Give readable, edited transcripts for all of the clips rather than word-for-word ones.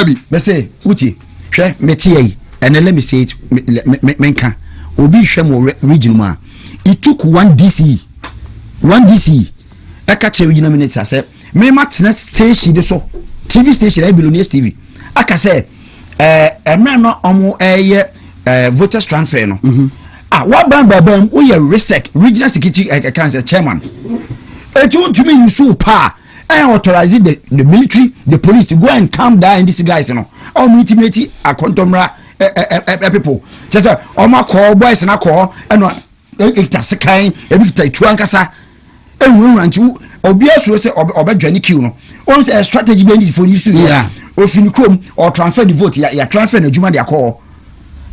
baby. Me say, Uti, share metier, and let me say it, menka. Obi share region ma. It took one DC. I catch a regional minutes. I said, me match station the so TV station. I belong yes TV. I can say, a man no omo voters transfer no. What bam we are RESPECT regional security council chairman. To me you so power. I authorize the military, the police to go and calm down these guys, you know. All intimidate a contemporary people. Just all my call boys and I call and it's a kind a big tuankasa and we run to obvious was or Johnny Q. Once a strategy for you, or Finicum or transfer the vote, you transfer the Juma call.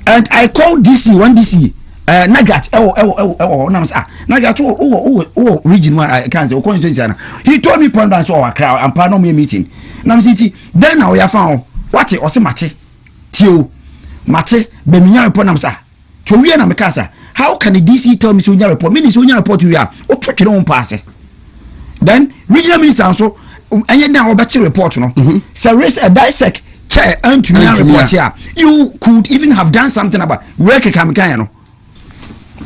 And I called DC, one DC. Nagat, Nagat, region one, I can't say, he told me, Pondans or a crowd and pardon me meeting. Nam City, then now we have found what it was a mate, Tio, Mate, Bemina Ponamsa, to Riana Macasa. How can the DC tell me so your report? Minister, when you report to you, or touch your own pass? Then, regional minister also, and yet now better report, no, so raise a dissect chair and to me report here. You could even have done something about work a Kamikano.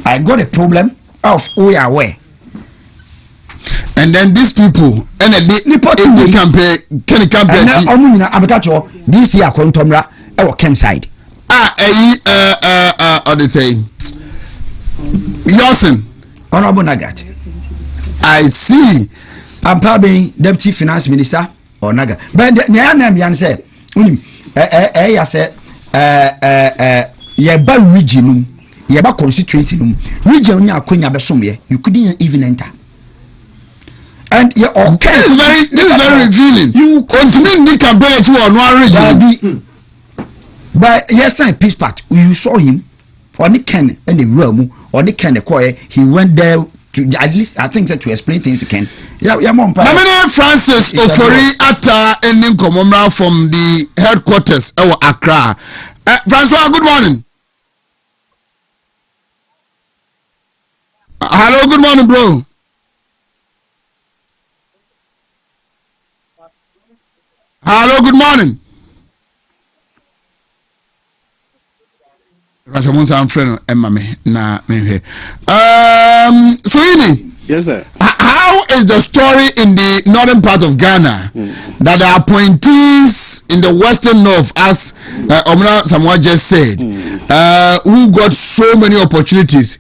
I got a problem of we are aware. And then these people and they campaign this year Contomra or Ken side. Or they say Yosin Honorable Nagat. I see. I'm probably Deputy Finance Minister or Naga. But Nyan Yan said, I said, Yaba regionum. Yaba constituency region ya Konya Besomye, you couldn't even enter. And you okay. This is very revealing. You continue to campaign to one region. But yes, I peace part. You saw him on the Ken and the realm or the Ken the choir. He went there to at least I think that to explain things to Ken. Yeah, mom. Francis Ofori Atta and Nkomomra from the headquarters of Accra. Francois, good morning. Hello, good morning, bro. Hello, good morning. I'm friend yes, sir. How is the story in the northern part of Ghana that the appointees in the western north, as Omna Samoa just said, who got so many opportunities,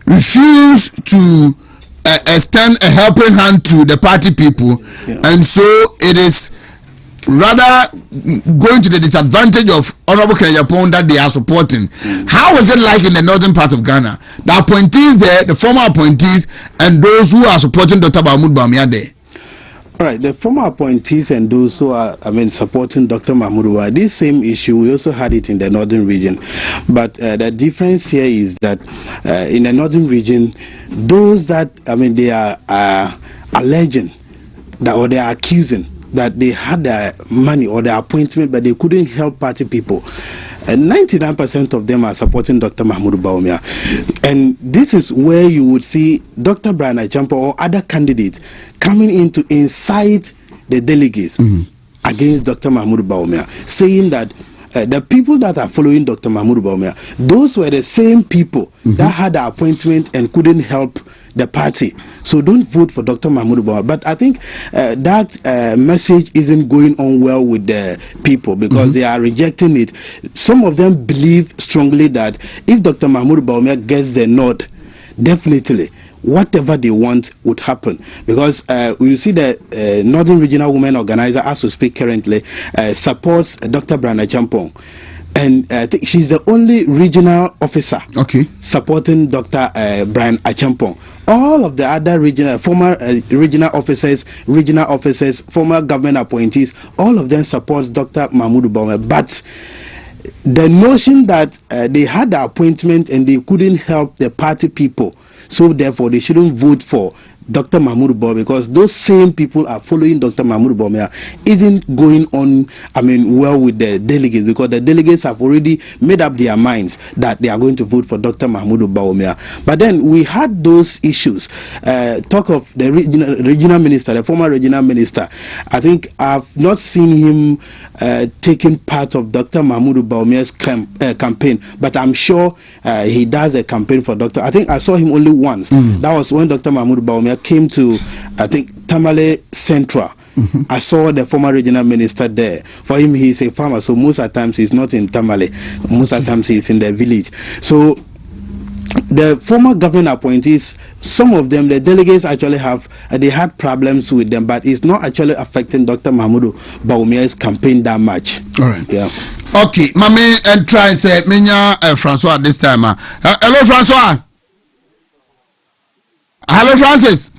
refuse to extend a helping hand to the party people, and so it is rather going to the disadvantage of Honorable Kenyapon that they are supporting. How is it like in the northern part of Ghana? The appointees there, the former appointees, and those who are supporting Dr. Mahmoud Bawumia there. All right, the former appointees and those who are, supporting Dr. Mahmoud Bawumia, this same issue, we also had it in the northern region. But the difference here is that in the northern region, those that, they are alleging that, or they are accusing that they had their money or their appointment, but they couldn't help party people. And 99% of them are supporting Dr. Mahmoud Bawumia. And this is where you would see Dr. Brian Achampong or other candidates coming in to incite the delegates against Dr. Mahmoud Bawumia, saying that the people that are following Dr. Mahmoud Bawumia, those were the same people that had the appointment and couldn't help the party. So don't vote for Dr. Mahmoud Bawumia. But I think that message isn't going on well with the people because they are rejecting it. Some of them believe strongly that if Dr. Mahmoud Bawumia gets the nod, definitely whatever they want would happen, because you see the Northern Regional Women Organizer, as we speak currently, supports Dr. Brian Achampong. And I think she's the only regional officer supporting Dr. Brian Achampong. All of the other former regional officers, former government appointees, all of them support Dr. Mahmoud Bawumia. But the notion that they had the appointment and they couldn't help the party people, so therefore they shouldn't vote for Dr. Mahmoud Bawumia, because those same people are following Dr. Mahmoud Bawumia, isn't going on, well with the delegates, because the delegates have already made up their minds that they are going to vote for Dr. Mahmoud Bawumia. But then we had those issues. Talk of the regional minister, the former regional minister. I think I've not seen him taking part of Dr. Mahmoud Bawumia's campaign, but I'm sure he does a campaign for Dr. I think I saw him only once. That was when Dr. Mahmoud Bawumia came to, I think, Tamale Central. I saw the former regional minister there. For him, he's a farmer, so most of the times he's not in Tamale. Most of the times he's in the village. So the former government appointees, some of them, the delegates actually they had problems with them, but it's not actually affecting Dr. Mahmoud Bawumia's campaign that much. All right. Yeah. Okay, Mami, and try and say, Minya Francois this time. Hello, Francois. Hello, Francis.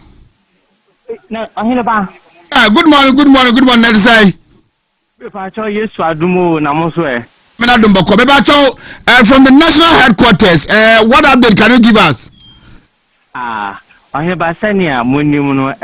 No, Good morning. Let's say. If I tell you, so I do more. From the national headquarters, what update can you give us? I have a senior Munimuno,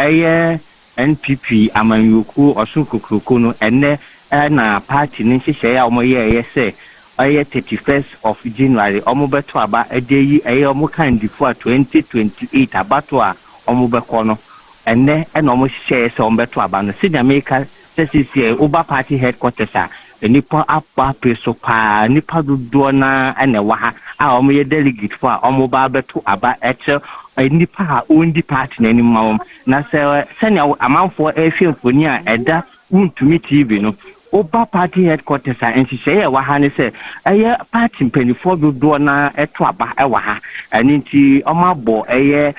NPP, Amanyuku, or Sunkukuno, and a party Ninsi share my year, say, 31st of January, Omobeto about a day, a Omokan before 2028, Abatua, Omobekono, and then an almost share some better about senior maker, says this year, Uber party headquarters. Nipa apa peso pa nipa dudona ene waha a omo ye delegate for omo ba beto aba eche nipa ha ondi party na nimawom na se ne amanfo ehwemfoni a eda untumi TV no oba party headquarters a enhihye ye waha ne se eye party mpanifo dudona eto aba e waha ani nti omo abo eye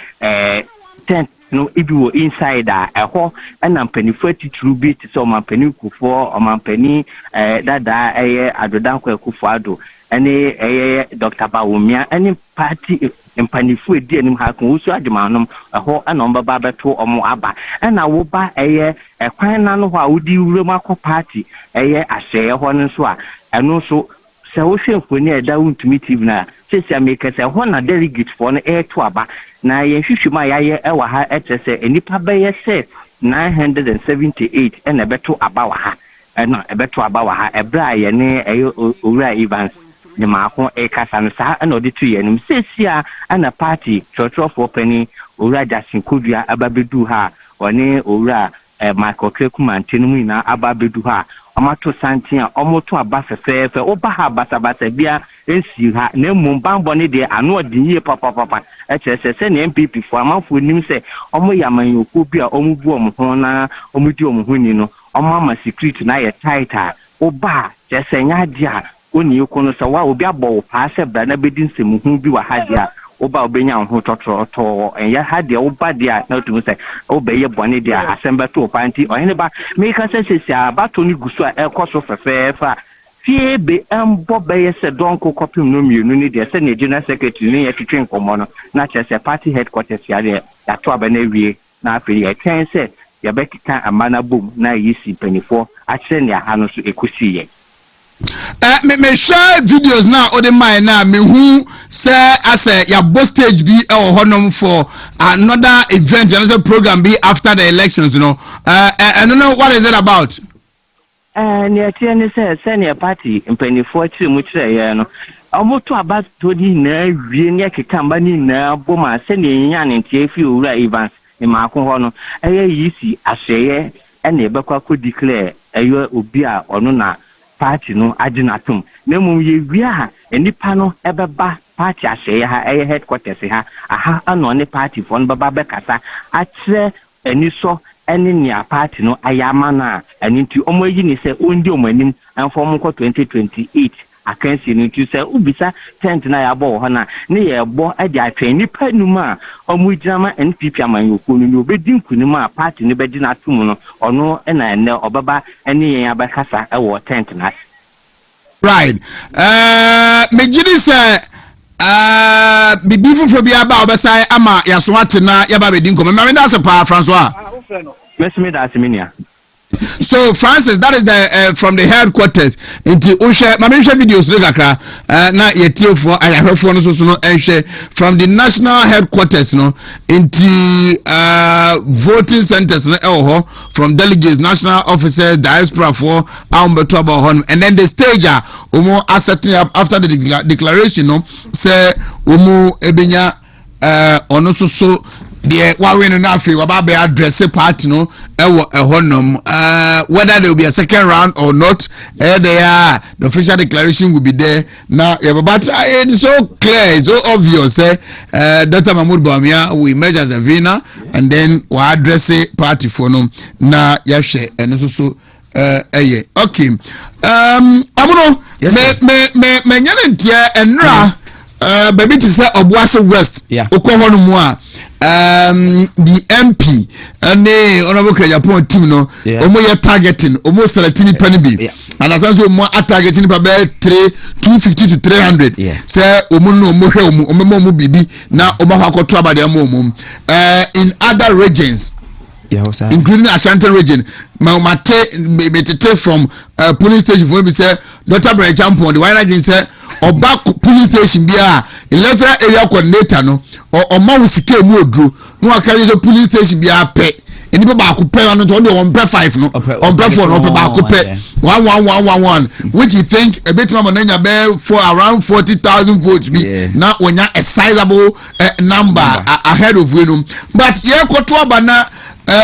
tent no ibi wo inside ho na mpanifu atituru bi te so mampani kufo o mampani dada adodan kwa kufo ado ene Dr. Bawumia ene party mpanifu edi anim ha kan usu ademanom ho na ombaba beto omo aba na wo ba kwan na no ho a wodi wurem akọ party ahye ho no so a eno so se wo hwemfoni eda untumi TV na sesi ameka se ho na delegate for no to aba na yenhwehwema yaye ewa ha etese enipa beye se 978 ena beto aba wa ha ena beto aba wa ha ebra ye ne owura Evans ne maako kasa no sa ena odi tu ye nim sesi a ana party churchofo pani owura Jasin Kodua ababedu ha one owura Michael Kekuma mu ina ababedu ha amato santia omoto aba fefefe oba ha basabasa bia ensi ha na mmom bambo ne de ano odinye papa se ne NPP fo amanfo nim se omo yamanyoku bia omo bu omo ho na omo di omo ho ni no omo ama secret na ye title oba se nya dia oni kono se wa obi abo pa se bra na bedi nsemu hu bi wa ha dia oba obenya ho totoro enya ha dia oba dia na otumu se obeye bone dia asemba to panti ohene ba me ka se abato ni gusu a ekoso fefefa fie be embo beye se donko kopim no mienu ni dia se ne general secretary ni yetwetwe nkomo no na chese party headquarters ya dia to aba na wie na afiri ya twen se ya bekika amana bom na yisi panifo a kire ne ha no so ekosi ye me share videos now or the mine now me who say as your boss stage be or honor for another event another program be after the elections, you know. I don't know what is it about. Near TN says senior party in penny 40 which no almost to about 20 na we company na boma sending yan in TFU Evans in Marco Hono easy as say and a bakwa could declare a ubia or no party no aginatum na mum ye wia enipa no ebeba party ahye ha headquarters ha aha ano ne party fon baba bekasa akire eni so eni nia party no ayama na eni nti omo yi ni se ondi omanim anfo ko 2028 akansi ni nti se ubisa tent na ya bo ho na ne ye bo ade atwen nipa numa omo gyama NPP amanyoko no ni obedi nkunim a party ne bedi na atum no ono na ene obaba eni yen abakasa ewo tent na right me gidi se bibi fufo bi aba obesai ama yaso atena yaba bedi nkom me da se pa Francois mesmi da asiminia So Francis, that is the from the headquarters into Usha. Mami share videos look akra. Na yetio for ayahwefo no so no enhwe from the national headquarters no into voting centers no from delegates, national officers, diaspora for Ambeto about hon, and then the stage omo accepting up after the declaration no say omo ebenya ono so the wawin na afi waba be address party no ewo ehonnom whether there will be a second round or not the official declaration will be there now. But it's so clear, it's so obvious. Dr. Mahmoud Bawumia will emerge as the winner, and then we address party for no na yashe and so okay. Amuno me nyanentia enra baby to say Obuasi West okọ mu a the MP and honorable Japan team no omo ye targeting omo selecting panibi and as so omo targeting pa be 250 to 300 say omo no omo hwe omo bibi na omo akoto abade omo in other regions, including Ashanti region. Metete from police station for me say Dr. Brian Champon the wine again say oba police station bia electoral area coordinator no or ma wusike mu odru no akari so police station bia pe eni pe ba ko pe no to dey on pe 5 no on pe 4 no pe ba ko pe 11111 which you think a bit mama nanya be for around 40,000 votes be na onya a sizable number ahead of you. But ye koto abana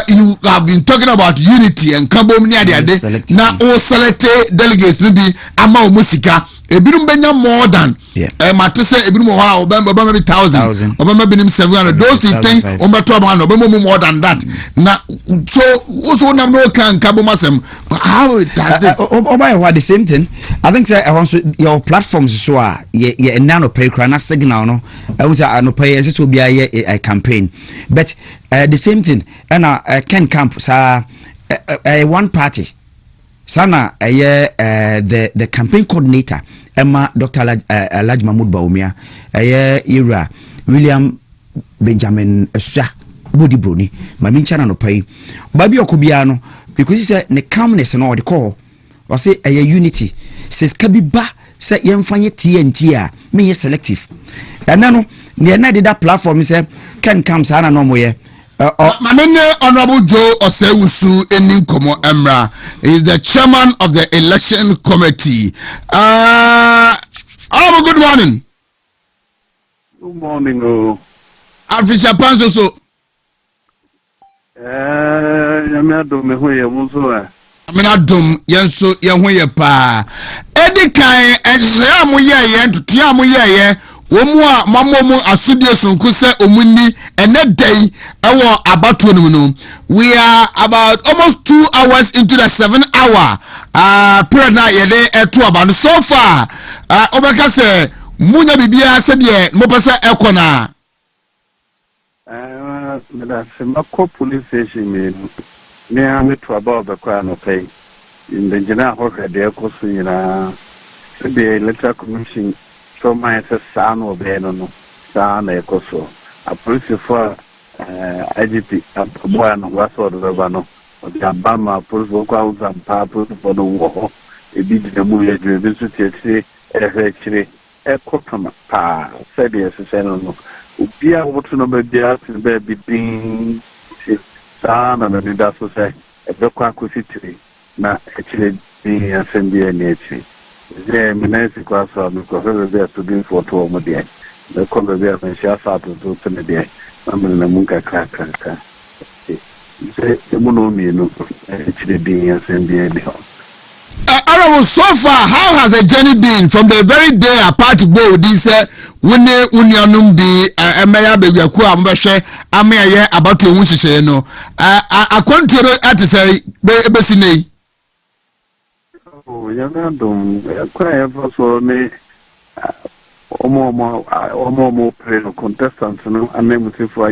you have been talking about unity and kambom ni ade na o select delegates no bi ama o musika ebinum benya more than matese ebinum ho obama be 1,000 obama be 700 those you think ombeto abana obama more than that na so also na no kan kambom asem how does this obama the same thing. I think say your platforms so ye nano pay na signal no I was no pay just will be a campaign but the same thing and Ken Camp sa one party sana the campaign coordinator Emma Dr. Alhaji Mahmoud Bawumia era William Benjamin Esua body broni mami nchana no pay babi okobia no because he said ne calmness no the call or say unity says kabiba say yemfanye TNT a me selective and no ne did that platform say Ken Camp sana no moye Mamene Honorable Joe Osewusu Eninkomo Emra is the chairman of the election committee. Honorable, good morning. Good morning, oh. Alfisha Panzo so. Dum yenso yenhoye pa. Edi kan ehya mo ye to tua mo ye Omua mamomu asudie sunku se omuni ene day ewo abatu no. We are about almost 2 hours into the 7-hour period na yede eto aba. So far obeka se munya bibia se de mo pese ekona me mako police station me am to about the crown of pay in the general hotel de ekoso nyina the electoral commission so my son or no son ekoso a police for IGP Abuano was or the Ravano or the Abama police workers and purpose for the war. A big movie visited actually a cotton pa said yes, no. Upia what to know baby being son and the industrial say a dock city na actually being a Sandia nature. There Minesi class because there to be for 2 more days. The color there and she has to do to the day. I'm in the Munka crack. Say, no, actually being a Sandia. So far, how has the journey been from the very day apart to go? This when unyanum be Amaya baby Akua Mbashe Amaya about to Wushi no. I continue at say Besine. Oh, you're not doing quite for me. More contestants, no, and then with for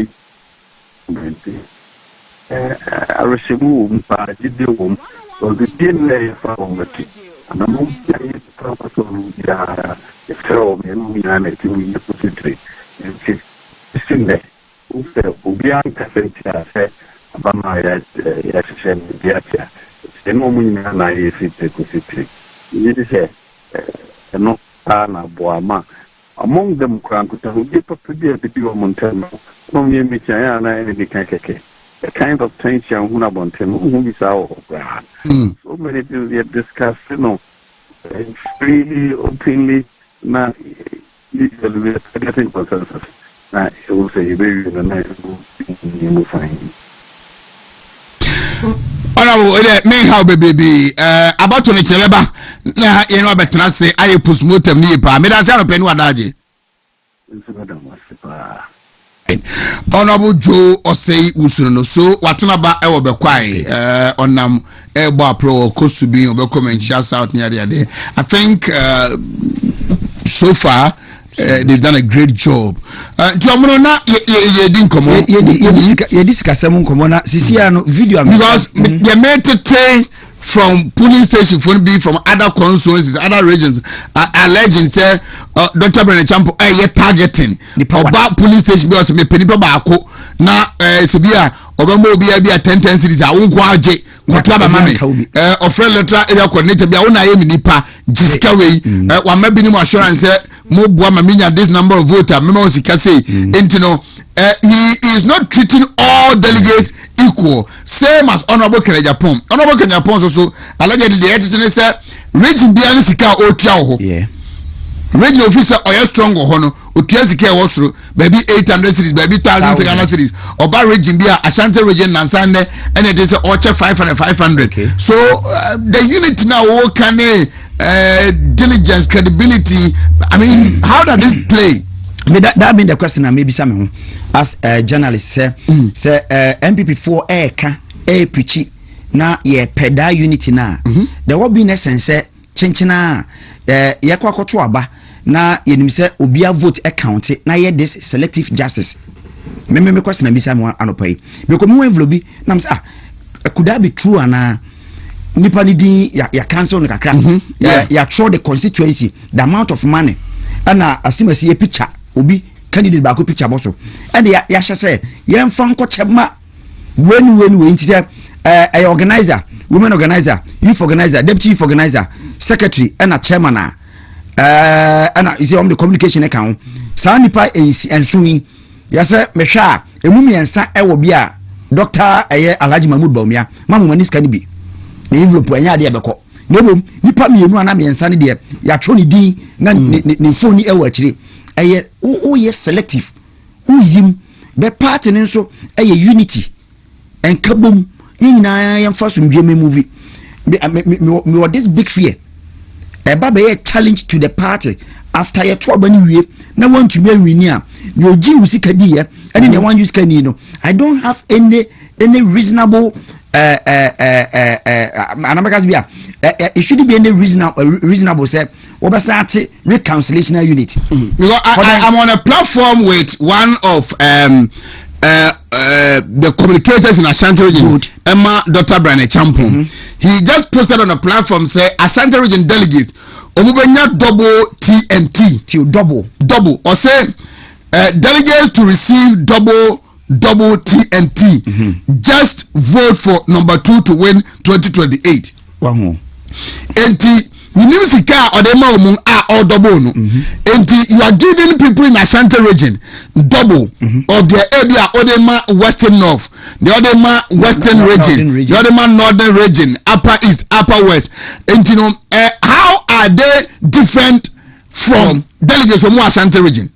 I receive room, but I did the room, so the dinner from the tea. And I'm not saying purpose of the film, and we put it and she's in there. Who said, Ubian Cafe, about my assistant, no money na fit take. You say no na boama. Among them crank to be a bit of Montana. No me Michana and the Kakeke. A kind of tension who about him who is our brand. So many things we have discussed, freely, openly, not getting consensus. Now, it will say, very nice, you will find. Me how baby about to next you know better say I post mortem ni pa me da say no penu adaje Honorable Joe Osei Usuru no so watena ba e wo be kwai onam ebo apro kosubi obe comment shout out near there I think so far they've done a great job. Tuamono na ye din komo ye discuss am komo na sisia no video because they made it from polling station for be from other constituencies, other regions, alleging say Dr. Brennan Champo ye targeting about polling station because me penipa baako na sebia obembo bia 10 cities a wonko age koto aba mame offer letter area coordinator bia wona ye minipa jiska we wa mabi ni assurance mo boa maminya this number of voters mema osika say entino he is not treating all delegates equal, same as Honorable Kenyappon. Honorable Kenyappon also allegedly the editor said region bia sika otua ho. Yeah. Region officer oya strong ho no otua sika wo soro baby 800 cities baby 1000 Ghana cities oba region bia Ashanti region nansande and it is ocha 500. Okay. So the unit now can diligence, credibility. I mean, how does this play? That mean the question maybe some as a journalist say NPP 4 preach na ye peda unity na there will be in essence chenchina ye kwakoto aba na yenim say obi vote account na ye this selective justice me question na bi some anopai because me envelope na say could that be true ana nipa ni din ya cancel no kakra ya throw the constituency the amount of money ana asimasi ye picture obi candidate ba ko picture boso and ya hye say ye mfa nko chema when nti say a organizer, women organizer, youth organizer, deputy youth organizer, secretary and a chairman and you see on the communication account sa nipa and suing ya say me hwa emumi ensa e wo bia Dr. Alhaji Mahmoud Baumia mamu manis kan bi na envelope anya de abekọ nebom nipa mienu ana me ensa ne de ya tro ne din na ne phone e wa akire eye o ye selective uyim be party ne nso eye unity en kabom nyina yan fa so mbiem movie me this big fear eba be a challenge to the party after ye to bani wie na want to be wini a me oji usika di ye and ne wan use kani no I don't have any reasonable anamakas bia it shouldn't be any reasonable say obasate reconciliation unit because I'm on a platform with one of the communicators in Ashanti region, Emma Dr. Brennan Champon. He just posted on a platform say Ashanti region delegates omubenya double TNT till double or say delegates to receive double TNT. Just vote for number 2 to win 2028. Wow. Enti Nimisika or the Maumung are all double no. And you are giving people in Ashanti region double of their area or the Western North, the other Western region, the other Northern region, Upper East, Upper West. And you know, how are they different from delegates from Ashanti region?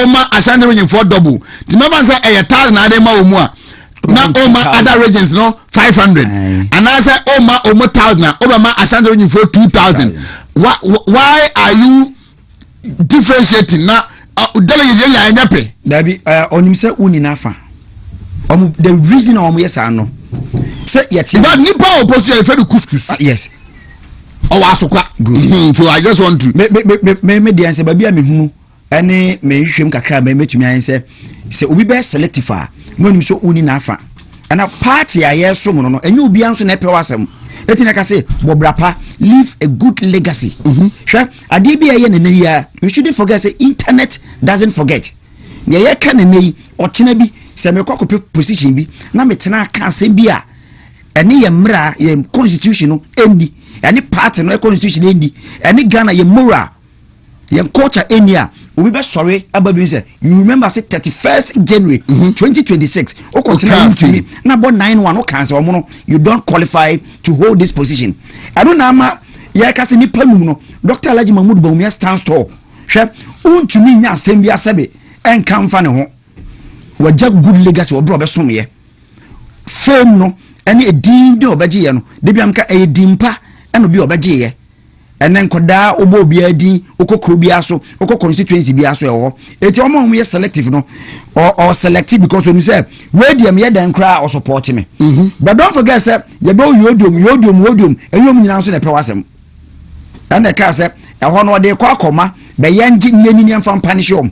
Oma Ashanti region for double. The members say a 1,000 adema umwa. Na Oma other regions no 500 and I say Oma 1,000 Obama Ashanti region for 2,000. Why are you differentiating na delegate ya nyape dabi onim say uni nafa the reason yes no say yet that nipa opposition e fedu couscous yes asokwa good so I just want to me dey answer baby me hunu ene me hwem kakra me metumi an say obi be selective a no nim so uni nafa ana party aye so no enye obi anso na pewasem etina ka say bobrapa leave a good legacy hwe ade bi aye na ya we shouldn't forget say internet doesn't forget ne ye ka na nei otena bi se me kwakopɛ position bi na metena ka asem bi a ɛne yɛ mmra yɛ constitution no ɛni ɛne party no constitution ɛni ɛne Ghana yɛ moral yɛ culture ɛni a obi bɛ sɔre aba bi sɛ you remember say 31st January 2026 o continue to me na bɔ 9-1 o cancel ɔmo no you don't qualify to hold this position ɛno na ama yɛ ka sɛ nipa num no Dr. Alhaji Mahmoud Bawumia stand tall hwɛ untumi nya asɛm bi asɛbe ɛnka mfa ne ho wagya good legacy wɔbrɔ bɛsom yɛ fame no ɛne edin de obagye yɛ no de bi amka edimpa ɛno bi obagye yɛ ɛnɛ nkodaa obo obi adin okokro bi aso okok constituency bi aso ɛwɔ eti ɔmo ɔmo yɛ selective no or selective because when you say radium yɛ dan kra or support me but don't forget say yɛ be yodium ɛyom nyina so na pɛ wasɛm ɛnɛ ka sɛ ɛhɔ no de kɔ akɔma be yɛngye nyani nyamfa mpanishom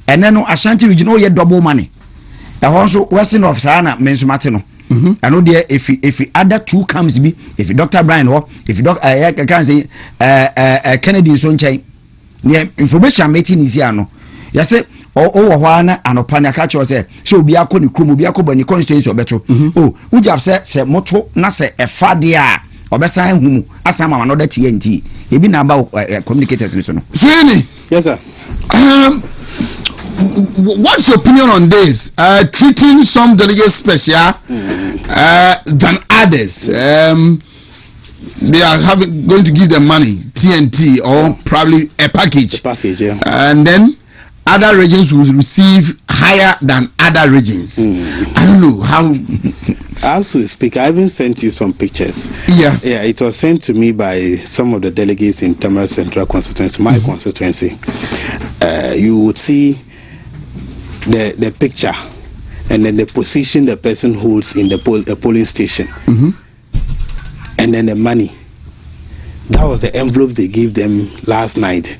ɛnɛ no Ashanti region o yɛ double money ɛhɔ nso western of Sahara mensumate no ɛno deɛ if other two comes bi if Dr. Brian ho if Dr. can say Kennedy so nkyɛn ne information meeting is here no yɛsɛ o wɔ hɔ ana anopa na ka kyerɛ sɛ obi akɔ ne krom obi akɔ bani constituency obeto ujaf sɛ moto na sɛ ɛfa deɛ a obesan humu asa ma no da TNT ebi na ba communicators ni so no Sweeney. Yes sir. What's your opinion on this? Treating some delegates special than others. They are going to give them money, TNT, or probably a package. A package, yeah. And then other regions will receive higher than other regions. I don't know how. As we speak, I even sent you some pictures. Yeah. Yeah, it was sent to me by some of the delegates in Tamale Central constituency, my constituency. You would see the picture and then the position the person holds in the polling station, and then the money. That was the envelopes they gave them last night.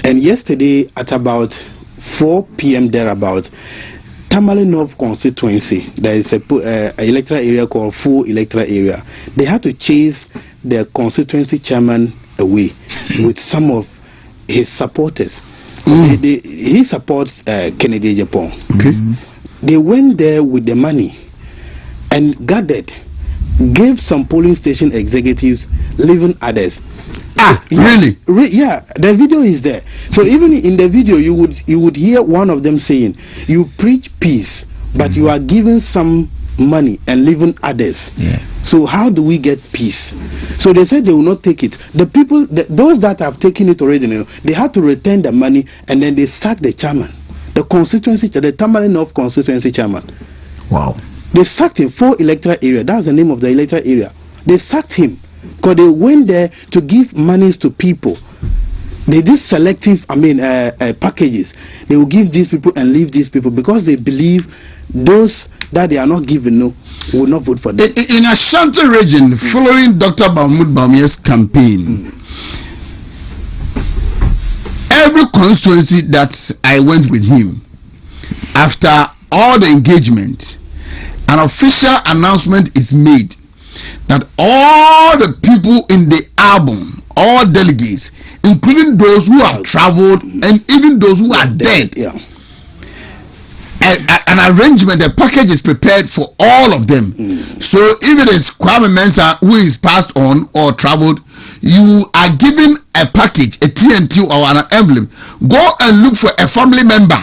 And yesterday at about 4 p.m. thereabout, Tamale North constituency, there is a electoral area called Full Electoral Area. They had to chase the constituency chairman away with some of his supporters. He supports Kennedy Japan. Okay. They went there with the money and gathered, gave some polling station executives, leaving others. Really? Yeah, the video is there. So even in the video, you would hear one of them saying, "You preach peace, but you are giving some money and leaving others." Yeah. So how do we get peace? So they said they will not take it. The people, those that have taken it already, they had to return the money, and then they sacked the chairman, the constituency, the Tamale North constituency chairman. Wow. They sacked him. 4 electoral area. That's the name of the electoral area. They sacked him because they went there to give monies to people. They did selective, packages. They will give these people and leave these people because they believe those that they are not given will not vote for them. In Ashanti region, following Dr. Mahmoud Bawumia's campaign, every constituency that I went with him, after all the engagement, an official announcement is made that all the people in the album, all delegates, including those who have traveled and even those who are dead, an arrangement, a package is prepared for all of them. So if it is Kwame Mensah who is passed on or traveled, you are given a package, a TNT or an envelope. Go and look for a family member,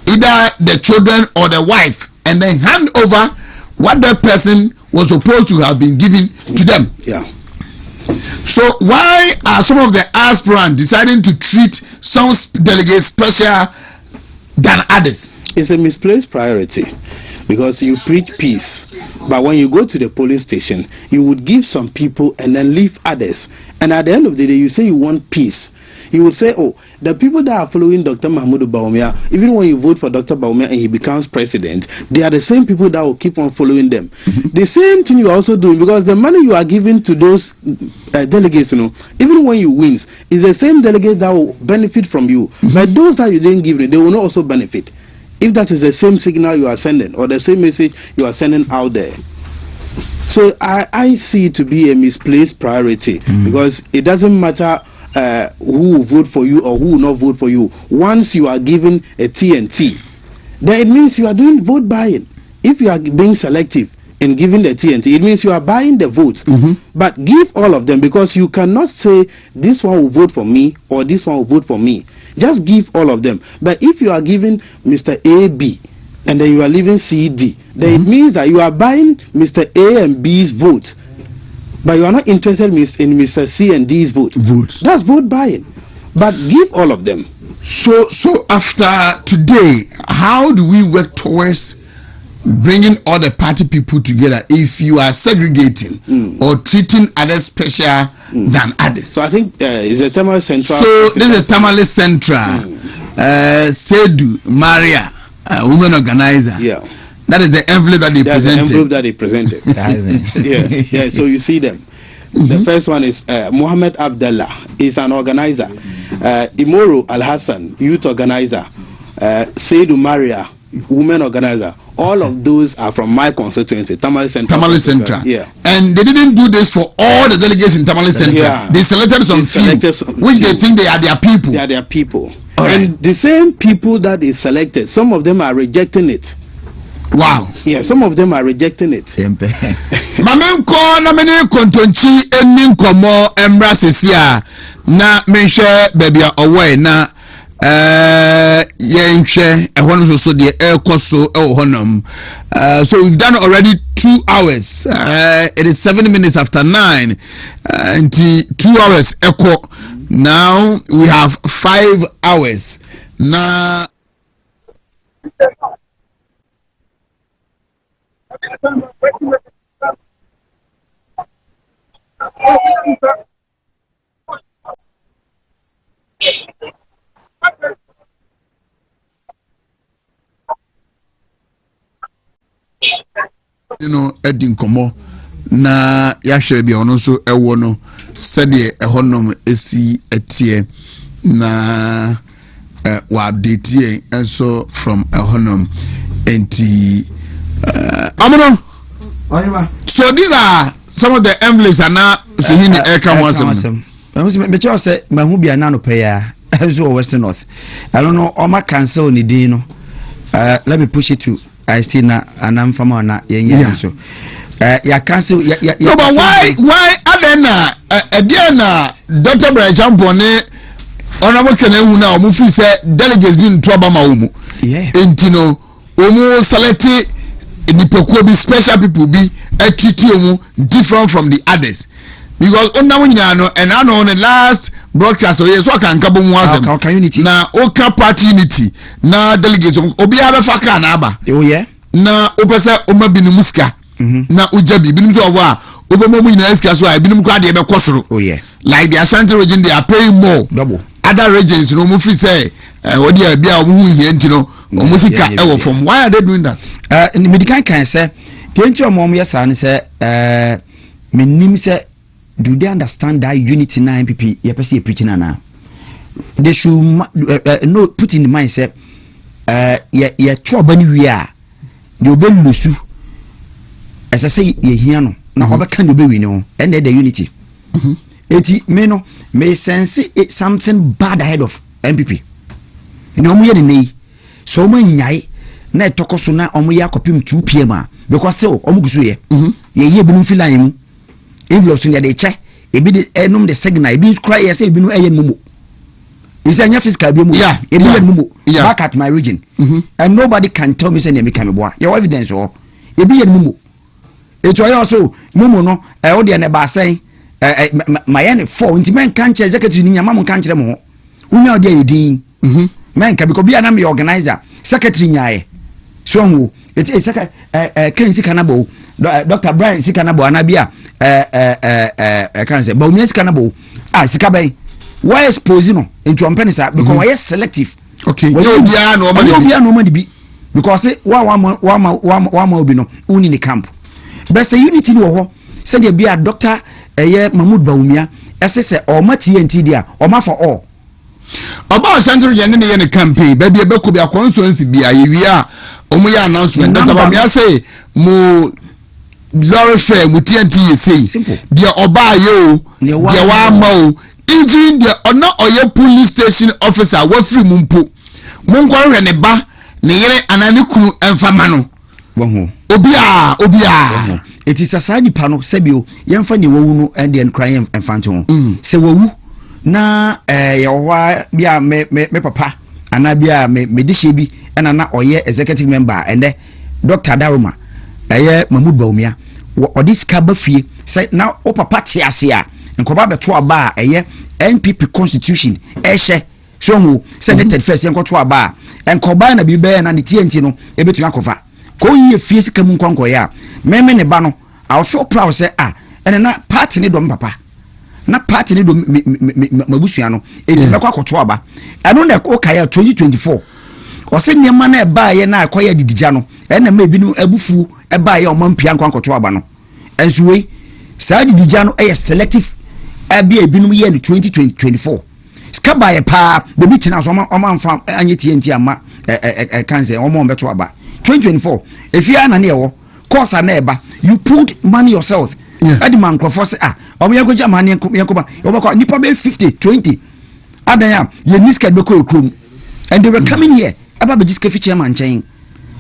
either the children or the wife, and then hand over what that person was supposed to have been given to them. Yeah. So why are some of the aspirants deciding to treat some delegates special than others? It's a misplaced priority because you preach peace, but when you go to the polling station, you would give some people and then leave others. And at the end of the day, you say you want peace. You would say, oh, the people that are following Dr. Mahmoud Bawumia, even when you vote for Dr. Bawumia and he becomes president, they are the same people that will keep on following them. The same thing you are also doing, because the money you are giving to those delegates, even when you win, is the same delegate that will benefit from you. But those that you didn't give them, they will not also benefit. If that is the same signal you are sending or the same message you are sending out there. So I see it to be a misplaced priority because it doesn't matter who will vote for you or who will not vote for you. Once you are given a TNT, then it means you are doing vote buying. If you are being selective, and giving the TNT, it means you are buying the votes. But give all of them, because you cannot say this one will vote for me or this one will vote for me. Just give all of them. But if you are giving Mr. A, B, and then you are leaving C, D, then it means that you are buying Mr. A and B's votes, but you are not interested in Mr. C and D's votes. That's vote buying. But give all of them. So after today, how do we work towards bringing all the party people together if you are segregating or treating others special than others? So I think it's a Tamale Central. So this is Tamale Central. Sedu Maria, women organizer. Yeah. That is the envelope that they presented. The envelope that they presented. yeah. So you see them. The first one is Mohammed Abdullah. He's an organizer. Imoro Al Hassan, youth organizer. Sedu Maria, women organizer. All of those are from my constituency, Tamale Central. Tamale Central. Yeah. And they didn't do this for all the delegates in Tamale Central. Yeah. They selected some few, which they think they are their people. They are their people. All and right. the same people that they selected, some of them are rejecting it. Wow. Yeah, some of them are rejecting it. Mamenko na mene kontonchi eni nkomo emra sesia na menhwe babia owe na yenhwe ehon so de ekoso ehonom. So we've done already 2 hours. It is 7 minutes after 9. And 2 hours echo. Now we have 5 hours. Na Edin komo na yahwe bia ono so ewo no sede ehonom esi etie na wa update enso from ehonom enti amono. So these are some of the envelopes and now so in the air come once. But you say Mahubia Nano Paya as Western North. I don't know, Oma cancel Nidino. Let me push it to I still na and I'm from on so. Ya cancel no, but why Adena Diana Dr. Brian Bonnet Honorable Kenu now Mufi said delegates been to Obama Umu. Yeah. Intino Umu selected the Pokobi special people be a treaty different from the others. Because and I know on the last broadcast so I can kabo unity na oka party unity na delegates obi aba faka na aba na opesa omabinu muska na ujabi binum so wa obemo mu nyina ska so a binum kwa de be kosoro like the Ashanti region they are paying more double other regions no mu free say odi bia omu hu hie ntino omusika ewo from. Why are they doing that? In medical can say tenti omom yesa ne say menim say do they understand that unity na NPP ye person preaching na they should no put in the mind say ye choba ni wi a de obelusu as I say ye hia no na obeka no be wi no and the unity eti me no may sense something bad ahead of NPP no mo ye de nei so mo nyai na etokoso na omo ye akopim 2 pm because still omo gusu ye ye binum filan mu envelopes in the check ebi de enum the signal ebi cry yes ebi no eye mumu is anya physical bi mu ebi eye mumu back at my region and nobody can tell me say na me come boa your evidence or ebi eye mumu eto ayo so mumu no o de na ba sen my ne 4 nti men kan che executive ni nyama mo kan kire mo unya o de yedin men ka because bia na me organizer secretary nyaaye so wo eti kan sika na bo Dr. Brian sika na bo anabia can say but music canabo sika bay why expose no into penisa because why selective okay no bia no man be because one obi no uni ni camp but say unity ni wo ho say there be a doctor Mahmoud Baumia say o ma TNT dia o ma for all about central yen ne yen campaign baby be ko bia constituency bia yewia omo ya announcement Dr. Baumia say mo Lord fair TNT say the oba yo the wa ma even the ona oye police station officer wa free mumpo munkwa hwe ne ba ne yere anani kunu emfama no obia it is a side pano sebio yemfa ne wawu no and the cry emfanto se wawu na yewa bia me papa ana bia me dishe bi ena na oye executive member ende Dr. Daruma Mahmoud Baumia odis ka bafie say na o papa te ase a nkoba beto aba a NPP constitution ehye so hu senated first yenkoto aba nkoba na bi be na ne TNT no ebetu akofa ko yie fie sika mu nkwanko ya meme ne ba no I feel proud say ene na party ne dom papa na party ne dom mabusua no eti be kwa akoto aba eno na o kaya 2024 o se nyema na eba ye na akoya didija no ene ma ebinu abufu eba ye o mampia nkwanko aba no enso we sa didija no selective abia ebinu ye no 2024 ska ba ye pa bebi tina so o ma mfa anye TNT ama cancer o mo beto aba 2024 if you are na newo course na eba you put money yourself adi man crofo say omo yanko money yanko ba nipa be 50 20 adanya ye niska be ko ekrom and they were coming here aba be jiska fi chairman chain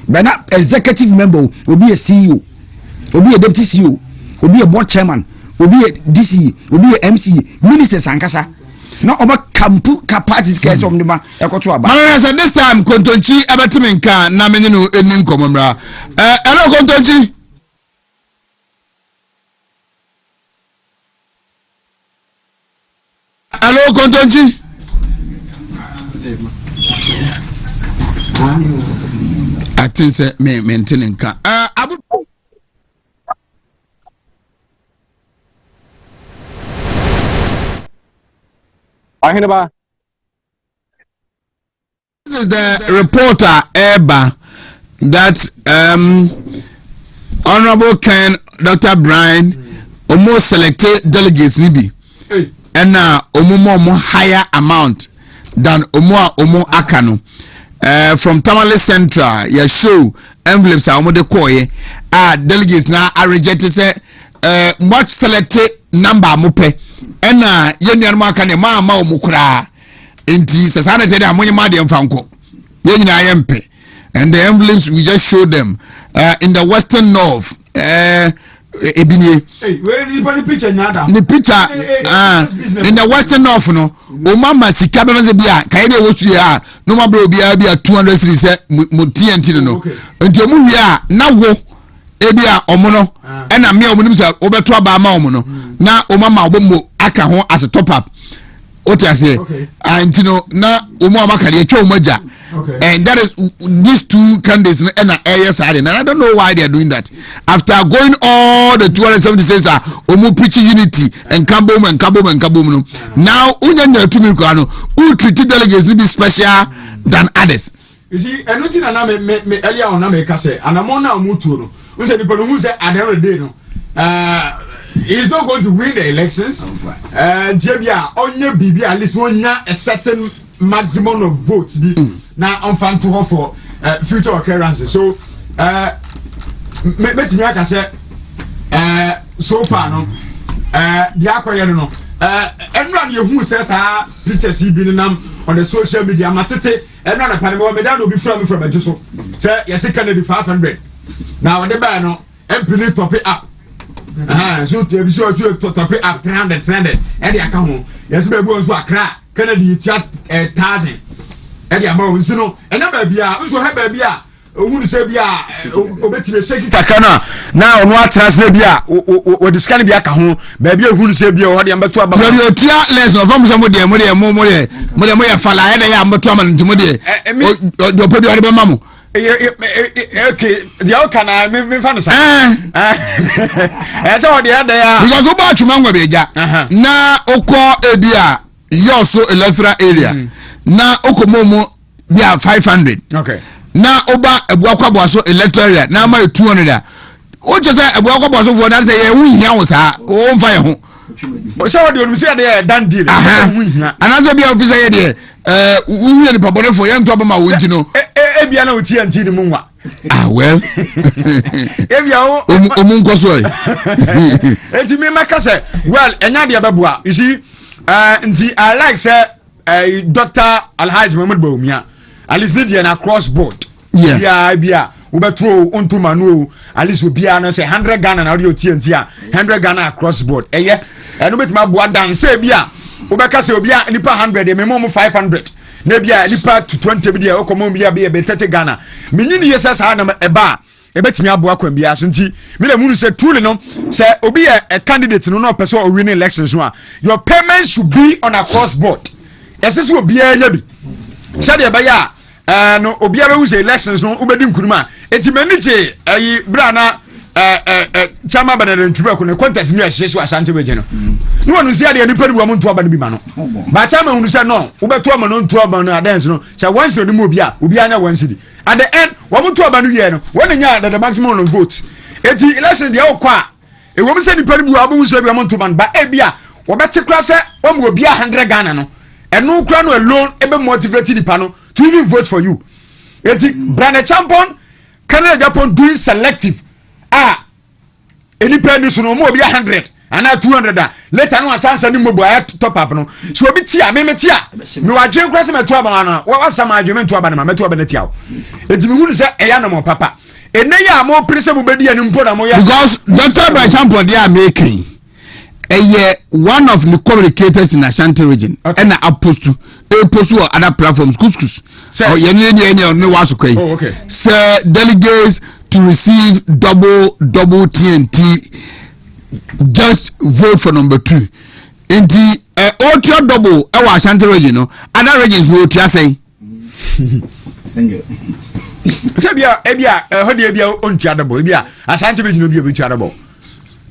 but na executive member obi a CEO obi a deputy CEO obi a board chairman obi a DC obi a MC ministers ankasa no oba kampu parties case of ndima ekoto aba man this time kontonchi abetimi nka na menye no eni nkomomra hello kontonchi hello kontonchi I think say me maintain nka abu This is the reporter Eba that Honorable Ken Dr. Brian almost selected delegates nibi and now omo higher amount than omo akano from Tamale Central ya show envelopes are omo de koye delegates now are rejected say what selected number mope and yenu aka ne ma omukura enti sasana tede amonye ma de mfanko yenyina yempe and the envelopes we just showed them in the western north ebinie the picture nyada the picture in the western north no o mama sika be ze bia kai de wo studio no ma bro bia 200 series mo TNT no enti omu wi na wo ebia omo no na me omo nim se obeto aba ma omo no na o mama obombo aka ho as a top up what I say and you know na omo amaka de twa omaja and that is these two candidates and and I don't know why they are doing that after going all the 276 omo preaching unity and kabom no now unyanya tumi ko ano who treat delegates to be special than others you see anything na me earlier on na me ka say anamona omutu no we say people who say at the end of the day no he's not going to win the elections jebia onye bibi at least onya a certain maximum of votes now on fan to for future occurrences so me I can say so far no the akoye no everyone you who says pictures he been on the social media matete everyone panel me down will be from so say yes can be 500 now the buy no MP top it up so to be sure to top it up 300 and the account yes be go so akra Kennedy chat 1,000 and the amount no and na baby so have baby who say bia obetime shake kakana na ono atrasna bia o discan bia ka ho baby who say bia o de ambeto aba baby o tia lesson from some de mo ya fala ya de ya ambeto ama ntimo de do pe bia de be mamu okay the okana me fa no sa so de ada ya because o ba twuma ngwa beja na okọ ebia yoso electoral area na okomomo bia 500 okay na oba ebuakwa so electoral area na ma 200 o je say ebuakwa boso for na say ye hu hia wo sa o mfa ye ho o say o de onu say de dan deal hu hia anaze bia officer ye de uwie ni pabone for ye nto ba ma wo nti no bia na o TNT ni mu nwa well bia o mu nko so enti me maka say well enya de beboa you see nti I like say Dr. Alhaji Mahmoud Baumia at least did an across board yeah bia ubetro onto manu at least obia no say 100 Ghana na audio TNT 100 Ghana across board eye eno betima boa dance bia ubeka say obia nipa 100 e memo 500 na bia nipa 20 bia okomo bia be 30 Ghana menyini yesa sa na eba ebetimi aboa kwa bia so nti me le munu say truly no say obi a candidate no no person or winning elections no your payment should be on a cross board esesu obi anya bi shade eba ya no obi aba use elections no ubedi nkuruma enti manije ayi bra na chama banana ntube ko ne contest mi ahye so asante beje no no wonu sia de nipa duwa monto aba no bi ma no ba chama hunu se no ubeto ama no nto aba no adance no cha once no mu obi anya once di at the end wo monto aba no wie no wonu nya the maximum of vote enti election de okwa e wo se nipa duwa aba wuso bi monto man ba e bia wo beti kra se wo mu obi 100 Ghana no eno kra no alone ebe motivate nipa no to even vote for you enti brand champion Canada Japan doing selective any penny so no more be 100 and 200 later no asansa ni mobo ay top up no so obi tia me tia me wadwen kwase meto aba no wa sama adwen meto aba na meto aba na tia enti me hunu se eya no mo papa enaya mo prese mo bedi ani mpo na mo ya because Dr. By Champion they are making one of the communicators in Ashanti region and opposed to other platforms couscous or any was okay sir delegates to receive double TNT just vote for number 2 in the ultra double our Ashanti region no other regions no to say sebia ebia hodi ebia ontua double ebia Ashanti region no be double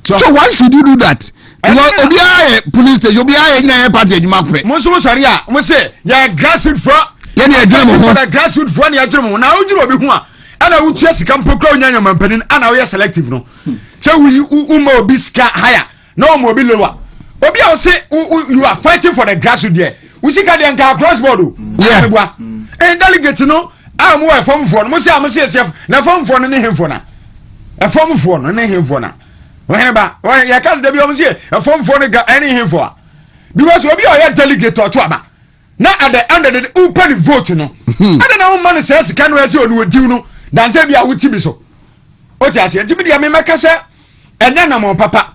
so why should you do that? Because obiya police station obiya ina party adwuma kwe mo so sori a mo say ya grassroots for ya na adwuma mo na grassroots for na adwuma mo na ojuro obi hu a ana wutua sika mpokra onyanya mampanin ana we selective no che uma obi sika higher na o mo obi lower obi a say you are fighting for the grassroots there we sika dey nka cross board yeah delegate no a mo e form for no mo say sef na form for no ne hemfo na e form for no ne hemfo na whenever ya cast dey be o say e form for no ga any hemfo because obi o ya delegate to aba na at the end of the open vote no ada na o man say sika no e say onu odiu no dan say bia wuti bi so o ti ase enti bi dia me meka say enya na mo papa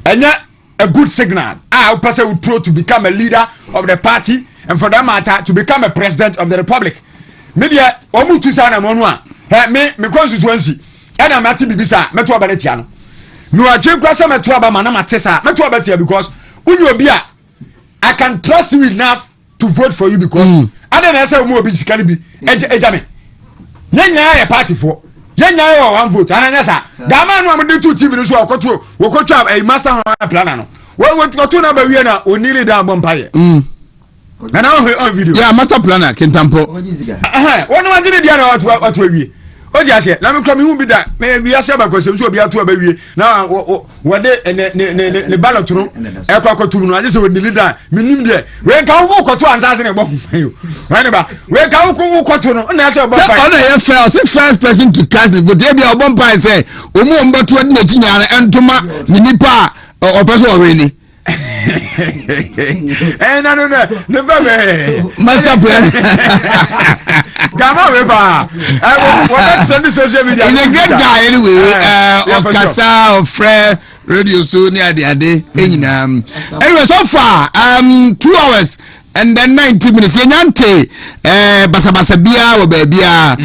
enya a good signal o person will throw to become a leader of the party and for that matter to become a president of the republic media o mu tu sa na mo no a me constituency ena mati bibisa meto aba netia no no adwen kwa say meto aba ma na matesa meto aba tia because unyo obi a I can trust you enough to vote for you because ada na say o mu obi sikani bi eja me yenya ya party for yenya ya one vote ananya sa da ma no am dey 2 TV no so okoto a master plan no wo to na ba wie na onili da bompaye na na on video yeah master planner kentampo wonu wajire dia na watu wie o ji ase na me kro me hu bi da me bi ase ba kwasem so obi ato ba wie na wo de ne ballot no e kwa kwatu no aje se onili da minim de we ka wo kwatu ansase ne bo yo right ba we ka wo kwatu no na ase bompaye say on e fail say first person to cast the vote e bi bompaye say omu ombato ade na chinyana entoma minipa o person o we ni no ne babe master plan Gama we ba what on the social media he's a great guy anyway of Kasa of Frere radio so near the ade enyina anyway so far 2 hours and then 90 minutes yenyante basabasa bia wo ba bia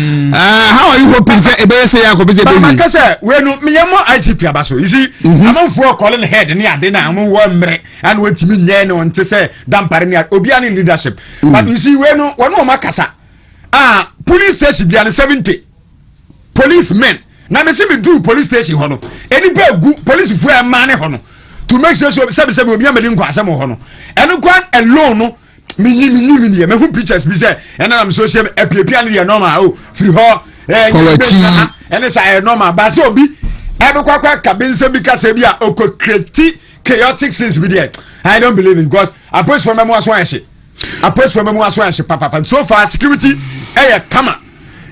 how are you hoping say ebe say yakob say be me kase we no me yemo IGP abaso you see amanfo calling head ne ade na am wo mre and wetimi nye no nte say dampare ne obi ani leadership but you see we no wono makasa police station bia 70 policemen na me see me do police station hono eni pa gu police fu e ma ne hono to make sure say obi amedi nkwa asem hono eno kwan alone no me hu pictures bi say ena am social apia ne normal free ho ena say normal ba say obi ebe kwakwa kabinse bi ka say bi a okocreti chaotic scenes bi there I don't believe it because I post for memo aso anhye papa so far security kama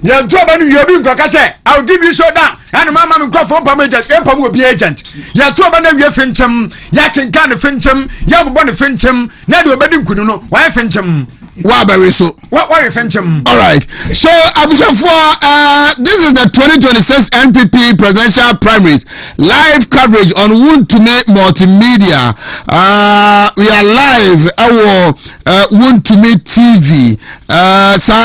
ya nto aba no yobi nkoka say I will give you show down and mama me nkwa from agent empam obi agent ya to aba na wie fenchem ya kenka ne fenchem ya bobo ne fenchem na de obedi nkunu no wa fenchem Wa very so. What you fenchem? All right. So this is the 2026 NPP presidential primaries live coverage on Wontumi Multimedia. We are live our Wontumi TV. And so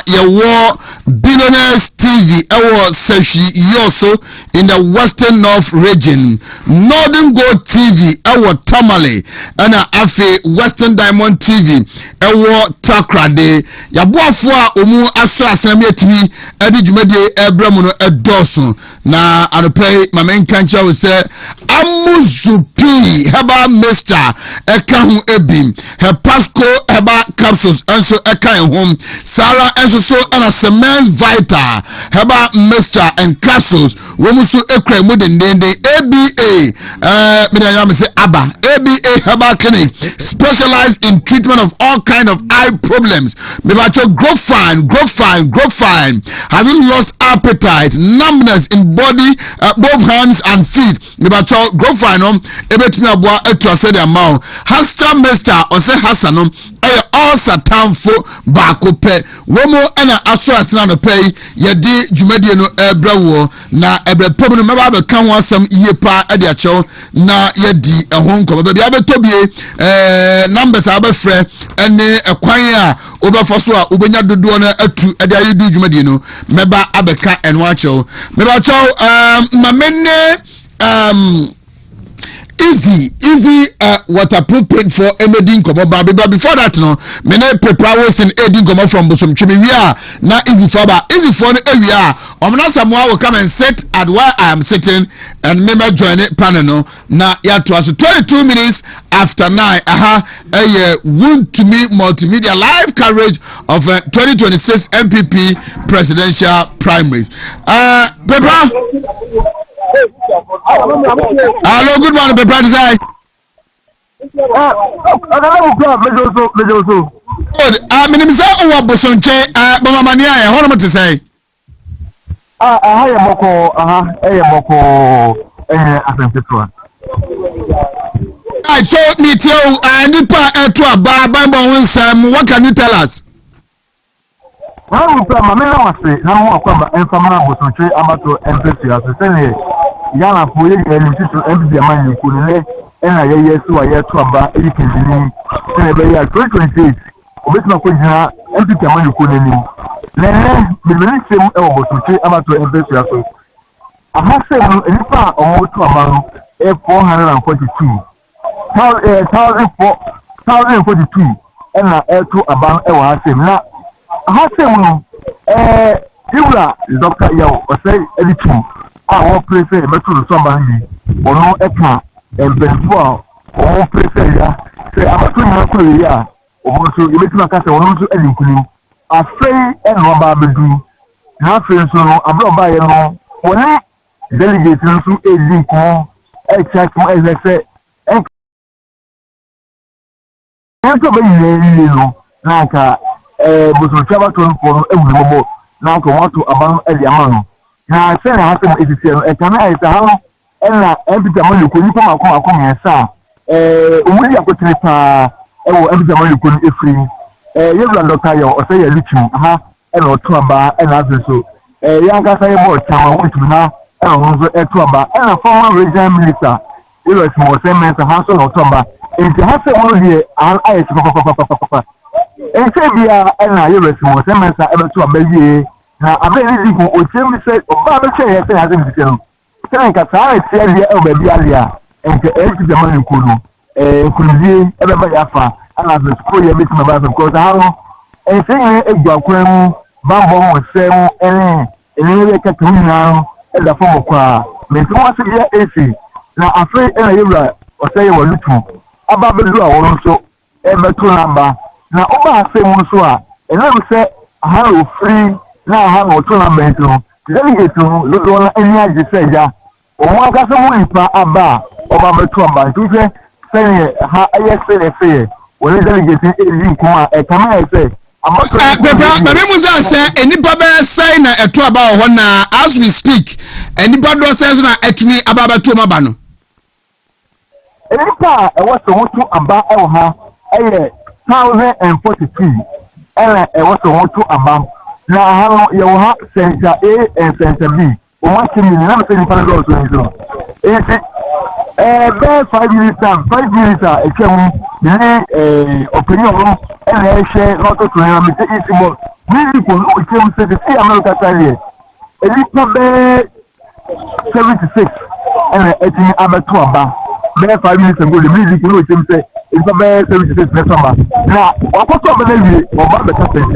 your Billionaires TV our Seshi Yoso in the Western North region. Northern Gold TV our Tamale and Afe Western Diamond TV our Takrade. Yabuafo a omu aso asami etimi edi dwumade ebremu no edoso na anope mamen kancha we say amuzupi heba Mr. eka hu ebim hepasco heba capsules enso eka hom Sarah enso so ana cement vital heba Mr. and capsules wo muso ekra mu dendende ABA me da yam say aba ABA heba clinic specialized in treatment of all kind of eye problems. Me ba to grow fine. Have you lost appetite, numbness in body, both hands and feet? Me ba to grow fine ebetumi aboa etu ase de ma Hasta Mr. ose Hassanom all satan fo ba ko pe womo na aso asena no pe ye di dwumadie no ebrawo na ebrepom no meba be kan ho asam iye pa ade acho na ye di ehon ko ba bia betobie numbers abefre ene ekwan a obefo so a obenya dodo na atu ade aye di dwumadie no meba abeka enwa acho meba cho mamene easy waterproof paint for Emedin Komo but before that no many prepare was in Edin Komo from Bosom Chimi we are now easy for no area omna Samoa will come and sit at where I am sitting and member join it panel no na ya to us 22 minutes after 9 Wontumi Multimedia live coverage of 2026 NPP presidential primaries Pepra. Hello, good morning, Pepra Desai. Good. My name is Owa Bosonche. Mama Mania, how am I to say? I am Moko. Right, so me too. Nipa to a bar, what can you tell us? I will tell my man was say, now I'm Bosonche, amateur NPP as a senior. Yana for you and to the man you couldn't and I yes to a year to about 18 2028. With my question, empty man you couldn't name. Then the next same elbow to say about to invest yourself. I have said any part or more to amount 442. 1,042 and I to about a same. Now I have said, you are Dr. Yao or say anything. Our place metro somebody or no eka and before or place say I'm to ya or so you make my case or to anything. I say and no do not feel so I'm not by no when delegates to a link exact as I say and so many Naka was travel to for every moment now to want to amount the amount. Na say na happen edisi no e kana e sa na every time you ko ni ko akoma ya sa umuri akotire pa e wo every time you ko ni efri you run doctor yo o say ya lichu na otu aba na azu so ya nka say mo chama wo tu na no so etu aba na former regional minister you know small segment ha so otu aba enti ha say wo die ai papa e say bia na you know small segment etu aba ye na abeli ko o temi say oba be say yes has been detail say ka say tie dia e ba bia lia enti e ti jama nko no kunzi e ba ya fa ana the school ya meet my ba because how e say e gwa kwanu bambo mo say ene ka tumi na e da fo kwa me so wa say AC na afre e na yewra o say wa lutu aba be do a wo so e be to namba na oba say mo so a e na say how free na ha no tournament no delegate no lo na eni age say ja o mo aka so mo ipa aba oba beto aba tu say ha ayese o le delegate e link ma e kama e say Pepra baby musa say enipa be say na eto aba ho na as we speak enipa do say so na etumi aba beto aba no enipa e wo so to aba e wo ha 1043 and was a want to amount. Now, you have Center A and Center B. What can you never say? About 5 minutes time, 5 minutes, it can be opinion and I share not to have easy more. Really, we can say the same America Italy. A little 76 and I think I'm a 2 5 minutes ago, the music you know say it's about 76 December. Now, what was over there or what the captain?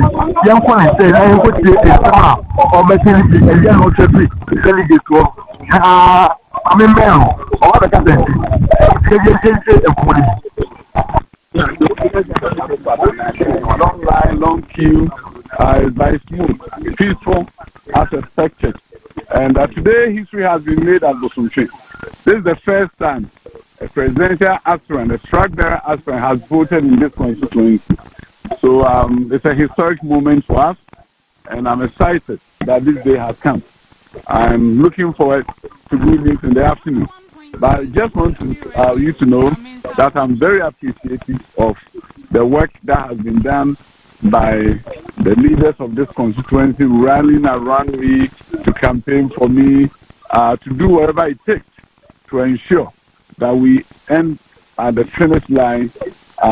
Young one said, I am going to get a or maternity and young no traffic, delegate to I'm in mail or what the captain. Long line, long queue, very smooth, peaceful as expected. And today history has been made at Bosumtwi. This is the first time a presidential aspirant, a flag bearer aspirant, has voted in this constituency. So it's a historic moment for us, and I'm excited that this day has come. I'm looking forward to good news in the afternoon. But I just want you to know that I'm very appreciative of the work that has been done by the leaders of this constituency rallying around me to campaign for me, to do whatever it takes to ensure that we end at the finish line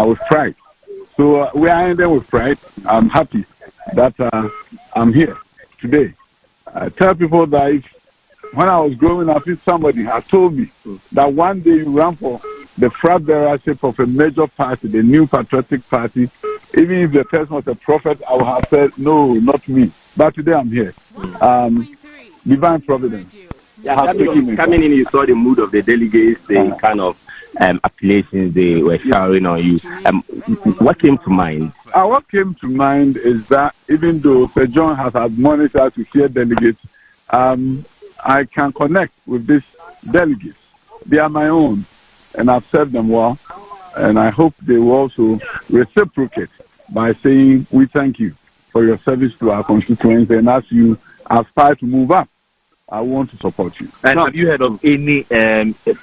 with pride. So we are ending with pride. I'm happy that I'm here today. I tell people that when I was growing up, if somebody had told me that one day you run for the flag bearership of a major party, the New Patriotic Party, even if the person was a prophet, I would have said, no, not me. But today I'm here. Divine providence. Yeah, coming in, you saw the mood of the delegates, the kind of appellations they were showering on you. What came to mind? What came to mind is that even though Sir John has admonished us to hear delegates, I can connect with these delegates. They are my own, and I've served them well, and I hope they will also reciprocate by saying, we thank you for your service to our constituency, and as you aspire to move up, I want to support you. And have you heard of any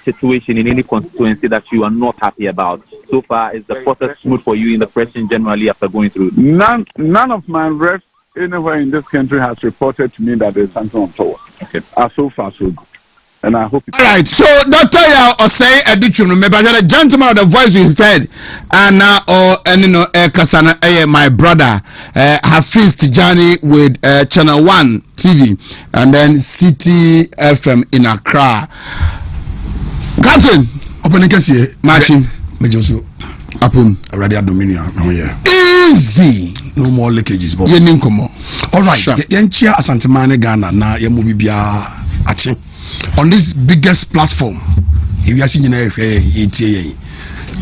situation in any constituency that you are not happy about? So far, is the process smooth for you in the pressing generally after going through? None of my reps anywhere in this country has reported to me that there's something untoward. Okay. So far, so good. And I hope all right, so Dr. Yao Osei Edichum, remember the gentleman of the voice you heard, and now Kasana, my brother, Hafiz Tijani with Channel 1 TV, and then City FM in Accra. Captain, open the case matching. Mejosu, Apun, Radio Dominion, easy. No more leakages, Bob. All right, Yenchia Asantemane Ghana, na Yamubibia Achi. On this biggest platform, if you are seeing ETA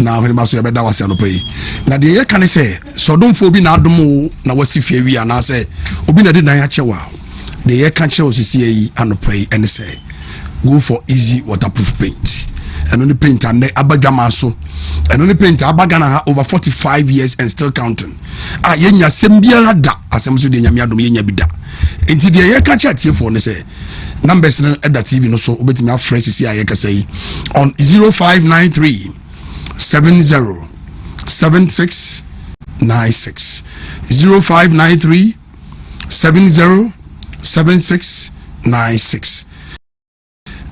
now, when you better was on the pay. Now, the year can say, so don't phobia na domo na wasi fewi and I say, Obina did Nayachewa. The year can show CCA and the pay and say, go for easy waterproof paint. And only paint and Abagamaso, and only paint Abagana over 45 years and still counting. Yenya Sembia da, as some Sudan Yamiadum Yabida. Into the year catch at here for say. Numbers at that TV no so obeti me afresh see I can say on 0593 70 76 96 0593 70 76 96.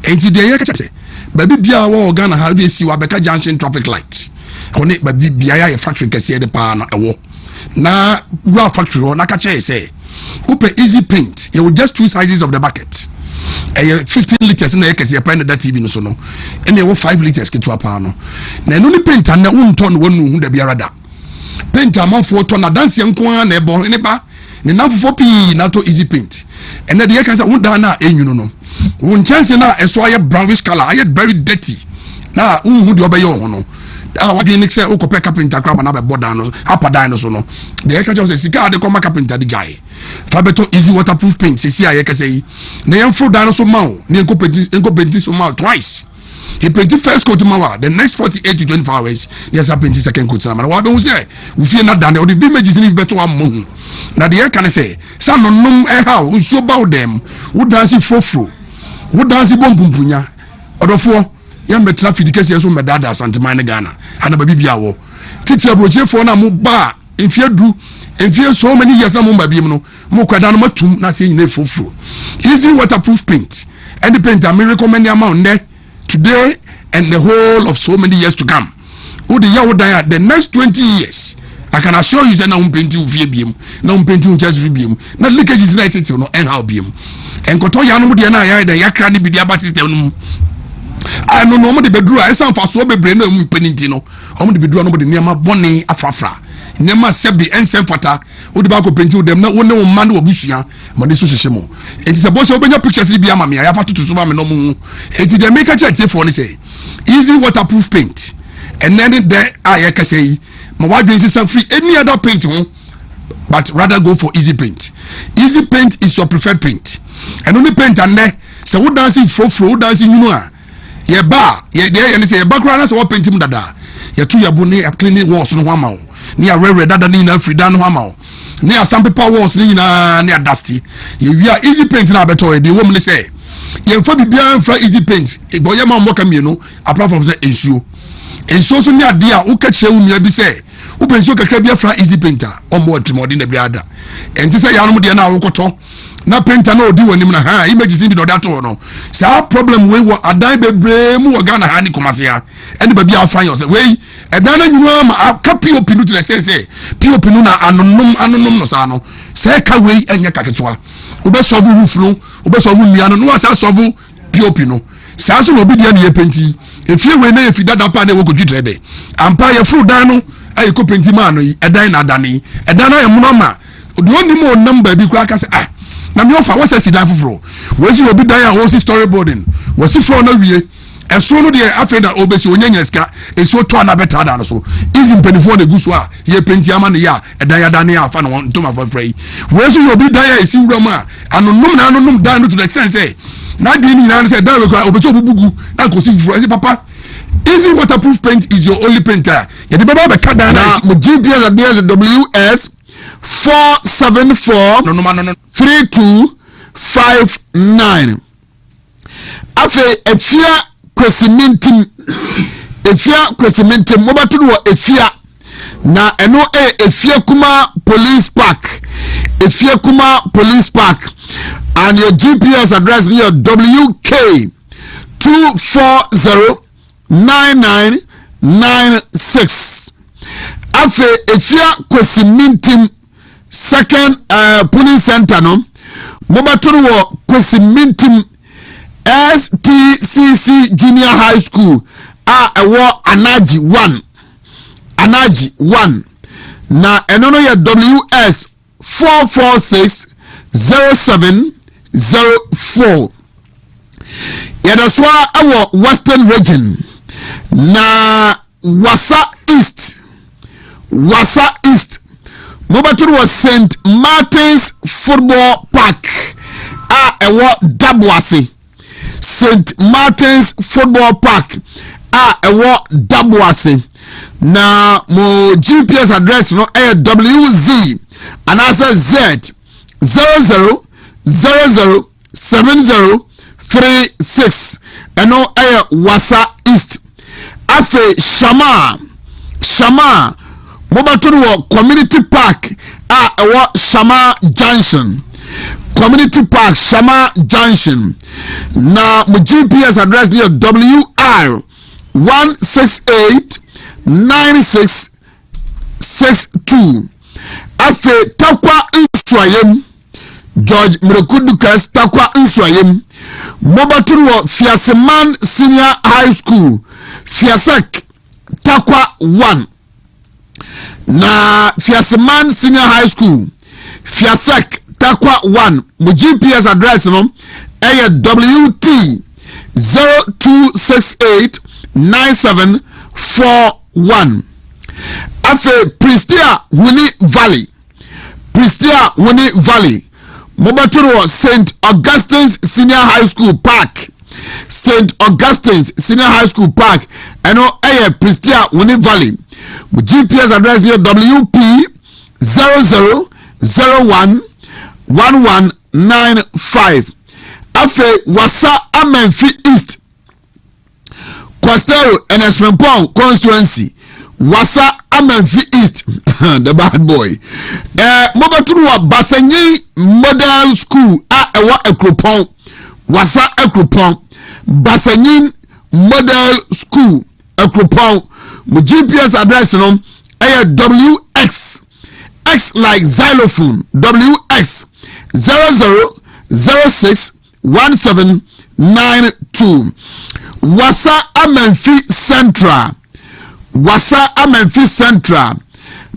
Enti de ye ka say baby bia wo Ghana how do see wa beka junction traffic light oni baby bia ya factory kese de pa na ewo na raw factory na ka say upe easy paint you will just two sizes of the bucket. 15 liters na yekese pa na that TV no so no ene wo 5 liters ke to apa no na no ni paint na wonton wonu hu da biara da paint amanfo to na dance nko na ebo ne ba ne namfo pi na to easy paint ene de yekase wo da na enwunu no won chance na eso aye brownish color aye very dirty na hu de obeye ho no what you say o ko pe carpenter crab na be boda no apada no so no de yekase say sika de come carpenter de jai Fabeto easy waterproof paint. See, I can say, Nayan fruit dinosaur mount, near competi so mount twice. He painted first coat tomorrow, the next 48 to 24 hours, there's a painting second coat. What do we say? We fear not done, or the images in better one moon. Now, the air can say, some no how, we so about them, would dance it for fru, would dance it bomb punya, or the four young traffic cases on my dada Santa Mina Ghana, and a baby. teacher broje for na mo ba if you do if you so many years na mo ba bi no mo kwada no matum na say nyina foforo easy waterproof paint and the paint I recommend amount there today and the whole of so many years to come. The next 20 years I can assure you that na painting via beam na painting just beam na leakage is not it no and how beam and koto ya no de na ya de yakra ni bidia ba system no I no mo de bedru a esa mfa so bebre na mu painting no o mo de bedru no mo de niam bone afrafra nema sebi ensem fata o de ba ko painting dem na woni wo man wo busua mo de so hye mo enti se bo se obenya pictures bi ama me ya fa tutu so ba me no mu enti de make church for ni say easy waterproof paint and then there I can say my wife is free any other paint but rather go for easy paint. Easy paint is your preferred paint and only paint and there so what dancing for dancing you know ye bar ye there and say background so what paint him dada ye tu ya bone a cleaning walls no hama ni a red dada ni na free dan no hama ni a some paper walls ni na ni a dusty you are easy paint na better the woman say ye fa bibia fra easy paint e boy ma mo ka mienu apart from say ensuo ensuo so ni ade a wo ka kire wo nua bi say wo pensuo kakra bia fra easy painter o mo trimodi na bia da enti say ya no de na wo koto na painter na odi wonim na ha images ndi do that no sa problem we wo adan bebre mu wo Ghana ha ni komase ya eni ba bia afran yo say we edan na nyuwa ma ka POP no to the say POP no na anonom no sa no say ka we enya kaketwa wo be solve roof no wo be solve nua no no sa solve POP no sa so no bi dia na ye painti efie we na ye fidada pa na wo kodwi drebe ampa ye fru dan no ay ko painti ma no edan na adane edan na ye mu no ma odi oni mo number bi kura ka say ah na me ofa wo say sidan foforo wo si obi dan a wo si storyboarding wo si fro na wie eso no de afa na obesi onyanya ska eso to na beta da no so easy penifo na guso a ye painti ama ne ya edan ya dan ya afa na won to ma for free wo si obi dan ya esi wura ma anonom dan no to the extent say na di ni na say dan we ko obesi obubugu na ko si fro esi papa easy waterproof paint is your only painter ye de baba be kada na mo GPS adres WS 474 no 3259 afe efia kwesimintim mo batu wo efia na eno efia kuma police park and your GPS address near WK 2409996 afe efia kwesimintim second police center no mo batu wo kwesimintim STCC Junior High School ewo Anaji 1 na eno no ya WS 4460704 ya da swa ewo Western Region na Wasa East Mobatu was St. Martin's Football Park ewo Dabwase St. Martin's Football Park ewo Dabwase na mo GPS address no WZ and answer Z 00007036 eno Wasa East afe Shama Mobatu Community Park ewo Shama Junction Community Park Shama Junction na mo GPS address near WR 1689662 afe Takwa Nswayem George Mrekudukas Takwa Nswayem Mobatu Fiaseman Senior High School Fiasek Takwa 1 na Fiaseman Senior High School Fiasek Takwa 1 mo GPS address no WT 02689741 afe Pristia Winnie Valley Mobaturo St. Augustine's Senior High School Park St. Augustine's Senior High School Park eno Pristia Winnie Valley mo GPS address near WP 00011195 afe Wasa Amenfi East Kwastero and Esrempong constituency Wasa Amenfi East, the bad boy. Mobaturu Basanyi Model School ewa Ekropon. Wasa Ekropon. Basanyi Model School Ekropon. Mo GPS address no WX. X like xylophone. WX 00061792. Wasa Amenfi Central. Wasa Amenfi Central.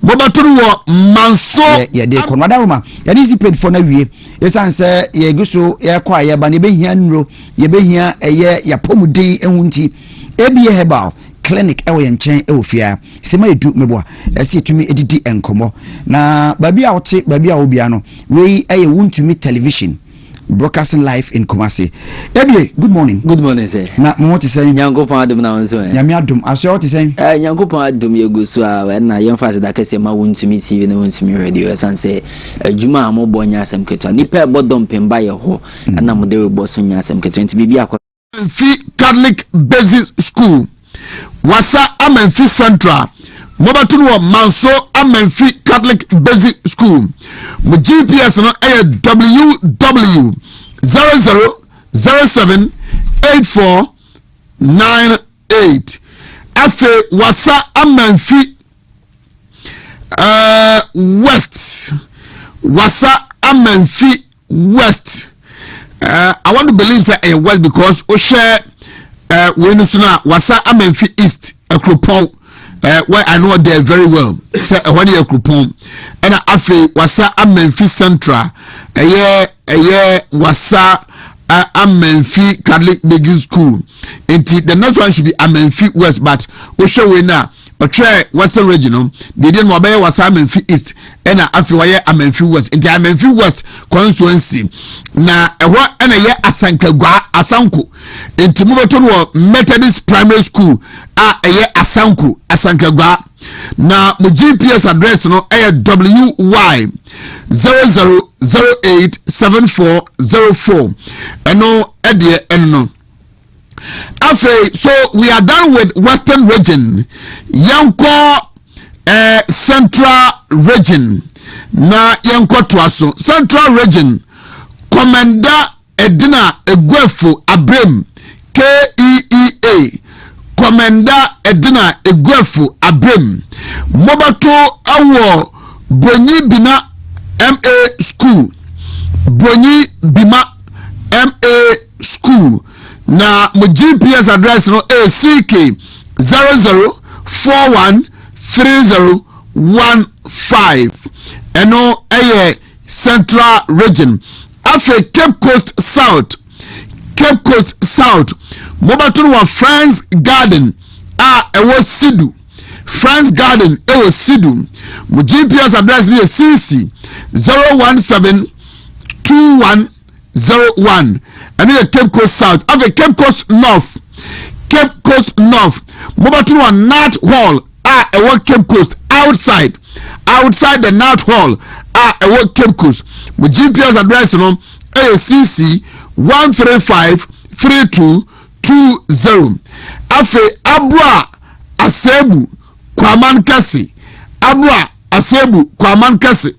Mobaturu wo manso ye de konwada roma ye dey paid for na wie esan se ye guso ye kwa ye ba ne behia nro ye behia eye ya pomuden ehunti ebie herbal clinic ewo ye nchen ewofia sema edu meboa ese tumi edidi enkomo na babi a wote babi a obia no we eye wuntumi television broadcasting live in Kumasi. Ebie, good morning. Good morning, sir. Na mo what say? Nyankopon adom na wonso. Nyame adom. Aso what say? Nyankopon adom yegu so a na yemfa da kase ma wontumi TV na wontumi radio san say adwuma a mo bonya asem keto. Nipa bodom pemba ye ho na mo de bo so nya asem keto. Nti bibia akwa Catholic Basic School. Wasa Amenfi Central. Mobaturu Manso Amenfi Catholic Basic School. Mo GPS no WW 00078498. Afe Wasa Amenfi West. Wasa Amenfi West. I want to believe that a West because we share when Wasa Amenfi East Ekropon. Why I know they very well. Say when you coupon and afe Wasa Amenfi Central. Wasa Amenfi Catholic Basic School. The next one should be Amenfi West, but we show we now. But try Western Regional. They didn't obey Wasa Amenfi East and afe why Amenfi West. Into Amenfi West constituency. Na what and Asanko into Mubato Methodist Primary School. Asanku Asankagwa. Na mo GPS address no WY 00087404. Eno edie eno. Afe, so we are done with Western Region. Yanko Central Region. Na yanko twaso. Central Region. Commander Edina Egwefo Abrem KEEA. Commander Edina Egwefo Abrem. Mobato awo Bonyi Bina MA School. Bonyi Bima MA School. Na mo GPS address no ACK 00413015. Eno Central Region. Afe Cape Coast South. Cape Coast South. Mobaturu wa Friends Garden ewo Sidu. Friends Garden ewo Sidu. Mo GPS address ni CC 0172101. And then Cape Coast South. Have a Cape Coast North. Cape Coast North. Mobaturu wa North Hall ewo Cape Coast outside. Outside the North Hall ewo Cape Coast. Mo GPS address no CC 1353220. Afe Abra Asebu Kwaman Kasi. Abra Asebu Kwaman Kasi.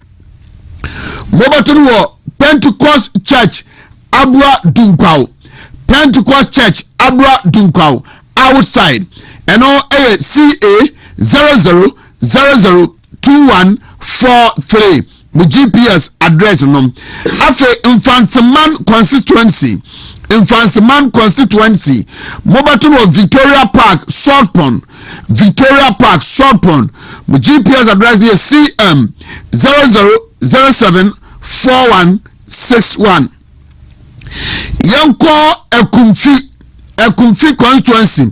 Mobaturu wo Pentecost Church Abra Dunkwao. Pentecost Church Abra Dunkwao outside. And all CA 00002143. My GPS address no. Afe Infantsman constituency. Infantsman constituency. Mobaturu Victoria Park Saltpond. Victoria Park Saltpond. My GPS address is CM 00074161. Yanko Ekumfi constituency.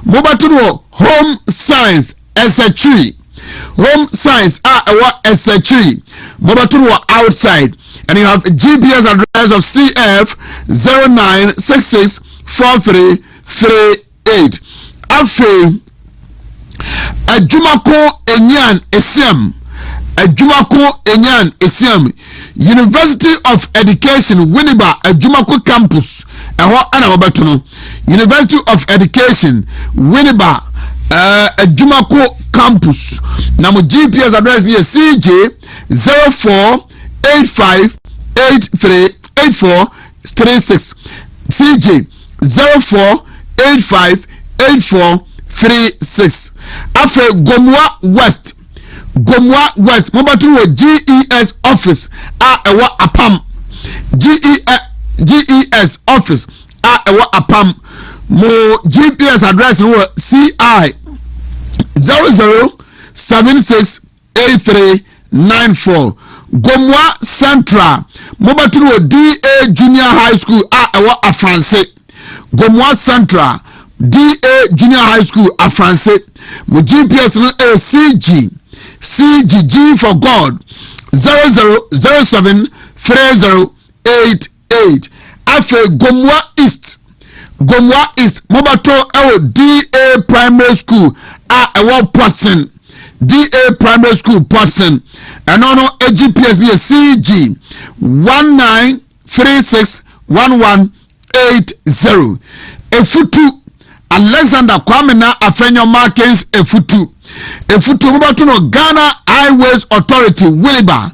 Mobaturu Home Science SH3. Home Science SH3. Mobaturu outside. And you have GPS address of CF 09664338. Afe Ajumako Enyan Esiam. Ajumako Enyan Esiam. University of Education Winneba Ajumako Campus. University of Education Winneba Jumako campus. Now my GPS address is CJ 0485838436. CJ 04858436. Afe Gomwa West. Gomwa West. Mobatu GES office. Ewa apam. GES office. Ewa apam. Mo GPS address was CI 00768394. Gomwa Central. Mobatu DA Junior High School. Ewa Afranse. Gomwa Central. DA Junior High School Afranse. Mo GPS no CGG for God 00073088. Afe Gomwa East. Gomwa East Mobato DA Primary School ewa person. DA Primary School person. And no GPS near CG 19361180. Efutu Alexander Kwamena Afenyo Markins Efutu Mobato no Ghana Highways Authority Winneba.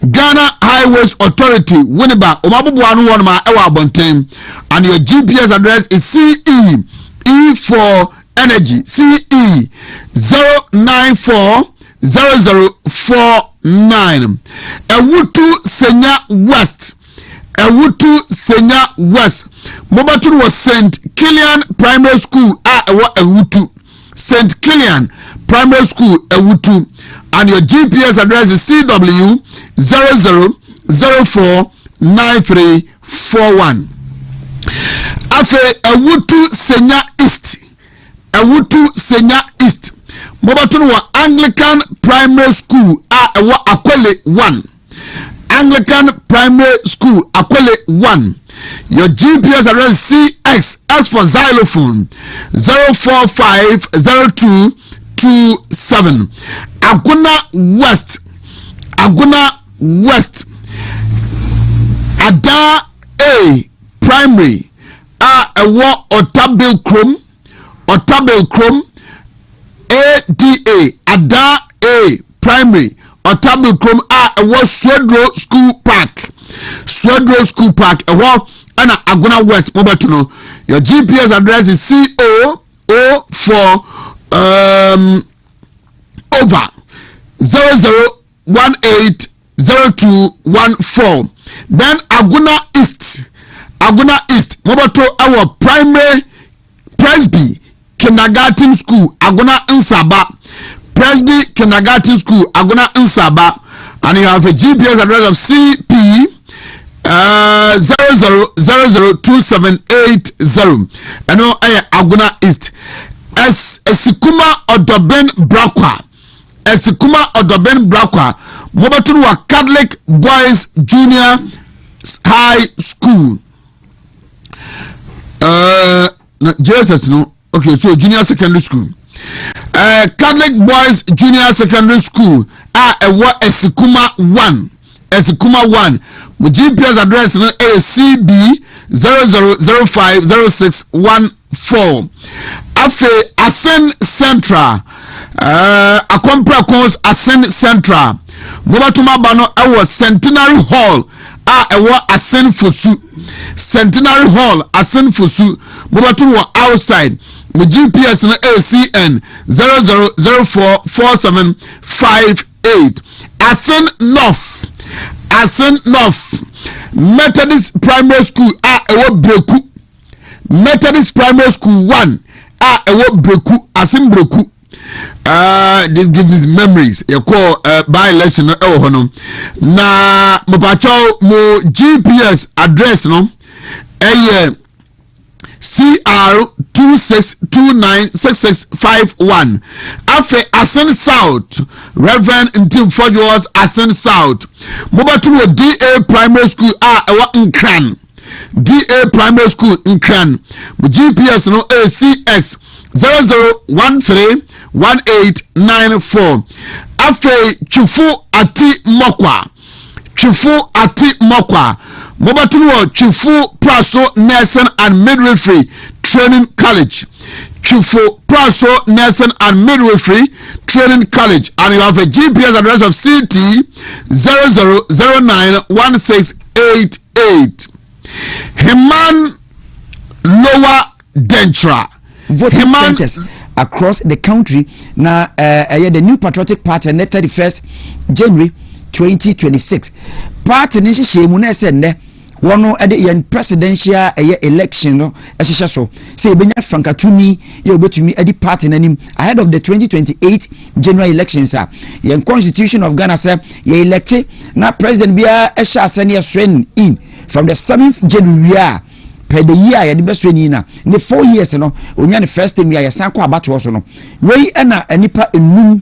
Ghana Highways Authority Winneba. Omabubu anu one ma ewa abonten. And your GPS address is CE E for Energy CE 0940049. Ewutu Senya West. Ewutu Senya West. Mobato was St. Killian Primary School Ewutu. St. Killian Primary School Ewutu. And your GPS address is CW 00049341. Afe Ewutu Senya East. Ewutu Senya East. Mobato was Anglican Primary School Ewa Akwele 1. Anglican Primary School Akwele 1. Your GPS address CX S for xylophone 0450227. Aguna West Ada A Primary Ewa Otabil Chrome ADA Ada A Primary Otabil Chrome Ewa Swedro School Park Ewa and Aguna West Mobatuno. Your GPS address is CO for over 00180214. Then Aguna East Mobato our primary Presby Kindergarten School Aguna Nsaba. Presby Kindergarten School Aguna Nsaba. And you have a GPS address of CP 00002780. And no Aguna East. Esikuma Odoben Brakwa. Mobaturu Catholic Boys Junior High School. JSS no. Okay, so Junior Secondary School. Catholic Boys Junior Secondary School. Ewa Esikuma 1. GPS address no ACB 00050614. Afe Asen Central. Akompra Cons Asen Central. Mobatuma Bano Ewa Centenary Hall. Ewa Asen Fosu. Centenary Hall Asen Fosu. Mobatuma outside. My GPS no ACN 00044758. Asen North. Methodist Primary School Ewa Breku. Methodist Primary School 1 Ewa Breku. Asen Breku. This gives me memories. You call by lesson no na mopacho mo GPS address no CR 26296651. Afe Asen South Reverend Ntim for yours Asen South. Mobatu DA Primary School Ewa Nkran. DA Primary School Nkran. GPS no ACX 00131894. Afe Chufu Ati Mokwa. Mobatu Chufu Praso Nursing and Midwifery Training College. Chufo Praso Nursing and Midwifery Training College, and you have a GPS address of CT 00091688. Heman Lower Dentra voting centers across the country. Now, the New Patriotic Party on the 31st January 2026. Party nisi shemune sende wono ade yen presidential election no ehihye so say benya frankatuni ye obetumi adi party nanim ahead of the 2028 general elections. Yen constitution of Ghana say ye elect na president bia ehya asane swen in from the 7th January per the year ya the best when na the 4 years no onya the first time ya san kwa abato so no wei na anipa enum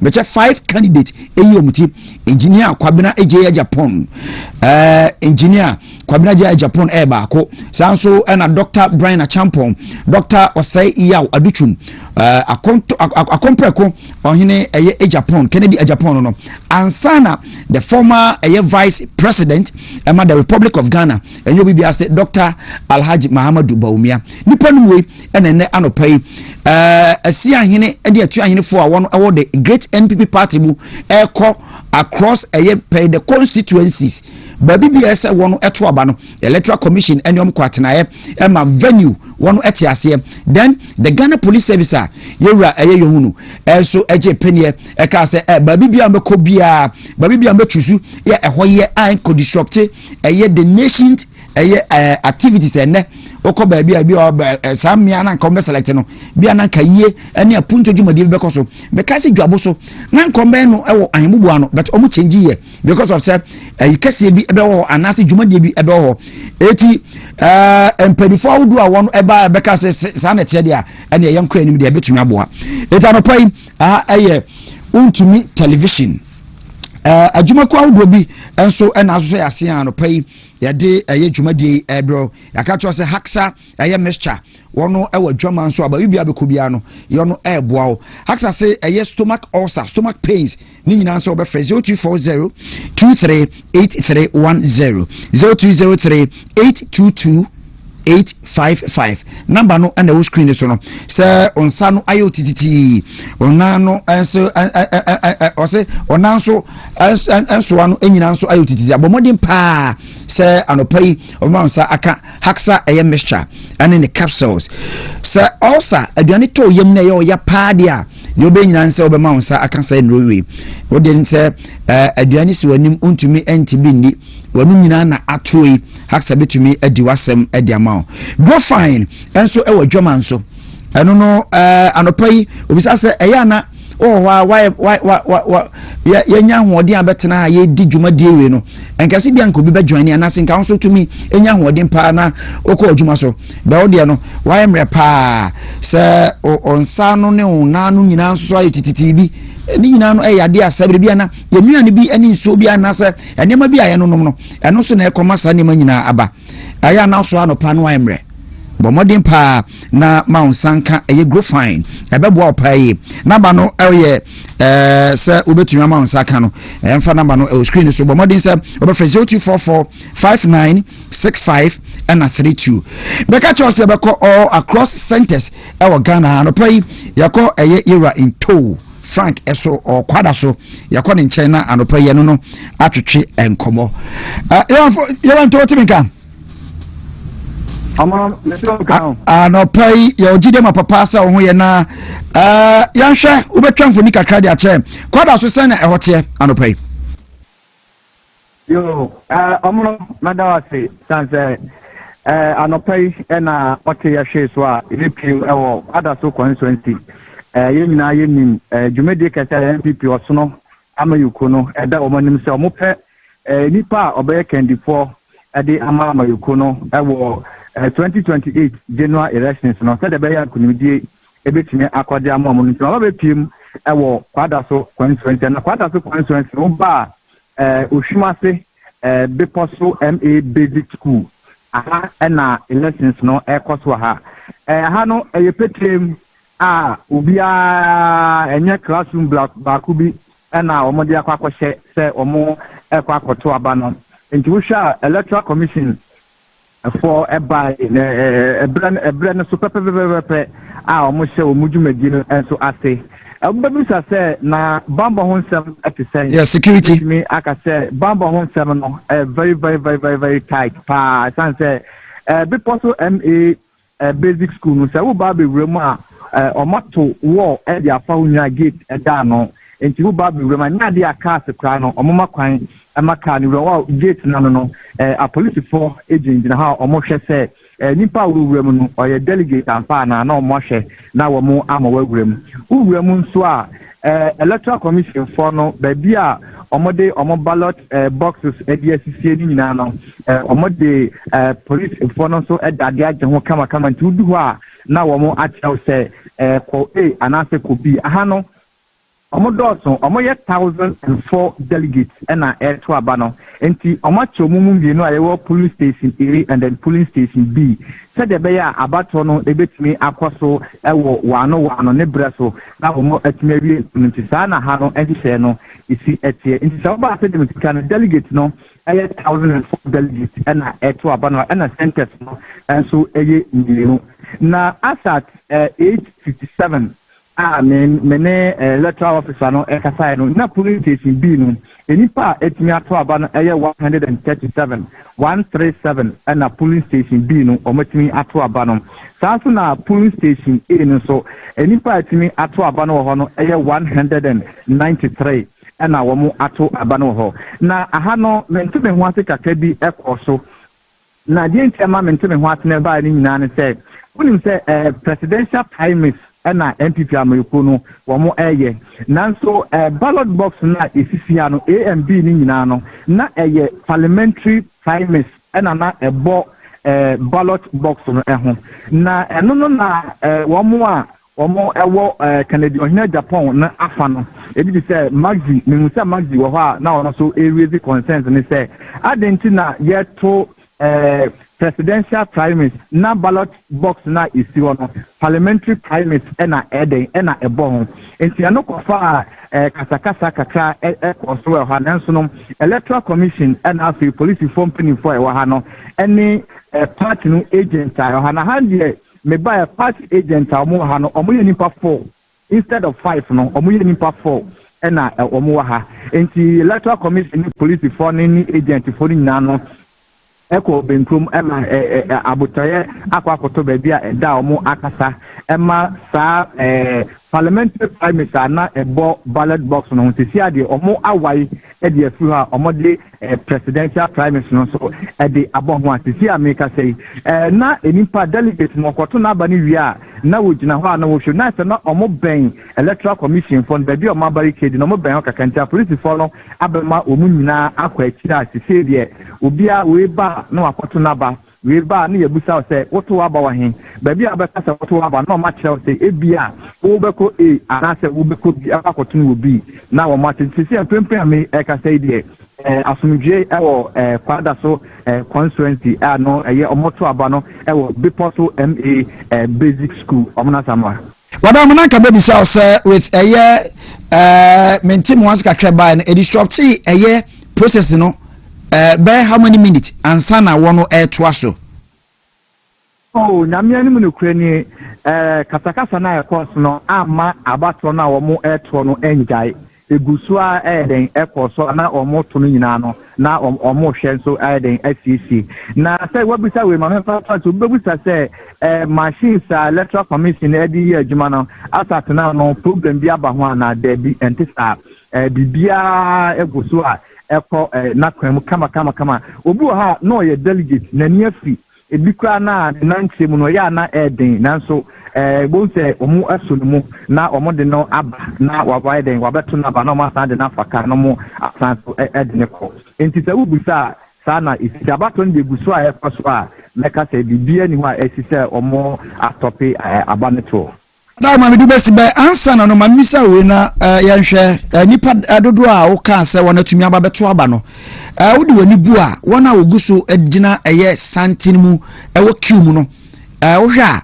beche 5 candidate eyomuti engineer Kwabena eje Japan, engineer Kwabena eje Japan baako sanso na Dr. Brian Achampong, Dr. Osai Iyaw Aduchum, akompreko ohine eye Japan, Kennedy Japan no ansana the former vice president ema the Republic of Ghana enyo bibia say Dr. Alhaji Mahamadou Bawumia nipa no we ene anopai asia hene ade atu ahene fo awon the great NPP party mu across the constituencies baby bia say won eto aba no electoral commission enyom kwatenaye ema venue won etiase then the Ghana police service yewura yohunu so eje penie eka say baby bia meko bia baby bia mechusu ye ehoye an co disrupt the nation's activities ene oko baby sam mia na nkombe select no bia na kaye ene apunto dwumade be koso because dwabo so na nkombe no ewo ahembubu ano but omu change ye because of say kase bi ebe wo anase dwumade bi ebe wo eti empanifo awudu a won eba be kase sa na tie dia ene ye nkwa anim dia betumi aboa eta no pai untumi television adwuma kwa awudu bi enso ena aso ya se ano pai yade dwumade ebro yakacho se haksa mixture wono ewa dwama nso aba bibia bekobia no yono eboa wo haksa se stomach ulcer stomach pains ni nyina nso obe frɛ 0240 238310 0203 822 855 number no and the screen so no say onsa no ayo tititi onano enso ose onanso enso ano enyina nso ayo tititi abomodin pa say anopai omansa aka haksa mixture and in the capsules say also aduane to yem na ye pa dia ne obenyina nsa obema onsa aka say nrowe wodin say aduane si wanim untumi entibi ni wanu nyina na atoi haksa betumi adi wasem adi ama go fine enso ewa dwama nso eno no anopai obisa se eyana why ya nya hoɔden abetena ye di dwumade we no enkase bia nko bi bedwane anase nka nso tumi enya hoɔden pa na okɔ adwuma so ba wode no why mre pa se onsa no ne onano nyina nso ayo tititi bi ni nyina no yade asabre bia na yenuane bi ani nso bia na se enema bia ye no nom no eno so na ekoma sa nema nyina aba aya na so anopa no why mre bomodin pa na maunsanka grow fine ebebo opaye number no se obetumi maunsanka no emfa number no screen so bomodin se obefa 0244 5965 and 32 beka chose beko all across centers ewo Ghana no pay yako era in tow Frank eso or kwada so yako ne nchen na anopaye no atwetwe enkomo you want to timika no pay your jidema papa sa ho ye na yanhwe ubetwamfo ni kakra dia che kwada so sene ehote anopai yo omo madawase sanse anopai na ote ya hwe so a repeal ewo kwada so constituency ye nyina ye nim dwumade kasa NPP osono amayuko no eda omanim se omope nipa obeye candidate ade amayuko no ewo 2028 general elections no said be ya kunimdie ebetime akode amamu no no be piem ewo kwada so constituency na kwada so constituency no ba ohwimase beposo MA basic school aha na elections no ekoso ha ha no eyepetrem obia enye classroom baako bi na omode akwakɔhye se omo ekwakoto aba no nti wo hwa electoral commission for by a brand super almost show Mujumedino and so I say. Babusa say na Bamba home 7 at the same. Yeah, security. Me, I can say Bamba home 7 very tight. Pa, I say because MA basic school no say wo ba be rema omato wall e dia fa unya gate e da no enti wo ba be rema nya dia car se kra no omoma kwan amaka ni wo gate na no a police for agent na ha omo hwe say nipa wo no oye delegate ampa na omo hwe na wo mo amawa wurem nso a electoral commission for no baby a omode omo ballot boxes ediesie ni nyina no omode police for no so edade agye ho kama nti udu ho a na wo mo akyerɛw sɛ ko A anase ko B aha no omodoso omoye 1004 delegates na to aba no enti omacho mumu bienu a yewo polling station A and then polling station B said the beya abato no ebetimi akoso ewo wano ne breso na omo atimi awie nti saa na ha no ehye no isi etie nti saa ba said the kan delegate no 1004 delegates na to aba no na centers no enso eye ndienu na asat 857 mene electoral officer no ekasai no na polling station B no enipa etimi ato aba no 137 na polling station B no ometimi ato aba no sanso na polling station A no so enipa etimi ato aba no ho no 193 na wo mu ato aba no ho na aha no mentime ho ase kakra bi ekoso na die ntema mentime ho ase na ba ni nyina ne se unim se presidential primaries na NPP amayuko no wo mo eye nanso ballot box na esisia no A and B ni nyina no na eye parliamentary primaries na ebo ballot box no eho na eno no na wo mo ewo Canada ohina Japan na afa no ebi bi say Maxi memusa Maxi wo ha na ono so raise concerns ni say adenti na ye to presidential primaries na ballot box na isi ono parliamentary primaries na eden na ebo ho enti anokofa kasakasa kakra koso ha nanso no electoral commission na afi police form pinin for e ha no any party no agent ha na handle me buy a party agent omo ha no omo ye nipa 4 instead of 5 no omo ye nipa 4 na omo ha enti electoral commission police for ni agent for ni no eko benkum ema abotoye akwakoto baby a eda omo akasa ema sa parliamentary primaries na ebo ballot box no ntisi ade omo awai e de afu ha omo de presidential primaries no so e de aboho atisi ameka sei na enipa delegate no koto na aba ni wi a na wogina ho na wo hwe na se na omo ben electoral commission for baby omo barricade no omo ben o kakanta police for no abema omu nyina akwa akira atisi de obia we ba na wakoto na ba we ba na yabusa say woto wa ba wa hen baby abeka say woto wa ba na ma kire say ebia wo beko A anase wo beko B akoto no B na wo ma tisi empempe ame eka say de asumdwe ewo kwada so constituency no eye omoto aba no ewo bipoto MA basic school omna samwa wada mo nanka baby south with eye mentim once kakra ba no disrupt eye process no by how many minutes ansa na wono to so oh na me anim no krani kasakasa na e course no ama abato na wo mo to no enjai egusua eden ekoso na omoto no nyina no na omo hwe so eden FCC na say wabisa we ma fa to bebusa say machines electoral commission edi ye adwuma no asat na no problem bi aba ho na da bi entisa bibia egusu a eko na kwam kama obi ha no ye delegate na ni afi ebi kra na nanche mu no ya na eden nanso bonse omu asulumu na omo de no aba na waba den wabeto na ba no ma sa de na faka no mu asanso edene ko enti se ubisa sana isi abato de gusu a ekoso a meka se bibia ni ho a esise omo atope abaneto da ma medu besi be ansa na no ma misa we na yanhwe nipa adodo a wo kan se wona tumi aba beto aba no wodi wani bu a wona wogusu agina eye santin mu ewo kiu mu no wo hwa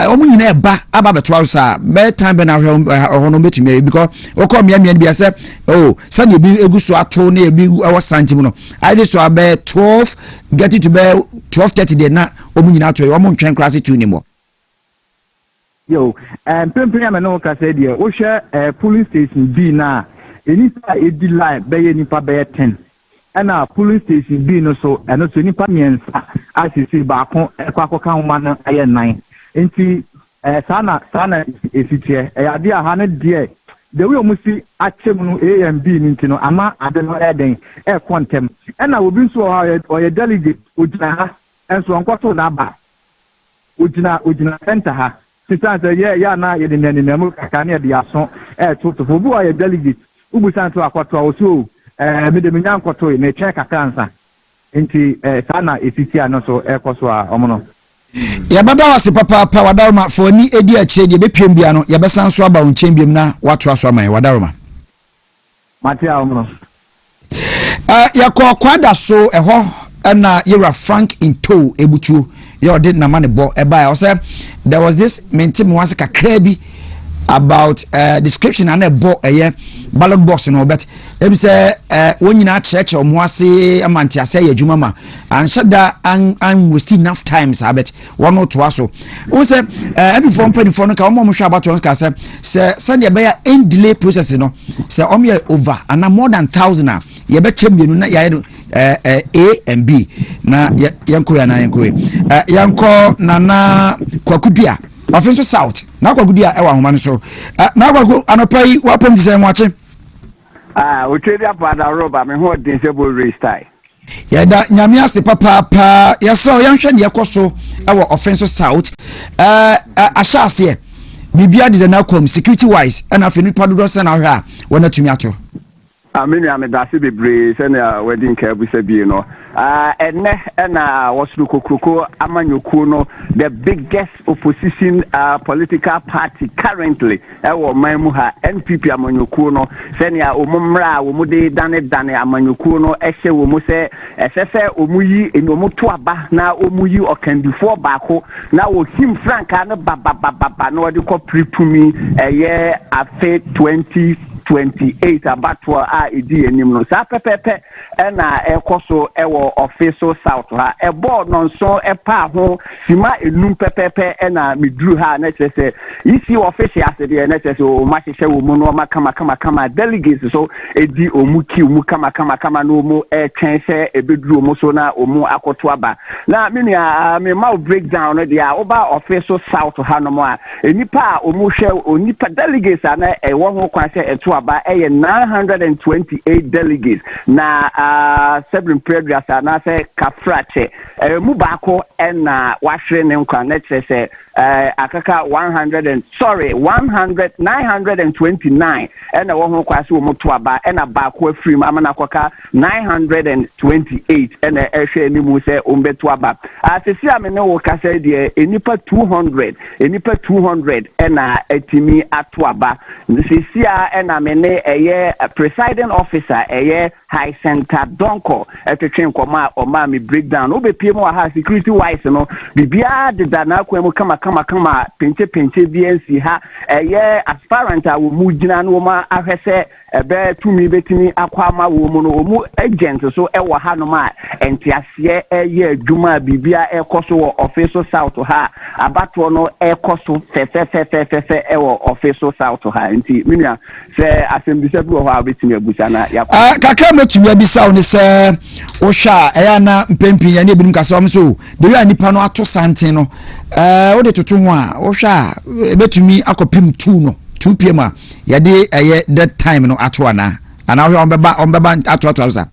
omu nyina eba aba beto awsa be time be na hwe no betumi because o come mia bia say oh sani ebi eguso ato na ebi awo santim no I dey so abe 12 get it to be 12:30 dey na omu nyina ato omu ntwen class 2 ni mo yo pempem am no ka say dey o hwe police station B na enipa edi line be ye nipa be 10 ana police station B no so eno so nipa miensa asisi baako ekwakoka homa no aye 9 enti sana esitie ade aha ne de the way omusi achem no AMB nti no ama ade no eden kontem na obi nso o ye delegate ogina ha enso onkoto na ba ogina center ha sitanse ye na ye de nanamu kaka ne de aso to obi o ye delegate ubusan to akoto o so me de menya nkoto ne twen kaka nsa enti sana esitie no so ekoso a omono ya baba wase papa wadaroma for ni edi akire de bepiem bia no ya besan so aba onchen biem na wato aso aman wadaroma matia omno ya kwada so eho na yera Frank into ebutu ya odi na mane bo eba o say there was this mentim wase kakra bi about description and a bo ballot box no bet ebi say wonyina church o mo ase amanti ase ya adwuma ma anshada an waste enough time sabet one to aso o say ebi from penny for no ka mo hwa about ka say send be ya in delay process no say o me over and more than 1000 ye be chemienu na ya A and B na yanko na kwakudua Offensive South. Na kwa gudia ewa homa so. Na kwa anopai wapom dise mwache. O trade up ada roba me ho den se bo restyle. Ya da nyame ase papa ya so yanhwe ne ekoso ewa Offensive South. Asha ase bibia de na kom security wise and afenu padodo se na hwa wona tumi ato. Amini amedase bebre se na wedding care bu se bi no. Ene na wasuru kokroko amanyoku no the biggest opposition political party currently ewo manmu ha NPP amanyoku no senia omumra omude dane amanyoku no ehye wo mu se efefe omuyi enomuto aba na omuyi okandifo baako na wo him franka no baba no de ko prepumi eye afe 2028 abatwa edi enim no sa pepepe na ekoso ewo official South ha ebo no so epa ho sima enum pepepe na midru ha na chese isi official asede na chese o ma hyehe wo mu no ma kama delegates so edi omuki mu kama no mu twen se ebedru mu so na omu akoto aba na menua me ma breakdown no dia oba official South ha no mo a enipa omu hwe onipa delegates na ewo ho kwan se eto aba 928 delegates na seven previous na say kafrache mu baako na wahwere ne nkwa na chese akaka 929 na wo ho kwase wo muto aba na baako afrim amana kwaka 928 na ehwe ni mu se ombeto aba asesi amene wo kasa de enipa 200 na atimi ato aba sesi a na mene eye presiding officer eye high center donko etwetwen koma oma me breakdown obepie mu ha security wise no bibia de dana kwemu kama penche BNC ha eye aspirant a wo mu gina no ma ahwese ebe tumi betimi akwama wo mu no mu agent so ewo ha no ma entiase eye adwuma bibia ekoso wo official South ha abato no ekoso fefe ewo official South ha nti minia se asembise bi wo ha betimi abusa na yakwa kakra metumi abisa oni se wo hwa eya na mpempi ya ne ebinum kasa om so de wi anipa no ato santen no wo de toto ho a wo hwa ebetumi akopim 2 no 2 pm a yade eye that time no ato ana hwe ombeba ato awza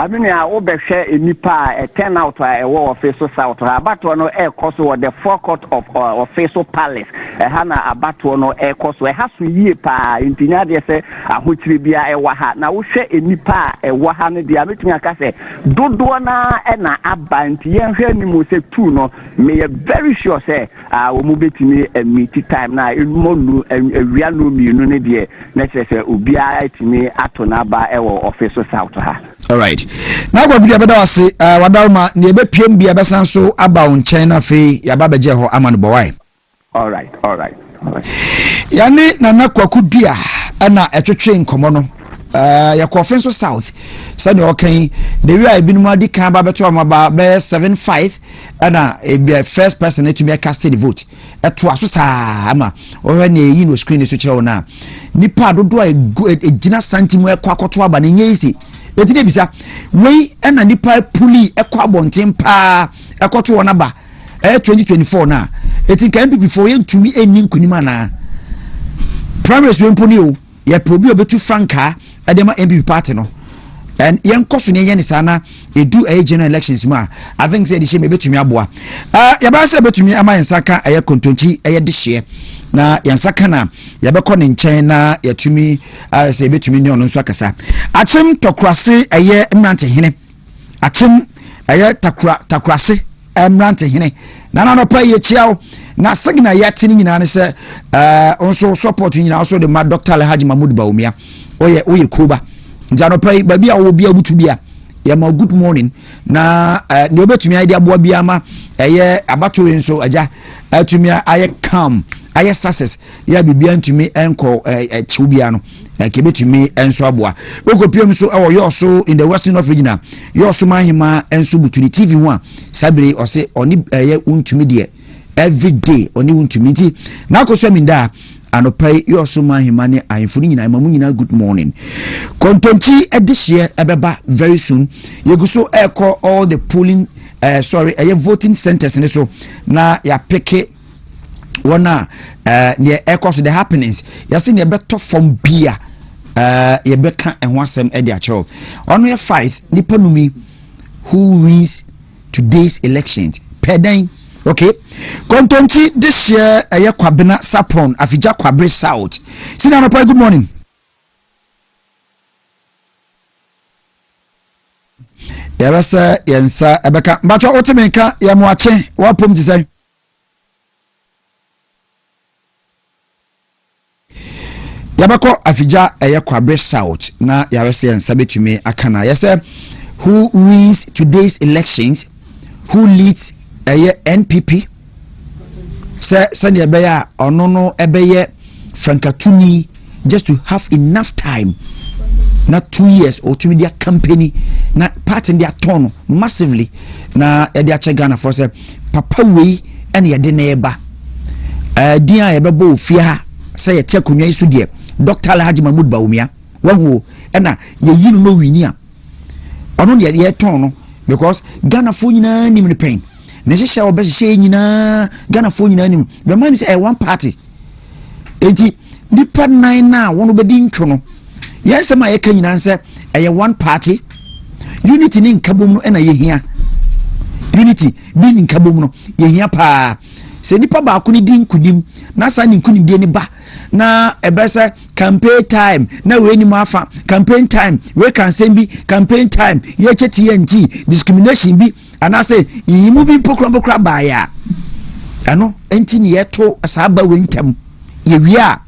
amini a obehwe enipa 10 out a ewo official South abato no ekoso the forecourt of official palace hana abato no ekoso haso yie pa intinya de se ahochire bia ewa ha na wo hwe enipa ewa ha no dia metumi aka se dodo na aba nti yenhwe nimu se 2 no me very sure say wo mu betimi meet time na enumonu awia no mienu ne de na chese obia etimi ato na aba ewo official South ha. All right. Na kwa bidi abeda wase wadaruma ni ebe piem bia besan so aba onchen na fe ya ba beje ho amane bowai. All right. Yani nana kwaku dia ana etwetwe nkomo no yakofin so south sani okan the way ibinum adi kan ba beto amaba be 75 ana e first person to me cast the vote eto aso saa ama ohwe na eyi no screen so kire wona nipa dodo egina santimu ekwakoto aba na nyezi eti de bisa we ana nipa puli ekwa bonten pa ekoto wona ba 2024 na eti kan NPP for yen tumi eni nkunima na primaries we mponi o ye probi obetu franka adema NPP party no and yen koso ne yen sana edu general elections ma I think say the shame betumi aboa ya ba say betumi ama yensaka eye kontonchi eye de hye na yensaka na ya be ko ne nchen na yatumi say betumi ne ono nso akasa achim tokrase eye mrante hene achim eye takrase mrante hene na no pa ye chiao na signal ya tini nyina ne se onso support nyina also the Dr. Alhaji Mahmoud Bawumia oye kuba njano pa babi a obi abutu bia ya ma good morning na ne obetumi ide aboa bia ma eye abato enso aja atumi aye calm aye success ya bibia ntumi enko chiubia no kebetumi enso aboa okopiem so ewo yoso in the western of region yoso mahima enso butuni TV 1 sabire ose oni eye untumi de every day oni untumi ti na akoso minda anopai yoso mahima ne ayefuni nyina mamu nyina good morning kontonti edihye ebeba very soon yeguso eko all the polling voting centers ne so na ya peke wana near echo to the happenings yasi ne beto from beer ye beka enho asem e de achro ono ye 5 nipa numi who wins today's elections pedan okay kontonchi this year eye kwabena sapon afija kwabre south sina no good morning yabasa yensa ebeka mbacho otemenka ya muache wapom disai yabako afija eye kwabre south na yawese yensa betumi akana yese who wins today's elections who leads NPP send ebeya onono ebeye frankatuni just to have enough time not 2 years or to their company na part in their turn massively na dia Ghana for say papa we ene ye de na eba dia ebebo ofia say ye tekonwa isu de Dr. Alhaji Mahmoud Bawumia wahu ena ye yinu no winia ono de ye turn no because Ghana fo nyina nim ne pain ne hyehyɛ obɛhyehyɛ nyina Ghana fo nyina nim be man say one party enti nipa nine na wono bedi ntwo no yes ma ye ka nyina nse one party unity ni nkabom no ena ye hia unity bi ni nkabom no ye hia pa se nipa ba ko ni din kudim na sa ni nkunim de ni ba na ebese campaign time na we ni mafa campaign time we can send bi campaign time ye TNT discrimination bi ana say yimu bi pokra ba ya ano enti ni yeto asaba we ntam ye wia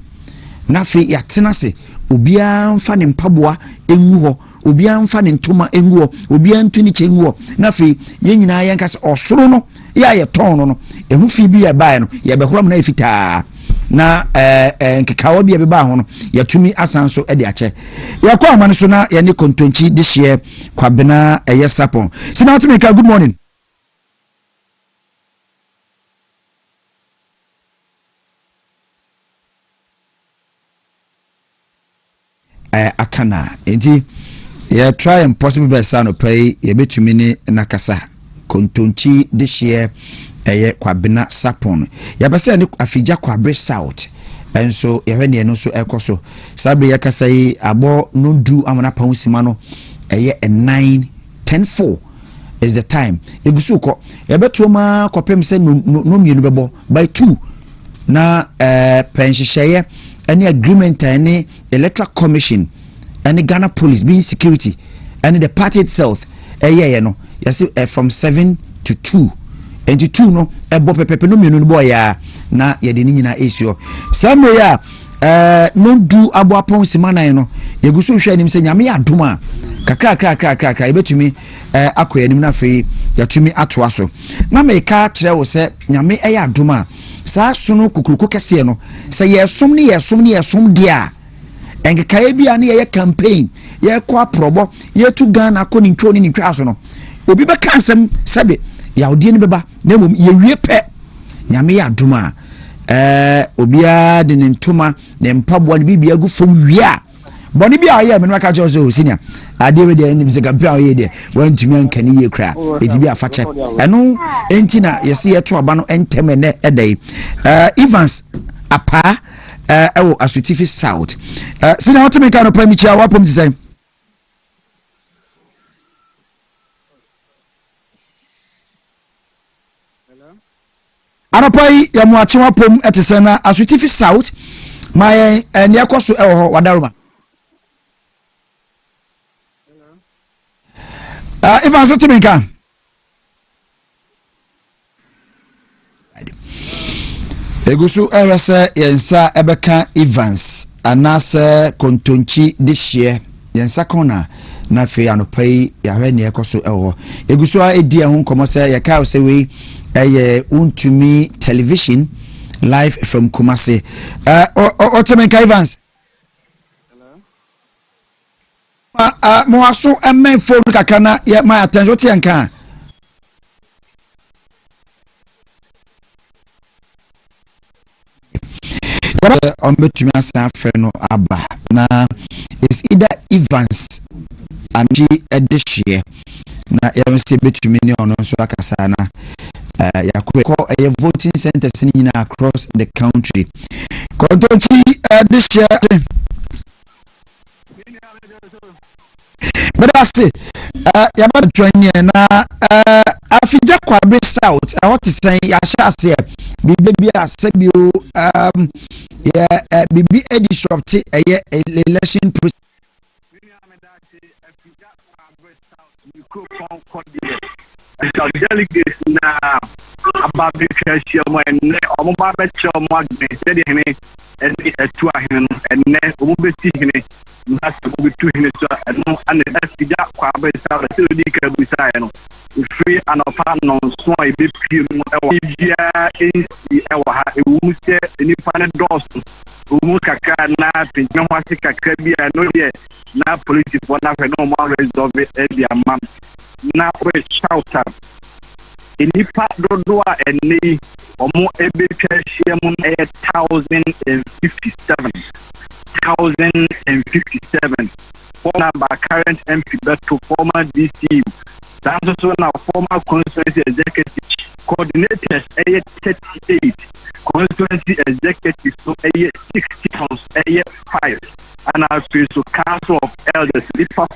na fe yatena se obia mfa ne mpaboa enwu ho obia mfa ne ntoma enwu ho obia ntuni che enwu ho na fe ye nyina ye nkase osoro no ya ye ton no ehu fi bi ya bae no ye behoram na efita na nkekawo bi beba ho no yatumi asanso e de ache yakwa amane so na ye ne kontonchi this year kwabena sapon sina atumi ka good morning akana enti ye try impossible be sa no pay ye betumi ni nakasa kontonchi this year kwabena sapon ya bese ne afija kwabre south enso ye hwe no so ekoso sabre ye kasa yi abo no du amana pawusima no 9:10:4 is the time egusu ko ye beto ma kopem se no mienu bebo by 2 na penhyehyeye any agreement any electoral commission any Ghana police being security and the party itself no yes from 7 to 2 and 2 no ebo pepe no mienu boy ya na ye de nyina esio samre ya no du abo apon simana no yeguso hwe anim se nyame adoma kakra ebetumi akoya anim na fe yatumi atoa so na me ka kire wo se nyame adoma sa sono kukuruku kese no say yesom dia enkekaye bia na ye campaign ye kwa probo ye tu Ghana ko ni ntwo ni twa so no obi be kansem sebe ya odie ni beba na mom ye wie pe nyame ya duma obia de ntoma ne mpabo ne bibia gu fom wie a boni bia ye me no aka jo senior ade we de ni se campaign ye de wantumi ankani ye kra eti bia fa che eno enti na ye se ye to aba no enteme ne edai Evans apa ewo Asutifi South senior what me kan pa mi chia wapom ti say Anapai ya muachiwa pom etisena Asutifi South my niakoso ewo wadaruma if I to me can Egusu erese yensa ebeka Evans anase kontonchi this year yensa kona na fe anopai ya hwe niakoso ewo egusu a edi ehun komo se ya ka se we untumi television live from Kumasi. Otemenka Evans. Hello. Mo aso emen phone kakana ya my attention ti anka. On betumi asa afre no aba na is either Evans and she edishie na ya mse betumi ni ono so akasa na yakwe a voting centers in across the country. Kontonchi this year. But I say, yaba join na afija kwabe South. I want to say yasha say bibi asebio bibi disrupt election process. Delegates now about the question when Omaba said and a 2 and then Ubeti that's to 2 and that's the Quabe South Beside free and a fan on Swy BP any panel doors Umukaka na Pinyamasika Kabia no yet now police for no more resolve it mom. Now we shout out. In the part do and me or more every share 1,057. 1,057. Former current MP but to former DC. That's also now former constituency executive coordinators 38. Constituency executive so 60 pounds 5. And I feel so council of elders 5.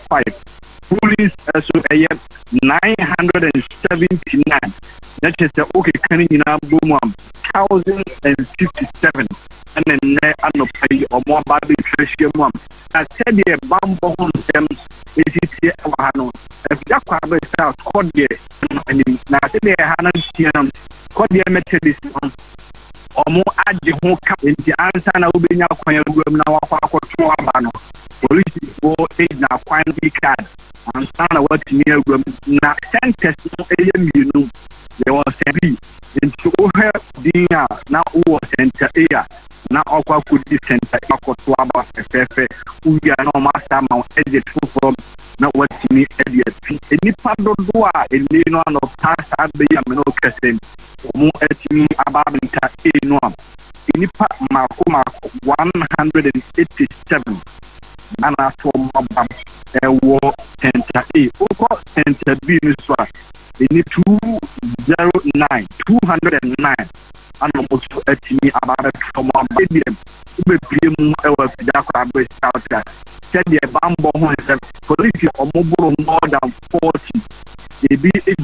Police so 979. That is the okay can in our boom 1,057 and then I no pay or more baby treasure mom. I said the bamboo on them it is here if that crab South called there and now they are called the Methodist or more at the whole cup in the answer now being now police for now quite big card and stand what near now sentence you know there was a be into her dinner now was center air now aqua could be center aqua to about we are no master mount edit from now what to me idiot any part of do in no of past I be a no casting more at me about no any part Marco 187 and I for a war center A or center B in 209 and almost at me about it from our medium we said the bamboo police or mobile more than 40 they be a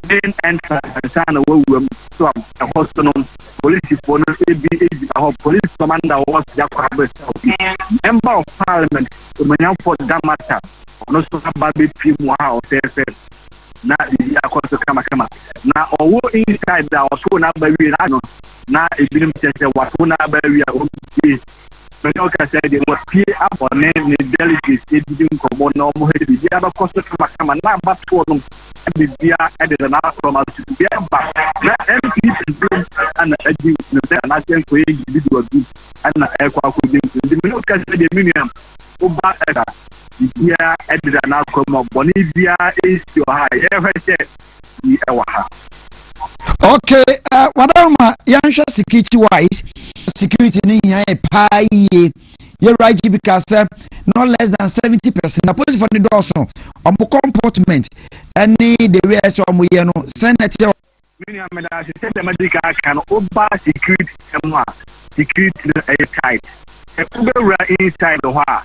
main entrance and sign away from a hospital police for our police commander was member of parliament for that matter no so about the na the akoso kama na owo inside that was so na bawi na no na ebinim tese wato na bawi a obi But okay, said they must pay up on name the delegates. They didn't come on no more. The other cost of Makama now, but for them, the beer added an hour from us to be back. NPP and I think the national individual group and Equa could be the Minoka said the minimum. Oba Eda, the beer added an outcome of Bolivia is your high. Ever said the Ewaha. Okay, whatever Yansha security wise, security in pie, you're right because no less than 70%. The police for the doorso on comportment and need the way some we know senator. The medical can over security security tight. Inside the war.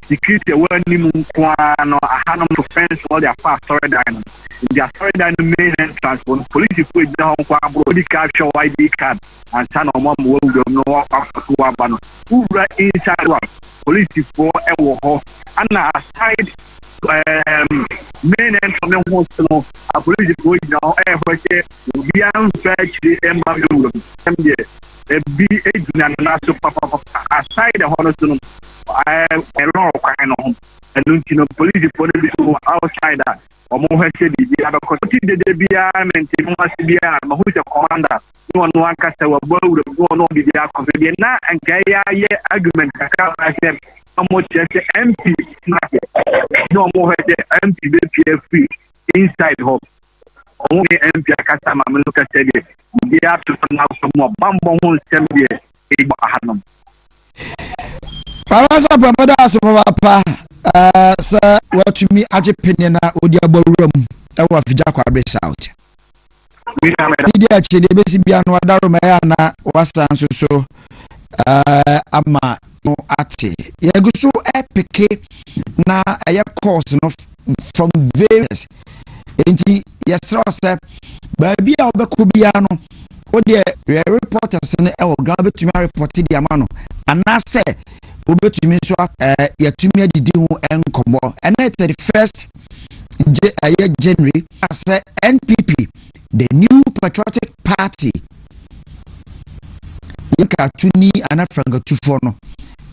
Security when you no a hand of fence all their fast story diamond. Their story diamond main entrance when police put down body capture ID card and turn on mom will know after to one. Who right inside one police for a war and aside main entrance hospital a police going down every we are actually be agent and aside the hospital. I long kind of and police for the outside that or more said the other continue the BR and must be a who's a commander. No one can say, well, go on the now and Kaya argument. I said, how much MP no more MP BPF inside home. Only MP Akasama Meluka said it. They have to now some more bamboo assembly. Pasa pamada asopapa sir what to me agipene na odi aborum e wa fija kwabe south media chede besi bia no adaro ma ya na wasan so ama no ate yeguso epike na eye course no from various enti yesra se ba bia obeko bia no odi reporters ne e wo gan betumi report di ama no anase obetumi so yatumi adidi ho enkomo and 31st January as NPP the new patriotic party yinka tuni anafranga tufo no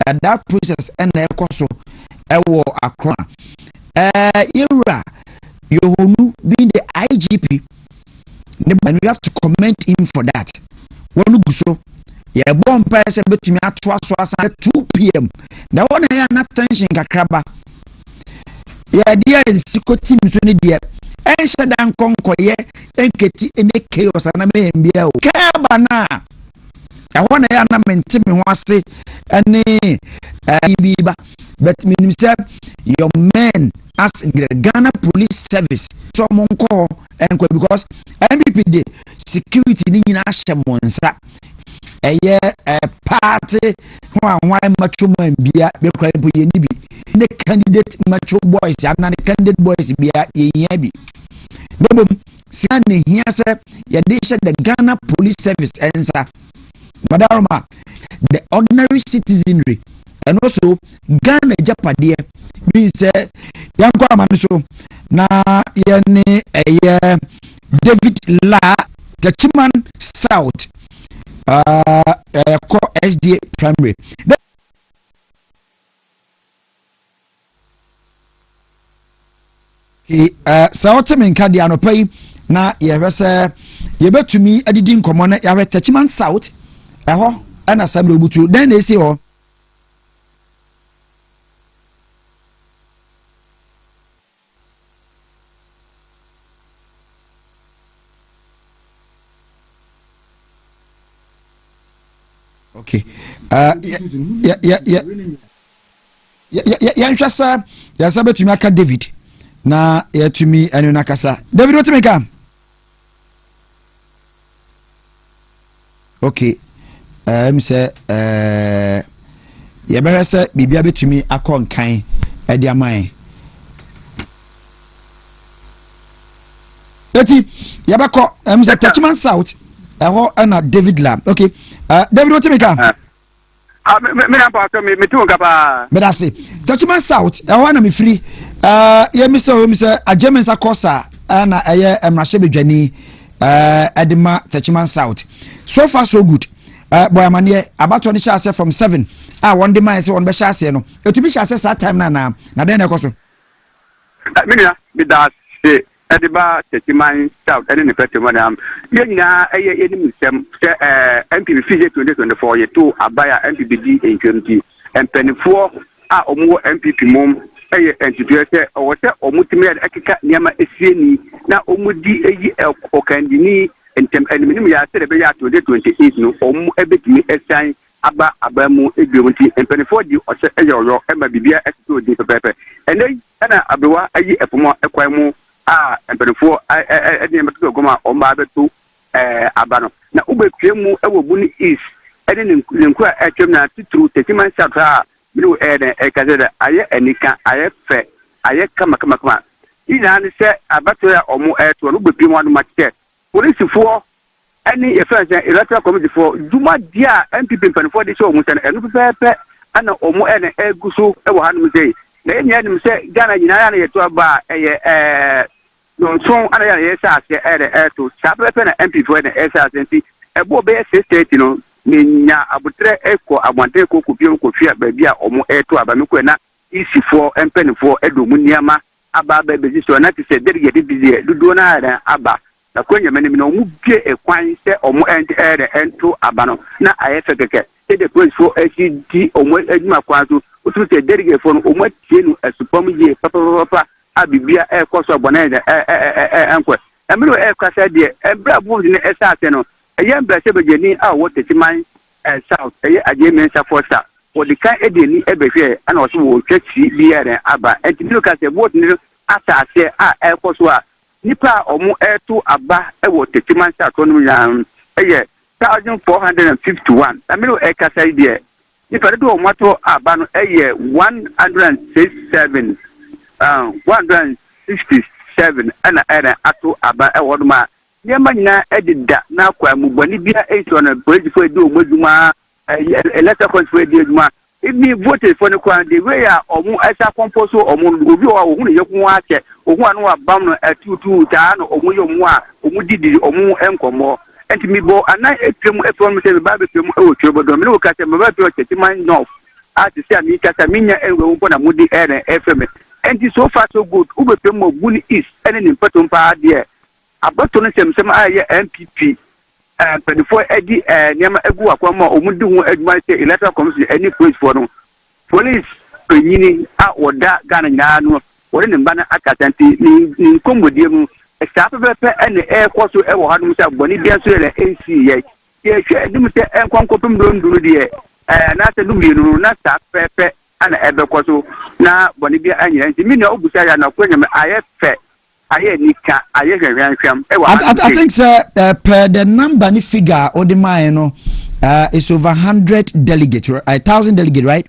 that process and ekoso ewo akro yura yohonu being the IGP and we have to commend him for that one guso ya bomb person betumi atwa so asa 2 p.m. na wona ya na tension kakraba ya dia siko team so ne dia enhye dan konkoye enketi ene chaos na me mbia o kaba na ya wona ya na mentime ho ase ene ibiba but minim say your men as the Ghana Police Service so monko enko because MPP de security ni nyina hye monsa eye party why macho man bia be kwa bo ye ni bi the candidate macho boys and the candidate boys bia ye bi bebo san ne hia se ye de the Ghana Police Service ensa madaroma the ordinary citizenry and also Ghana japade means yankwa amane so na ye ne David La Tachiman South SDA Primary. Sauti menkadi anopai na yewese yebetumi adidi nkomo na yawe Tachiman South eho ana samre obutu den na esi ho. Okay. Yanshasa yasabe tumi aka David na yatumi anu nakasa. David what make am? Okay. Me say ya be say bibia betumi akon kan e dia man. Eti ya be ko me say Tachiman South eho na David Lam. Okay. David what make am? Me na pa me tu ngapa. Me da say Tachiman South eho na me free. Ye me say ajemensa kosa na eye emrahye bedwani edema Tachiman South. So far so good. Boy amane abato ni sha from 7 a one demand say on be share no etumi share say time na then e koso minia be that ediba tetiman south any ne festival am ye nyina eye enim sem NPP fije 2024 ye to abaya NPP di enkwemti empenifo a omo NPP mom eye entitue se o se omutimi akeka niama esieni na omudi eyi okandini entem eniminim ya se be ya 2028 no omo ebetimi esan aba abamu edwonti empenifo di o se eye oyo ema bibia eto di pepepe ene na abewa ayi epomo ekwan mu a empenifo ene meto goma o ma beto abano na ubetwe mu ewo buni is ene nku a etwem na titru tetiman satra bilu ene ekazeda aye enika aye fe aye kama ina ni se abato ya omo eto no bepi mu anu mate police fo ene ye fa electoral committee fo duma dia NPP empenifo de show mu se enu pepe ana omo ene eguso ewo hanu sei na enya nim se Ghana nyina ya na yeto aba no so ana ya yesa ase to chapepe na MP for na esa ase nti ebo be state no nya abutre eko abante ko kupiem ko fia ba bia omo to aba me ko na isifo empenifo edomu niama aba ba be so na ti se delegate bizie dudu na ara aba na ko nyame ni no mu bie ekwan se omo ento aba no na ayefe keke the police for SCD omo adwuma kwaso otu se delegate for omo tienu asupam ye papa abibia koso abona enko emiro kwasa de embra bu ni esase no eye embra se begeni a wo tetiman south eye ajemen safosa wo de kan edeni ebehwe ana wo so wo twachi biere aba entino ka se vote ni asase a koso a nipa omo to aba wo tetiman south no nya eye 1451 amiro ekasa de nipa do omato aba no eye 167 167 ana ato aba ewoduma nyema nyina edida na kwa mubani bia eto na police for do omoduma electoral conference for eduma ibi vote for ne kwa de we ya omu esa composo omu obi o hu ne yekun ache ohu anu abam no atutu ta no omu yomu a omu didi omu enkomo enti mi bo ana etwemu efon me se ba be twemu e otwe bodo me no ka se me ba pe o tetiman north a ti se ami ka sa minya enwe wo na mudi FM and so far so good ube pemo buni is any nimpato mpa de abato no semsem aye NPP before edi niam egu akwama omudi hu aduma se electoral commission any police for no police penyini a oda Ghana nyina no wore ne mba na akatanti ni komodie mu estape bepe ene koso e wo hanu se boni dia so ele AC ye hwe edim se enkonkopem nduru de na se dumienu na sa pepe ana ebe koso na boni bia anyira nti mi na obusa ya na kwanyam ayefe aye nika aye hwehwehwam I think sir per the number ni figure or the mine no is over 100 delegates 1000 delegate right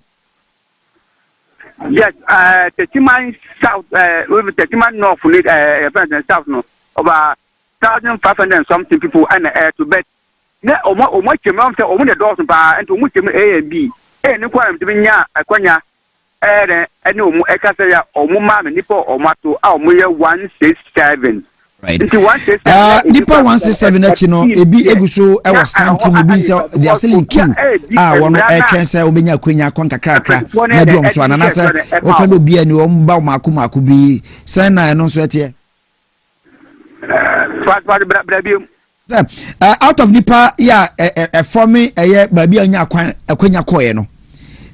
yes Tetiman south with Tetiman north south no over 1500 and something people and to bet na omo chemam se omo de doors pa ento omo chem A and B ni kwa mtiminya akwanya ene omo ekasa ya omo ma me nipa omato a omo ye 167 right nipa 167 achi no ebi eguso e was santim ebi se they are still in queue wono etwen se obenya kwanya konkakrakra na bi omso anana se okado bia ni omba maku bi se na eno so etie out of nipa ya forming baby anya akwanya koye no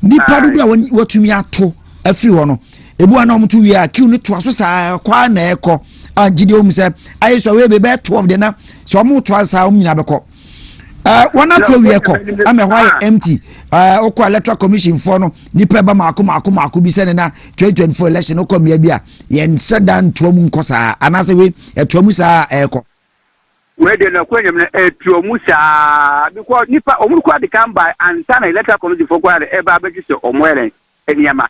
nipa dudu a watumi ato afiri ho no ebu ana omto wi a kiu ne to aso saa kwa na eko agide om se ayeso we be 12 de na so mo to asa om nyina beko wana to wi eko ame hwa empty okwa electoral commission for no nipa ba maku bi se ne na 2024 election okwa mia bi a yen sedan to mu nkosa anase we etomu saa eko we de na kwanyam na etomu saa because nipa omuru kwa de kan by ansa na electoral commission for kwa e ba be se omwere eniama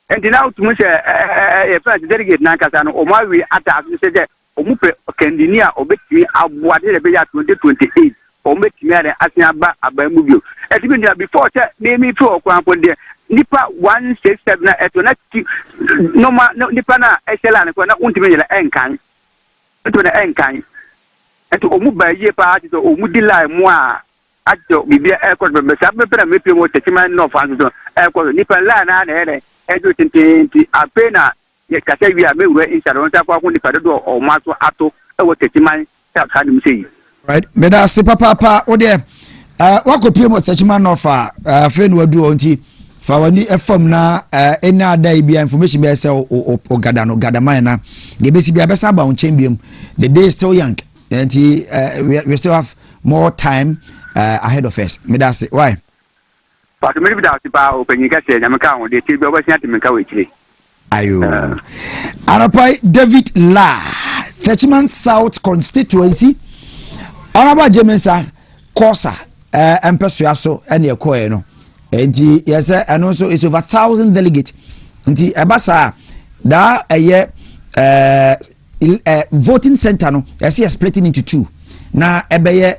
and now to me say first delegate na kasa no omawi ata se de omupe kandinia obetimi aboade de be ya 2028 ometimi are asia ba abamu bio etibi ndia before say name pro okwanpo de nipa 167 na eto na normal nipa na esela na kwa na untimi yela enkan eto na enkan eto omu ba ye pa ati so omu di line mu a ajo bibia airport be sa be pera me pe mo tetima no fa so airport ni pa la na na ere ejo tinti apena ye kasa wi a me wura insha don ta kwa ko ni pa do o ma so ato e wo tetima ta ka ni sei right me da se papa o de wa ko pie mo tetima no fa fe no adu onti fa wani fm na any other bia information be say o gada no gada man na de be si bia be sa ba on chen biem the day is still young and we still have more time ahead of us. Me that's it. Why? But me bi da si pa o penyi ka se nyame ka ho de ti bi obasia ti me ka we chire. Ayo. Arapai David La, Techiman South constituency. Araba Jemensa Kosa empesua so ene ekoe no. Enti yes and also is over 1,000 delegates. Enti ebasa da eye voting center no yes splitting into two. Na ebeye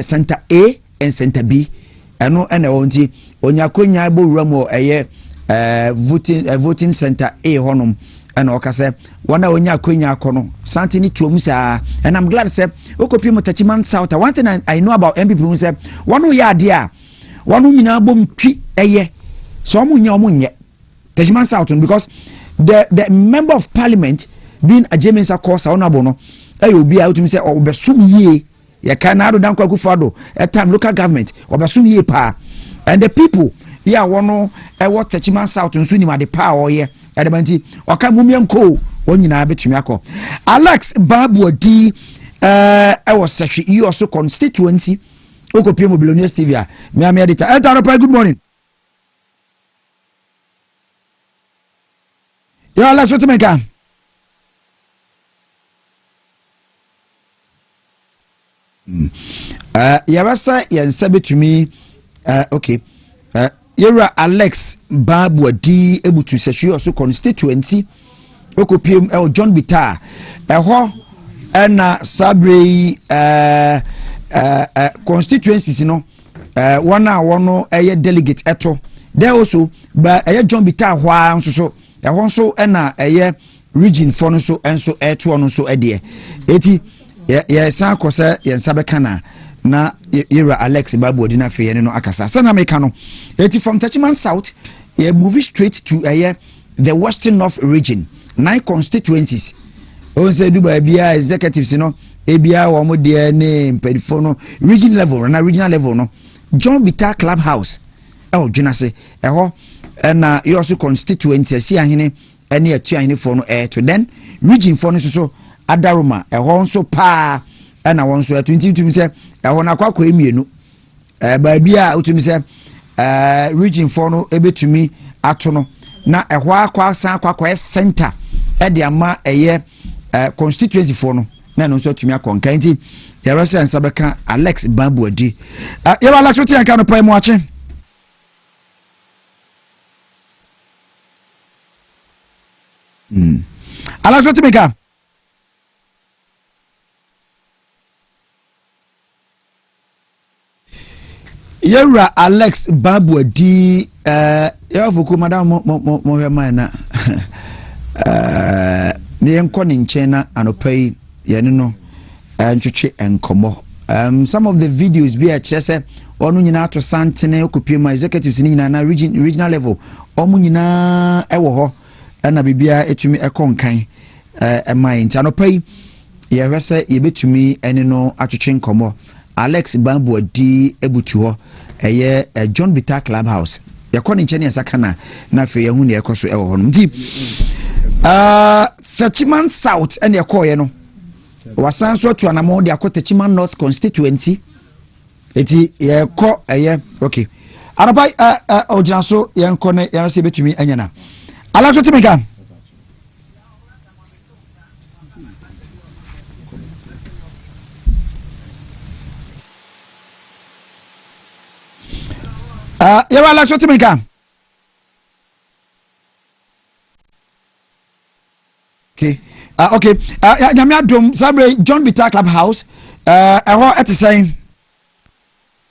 center A and center B eno ene wonti onyakonya bo wura eye voting center A honom ena okase wana onyakonya akono santini tuomu sa and I'm glad say okopi Techiman South. One thing I know about NPP who say wanu ya dia wanu nyina bom twi eye so omunye Techiman South because the member of parliament being a Jemensa course honorable no obi a utumi say obesum ye ya kanado dan kwa kufado a time local government obesum ye pa and the people ya wono what Techiman South nso ni ma de pa oye edemanti oka mumienko onyina betumi akọ Alex Babu Odi was such you also constituency okopie mo Billionaires TV a me am editor good morning. Yo Alex what make am yabasa yensa betumi okay yera Alex Babu Adi ebutu sehwe oso constituency okopiem John Bitar eho na sabre constituencies no wana wono eye delegate eto there also ba eye John Bitar hwa nso eho nso na eye region for nso enso eto no nso ede eti san kwose yensa bekana na yera Alex Babu Adi na fe no akasa sana meka no eti from Techiman South ye move straight to the Western North region 9 constituencies on say Dubai bia executives no ebia wo mo de ne mpedifo no region level na regional level no John Bitar Clubhouse dwunase eho na you also constituency si ahene ene atu ahene for no to then region for no so adaroma eho nso pa na won so atuntim se eho na kwakwa emienu ba bia utumi se region for no ebetumi ato no na eho akwa san kwakwa center de ama eye constituency for no na no so atumi akonka nti yara se ansa beka Alex Babu Adi yara Alex what yan kan no pa mu ache Alex what make am yera Alex Babu Adi ya fuku madam mo hema na ne enko ne nche na anopai yene no ntwetwe enkomo some of the videos be a chese onu nyina to santene okopie ma executives ni nyina na regional level omu nyina ewo ho na bibia etumi ekonkan mind anopai ye hwese ye betumi ene no atwetwe enkomo Alex Babu Adi ebutu ho eye John Bitar Clubhouse yakọ ne nchene sakana na fe yehu ne ekoso ewo ho nti Techiman South ene yakoye no wasan so to anamo de akọ Techiman North constituency eti yekọ eye okay arabai ojina so yenko ne yase betumi anyana ala so timika yara la so timika okay okay nyame adom sabre John Bitar Clubhouse eho etisen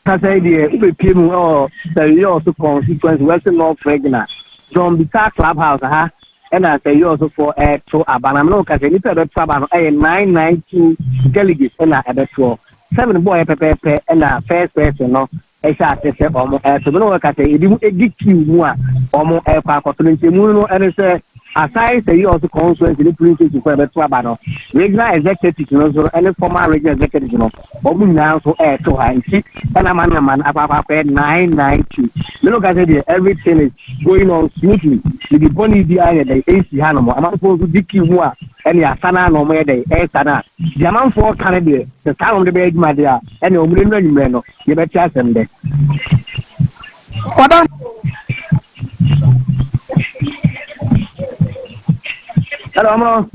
kasa idea ube piemu say also constituency Western North region John Bitar Clubhouse ha and I say you also for to abana no kasa ni pe do abana 992 delegates na ebe to 7 boy pepe and first person no e sha te se omo to no ka say e kill mu a omo e kwa koto nti mu no ene say aside say you also constituency the princess for beto abano regional executive no so any former regional executive no omu na so e to ha nti na man akwa 992 no ka say everything is going on smoothly the body bi aye dey AC ha no mo amafo so diki mu a ene asana no mo dey e sana the amafo kan dey the time of the be adwuma dey a ene omure no anyumre no ye be tia sem dey Odan Hello, Amro.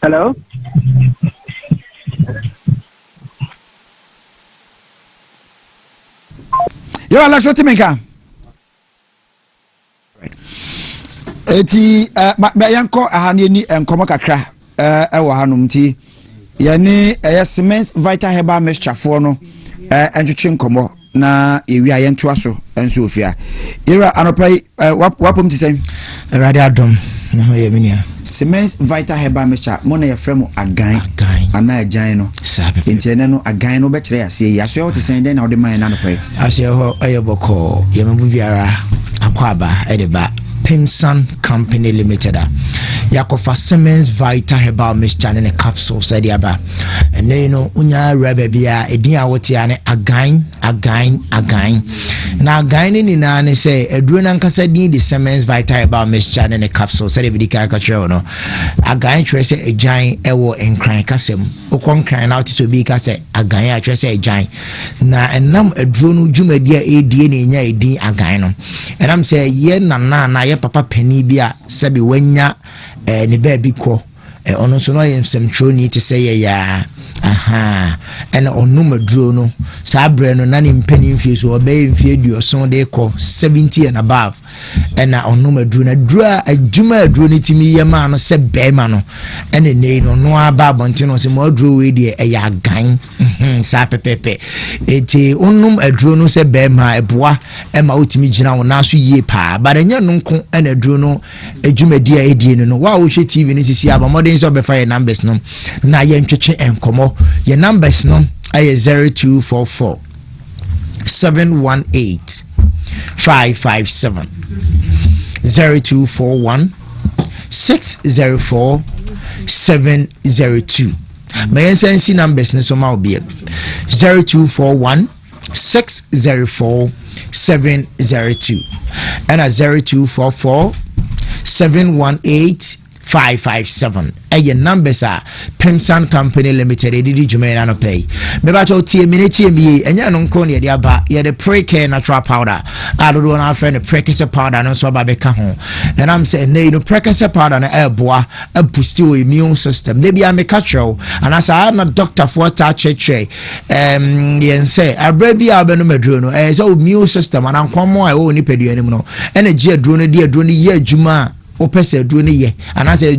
Hello. Yo, Alex, what you make? Eti yanko ahani ni enkomo kakra ewo hanum ti yani cement vital herbal mixture for no entwetwe nkomo na ewi ayentoa so enso ofia era anopai wapom ti sen radio adom na ho ye minia cement vital herbal mixture mo na ye frem agan ana agan no sabe intene no agan no be kire ase ya so ti sen den na ode man na anopai ase ho ayeboko ye mabu biara akwaba edeba Pimsan Company Limited. Yakofa Siemens Vital Herbal Mixture in a capsule said yaba. And then you know unya rebebia edia wotiane again. Now again in an say edrunan kasadi the Siemens Vital Herbal Mixture in a capsule said ebidika kacho no. Again trace a giant ewo en crying kasem. Okon crying out to be kase again trace a giant. Na enam edrunu jumedia edie nya edi again. And I'm say ye na ye papa penny bia sabi wenya ne baby ko ono so no yem sem troni te say ya aha ena onuma duro no sa bre no na ne mpani mfie so obey mfie duoson de ko 70 and above ena onuma duro na duro adwuma duro ni timi yema no se bema no ena nei no no aba bonte no se mo duro we de ya gan sa pepepe eti onum aduro no se bema eboa ema otimi gina wo na so yie pa baranya no nko ena duro no adwuma dia edie no wa wo hwe TV ni sisi aba modern so be fire numbers no na ye ntwetwe enkomo your numbers no are 0244 718 557 0241 604 702. My NC numbers no so ma be 0241 604 702 and 0244 718 557. Your numbers are Pimsan Company Limited. Did you may not pay? Maybe to minute me and you don't call the aba. You the pre-care natural powder. I don't know our friend the precursor powder and so baby home. And I'm saying, no, the precursor powder and air bois a boost your immune system. Maybe I'm a catcher and as I'm not doctor for touch say I baby I've been medruno as old immune system and I'm come more I won't pay you anymore. And a dear drone ye Juma. Opese drone ye and as a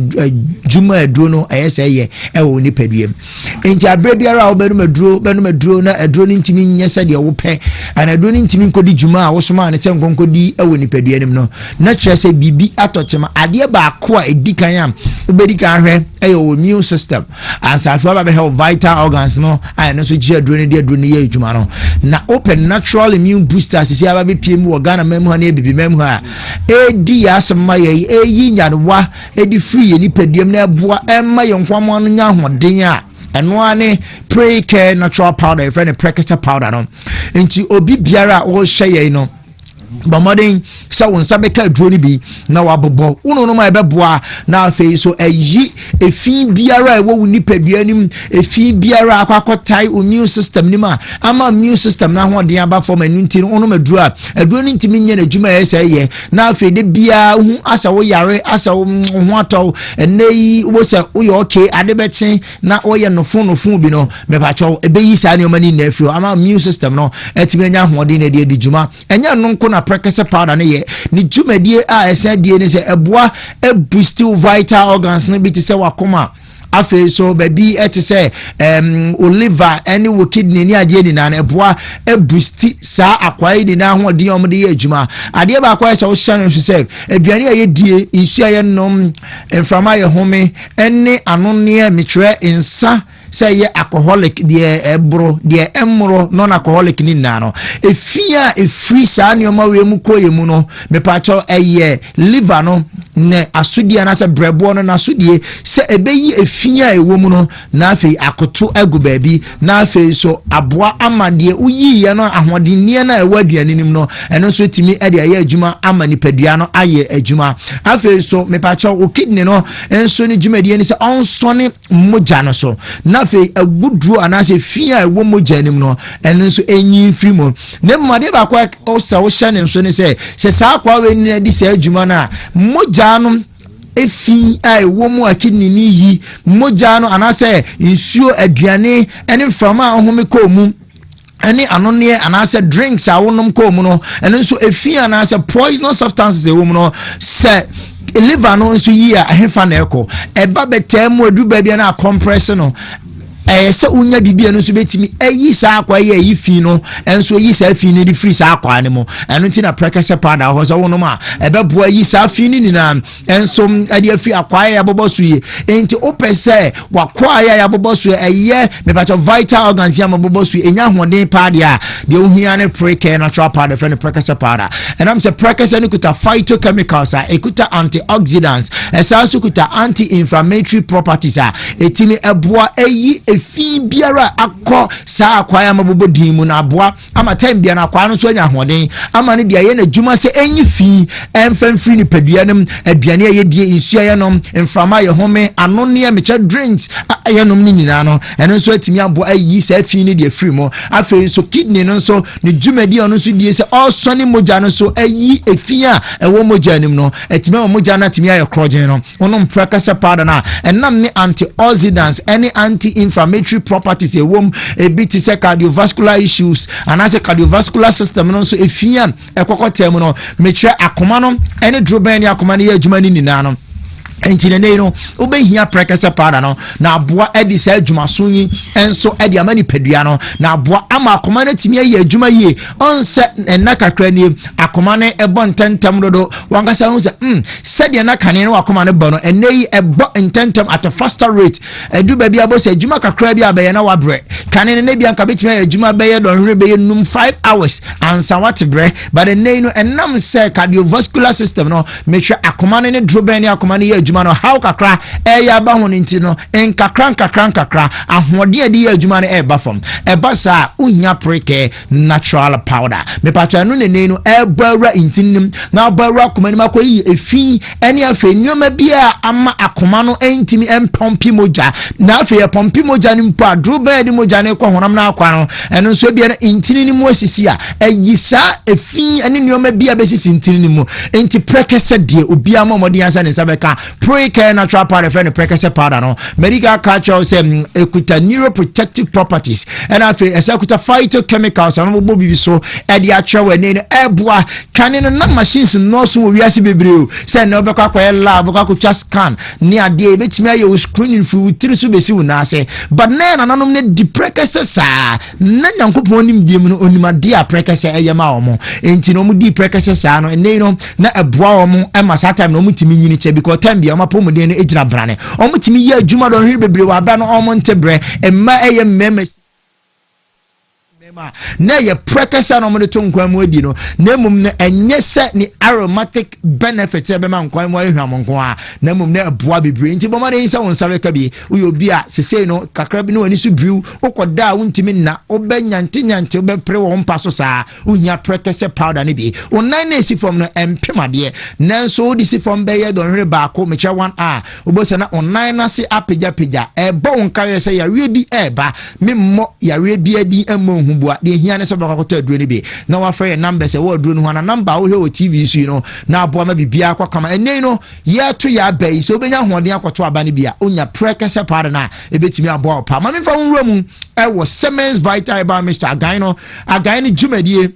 juma drono ayese ye e wo ni paduem enti abrebiara obenu medro na drone ntimi nyese de wo pe and drone ntimi nkodi juma a wo soma ne se nkonkodi e wo ni paduenim no na kyerese bibi atochema ade ba ko a edikan am obedika hwe e wo immune system as afo ba be health vital organs no and no so gi drone ye juma no na open natural immune boosters sisi aba be piem wo Ghana memu ha na bibi memu ha edi asema ye yinyanwa edi free ni pediem na eboa emma yenkwamo no nya hoden a eno ane pre-care natural powder friend precursor powder no enti obi biara wo hye no Bamaden sa wonsa beka drone bi na wabobo uno no ma ebeboa na afei so ayi efin biara ewo wuni paduanim efin biara akwakotai immune system ni ma ama immune system na ho de aba form anu nti no no madura aduro ntimi nye na djuma ye na afei de bia hu asa wo yare asa wo ho atɔ enei wo se wo ye okay ade bechen na wo ye no fun bi no me ba chaw ebeyi sa ne omani na afio ama immune system no etimi nya ho de na de djuma enya no nko na precursor powder ne ye ni djumedie a esadie ne se eboa e boost vital organs no bi ti se wakoma afi so baby et say liver any wo kidney ni ade ni na eboa e boost sa akwai ni na ho de omde ye adwuma ade ba akwai so hyan so say aduane ye die insia ye nom enframa ye home ene ano ne metre nsa say ye alcoholic de ebro de emro non alcoholic ni na no efia efri sa nneoma we mu koye mu no me pa cho eye liver no ne asudie na se brebo no na asudie se ebeyi efia ewo mu no na afi akoto agu baabi na afi so aboa amade uyi ye no ahodennie na ewa aduane nim no eno so timi e de aye adwuma amani padua no aye adwuma afi so me pa cho o kidney no enso ni dwumadie ni se onsone moja no so na afi agudru anase fia ewo moja nim no eno so enyi firi mo ne mmade ba kwa o sa wo hye ne so ni se saa kwa we ni di se adwuma na moja no efi ai wo mu akidni ni yi moja no anase nsuo aduane ene mframa ohome ko mu any anonye anase drinks a wonom ko mu no ene nso efi anase poisonous substances e wo mu no se liver no nso yi a hefa na eko eba betemu adu ba bia na compress no se unya bibia no so betimi ayi sa akwa yi fi no enso yi sa fi no di free sa akwa ne mo eno nti na prekese pada ho so wono ma ebebo ayi sa fi ni na enso ade afi akwa ya bobosu yi enti opese wakwa ya bobosu eye me pato vital organs ya bobosu enya hoden pada a de ohia ne preke natural pada friend prekese pada and am say prekese ne kuta phytochemicals a ekuta antioxidants esa so kuta anti-inflammatory properties a etimi eboa ayi efi biara akọ saa akwaya mabobo dimu na aboa ama time bia na akwa no so anya hoden ama ne dia ye na dwuma se enyi fi emfamfiri ni padua nem aduane ye die insua ye nom mframa ye home anone mecha drinks ye nom ni nyina no eno so atimi abo ayi saa fi ni de free mo afi so kidney no so ne dwumadi ono so die se osone moja no so ayi efi a ewo moja nim no atimi moja na atimi aye krogen no ono mprekasa powder na enam ne antioxidants any anti-inflammatory properties a womb a bit is a cardiovascular issues and as a cardiovascular system no so efia ekokotem no metre akoma no any droben ya akoma ne adwuma ni nina enti ne no obehia prekese pada no na aboa edi sa adwumaso yi enso edi amani padua no na aboa ama akoma na timi aye adwuma yi onse enna kakra ni akoma ne ebo ntentem dodo wankasa hu se de na kane no akoma ne bo no enne yi ebo ntentem at a faster rate edu ba bia bo se adwuma kakra bia be na wabre kane ne bia nka betimi aye adwuma be ye don hwe be ye num 5 hours ansa what bre but enne no enam se cardiovascular system no make sure akoma ne droben ni akoma ne no how kakra ya ba ho nti no en kakra ahode ade ya adwuma no e ba fam e ba sa unya preke natural powder me patwa no ne no e bawra intinim na bawra akoma ni makoyi efi ene afa nyoma bia ama akoma no entimi empompi moja na afa ya pompi moja ni mpa drobe di moja ne ko honam na akwa no eno so bia na intini ni mu asisi a eyisa efi ene nyoma bia besisi intini ni mu enti preke se de obi ama modin ansa ne sabeka Pre-care natural powder friend prekese powder no medical culture say ekuta neuroprotective properties and afi ekuta phytochemicals and bobo bibi so e dia atwewe ne eboa kane no na machines no so wi ase bebreo say na obekwa kwa lab obekwa scan ni ade betimi aye screening fi tiri so besi una ase but na nanom ne di prekese sa na nyankopon nim biem no onimade a prekese eyema omo enti no mu di prekese sa no ne no na eboa omo e ma sa time no mu timi nyini che because time bia pomode ne ejina brane omutimi ye adwuma do hwe bebre wa ba no omontebre emma eye mmeme na ye prekesa no mo to nkwan mu adi no na mum ne enye se ni aromatic benefits e be ma nkwan mu ahwam nko a na mum na aboa bebre nti bomade nsa won sabe ka bi uyo bi a sesei no kakra bi no ani so briu ukoda wuntimi na obenya nyante obepre wo mpa so saa unya prekese powder ne bi onan na esi from no empemade nanso odi si from be ye don hwe ba ko meche 1 a obose na onan na se apegya e bo nka ye se ya wie bi e ba memmo ya wie bi adi emo de hia ne so bakakoto aduro ne bi na wa frɛ number se wo aduro no na number wo hwe o TV so no na abo ma bibia akwa kama ene no ye to ya bai so benya hoden akoto aba ne bia onya prekese pare na ebetimi abo pa ma memfa nwura mu e wo Siemens Vital Bar Mr. Again no dwumadie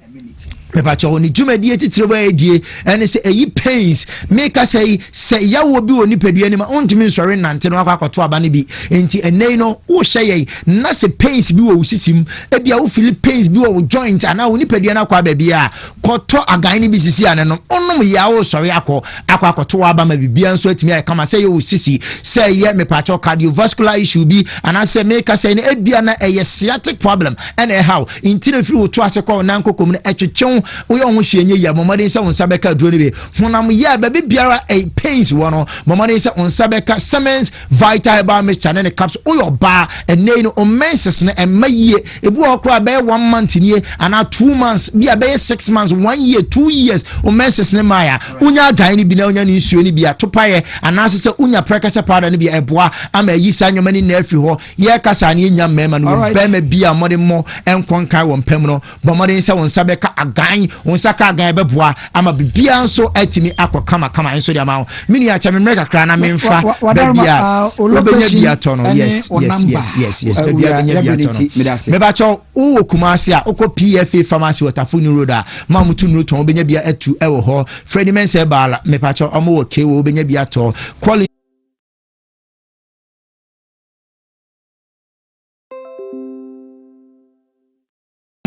mepacho oni dwumadi titire ba edie ene se eyi pains make us say yawo bi oni padua ni ma ontimi nsori nante no akwakoto aba ne bi enti enei no wo hye na se pains bi wo sisim ebia wo feel pains bi wo joint ana oni padua na kwa ba bia koto agan ni bi sisi ane no onom yawo sori akwakoto aba ma bibia nso atimi ay kama say yo sisi say ye mepacho cardiovascular issue bi ana se make us say ebia na sciatic problem ene how intine firi wo to aseko na nkokom ne etwetwe we on hwenye ya momade se wonsa beka duro ne be honam ya ba biara pains wono momade se wonsa beka Siemens Vital Herbal Mixture ne capsule oyo ba ene no menses ne emaye ebu okra be 1 month nie ana 2 months bia be 6 months 1 year 2 years menses ne maya unya gan ne bi na unya ne nsuo ne bia topaye ana se unya prekase powder ne bia eboa ama yi sa nyoma ne na afi ho ye kasa ne nya mema no be ma bia mode mo enkonkan wo mpem no bomode se wonsa beka agan wonsa ka agan beboa ama bibia nso atimi akokama kama enso dia ma mini acha memre kakra na memfa bia obenya bia to no yes bia benya bia to no me ba cho wo kumase a okọ PFA pharmacy Watafuni road a ma mutu no to obenya bia atu ewo ho Freddy Mense bala me pa cho omo wo ke wo obenya bia to quality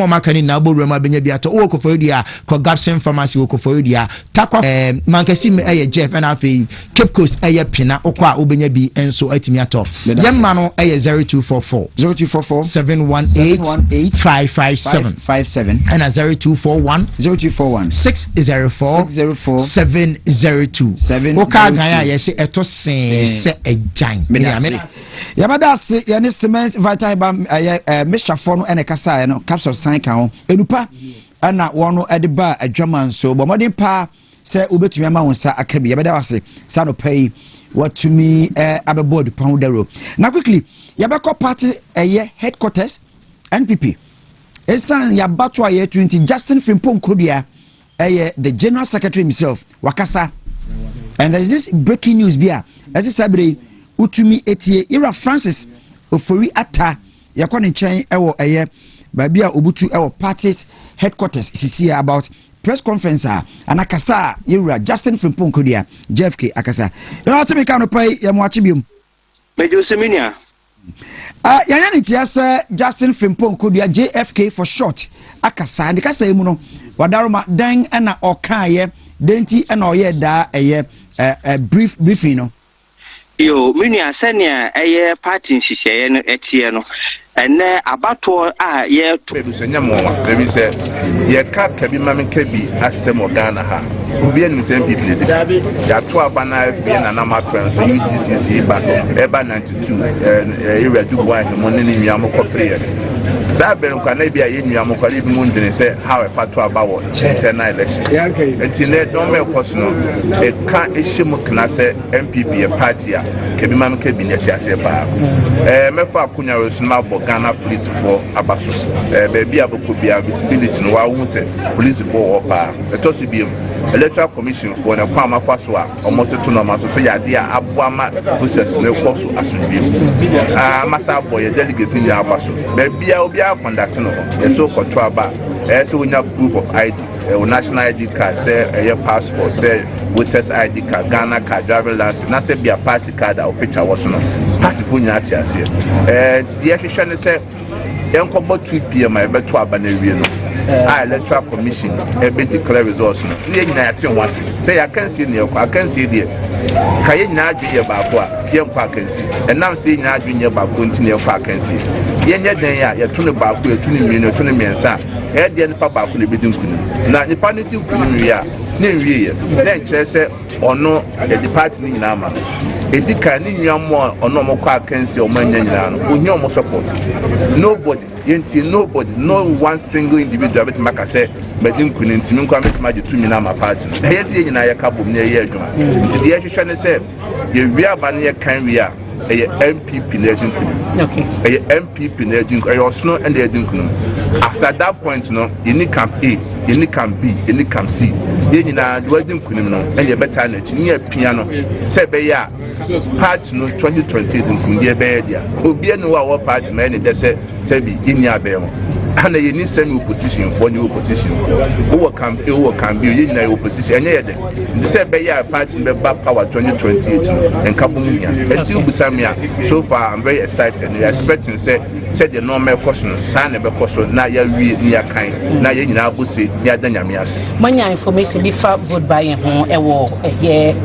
makani na boru ma benya biato wo kofodia ko Gapson pharmacy wo kofodia takwa mankasi me Jeff and afi Cape Coast pina okwa obenya bi enso atimi ato yemma no 0244 718 557 and 0241 604 702 oka gan ya se eto sen se ejan yabada se yani Siemens Vital Mixture for no ene kasa no capsule ka ho enupa ana wono ediba adwaman so bomodin pa se obetumi ama wonsa akabi yabeda wase sa no pay watumi abeboard pound dero na quickly yabeko party headquarters NPP esan yabato aye 20 Justin Frimpong Kodia the general secretary himself wakasa and there is this breaking news bia as sabre utumi etie Ira Francis ofori ata yakọ ne nchen ewo Babia Obutu our party's headquarters is here about press conference anakasa Yura Justin Frimpong Kodia JFK akasa you know what me can pay yamwachi bium Mejo Seminia yani tiasa Justin Frimpong Kodia JFK for short akasa de kasa emu no wadaroma dan na okaye denti na oye da briefing no yo minia senia party nhihye no etie no ene abato ye to nyamo maybe say ye ka kabi mame kabi asem Ghana ha obi en nsem people dey ya to abana be na na ma so UGCC ba eba 92 area Dubai mo ne nwa mo kopre Zabel can be a new Mokali Moon say how a fatu about na election. Eti don't make personal. A can't issue Muknase NPP a party, Kebiman Cabinet as a bar. Mefa Kunya Small Ghana police for Abasus. Baby Abu could be a visibility no one say police for or bar. Let us be electoral commission for a Palma Faswa or Mototunoma so Yadia Abuama process no cost as you. Massa boy a delegate in Abasu. Baby I'll be conducting a so called trouble. So we have proof of ID, national ID card, say a passport, say voters ID card, Ghana card, driver license, not say be a party card or picture was no party for Natia. And the official say, Uncle 2 p.m. I bet to Abanarian. Electoral commission, a bit declare results. Say I can see near, I can see there. Kayana Junior Babua, Kiam Parkensi, and now saying now Junior Babunti Parkensi. Yenya Daya, Yatuna Babu, Tunin, Tunimiansa, Edian Papa could be doing. Now, the panity of Tunia, Niria, then Chese or no, a departing in Nama. A declining young more or no more Parkensi or Manyan, who no more support. Nobody, nobody, no one single individual, but Maka said, but in Kunin, Timunka Magic to Minama party. Here's the United Couple near year. To the actual said, the real Bania can we are. A MPP Nedin, a MPP Nedin, a Osno and the Edinkunum. After that point, no, any camp A, any camp B, any camp C. Then you know, the wedding criminal and the better near piano. Say, Baya, part no 2020 in Kundia Bedia. Who be no our party man, they say, Tebi, in your bell. and you need semi opposition for new opposition for can be in opposition and they said by your party back power 2028 and Kabunia and two Busamia. So far I'm very excited and expecting said the normal question sign a question now you're near kind now you're now say near Danyamias. Many information before vote by a war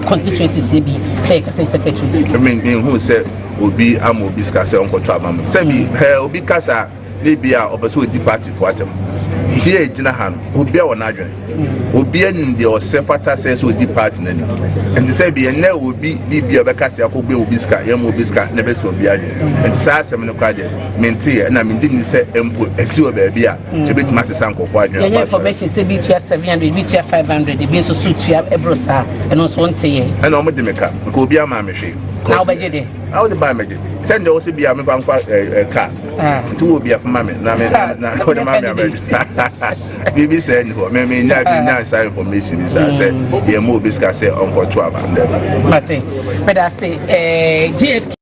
constituencies they be take as a secretary. I mean who said would be Amobiska say Uncle Trabam. Semi Obi Casa maybe our opposite the party for them. Here Jinahan will be our Nadran. Will be in the Sefata says with the party and they say be and there will be a Bacassia who will be Sky, Yamobiska, never so be and Sas Seminocade, maintain and I mean didn't say as you baby to bit Master Sanko for your information say be 700, be 500, the base of suit you have Ebrosa and also one say and on the maker could be a mammy. How about you? How the buy magic? Send also be a car. Two will be a mammy. Now, for the mammy, Bibi said, maybe not sign information. Is I said, be a more biscuit say Uncle Twab. But I say, GFK.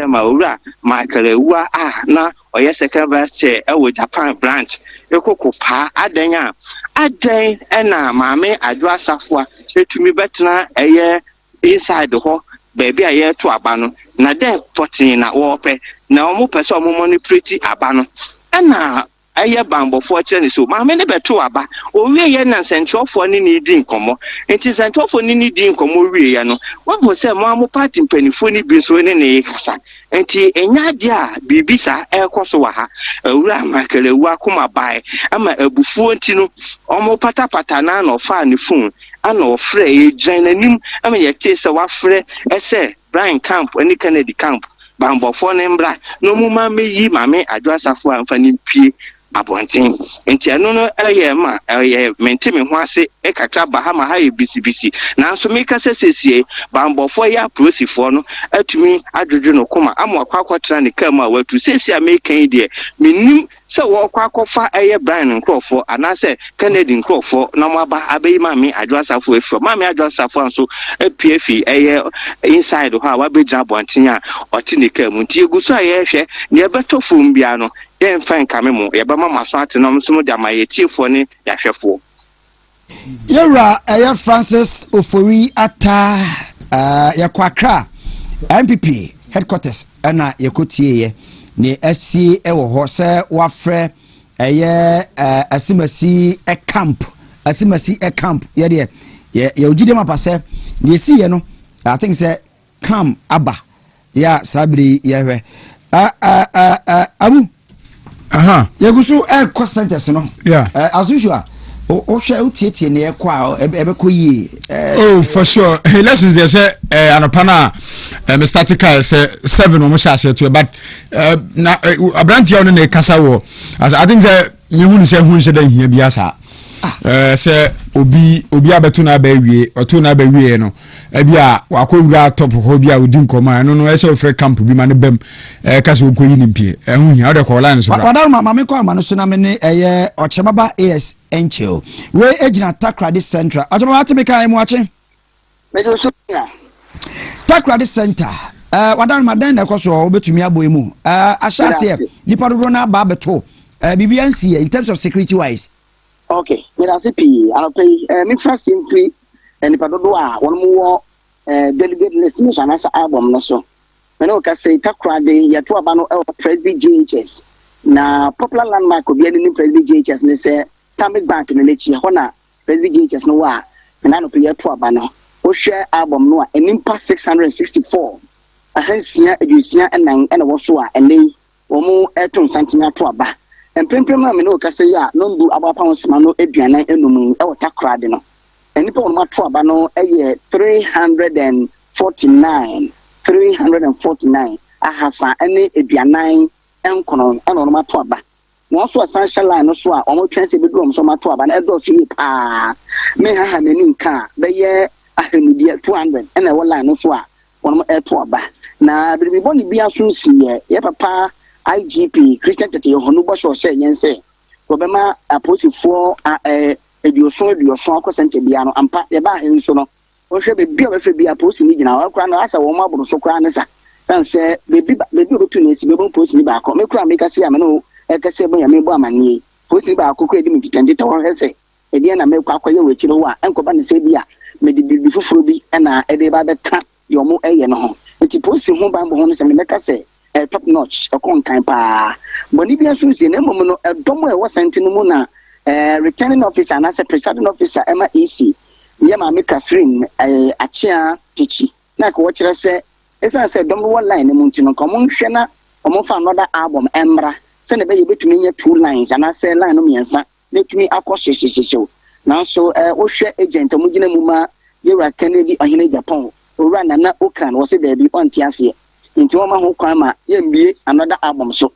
Maura, Michael, na or yes, second vice chair, Japan branch, Yoko Pa, Adenya, Aden, and Mammy, address Safwa, to me better a year inside the hall, baby a year to Abano, na then 14 at warpe, now more person money pretty Abano, and now. Aye bambo fortune so ma me ne beto aba o wie ye na central for ni need nkomo enti central for ni need nkomo wie ye no wo ho se mo am party mpanifo ni bi so ne ne kasa enti enya dia bibisa ekoso wa ha awura makele wa kuma bai ama abufuo enti no omo patapata na na ofa ne phone ana ofre e gyan nanim ama ye tese wa frɛ ese Brian Camp ani Kennedy Camp bambo for ne mbra no mu ma me yi ma me adwasafo amfa ni pie abontin enti anu no ma mentimi ho ase ekatra bahama ha e bisibisi nanso me kase sesie bambofo ya prosifo no atumi adwodwo no koma amwa kwakwatra ne kam a watu sesie a me kan de menim se wo kwakofa Brian Nkrofo anase Kennedy Nkrofo na mo aba abeyi ma me adwasafo efro ma me adwasafo anso PFI inside ho a wabegya abontin a otine kam nti eguso a ye hwe ne beto fom bia no yen fan kamemo ye ba mama so atenom so mo de amaye tiefo ne yahwefo Yera Francis Ofori ata yakwakra NPP headquarters ana yekotie ye ne asi ewo ho se wafre asimasi camp ye de ye ogide mapase ne esi ye no I think say come aba ya sabri ye hwe abu yegusu kwa sentence no as usual o hwe utieti ne kwa ebeko yi oh for sure lessons there say anopana me statica say 7 o mo shashe to but na abranti ya no ne kasa wo I think say me hu ni se da hia bi asa say obi abeto na ba wie oto na ba wie no bia wakowura top ho bia odi nkoma no no say ofre camp bi ma ne bam kasa okoyi ni mpie hu hia o de call line so wadar ma me kwa ma no so na me ne ochemaba AS Enchil we ejina Takrady Central ochemaba atimika emu ache me do so ya Takrady Center wadar ma den na koso obetumi aboyemu ahyase nipa dodo na ba beto bibiansi in terms of security wise. Okay, me da CP I'll play me first free and nipa dodo a won mo delegate list no sana sa album no so me no ka say Takrady ya to aba no Presby GHS na popular landmark obi ani Presby GHS ne say Stanbic Bank no lechi ho na Presby GHS no wa na no pe to aba no wo hwe album no a enimpa 664 ahansia edusia enan ena wo so a ene wo mu eto santina to aba emprempem ma me no kase ya no ndu abapa ho sema no aduanan enum e wota krade no enipa wo ma to aba no eye 349 ahasa ene aduanan enkono ena no ma to aba no so essential line no so a omo twense be do so ma to aba na edo fi pa me ha mani nka be ye ahemudie 200 ena wo line no so a wono to aba na bibi boni bia so siye ye papa IGP Christian Tete Yohonu Bosho say yense obema aposifo edioso akosente bia no ampa ye ba henso no wo hwe be bia be fe bia posi ni gina wa kra na asa wo maburu so kra ne sa sanse bebi obetu na esi bebo posi ni ba ko me kra me kase ya me no ekase bo ya me bo amanie posi ni ba ko kra di mi titanje to ho hese e dia na me kwa akoye we chiro wa enkoba ne se bia me di bibi fufuro bi na e de ba be ka yo mo eye no ho enti posi ho ba mbo ho ne se me kase top notch akon kan pa boni bia so sie na mom no edomo e wasante no mu na returning officer na presiding officer ema EC ye ma me Catherine achia tichi na ko kire se esa se dom one line mu ntino ko mo hwe na o fa another album emra se na be ye betumi nya two lines ana se line no miensa na tumi akoshishishisho na so wo hwe agent mu gina mu ma yewra Kennedy ohene Japan owra na okan wo se da bi onti ase nti wo ma ho kwan ma yembie another album so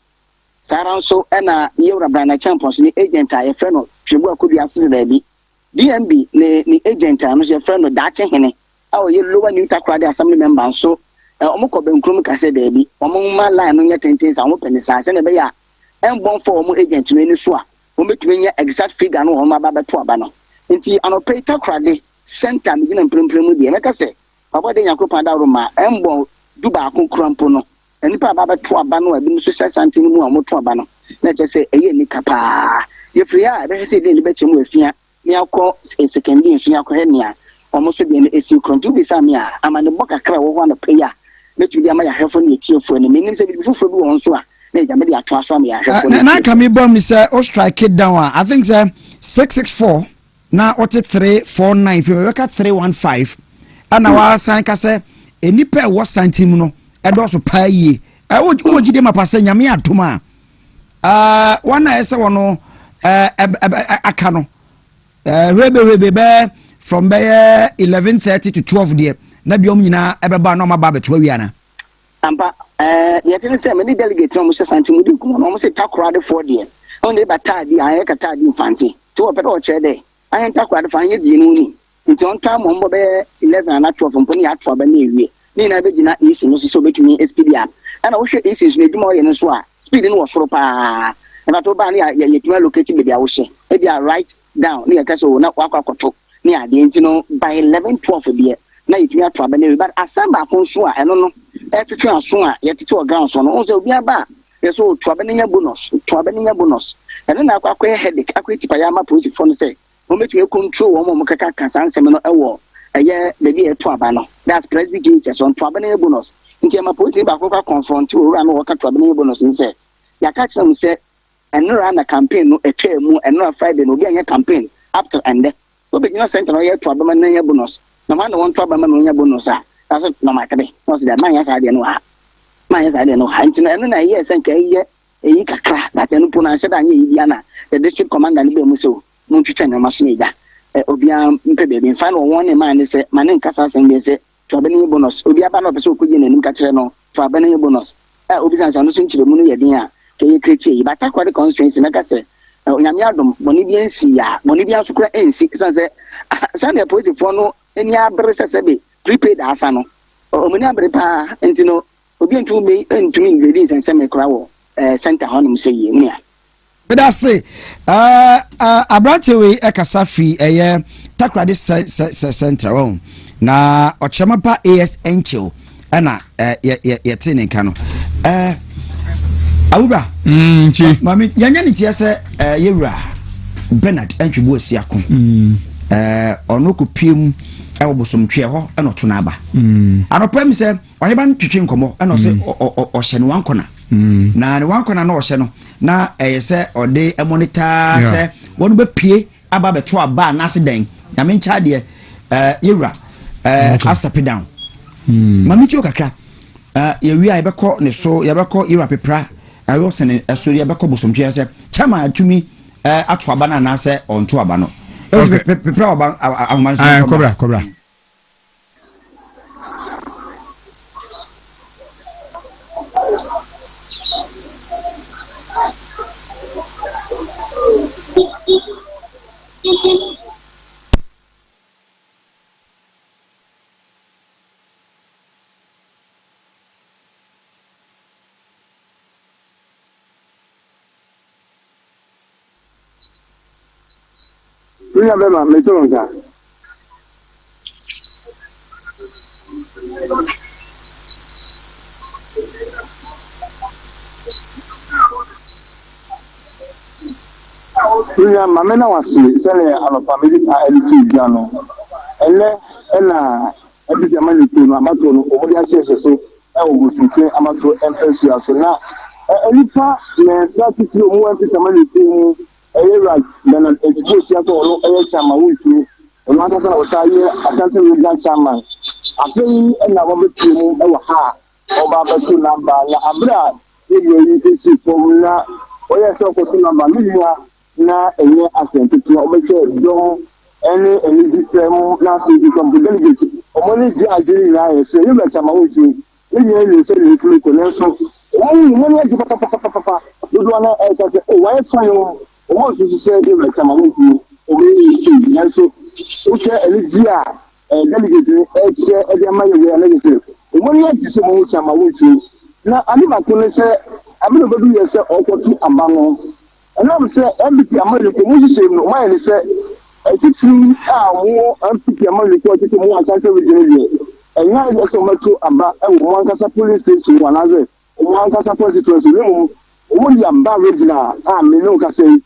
Saran so ena yewra brana champions ni agent a ye frɛ no hwebu akodi asese da bi DMB ni agent a no ye frɛ no dache hene a o ye lower new takrade assembly member so omukọ benkrum ka se da bi omuma line no nye tenten sa omupene sa se na be ya embon for omu agent no ni so a ometumi nye exact figure no oma ba beto aba no nti anope takrade center mi gina mpremprem di emeka se baba de yakropa da roma embon duba akon krampo no enipa baba to aba no abi so sesante mu amoto aba no na che se eye ni kapa ye free a be se de ni be chemu afia ni akọ secondary nso akọ he nia omo so de ni esi krontu bi sam ya amane boka kra wo ho na paya na tu dia ma ya hefo ni etiefo ni menim se bi fufuro bi won so a na eja me de ato aso am ya hefo ni na ka me bom ni say o strike it down I think say 664 na 349 fi we ka 315 ana wa san ka say enipa wo santim no edo so pa yie wo gide mapase nyame adoma wana ese wono aka no hwebe be from be 11:30 to 12 there na biom nyina ebeba na maba beto awiana ampa yetini se me delegate no mo se santim di kumo no mo se takrade for there on dey batadi aye katadi infanti ti wo pedo che de aye takrade fa anye di nu ni nti on twa mo mbo be 11 na 12 mponi atwa ba na ewie ni na be gina isi no so betumi speed up ana wo hwe isi so eduma ye no so a speed no wo soro pa na to ba ni ye tuma locate be dia wo hye e dia right down ni yaka so na akwakoto ni ade nti no by 11-12 be na yetumi atwa ba na but asamba kon so a eno no e twetwe aso a ye tete o ground so no on se obi aba ye so twa ba nya bonus eno na akwa headache akwa tipa ya ma police phone say o metumi control wo mo kaka kasansem no ewo eye baby e to aba no that's presbytery just on to aba na bonus nti ma police ba kwa confront o ra no waka to aba na bonus nse ya ka kire mu se enra na campaign no etwa mu enra Friday no obi anya campaign up to end o be gina center no ye to aba na bonus na man won to aba na nya bonus a that's no matter no say that man ya sa de no ha nti na eno na ye sen ka ye eyi kakra that eno puna se da anya yi bia na the district commander ni be mu so mu twetwa na machine ja obia mpe be final one man ni se man nkasa sen be se to abani bonus obia ba no pese okoje na nim ka kire no to abani bonus obi san san no so nkire mu no ye din a ke ye create yi ba takwa the constraints na ka se onyame adom boni bia nsi ya boni bia so kura ensi san se san the police for no eni abre se be prepaid asa no omuni abre pa enti no obi ntumi ingredients and some kura wo center honum se yi mu ya Beda say abrantewe ekasa fi eye takrade center on na ochemapa ASNCHO ana yete ne nka no awura nchi mami yanya ne tie se yewura Bernard Antwibu asiako ono ko piem ewo bosomtwe ho eno to na aba anopam se oheba ntwetwe nkomo eno se ohye no wankona na ne wankona na ohye no na se ode monitor se wonu be pie aba beto aba na se den nyame ncha de yewura asta pe down mami ti okakra yewi a yebekọ ne so yebekọ yewura pepra ayo sene esori yebekọ bosomtwe ase chama atumi ato aba na na se onto aba no pepra oba ahoma so kobra Lunya bema metonga. Lunya mamena wasi sele alo family ka eliti biano. Ele ena ebi jamani tu na mato no omodi asese so e wo gusinse amato MPS aso na elipa na sati ti omu MPS jamani tu right then education to no chama wutu no ata na otaye atanse regional chairman afei na wo betu mu ha oba betu number na abra ye isi formula oya so ko number niya na enye asente to obeche don any system na fi become delegate omoni ji ajiri na yeso ye chama wutu ni se ni fi ko lenso mo ni ji papa do na say why try what you say they were coming to obey and so okay Elijah delegate share my way legacy when you see mo chama wutu na ani ba ko say am no do you say okotu amano and I say MPP amano ko mo say no my say etiti wo MPP amano ko titi mo asante region and ya so mato aba e wo ankasa police station wanaze wo ankasa police station wo ya ba regional me no ka say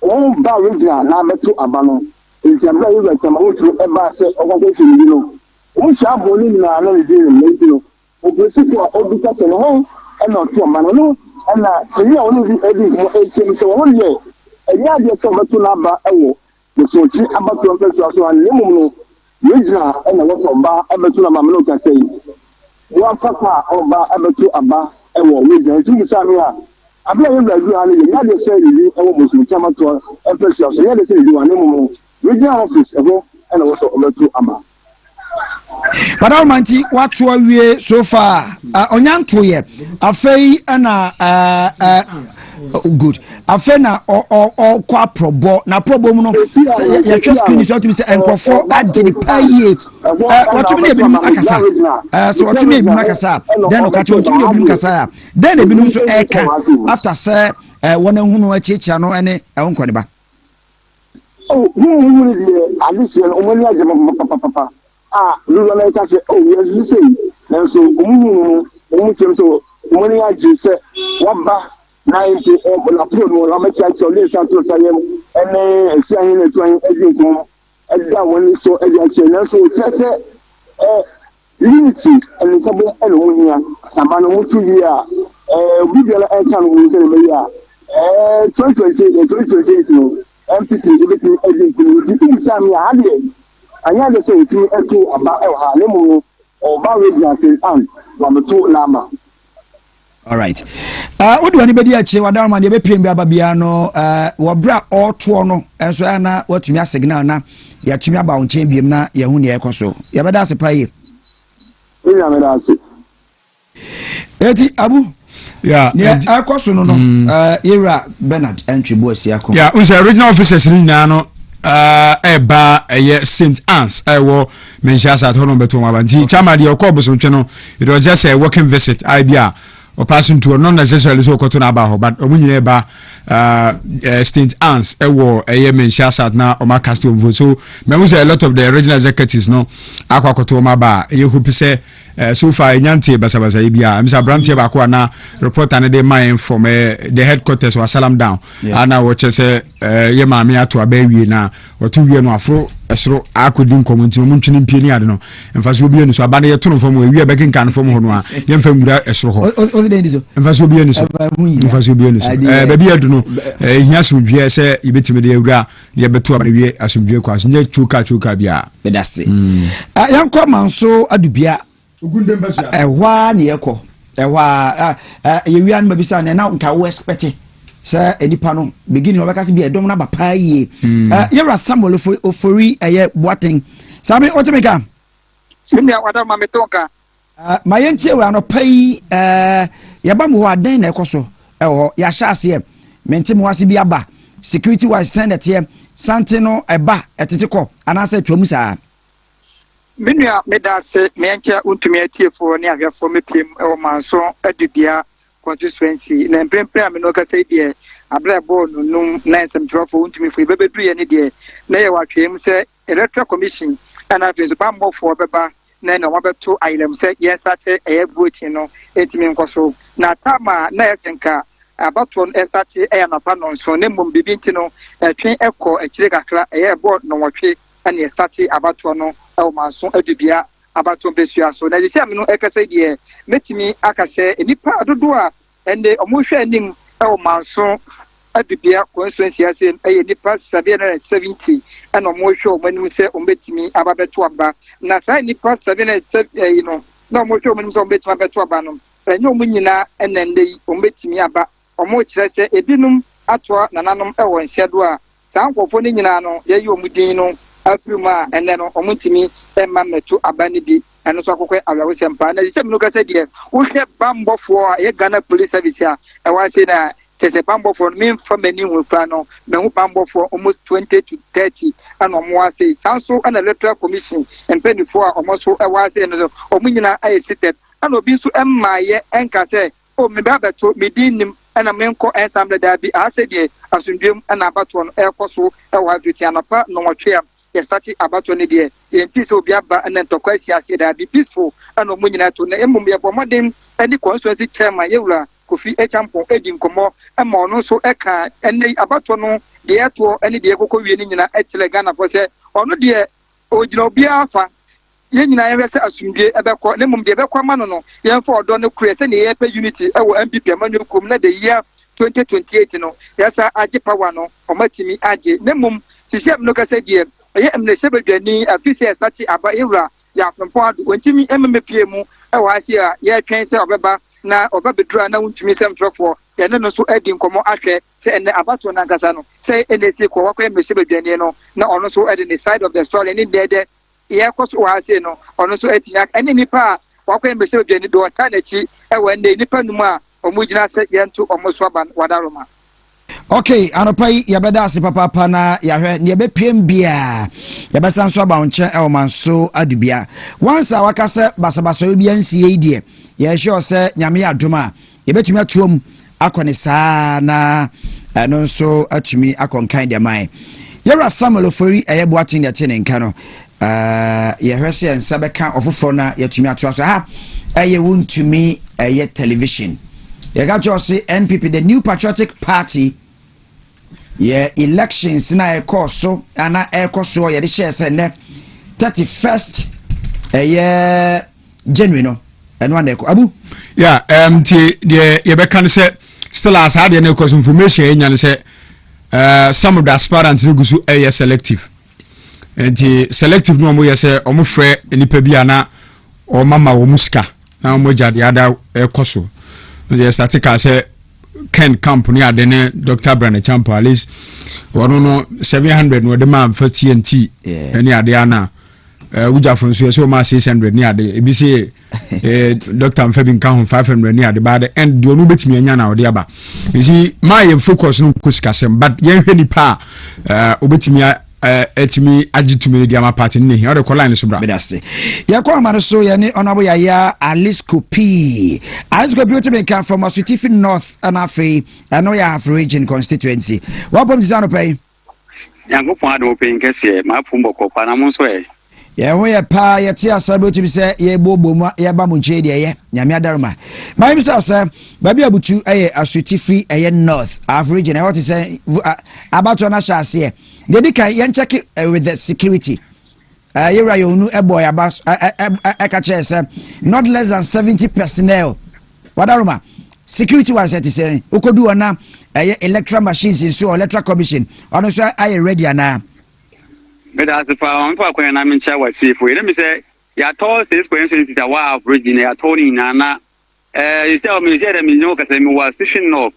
one bar regional na beto abano is a very good time to ever say organization you know we shall believe na na dey you know o principle o bi ta no e na to man no e na se ya onu bi edi mo e chem so won ye e ya dey so beto na ba e wo so chi abato on so an nemu no regional e na wo ba e beto na ma no ka say wa papa o ba e beto aba e wo regional tu sa mi a abia ye brazil ani ye ya dey say ni e wo musu chama to MPS so ye dey say ni wa nemu regional office ebo e na wo so beto aba. Madam Manti, what we so far? Onyanto ye. Afei na good. Afei na o kwa probo na probo mu no. Ya twa screen so to say enkofo agye pa ye. What me na binum akasa. So what me binum akasa. Then o ka what me binum kasa. Then e binum so eka after say wona hunu achicha no ene e wonkɔ ne ba. Oh, you really addition only aje papa. Lu na ka say oh yes you say na so omu chem so money aje say waba 90 na pro no la mecha che ole sa to say ene esi ahin na tuan ejinko eda woni so eja che na so che unity and kabo ene muhia sabano mutu ya bibia e kan wo se me ya 2020 no MPC jibiti ejinko ti sami ade anya de say ti eto aba e ha le mu o ba we dia say an wa meto lama. All right. Odu ani bedi achi wadar man de be piem bia bia no wo bra oto no enso ana watumi asignal na ya tumi aba wo chen biem na ya hu ne ekoso. Ya beda ase paye. Ina me da ase. Eti abu yeah, ne ekoso no no era Bernard entry boss ya ko. Yeah, unse regional officers ni na no eba St. Anne's wo Menchasa at home beto mabanti chama de okobo so no it was just a working visit ibia or passing to not necessarily so koto na ba ho but omunyine eba St. Anne's wo Menchasa na o makasti so me was a lot of the original executives no akwakoto ma ba ye hope say so far nyante basabasa bia misa brantie ba ko na reporter ne de mine from the headquarters wa salam down ana wo chese ye maame ato abawie na otu wie no afro esro akodi nkomonti mo ntwene mpie ni ade no emfa so obi enu so aba na ye to no fam wie be kenkan fam ho no a ye mfa mura esro ho o de ndi so emfa so obi enu so emfa so obi enu so ba bia du no hia asomdwe se yebetime de awura ye beto aba wie asomdwe kwa so nye chuka bia bedase yankwa manso adubia ogunde mbasa ehwa ne yekọ ehwa ye wi an babisa na nka wo expect say enipa no begin no bekase bi edom na bapa ye yera Samuel ofori eye boaten sami otemeka simia wada mametonka ma yentie we anopai yaba mo aden na ekoso eho ya hyase mente mo wase bi aba security wise senate ye santino eba eteteko anase twom saa minua medase mencha untumi atiefo ne ahwefo mepiem e manso adubia constituency na emprempre ameno ka say de abrabo num na nsɛmtwerɛfo untumi fo bebedu ye ne de na ye watwem sɛ electoral commission ana afenso bambɔfo beba na na wabeto ayilem sɛ ye starte voting no etimi nkoso na tama na yesenka abato no starte na pa no so ne mom bibi ntino twen ekɔ akyire kakra bo no wɔtwe ana starte abato no manso adubia abato besua so na dise ameno ekasa de metimi akase enipa dodo a ende omohwe anim manso adubia constituency ase nipa 770 ana omohwe omanim se ombetimi ababeto aba na sai nipa 770 na omohwe omanim se ombetimi abeto aba no enye omunyina enende ombetimi aba omokyerɛ sɛ ebinum atoa nananom nhyɛdo a saa nkɔfo ne nyina no yɛyi omudin no afiruma ene no omuntimi emma metu abani bi eno so akokwe awawo sempa na dise mino kase de wo hwe bambofo a ye Ghana police service a e wa se na tese bambofo no min fa mani hu kra no me hu bambofo almost 20 to 30 ana mo wa se sanso ana electoral commission empenifo a omo so e wa se no omunyina aye seated ana obi so emma ye enka se o me ba beto medinim ana menko ensemble da bi ase de asundwem ana abato no e koso e wa duti anapa no watwe start abato ne de enti so obi aba na ntokwa siase da bi peaceful ana omunyina to na emum ye bomodem ani constituency chairman yewura Kofi Echampo edi nkomo ema ono so eka ene abato no de eto ene de ekoko wie ni nyina etele Ghana fo se ono de ogina obi afa ye nyina ye se asumdie ebekọ ne mum de ebekọ ma no no ye mfa odo ne kure se ne ye pe unity ewo NPP amanu kom na de year 2028 no yasa age power no omatimi age ne mum sisem no ka se de ye emne se bedwani afisi start aba ewura ya afempo ado ontimi mmepie mu ewo ase a ye twen se obeba na obabedura na untumi sem trofo ye ne no so edi nkomo ahwe se ene abato na nkasa no se ene si ko wakwa emese bedwani no na ono so edi the side of the story ni dede ye koso wa ase no ono so etinya ene nipa wakwa emese bedwani do ta na chi ewo ene nipa num a omugina se ye nto omoso aba wadaroma. Okay, anopai yabeda ase papa na yahwe ne yebepiem bia yabesa nso aba onche manso adubia once awakase basabasa obi ansie idie ye sure se nyame adoma yebetumi atuom akone saa na no nso atumi akonkan de mai yera Samuel ofori eyeboatin de tene nka no yehwe se ensa beka ofoforo na yatumi atoa so ha eye wuntumi eye television ye ga jose NPP the New Patriotic Party elections na ekoso ana ekoso ye de share se ne 31st January no eno ande ko abu ti de ye be kan se still as had any cause information enya ne se some of the aspirants no gusu selective enti selective no mo ye se omo frɛ nipa bi ana o mama wo muska na mo jade ada ekoso the static say Ken Camp ni adene Dr. Brand Champo at least one no 700 no the man for TNT any ade ana uja from so ma 600 ni ade ebi say Dr. Mfebin kan 500 ni ade ba the end do no betimi anya na ode aba you see my focus no kusikasem but yen hwe nipa obetimi etimi agitumi di ama party ni he o line so bra bedase ya kwa ma so ye ni honorable ya Aliscopi utimi kan from Asutifi North and Afi and ya half region constituency what from Zano pay yango po ado pe nkese ma pumbo ko pa na mo so e ye ho ye pa ye te asabe to be say ye bobo mu ye ba mu nche de ye nyame adarma my bisa say ba bia butu asuti free north average and what is say about to na sha ase de dika ye check with the security yera yonu eboy abas eka say not less than 70 personnel wadaruma security wise it is say okodu ona electoral machines so electoral commission ono so are ready na but as if I'm for na me chawa sefo let me say ya told this question is that wa average na tony na you say me say them no ka say me was station north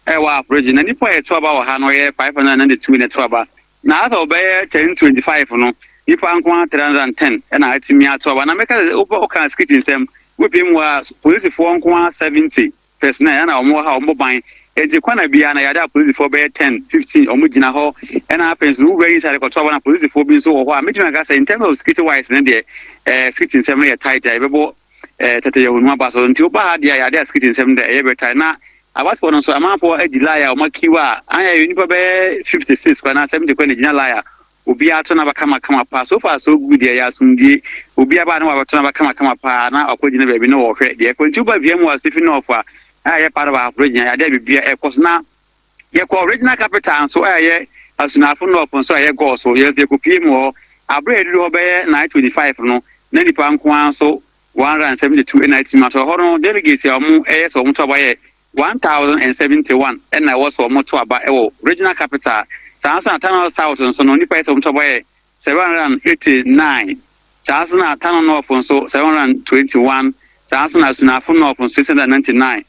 wa average na ni point to about ha no ye 592 na to about na as obey 1025 no if an 310 na atimi ato about na make o kan skitting sem we pim was police for 70 personnel na omo ha omo ban enti kwana bia na yada police for be 10 15 omo gina ho and happens who very inside the control na police for be so ho a medina ga say in terms of security wise na dey skitting sem na tight e bebo tete ye hunu aba so nti oba ha dia yada skitting sem dey e be tight na about for no so amapo edilaya o makiwa anya unipa be 56 kwana 70 kwana gina liar obi ato na bakama kama pa so far so good ya sundie obi aba na wabato na bakama kama pa na akogina be no wo hwe de kontu ba wiem was Stephen Ofa aye part of our region ya dey bibia e kos na ye ko original capital so aye asunafo no opon so aye go so ye ko pm ho abre edu ho be 925 no na nipa nko an so 172 NIT ma so ho delegates ya mu so mu to ba ye 1071 na was so mu to aba e regional capital Sansa Tano South and so no nipa so mu 789 Sansa Tano North so 721 Sansa Sunafo North 699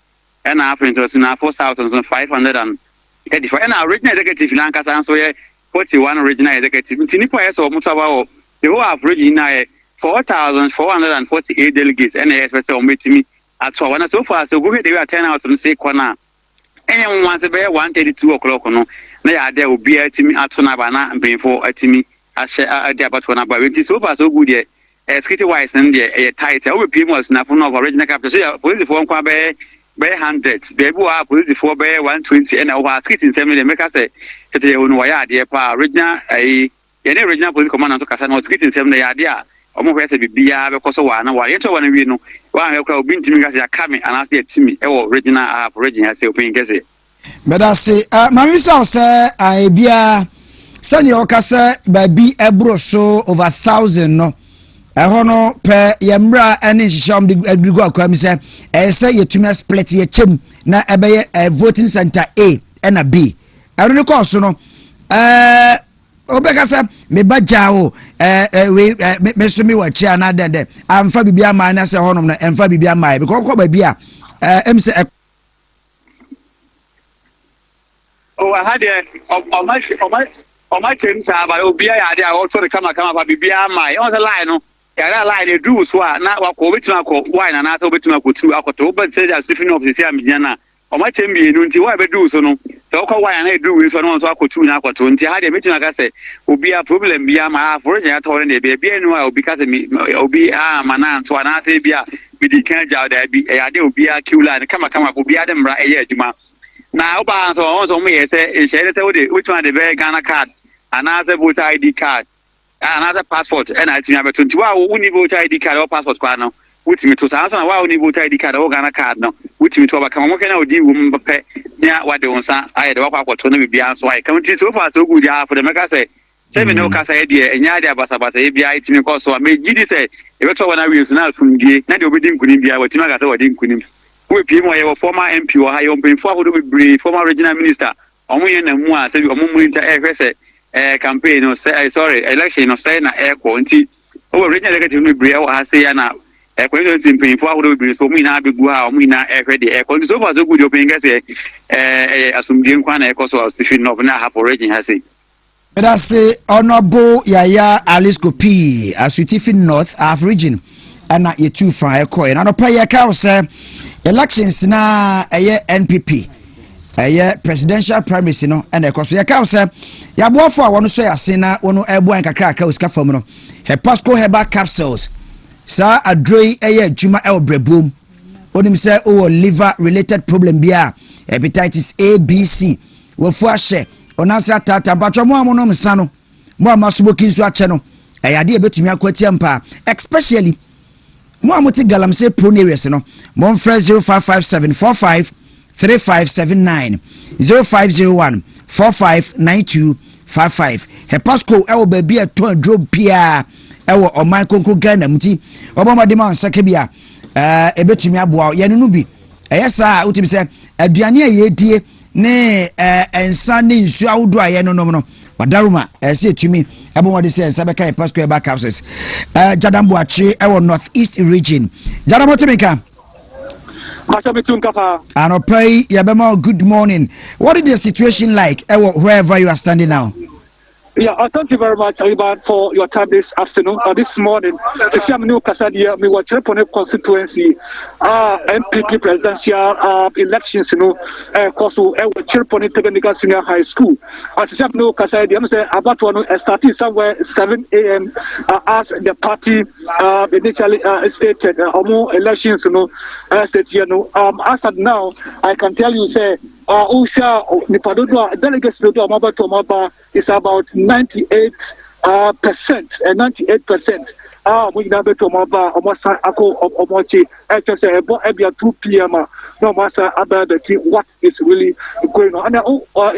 and after to Sunafo South and 584 and original executive Lanka Sanso 41 original executive nipa so mu to the whole average na 4,448 delegates and expect to meet me at so far so go they were 10 out and say corner and once be 1:32 o'clock no na ya there obi atimi atona bana mbinfo atimi ahye ade abato na ba we so far so good there security wise and there tight we pm was na for original capital so ya police for kwa be 100 there be police for be 120 and over security same dey make us say tete onu wa ya there pa original the original police commander to kasa no security same dey there omo hwe se bibia be koso wa na wa yeto wa na wi no wa hwe kwa obi ntimi gase akame anase atimi e wo original original se opin gase medase mami sa se bia sani o kasa baby ebro so over 1,000 no ho no pe yemra ene hiham de adugo akwam se se yetumi split ye chem na ebe voting center A na B ero ne course no obekasa me bajao we me so me wachi ana dende amfa bibia ma na se honom na emfa bibia ma because ko bibia emse I had on my chin saba obia ya dia o to kama pa bibia ma on the line no ya line dey do so na wa ko betima ko wine na to betima ko tu akoto but say just Stephen of the am na o ma chem bi enu nti wa be do so no so ko wine na do we so no so akotu na akoto nti ha dey betima ka say obia problem bia ma for ya to ne be bia enu obi ka say obi mana nto na say bia bi di kan ja da bi ya dey obia kiula kama obia dem ra eye adwuma na oba so me say share say which one the be Ghana card another voter ID card another passport and I think about 20 we need voter ID card or passport kwa no which me to say we need voter ID card or Ghana card no which me to aba come we na odi wo mpe na wade wonsa aye de wakwa kwato na bibia so aye come so far so good ya for the make say me no ka say dey enya dey abasabasa e bia itimi ko so me gidi say e beto wana wi so na sundie na de obedi nkunim bia watimi ga say wadi nkunim we pm we former MP or high on before we be former regional minister omo na mu a say omo monitor hwese campaign no say sorry election no say na ko nti o regional executive no be ha say ya na ko no simpin for we be so mu na begu ha omo na hwe de ko so far so good open get say asumdie nkwa na ko so Stephen of na ha for region ha say medase honorable Yaya Alisco P Asutifin North Half region ana yetu fa ekoy na no pa ye ka say elections na NPP presidential primaries no and ekoso ye ka say ya boafo a wono so ya se na wono eboan kakra ka uska fam no he pasco herbal capsules sa adroi adwuma brabom onim say o liver related problem bia hepatitis A B C wo fu ahye onansa tata batwa mo amono msa no mo amasoboki nso ache no ade ebetumi akwati mpa especially mo amuti galamsey prone areas no mo mfre 0557453579 0501459255 Hepasco ewo baby eto drop pia ewo oman konko Ghana mti obamade ma nsaka bia ebetumi aboa ye no bi eyesa utimi se aduane ayedie ne ensa ne nsu awdo aye no wadaruma se etumi abomade se ensa beka Hepasco eba capsules Jadamboachi ewo northeast region Jadamotimika Anopai Yabema, good morning. What is the situation like wherever you are standing now? Yeah, thank you very much, Ivan, for your time this afternoon, this morning. To see new Casadia, we were Tripoli constituency, NPP presidential elections, course, Tripoli Technical Senior High School. To see new Casadia, I'm saying about one starting somewhere 7 a.m. As the party initially stated, more elections, stated, as of now, I can tell you, say, Usha Nipadodo delegates to Maba is about 98%. 98%. We never to Maba almost Omochi FSA 2 p.m. No matter about what is really going on. And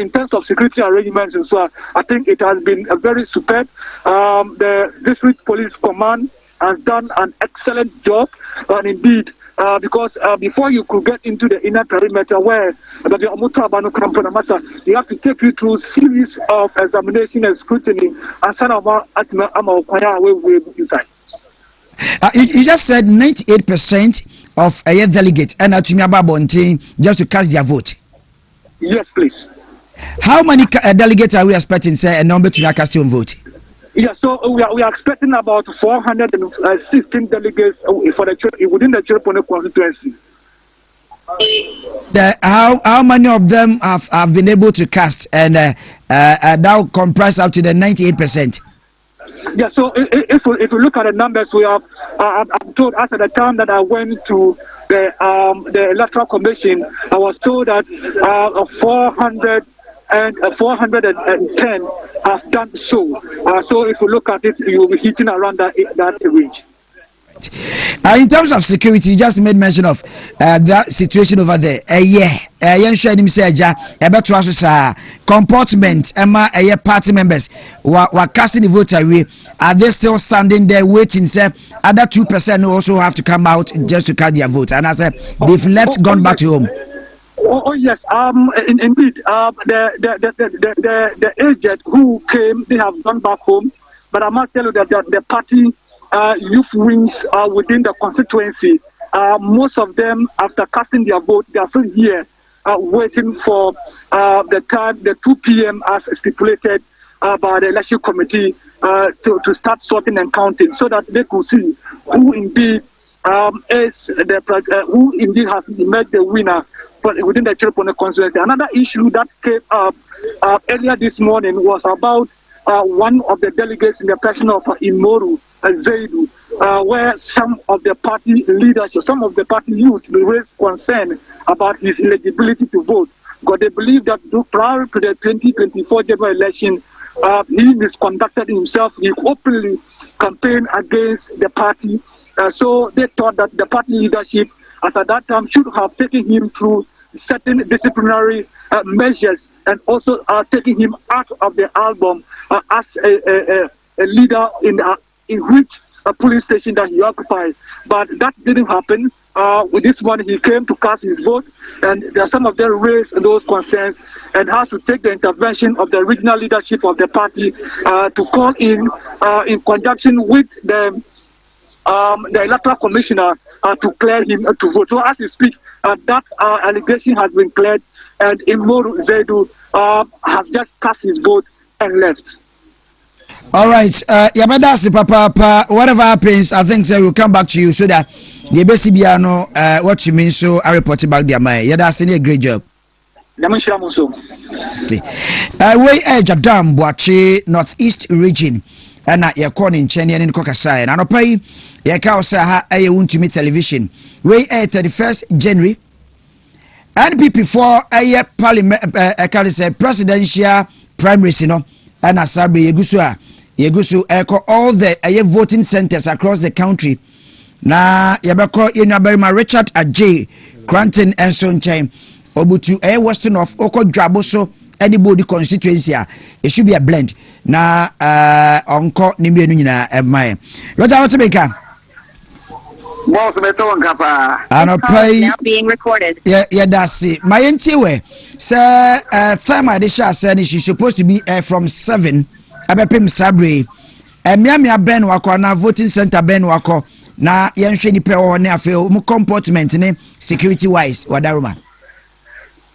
in terms of security arrangements and so on, I think it has been a very superb. The district police command has done an excellent job, and indeed. Because before you could get into the inner perimeter where you have to take you through series of examination and scrutiny and inside. You just said 98% of a delegate and just to cast their vote. Yes, please. How many delegates are we expecting, say, a number to cast your vote? Yeah, so we are expecting about 416 delegates for within the Chirpone constituency. How many of them have been able to cast and now comprise up to the 98%? Yeah, so if we look at the numbers, we have I'm told as at the time that I went to the Electoral Commission, I was told that 410 have done so. So if you look at it, you will be hitting around that range. In terms of security, you just made mention of that situation over there. Comportment, party members were casting the vote away. Are they still standing there waiting? Say, other 2% also have to come out just to cast their vote. And I said, they've left, gone back to home. Oh yes, indeed, the agent who came, they have gone back home. But I must tell you that the party youth wings within the constituency, most of them, after casting their vote, they are still here waiting for the time, the 2 p.m. as stipulated by the election committee to start sorting and counting, so that they could see who indeed is who indeed has made the winner. But within the Chirpone constituency, another issue that came up earlier this morning was about one of the delegates in the person of Imoru Zaidu, where some of the party leadership, some of the party youth raised concern about his eligibility to vote, because they believe that prior to the 2024 general election, he misconducted himself. He openly campaigned against the party. So they thought that the party leadership, as at that time, should have taken him through certain disciplinary measures and also taking him out of the album as a leader in which a police station that he occupied. But that didn't happen. With this one, he came to cast his vote, and there are some of them raised those concerns and has to take the intervention of the regional leadership of the party to call in conjunction with the electoral commissioner to clear him to vote. So as we speak, that allegation has been cleared, and Imoru Zaidu has just cast his vote and left. All right, Yabadasi Papa, whatever happens, I think we'll come back to you so that the BCBA what you mean. So I report back their mind. Yadasi, a great job. See, we Jadam Boache Northeast region, and at your corner in Chenya and Kokasai, and I pay your cow ha a me television. We 31st January, NPP for a parliament, presidential primaries, and Asabi Yegusua. yegusu all the voting centers across the country na yabeko yenuabarima Richard Ajay Cranton enso nchen obutu western of oko dwaboso anybody constituency it should be a blend na onko ni mienu nyina emaye Roger Otibeka boss beto nkapa anopai being recorded yeah that's it my ntiwe say time adisha said she's supposed to be from 7 abepem sabre miamia ben wako na voting center ben wako na yenhwe ni pe wo ne afi mu comportment ne security wise wadaruma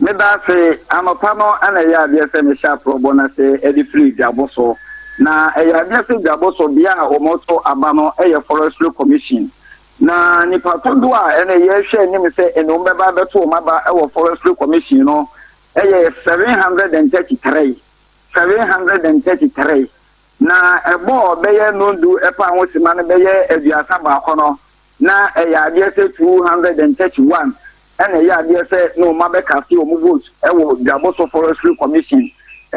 me da se amapano ana ya bia se me sha pro bona se edi free jaboso na ya bia se jaboso bia omoto abano forestry commission na nipa tondo a ene ye hwe nim se eno mbeba beto maba forestry commission no 733 na ebo beye nondu epa nwosima ne beye aduasa ba kono na ya bia se 231 ene ya bia se no mabeka si omu vote jaboso forestry commission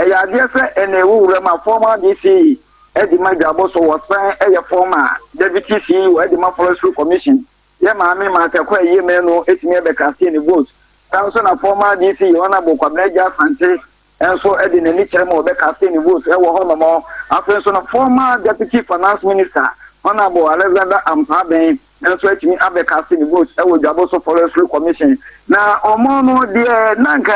ya bia se ene wure ma former DC edi ma jaboso wasan former deputy CEO edi ma forestry commission ye ma me ma takwa ye me no etimi ebeka si ni vote sanso na former DC ona bo kwableja sante enso edi ne ni chere ma obeka si ni vote ho no afenso na former deputy finance minister ona bo Alexander Ampaben enso etimi abeka si ni vote jaboso forestry commission na omo no de nanka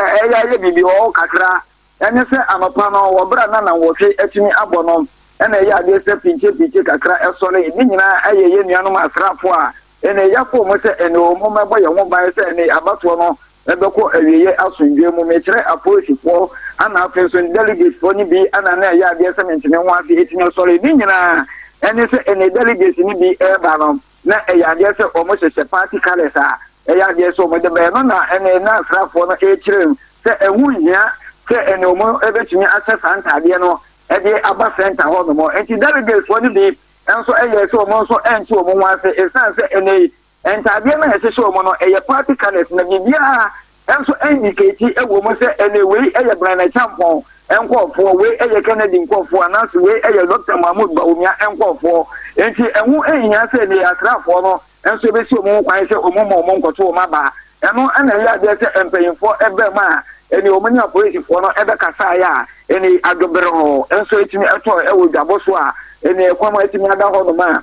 ye bibi o kakra ene se amapa no wo bra na wohwe etimi abono ene ya de se pinche kakra esole ni nyina ye nuanom asrafo a ene ya fo mo se ene o mo mebo ye ho ban se ene abato no ebeko awiye asundwe mu mekire apolisifoɔ ana afenso delegates fo ni bi ana na ya de se mentene ho ase etimi esole ni nyina ene se ene delegates ni bi eba no na ya de se o mo se party colors a ya de se o mo de be no na ene na asrafo no ekire se ehu hia se ene o mo ebetimi access antade no ede aba center ho no mo enti delegates fo ni bi enso se o mo so enti o mo wase esan se ene entade na se o mo no party colors na bibia enso indicate ewo mo se ene we brana champon enkofo we Kennedy nkofo ananso we Dr. Mahmoud Bawumia enkofo enti enhu ehia se ne asrafo no enso be si o mo kwan se o mo nkoto o maba eno ana ya de se empanyfo ebe ma ene o manya polisifo no ebe kasa ya ene adobero enso etimi eto jaboso a ene kwama etimi ada ho no ma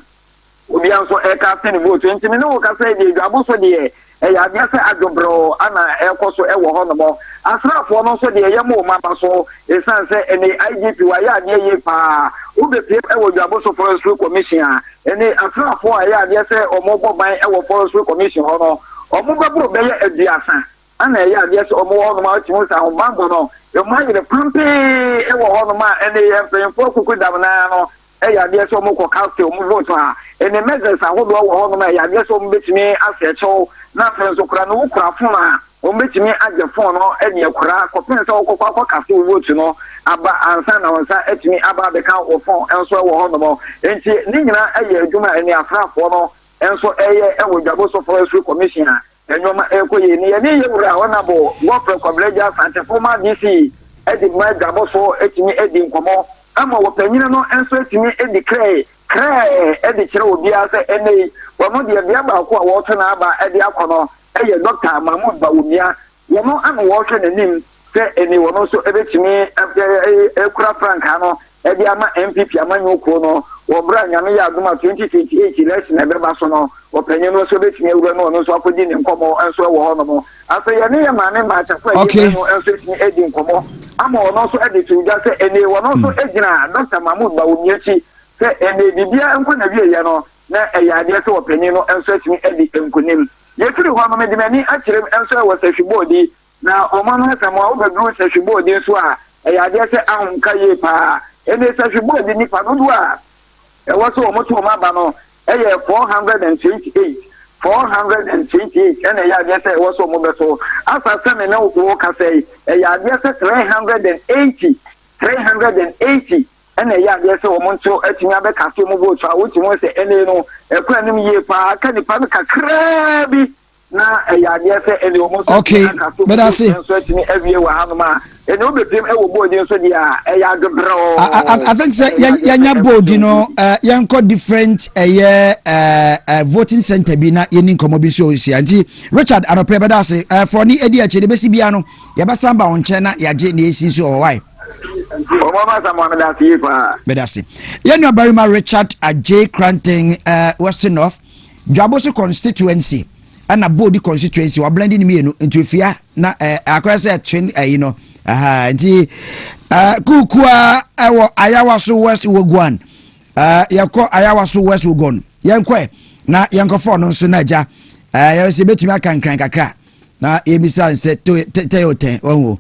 obi anso ka se ne vote entimi no kasa de jaboso de ya bia se adobro ana ekoso ho no mo asrafo no so de yemo mama so esan se ene IGP wa ya de ye pa ube pie jaboso forestry commission ene asrafo a ya bia se omobo ban forestry commission ho no omobo bro be ye aduasa ana ya bia se omo ho no ma timu sa ho bango no e ma ye pampe ho no ma ene ye mfenfo kuku damna no ya bia se omo ko council omo vote ha ene measures ahodo ho no ma ya bia se omo betimi asecho na fenso kura no kura fuma o metimi age fon no ene kura ko pensa o kokwa kafe vote no aba ansa na onsa etimi aba be kan o fon enso wo ho no mo enti ni nyina adwuma ene afrafo no enso jaboso forestry commission a enwoma ekoye ni ye wura ona bo go kwableja sante former DC edi ma jaboso etimi edi nkomo ama wo panyina no enso etimi edi edi kire obi ase ene wono de bia ba ko a wo to na aba edi akono Dr. Mahmoud Bawumia wono ama wo hwe nanim se ene wono so ebetimi ekura franka no edi ama NPP amanyuko no wo bra nyame ya aduma 2028 election na beba so no wo panyin no so betimi ewura no no so akodi ne nkomo enso wo ho no mo ase ye ne ye maame ma chafa ye no enso etimi edi nkomo ama wono so edi tuja se ene wono so ejina Dr. Mahmoud Bawumia chi se ene bibia enko na wie ye no na eyade se wo panyin no enso etimi edi enkonim yefiri ho no medimani akirem enso wo sehwibodi na omano samo obedru sehwibodi so a eyade se ahunka ye pa ene sehwibodi ni pa dodo a ewo so omoto omaba no 428 ene eyade se ewo so omobeso asase me na wo kasai eyade se 380 ene ya de se omonto etimi abeka se mo vote a wotimo se ene no ekwanim ye pa ka nipa no kakra bi na ya say any almost okay but I see every wa I think say yanya board yanko different voting center bi na yeni nkomo bi so sia nti Richard anope beda say for ni edi ache de besi bia no ya basa ba onche na yaje na esi so why bedasi yenu abarima Richard Ajay Cranting Western North Dwaboso constituency and a body constituency wa blending me into fia na akwese twin nti kukua ewo Ayawaso West Wogon yako Ayawaso West Wogon yankwe na yankofo no nso na ja yesi betumi akankran kakra na yebisa nse teyoten owo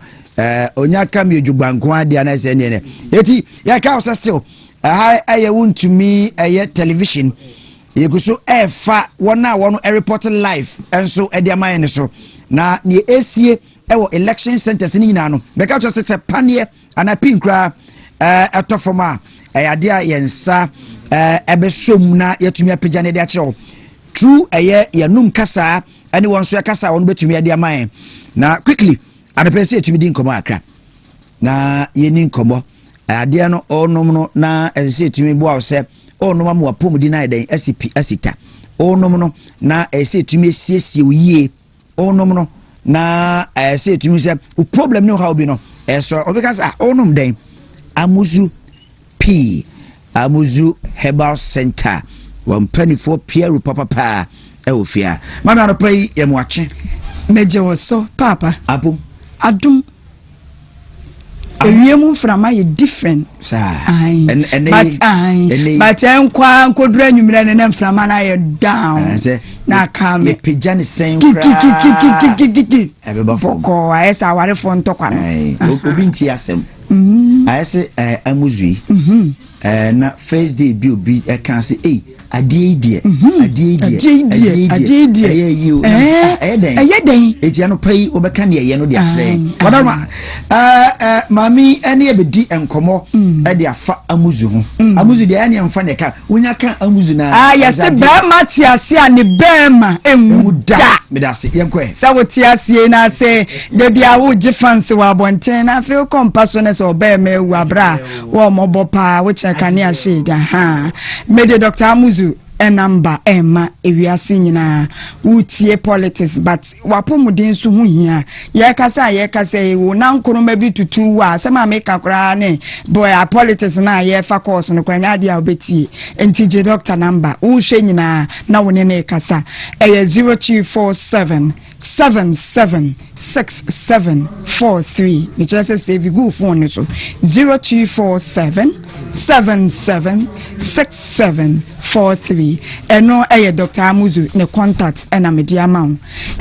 onyaka mi ojugbanko ade na se ne eti yaka osa still aye wuntumi television yekuso efa wona wono report live enso ede amaye so na ne esie ewo election centers ni nyina no beka cho se panie ana pinkra etofoma ade a yensa ebesom na yetumi apagya ne de akyerew true yenum kasa ani wonso yakasa won betumi ade amaye na quickly adepese etumi di nkomo akra na yeni nkomo ade no onom no na ense etumi bo awse onom am wapom di na eden asita onom no na ense etumi esiesie oye onom no na ense etumi se o problem no how be no so obeka say onom den amuzu herbal center wampani for Pierre papa ofia mama no pay yemwache meje wo so papa apom adum ewiemu frama ye different but enkwa nkodura nwumira ne na frama na ye down na kam ye pejane sen kra ebeba foko esa ware fo ntokwa no obi nti asem ayese amuzui na first day bi obi kan say adie ayeden eti ano pai obeka ne ye no de akre wadama mami ene ebedi enkomo e de afa amuzu ho amuzu de ene emfa ne ka wonya kan amuzu na yese ba matiase ane bema enwuda medase yenkwe sa wotiase na se de bia wo gifanse wa bonten na feel compassionate so be ma ewu abra wo mobopa wo cheka ne ashida mede Dr. Amuzu enamba ema ewiase nyina wutie politics but wapomuden so hu hia ye kasa wo na nkoroma bi tutu wa sema make kra ne boy politics na ye fa course no kwanya dia obetie ntije doctor number wo hwe nyina na wone ne kasa 0247 776743 which just say go phone so 0247 776743 eno Dr. Amuzu ne contact ena media ma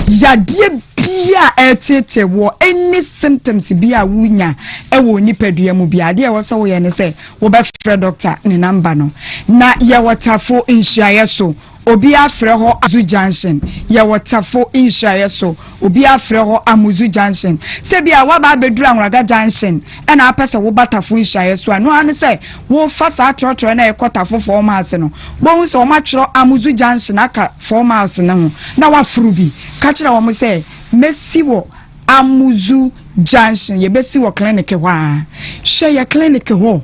yade bia etete wo any symptoms bia wunya wo nipadua mu bia de wo so wo ye ne se wo be frɛ doctor ne number no na ye watafo nhyiaye so obi afrɛ ho Amuzu Junction ye watafo nhyiaye so obi afrɛ ho Amuzu Junction se bia wa ba beduru Anwraga Junction ena apese wo batafo nhyiaye so ano ane se wo fa sa trotro na ekotafo formas no bo so ma twro Amuzu Junction aka formas na ho na wa furu bi ka kira wo mo se mesi wo Amuzu Junction ye besi wo clinic hwa hwe ye clinic ho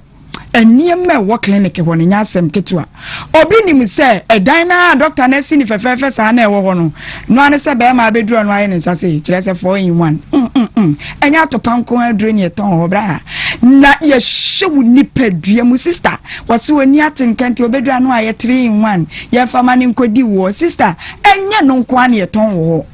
enieme wo clinic ho ne nyasem ketua obi nim se edan na doctor na sini fefefe sa na ewo ho no no ane se be ma beduro no aye ne sase kire se 4 in 1 enya to panko aduro ne ton ho bra na ye hyewu nipadua mu sister wase woni atenkante obeduro no aye 3 in 1 ye fama ne nkodi wo sister enya no nko ane ton ho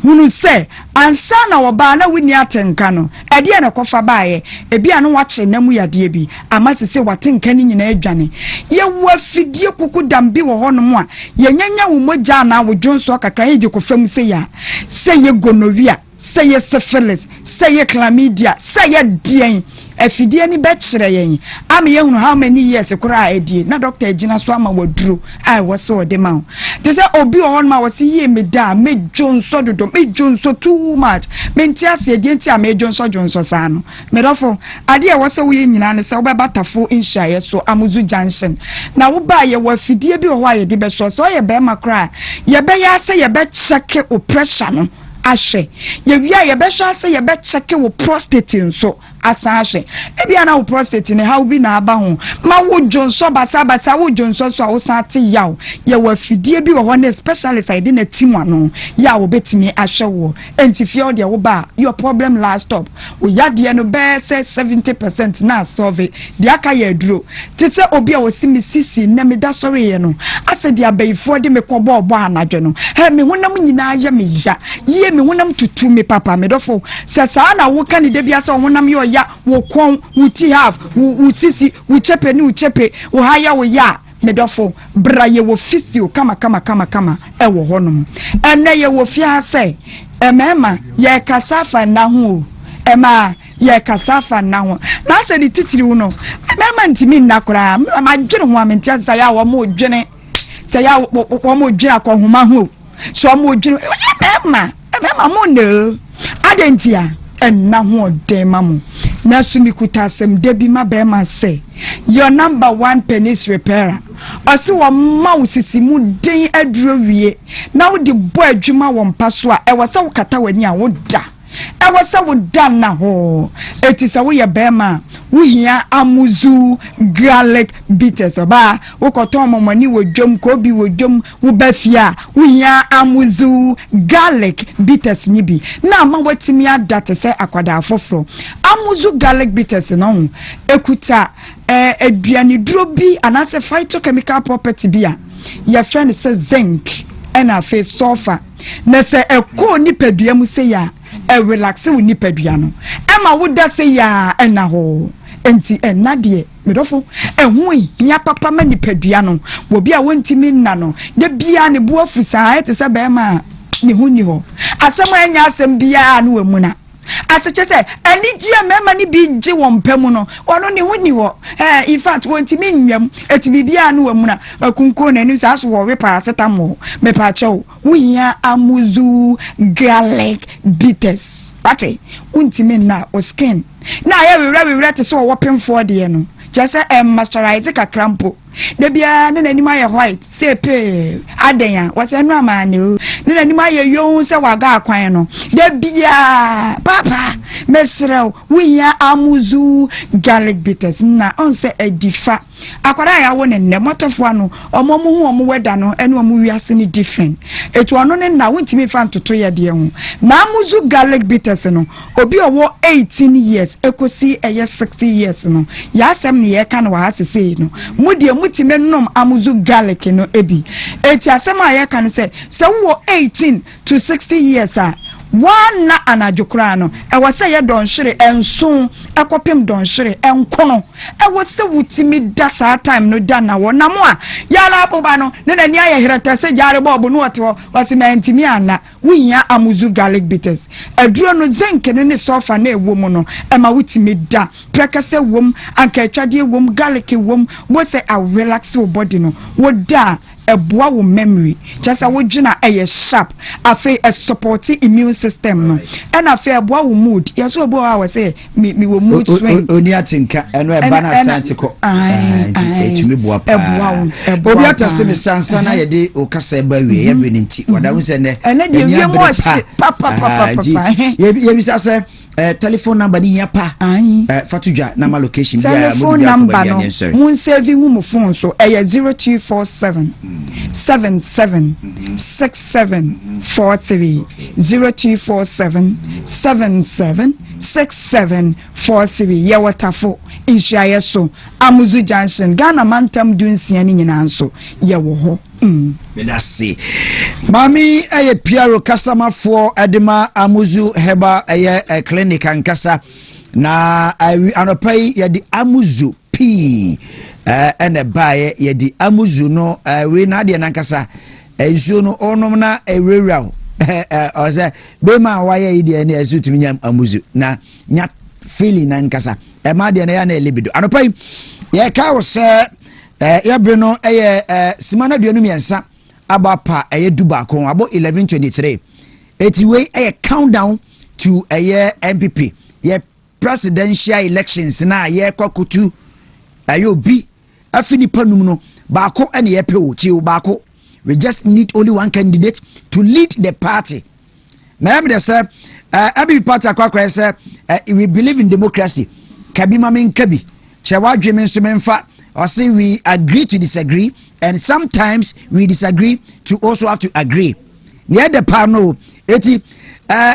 hunu se ansa na oba na wuni atenka no ade na kofa baaye ebia no wache na mu yade bi amasese watenka ni nyina adwane ye wafidie kuku dambi wo ho no mu a ye nyanya wo moja na wo dwonso kakra ye gikofam se ya se ye gonorrhea se ye syphilis se ye chlamydia se ye dien afidie ni bɛkyerɛ yɛn ama yɛhunu how many years kora edie na doctor agina so ama waduro ai wɔse wɔde ma te sɛ obi wɔ hɔ ma wɔse yie me da me jonso dodo me jonso too much me nti ase edie nti a me jonso saa no me dɔfo ade a wɔse wo yɛ nyina ne sɛ wobɛba tafo nhyiaeɛ so Amuzu Junction na wo ba yɛ wɔ afidie bi wɔ hɔ a yɛde bɛhwɛ so yɛ bɛma kora yɛbɛyɛ ase yɛbɛkyɛke o pressure no ahwɛ yɛwia yɛbɛhwɛ ase yɛbɛkyɛke wo prostate nso asa ahwɛ ebi ana wo prostate ne how bi na aba ho ma wo jonso basa wo jonso so a wo sa te yaw ye wa fidie bi wo ho na specialist ide na timu ano ya wo betimi ahwɛ wo entifie wo de wo ba your problem last stop wo yade no be say 70% na solve de aka ya aduro te se obi a wo simi sisi na me da sɔre ye no ase de abayifo de me kɔbɔ ɔbɔ anadwo no he me honam nyina ya me ya ye me honam tutu me papa me dofo se saa na wo ka ne de bia se honam yo ya wo kon wo ti half wo sisi wo chepe ni wo chepe wo haya wo ya medofo bra ye wo fisio kama e wo honom ene ye wo fia se emema ye kasafa na ho ema ye kasafa na ho na se di titiri wo no emema ntimi nna kora ma dwene ho amentia sa ya wo mo dwene se ya wo mo dwene akohoma ho so mo dwene emema mo no adentia enna ho demamu na sumi kutasem debi ma be ma say your number 1 penis repairer osi wo ma usisi mu den aduro wie na wo de bo adwuma wo mpa so a e wo se wo kata wani a wo da e wo se wo da na ho etisa wo ye be ma wo hia Amuzu garlic bitters oba wo koton momani wo dwom ko bi wo dwom wo bafia wo hia Amuzu garlic bitters ni bi na ma watimi adate se akwada afoforo Amuzu garlic bitters no ekuta aduane duro bi anase phytochemical property bi a your friend say zinc and a face sulfur na se eko ni padua mu se ya e relax wo ni padua no e ma wo da se ya na ho enti enade medofo ehu hia papa ma ni padua no wo bia wontimi nna no de bia ne bo afusa ete se be ma ni hu ni ho asem anya asem bia no wamu na aseche se ani gia mema ni bi gye won pam no ono ni hu ni ho in fact wontimi nwam eti bibia no wamu na akunko na ni sa so wo we paracetamol me pa chew wo hia Amuzu garlic bitters pate wontimi na o skin na ya we te so wo pemfo de no just moisturize ka crampo de bia na nanima ye white say pale adenya wase no amane o na nanima ye yon se waga akwan no de bia papa mesrew we ya Amuzu garlic bitters na on se edifa akwara ya wo ne motofo ano omo mu hu omo weda no ene omo wiase ni different etu ono ne na wontimi fa ntoto ye de hu na Amuzu garlic bitters no obi owo 18 years ekosi eye 60 years no ya asem ne ye ka no wa hasese no mudie mutime nom Amuzu garlic no ebi eti asem a ye ka no se wo 18 to 60 years a one na anadwokra no e wo se ye donhwere enso ekopem donhwere enkono e wo se wutimi da saa time no da na wo na mo a yala boba no ne na ni aye hereta se jare bobo no wote wo se mantimi ana winya Amuzu garlic bitters aduro no zinc ne sulfur na ewo mu no e ma wutimi da prekase wom anka atwade wom garlic wom wo se a relax your body no wo da eboa wo memory just a wodwina eye sharp afi a support immune system no and afi eboa wo mood yeso eboa wa say me wo mood swing oni atinka eno e bana santiko etumi boa pa obi atase me sansa na ye de okasa ba wie ye be nti wada wo se ne de wie mo papa ye bi sase telephone number ni yapa fatujwa na ma location bia telephone number no mun save wo phone so 0247 77 6743 0247 77 6743 ye watafo inshaye so Amuzu Junction Ghana mantam dunsia ni nyina nso ye wo ho medase mami eye piaro kasama for edema Amuzu heba eye clinic ankasa na anopai ye di Amuzu P ene bae ye di Amuzu no we na de nankasa ensuo no onom na ewewra oze be ma waye ide ene asutumi nyam Amuzu na nya feeling nankasa ma de na ya na libido anopai ye ka wo se ye bre no simana duanu miensa aba pa duba kon abo 11:23 etiwe countdown to NPP ye presidential elections na ye kwakutu obi afini panum no baako ene ye pe o chi baako. We just need only one candidate to lead the party. Now, I'm say, every party say, we believe in democracy. Kabi mamin kabi. Chawa dreaming sumenfa. Or say we agree to disagree, and sometimes we disagree to also have to agree. Near the panel, eti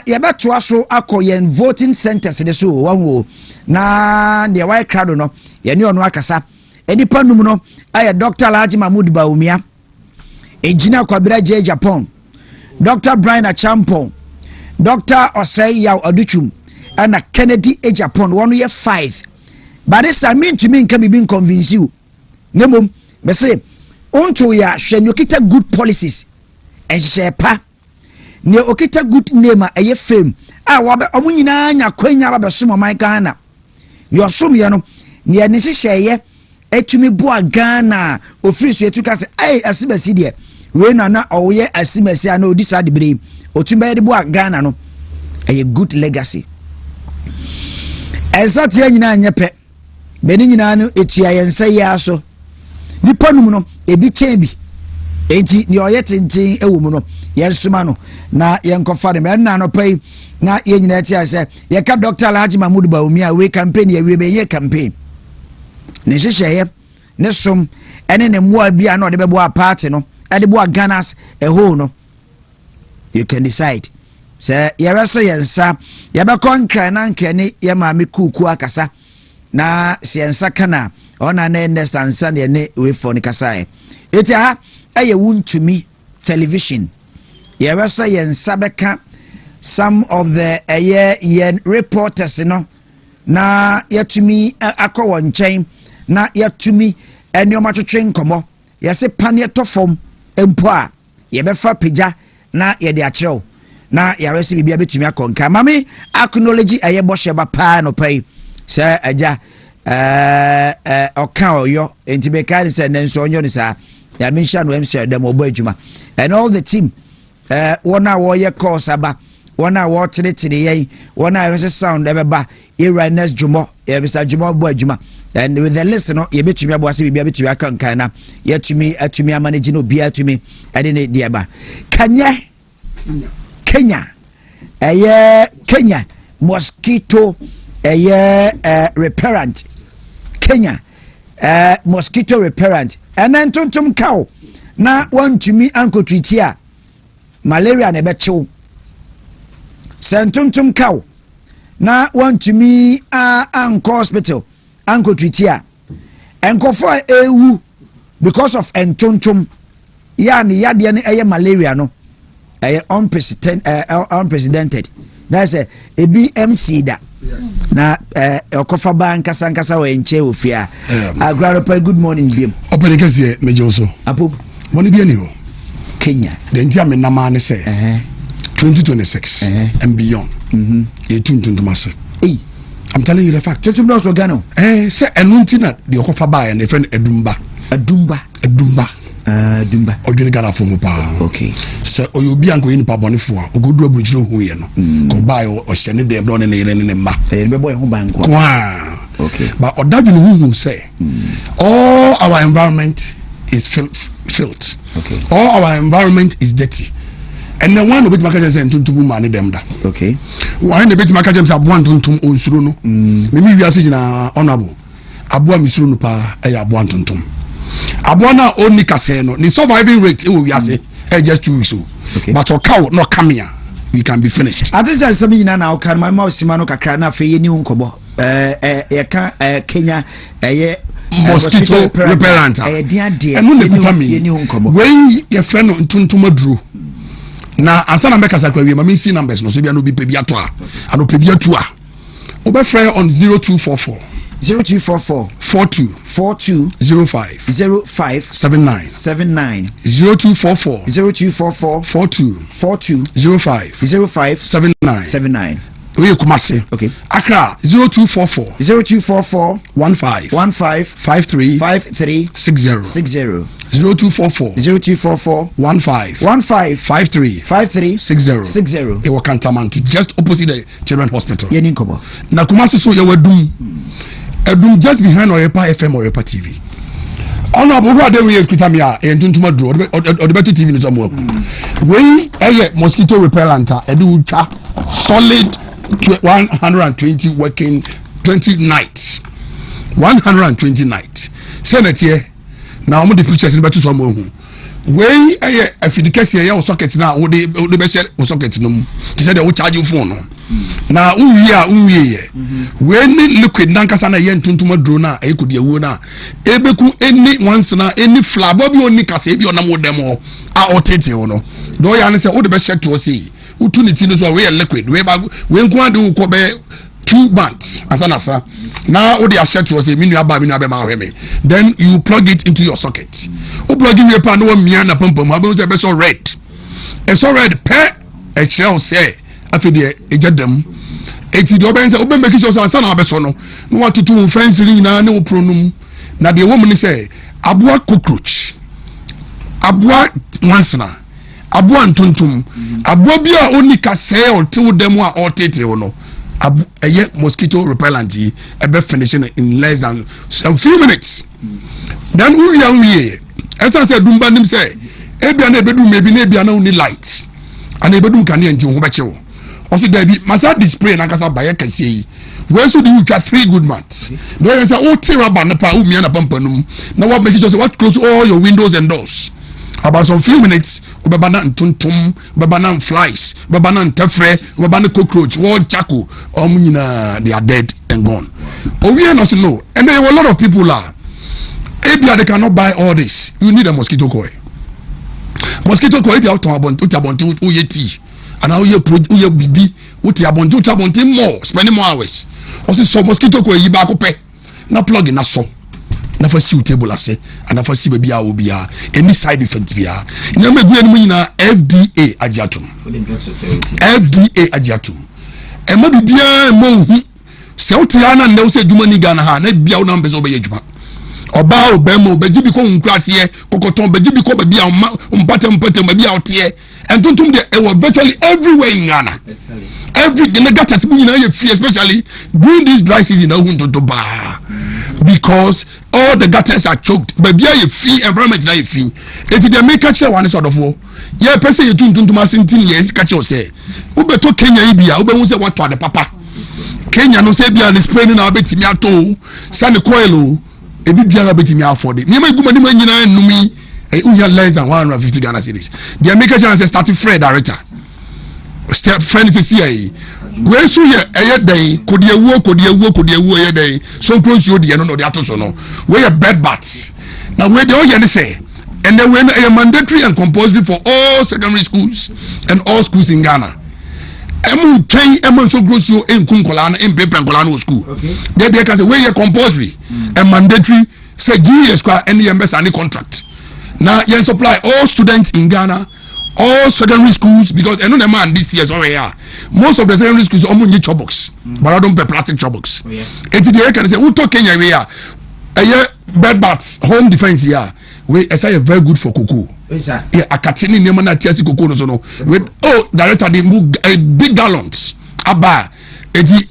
yabatu aso akoyen voting centers de so wanwo na near white crowd no ye ni ono akasa. Eni panum no aye Dr. Alhaji Mahmood Bawumia. Engineer Kwabira J. Japan, Dr. Brian Achampon, Dr. Osei Yao Aduchum, and a Kennedy A. Japan, 1 year 5. But this I mean to me can be convince you. Nemo, me say, onto ya shen yokita good policies and shepa. Ne okita good name a fame. Wabe omunina nya kwenya wabe sumo my Ghana. Your sum yano, near Nisi Sheye, etumi boa Ghana, office you took us, asibesi dear. We na oye asimesi ana odisa de bre otumba de bo Ghana no a good legacy exactly nyina anyepe beni nyina no etua yensa ya so nipa num no ebi chen bi enti ni oye tenten ewo mu no yensuma no na yenkofa de me na no pai na ye nyina tia se ye ka Dr. Alhaji Mahmood Bawumia we campaign ye we be ye campaign ne hyehyeye ne som ene ne moa bia na de bebo a party no Edibo Ghana's a whole no. You can decide. Say yabasa yensa yabakon kranan keni yamami kuku akasa na siensa kana ona na understand sane ne we for ni kasae. Eti ha aye wuntumi television. Yabasa yensa beka some of the yen reporters no na yatumi akọ nchen na yatumi enioma twetwe nkomo yase panie to form empo a yebefa pija na yede akyerew na yawese bibia betumi akonka mami acknowledge ayeboshe ba pa no pai se aja oka oyo entibe ka se nenso onyo ni sa ya mention no MC dem obo adwuma and all the team wona wo ye course aba wona wo tire yen wona we sound ebeba Iranes Jumo Mr. Jumo bo adwuma and with the list no ye betumi abo ase bibia betumi akankan na ye atumi manage no bia atumi ade ne dia ba Kenya Kenya mosquito repellent Kenya mosquito repellent and then tuntum cow na want to me uncle treatia malaria ne bechew sentuntum cow na want to me uncle hospital uncle treatia enko for ewu because of entuntum ya ni yade ne malaria no unprecedented that's a BMC da na okofa banka sankasa we nche ofia agrado good morning biem opere kese mejoso apo moni bi ani ho Kenya the ntia me nama ne say 2026 and beyond e tuntuntumase I'm telling you the fact tetum do so Ghana say enunti na the okofa ba and the friend Edumba Dumba odwene Ghana fo mu pa okay se oyobi anko yin pa bonefo a ogodu abuchiro hu ye no ko ba o hyene dem do ne ma e be boy hu banko okay but odadwene hu say all our environment is filth okay all our environment is dirty and then one obet makajem say ntuntum ma ne dem da okay one obet makajem say abo ntuntum onsuro no me wiase gina honorable abo misuro no pa e ya abo ntuntum Abona only casino. The surviving rate we say just 2 weeks. Okay. But our cow not come here. We can be finished. I just some now can my mouse simano kakra na fe yeni unkobo. Kenya mosquito repellent. Enu ne kuta me. When your friend ntuntuma duro. Na ansana make kasa kwa we ma see numbers no so bia no bi pebia to a. Ano pebia to a. Obe free on 0244 0244 42 05 79 0244 42 05 79 we Kumasi. Okay. Accra 0244 0244 15 53 60 0244 15 53 60. Ewa Kantamantu, just opposite the Children's Hospital. Na Kumasi so you were Edum just behind Orepa FM or Orepa TV. Honorable who are they we kutamia and tuntuma draw or the better TV no some work. We mosquito repellent edu solid 120 working 20 nights. 120 nights. Senate here. Now I'm the features in better some more. We if the case here your socket now would the best socket no. He said they will charge you phone. Now when liquid nankasa na yen tuntuma drona e could be a wona ebeku any once na any flab obi oni kase bi onam demo a otete wono do ya ne say wo de be check to say utunity no so we liquid we ba we nko ade ko be 2 months asanasa now wo de check to say minu aba ma hweme then you plug it into your socket o plug in your pan no mia na pampam aba say be so red it's so red pe e chere say afide ejadam eti de oben say oben make sure say na abeso no no watutu fence ri na ne opronum na de woman say aboa cockroach aboa wansana aboa ntuntum aboa bi a oni kase o te dem a otete no eye mosquito repellent e be finishing in less than a few minutes then we esa say dumba nim say ebia na ebedum mebi na ebia na oni light and ebedum kan ye nti ho be chewo also Debbie masa display na kasa baye kase yi we so do 3 good months no you say o tira ba na pa o mia na pampanum na what make you say what close all your windows and doors about some few minutes obeba na ntuntum obeba na flies obeba na ntefre obeba na cockroach what chako nyina they are dead and gone we no say no and there were a lot of people are ebia they cannot buy all this you need a mosquito coil ebia utabonti uyeti and how you bibi uti abonti more spending more hours also so mosquito coil yiba ko pe na plug in na so na fa si table ase and na fa si baby a obia any side effect bia na megu enu nyina FDA agiatum e ma bibia mo hu se utia na nda se dwuma ni Ghana ha na bia una mbezo be yedwuma oba obemo beji bi ko nkrase kokoton beji bi ko baby a mpatem baby a otie entuntum de e was virtually everywhere in Ghana every the negative nyina ye fear especially during this dry season na hu to ba because all the gutters are choked baby a fee environment na ye fee it dey make catch one sort of ye person ye tuntum asintin ye catch you say wo beto Kenya ibia wo be hu say what to the papa Kenya no say bia ni spray na betimi ato sane coil ebi biara betimi afford it niam eguma ni nyina enumi uya less than 150 Ghana cedis the make chance starting Fred director step friend is here we so ye den kodiewu ye den so close you the no dey atoso no we bed bats now we dey all say and then when a mandatory and compulsory for all secondary schools and all schools in Ghana so close you in kunkola in prepankola school they can say we ye compulsory and mandatory say GS kwa any members and contract now you supply all students in Ghana all secondary schools because I know the man this year already here most of the secondary schools almost need chobox but I don't pay plastic chobox it's the can say who talk Kenya we are bed bats home defense here we say very good for cocoa akatini nema na tiasi cocoa no so no director they move big gallons aba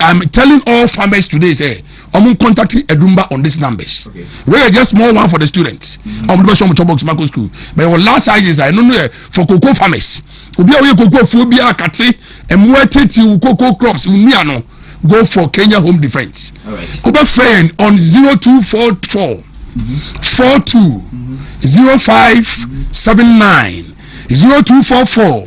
I'm telling all farmers today say I'm contacting Edumba on these numbers. Okay. We are just small one for the students. I'm going to show you box Marco school. But your last sizes I don't know for cocoa farmers. Obi a cocoa phobia kati and mweteti cocoa crops uniano go for Kenya Home Defense. All right. Oba friend on 0244 42 0579 0244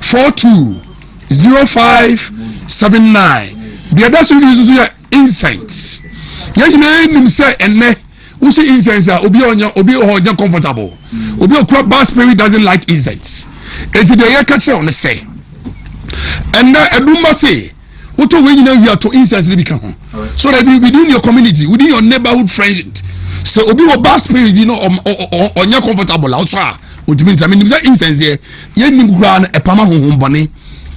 42 0579. The other solution is incense. Yes, name say enne. Who say incense? Obi onya comfortable. Obi okra bad spirit doesn't like incense. Eti the year catch on say. And Edumba say, "Uto we you to incense be come." So that within your community, within your neighborhood friends, so obi o bad spirit onya comfortable also. Ultimately, I mean, incense there. Ye nim kura epama honhom bone,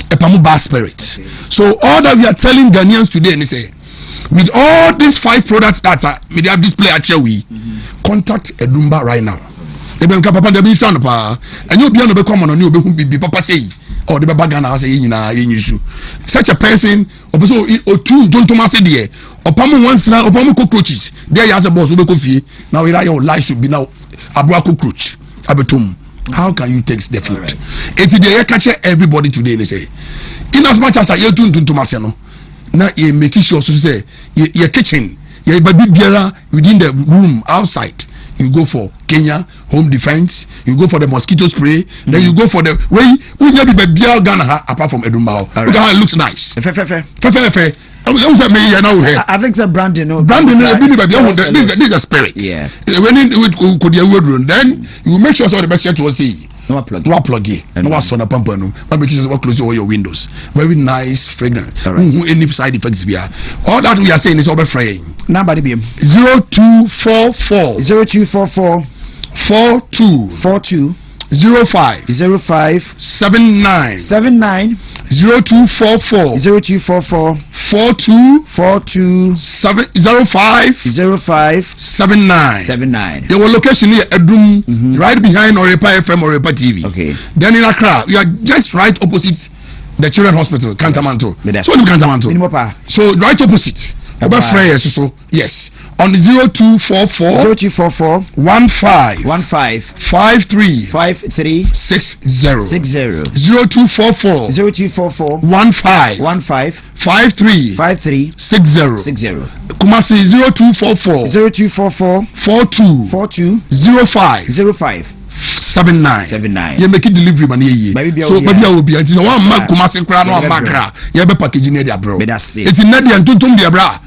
epamu bad spirit. So all that we are telling Ghanaians today, and say, with all these 5 products that are media display actually, contact Edumba right now. Eben ka papa dem stand pa. Enyo bia no be come on you be papa say or the baba Ghana say nyina yenyisu. Such a person obeso otu ntontoma say there. Opam once na opam cockroaches. There has a boss we go fie. Now we your life should be now abua cockroach. Abetum. How can you take the field? It dey catch everybody today they say. In as much as I tu ntontoma say no. Na you make sure so say your kitchen, your baby biara within the room outside. You go for Kenya home defense, you go for the mosquito spray, then you go for the way we never be Ghana apart from Edumba. Look how it looks nice. I think it's a branding. This is a spirit. Yeah. When it could then you make sure so the best yet to see. No plug it. No son of pump. But make sure close all your windows. Very nice fragrance. Any side effects we are. All that we are saying is over fraying. Number BM 0244 42 05 79 0244 42 05 79. Your location here Edum, right behind Orepa FM or Orepa TV. Okay. Then in Accra, we are just right opposite the Children's Hospital, Kantamanto. So in Kantamanto. So right opposite. So yes, on the 0244 15 53 60 0244 15 53 60 Kumasi 0244 42 05 79. You make it delivery money ye. So maybe I will be until one man Kumasi kra no makra. You be package near their bro. It's in Nadia and Tutum their bra.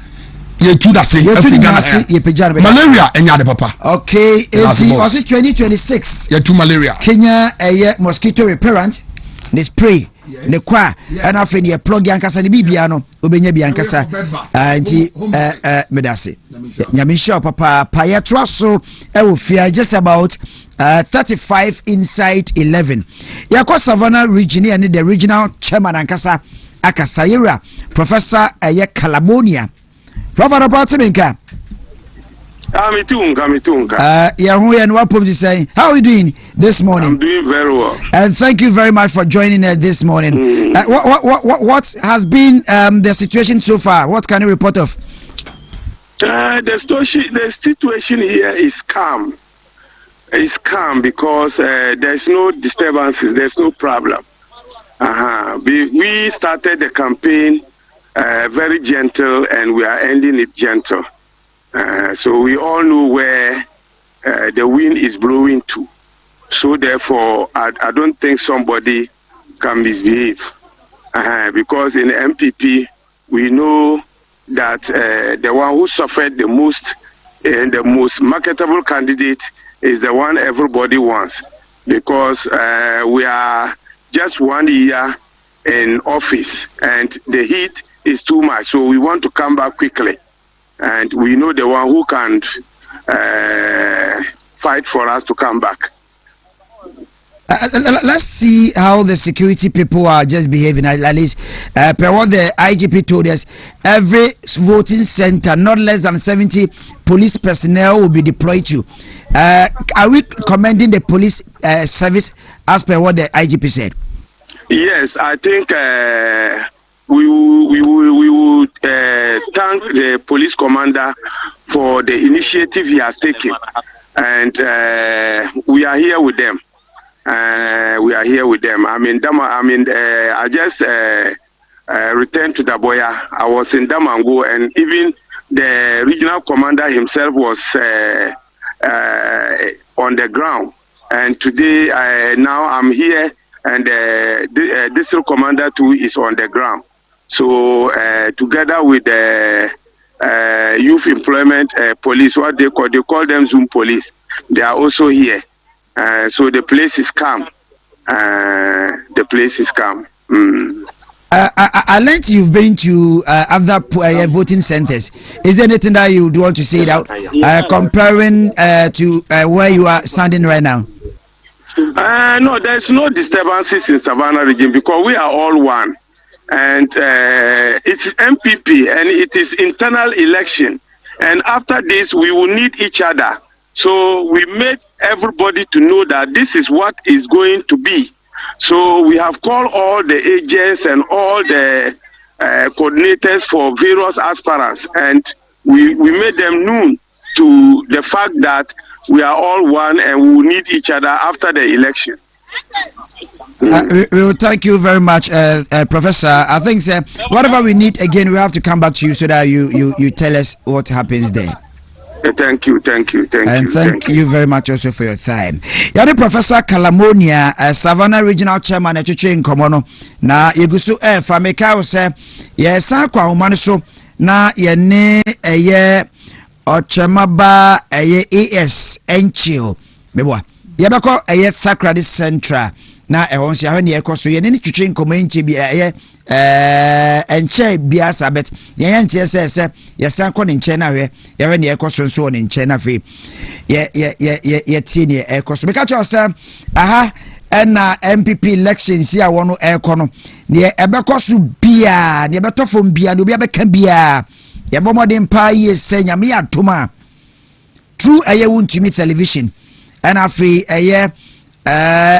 Ye tu da say malaria enya de papa. Okay, was it 2026? Ye tu malaria. Kenya mosquito repellent, the spray. Ne kwa ana fe ne plug yankasa ne bibia no obenya bi yankasa anti medase nyame sure papa payetro so e wo fia just about 35 inside 11 yakwa Savannah region and the regional chairman ankasa akasayera Professor Kalamonia Professor Patriminka Mitunga. How are you doing this morning? I'm doing very well. And thank you very much for joining us this morning. What has been the situation so far? What can you report of? The situation here is calm. It's calm because there's no disturbances. There's no problem. We started the campaign very gentle and we are ending it gentle. So we all know where the wind is blowing to. So therefore, I don't think somebody can misbehave. Because in the NPP, we know that the one who suffered the most and the most marketable candidate is the one everybody wants. Because we are just 1 year in office and the heat is too much. So we want to come back quickly. And we know the one who can fight for us to come back. Let's see how the security people are just behaving. At least, per what the IGP told us, every voting center, not less than 70 police personnel will be deployed to. Are we commending the police service as per what the IGP said? Yes, I think we would thank the police commander for the initiative he has taken, and we are here with them. I just returned to Daboya. I was in Damango, and even the regional commander himself was on the ground. And today, now I'm here, and the district commander too is on the ground. So together with the youth employment police, what they call them Zoom police, they are also here. So the place is calm. The place is calm. I learned you've been to other voting centers. Is there anything that you do want to say that comparing to where you are standing right now? No, there's no disturbances in Savannah region because we are all one. and it's MPP, and it is internal election. And after this, we will need each other. So we made everybody to know that this is what is going to be. So we have called all the agents and all the coordinators for various aspirants, and we made them known to the fact that we are all one and we will need each other after the election. We will thank you very much, Professor. I think whatever we need again, we have to come back to you so that you tell us what happens there. Thank you. Thank you very much also for your time. Yade Professor Kalamonia, Savannah Regional Chairman at Chuchin Komono. Na yegusu fameka ose yesa kwa umane so na yene eye ochemaba eye AS Enchil. Mebwa. Yabako eye Sacred Central. Na ehonsi ahwe ni ekoso yene ni Chuchin Komenchi bi eye enche bia sabet yen tie se yesan ko ne nche na hwe yewe ne ekoso nso ne nche na fe ye tie ne ekoso me ka cho se aha na MPP elections ya wono ekono ne ebekoso bia ne betofom bia ne obi abeka bia ye bomodin pa ye se nyame ya toma true eye wuntumi television and afi eye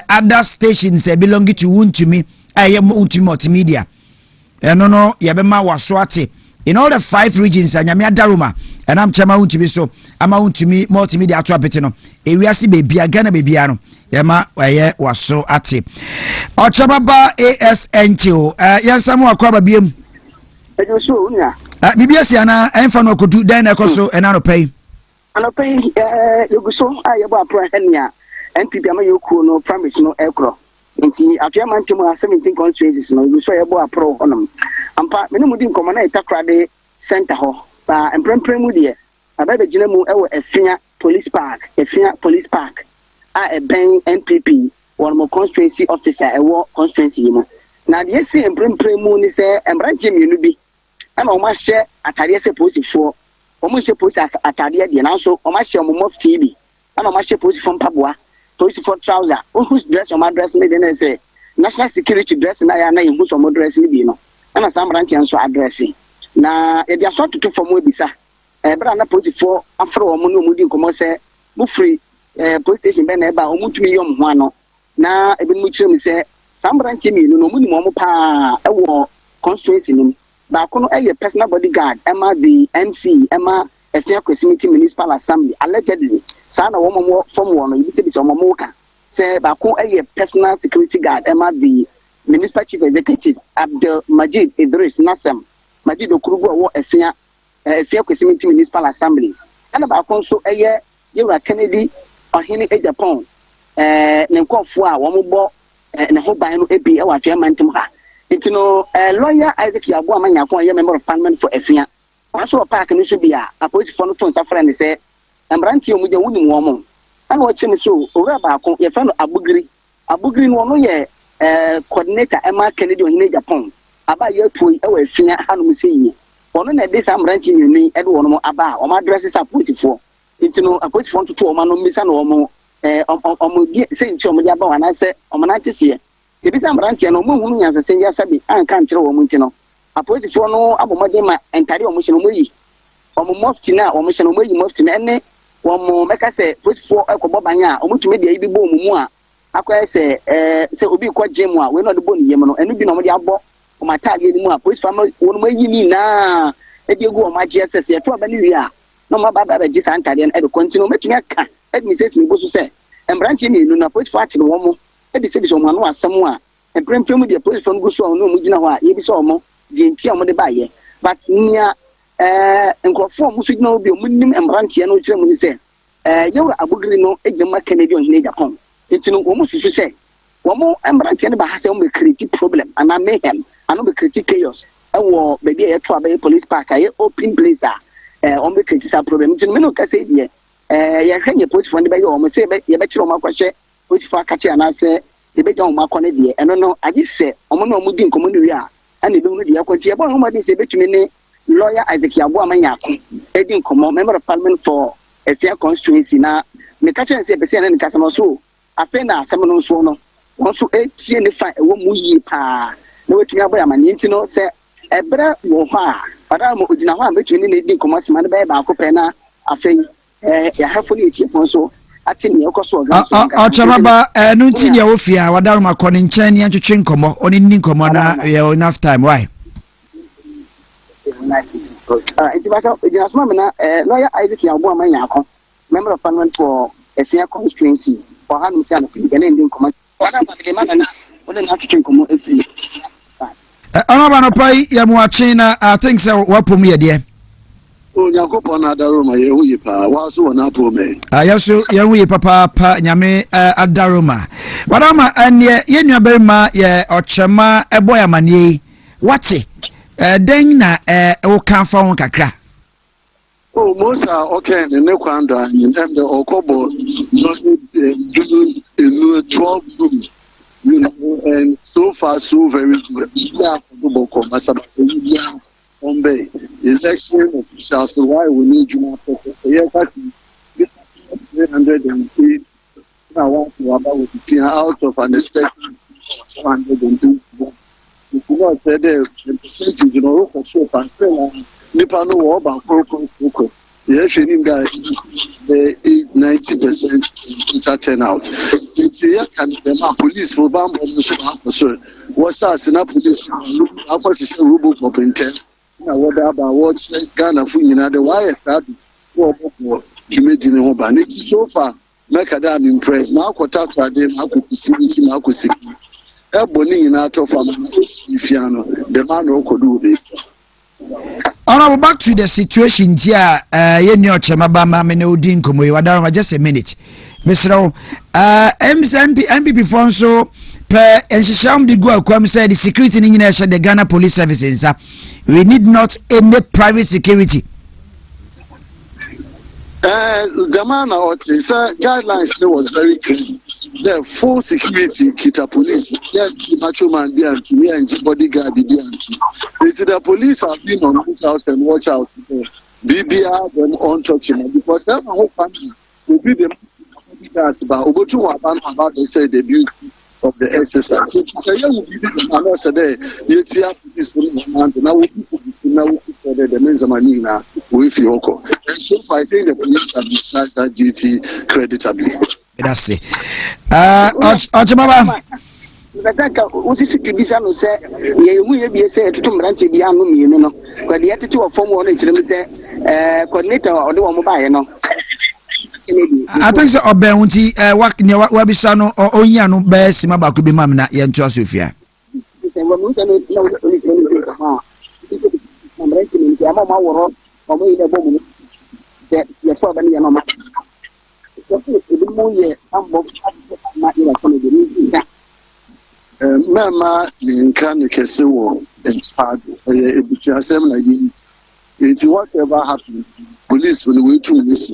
other stations belong to wuntumi eye wuntumi multimedia no yabema waswate in all the 5 regions anyame adaruma and am chama untumi so ama untumi multimedia ato apete no ewiase bebia Ghana bebia no yema waye waso ate ochababa ASNTO yansamu akwaba biem ejoso unya bibia sia na enfa no kodu dan na ekoso enano pay yoguso ayebo apra hania NPP ama yoku no Primaries no ekro nti afia mantemu 17 constituencies no yoguso ayebo apro honum ampa mene mudi nkomo na itakrade center ho ba emprempren de ababe gina mu ewo efia police park a eben NPP one more constituency officer ewo constituency mu na de esi emprempren mu ni se embranje mienu bi ana o ma hye atade se posifo o mo hye posi atade de na so o ma hye o mo mofti bi ana o ma hye posifo mpaboa posifo trouser o whose dress o ma dress ni de na say national security dress na ya na yin whose o mo dress ni bi no ana sambrante nso address na e dia so tutu fo mo ebisa bra na posifo afro o mo no mudi nkomo se mu free police station be na eba o mutumi yom ho ano na ebi mu kire mu se sambrante mi no mu ni mo pa ewo constituency ni ba kono eye personal bodyguard ema the MC ema efia community municipal assembly allegedly sana wo mo from one you say so mo ka say ba ko eye personal security guard ema the municipal chief executive Abdul Majid Idris Nassam Majid Okurugu wo efia community municipal assembly ana ba ko so eye Yura Kennedy ohini Japan ne nkofo a wo mo bo ne ho ban no ebi e wa twa mantim ha itino lawyer Isaac Yabo amanya ko ye member of parliament for Efia so park ni so bia apolice for no to nsafra ne say embranti omuja wuni mu omo ana wo chemi so owura ba ko ye fa no abugri no no ye coordinator Emma Kennedy ohini Japan aba ye tuoi e wa Efia hanu se yi ono na de embranti ni e de wono mo aba o ma address sa police for itino apolice for to o ma no misa no omo omo die se nti omo dia ba wana se omo na tese ebisa mbrantia no mo hunu nyansa se ya sabi anka nkyere wo mu nti no apolisifoɔ no abomode ma entare wo mo hye no mo yi omo mofti na wo mo hye no mo yi mofti na ene wo mo meka se apolisifoɔ ekɔbɔ ban a omo tumi de ibi bo mu mu a akɔyɛ se obi kɔ gym a we no de bo ne yem no enu bi no mo de abɔ o matage ni mu a apolisifoɔ wo no mo yi ni na e de gu o ma GSS ye to ba ni wi a no ma ba ji sa ntare no e de continue metumi aka e mi se mi bo so se mbrantia ni nu na apolisifoɔ akye no wo mo e de se bi so mo no asɛm a emprempem de apolisifoɔ no gu so no mo gina hɔ a ye bi so mo de ntia mo de ba ye but nia nkrofo mo so gina obi mo nim mbrantia no kire mo ni se yewra abugiri no ejema Kennedy ohine Japan etino wo mo susu se wo mo mbrantia ne ba ha se mo create problem ana mayhem ana be create chaos ewo be dia to abai police park aye open place on be create sa problem etino me no ka se die ye hwenye police fund be ye wo mo se be ye be kire mo akwahye police for akache ana se ye be gya mo akone die eno no agi se omo no mo di nkomo ni wi a ana ebi mu de yakɔtie ebo no mo de se betumi ne lawyer Isaac Yabo amanya ko edi nkomo member of parliament for Efia constituency na me ka kyerɛ se be se na nika sama so afa na asɛm no so no won so etie ne fa ewo mu yi pa na wetumi abɔ amani nti no sɛ ɛbrɛ wɔ hɔ a ɔda mo gyina hɔ a betumi ne di nkɔmɔ sima no bɛyɛ baako pɛ na afei yɛhafo ne yɛtiefo nso ate ne ɛkɔ so ɔkyɛmaba no nti deɛ wofie a wadaroma kɔ ne nkyɛn ne antwetwe nkɔmmɔ ɔne nni nkɔmmɔ na yɛ enough time why nti basa gyina soma me na lawyer Isaac Yaboa Manyako member of parliament for Efia constituency for Hanum Siano and ndi nkɔmmɔ ɔda de ma na ɔde na atwetwe nkɔmmɔ efi ɔnaba no pai yɛ mo akye na I think sɛ wapom yɛ deɛ Nyankopɔn na adaroma yɛ hu yipa wa so wɔ na apom ayɛso yɛ hu yipa papa nyame adaroma wadama ɛneɛ yɛ nuabarima yɛ ɔkyɛma ɛbɔ yamanie wate den na woka fa ho kakra Mosa okay ne kwando anyi dem the okobo no in 12 room you know and so far so very good yeah for go masaba yeah on bay election officials so why we need you for yeah 308 now want to about with out of unexpected 202 you know said the percentage you know for sure and still nipa no wo ba koko yes him guy the 90% turnout the can the police for bomb so what's us na police after she say robo for intel na what about what Ghana fu nyina the why crowd for Jumedi ne ho ba so far make am impressed na akwota kwade ma akokusi ma akosi eboni nyina to fam na ifiano the man okodu obe. Honorable, back to the situation here. You know, Chamabama, Menodin, Komo, Wadarama, just a minute. Mr. NPP Fonso, per and she shall be go, come say the security in the Ghana Police Services. We need not any private security. The man out guidelines was very clear. The full security kita police, macho man be and bodyguard be and the police have been on lookout and watch out BBR them on touching because that whole family will be the bodyguards but about they say the beauty of the exercise. So yeah, we did the man said there police now we for the Menzamanina with Yoko. And so I think the police have discharged that duty creditably. That's it. Ochimaba. Usi sikibisa no say ye hu ye bi say tutu mranche bi anu mienu no. Kwa de yetete wo form wo no chire say coordinator ode wo mo bae no. I think so oben unti wa bisa no onya no be sima ba ko bi mam na ye nto asofia. Say wo mu say no no mranche ni ya ma woro o mo ile bo mu say ye so ba ni ya no ma. Mama Lincoln Kesewo and part a butcher assembly. It's whatever happened. Police will wait 2 minutes.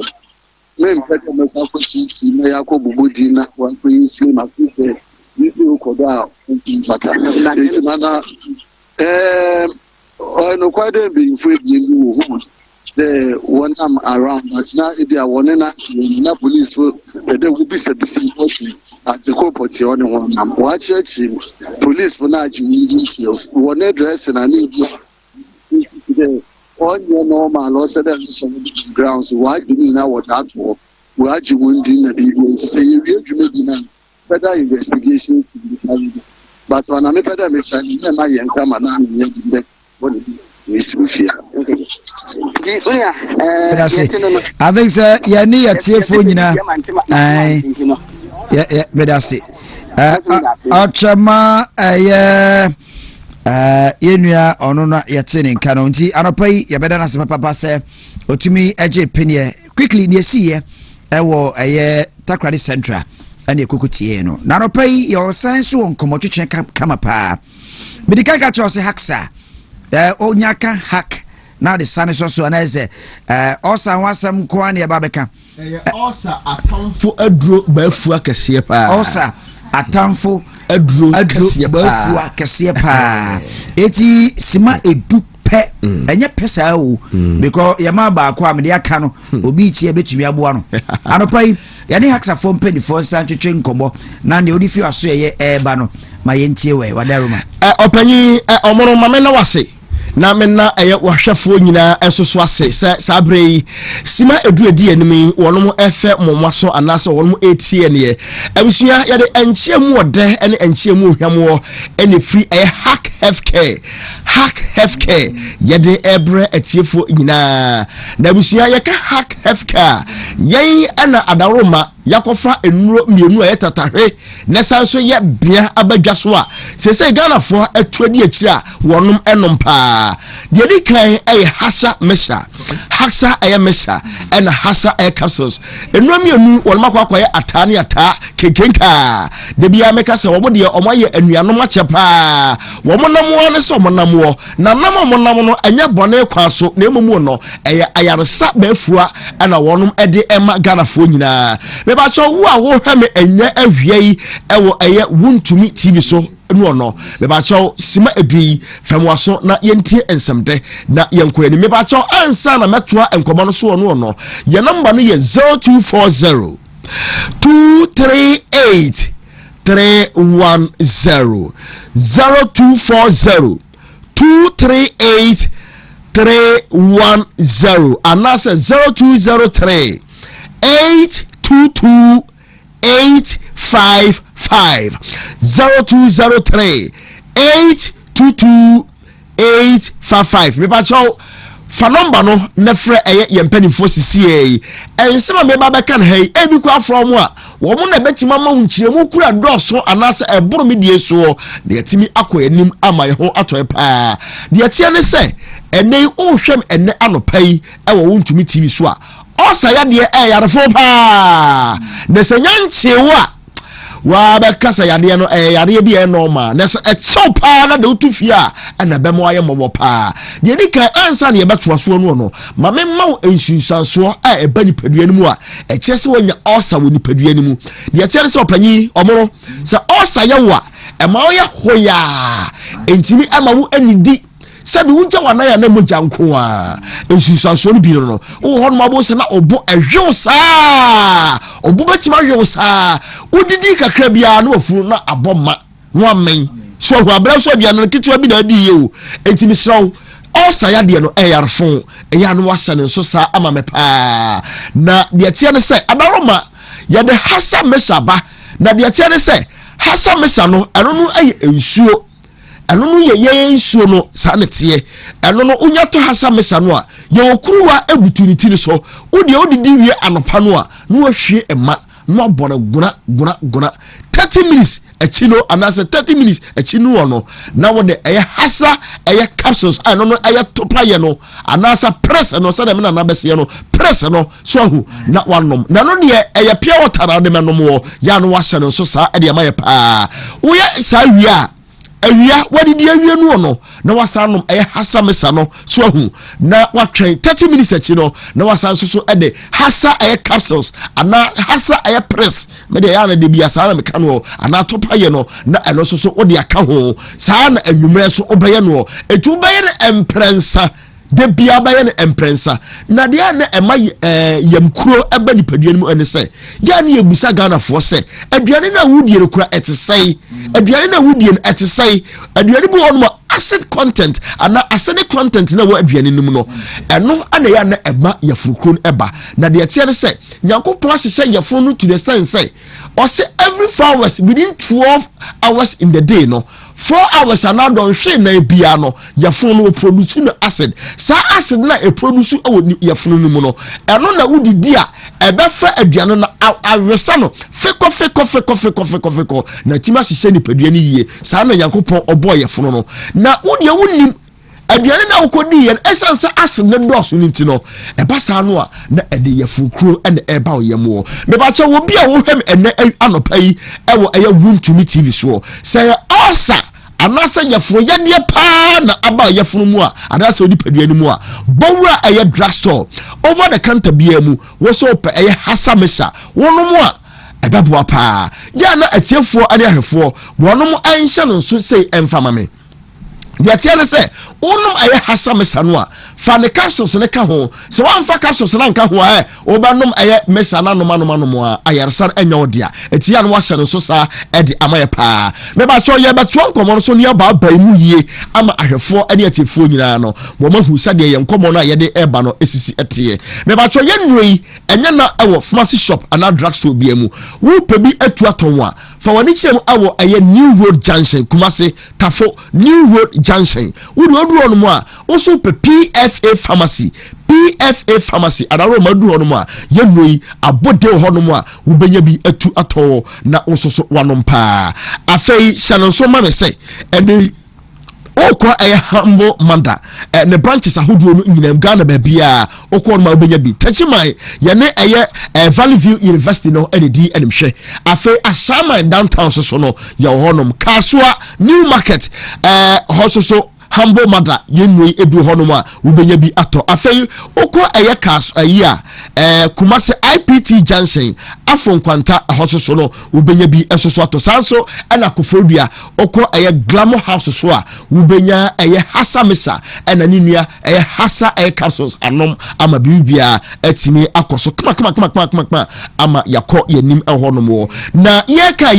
Men better make up for chiefs, Mayako Bubudina, one queen film of the video Koda and things like that. It's manner. I know quite a being free you. The one I'm around, but now if they are one and not police for there will be some mostly at the corporate on one. Watch it, police for not you details. One address and I need you on your normal or said some grounds. Why do you know what that for? Why you wouldn't in the say you may be now further investigations to be carried. But when I'm a better machine, my young come and what Miss Wifia. I think sir you need a tearful yeah medasi achama yenua ono na yetene nka nti anopai ye beda na se papa se otumi eje penie quickly ne sie ewo Takrady Central ane ekokutie no na anopai ye osan so nkomotwetwe kama pa medika ka cho se haksa onyaka hack now the sun is also an osa wasam ko an ya babeka osa atamfo aduro baafu akese pa osa atamfo aduro baafu akese pa eti sima edu pe enye pesa o because yama ba ko amde aka no obi tie betumi aboa no anopai yɛne haksafo mpanyinfoɔ nsa twetwe nkɔmmɔ na ne odi fi aso yɛ ɛɛba no ma yɛntie wɛ wadaroma ɔpanyin ɔmono ma me na wase na me na ɛyɛ wahwɛfoɔ nyinaa ɛsoso ase sɛ saa bere yi sima edu edi anim wɔnom ɛfɛ mɔmɔ so anaasɛ wɔnom etie ne yɛ abusua yɛde ɛnkyɛn mu ɔdɛ ɛne ɛnkyɛn mu ohwɛmoɔ ɛne firi ɛyɛ hack healthcare yɛde ɛbrɛ atiefo nyinaa na abusua yɛka hack healthcare yɛn ɛna adaroma yakɔfa enuro mienu a yɛtatahwe na san so yɛ bea abadwa so a sese Ghanafoɔ atu adi akyiri a wɔnom ɛnom paa deɛ di kan ɛyɛ hasa mesha hasa ɛyɛ mesha ɛna hasa ɛyɛ capsules enuro mienu wɔnom akɔyɛ ataa ne ataa kekenka de bia meka sɛ wɔn deɛ wɔn ayɛ anuanom akyɛ paa wɔn namoɔ ne sɛ wɔn namoɔ na nam wɔn nam no ɛnyɛ bɔne kwa so na emu no ɛyɛ ayaresa bɛfua ɛna wɔnom ɛde ɛma Ghanafoɔ nyinaa mebacho wo a wo hwɛ me enye ahwie yi ɛwɔ ɛyɛ wuntumi TV so no mebacho sima edui famwa so na yentie ensemde na yenkoye ni mebacho ansa na metoa enkomo no so no ye number no ye 0240 238 310 0240 238 310 anasa 0203 822-855 0203 822-855 me bacho fa number no nefre eye yempanifo sisiye ensema me ba beka na hey ebi kwa from a wo mo na betima ma hunchiemu kura doso anase eboro me die so de yatimi akoyanim ama ye ho atoy pa de yatie ne se ene o hwem ene anopai ewo wuntumi TV so a osa ya de yarefo pa ne senyanchewa wa be kasa ya de no yare bi e normal ne so echew pa na de utufia na be mo aye mo pa de ni kan ansa ne beto so no ma me ma ensunsanso a e bani padua nimu a eche se wonya osa woni padua nimu de eche se opanyi omoro se osa ya wa e ma oya hoya entimi ama wo anidi sabi wunja wana ya na moja nko a ensusanso no bi no wo ho no mabo se na obo ehwe saa obo betima hwe saa udidi kakra bia na ofuru na aboma no amen so ho abra so bia no kitwa bi na adi ye o entimi sraw osa ya de no eyarfo eya no wasa ne so saa ama me pa na de tie ne se adaroma ya de hasa mesaba na de tie ne se hasa mesa no eno no aye ensuo eno no ye nsuo no sa ne tie eno no unya to hasa mesa no a ye okuruwa ebutuniti ni so odi odidi wie anopa no a no ahwie ema no abone guna 30 minutes achino anase 30 minutes achino no na wode eye hasa eye capsules ano no eye topa ye no anasa press no se dem na bese no press no so hu na wanom na no de eye pure water na de menom wo ya no wahye no so sa e de ma ye pa wo ye sa wia awia wadidi awia no no na wasanom eye hasa mesa no so hu na watwen 30 minutes achi no na wasan so ede hasa eye capsules ana hasa eye press me de ya na de bia sa na meka no ana topa ye no na eno so ode aka ho sa na anwumre so obeye no etu obeye ne emprensa de bia baye ne emprensa na de na ema yamkuro eba nipadua mu ene se ya na yebusa Ghana fo se aduane na wudie rekura etesai aduane na wudie etesai aduane bu won acid content ana acidic content na wo aduane nim no eno ana ya na ema yafurukron eba na de tie ne se Nyankopon ahye yafun no to the stand say or say every 4 hours within 12 hours in the day no 4 hours ana don hwe na bia no yafun no produce no acid sa acid na e produce yafun no mu no eno na wudidi a ebefa aduane na awesa no feko na tima hye ni paduane yie sa na Nyankopon obo yafun no na wode wunim aduane na wokodi yen esansa acid ne doso ni ntino eba sa no a na ede yafukro ene eba oyemo me ba che wo bia wo hwem ene anopa yi ewo eya wuntumi TV so say osa anasa yafuro yede pa na aba yafuro mu a anasa odi paduane mu a bowura eya drugstore over the counter bia mu wo so pa eya hasa mesa wono mu a ebabo pa ya na atiefo ade ahwefo wono mu anhye no so say emfama me dia tia ne se onum aye hasamesa no a fa ne capsules ne ka ho se wan fa capsules na nka ho a obanom aye mesa na no a ayarsa enya odia etia no wa hye no so sa e de amaye pa me ba so ye beto nkomo no so ne ba mu yie ama ahwefo ane atefo nyina no wo ma hu sade ye nkomo no a ye de eba no esisi etie me ba so ye nnoi enya na ewo pharmacy shop ana drugstore biamu wo pebi atu aton a fa wani kyerem awo aye New Road Junction Kumasi Tafo New Road Junction wo do no mo a wo so pe PFA Pharmacy adaro madu hono mo a ye nnoi abode hono mo a wo benya bi atu aton na wo so wanom pa afei shanon so ma me say ene okwa humble manda ne branches ahodo no nyinam Ghana ba bia okwa no ma obenya bi tachiman ye ne Valley View University no ededi enimhwe afi asama downtown so no ye honom kasua New Market hososo humble mother yenwe ebi honom a ubenya bi ato afei okwa kas Kumasi IPT Junction afon kwanta hososo no ubenya bi esoso ato sanso ena kofodua okwa Glamour House so a ubenya hasamisa ena ninua hasa capsules anom ama bibia etimi akoso kama ama yakọ yanim honom wo na yeka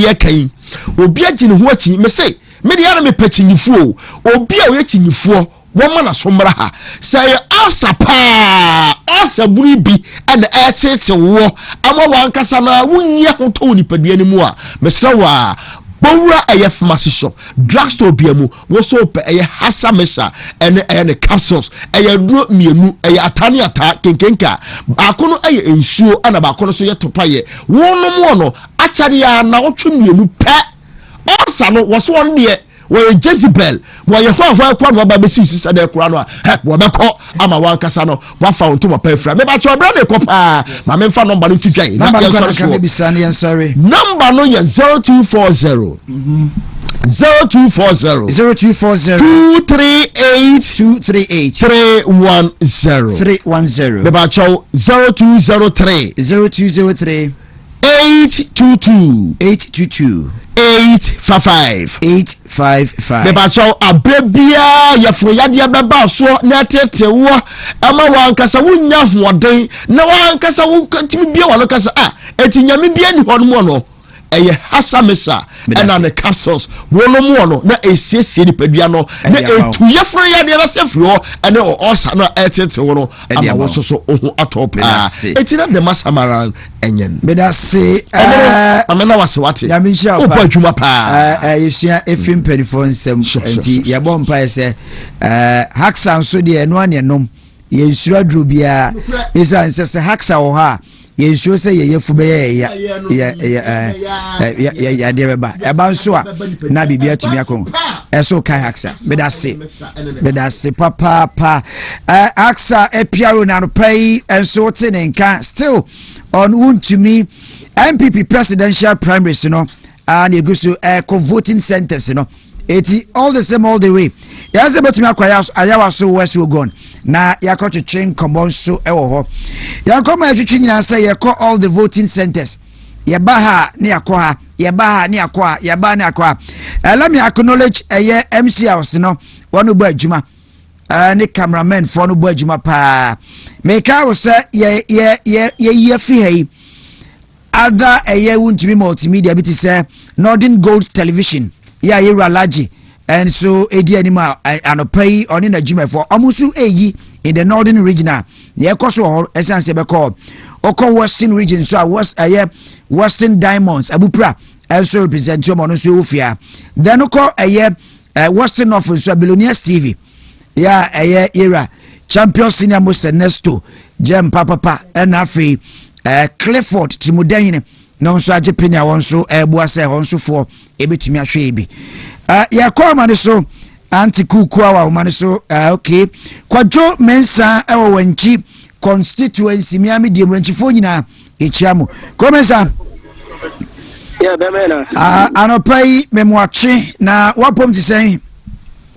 obi agine ho achi me say me de ara me pachinyifuo obi a we chinyifuo woma na somra ha say asa buri bi ana etete wo ama wankasa na wunye hoto nipadua ni mu a me sawa bowura pharmacy shop drugstore biamu wo so pe hasa mesa ne capsules duro mienu atani ata kenkenka akono ensuo ana ba akono so ye topaye wono no achari ya na otwe mienu pe osa no wo so won de wo Jezebel wo ye hwa kwa no ba besi sisa de kura no a wo be ko ama wankasa no wa fa onto mo pa fra me ba cho bra ne ko pa ma me fa number no twitwan number no kan be bisane yan sorry number no ye 0240 0240 310 me ba cho 0203 822 855 me ba cho abrebia ya fo yade beba so na tete wo ama wankasa wunya hoden na wankasa wukatimi bia wano kasa etinyame bia ni hono no hasamisa ena ne capsules wono mu no na esiesie ni padua no na etuye fro ya de na sefro ene osa na etete wono ama wo so ohu atop etina de masamaran enyen beda se amena wase wate ya minsha opa adwuma pa yesua efim perifon nsem enti ya bompa ese haksa nso de eno anenom yensura drobia isa nsese haksa wo ha yensuro se yeyefu be ya de beba eba nso a na bibia tumi akon eso kai haksa beda se papa haksa epiaro na no pay enso tinenka still on untumi NPP presidential primaries and egusu voting centers eti all the same all the way yaze betumi akwaya ayawa so west ogon na yakotwetwe nkomo so ewo ho yakoma atwetwe nyina say yeko all the voting centers yeba ha ne yakwa let me acknowledge MC House wonu bo adwuma ne cameraman for no bo adwuma pa meka wo say ye fi hai other wuntumi multimedia biti say Northern Gold Television ya yeralaji and so edi anima anopai oni na juma for amusu eyi in the northern region ye koso essence be call oko western region so western diamonds abupra also represent mo no so ofia then oko western office so billionaires TV ya era champion senior most nesto gem papa and afi Clifford Timodine no so ajepenia won so eboa se hon so for ebetumi ahwe bi ya kwa mane so anti kukua wa mane so okay kwajo mensa ewo wanchi constituency miami die wanchifo nyina echiamu kwa mensa ya bemena anopai memwache na wapom ti sen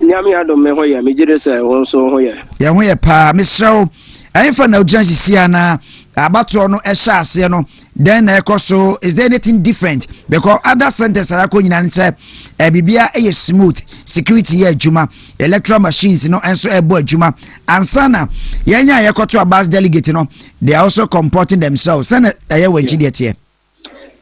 nyame adom me hoya megire se won so hoya ya hoya pa mesrawo ayefa na ojansi sia na abato no ehya ase no then so is there anything different because other centers are going and say bibia is smooth security here juma electoral machines no and so ebo juma and sana yenya yekoto abas delegate no they are also comporting themselves sana wenchi de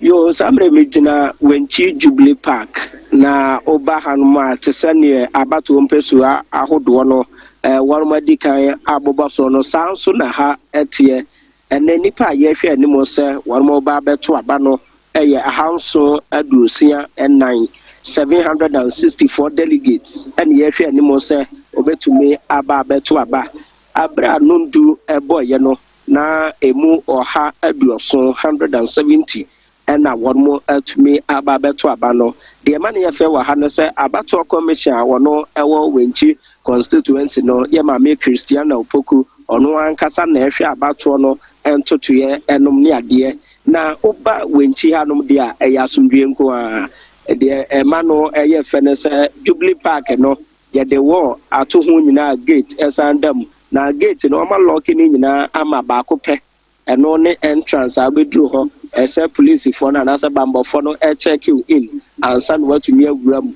yo samre mejina wenchi Jubilee Park na oba hanuma tesane abato mpesu ahodo no warma dikan aboba so no sanso na ha etie ene nipa ye hwe animo se warma oba beto aba no eye ahanso adusia enan 764 delegates and ye hwe animo se obetumi aba beto aba abra nundu eboye no na emu oha aduoso 170 and na one more to me about beto abano. The money affair wa hana say abato commission wano ewo wenchi constituency no yema me Christiana Opoku ono ankasa na ehwe abato no ento to ye enom ne ade na oba wenchi hanom dia eya asumdwe nko a de ema no eye fene say Jubilee Park no ye de wo ato ho nyina gate esandam na gate no ma lock ni nyina ama ba ko pe eno ne entrance abedru ho ese police for na nasa bambo for no check you in and send what to me awuram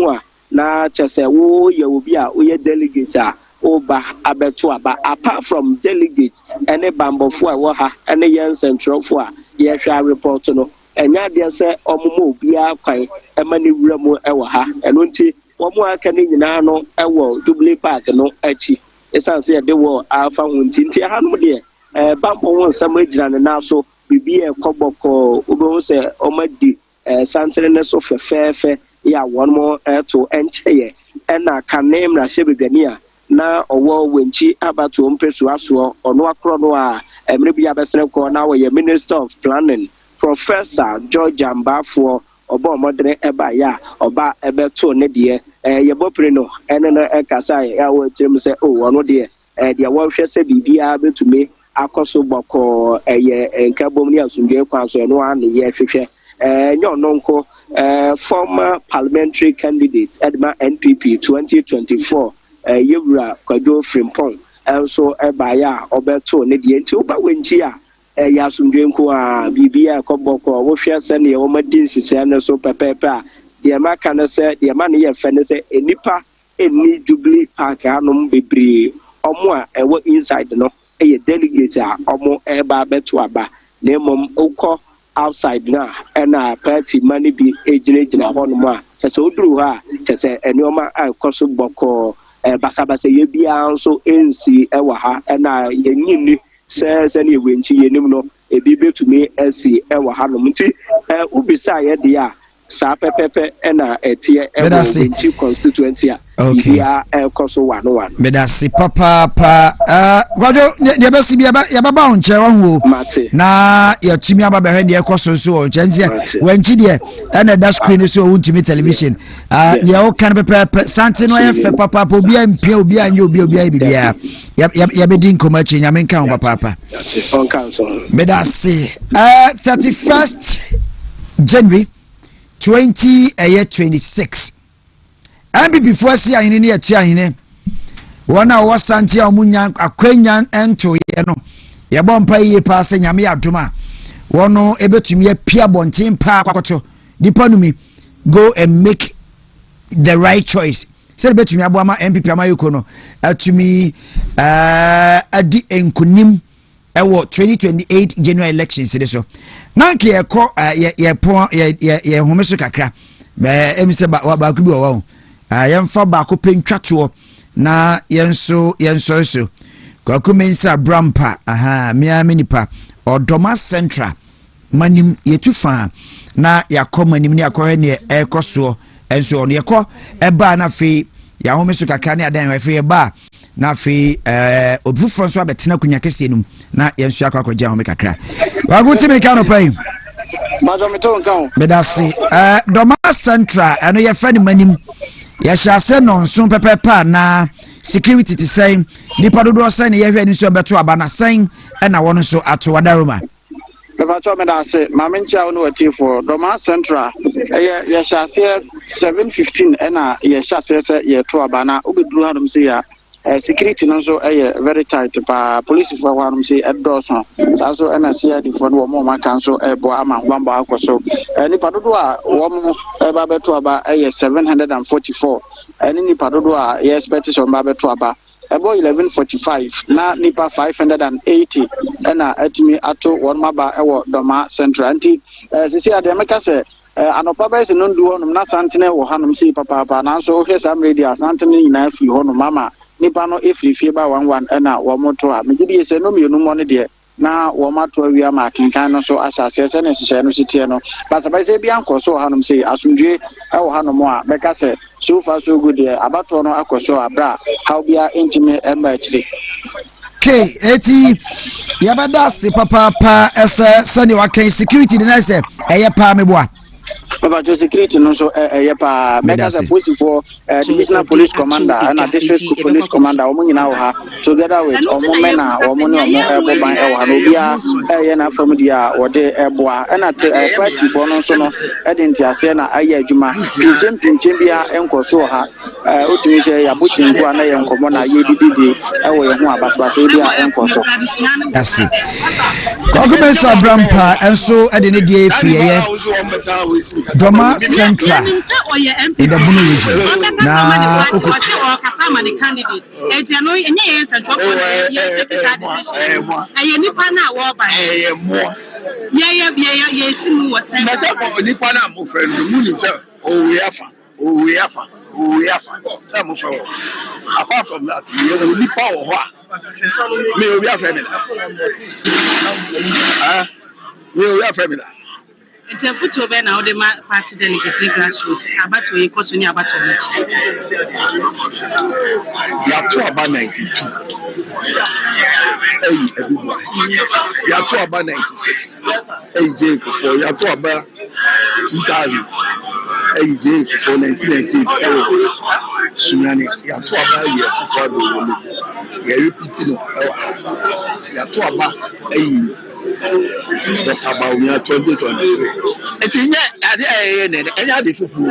a na chese wo ye obi a wo ye delegate a oba abeto aba apart from delegate any bambo for wo ha any yen central for ye hwa report no enya de se omomo obi a kwan emani wuram e wo ha eno nti omo aka ni nyina no e wo Jubilee Park no achi esan se de wo afa hunti nti ha no de bambo won samagina na so bibi e koboko obo se omadi santere ne so fefefe ya one more to encheye na kanem na shebedani a na owo wenchi abato mpesu aso ono akro no a emre bia besere ko na wo ye Minister of Planning Professor George Ambafo obo modere eba ya oba ebeto ne de ye bopre no ene no ekasa ya wo tirem se o ono de de wo hwe se bibia betume akoso boko eye nkabom ni asundwe kwanso no an ye hwehwe nyononko former parliamentary candidate edma NPP 2024 yewura Kwadwo Frimpong also ebaya obeto ne de nti oba wenchi a ya asundwe nko a bibia koboko wo hwe se ne wo madin sise ne so pepepe a de maka ne se de ma ne ye fe ne se enipa eni Jubilee Park anom bebre omo a ewo inside no a delegate omo eba beto aba na mom ukọ outside na na party money bi ejina hono a chese oduru ha chese enioma akoso boko basabasa ye bia nso ensi ewa ha na yenyini se na ewenchi yenim no ebi betumi esi ewa ha no mti ubisa ye dia sa pepepe na etie ewenchi constituency a ya koso wano bedasi papa gwajo de besi bia ya baba onche wo na ya tumi aba behwe de koso so onche nzie wanchi de na da screen so wuntumi television ya o kan pepe santi no ye fe papa obi ampia obi anya obi bibia ya bedi nkoma chi nyame nkan papa on council bedasi 31st January 2026 NPP for si ahine ne ati ahine wona wo santi a omunya akwanya ento ye no ye bompa ye pa se nyame adoma wono ebetumi apia bonten pa akoto dipanumi go and make the right choice se betumi abo ama NPP amayoko no atumi adi enkunim ewo 2028 general elections de so nanke ye ko ye homeso kakra emise ba ku bi wo yemfa ba ko pentwato na yenso so kwakumensa brampa miami nipa odoma central manim yetufa na yakomanim ne yakohe ne ekoso enso on yeko eba na fe ya homeso kakra ne adan fe eba na fe odufo so abetena kunya kese num na yenso akwakoja home kakra waguti me kano pai bedasi doma central eno ye fa ni manim ya shase nonso pepepa na security ti say nipa dodo say ye hwe ni so beto aba na say na wono so ato wadaroma bebacho me da se mamencha ono atifo doma central ya shase 715 na ya shase se ye to aba na obeduru hanum se ya security no so very tight pa police for one say edoso so so na CID for no mo maka so ebo ama nwamba akoso nipa dodo a wo mo ba beto aba 744 eni nipa dodo a expectation ba beto aba ebo 1145 na nipa 580 na atimi ato won maba ewo doma central anti sisi ade meka se anopa ba se no ndu honum na santene wo hanum si papa na so hwe sam radio santene nyina afi honum mama nipa no efirifie ba 11 na wo moto a megidi ese no mienu mo ne de na wo mato awia ma kenkan no so asase se ne hye no sitie no ba sabai se bia nkoso hanum se asundwe ewo hanum a beka se so far so good abato no akoso abra how bia intime emachire okay eti yabada se papa ese sani wakan security de na se eye pa meboa Baba to security no so pa mega the police for divisional police commander and district police commander omo nyina wo ha together with omo mena omo ne omo ban e wa no bia na fam dia wo de eboa na party for no so no edenti ase na aye adwuma pinchen bia enkoso ha otumi se ya buchingu na ye nkomo na ye dididi e wo ye ho abasbase bia enkoso that's it document abrampa enso ede ne die fie Doma Central in the Bunu region. Na Kasama the candidate. Ejano enye central for ye decision. Aye nipa na wo ba. Ye simu was say. Nipa na mo friend mu nim say we afa. Apart from that, you nipa wo ho a. Me we afa me. Me we afa me. Ente futo be na ode party delegate grassroots abato e koso ni abato ni ya to about 92 everybody ya to about 96 je ko for ya to about 2000 je ko for 1998 sunyani ya to about ye ko for do ya repeat no ya to about about we are 2023. It's in the fufu.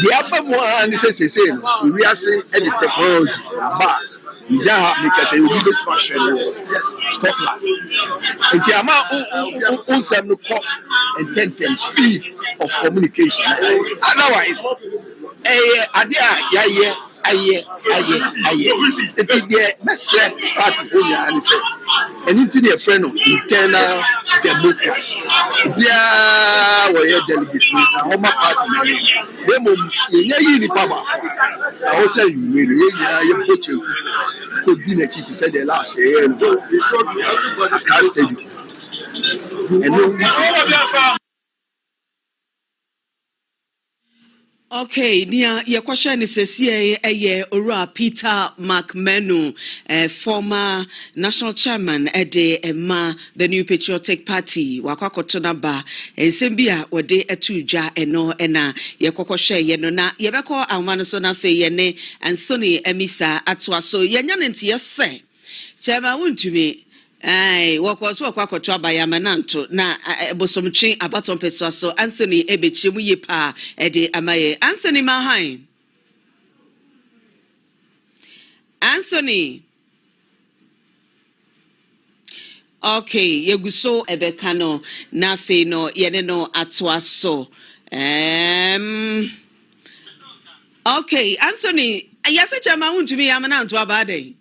The upper one is saying we are saying any technology about because we give it to Scotland. It's the amount of some and 10 speed of communication. Otherwise, aye. It's the best party for you and say. And into the friend of internal democracy. Bia we delegate na home party na dem ye ni papa. I was say you put you could be the chief said the last year. I stadium. And no Okay, your question is Ora Peter McMenu, former national chairman at the New Patriotic Party, Wakakotonaba, and Sembia, or de Etuja, and no, and your Kokoshe, Yenona, Yabako, and Manasona Fayene, and Sonny Emisa Atwaso, Yanyan and yes, say, Chairman, won't to me. Ai wakwaso kwakotwa bayamananto na bosomchi abaton peswa so Anthony ebechi mu yepa ede amaye Anthony Mahan Anthony okay yeguso ebeka no na fe no yene no atwaso okay Anthony yase chama untumi yamananto abade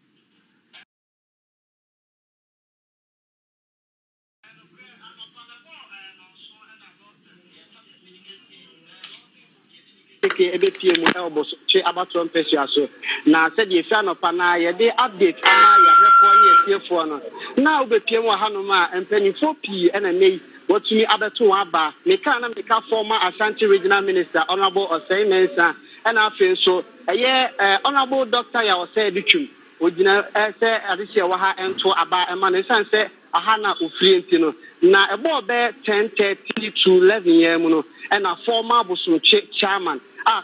ebe PM elbow che abato mpesi aso na said ye fa no pa na ye dey update ama ya hwefo ne tiefo no na obe PM wa hanom a empanifo pii na nei watumi abeto aba meka na meka former Ashanti regional minister honorable Osei Mensa na afen so honorable doctor ya Osei Bitwum ogina se adise wa ha ento aba ema ne sanse aha na ofrienti no na ebo be 10:30 to 11 am no and a former Bosom chairman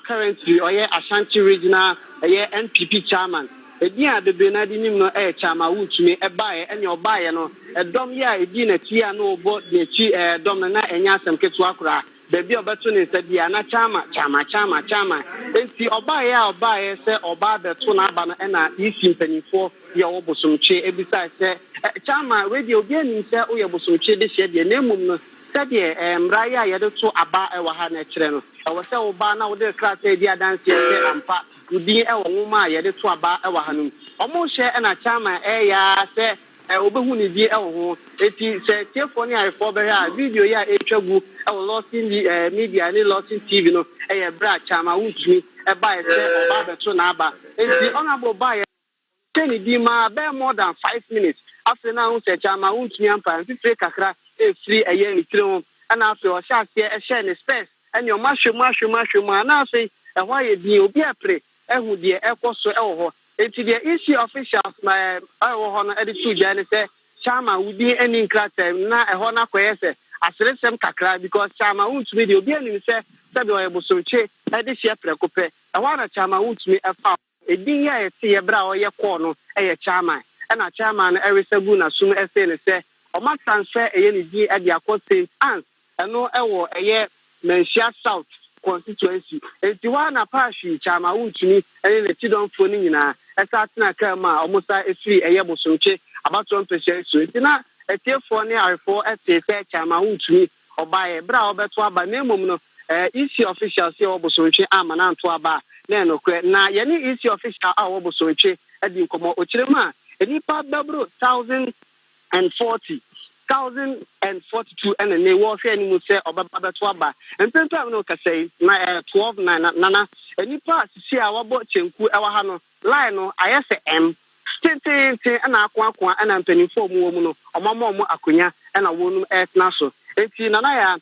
currently Ashanti regional NPP chairman Edia the Benadi no chama wutumi ebaye enye obaye no edom ya edi na tia no obo de chi dom na enya asem ketu akura baby obeto ne se bia na chama enti obaye se oba beto na aba no na isi mpanifo ye obosomche ebisa se chama we de obi ani se oye bosomche de hye de na emum no se de mraya ye de to aba e wa ha na kire no e wo se oba na wo de class e di adanse se ampa udi e wo nwoma ye de to aba e wa ha no omo hye na chama ya se obehu ni bi e wo ho eti se tiefo ni aifo be ha video ya etwagu e wo losing media ni losing TV no e bra chama wuntumi e ba e se oba beto na aba enti honorable ba Kenny di ma be more than 5 minutes after now say chama wuntumi ampa mfifire kakra e free eye ni tire na afi o sha se e share ni space ene o mahwemu na afi e ho ye bi obi apre ehu de ekoso e wo ho enti the issue officials my wo ho no editu jani say chama wudi any nkratem na e ho na koye say asresem kakra because chama wuntumi de obi ani say sabi o ebosomche e de share prekope e ho na chama wuntumi e fa edin ya ete ye bra o ye call no e ye chama na chama na eresagu na sum e say ne say o ma transfer e ye ni di e de akọ St. Anne's eno e wo e ye Menchia South constituency enti wa na pashi chama wuntumi e le tidon fo ni nyina esa tena kama omusa efiri eye bosomche abato mpese so enti na etiefo ne arefo ete se chama wuntumi obaye bra obeto aba na emom no isi official se obosomche amana nto aba na enokwe na ye ni isi official a obosomche edi nkomo ochirema enipa dabro 1042 and ne wo hwe ni mu se obaba beto aba empempa no ka sei na 12 na enipa sisi a wabo chenku e wa ha no line no ayese m tintin na akwa na mpanifo mu wo mu no omamo akonya na wonum etna so enti na ya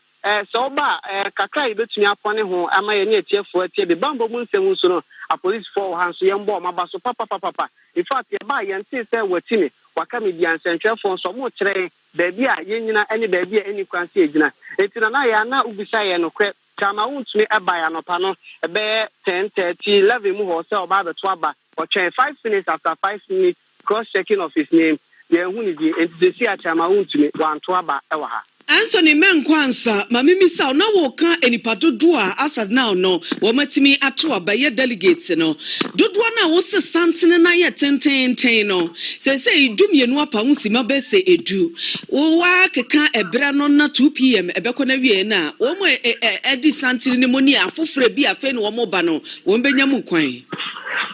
so ba kakra ibetumi apone ho ama ye ne etiefo atie be bambo mu nsem so no a police for hanso ye mbo maba so papa in fact ye ba ye nti se watini waka media nsentwefo so mo kire baabi a ye nyina ene baabi a eni kwanse egina enti na ya na ubisa ye no kwe chama wuntumi eba ya no pa no ebe 10:30 11 mu ho se oba beto aba o twen 5 minutes after 5 minutes cross checking of his name ye hu ni di enti se a chama wuntumi wanto aba e wa ha Anthony Menkwansa, mamimi sa na woka enipa dodo a asad now no, wo matimi ato abaye delegates no. Dodo na wo se santene na ye tenten no. Se idumienu apa unsima be se edu. Wo wa keka ebra no na 2 pm ebekọ na wie na. Wo mo edi santene ni moni afofre bi afe no wo mo ba no. Wo mbenya mu kwan.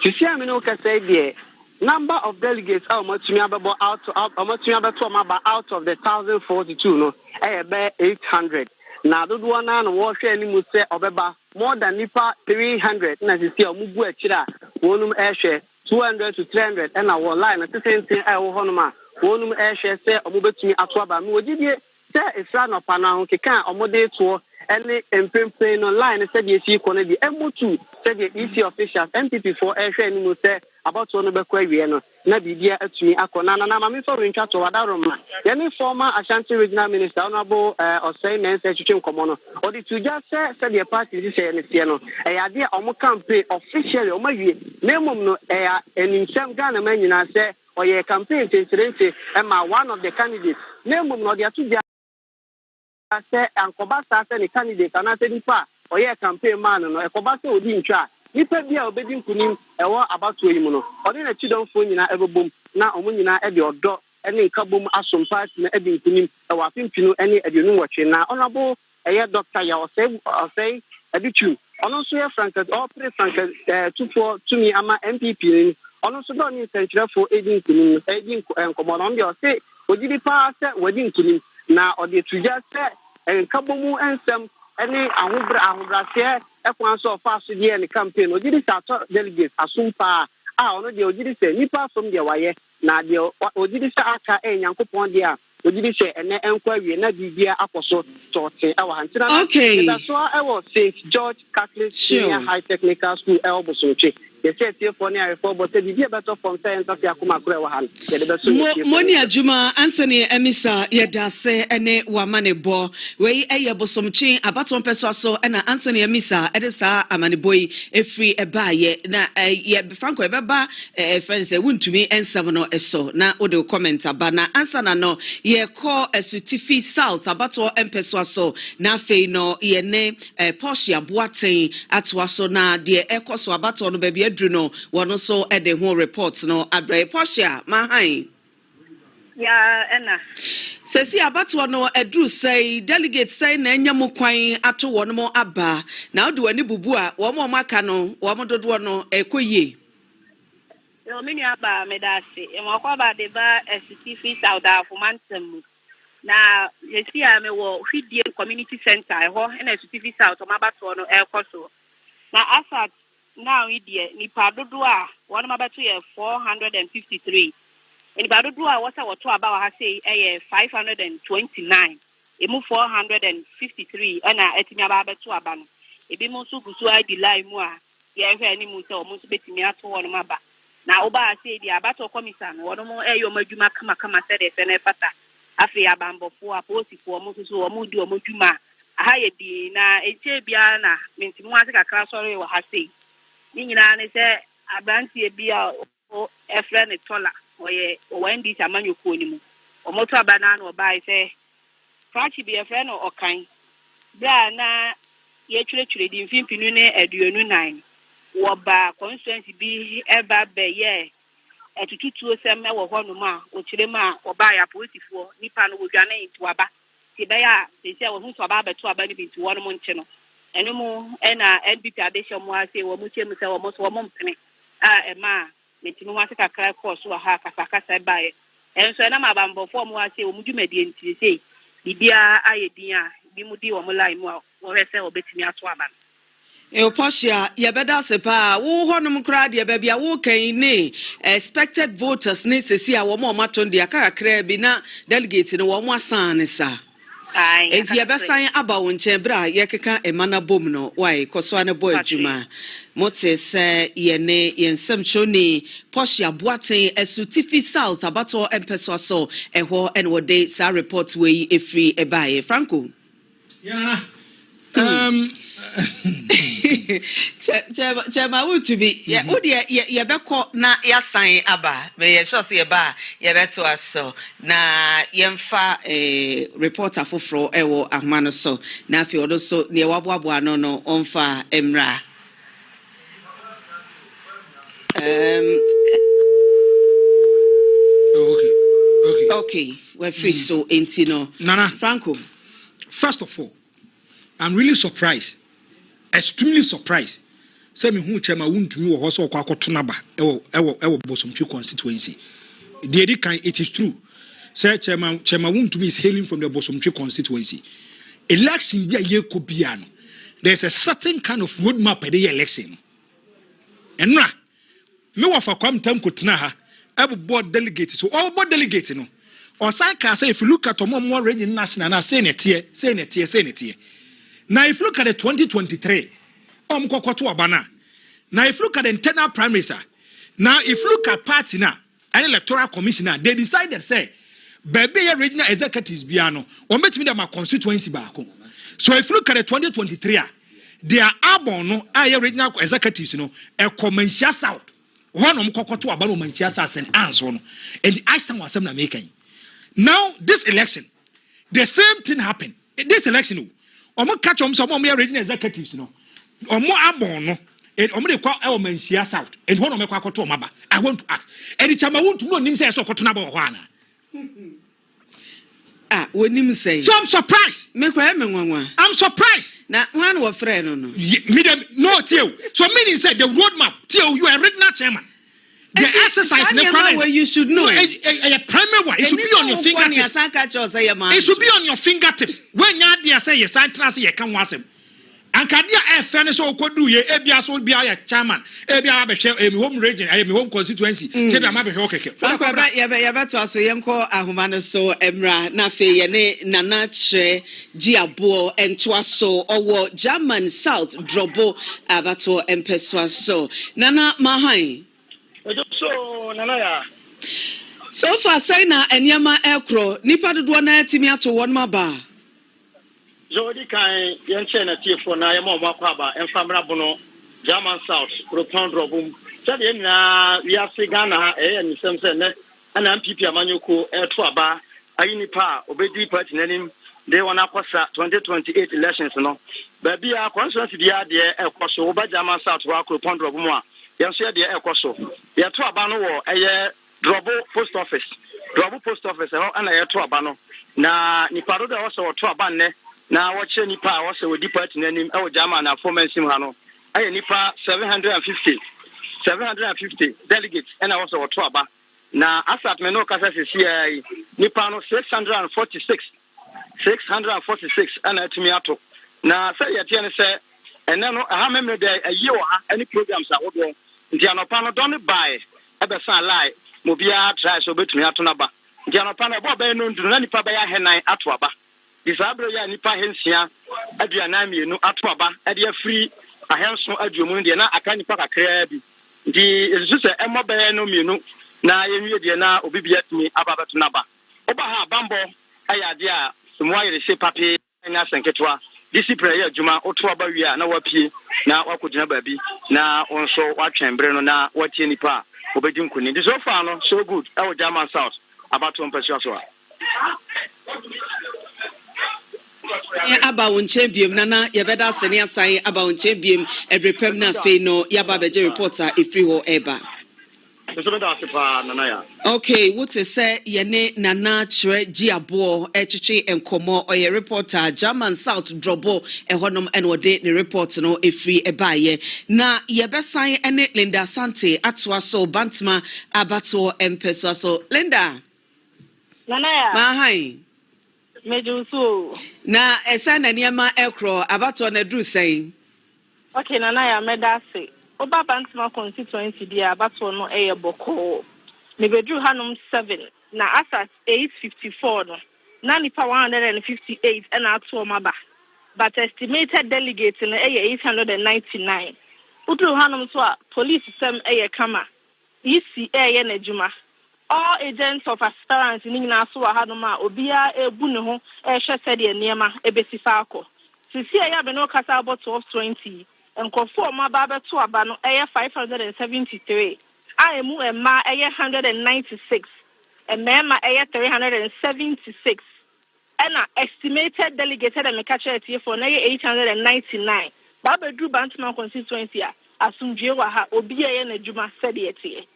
Sisi amino ka say die number of delegates out of the 1042 no be 800 na do one na wo hwe ani mu se obeba more than nipa 300 na sisi omugu akira wonum ehwe 200 to 300 and our line at the same thing I wo hono ma wonum ehwe se omubetumi ato aba me ogidie se efra no pa na ho keka omode to any empempe no line said the isi kono di M2 said the EC officials NPP for ehwe ani mu se about one be kwa wie no na bibia atumi akona na mama for ntwa to wadaroma yani former Ashanti regional minister honorable Osei Mensa Chichim Komono or the to just said the party this say ne no e ade omo campaign officially omo wie memom no enim Ghana man nyina say oye campaign tendency e ma one of the candidates memom no dia to dia say ankoba say the candidate ana say nipa oye campaign man no ekoba say odi ntwa nipa bia obedi nkunim ewo abatoyi mu no odi na chidonfo nyina ebobom na omo nyina e de odo ene nkabom asompa na e de nkunim ewo afimpinu ene aduonu wotwe na onabo eye doctor ya osei abichu ono so ye frankas opere frankas 24 ama NPP ni ono so do ni sentrefo edi nkunim edi nkomo no nde o se ogidi pa se wadi nkunim na odi tuja se nkabomu ensem ene ahobrase ekwanso faso die ne campaign ogidi sa delegates asumpa ono de ogidi se nipa from de waye na de ogidi sa aka enyankopon de a ogidi se ene enkwa wie na bibia akoso tote ewa hantina okay that's why I was St. George Catholic Senior High Technical School elbosoche Yes, for near for but the idea better from science of Yakuma Kura. Moni Ajuma, Anthony Emisa, Yedase, Ene Wamane Bo, Way Aya Bosomchi, Abaton Peswaso, and Anthony Emisa, Edesa, Amani Boy, a free a buy, na ye Franco Baba, friends, a wound to me, and Savano Eso, na Odo commenter, Bana, Ansana no, ye call a Sutifi South, Abato and Peswaso, na fe no, ye name, Portia Boate, Atwaso na, dear Ecoso Abato, no baby Adruno, one also at the whole reports, no, Abre Portia, Mahai. Yeah, Anna. Sesi abatwa no edru say delegate say na enya mo kwan ato won mo aba na odu ani bubu a wo mo maka no wo mo dodo no ekoyie Yo mini aba medase e mo kwa ba de ba SCTV South Afumantem na yesi a me wo hwidie community center ho na SCTV South ma bato no ekoso na asat now idie ni pa dodo a won ma bato ye 453 and if I do what I was about, I say 529. It moved 453, and I ate me about to a ban. It be most so I delay more. Yeah, any moon so almost betting me out to one maba. Now, Oba say the abato commission, one more air your Majuma Kama said it and a pata. I feel a bambo for a posty for Mosu or Mudu or Mujuma. A higher be na a chebiana means more like a class or I say. Nina say a brandy be a friend taller. When this amanu konimu or motor banana or buy say Frachi be a friend or kind. Blah na ye trading Fimpinune at Duenu 9. Waba constituency be ever be ye at 227 or Honuma or Chilema or buy a policy for Nipan will gana into Aba. Tibaya, they say, who's about to abandon to 1 month channel. And no more and NPP addition was say, or Mutim almost 1 month. Ma. Metinu wase kakra course wa ha kakaka by enso na mabambo form wa se omudu medie say bibia ayedin a bi mudi wo line mu a wo hese obetimi ato aban Poshia ye beda se pa wo honum kra de ba bia wo kan ne expected voters ne sesi a wo mo maton de akakra bi na delegate ne wo mo asan ne sa enti ye besan aba wo nche bra ye keka emana bom no why koso ane boy adwuma mote se ye ne yensem choni Poshia Boaten Esutifi South abato empeso so eho en wode sa report we efri ebaye Franco yeah Chema would to be yeah ye beko na ya sign aba me ye sure say ba ye beto aso na yemfa reporter foforo ewo ahmano so na afi odo so ne waboabo no onfa emra okay we're free so intino Nana Franco. First of all, I'm really surprised, extremely surprised. Say me who chairman won't me or also kwakotonaba ewo Bosomtwi constituency. The edit it is true. Say chairman won't me is hailing from the Bosomtwi constituency. Election be a year kobiano. There's a certain kind of roadmap at the election. And na me wa fa kwam tam kotena ha ebo board delegates so all board delegates no. Or say if you look at more region national na say netie. Now if you look at the 2023 kokoto abana. Now if you look at the internal primaries now if you look at party now and electoral commissioner they decided say baby regional executives biano or metimi dem constituency baako. So if you look at the 2023 they are abon no regional executives no e Manchia South one kokoto abana Manchia South and answer no and the action was na making. Now this election the same thing happened. This election omo catch some regional executives no omo abon no and omo dey call Manchia South and one omo kwakoto omaba. I want to ask and the chama want to know nim say so koto na ba ho ana. When him say so I'm surprised. I'm surprised. Now one was friend no tell. So meaning said the roadmap tell you are regional chairman. The exercise where you should know. A primary one. It should be on your fingertips. It should be on your fingertips. When you say yes, I trust you can watch him. ankadia FN so kodu ye ebia so bia ya chairman ebia abehwe home region me home constituency chebi amabehwe okeke Franco ya to aso yenko ahoma no so emra na fe ye ne nana che giabo ento aso owo German South drobo abato empeso aso nana mahan so nana ya so far say na enyama ekro nipa dodo na atimi ato won maba Jodi kan yenche na tiefo na yema omwa ba enfamra bono German South Proton Drobum sabe na wiase Ghana ni semse ne ana NPP amanyoko eto aba ayini pa obedi party nanim they wana kwasa 2028 elections no ba bia constituency dia de ekoso oba German South wa Proton Drobum a yenso de ekoso yeto aba no wo eye Drobo post office ho ana yeto aba no na nipa do de wo so to aba ne na wache nipa wose we party nanim e wo German na formansim ha no aye nipa 750 delegates and also to aba na asat me no kasa sisi nipa no 646 and atumi ato na say yete ne say ene no ha memre de ayi wo ha any programs a wo do nti anopa no don buy e be san lie mo bia try so betumi ato na ba nti anopa no bo ba no ndu na nipa ba ya henan ato aba disabro ya nipa hensia aduana mienu ato aba e de free ahenso aduomu de na aka nipa kakra bi di ezu se emobe no mienu na yenwie de na obibia tumi ababeto na ba oba ha bambo aya de a mo ayere se papi na senketwa discipline ya juma oto aba wi a na wapie na wakodina baabi na onso watwembre no na watie nipa obedi nkuni di so far no so good e wo German South abato mpasua so aba won champion nana yebeda sene asan aba won champion ebrepem na fe no yaba beje reporter efri ho eba okay what is say yene nana chere giabo echichi enkomo oye reporter German South drobo ehonom enwode ne report no efri ebaye na yebesan ene Linda Sante atwa so bantma abato empeso so Linda nana ya mahai mejusu na esa na niema ekro abato na dru sen okay nana ya medase oba bantma constituency dia abato no boko me bedru hanum 7 na asat 854 no na nipa 158 and ato maba but estimated delegates no 899 udru hanum so a police sem kama ec na juma all agents of aspirants ni na so ha no ma obia ebu ne ho hwe sede niema ebesifa akọ sisi ya be no kasa about 1220 enkofo ma ba beto aba no 573 emu emma 196 emma 376 ena estimated delegated and catcher for 899 ba bedru bantman constituency asumdwe wa ha obia na adwuma sede etie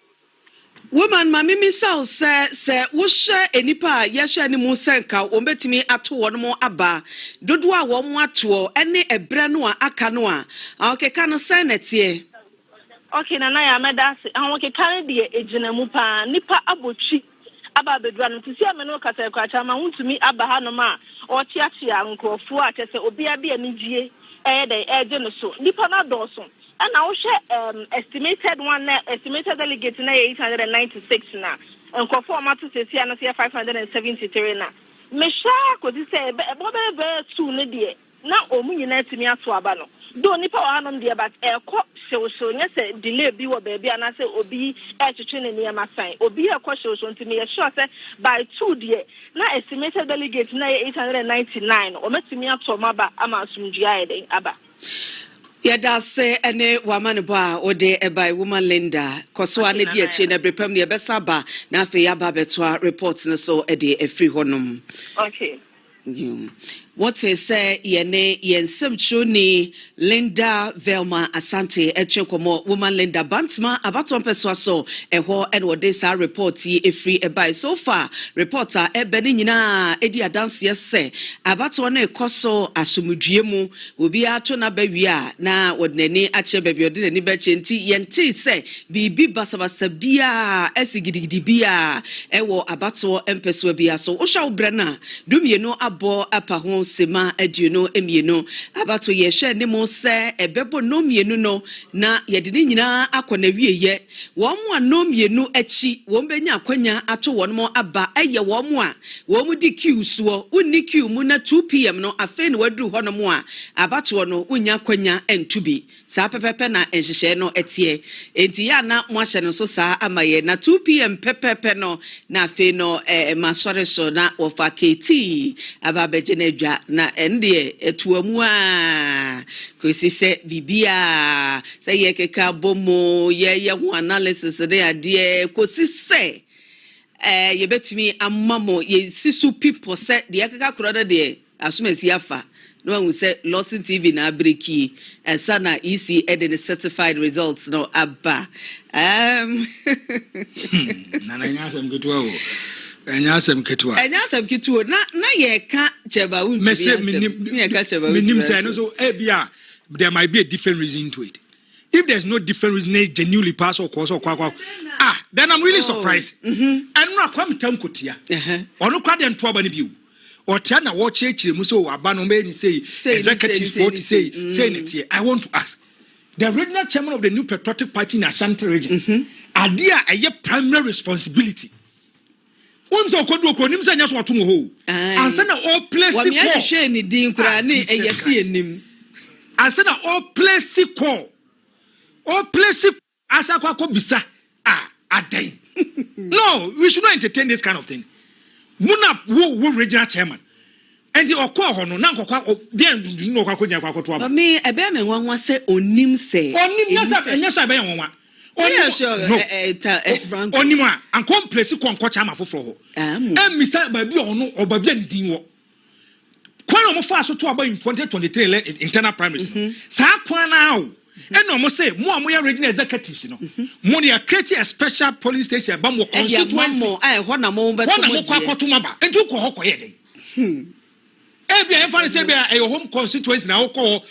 woman mami misal se wo hye enipa ye hye ni mu senka o betimi ato won mo aba dodo a wo mo ato ene ebre no a aka no a okeka no senetie okay nana ya medase an okeka de ejina mu pa nipa abochi aba bedua no tisi ameno kata kwacha ma wuntumi aba ha no ma o tiatia nkrofo a tese obi abia nigie de no so nipa na doso and now estimated estimated delegate na 896 na and conform to say na 573 na me sha ko di say be two ne de na omu nyina timi ato aba no do nipa wa hanom de but so nya say delay bi wo ba bia na say obi twetwe ne niam sign obi so ntimi ye sure say by 2 de na estimated delegate na 899 o metimi ato maba ama asumdua eden aba yada se ene wamane ba ode ebai woman Linda koso ane di eche na brepam ne ebesa ba na afi ya ba beto report no so ede efri honom okay what is say yene yensem chuni Linda Velma Asante echekomo woman Linda Bantma abato mpeswa so eho and wode sa report yi efri ebai so far reporter ebeni nyina edi adanse se abato na ekoso asomdue mu obi ato na bawia na wodnani ache babi ode nani bache nti yenti se bibi basabasa bia esigidi bia ewo abato mpeswa bia so wo sha obrana dumienu abo apa ho sema aduno emienu abato ye hwe ne mo se ebebo no mienu no na ye de nyina akona wieye wo mo no mienu achi wo benya akwanya ato wo mo aba eye wo mo a wo mu di queue so unni queue mu na 2 pm no afa ne wadu ho no mo a abato no unya akwanya entubi sa pepepe na enhyehyɛ no etie enti ya na mo ahye no so saa amaye na 2 pm pepepe no na afa no masore so na wofa KT ababeje na dwa na ende etuamu a kwesi se bibia se ye keka bomo ye ho analysis de ade kosi se ye betumi amamo ye sisu people se de keka kroda de asumasi afa no one say Lawson TV na breki sana EC edit certified results no abba na nyasem ketwa Enyasem ketwa na ye ka cheba untu ye ka cheba untu say no so bia there might be a different reason to it. If there's no different reason genuinely pass or course or then I'm really surprised. And no kwam tankotia ono kwa den to abani biu or tell na watch muso abano me say executive 40 say it. I want to ask the regional chairman of the New Patriotic Party in Ashanti region idea a primary responsibility. So kodu okonim se nya so atomo ho ansa na all place call wa me hwe ni din kura ni eyesi enim ansa na all place call asakwa ko bisa adan no we should not entertain this kind of thing muna wo regional chairman and the okwa ho no na nkokwa den no kwa konya kwa koto aba me ebe me nwanwa se onim nyasa be nwanwa onima and complex konkocha amafofo ho emisa ba bi ono obabi anidin wo kwana mo fa so to aba in 2023 internal primaries sa kwana awo eno mo say mo amoya regional executives no mo dey create a special police station ba mo constituency mo ho na mo beto mo kwa kotuma ba enti ko ho koye den ebia efan say bia a home constituency na okọ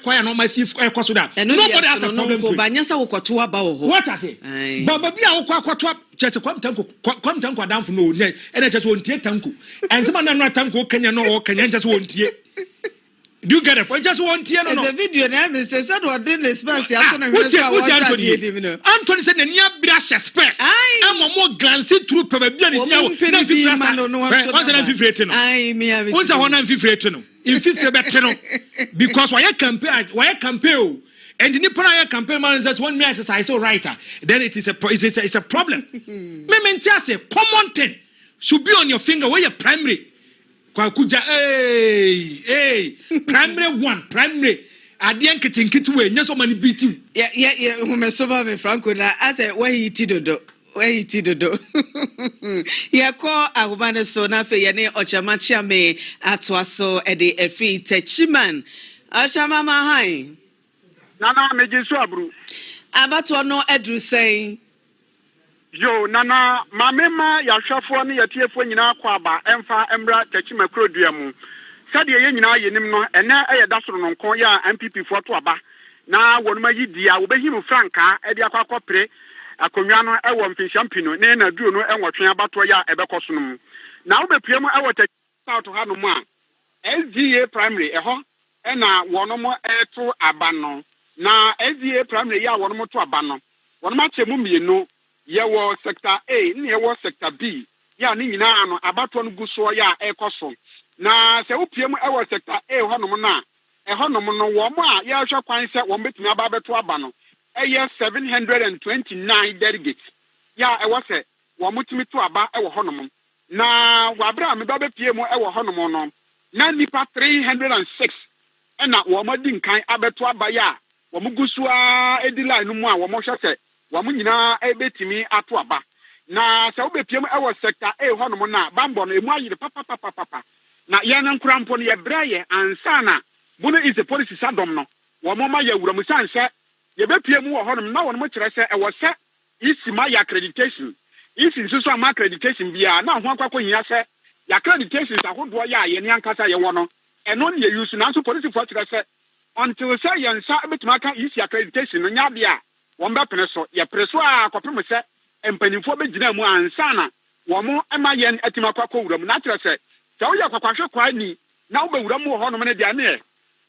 kwaya no massive ekoso da nobody has a problem ko banyasa wokoto aba wo ho what I say baba bia wokoto chese kwam tanko adamfo no ne ene chese wontie tanko ensema na no tanko kenya no kenya chese wontie do you get it? I just want to know. The video na Mr. said what did the space ya na Anthony said na brush space. Am more glancing through probably na ai me have it. Once I want to no. In 50 better no. Because why campaign and the Nippon campaign man says one me exercise so writer then it's a problem. Me mentia say common thing should be on your finger where your primary kwa kuja primary 1 primary adian kitinkitu we nyeso mani biti yeah umesoba me Franco na ase where he tidodo ya ko ahubane so na fe ye ne ochamacha me atwaso e de efi techiman achama ma han nana mejisu abru abatwa no edru sen yo nana mamema ya hwafo ne yetiefo nyina kwa aba emfa emra techima krodua mu sade ye nyina yenim no ene eye dasoro no nkon ya NPP fo to aba na wonuma yidia wo behim franka e dia kwakopre akonwa no ewo mfinshampino ne na duo no enwotwe abato ya ebekoso no mu na wo bepiem ewo south ha no mu a SGA primary eho na wonomo eto aba no na SGA primary ya wonomo to aba no wonoma chemu mienu yewo sector A ni yewo sector B ya ni nyina no abato no guso ya ekoso na se upiem ewo sector A honom na ehonom no wo mo a ya hwa kwan se wo betumi aba beto aba no eye 729 delegates ya ewo se wo mutumi to aba ewo honom na wabra me ba bepiem ewo honom no na nipa 306 na wo madi nkan abeto aba ya wo muguso a edila no mu a wo mo hwe se wamu nyina ebetimi ato aba na se obepiem ewo sector A honom na bambo no emu ayire papa na ye nan krampo no ye braye ansa na bono is a policy sadom no wo moma ya wuramu sanse ye bepiem wo honom na wono kire se ewo se isi ma ya accreditation isi nsusu ama accreditation bia na ho akwakọ hia se ya accreditation ahodo ya ye ni ankasa ye wo no eno ne ye use na so policy for kire se until say ye nsa ebetimi aka isi accreditation no nya bia womba preso ya preso a kopem se empanimfo begina mu ansa na wo mo ema yen atima kwakọ wuram na kire se So we are quite ni now be wura mu ho no me dia ne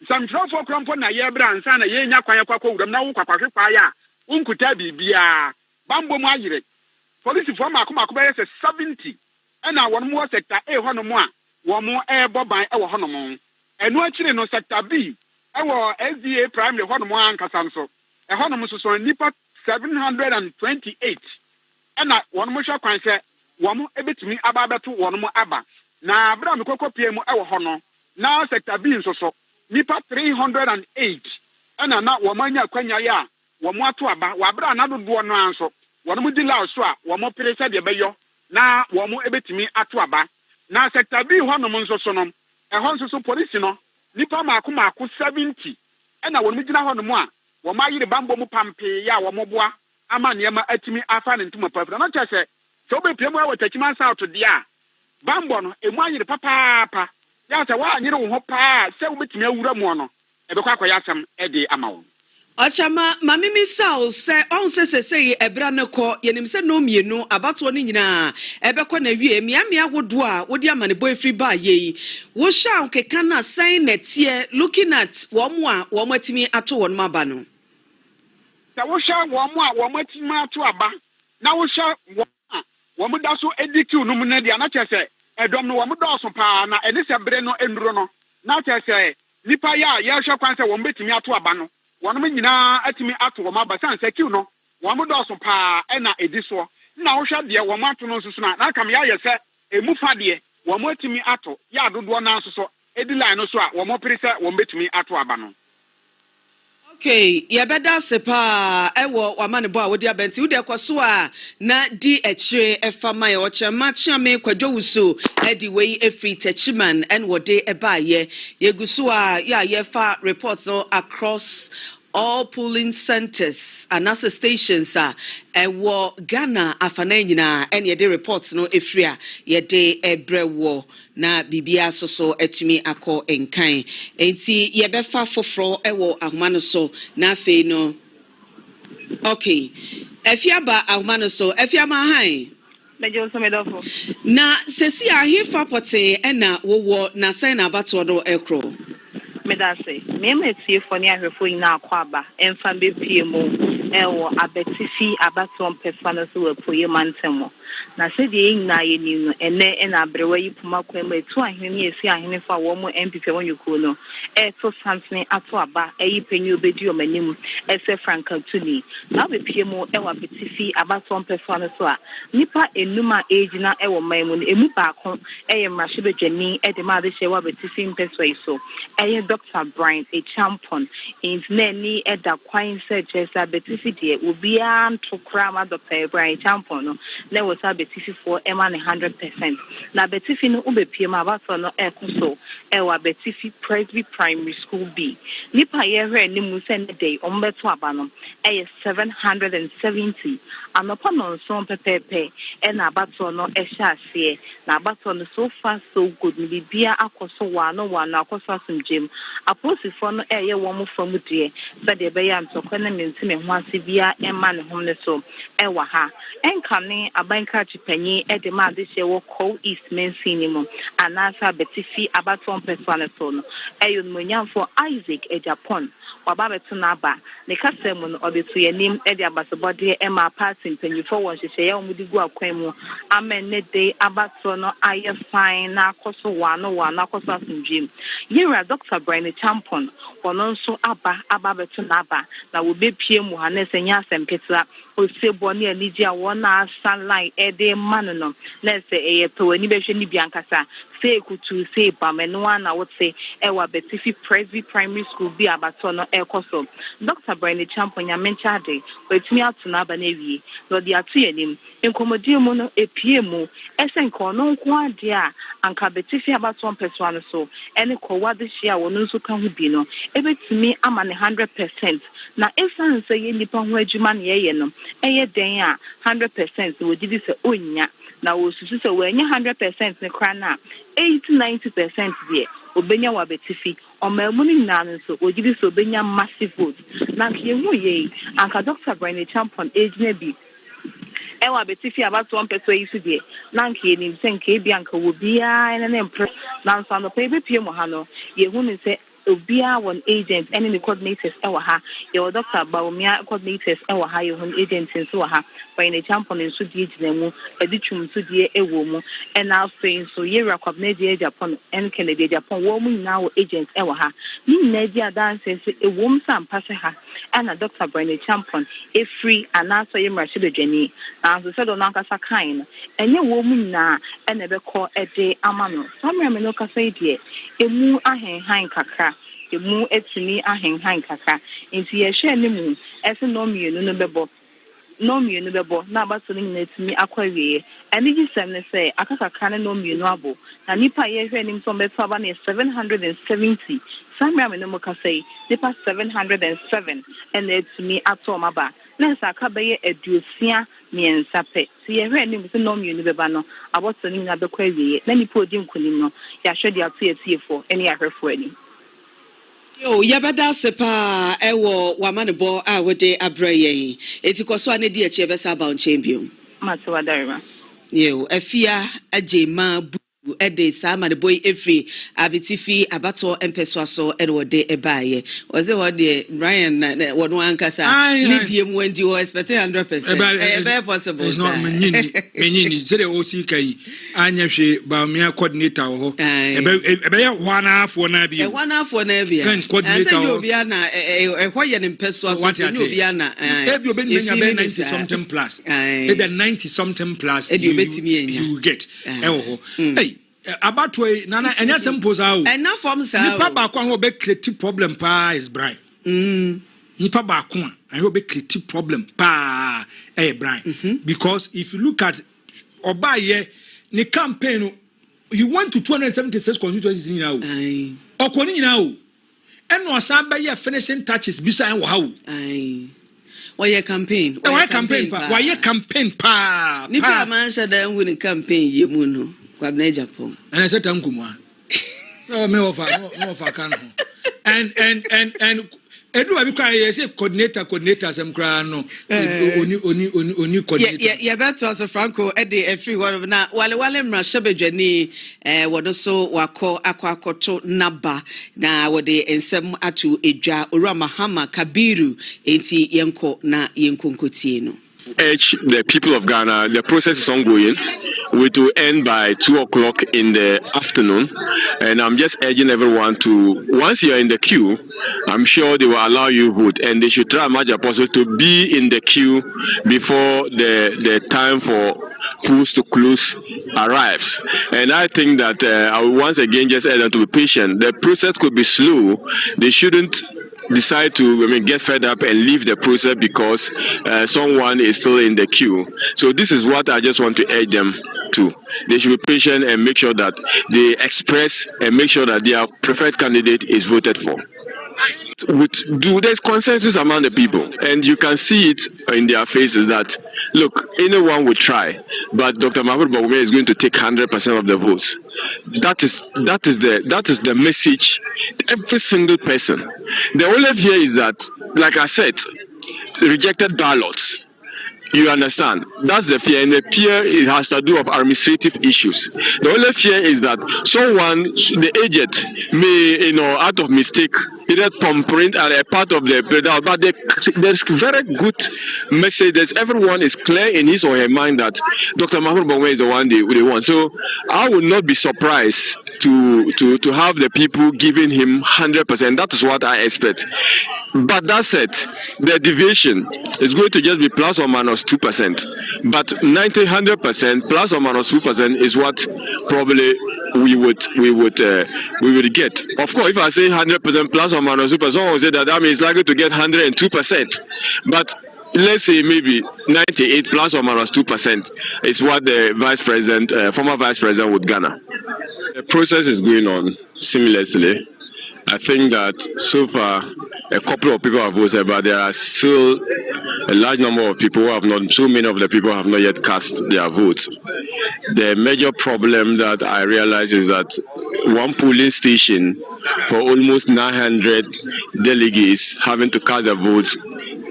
some trafo krampo na ye bra nsa na ye nya kwan kwakọ wura na wo kwakọ kwa ya unkuta bibia bambo mu ayire police for makoma be 70 na won mu sector A ho no mu a wo mu ebo ban e wo ho no mu enu akire no sector B e wo SDA primary ho no mu ankasa nso e ho no mu so nipa 728 na won mu hwa kwan se wo mu ebetumi aba beto won mu aba na bra me kokopie mu e wo ho no na sector B nso so nipa 308 na wo manya kwanya ya wo mu ato aba wa bra na dodo no anso won mu di law so a wo mu pere se de beyo na wo mu ebetumi ato aba na sector B ho no mu nso so no e ho nso so police no nipa maako 70 na won mu gina ho no mu a wo ma yire bambo mu pampe ya wo mu boa ama niema atimi afa ne ntuma pafra na chese so be piem wa tachiman south dia bambo no emu anyire papa ya se wa anyire wo ho pa se wo betimi awura mu no e be kwa akoya asem e de ama wo Ochama mamimi sao se on se ebra ne ko yenim se no mienu abato ne nyina ebekọ na wie miamia wodo a wodi amane boy free ba ye wo sha nkeka na sign netie looking at wo atimi ato won maba no se wo sha wo atimi ato aba na wo sha wo da so ediki no mu na dia na chese edom no wo do so pa na ene se bre no enduro no na chese nipa ya hwe kwan se wo betimi ato aba no wọnum nyinaa atimi ato wọ ma basan sekiw no wọm dọọso paa na edi so na wo hwɛ deɛ wọm ato no nso na aka me ayɛ sɛ emu fa deɛ wọm atimi ato ya dodoɔ na nso so edi line no so a wọm pere sɛ wọm betimi ato aba no. Okay, ya beda sepa ewo wamane bo a wodi abenti wode kwaso a na di echire efama ye ochema chiame kwadwo wuso edi wei efri techiman en wode ebaye yeguso a ya yefa reports no across all polling centers and NASA stations ewo Ghana afana nyina en ye de reports no efria ye de ebrewo na bibia soso etumi akọ enkan enti ye befa foforo ewo ahoma no so na afei no okay efiaba ahoma no so efiama han mejo so medofo na sesi ahifa pote ena wowo na sign abato no ekro medase meme tie fo ni ahwefo ina akwaba emfa bepie mu ewo abetifi abato mpesa no so wepoye mantemo na se de ina ye ni no ene na abrewa yi puma kwema etu ahene esi ahene fa wo mu NPP won yuko no to samsne ato aba eyi penyu obedi o manim ese franka tuni na bepie mu ewa betifi abato mpesa no so a nipa enuma ejina ewo maimu no emu baako eye mrahye bedwani de ma de shewa betifi mpesa iso eye Dr. Brian a champion in nani eda kwan se jesa betifi de obia to krama Dr. Brian champion no le was betifi for eman 100% na betifi no ubepie ma abato no ekoso ewa betifi primary school B nipa ye hwe ni mu se ne dey ombeto aba no 770 anopa no so pepepe na abato no ehya ase na abato no so far so good ni bia akoso wano akoso asumjem aposifo no eye wo mo fam die se de be ya ntokwa na menti me ho ase bia ema ne hom ne so ewa ha enkane abanka chipanyi de ma de she wo ko east main cinema anasa betifi abaton person so no eyo monyamfo Isaac Japan waba beto na aba ne kasem no obeto yanim de abasobode ema party mpanyifo won hyehyɛ ya omudigu akwan mu amen ne day abato no aye fine na akoso wano akoso asundwem yira Dr. Brian Champion wono nso aba beto na aba na wo bepie mu ha na senya asempetla osebo ne aniji a wona sunlight de man no na se eyeto ani behwe ni biankasa say kutu say bameno na wote ewa betifi primary school bi abato no ekoso Dr. Brian Champion ya menchade wetumi atuna aba na wie no de atu yanim enkomodi mu no epie mu esenko no nko ade a anka betifi abato mpeswa no so ene kowade hia wono nso ka hu bi no ebetumi ama ne 100% na esan se ye nipa ho adwuma na ye no eye den a 100% wogidi se onya na wosusu se wenye 100% ne kra na 80-90% die obenya wa betifi omamuni na nso ogidi so obenya massive vote na kiemu ye anka Dr. Brian Champion ejina bi ɛwɔ abetifi abatoɔ mpɛsɛ yi so deɛ na nka yɛnim sɛ nka ebi anka wɔ biara ɛne ne mpɛ nanso anɔpa ebepie mu ha no yɛhu ne sɛ obiara wɔ agent ɛne ne coordinators ɛwɔ ha yɛwɔ Dr. Baumia coordinators ɛwɔ ha yɛhu agents nso wɔ ha bɛyɛ champion nso die gyina mu ɛde twum nso die ɛwɔ mu ɛna afei nso yɛwura coordinator Japan ɛne Kennedy Japan wɔn mu nyinaa wɔ agents ɛwɔ ha ne nyinaa di adanse sɛ ɛwɔ mu sɛ ampa sɛ ha ɛna Dr. Bernard Champion efiri anaasɔ yɛ mmarahyɛ badwani nanso sɛ dɔ no ankasa kan no ɛnyɛ wɔn mu nyinaa ɛna ɛbɛkɔ ɛde ama no saa mmerɛ no kasa yi deɛ emu ahenhan kakra emu etumi ahenhan kakra nti yɛhwɛ ne mu ɛsɛ nɔɔmienu no bɛbɔ na abato no nyinaa etumi akɔ awie ɛne gye sɛm ne sɛ aka kakra ne nɔɔmienu abo na nipa yɛhwɛ nim sɛ ɔbɛto aba ne 770 saa mmerɛ no mu kasa yi nipa 707 ɛna etumi ato ɔmo aba na nsa aka bɛyɛ 60 mmiɛnsa pɛ si yɛhwɛ nim sɛ nɔɔmienu bɛba no abato no nyinaa bɛkɔ awie na nipa odi nkonim no yɛahwɛ de ato yɛtiefo ɛne yɛahwɛfo ani. Yo, yabada sepa ewo wamanebo a wode abrɛ yɛn. Eti kɔso ane di echi ebesa ba champion. Matwa darima. Yo, afia agye ma bu ede saa manebo efri abitifi abato empeswa so ede wode ebaye. Oze wode Brian wono ankasa need mu ndi o expect 100%. Very possible. It's not menyini say the OC kai anya hwe Baumia coordinator ho. Ebe ya hwana afo na bi. Hwana afo na bi. Kan coordinator. Asa obi ana ehwo ye ne mpeswa so ni obi ana. Ebi obi nya be 90 something plus. Ebi 90 something plus. You get. Ewo. Hey, abatwe nana enya sempo sa o. Ena form sa. Nipa ba kwa ho be create problem pa is Brian. Nipa ba kwa and be create problem pa Brian. Because if you look at Obaye ni campaign he went to 276 constituencies now. Okoni now. And no asan be finishing touches bisa en wo ha o. Why campaign? Why campaign pa? Why campaign pa? Nipa man sha dan win campaign ye mu no. Kwabna Japan. And I said tankumwa. No me ofa kan ho. And edu abi kwa ye say coordinator sem kra no. Oni coordinator. Yeah beto as Franco e dey every one na wale mra shebedwani wodo so wakọ akwakoto naba na wode ensem atu edwa Ora Mahama Kabiru enti yenko na yenkonkotie no. Urge the people of Ghana, the process is ongoing. We will end by 2:00 in the afternoon. And I'm just urging everyone to, once you're in the queue, I'm sure they will allow you vote. And they should try as much as possible to be in the queue before the time for polls to close arrives. And I think that I will once again just urge them to be patient. The process could be slow. They shouldn't decide to get fed up and leave the process because someone is still in the queue. So this is what I just want to urge them to. They should be patient and make sure that they express and make sure that their preferred candidate is voted for. There's consensus among the people, and you can see it in their faces that, look, anyone would try, but Dr. Mahmoud Bawumia is going to take 100% of the votes. That is the message. Every single person. The only fear is that, like I said, rejected ballots. You understand? That's the fear, and the fear it has to do with administrative issues. The only fear is that someone, the agent, may, out of mistake, either thumbprint at a part of the pedal. But there's very good message that everyone is clear in his or her mind that Dr. Mahmoud Bawumia is the one they want. So I would not be surprised to have the people giving him 100%. That is what I expect. But that said, the deviation is going to just be plus or minus 2%. But 100% plus or minus 2% is what probably we would get. Of course, if I say 100% plus or minus 2%, someone will say that means likely to get 102%. But let's say maybe 98 plus or minus 2% is what the former vice president would garner. The process is going on seamlessly. I think that so far a couple of people have voted, but there are still a large number of people who have not, so many of the people have not yet cast their votes. The major problem that I realize is that one polling station for almost 900 delegates having to cast their votes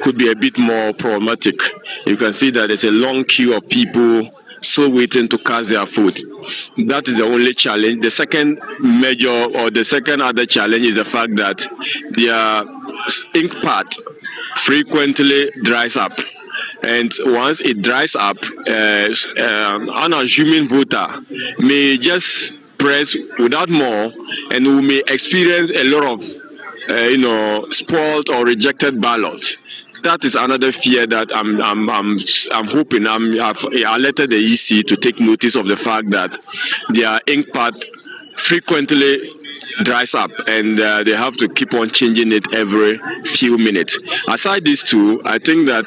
could be a bit more problematic. You can see that there's a long queue of people still waiting to cast their vote. That is the only challenge. The second other challenge is the fact that their ink pad frequently dries up. And once it dries up, an unassuming voter may just press without more, and we may experience a lot of spoiled or rejected ballots. That is another fear that I'm hoping. I've alerted the EC to take notice of the fact that their ink pad frequently dries up, and they have to keep on changing it every few minutes. Aside these two, I think that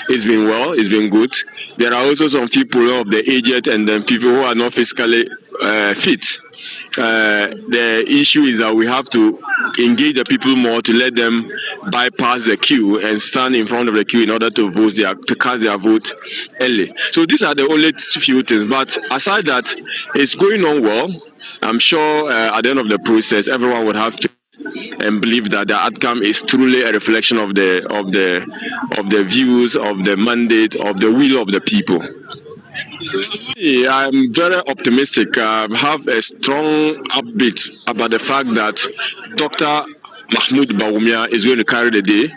it's been well, it's been good. There are also some people of the aged and then people who are not physically fit. The issue is that we have to engage the people more to let them bypass the queue and stand in front of the queue in order to cast their vote early. So these are the only few things. But aside that, it's going on well. I'm sure at the end of the process, everyone would have faith and believe that the outcome is truly a reflection of the views, of the mandate, of the will of the people. I'm very optimistic. I have a strong upbeat about the fact that Dr. Mahmoud Bawumia is going to carry the day,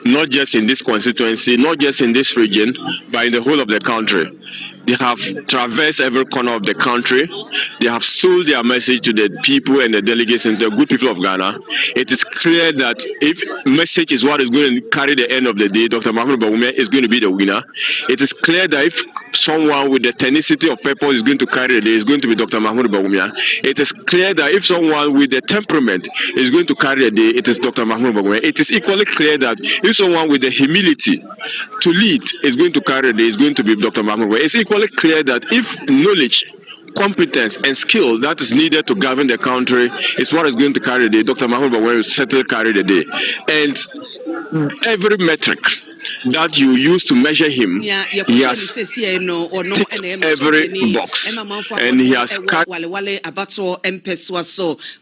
not just in this constituency, not just in this region, but in the whole of the country. They have traversed every corner of the country. They have sold their message to the people and the delegates and the good people of Ghana. It is clear that if message is what is going to carry the end of the day, Dr. Mahmoud Bawumia is going to be the winner. It is clear that if someone with the tenacity of purpose is going to carry the day, it's going to be Dr. Mahmoud Bawumia. It is clear that if someone with the temperament is going to carry the day, it is Dr. Mahmoud Bawumia. It is equally clear that if someone with the humility to lead is going to carry the day, it's going to be Dr. Mahmoud Bawumia. It's equally clear that if knowledge, competence and skill that is needed to govern the country is what is going to carry the day, Dr. Mahmoud Bawumia will certainly carry the day. And every metric that you use to measure him, he has ticked every box, and he has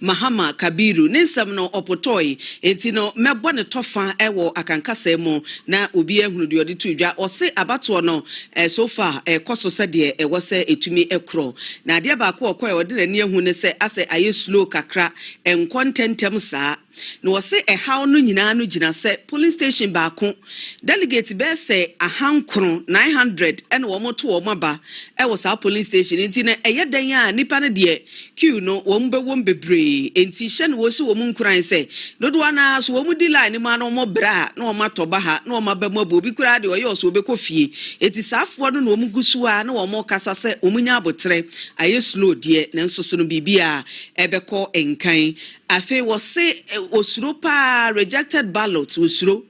Mahama Kabiru Ninsam no opotoi etino mebone tofa ewo akankasa mu na obi ehunu de odi tudwa o se abato no so far koso se de ewo se etumi ekro na de ba ko okoy odi rani ehunu ne se ase aye slow kakra enkontentem saa no wo se ehaw no nyina no gina se police station ba ko delegate be se ahankron 900 ene wo moto wo maba ewo sa police station enti na eyedan a nipa ne de queue no wo mbe wo bebre enti hye no wo se wo mu nkuran se dodo ana so wo mu di line ma no mo bra na wo matoba ha na wo maba mo obi kura de wo ye so obekɔ fie enti saafo no wo mu gusuwa na wo mo kasa se wo mu nya abotre aye slow de na nso so no bibia ebekɔ enkan afi wo se osuro pa rejected ballot osuro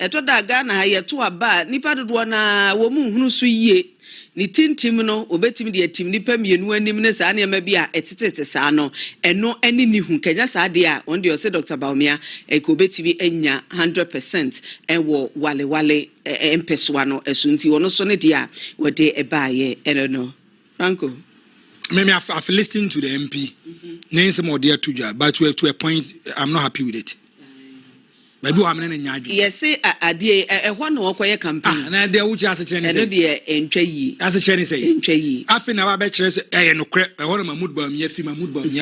eto da Ghana ha yeto aba nipa dodo na wo mu hunu so yie ni tintim no obetimi de atim nipa mienu anim ne saa ne ma bi a etetete saa no eno ani ni hu kenya saa de a on de o se Dr. Bawumia ko betimi anya 100% ewo wale empesoa no esunti wono so ne de a wo de ebaaye eno no Franco. Maybe I've listened to the MP. Name some more dear to you, but to a point, I'm not happy with it. But do I'm in yes, say a dear a one or quiet campaign. And there would just a Chinese entry as a Chinese say entry. I think our betches no crap. I want my mood bomb, my mood bomb,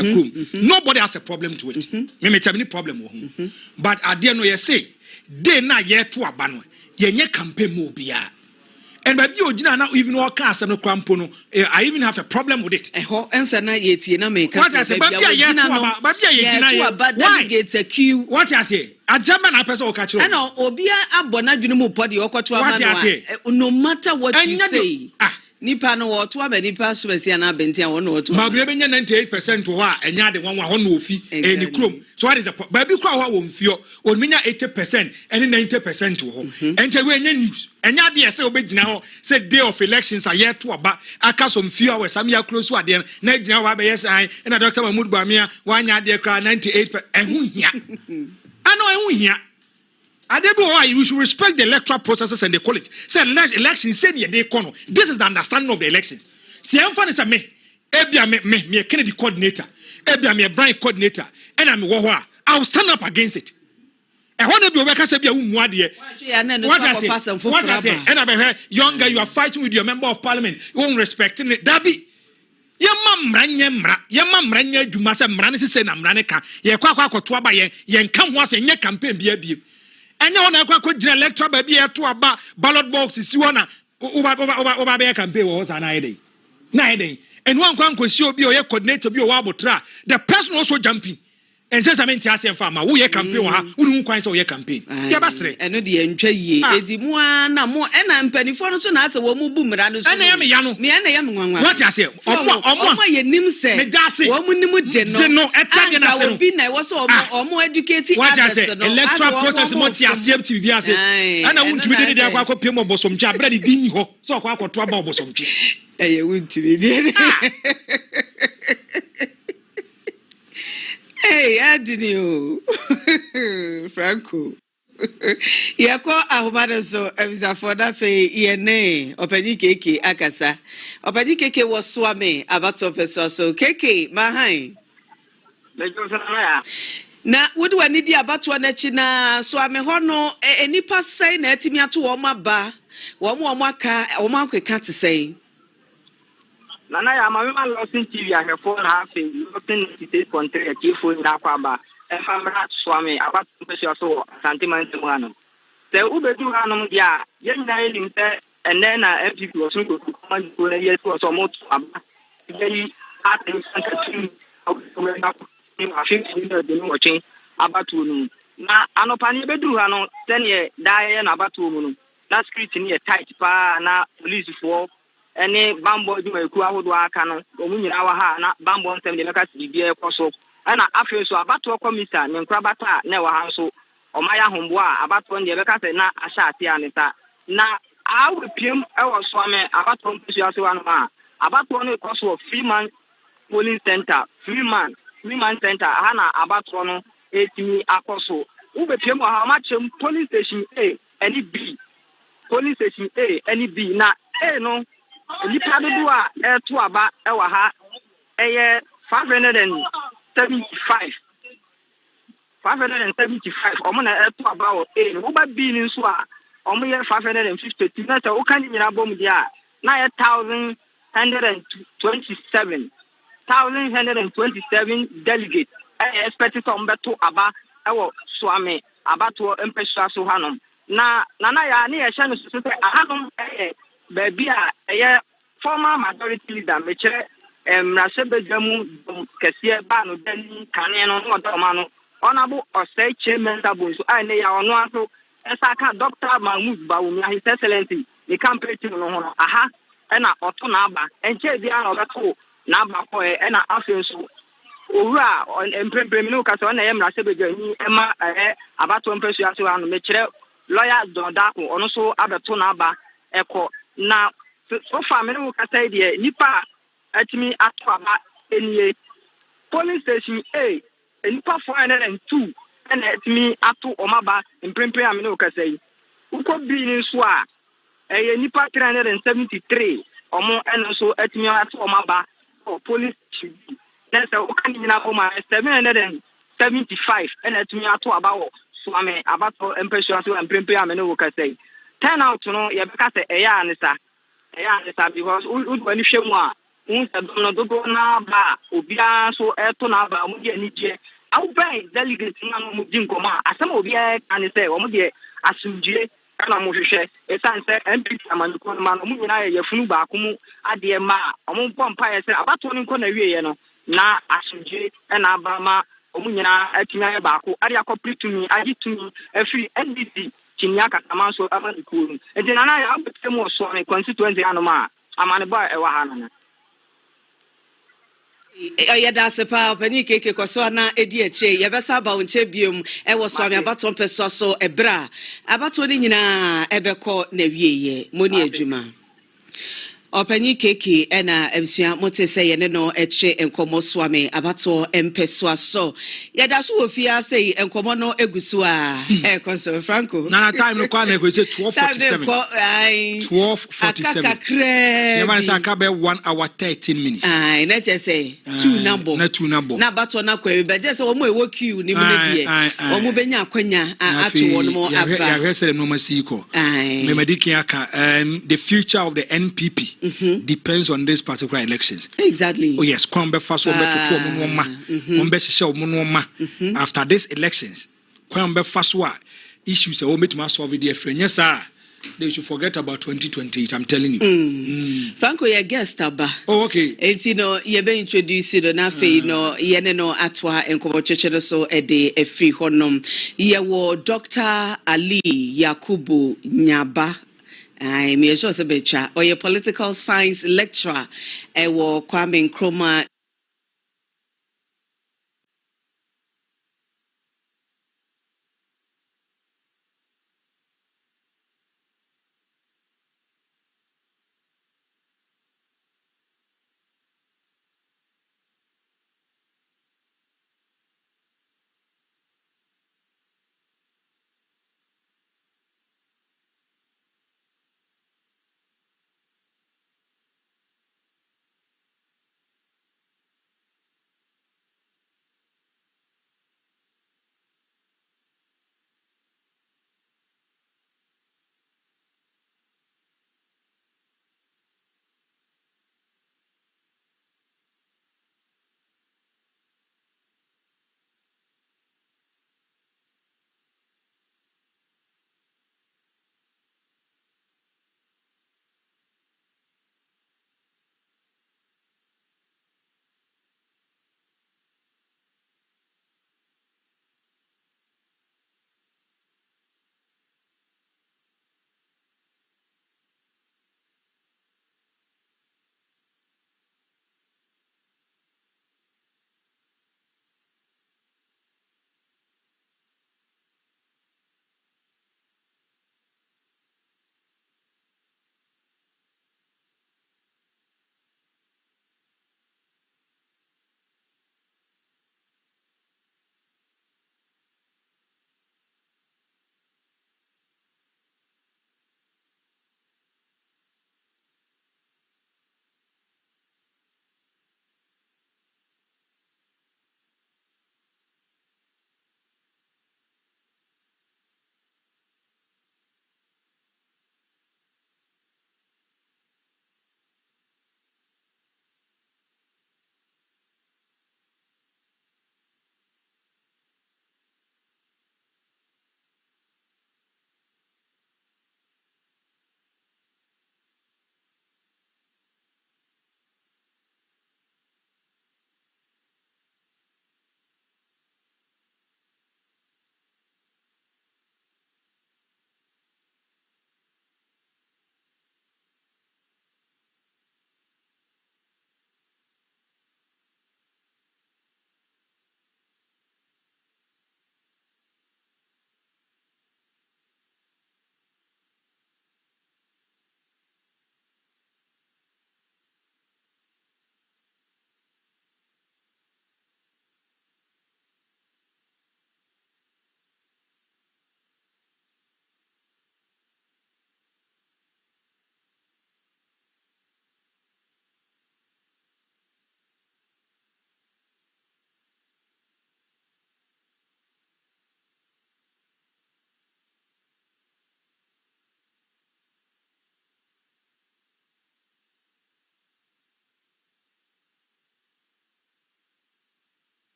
nobody has a problem to it. Maybe any problem with him. But I dare no, you say, they not yet to a ban. Ye campaign more be. And by you now even all cast and no crampono, I even have a problem with it. Answer na yeti na make what I say, but delegates a queue. What I say, a German person catch you. I know, Obia Abona Junumu Podi or no matter what you say. Nipa no wo to abani pa so besi na benti a wo no to magrebe nya 98% to wa enya de wanwa ho no ofi eni krom so what is the baby kwa wa wo mfio onminya 80% eni 90% to ho enche we enya news enya de se obegina ho say day of elections aye to aba aka so mfio we samia close ade na gina wa be yes an na Dr. Mahmoud Bawumia wanya de kra 98% ehun hia ano ehun hia you should respect the electoral processes and the college. Say elections, say they kono. This is the understanding of the elections. See, I'm funny say me a Kennedy coordinator, me a Brian coordinator, and I'm I will stand up against it. ɛhɔ ne bi obɛkasa bi a wummu adeɛ what I say and abɛhwɛ younger you are fighting with your member of parliament you won't respect it dabi yɛma mmara nyɛ adwuma sɛ mmara ne sesɛ na mmara ne ka yɛkɔ akɔto aba yɛnka ho asɛ nyɛ campaign bia biem ɛnyɛ hɔ na ɛkɔ akɔgyina electoral baabi yɛto aba ballot box si hɔ na woba bɛyɛ campaign wɔ hɔ saa na ayɛ dɛn ɛno ankɔ ankɔsi obi a ɔyɛ coordinator bi a ɔwɔ abotra the person also jumping and just I mean to ask him for who ye campaign or who don't quite so ye campaign. Yeah, basre. And no the enjoy ye. Edi muana mo and I'm penny for no as a woman boom and I am yano. Me and I am one. What I say? Oh, ye nim say. Woman no Italian I will be I was or more educated. What I say? Electoral process what you accept to be as and I want to be there. I could pay more bosom job ready being ho so I could trouble bosom. I want to be there. Hey, Adinio Franco. Yako ahumada so emza foda fe yene openi keke akasa. Openi keke was swame abato peso so keke mahai. Na wodu anidi abato anachi na swame hono enipa sei na etimi ato wo maba wo mo aka wo man kweka te sei. Nana ya mama losin TV a phone half in losin state country a phone na kwaba e famra swami about special so sentiment mu se ubedu hanom dia ye nyina elim se ene na NPP osun ko command ko na ye so mo aba ye atin sanka na 50 million de no chin abatu nu na anopa ne bedu hanom se ne dae na abatu mu nu na script ne tight pa na police for any bambo juma eku ahodo aka no omu nyina wa ha na bambo nsem de meka sibie ekoso na afi so abato komisa ne nkra bata na wa ha so omaya hombo a abato de meka se na ahya ate anita na awu piem ewo so ame abato mpusu ase wa no ma abato no ekoso Freeman Polling Center Freeman Center ha na abato no etimi akoso ube piem ha ma chem police station A any B police station A any B na A no nipa dodo a eto aba ewa ha eye 575 omo na eto aba o wo ba bi ni nso a omo ye 550 na se wo kan nyina bom dia na ye 1127 delegates expected to beto aba ewo swame abato empesua so hanom na ya ne ye hye no so se ahanom baby a former majority leader mechere rasebedwamu kese ba no dani kane no no odoma no onabo osai chairman tabo so ai ne ya ono aso esaka Dr. Mahmoud Bawumia his excellency the campaign no ho aha na oto na aba enche bia na obeto na aba ko na afen so owura emprempem no kase na yem rasebedwani ema abato mpesu aso anu mechere lawyer Dondako ono so abeto na aba eko na so far me no kasa de nipa atimi ato aba enie police station A nipa 402 and atimi ato omaba mprempre am no kasa yi uko bi ni so a nipa 373 omo eno so atimi ato omaba police na so uka ni na koma 775 and atimi ato aba wo so ame abato empesua so mprempre am no kasa yi turn out no ye beka se eya anisa because when you show more no do na ba obia so eto na ba mu de anije awu ben delegate na mu din koma asem obia kan se o mu de asumdie kana mu hwehwe esan se NPP amaniko ma no mu nyina ye funu ba akumu ade ma o mu pompa ye se abato ni nko na wiye no na asumdie na aba ma o mu nyina atinya ye ba ako ade akopritumi agitumi afiri NDC chinya katama so amaniko enti na ya abetemu so ne constituency anoma amane ba ewa ha no ya da sepa opani keke kwaso na edi eche ya besa ba onche biom e wo so abato mpeso so ebra abato ni nyina ebekọ na wieye moni adwuma Openyi keke ena emsua mote se yene no eche enkomo swame abato empeswa so yada so ofia say enkomo no egusu a konso Franco na time no kwa na go say 12:47 12:47 akakre never say aka be 1 hour 13 minutes ai na che say two number na bato na kwa be je say omo ewo queue ni mu na die omo benya akwanya ato won mo abra ya hwese no masiko me mediki aka the future of the NPP depends on this particular elections. Exactly. Oh yes, kwambe faso after these elections, kwambe faso issues are met to solve the friend. Yes, sir. They should forget about 2028. I'm telling you. Franco, your guest aba. Oh, okay. It's you be introduced to na fe no yene no atwa enkobo chechero so ede efri honom. Ye wo Dr. Ali Yakubu Nyaba. I me sure say becha or your political science lecturer wo Kwame Nkrumah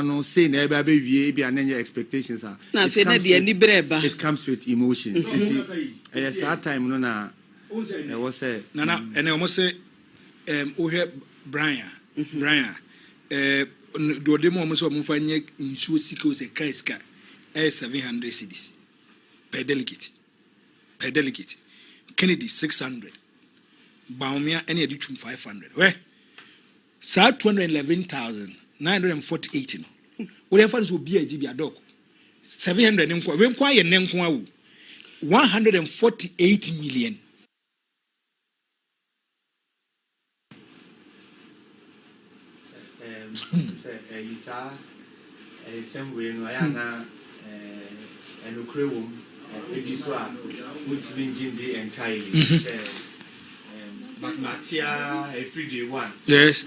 no say na ebe abewie bia na expectations are na fe na de ani breba it comes with emotions yes that time no na e was say na ene omo say ohwe Brian do de mo so mo fa nye insuo sika o se kaiska 700 cedis per delegate Kennedy 600 Baumia any edition 500 we sa 211,948 no we have fans will be a GB adok 700 nko we nko aye nenko awu 148 million. Same way, no, I am and Ukraine, maybe so, would be entirely. But Matia, every day one. Yes.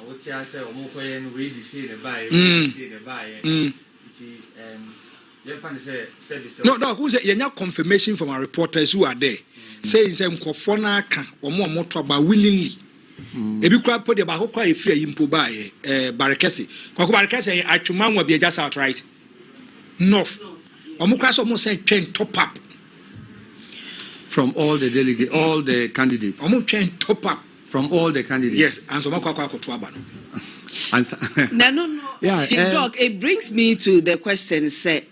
What I say, Omokoyan, we see the buy, see the buy. No, who's a confirmation from our reporters who are there saying some Kofona can or more about willingly. If you could put about how if you buy Barakesi, Barakesi, I to man will be just outright. North. Omukas almost said 10 top up. From all the delegates, all the candidates. Almost 10 top up. From all the candidates. Yes, and so no. Yeah, Doc, it brings me to the question, say,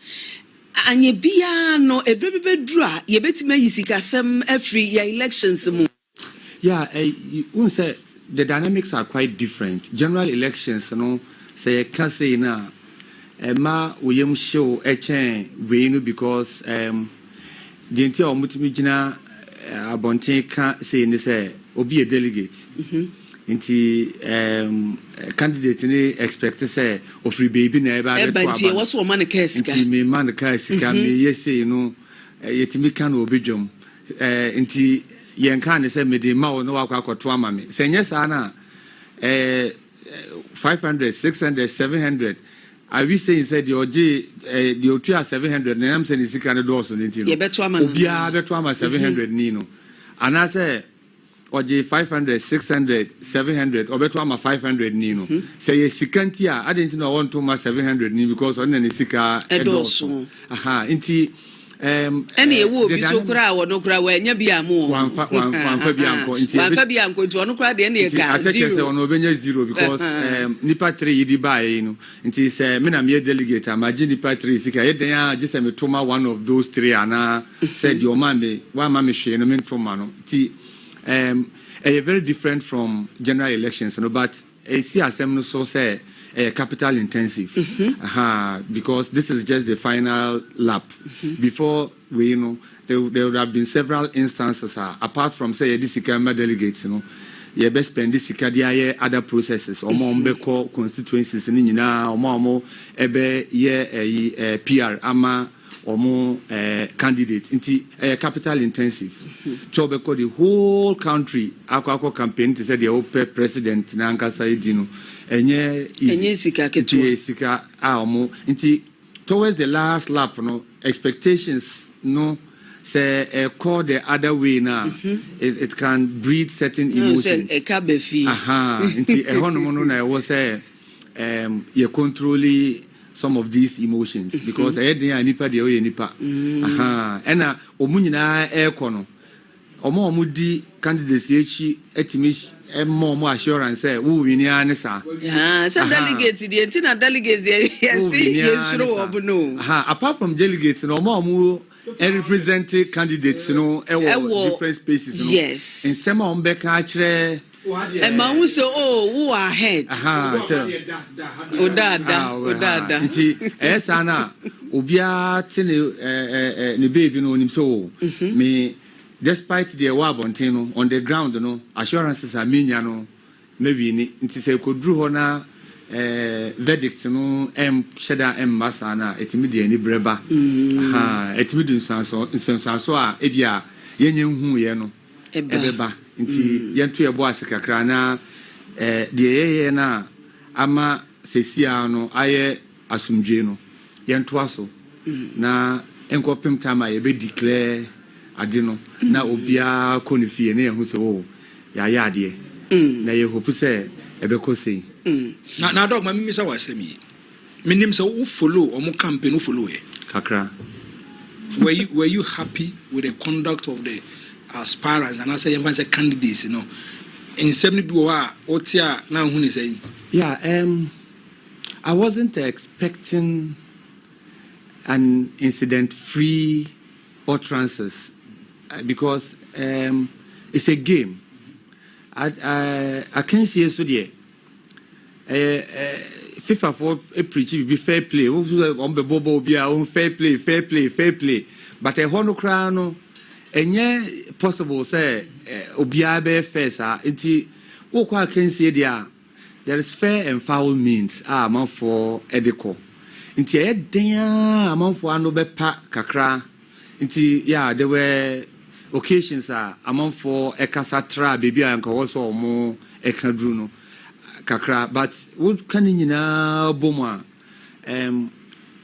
and ye be no a baby draw, ye bet me yisikasem every year elections. Yeah, you say the dynamics are quite different. General elections, say, can say now, ma we show a chain, because the entire multimigina abonte can say, or be a delegate. Inti candidate ni expect to say of free baby na eba what's woman case inti me man case ka me yes yetimi kan obedwom inti yen kan say me de ma no akwakoto ama me senye sa na 500 600 700 I we say said the oji the otua 700 na am say ni sika ne do so inti no obia beto ama 700 ni no ana say oje 500 600 700 obeto ama 500 ni no say ye sikanti a adenti na want to ma 700 ni because on na sika edoso aha nti ene ewo bi so kura wo no kura wa nya bi amu wanfa bi anko nti nti ono kura de ne ka zero say ono obenya zero because nipa 3 yidi bae no nti say me na me delegate amaji nipa 3 sika ye den a je say me toma one of those 3 ana said your man me wa ma me hwe no me toma no nti very different from general elections, but I see assembly so say capital intensive, because this is just the final lap. Before we, there would have been several instances, apart from say this delegates, you best spend this other processes, or more constituencies, or more PR, ama. Or more candidates into capital intensive. So because the whole country, Aqua campaign to say the OPE president Nanka Saidino, and sika into towards the last lap, expectations say call the other way now. It can breed certain emotions. Into a honomono was say you control some of these emotions because I had nipa de oye nipa ena omu nyina e kono omo di candidates echi etimi mo assurance say wo wini anisa so delegates the entina delegates yes sure obuno apart from delegates no omo represent candidates different spaces yes in some ombeka akire and my who say, oh, who are ahead? Odada. Yes, Anna. Obia tini ni baby no him so me despite the wabontino on the ground assurances are mean maybe ni nti say ko dru ho na verdict no sheda masana etimi de ani breba etimi dun sanso a ebia yenye hu ye no ebeba nti yentu ye bo asekakra na de ye na ama sesia no aye asumdwe no yentu aso na enkopem time ye be declare ade no na obia konifie na ye hu so ya ya ade na ye hope say ebe ko sei na dog ma mi sa wasemi minim say who follow or mo campaign who follow ye kakra were you happy with the conduct of the aspirants and I say you say candidates in 70 otia na hu ni say I wasn't expecting an incident free utterances because it's a game. I can't see so there. FIFA for a preach be fair play. On the bobo be our own fair play. But a hono crown, and yeah, possible say, Obiabe Fesa, enti, what can say there is fair and foul means, amount for Edico. Inti amount for Anobe pa kakra. Inti, yeah, there were occasions amount for Ekasatra, baby, and also more Ekadruno. Kakra, but what can you now, Boma?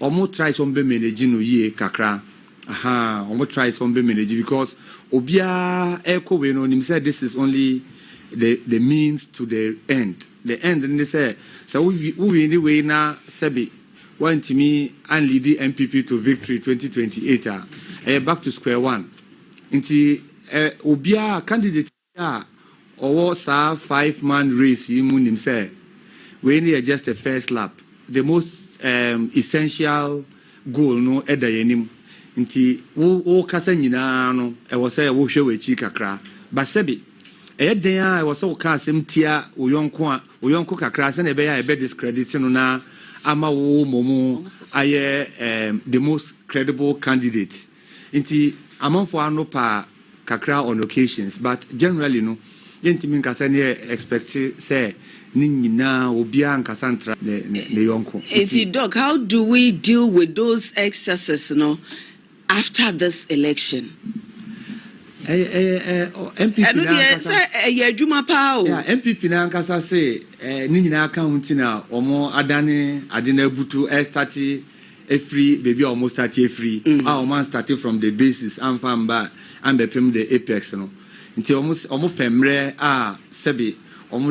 Almost try some be managing ye kakra. Aha, almost try some be managing because Obia Echo when on him said this is only the means to the end. The end, and they say, so we anyway now, Sebi, want to me and lead the NPP to victory 2028. Back to square one. Inti Obia candidate. Or sa 5-man race in say we need just a first lap. The most essential goal no edayenim nti wo kasa nyina no e wo say wo hwe wachi kakra ba sebi e den a wo so ka asem tia wo yonko kakra se na be ya e be discredit no na ama wo momu aye the most credible candidate nti among ano pa kakra on occasions, but generally no yentimi nkasa ne expect say ni nyina obia nkasa ntra ne yonko. Doc, how do we deal with those excesses no after this election? MPP na nkasa ya adwuma pa o. Yeah, MPP na nkasa say ni nyina aka hunti na omo adane ade na butu start free baby almost start free. Our man started from the basis and from back and became the apex no. Until almost pemre sebi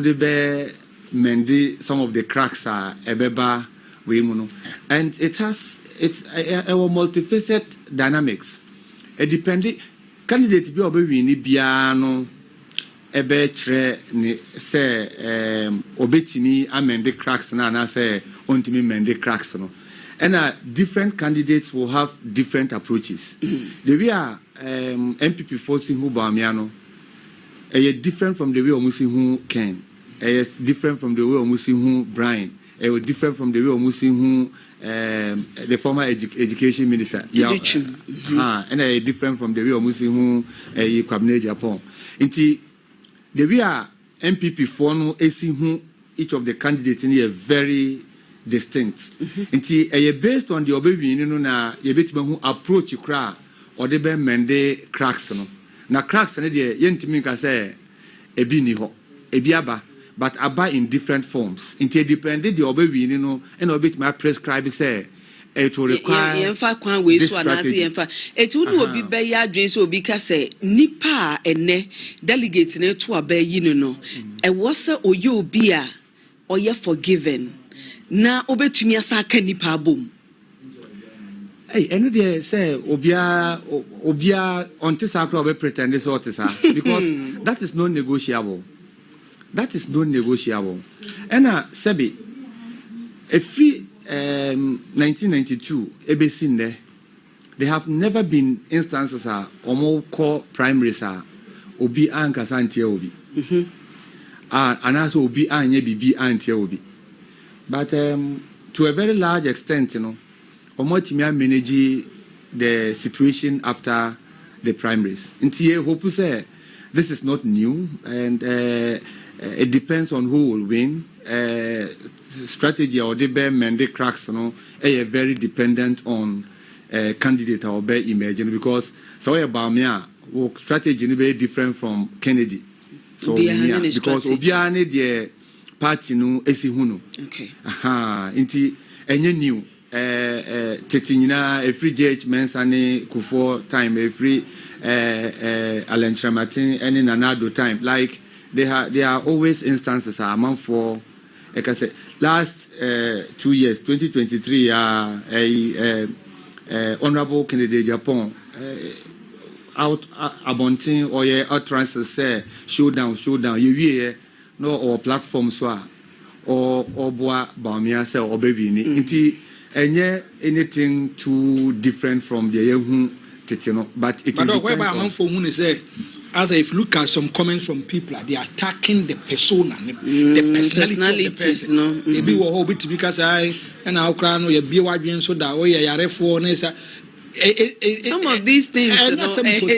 de be mendi some of the cracks are ebeba we muno, and it's a multifaceted dynamics. It depending candidate be obi ni bia no ebe tre ni say obetimi amend cracks na say ontimi mend cracks no. And different candidates will have different approaches. The way MPP forcing who Bamiano different from the way Omusi who Ken. It's different from the way Omusi who Brian. Different from the way Omusi who the former education minister. And different from the way Omusi who Kwabene Japan. Inti the way MPP for no AC who each of the candidates in a very distinct. Nti based on the obewi no na ye betima hu approach kra or de be mende cracks no. Na cracks na de yentimi ka say ebi ni ho. Ebi aba but aba in different forms. Nti depended the obewi no and obetima prescribe say it will require yemfa kwan we so anase yemfa etu no obi be ya adwen so obi ka say nipa ene delegate na to aba yi no e wo se oye obi a oye forgiven na obetumi asa ka nipa bom. And they say obia onti sakra obe pretend this what is because that is non negotiable. That is non negotiable. And sebi a free 1992 ebesin there there have never been instances omo call primaries obi anka santie obi and also obi anye bibi antie obi. But to a very large extent, you know, Omotimia manage the situation after the primaries. Intie hope say this is not new, and it depends on who will win. Strategy or the bear mende cracks, you know, are very dependent on candidate or bear emerging because so about me, strategy is very different from Kennedy. So because Obiane the party no esi hunu. Okay. Inti enye new tetinyina every judge mensane kufo time every Alan Tramatin any nanado time like there are always instances among for like I said last 2 years 2023 honorable candidate Japan out abonting or utterances say showdown you no or platforms or boa bamia say or baby ni nti enye anything too different from the yehu titino but it will depend on for who say as if you look at some comments from people, they are attacking the persona, the personality of the person. No? They be what bit because I and our crown or be wide so that way I some of these things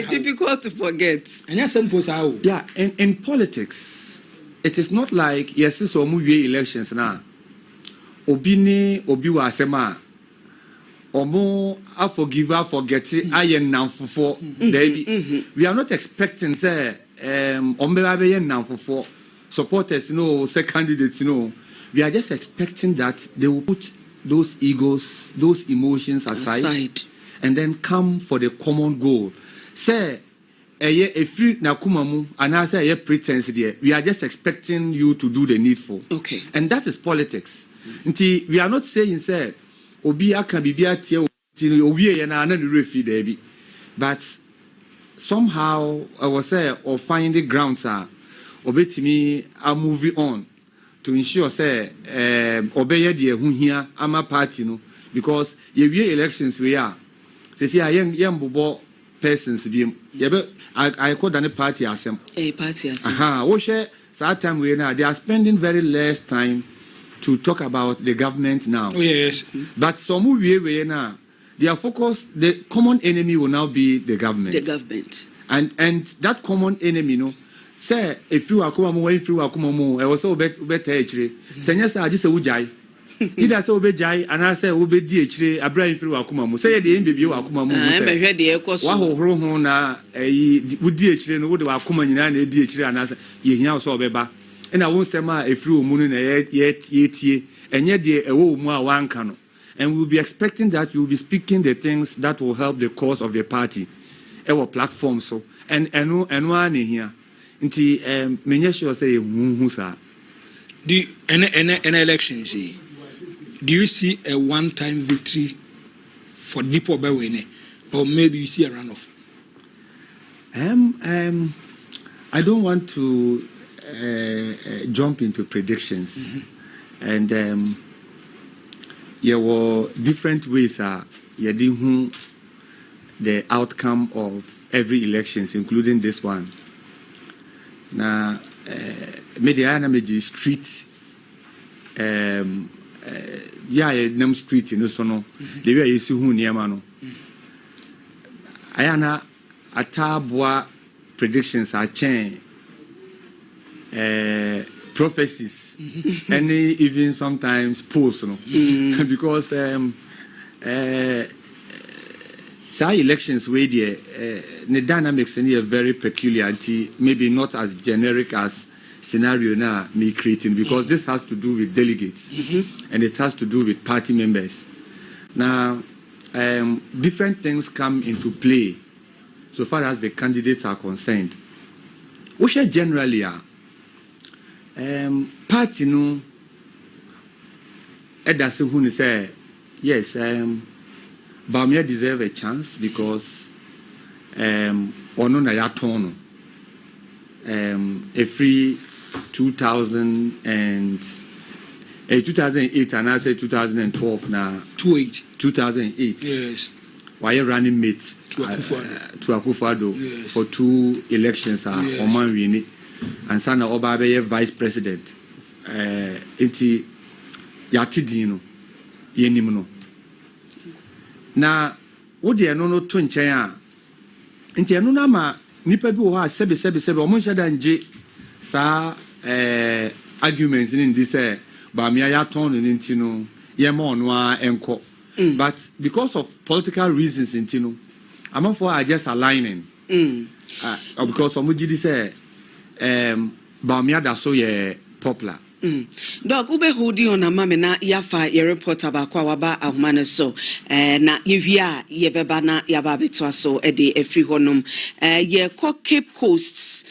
difficult to forget. Yeah, in politics, it is not like yes, so movie elections now. Obi wa sema. Omo I forgive I forget it I am for we are not expecting say for supporters say candidates we are just expecting that they will put those egos, those emotions aside and then come for the common goal. Say a free nakumamu and I say a pretense there. We are just expecting you to do the needful. Okay. And that is politics. Until we are not saying say obi aka bibia tie owie ye na na refi there bi. But somehow I was say or find the grounds are obetimi are moving on to ensure say obeye de hu hia ama party no because ye wie elections we are say yem bobo persons bi I call that party asem wo share that time we now they are spending very less time to talk about the government now. Oh yes. But some we now their focus, the common enemy will now be the government. The government. And that common enemy, say if you are kumamu, I was so better actually. Senyasa I just say ujai. Either say ubejai and I say ubeji actually abra through akumamu. Say the NPP akumamu. I'm ready. Waho roho na udi actually no would akuma nyina na edi actually and I say ye hiya so obeba. And I won't say ma if you munu na yet and yet the ewo mu awanka no. And we'll be expecting that you will be speaking the things that will help the cause of the party. Our platform so and one here. Until many sure say sir. Do an election see? Do you see a one-time victory for Nipo Bewene, or maybe you see a runoff? I don't want to jump into predictions, and there were different ways the outcome of every elections, including this one. Now, media na street, nam street in Usono, the way you see who near mano. Ayana atabwa predictions are changed. Prophecies and even sometimes polls because say elections where the dynamics in here very peculiar, maybe not as generic as scenario now me creating because this has to do with delegates and it has to do with party members. Now different things come into play so far as the candidates are concerned, which generally are party no edase who say yes Bamia deserve a chance because ono na ya tono every 2008 and I say 2012 na 2008 yes why running mates to Akufo-Addo yes. For 2 elections yes. Oman wini and sana Obabe vice president enti yatidi no yenim no na wodi eno no to nchen a enti eno na ma nipa bi wo ha sebe omo nhada nje sa arguments in this ba me ya ton no enti no ye ma ono a enko but because of political reasons enti no amafo are just aligning because omo gidi say ba me da so ye popular. Dog ube hudi on a mamena yafa ye reporter ba kwa waba ahumane so na yevia ye bebana yababetwa so ede efri honum ye ko Cape Coast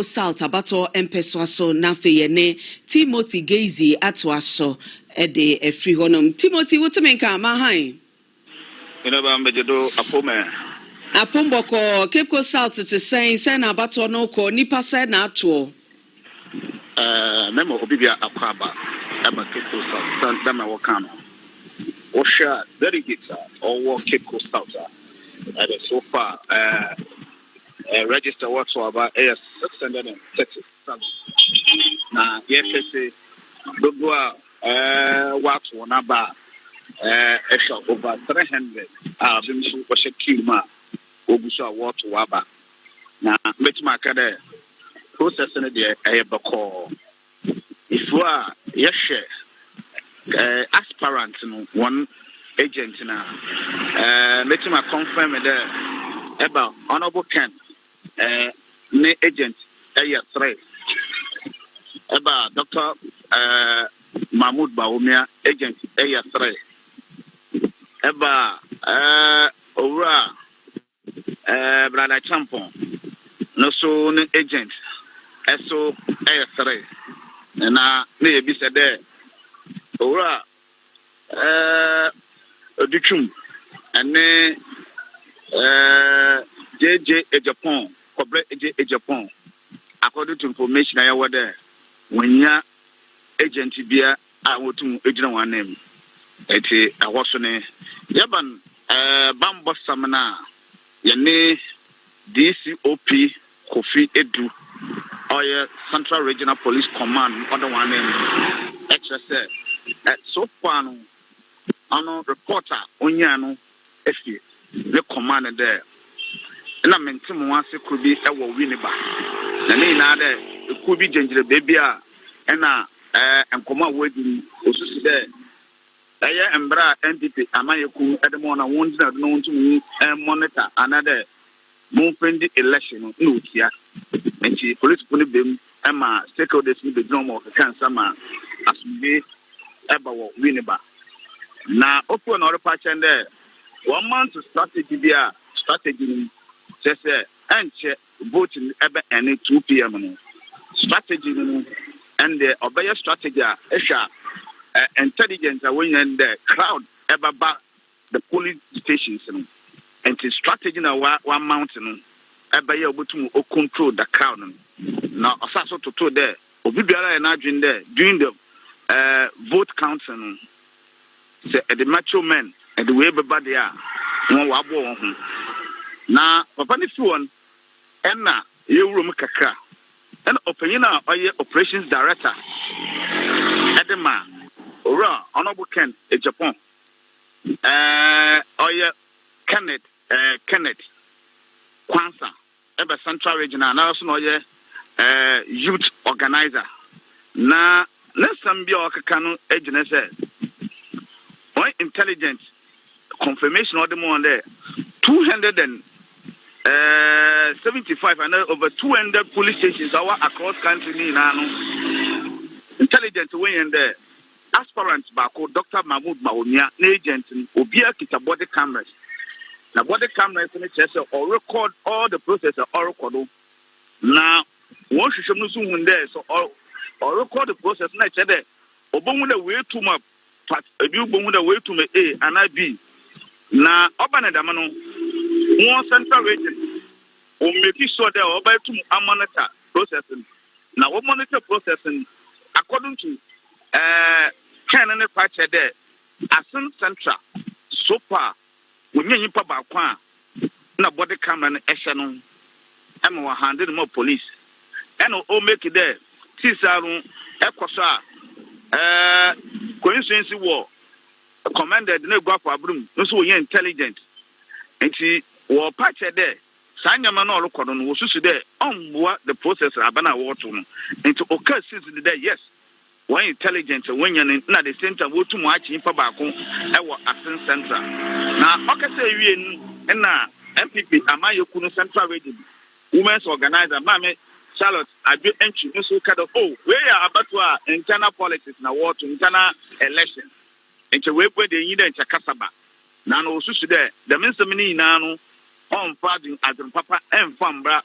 South abato empeswa so na fe ye ne Timothy Gezi atwa so ede efri honum. Timothy wotemenka ma han ina ba mbejedo apomboko Cape Coast South to say na abato no ko nipa say na atwo memo obibia akwaba aba Cape Coast South dama wakano osha delegates or Cape Coast South so far register whatsoever is 630,000. Now, yes, Dogo what one about over 300 been was a kilma Obusa water waba. Now, make my cadet processing the air if you are yes, aspirant one agent now, let me confirm there about honorable Ken, ne agent area 3 about Dr. Mahmoud Baumia, agent area 3 about Ora Brother Champon, no so agent, so area 3, and maybe said there. Ora Duchum and JJ Japan, corporate Japan. According to information I was there, when your agent beer, I want to agent one name. It's a wasson. Yaban Bambo Samana, Yane DCOP Kofi Edu, or your Central Regional Police Command, other one name. HSS. So far, no reporter, Onyano, Efi, the commander there. And I mean, Tim once it could be a Winneba. And then it could be Ginger Baby, and command wedding, also there. I am Bra NPP, Amayaku, at the morning, ones that known to me, and monitor another more friendly election, no, here. And she politically been Emma, stakeholders in the drum of the cancer man, as we about Winneba. Now, open another patch and there. 1 month strategy there, strategy says, and voting ever any 2 p.m. Strategy and the obey strategy, intelligence when and the crowd ever back the police stations and the strategy now 1 mountain ever able to control the crowd. Now, also to there, Obibiara and Adrian there during the vote counting, the macho men and the way everybody are. Now, Papa Nifuan, and now you room Kaka, and opinion or your operations director, Edema, or Honorable Ken, Japan, or your Kenneth Kwanza, ever Central Region, and also know your youth organizer. Now, let's be our Kakano agent. One intelligence confirmation of the one there 275 and over 200 police stations are across country now. Intelligence way in there. Aspirants Bako, Dr. Mahmoud Baumia, agent Obia Kita body cameras. Now body cameras in the chest or record all the process or record. Now once you should know soon there, so or record the process next day. Obonga way too much. But you bring the way to me A and I B. Now, Obana Damano, one central region, will make sure they are about to monitor processing. Now, what monitor processing, according to Canon patch there, as in central, so far, we need you papa qua, no body camera and Eshanon, and we're handling more police. And all make it there. Tisarum, Equasa. Coincidence war commanded no go for broom, no so intelligent. And she war patch there. Sanya Manor Cordon was there on what the process Abana water. And to occur since the day, yes. One intelligent when you're not the center, go too much in Pabacon, our Ascent Central. Now, okay, say we in NPP, Amayo Central Radio, women's organizer, Mammy. Charlotte, I do entry, so kind of, where are about internal politics now, war to internal election. And to wait where they need a Casaba. Now, also there, the minister mini now on pardon as a papa and Fambra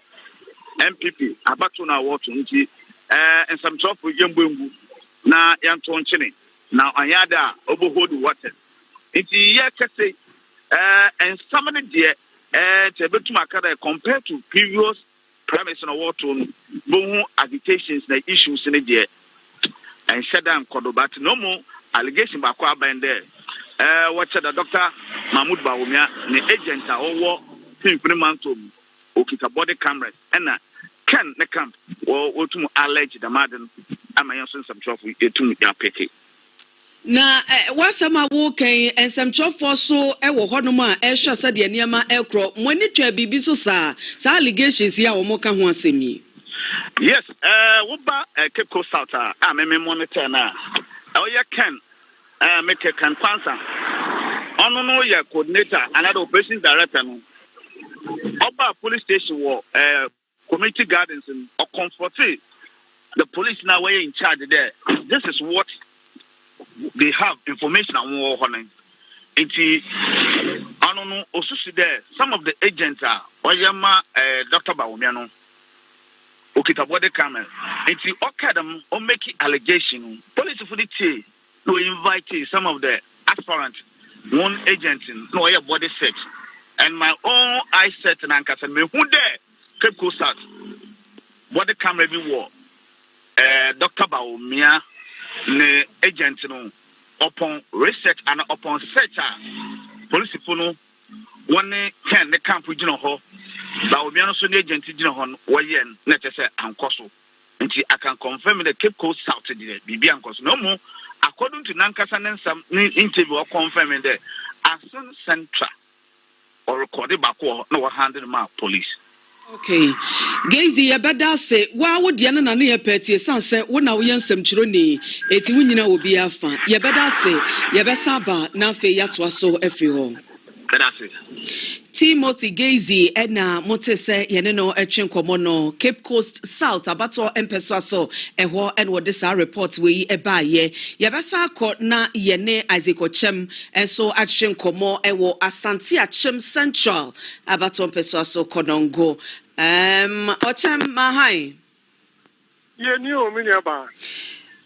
NPP, about to now war to and some talk with Yambumbu. Now, Yanton Chini. Now, Ayada, overhold water. It's a year, and some of the dear, to compared to previous premise on a war to boom agitations and issues in the day and shut down Cordoba no more allegation by Kwaba there. What said the Dr. Mahmoud Baumia, the agent or war Primaries okita body cameras ɛna Ken ne camp or to allege the madam am I also some trouble to ya peke. Na wasama wo kan ensɛmtwerɛfoɔ so ɛwɔ hɔnom a ɛhwɛ sɛ deɛ nneɛma ɛkorɔ mo ani twa bibi so saa allegations yi a wɔn ka ho asɛm yi. Yes, woba Cape Coast South a me monitor na ɔyɛ Ken make Ken Pansa ɔno no yɛ coordinator another operations director no ɔba police station wɔ community gardens or comforted the police now were in charge there. This is what they have information on war honey. I don't know also there some of the agents are Oyama Dr. Baumiano Okita body camera. It's okay them or make allegation. Police for the T no invite some of the aspirants, one agent in no body search. And my own eye set and anchors and me who there Cape Coast South. What the camera be war? Dr. Baumia, the agent no upon research and upon search. Police no one can the camp with ho. Baumia so the agent in hon wayen necessary and coso. Until I can confirm the Cape Coast South today. Be no more. According to Nankasan and some interview or confirming the Asun Central or recorded back no 100 mile police. Okay. Gazy yabada se wa wo de na ne yepeti san se wo na wo yensem kyiro ni eti wo nyina obi afa yabada se yabesa ba na fe yato so afri ho. Timothy Gazy ena motese yene no etwen komo no Cape Coast South abato empeso so eho en wo this report we eba ye yabesa akọ na yene Isaac Ochem enso atwen komo ewo Asante Achem Central abato empeso so konongo Ochem mahai ye ni o mini aba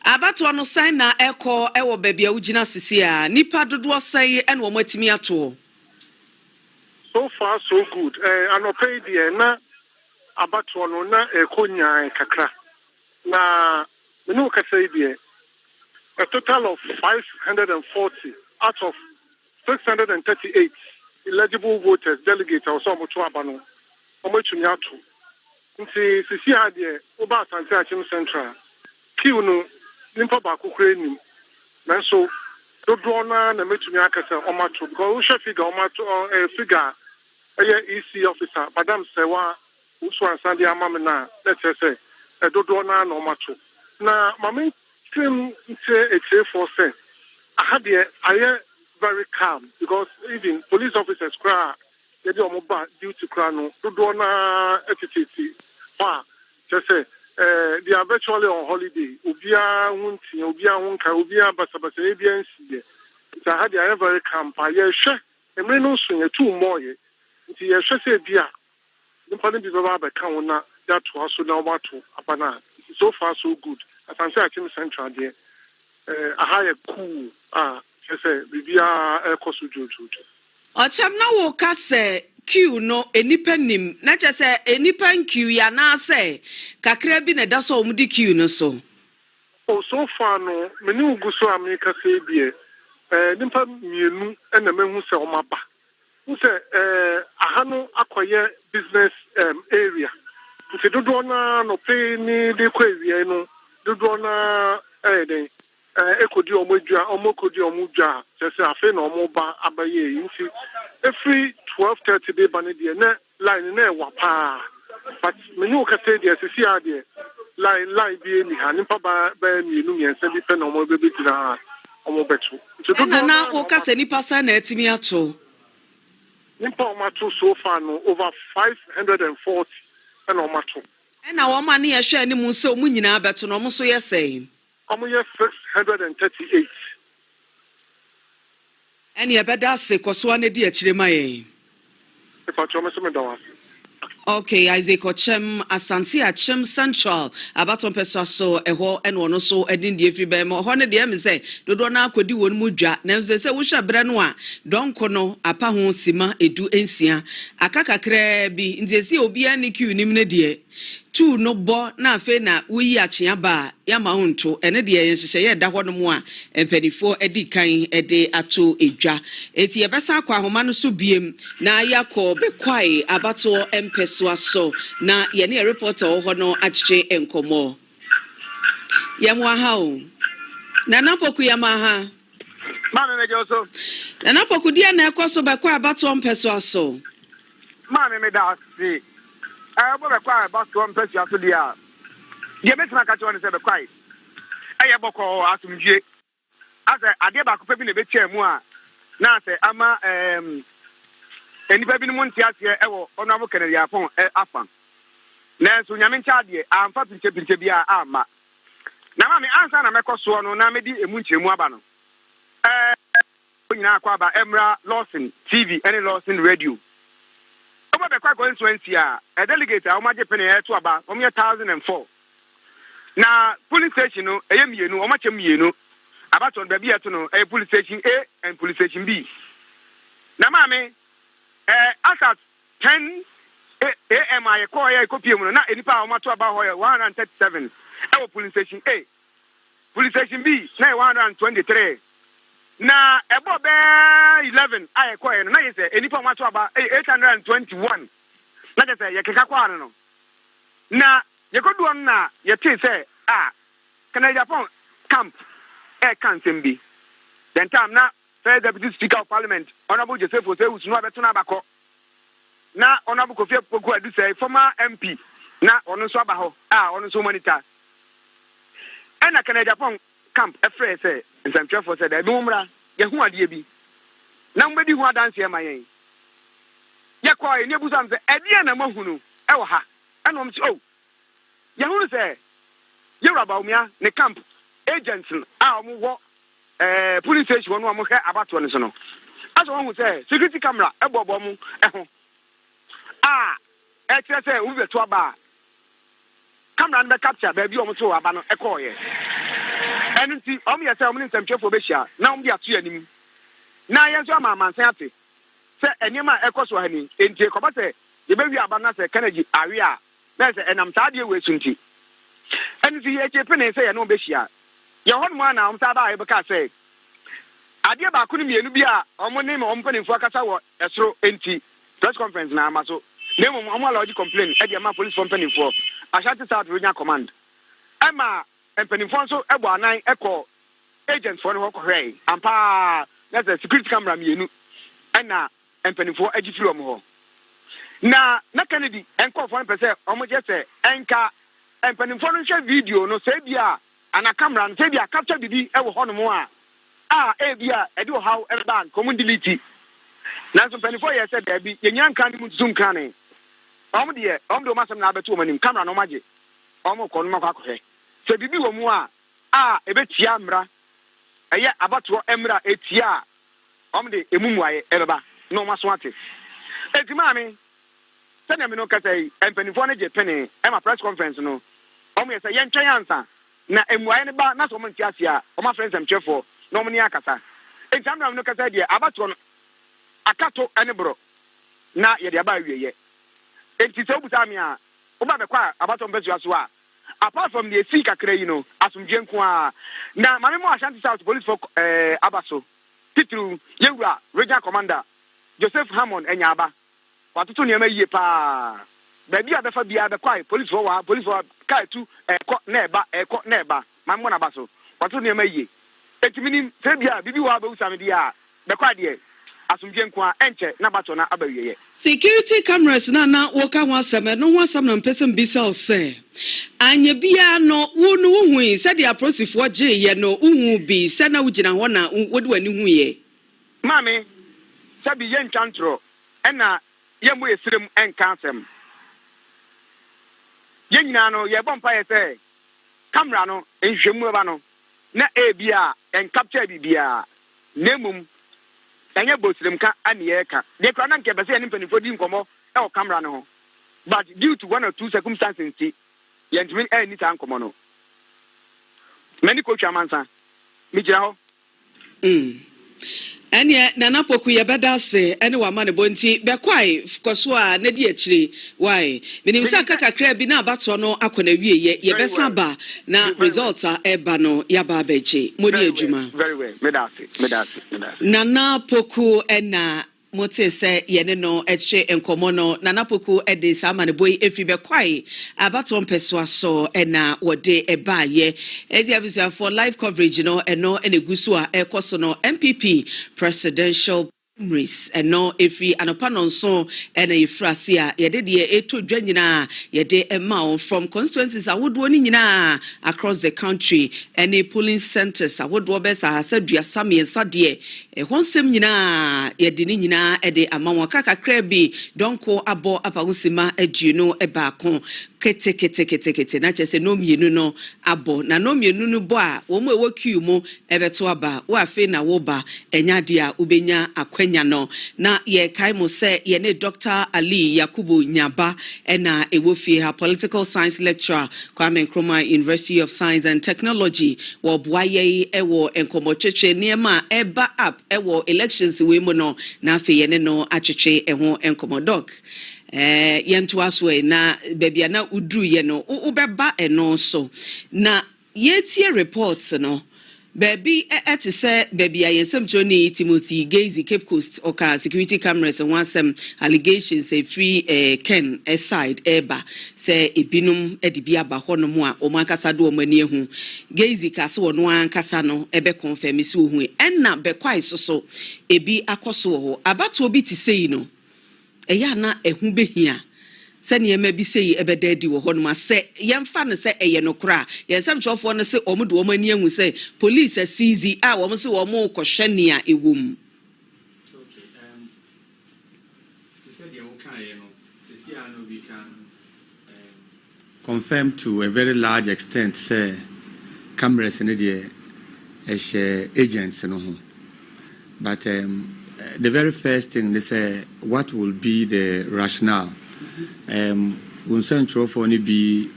abato no sign na ekọ ewo baabi a ugina sisi a nipa dodo sai en wo matimi ato. So far, so good. Anope die na abatwa no na ekonya kakra. Na menu ka say die a total of 540 out of 638 eligible voters delegates or so much abano. Omochuni ato. Nti sisi ha die oba Asante Achem Central. Kiu no nimpa ba kokure nim. Nanso dodo na metumi akasa omato because we figure omato figure EC officer madam sewa usu ansandi amame na let's say dodo na omato na mama trim say for say I had the very calm because even police officers cry they do omoba duty cry no dodo na attitude just say they are virtually on holiday. Ubia wunti, ubia wunka, ubia basabasa, ubia nsiye. So I had the very camp. I share. I mean, no swing two more. Nti ye hwe se bia nimpa ne bi baba ba kan wona that to aso na wato abana so far so good Asante Achem Central there aha ye cool say bibia ekoso jojo Ochem na wo ka se queue no enipa nim na che se enipa queue ya na se kakra bi na da so omudi queue no so so far no meni uguso America say bie nimpa mienu na mehu se omaba say ahano akoye business area nti dodo na no pay ni de kwawie no dodo na den ekodi omokodi omudwa say afi na omoba abaye nti every 12:30 day ban de na line na wapa but menu ka say dey sisi ade line bi ni ha nimpa ba mienu miensa bi pe na omo be tira omo betu nti dodo na o ka se nipa sa na etimi ato nimpa omato so far no over 540 and omato na wo ma ne ye hwe ani mu so mu nyina beto no mo so ye sei omo ye 638 ene ye beda se koso na di akire maye if I tell me some dawa. Okay, Isaac Ochem Asante Achem Central abaton peso so eho ene ono so edin die fi be mo ho ne de me say dodo na akodi won mu dwa na nso se wo hwa bre no a donko no apa ho sima edu ensia aka kakra bi ntiesi obi ani kiu nim ne de two no bo na afe na wuyi akyea ba ya ma honto ene de ye hyehyɛ ye da hɔ no mu a empanifo edi kan ede ato edwa eti yebesa akwa ahoma no so biem na yakɔ bekwai abato empeso aso na ye ne reporter hɔ no akyekye enkomo yɛmo aha o na napoku yɛmo aha Mami me joso. na napoku dia na ɛkɔ bekwai abato empeso aso Mami me da si. Bo bekwai abato empeso aso dia. Dia betima ka kyerɛ ne sɛ bekwai. Ɛyɛ bɔkɔ asomdwe. Ase ade ba ko pe bi na betia mu a na ase ama enipa bi no monte ase ɛwɔ ɔno abo Kennedy Apon afa. Na so nyame ncha ade amfa pinche bi a ama. Na mami ansa na mekɔ so no na medi emu nkyeremu aba no. Onyina akwa ba Emra Lawson TV and Lawson Radio. Oba be kwa constituency a delegate a omaje pene to aba 1004. Na police station no mienu omache mienu abaton ba bia to no police station A and police station B. Na mami as 10 AM I call ya kopiem no na enipa omato aba ho 137 police station A. Police station B na 123. Na ebo be 11 I call no na yese enipa omato aba 821. Na je ye keka kwa no. Na ye kodu on na ye te say Kennedy Apon camp cancel be. Then time na first deputy speaker of parliament honorable Joseph Osewusu no abeto na abako. Na honorable Kofi Poku adu say former MP na ono so aba ho ono so monitor. And na Kennedy Apon camp efre say nsantwefo say da bi umra ye hu ade bi. Na mbedi hu adanse e mayen. Ye kwa e nebu sam say ade na mahunu e wo ha. Eno m say ye hu say ye raba umia ne camp agents omo wo police station no omo he abato ne so no. Aso hu say security camera e bobo mu e ho. E kire say wo beto aba camera no be capture ba bi omo to aba no e call ye. Enu ti omo ye say omo nsantwefo be hia na omo de ato anim. Na ye so ama mansan ate. Say enima e koso ha ni enti ko ba say ye be wi aba na say Kennedy awe a na say enam sa de we sunti. Enu ti ye chepene say ye no be hia. Ye hon mu na omo sa ba ye be ka say ade ba ko ni mienu bi a omo ne omo panimfo akasa wo esoro enti press conference na amaso. Nemo omo allow complain e dey ma police panimfo Ashanti South Regional Command. Emma panimfo so ebo anan ekọ agents for no ko hwei ampa na the security camera mienu na panimfo agifiri omo ho. Na Kennedy enko for person omo je say enka panimfo no hwe video no say bia ana camera no say bia capture bibi e wo ho no mo a bia e do how e ban common delete. Na so panimfo ye say da bi yenya nkan mu zoom kan ne omo de o masem na abeto omo nim camera no maje omo ko no makwa hwe se bibi wo mu a ebetia mra eye abato emra etia omo de emumu aye ebeba no maso ate etima mi se na me no ka sai empanifo na je pene e ma press conference no omo ye say ye ntwen ansa na emuaye ne ba na so mo ntiase a omo friends am chefo no mo ni akasa entamra me no ka sai de abato no akato ene bro na ye de aba wieye enti se obuta mi a oba be kwa abato mbezu aso a apart from the sea kakra you know asumdwe nko a na mame mo Ashanti South police for abaso titru yewura regional commander Joseph Hammond enyaba watoto ne ma yie pa ba bia be fa bia be kwa police for kai tu ekọ na eba mame mo na abaso watoto ne ma yie etimini se bia bibi wa ba usame dia be kwa de asumdwe nko a enche na bato na abawiye security cameras na woka ho asem no ho asem na mpesem bisel say anya bia no wo no hu se dia prosifo je ye no hu bi se na wugina ho na wodi wani hu ye mami sabi ye ntwantro ena ye mo esirem enka asem ye nyina no ye bompa ye say camera no enhwemu ba no na bia en capture bibia nemum anya bosrem ka aniye ka de kra na nke bese ya nimpanifo di nkomo e o camera no but due to one or two circumstances ye ntimi ni ta nkomo no many coach amansa mi gira ho Anya Nana Poku yabeda se ene wa mane bonti bekwai koso a na di akire why minim sa kaka kra bi na abato no akona wie ye besa ba na results a eba no yaba abeche modi adwuma very well medasi Nana Poku ena mote se yene no eche enkomo no Nana Poku ede sa mane boy efi bekwai abato mpeso so ena wode eba ye edi abusua for live coverage no eno enegusu a ekoso no NPP presidential Primaries and no every anopanonso and a frasia yede de eto dwanyina yede ema from constituencies awodo ni nyina across the country any polling centers awodo besa hasadua same nsade e honsem nyina yede ni nyina ede amawo kakakra bi donko abo apahusima aduno ebaako kete na chese no mienu no abo na no mienu no bo a wo mo ewo queue mu ebeto aba wo afi na wo ba enya dia ubenya akwanya no na ye kai mo se ye ne Dr. Ali Yakubu Nyaba ena ewo fie ha political science lecturer Kwame Nkrumah University of Science and Technology wo boaye ewo enkomocheche niema eba up ewo elections we mu no na afi ye ne no acheche eho enkomodok yentu aswe na bebia na udru ye no ubeba eno so na yetie reports no baby eti se bebia yesem Johnny Timothy Gazy Cape Coast oka security cameras and some allegations say free Ken side eba se ebinum edibia ba hono mu a o mankasa do o mani ehu Gazy kase wo no ankasa no ebe confirm si ohu enna be kwai so ebi akoso ho abato obi ti sei no eya na ehu behia se ne ma bi sei ebedadi wo ho no ma se yemfa no se eye no kra yensam chofo no se omudo o mani ehu se police seize a wo se wo mo kohwene a ewum confirm to a very large extent say cameras in the agents no ho but the very first thing they say what will be the rationale when central for any be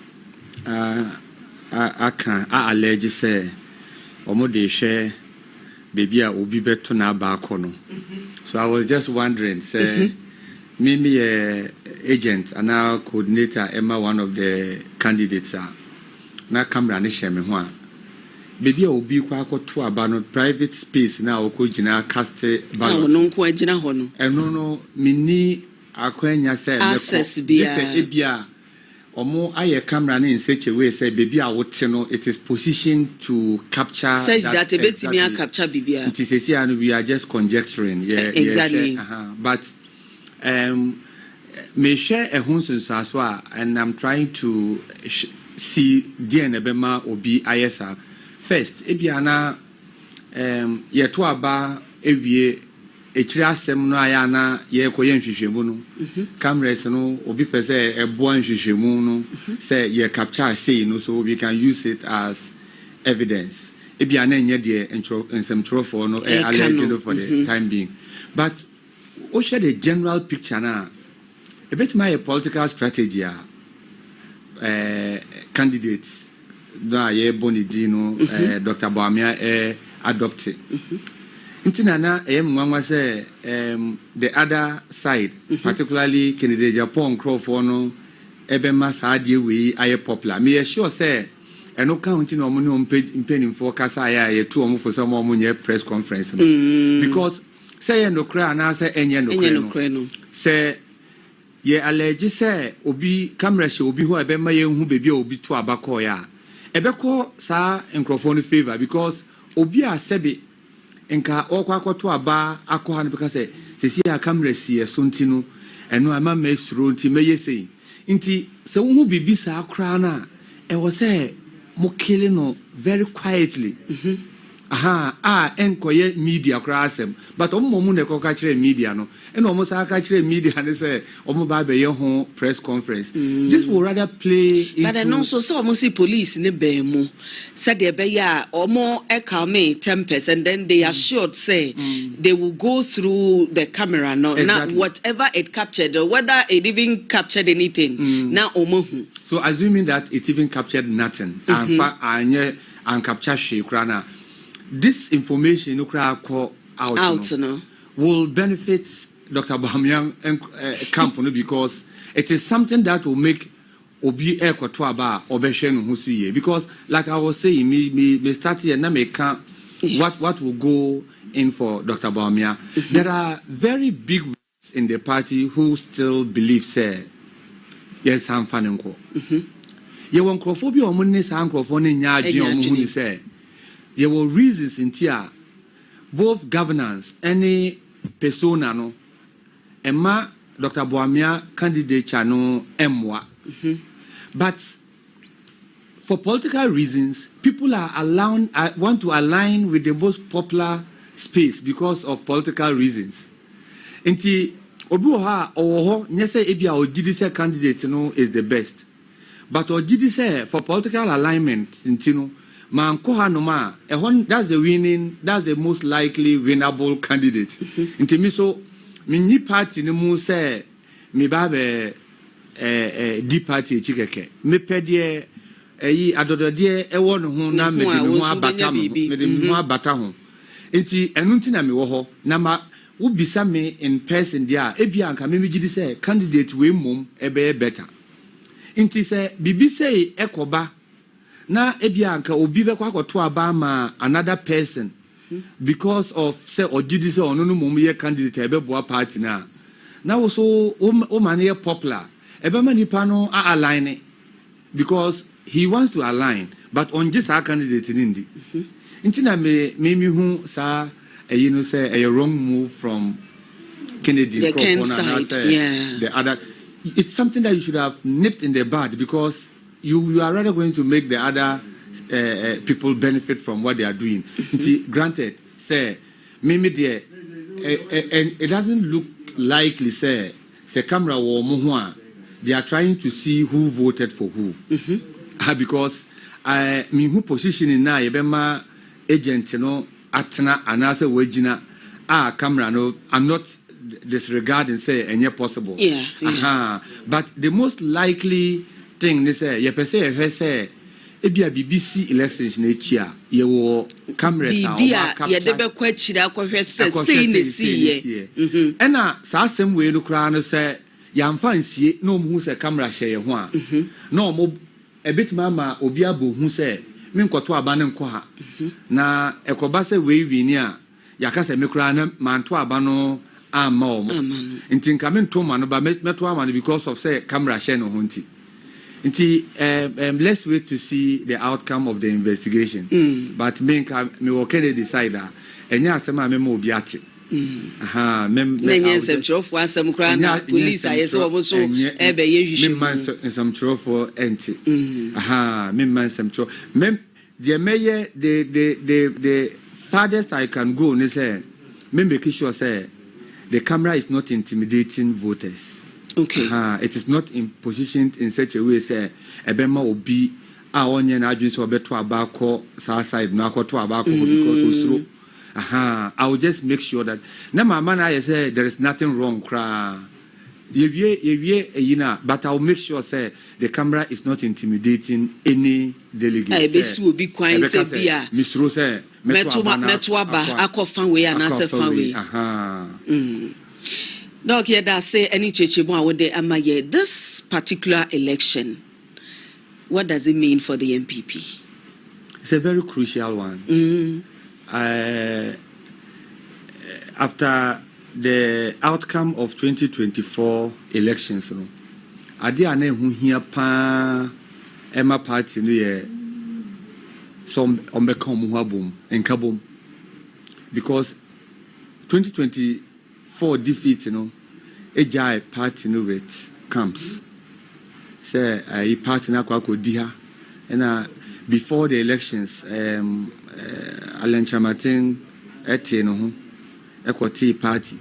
can allege say omo dey share baby a obi beto na ba kono so I was just wondering say maybe agent and now coordinator Emma one of the candidates na camera ne share me ho baby obi kwa akoto aba no private space na okogina cast ballot no nko agina ho no eno no mini akwanya say access bia ebia omo aye camera na in such a way say baby a wote no it is positioned to capture such that ebetimi a capture bibia it is say we are just conjecturing exactly but me share a hunsun aswa and I'm trying to see DNA bema obi ISA first ebiana yeto aba ewie echiri asem no aya na ye koye nhwehwemu no cameras no obi pese eboa nhwehwemu no say ye capture say no so we can use it as evidence ebiana enye de ensem trofo no alleged for the time being but o share the general picture na a bit my political strategy candidates na ye bonidino Dr. Boamia adopted intina na mwanwa say the other side particularly candidate Japan Crawford no ebe masa ade we aye popular me sure say eno counting no mo mpeni for kasa ya tu omo for some omo nye press conference because say no kra na say enye no kra no say ye allege say obi camera she obi ho ebe ma ye hu bebi obi to abako ya ebeko sa microphone favor because obi a sebe nka okwakoto aba akoha no because sesi ya camera si esonti no eno ama mesuro nti meye sei nti se wo hu bibi sa akra na e wo say mo kill no very quietly enkoye media crasem but omo ne koka kire media no eno omo sa ka kire media ne say omo ba be ye ho press conference this will rather play into but no so omo see police ne be mu said they be ya omo e calme tempest and then they assured say they will go through the camera no exactly. Not whatever it captured or whether it even captured anything now omo so assuming that it even captured nothing and capture she krana this information no cra out no, will benefit Dr. Bamian camp because it is something that will make Obi Ekwato Aba Obeshen Husiye. Because like I was saying, me start here and make what will go in for Dr. Bamian. There are very big in the party who still believe say yes, I'm fanenko. You want crophobia or money sankophone in Yaji say. There were reasons in Tia, both governance, any persona no, Emma Dr. Bamian candidate channel Emwa. But for political reasons, people are want to align with the most popular space because of political reasons. Inti obuha oho nyese ebia ogidise candidate no is the best. But ogidise for political alignment intino man koha no ma that's the most likely winnable candidate. Inti mi so mi party no mu say mi ba be D party chikeke me pedie yi adododie ewo no ho na me de ho abata ho enti enu ntina me wo ho na ma wo bisa me in person dia ebia anka me gidi say candidate we mom ebe better enti say bibi say ekoba na ebia anka obi be kwa akoto aba ma another person because of say ogidi say onu no mom ye candidate ebe boa party na wo so o man ye popular Ebema nipa no align because he wants to align, but on just our candidate in Indi. Intina me hu sa say a wrong move from Kennedy. The Ken side, the other. It's something that you should have nipped in the bud because you are rather going to make the other people benefit from what they are doing. Granted, say maybe there, and it doesn't look likely. Say camera or muhwa. They are trying to see who voted for who. Because me who position in na yebema agent no atna anase wagina camera no I'm not disregarding say any possible. But the most likely thing they say say ebia BBC elections na chia ye wo cameras na capture. Ye debe kwachira kwhwe say ne see ye. Ena sa asem we no kra no say yamfa nsie na omu se camera hye ho a na omo ebitima ma obi abo hu se me nkoto aba ne nko ha na ekoba se we wini a yaka se me kura na manto aba no ama omo nti nka me nto ma no ba meto ama no because of say camera hye no ho nti let's wait to see the outcome of the investigation but me will can decide that enya asema me mo obi ate Many some for asem kra police ayese wo so ebe ye hwihwe some for enti me man some tro me the farthest I can go ni say me make sure say the camera is not intimidating voters. It is not positioned in such a way say ebema obi a onye na adwin so obeto abako side na akoto abako because osuro I will just make sure that na mama na say there is nothing wrong cra but I will make sure say the camera is not intimidating any delegate. I be so be kwai say bia Miss Rose meto aba akofan we and ase fan we Dog here that say any chechebo awode amaye this particular election, what does it mean for the NPP? It's a very crucial one. After the outcome of 2024 elections, ade ane hu hia pa Emma party no ye some ombeka mu habom enkabom because 2024 defeat ejai party no with camps say a party na kwa diha and before the elections Alan Chamatin ete no ho ekwoti party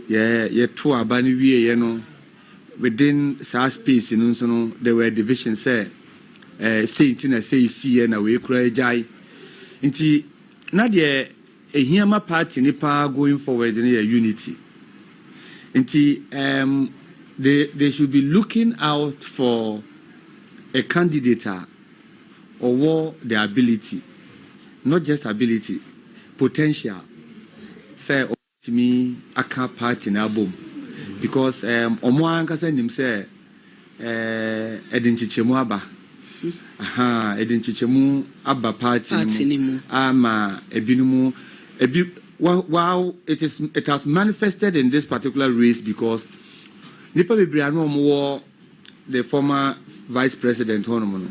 ye to abani wie no within SARS space no there were divisions say say see na we kura ejai nti na de ehiama party ni pa going forward in a unity nti they should be looking out for a candidate or the ability, not just ability, potential say to me aka party na bom because omo ankasa nim say edin chichemu aba edin chichemu aba party nimu ama ebinumu wow it has manifested in this particular race because nipa bebre anu omo the former vice president honomono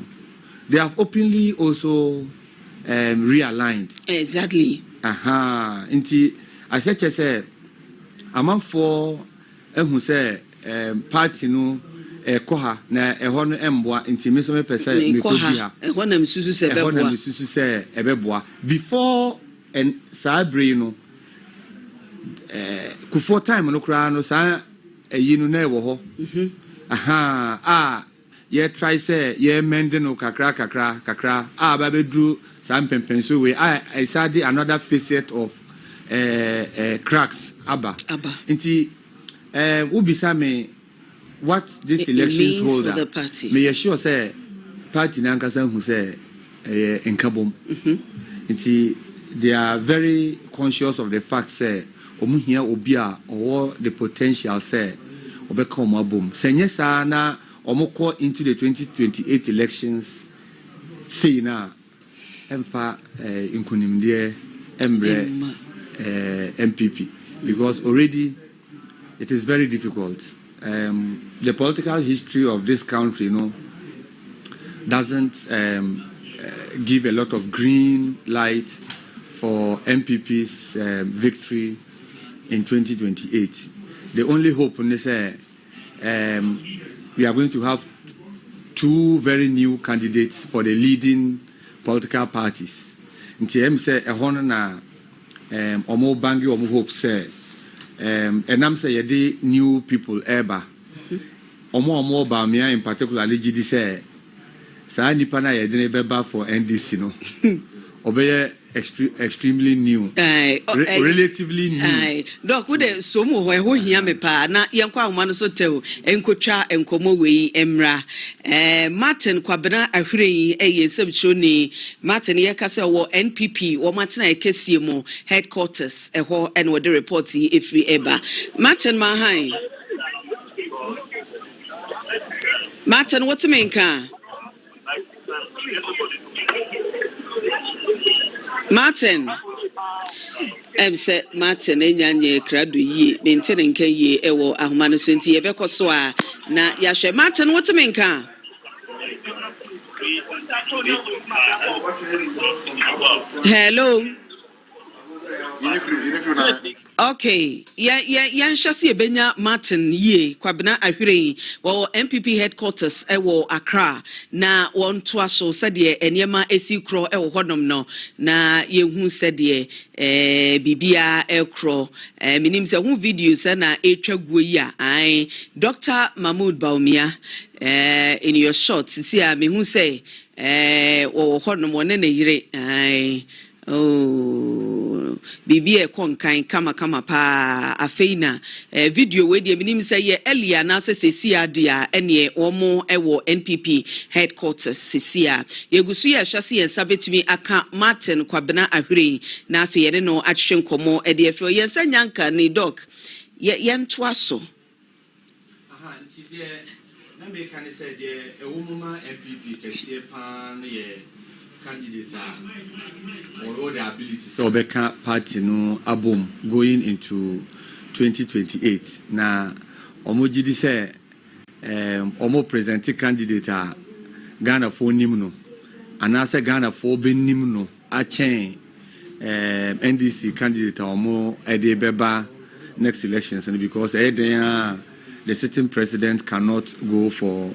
they have openly also realigned exactly inti I say among for who say party no koha na eho no emboa inti me so me pese me kodia eho na misusu se beboa eho na misusu se ebeboa before and sabre no kufo time no kra no sa eyinu na ewo ho ye try say ye mend no kakra ba bedru some pempenso we I said another facet of cracks abba inti ubisa me what this elections hold for the party me sure say party na nkasa hu say enkabom inti they are very conscious of the fact say omuhia obia or the potential say obeka omabom senye sa na omoko into the 2028 elections say na emfa inkunimde embre NPP because already it is very difficult. The political history of this country, doesn't give a lot of green light for NPP's victory in 2028. The only hope is we are going to have two very new candidates for the leading political parties. Nti say na omo bangi omo hope say enam say ye new people eba omo ba me in particular gidi say sa nipa na ye de beba for NDC no obeye extremely new relatively new doc wo de so mo ho hia me pa na yenkwa ahoma no so tew enkotwa enkomo wei emra Martin Kwabena ahweren eye sebchoni Martin ye kase wo NPP wo matena ekesie mo headquarters eho and wo de report efri eba Martin Mahan Martin what mean ka Martin say Martin enyanye krado yi maintain nka yi ewo ahoma no so nti ye bekoso a na ya hwe Martin what mean ka Hello Okay, yeah, Shasi Benya Martin ye Kwabena ahweren wo NPP headquarters ewo Accra na won to aso sede enema esikro ewo hodom no na yehu sede bibia ekro minim se hu videos na etwaguo yi a Dr. Mahmoud Baumia in your shot see a me hu say wo hodom won na yire bibi e konkan kama pa afeina video we de minim say ye elia na sesia dia ene omo ewo NPP headquarters sesia yegusu ye hwase ye sabetumi aka Martin Kwabena ahweren na afeye no atwe nkomo e de afro ye nsanyanka ni doc ye ntoa so nti de na me kan say de ewumuma NPP kese pa na ye candidate or all the abilities so Obeka party no abom going into 2028 na omojidi say omo present candidate Ghana for nim no anase Ghana for benim no a chain NDC candidate omo ede beba next elections because the sitting president cannot go for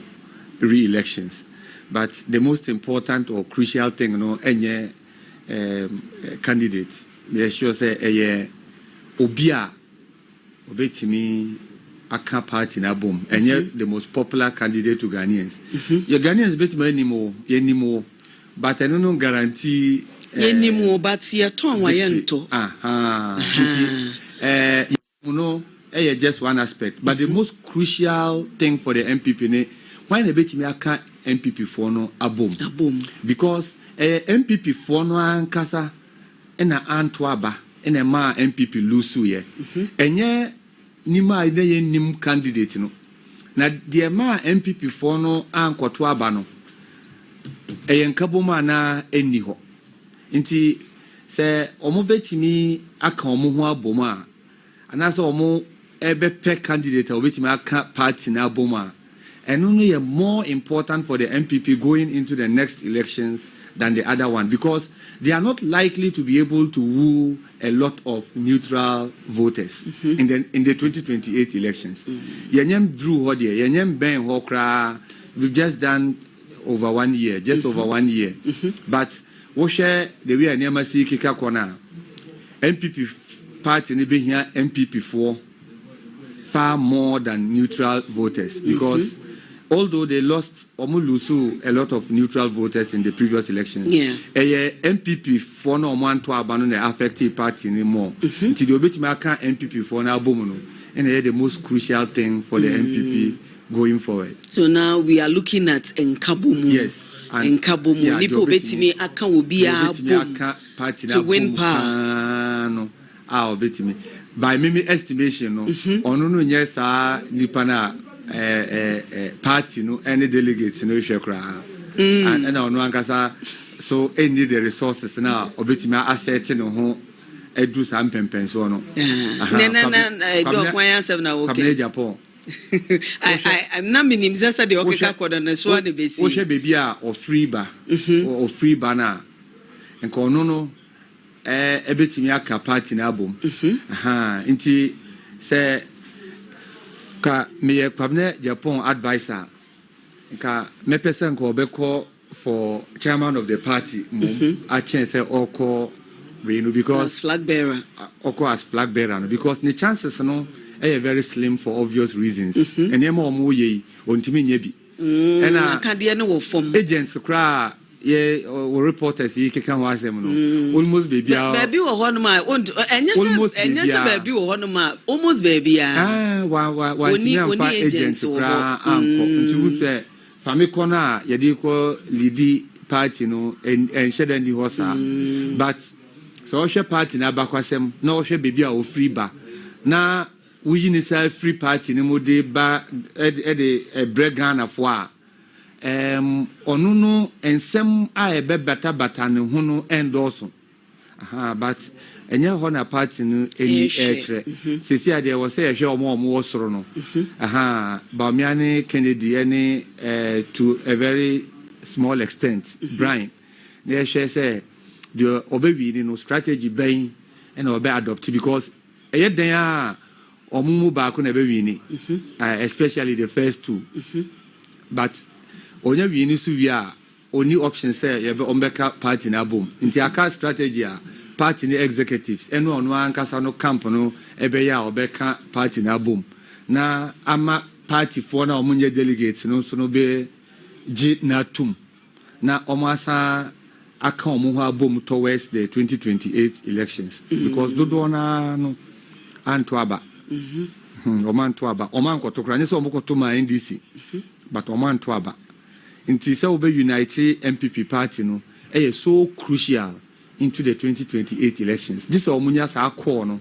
re-elections. But the most important or crucial thing, any candidate, me sure say obia obetimi aka party na bom, and yet the most popular candidate to Ghanaians. Your Ghanaians betimi anymore, but I don't guarantee anymore. But your tongue wayento. Just one aspect, but the most crucial thing for the NPP, why the betimi aka NPP for no abom because NPP for no ankasa ena antwaba in a ma MPP lose ye. Enye nima ide nim candidate no. Na die ma MPP for no ankoto aba no. Nkaboma na eni ho. Nti se omo betimi aka omo ho aboma anase omo ebe pe candidate obetimi aka party na aboma. And only more important for the MPP going into the next elections than the other one because they are not likely to be able to woo a lot of neutral voters in the 2028 elections. Yenyem Drew Hodie, Yenyem Ben Hokra, we've just done over 1 year, over 1 year. But we share the way I see Kika Kona MPP party in the here MPP for far more than neutral voters because although they lost almost a lot of neutral voters in the previous elections, MPP for no one to abandon the affected party anymore. Until the Obetimaka MPP for now bomono, and the most crucial thing for the MPP going forward. So now we are looking at Nkabumu. Yes. Nkabumu. Nipo Betimi Aka will be a party to win power. No, Betimi. By many estimation, no, Onunu yes, Nipana. Party no any delegates no shekra and on one kasa so any the resources now obetimi asset no ho edu sam pempen so no do kwan answer na okay Japan I'm not minim zasa de okay kodo na so na besi wo hwe bebi a o free ba na enko no ebetimi aka party na abom nti say ka me kwabne Japan advisor ka me person ko obeko for chairman of the party a chance say oko we know because as flag bearer because the chances no are very slim for obvious reasons and yema omo ye ontimi nya bi and akade no wo form agents kra ye reporters yi keka ho asem no almost baby wo ho no ma enye se baby wo ho no ma almost baby wa ni agents kra anko ntu se famiko na ye di ko lead party no en sheda ni ho sa but so she party na bakwasem na wo hwe baby a wo free ba na wo yi ni self free party ni mo de ba e Ghana fo a onunu ensem a ebe bata ne ho no endorso but enye ho na party no eni echre sisi ade wo say ehwe omo wo soro no ba miane Kennedy any to a very small extent Brian they share say the obewi no strategy ben and obe adopt because eye den a omumu ba ko na bewi ni especially the first two but onya wi ni so wi a oni option say ye be ombeka party na bom nti aka strategy a party ni executives eno ono ankasa no camp no ebe ya obeka party na bom na ama party for na omunye delegates no so no be gi na tum na omasa aka omu ho abom towards the 2028 elections because dodo na no antoaba omantoaba omankotokra nyese omukotuma NDC but omantoaba nti se obe unite MPP party no is so crucial into the 2028 elections. This omunya sa call no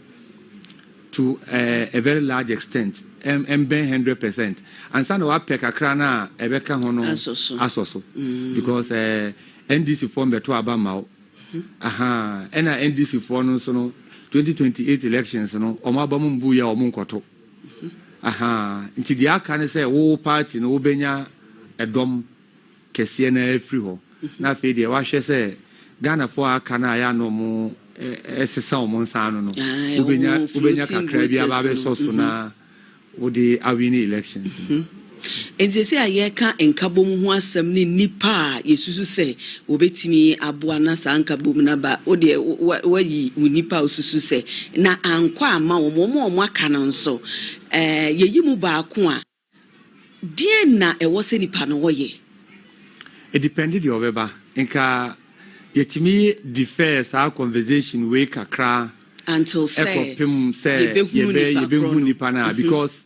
to a very large extent ben 100% and sana wa peka krana ebeka ho no asoso because NDC form beto abama ena NDC for no so no 2028 elections no omabamu mbu ya omunkoto nti dia kan say wo party no obenya edom kese na free ho na fe dia wa hwe say Ghana for aka na ya no mo esesa o monsa no ubenya kakra bia ba be so na wo di awini elections enze se ayeka enkabom ho asem ni nipa yesusu se obetimi aboa na sa nkabom na ba wo de wayi nipa osusu se na ankwa ama wo aka no nso yeyi mu ba ko a die na ewo se nipa no wo ye it depended your beba nka yetimi defense our conversation we kakra until say yebe nipa na because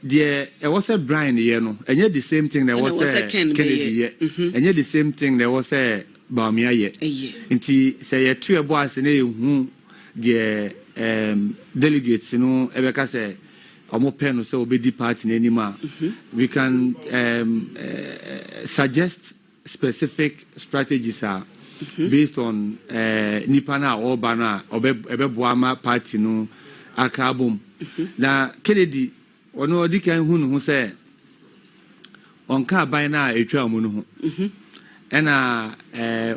there was a Brian here no enye the same thing there was a Kennedy here enye the same thing there was a Baumia here nti say ye two ebo ase na ehu the delegates ebeka say omo pen so obedi party anymore. We can suggest specific strategies based on nipa na oba na obeboama party no akabum. Na Kennedy ono odi kan hu no say onka ban na etwa mu no ho. Ena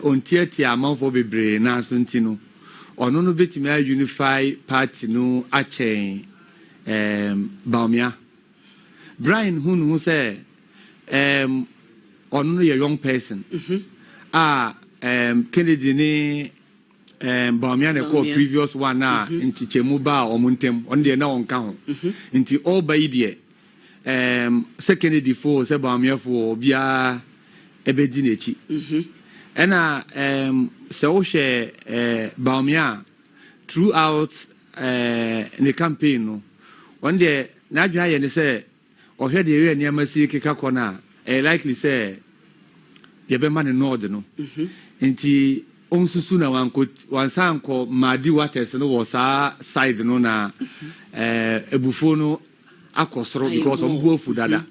ontiatia amanfo bebre na so ntino ono no betimi unify party no achen Baumia Brian who say ono no young person Kennedy ni Baumia ne call previous one na nti chemu ba omuntem on de na onka ho nti all by die Kennedy for say Baumia for bia ebedi nechi ena se wo hwe Baumia throughout the campaign no one day na dwa ye ne say o hwe de ye niam si keka kona likely say ye be man nord no nti onsusu na wansanko madi waters no wo sa side no na ebufo no akosoro because ombo fu dada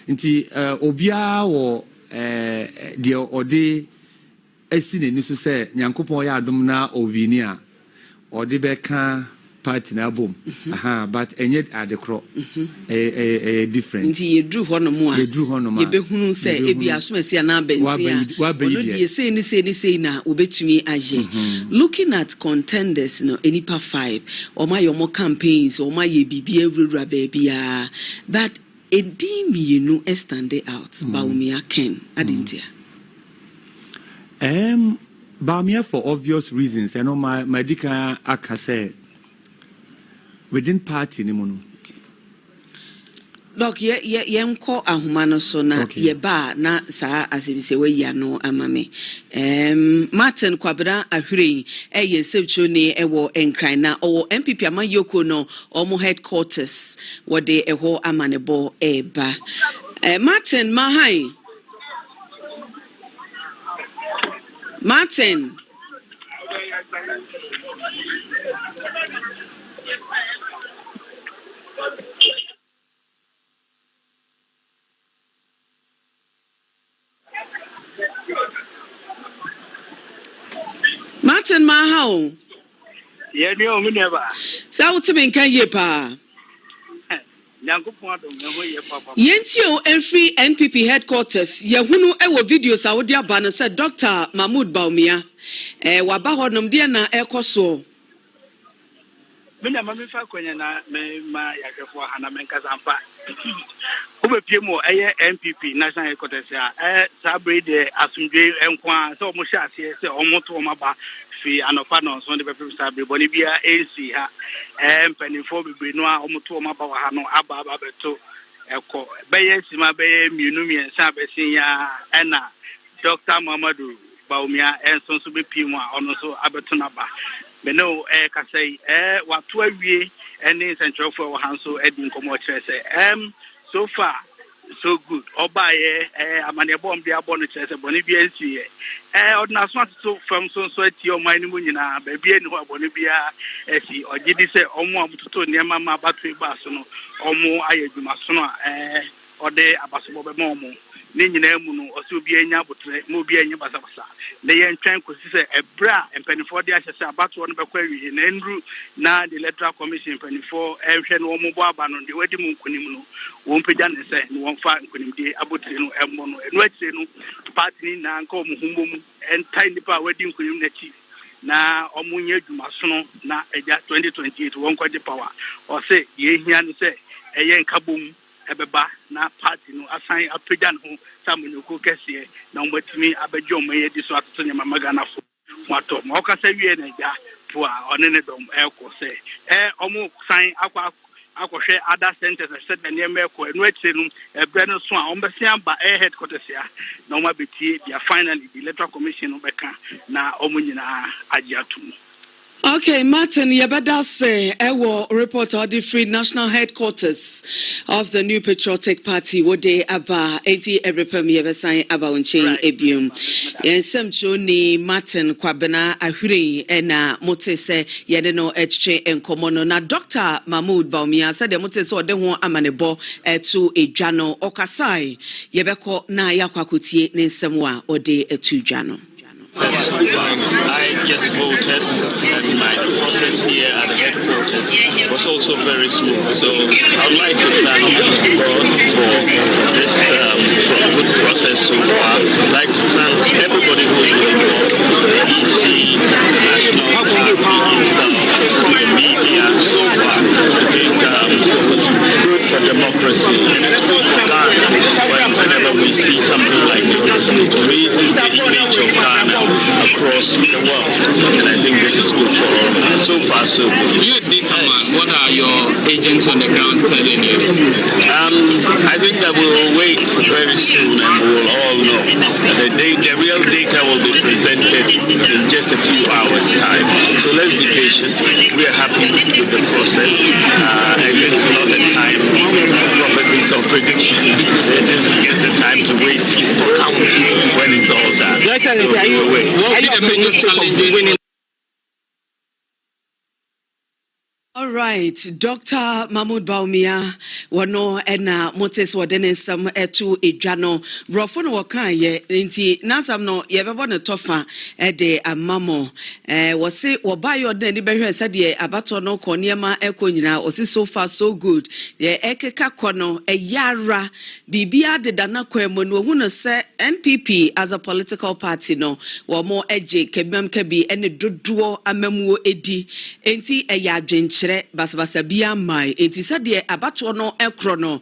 nti obia wo de odi esi ne nisu say nyankopon ya adom na ovini a odi be kan party na bom but enye adekro different nti ye drew hono mo a ye behunu say ebi asomasi na bentia ono die say ni say na obetumi aje looking at contenders no enipa 5 o ma yo mo campaigns o ma ye bibia ewura baabia but edimi no stand out Baumia Ken adintia Baumia for obvious reasons and my dika akase within party ni mono. Look, ye mko ahuma no so na ye ba na saa asebise we ya no amame. Martin Kwabra ahwire ye sebcho ne ewo enkran na o NPP amayoko no omo headquarters wode eho amanebo eba. Martin Mahai. Martin Martin Mahao. Yeah, no, me never. So to me can ye pa. Yentio every NPP headquarters. Yehunu ewo videos a wodi aba no said Dr. Mahmoud Baumia. Waba honom dia na ekoso. Me na mami fa kwenya na me ma yakefo hana menka zampa. Ubepie mo NPP national headquarters a sabre de asumdwe enkwa se omo hye ase se omo to omo ba fi anopa no so de be sabre boni bia AC ha mpanifo bebre no a omo to omo ba wa ha no aba beto eko beye sima beye mienu miensa besin ya ena Dr. Mamadou Baumia enso so be pie mo a ono so abeto na ba me no ka say wato awie ene central for hanso edin komo kire say so far so good obaye amane bom bia bo no kire say boni bia nsie ordinary so from so ati o man mu nyina ba bia ni ho boni bia esi ogidi say omo abututo niam ma batwe ba so no omo ayedwuma so no ode abaso be mo ne nyina mu no oso obi anya botre mo obi anya basabasa le yen twan ko sise ebra empanifo de ahyese abato no bekwa wi na ndru na the electoral commission empanifo ehwe no mo bo aba no de wadi mu nkunim no won pagya ne se no won fa nkunim de abotre no emmo no eno akire no party ni na nka o muhumbo mu entai nipa wadi nkunim na chi na omunye adwuma so no na eja 2028 won kwaje power o se ye hia no se eye nkabom ebeba na party no asan apagya no samunuko kese na omatimi abegye omaye di so atoto nyama magana fo mato ma okasa wie na ja po a onene dom eko se omo san akwohwe other centers said na nyama eko enu akire no ebre no so a ombesian ba headquarters ya na omabetie dia finally the electoral commission no beka na omo nyina agye atum Okay, Martin, yabada say, ewo report of the Free National Headquarters of the New Patriotic Party, wode aba, 80 every pem yebesan aba unchain ebium. Yensem Joni Martin Kwabena Ahuri ena motese yedeno etche enkomono. Na Dr. Mahmoud Baumia said the motese ode ho amanebo to ejano okasai yebeko na yakwakutie nensemwa ode etu jano. I just voted, and my process here at the headquarters was also very smooth. So I would like to thank God for this good process so far. I'd like to thank everybody who is involved, the EC, the National Party itself, the media. So far, I think it's good for democracy, and it's good for Ghana. Whenever we see something like this, it raises the image of Ghana across the world, and I think this is good for all. So far, so good. You data man, what are your agents on the ground telling you? I think that we will wait very soon, and we will all know. The real data will be presented in just a few hours' time. So let's be patient. We are happy with the process, and it's not the time for prophecies or predictions. It is the time to wait for counting when it's all done. So we will wait. What will be the biggest challenges? All right, Dr. Mahmoud Baumia, wano ena motes wadene sam etu ejano brofono wakaye inti nasam no yebebo ne tofa ede amamo wose wobayo de ni behwe sade abato no koniema ekonyina osi so far so good ye ekeka kono eyara bibia de dana kwemo no hu no se NPP as a political party no wo mo eje kebam kabi ene dodoo amamuo edi enti eya dwenkyere basabasa bia mai enti sade abato no ekro no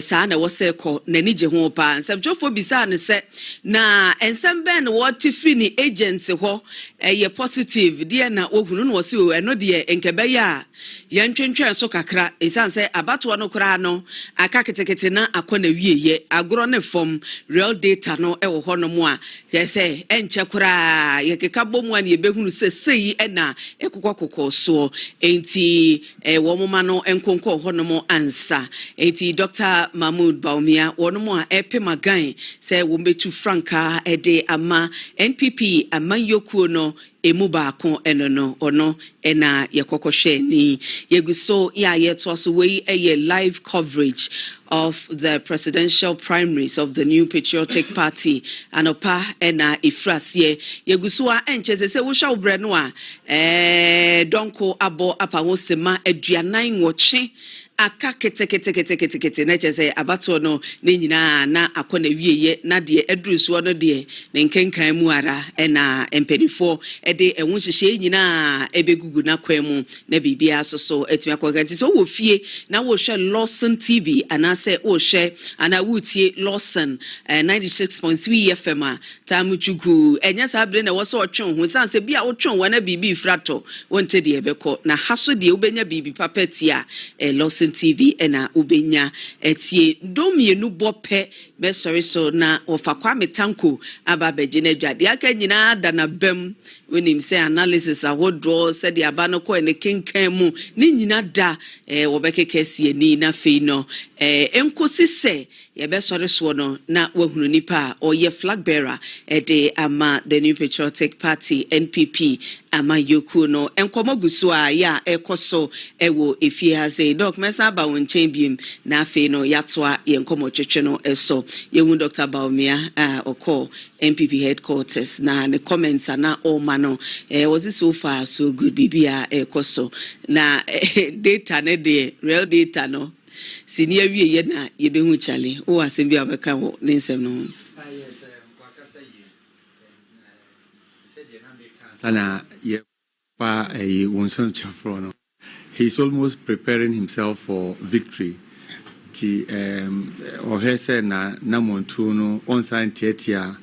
saa na wose ko nani je ho pa nsabjofo bisa ne se na ensem ben what free ni agency ho ye positive de na ohunu no wose o eno de enkebe ya yantwentwe so kakra esan se abato no kra no aka ketekete na akona wieye agro ne form real data no ewo ho no mo a ye se enche kra ye keka bomu an ye behunu se sei na ekokokoko so enti womoma no enkonko honomo ansa enti Dr. Mahmoud Baumia wonomo a epemagan se wombetu franka ede ama NPP ama yokuo no emu baako eno no ono ena yekokoshe ni yeguso ya yeto so we live coverage of the presidential primaries of the New Patriotic Party anopa ena ifrasie yegusua encheze se wo hwa obre no a donko abo apa ho sema aduanan woche aka kete na chese abato no ne nyina na akona wieye na de adrusuo no de ne nkenkan mu ara ena empenifo ede ehun hyehye nyina ebegugu na kwemu na bibia soso etumi akogati so wo fie na wo hwe Lawson TV anase wo hwe ana wutie Lawson 96.3 FM tamuchugu enya sabre na wo so otwen ho sanse bia wo twen wana bibi frato wonte de ebeko na haso de ubenya bibi papetia Lawson TV ena ubenya etie domienu bope be sorry so na ofakwa metanko ababeje na dwade aka nyina da na bam wenim say analysis ahodro said the abano ko ene kenkan mu ni nyina da wobekeke sie ni na fei no enkosi se ye be sorry so no na wahunu nipa oye flag bearer de ama the New Patriotic Party NPP ama yoku no enkomogusu a ya ekoso ewo efie haze doc mesa ba won champion na fei no yatoa ye enkomotwetwe no eso yehu Dr. Baumia oko NPP headquarters na the comments na all mano was it so far so good bibia ekoso na data ne de real data no senior wie ye na ye behu chale o asem bia beka wo nsem no sana ye pa wonson chafro no he's almost preparing himself for victory ti ohese na namontu no onsan tietia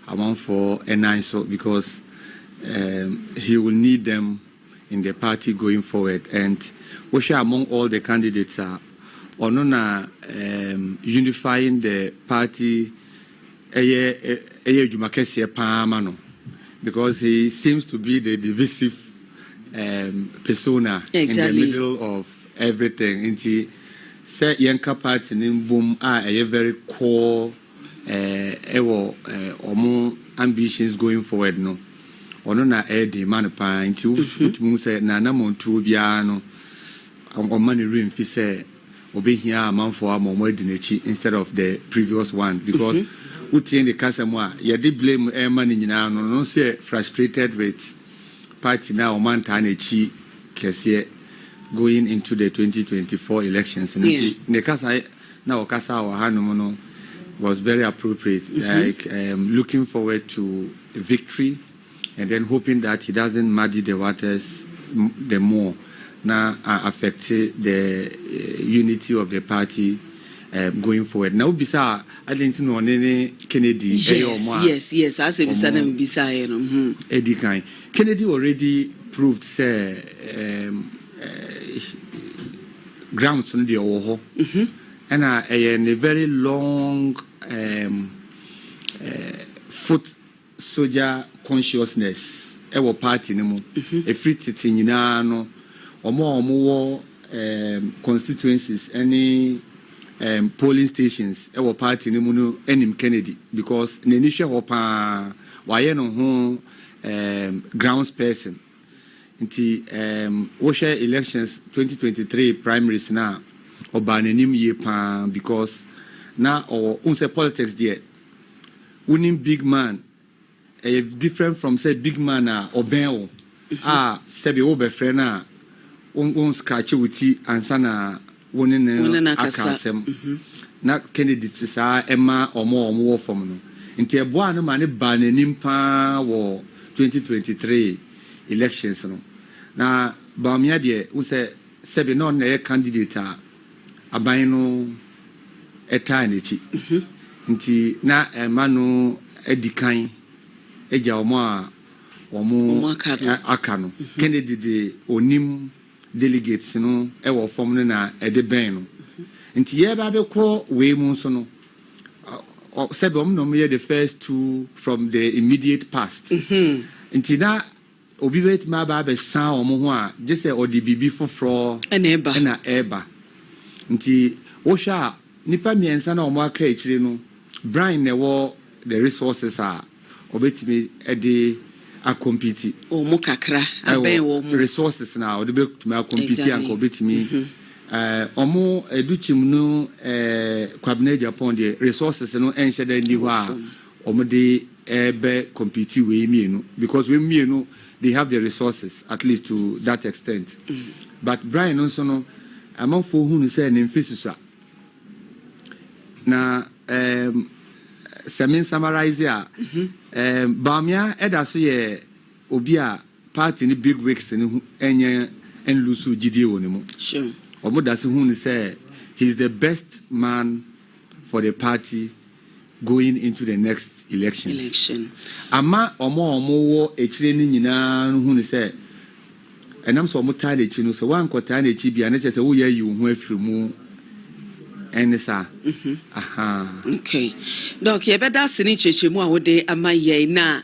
amount for NI so because he will need them in the party going forward and we share among all the candidates are onona unifying the party jumakese paama no because he seems to be the divisive persona in the middle of everything. Inti say Yanka party in boom a very core omo ambitions going forward no. Ono na man pa inti utumu say na montu bia no money room fi say obe here amanfo amomwe dinechi instead of the previous one because utie the kasamo a ye dey blame man nyina no say frustrated with party now man tanechi kese going into the 2024 elections ne kasa na okasa wa hanom no was very appropriate like looking forward to victory and then hoping that he doesn't muddy the waters the more now affect the unity of the party going forward. Now, bisa I didn't know any Kennedy. Yes. I say bisa na bisa Eddie kind. Kennedy already proved say grounds on the oho. And a very long foot soldier consciousness. Our party no more. A free sitting no. Or more constituencies, any polling stations, our party no any Kennedy because the initial why no grounds person. Inti Osha elections 2023 primaries now or banenim ye pan because now or unse politics there winning big man different from say big man or ben sebi obe friend on scratch with and sana winning akasem na Kennedy sa Emma or more from no inti eboa no mane banenim pa wo 2023 elections no na baamia de wo se sebe no na candidate aban no eta na chi nti na emano edikan eja omo aka no Kennedy de onim delegates no ewo form no na ede ben no nti ye ba be ko we mu so no sebe no me the first two from the immediate past nti na obi wet ma ba be san omo ho a je se odi bibi foforo na eba nti wo sha nipa miensa na omo aka ekire no Brian newo the resources a obetimi ede a compete omo kakra aben wo resources na odebetumi a compete anko obetimi omo educhim no kwabena Japan the resources no enche da ndi ho a omo de ebe compete we mienu because we mienu they have the resources at least to that extent but Brian also no among for who say na mfisusa na semin summarize ya Bamia edaso ye obi a party ni big wigs ni enye enlusu gidie wonimu sure omo dase hu ni say he's the best man for the party going into the next election ama omo wo ekire ni nyina hu ni say enam so omo tade echi no so wan kwota na echi bia na chese wo ya yi hu afiri mu enisa okay doc ye beda sini chechemu a wode amaye na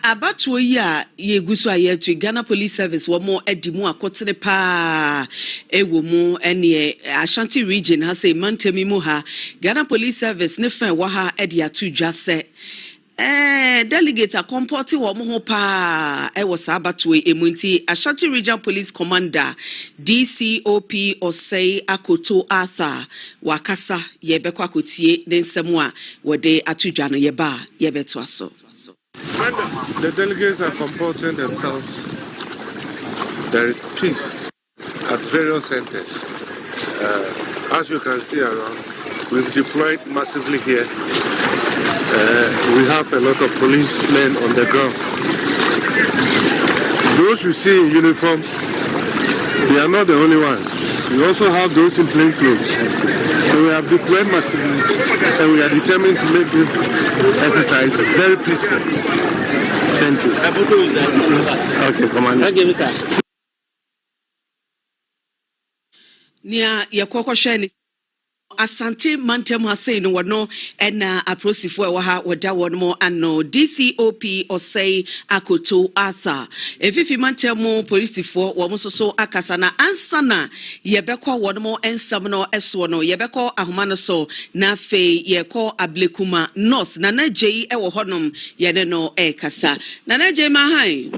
abatuo yi a ye guso aye to Ghana Police Service wo mo edimu akotere pa ewo mu ene Ashanti region ha say mantemi mu ha Ghana Police Service ne fa wo ha edi atu dwase delegate comporti wo mo ho pa wo sa abatuo emunti Ashanti Regional Police Commander DCOP Osei Akoto Arthur wakasa ye bekọ akotie ne nsemu a wode atudwa no ye ba ye beto aso. The delegates are comporting themselves. There is peace at various centers. As you can see around, we've deployed massively here. We have a lot of policemen on the ground. Those you see in uniform, they are not the only ones. We also have those in plain clothes. So we have deployed massively, and we are determined to make this exercise very peaceful. Thank you. Okay, Commander. Nia yakoko sheni Asante Mantem Hase no wano ena aprosifo e waha wada wonmo ano DCOP Osei Akoto Arthur efifi Mantem polisifo wo so akasa na ansana yebekọ wonmo ensam no eso no yebekọ ahoma no so na fe yekọ Ablekuma North na najei e wo honom yene no e kasa na najei ma han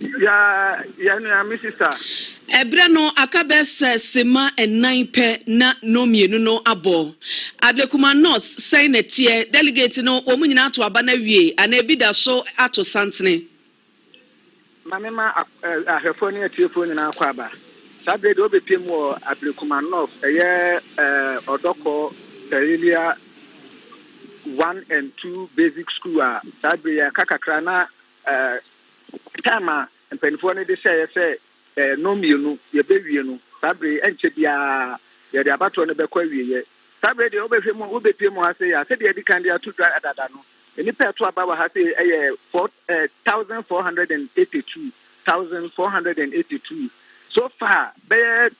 ya no Mr. Ebra no akabes sema enan pe na no mienu no abo. Ablekuma North say na tie delegate no omu nyina ato aba na wie ana ebi da so ato santene. Mamema ahefo ne atiefo nyina akwa aba. Sabe de obepiem wo Ablekuma North eye odoko Terilia 1 and 2 basic school a sabe ya kakakra na tama mpenifo ne de say no mienu ye bewie no sabre enche bia ye de abato ne bekwa wieye sabre de obefie mu ase ya se de di kan de atu adada no eni pe to aba wa ha se 1482 so far be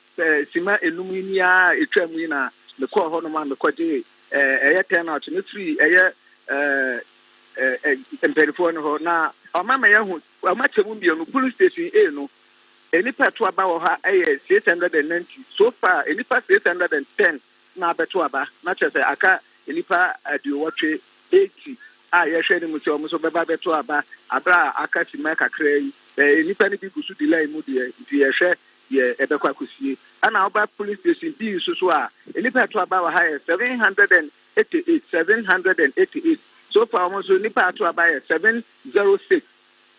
sima enumunia etwamu na me ko ho no ma me ko je 10 out ne free emperifo no ho na o ma me hu o ma chemu mienu police station no enipa to aba wo ha 690 so far enipa 610 na beto aba na chese aka enipa adiwotwe 80 a ye hwe ni mu se o so beba beto aba abra aka sima kakra yi enipa ni bi gusu delay mu de nti ye hwe ye ebekwa kusie ana oba police station bi so a enipa to aba wo ha 788 so far almost enipa to aba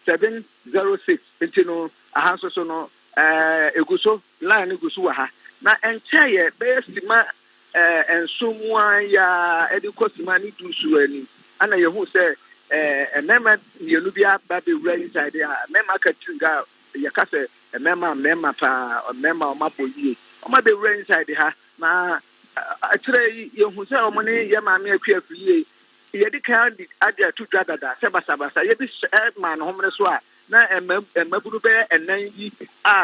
706 intino ahanso so no eguso line eguso wa ha na encheye besima ensumwa ya edikosima ni dusu ani ana yehu se mema mienu bia ba be inside ya mema katinga yakase mema pa mema omaboyie omabe inside ha na atre yehu se omone ye maame akuafuye ye di kan di adia tu dada sebasa ye bi man homre so a na emaburu be enan yi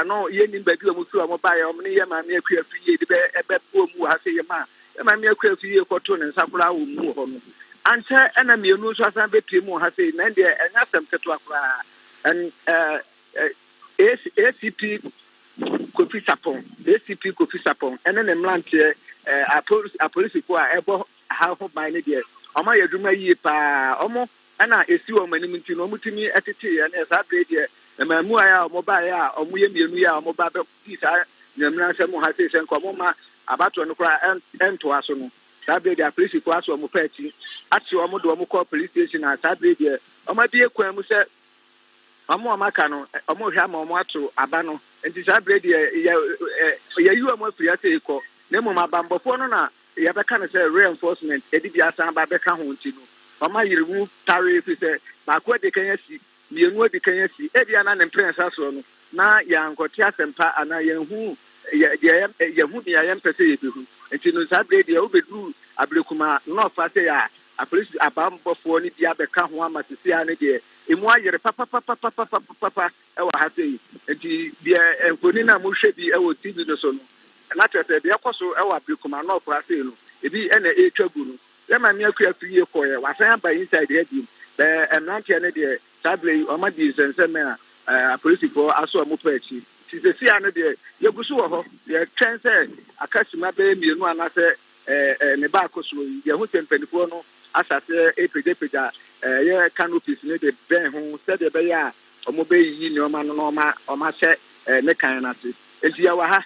no ye nim bagi omutu amoba ye omne ye maame akuafuye di be ebe bomu ha se ye ma ye maame akuafuye koto ne nsakura wo mu ho no ante ena mienu so asan betremu ha se na de enya semteto akura en ACP Kofi Sapon ene ne mlante apolisi ko a ebo ha ho ban ne de ọma yɛ dwuma yie paa ọmọ ɛna esi wɔ mani nti no mutumi ɛtete ɛna saa bere deɛ ɛmamu a ɔmo ba a ɔmo yɛ mienu a ɔmo ba bɛ ti saa nyamira nsɛm ha sɛ nko ɔmo ma abato no kora ɛntoa so no saa bere deɛ apolisi ko aso ɔmo pɛɛti ate ɔmo de ɔmo kɔ police station a saa bere deɛ ɔmo de ekwan mu sɛ ɔmo aka no ɔmo hwɛ ama ɔmo ato aba no nti saa bere deɛ yɛ yi ɔmo afiri ase ekɔ na emu abambɔfoɔ no na yabeka ne say reinforcement edi bia san ba beka ho nti no mama yirimu tare fi say ba ko de kan yasi mienu de kan yasi e bia na ne prince aso no na ya nkoti asempa ana yehu yehu bia yem pese yebehu nti no sabre de obedu Ablekuma no fa say ya apolisi abambofo ni bia beka ho amasisi ane de emu ayere papa e wa ha say nti bia enkoni na mo hwe bi e wo TV no so no na tete de yakoso e wa Ablekuma no kwa say no ebi ena etwagu no ye ma me akuafiye koye wasan ba inside the head emnante ne de sabre o ma di senseme a police for aso mo pachi ti se sia ne de yegusu wo ho ye twen se akasima be mienu anase ne ba akoso ye hu tempanifo no asase epeja ye canopies ne de ben ho se de be ya o mo be yi ne o ma no o ma se ne kan na se enti ya wa ha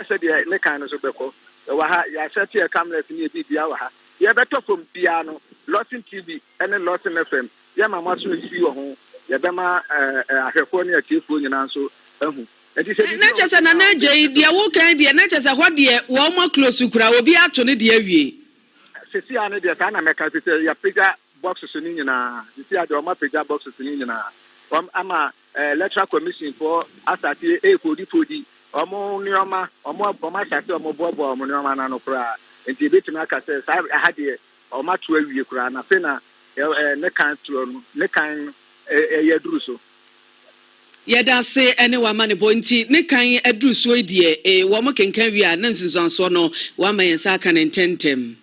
se de ne kan no so beko wa ha ya seti e camlet ni bi bia wa ha ye beto from bia no Lotin TV and Lotin FM ye ma maso si wo ho ye be ma ahwefo ne atiefo nyina so ahu na chese na na je dia wo kan dia na chese ho de wo mo close kura obi ato ne de awie sesi ane de ta na meka se ya pega boxes ni nyina sesi ade o ma pega boxes ni nyina ama electoral commission for asati fodi omo nioma omo asati omo bobo omo nioma na no kura enti betima aka se sa ha de omo to awie kura na fe na ne kan to no ne kan ye duru so Yada se ene wa mane bonti ne kan aduru so die wo mo kenkan wi a na nsunsuanso no wa ma yensa aka ne ntentem.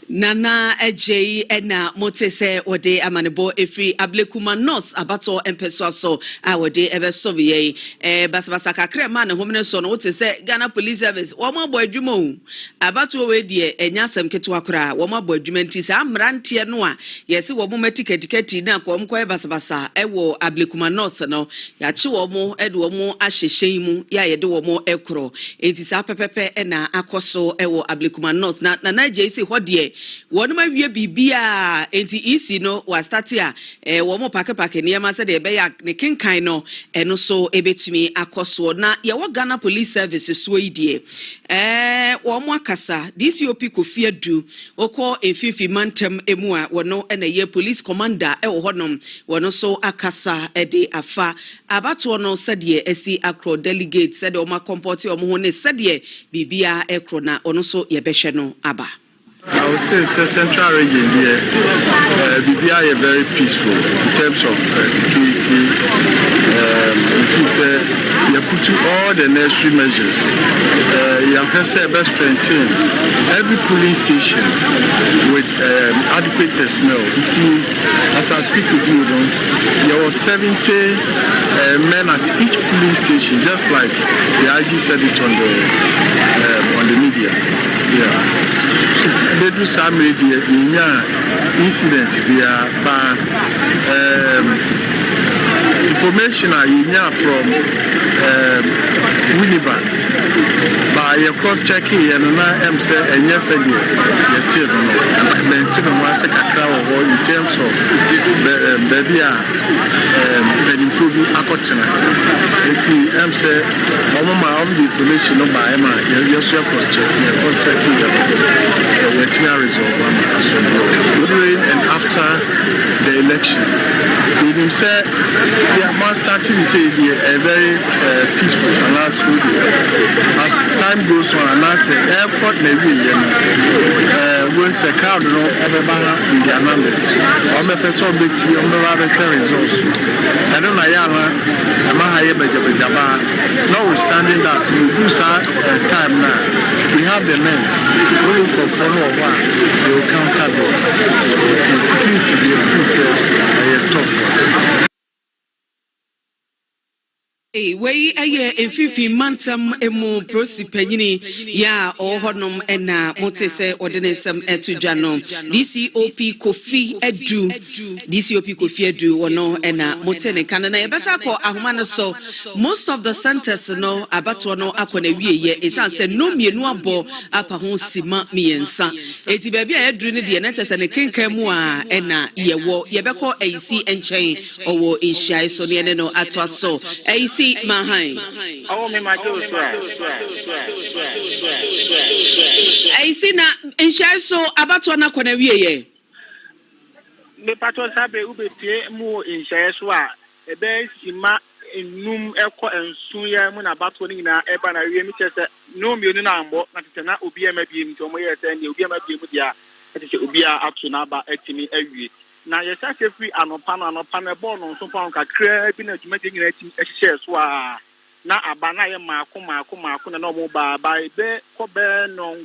Nana Ejei ena motese ode amanebo efri ablekuma north abato empeso so awode ebe sobiye basabasa kakre ma ne homne so no wotese Ghana Police Service wo ma bo adwuma o abato we die enya asem keto akora wo ma bo adwuma nti sa amrante no a yesi wo mo matiketi na kom ko basabasa ewo ablekuma north no ya chi wo mo ede wo mo ahyehyen mu ya yede wo mo ekro enti sa pepepe ena akoso ewo ablekuma north na Ejei se hodie wonu ma wie bibia enti isi no wa start a wo mo pake niam se de be ya ne kenkan no eno so ebetumi akoso na ye wo Ghana Police Service so idie wo mo akasa DCOP Kofi Adu okọ efifi mantem emu a wono na ye police commander wo honom wono so akasa de afa abato no sede esi akro delegate sede o ma comport o mo ho ne sede bibia ekro na ono so ye behwe no aba. I would say it's a central region here. BBI is very peaceful in terms of security. You put to all the necessary measures. You have to best strengthen every police station with adequate personnel. As I speak with you, there were 70 men at each police station, just like the IG said it on the media. Yeah. They do some media incident via information from Winnipeg by a cross-checking and I'm saying and yes in terms of baby the improving Akotana. I'm saying the information by Emma, yes, cross-checking during and after the election. We said we are starting to say a very peaceful and last week. As time goes on, and as the airport may be once a crowd no everybody in their numbers. I'm a person bit on the other results. I don't know I'm notwithstanding that we do time now. We have the men who will perform they will counter the security tough. Wey efifi mantam emu prosi panyini ya ohonom ena motese ordinesem etudwa no DCOP Kofi Adu wono ena motene kanana yebesa ko ahoma no so most of the centers no abato no akona wieye esan se no mienu abo apa ho sima miensa eti baabi a eduru ne de na chese ne kenkan mu a ena yewo yebekọ eisi enchen owo inhia so ne no atwa so eisi Mahai. Oh, me my Joe. I see na inshare so abato na kona wieye. Me patro sabe ube tie mu inshare so a ebe sima enum ekọ ensun ya mu na abato ni na eba na wie mi chese no mi onu na ambo na tete na obi ema biem nti omo ye tene obi ema biem dia tete obi a atu na aba etimi awie. Na yesa free anopa na ball no so pa kakra bi na dwuma nyina tim ehye so a na aba na ye maako na no mo ba be ko be no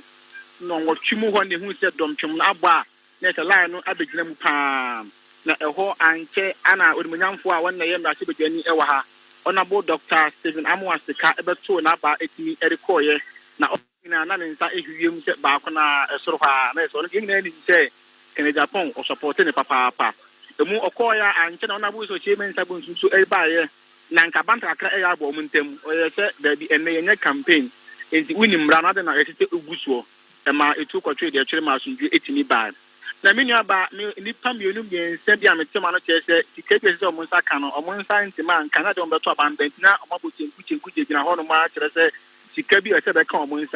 wotwimu ho ne hu se domtwem na aba na se line no abegyina mu pa na eho anke ana odimanyamfo a wonna ye mrase begani ewa ha Honorable Dr. Stephen Amuasika ebeto na aba etimi erikoye na na ne nsa ehwiem se ba ko na esoro ha na so no nyina ni se in Japan or supporting a papa. The more okoya and China was a chairman sabun so everybody Nankabanta Kaya Bomuntem or said there be a campaign in the winning rather than a Uguso. And my it took a trade their chairman to 18 bad. The menu about me in the Pamunum and said the Amateur said the cases of Monsacano or Monsan man cannot on the top and now Mabutin, which in a horn march, I said, she can be a said a common.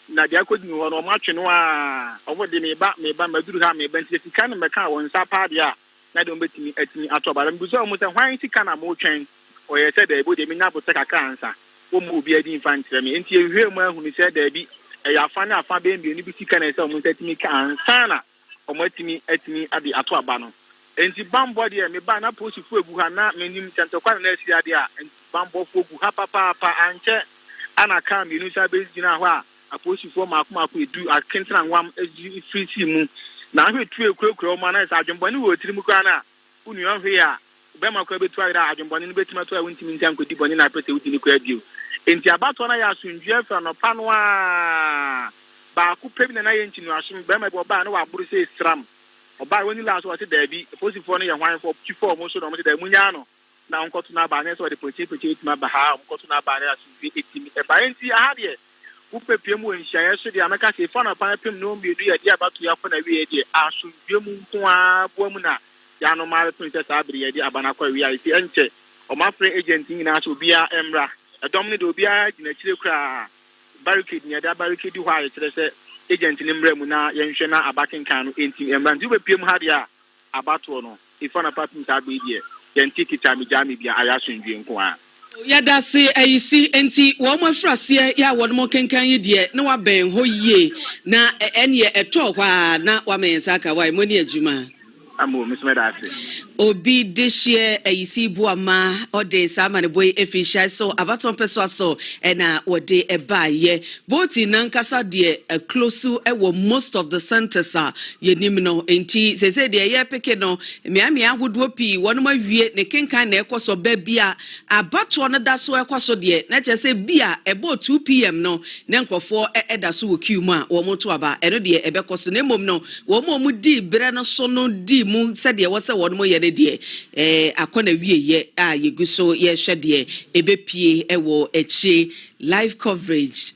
Na dia ko dinu no matwe no a owo de me ba maduru ha me ban sika na meka won sa pa dia na de betimi atimi atoba mbu so mo se hwan sika na mo twen o ye se da ebo de me nya bota kaka ansa wo mu obi adi infantry me enti ehwe mu ahunu se da bi e ya fa na afa be mbi ni bi sika na se mo ntimi ka ansa na o matimi adi atoba no enti bambo de me ba na posifu egu ha na menim tentokwa na asi ade a bambo fo gu ha papa anche ana ka mi nu sa bezina ho a aposifu maako edu akentena nwam agi friti mu na hwetu ekura o ma na sa adwemboni wo tiri mu kwa na unu ahwe a be makwa betu ayira adwemboni no betima to a wontimi ntan kodi boni na pete wudi ni kwa dio enti abato na ya asundue fa no pa no a ba ku pebi na ye ntinu asum be ma ba na wa buru se stram oba woni la so wate da bi posifo no ye hwan fo chifo mo so no mo da munya no na onkoto na ba na so de poche etima ba ha onkoto na ba na asundue etimi e ba enti aha de upepie mu nhia so de ameka se fa na pa pem no mbienu ye de abato ya ko na wie de asundue mu nko a bo mu na ya no ma princess abri ye de abana kwa wi ai ti enche o ma free agent nyina so bia emra edom ne de obia gina kire kra barricade ne da barricade ho aye kire se agent ne mra mu na yenhwe na abaken kan no enti emra ndi upepie mu ha de a abato no ifa na pa princess abri de yenti kita mi jami bia aya asundue nko a yada se ayisi enti wo mo frase ya wo mo kenkan yi de na wa ben ho yie na ene eto hwa na wa mensa ka wa mo ni adwuma amo mismedase obi deshie ayisi buama ode samane boy efisha so abaton peso so na ode ebaye voting nankasa de close wo most of the centers yenim no enti sese de ye peke no miami agodo pi wono mawie ne kenkan na ekoso ba bia abato no da so ekoso de na chese bia ebo 2 pm no ne nkofo eda so wo queue mu a wo moto aba eno de ebekoso na mom no wo mo di bre no so no di mu se de wo se wono mo ye de akona wieye a yeguso ye hwede ebepie ewo echi live coverage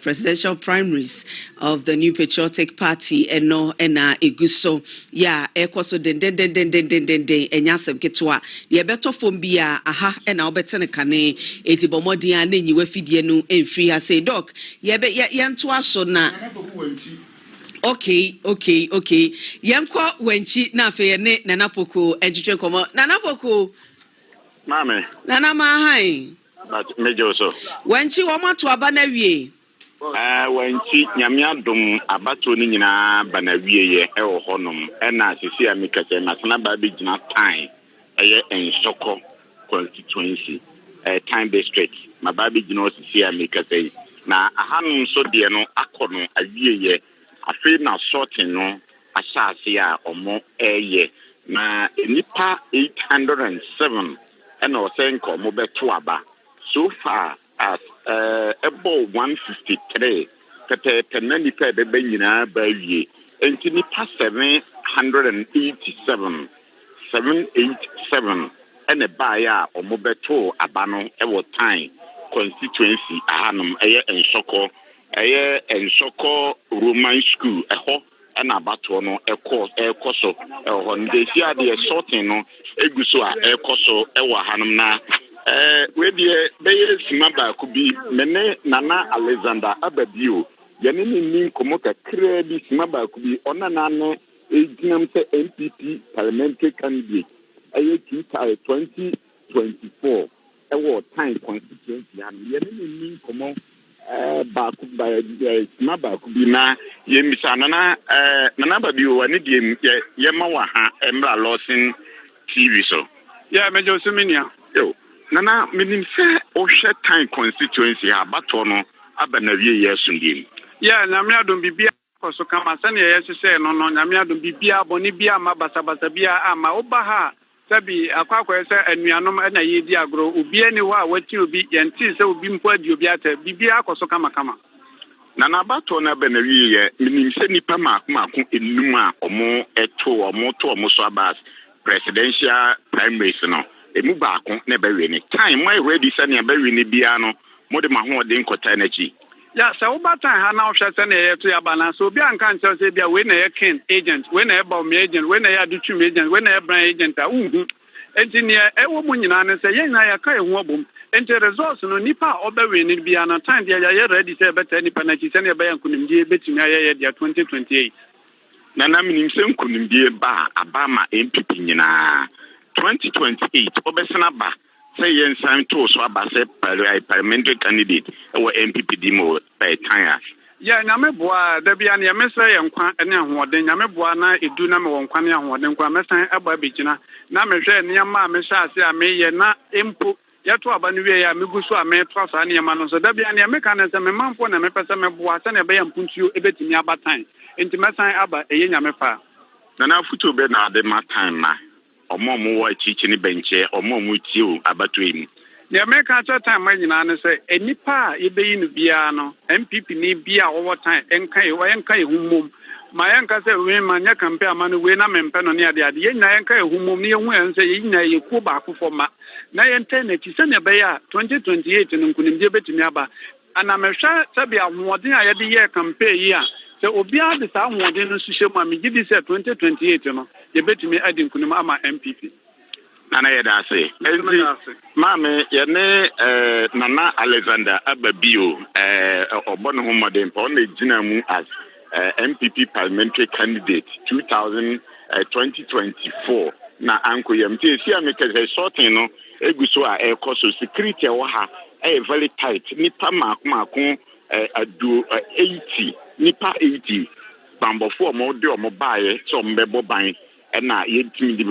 presidential primaries of the New Patriotic Party eno na eguso ya ekoso den enyasem ketwa ye beto fom bia aha na obetene kane etibomodin a nanyi wafidie no emfiri ha say doc ye nto aso na Okay. Yanko wenchi na fe ne Nana Poko ejitwe komo. Nana Poko. Mame. Nana mahai. But mejo so. Wenchi wo mato aba na wie. Wenchi nyame adom abato ni nyina bana wie ye e wo honom. E na sisi amikase na sana ba bi gina time. Eye ensoko constituency. Time district. Mababi gina sisi amikase na ahanum so de no akono awie ye. Afi na sorting no asase a omo eye na nipa 807 and o sen ko mo beto aba so far as about 153 pepe nipa be nyina ba wie enti nipa 787 and a buyer omo beto aba no e wo time constituency ahanum eye ensoko eye ensoko Roman school eho na abato no ekoso eho ndesi ade sorting no eguso a ekoso ewo hanum na we die beye sima ba ku bi mene Nana Alexander Ababio yene ni komo kakra bi sima ba ku bi ona na no eginam se NPP parliamentary candidate eye 2024 ewo time constituency yene ni komo baku bi na ye misana na ba bi o ani die ye ma wa ha emra losing TV so yeah mejo suminia yo nana minim se o hwe time constituency abato no abana wie ye sundiem yeah na me adom bibia koso kama sane ye sese no na me adom bibia boni bia ma basa bia ama oba ha sabi akwakwa se anuanom na yedi agro obi ani ho a wati obi yenti se obi mpo adi obi ata bibia akoso kama na na bato na be na wiye minim se nipa maako enum a omo so abas presidential primaries no emu baako na be we ni time my ready se na be we ni bia no mo de maho de nkota na chi ya se wo batan ha na ohwe se na ye to ya balance obi anka nche se bia we na ye ken agent we na ye bomb agent we na ye adutu agent we na ye brand agent a engineer e wo mu nyina ne se ye na ya ka ehu obom enti results no nipa obewe ni bia na time dia ya ready se beta nipa na chi se na be yankunimdie betumi aye dia 2028 na minim se nkunimdie ba abama NPP nyina 2028 obesena ba say yen sign to so aba say parliamentary candidate or NPP demo by time Yeah, Nameboa, Debian, Yamesa, and Quan, and Yahoden, Yameboa, it do number one Quan Yahoden, Quamesa, Ababijina, Nameja, Niama, Mesa, say, I may not input. Yatu abanuwe migusu ame trasa ani amano so dabi ani mechanism me manfo na me pese me boasa na be yampuntu ebetimi abatan enti mesan aba eye nyame fa na na futu be na de matan ma omo wo chichi ni benche omo mu tiu abato emu ya meka cha time ma nyina ne se enipa yebeyi no bia no MPP ni bia wo time enka ehumom ma yanka se we manya kampe amano we na mempe no ne ade ye nyina yanka ehumom ne yehu ense ye nyina ye ku ba akofo ma na yente na ti se ne be ya 2028 no nkunimje betimi aba ana mehwa sabi ahoden a ye de ye kampe yi a se obi a de sa ahoden no hihye mu a me gidi se 2028 no ye betimi adi nkunim ama MPP Nana Yedase. Mame, Yane Nana Alexander Ababio, Obono Homadem, only Jinamu as MPP parliamentary candidate 2024. Na Anko Yamte, see, I make a sorting, no, Egusua, a cost of security, waha, very tight. Nipa Makun, do 80, Nipa 80, Bambo 4 more do mobile, some bebo buying. Na yetimi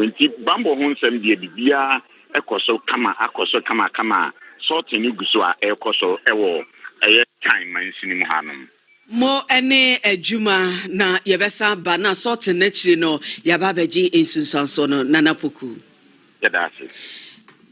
bambo honsem de bibia ekoso kama akoso kama sorting uguso a ekoso ewo eye time mansini mu hanom mo ene adwuma na yebesa ba na sorting na chiri no yaba beji ensunsanso no nanapoku yadase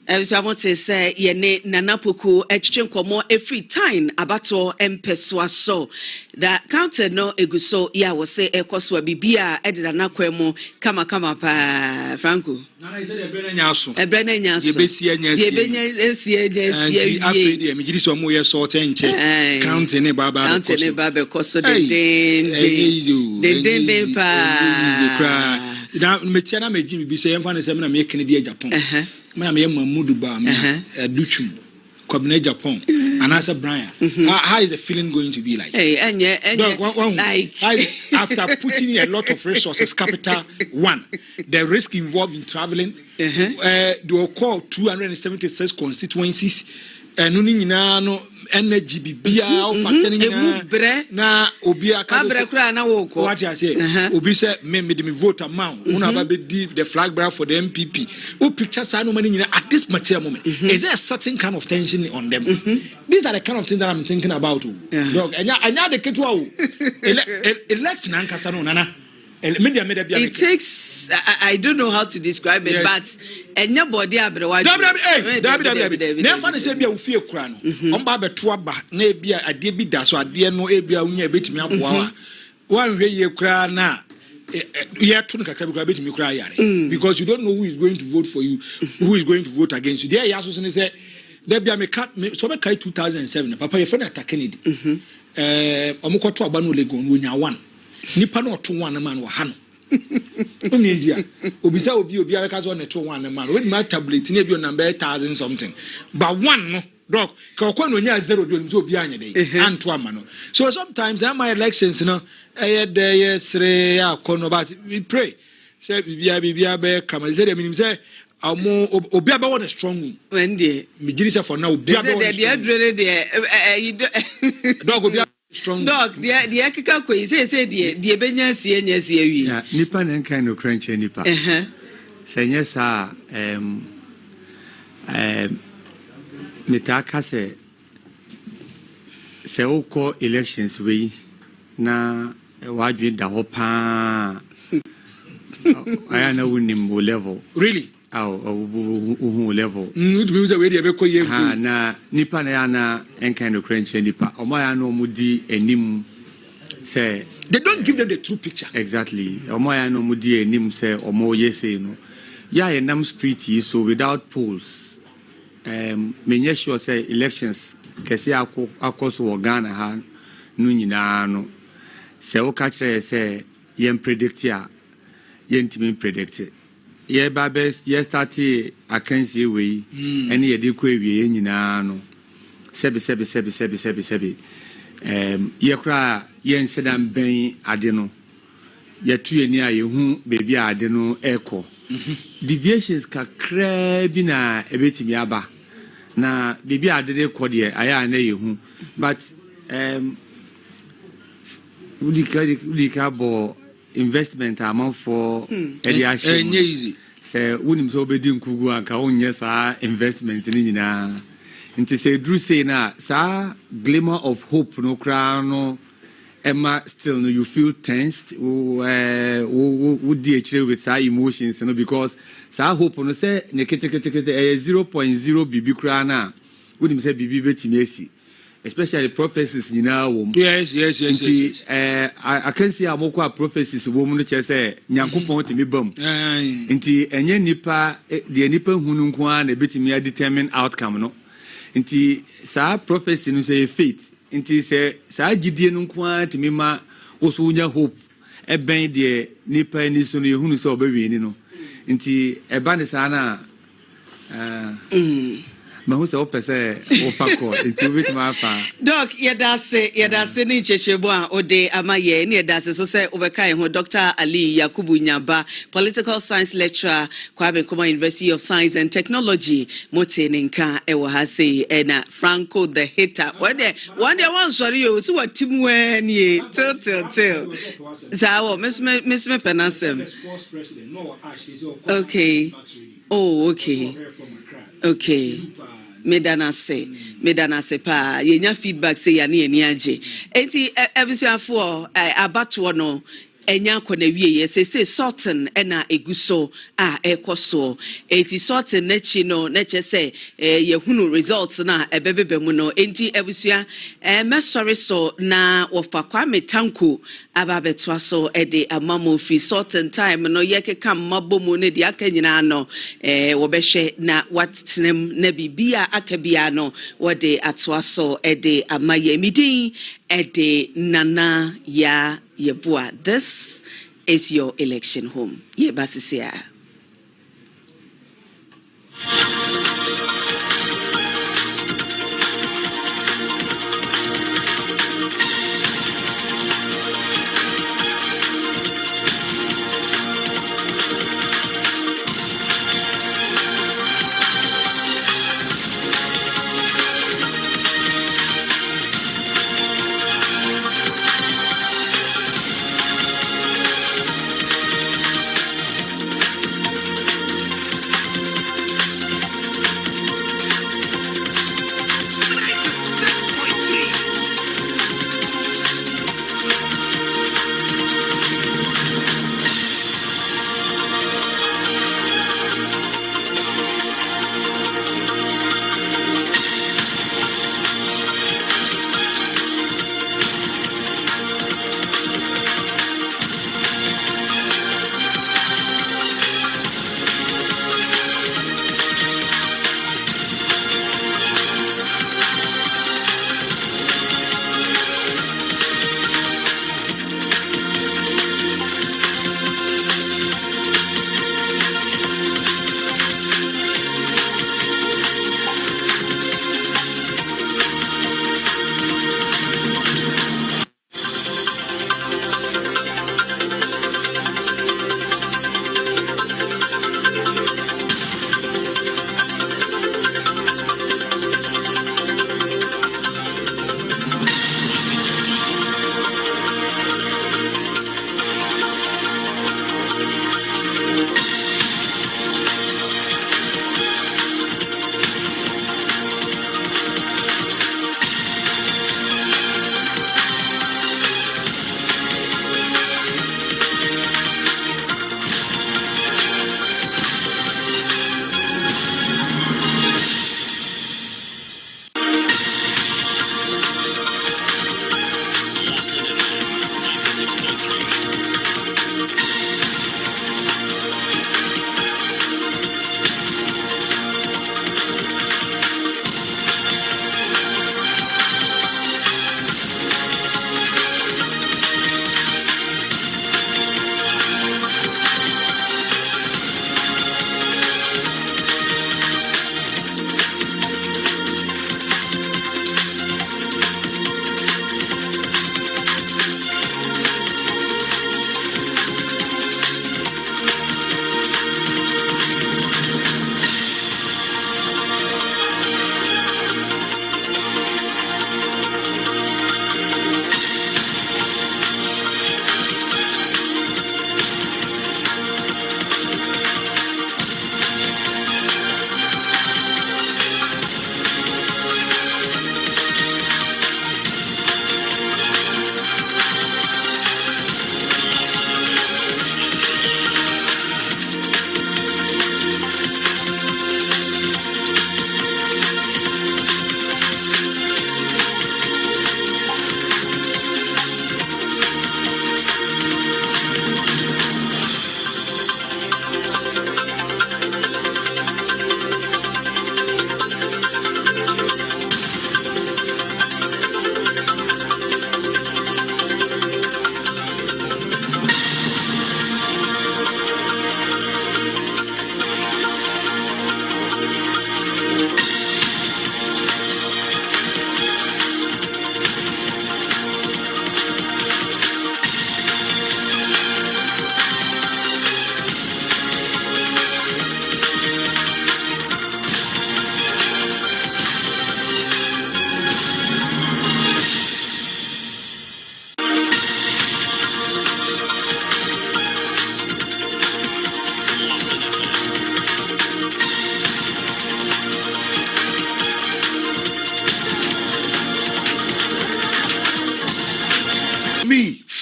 Ebisamote say yene nanapoku etwetwenkomo every time abato empeswa so that counter no eguso ya wo say ekoso bibia edida nakwemu kama pa Franco na say ebrena nyaso yebesi esi after the mejiri so mo ye sort enche counter ne baba koso den pa na metia na medwin bi say emfa na sem na me kene di Japan me Mamudu ba me Duchum Kwabena Japan and as a Brian how is the feeling going to be like after putting in a lot of resources capital one the risk involved in traveling they will call 276 constituencies and no energy bibia fatani na obi akabrekura na wo ko what I say obi say me vote amount una ba be the flag bearer for the MPP who pictures no money at this material moment is there a certain kind of tension on them these are the kind of things that I'm thinking about dog anya the ketwa election ankasa no nana it takes I don't know how to describe it but anybody abrewa never na say bia wo fie kura no omba beto aba na bia ade bi da so ade no bia unya betimi aboa wan hwe ye kura na ye to nkaka bi kura betimi kura yare because you don't know who is going to vote for you who is going to vote against you there yaso say there bia me so be kai 2007 papa ye friend attack Kennedy omokoto aba no legon wonya 1 nipa no to 1 man wo ha no Omiendia obisa obi aka so na to 1 man we ma tablet na bi number 1000 something but 1 no dog ka okwa no nya 0 do so obi anya dey anto ama no so sometimes my elections no dey sre akono but we pray say bibia be come say dem say amo obi aba won strong when dey me giri say for now obi aba won dog obi strong dog the akika kwe say the benya sie nya sie wi nipa na nkan no kranche nipa senye sa metaka se uko elections we na wadwe da ho pa aya na wunim level really level it means we dey be ko ye na nipa na ya na enkan no kranche nipa omo ya no mudi enim say they don't give them the true picture exactly omo ya no mudi enim say omo yese no ya ye nam street yi so without polls menye sure say elections kese akos wo Ghana ha no nyina no say o ka kire say yem predict ya yentimi predict ye babes ye start akansi we ene ye de ko awie nyina no sebi ye kra ye nsedam ben ade no ye tuye ni aye hu bebi ade no eko deviations kakra bi na ebetimi aba na bebi ade de ko de aya na ye hu but Udika bo investment amount for Ediation. Easy. Say, wouldn't so be doing Kugu and Kaon, investment in Nina. And to say, Drew say na, sir, glimmer of hope, no crown, no. Emma, still, no, you feel tensed. Would DHA with sa emotions, you know, because sa hope on say, nekete 0.0 BB crana. Wouldn't say BB beti mesi. Especially prophecies, you know. Yes. I can see a more prophecies, woman, which I say, Yankupon to me bum. Inti, and yen nipa, the nipa hununquan, a bit me determined outcome, no. Inti, sa prophecy, no say faith. Inti, say, sa Gideon unquan to me ma, also unya hope, a band de nipa and is only who saw baby, you know. Inti, a bandisana, Mahusa opese ofako into with my fa. Doc, yedase ni chechebo ode amaye ni yedase so say obeka ho Dr. Ali Yakubu Nyaba, political science lecturer Kwame Nkrumah University of Science and Technology. Mote nka ewo ha say na Franco the hater. One day one sorry you so what team when ye till. Zawo miss me penasem. Okay. Oh, okay. Medana se pa yenya feedback say ya ne ani age enti ebusuafo abato no enya akona wie say sorting na eguso a ekoso enti sorting na chi no na che say yehunu results na ebebebe mu no enti ebusua sorry so na wofa Kwame Tanko ababeto so de amamo free sorting time no yekeka mabomu ne dia kanyina no wobehwe na wattenem na bibia akabia no wode atoa so de amaye midin de nana ya Yebua. This is your election home. Yebasisia.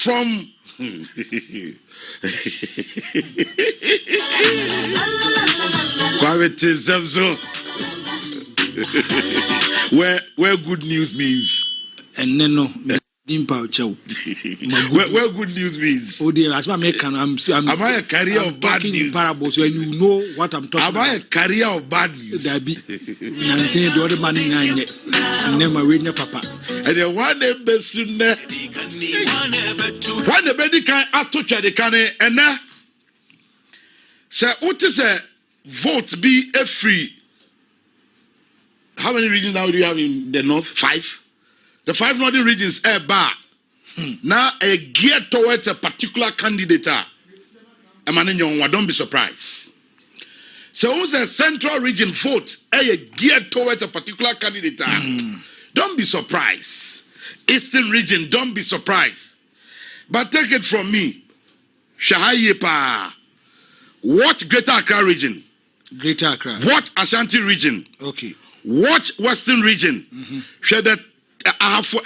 from where good news means. And then no. Where good news means. Oh dear, as my American, am I a carrier of bad news? Parables, when you know what I'm talking about. Am I a carrier of bad news? That be. I'm saying the other man in never read your papa. And the one best soon. One the baby can touch the can and now. Sir, what is a vote be a free? How many regions now do you have in the north? 5. The 5 northern regions are bar. Now a geared towards a particular candidate. Don't be surprised. So who's a central region vote a geared towards a particular candidate? Don't be surprised. Eastern region, don't be surprised. But take it from me. Shahayepa. Watch Greater Accra region. Greater Accra. Watch Ashanti region. Okay. Watch Western region. Share that.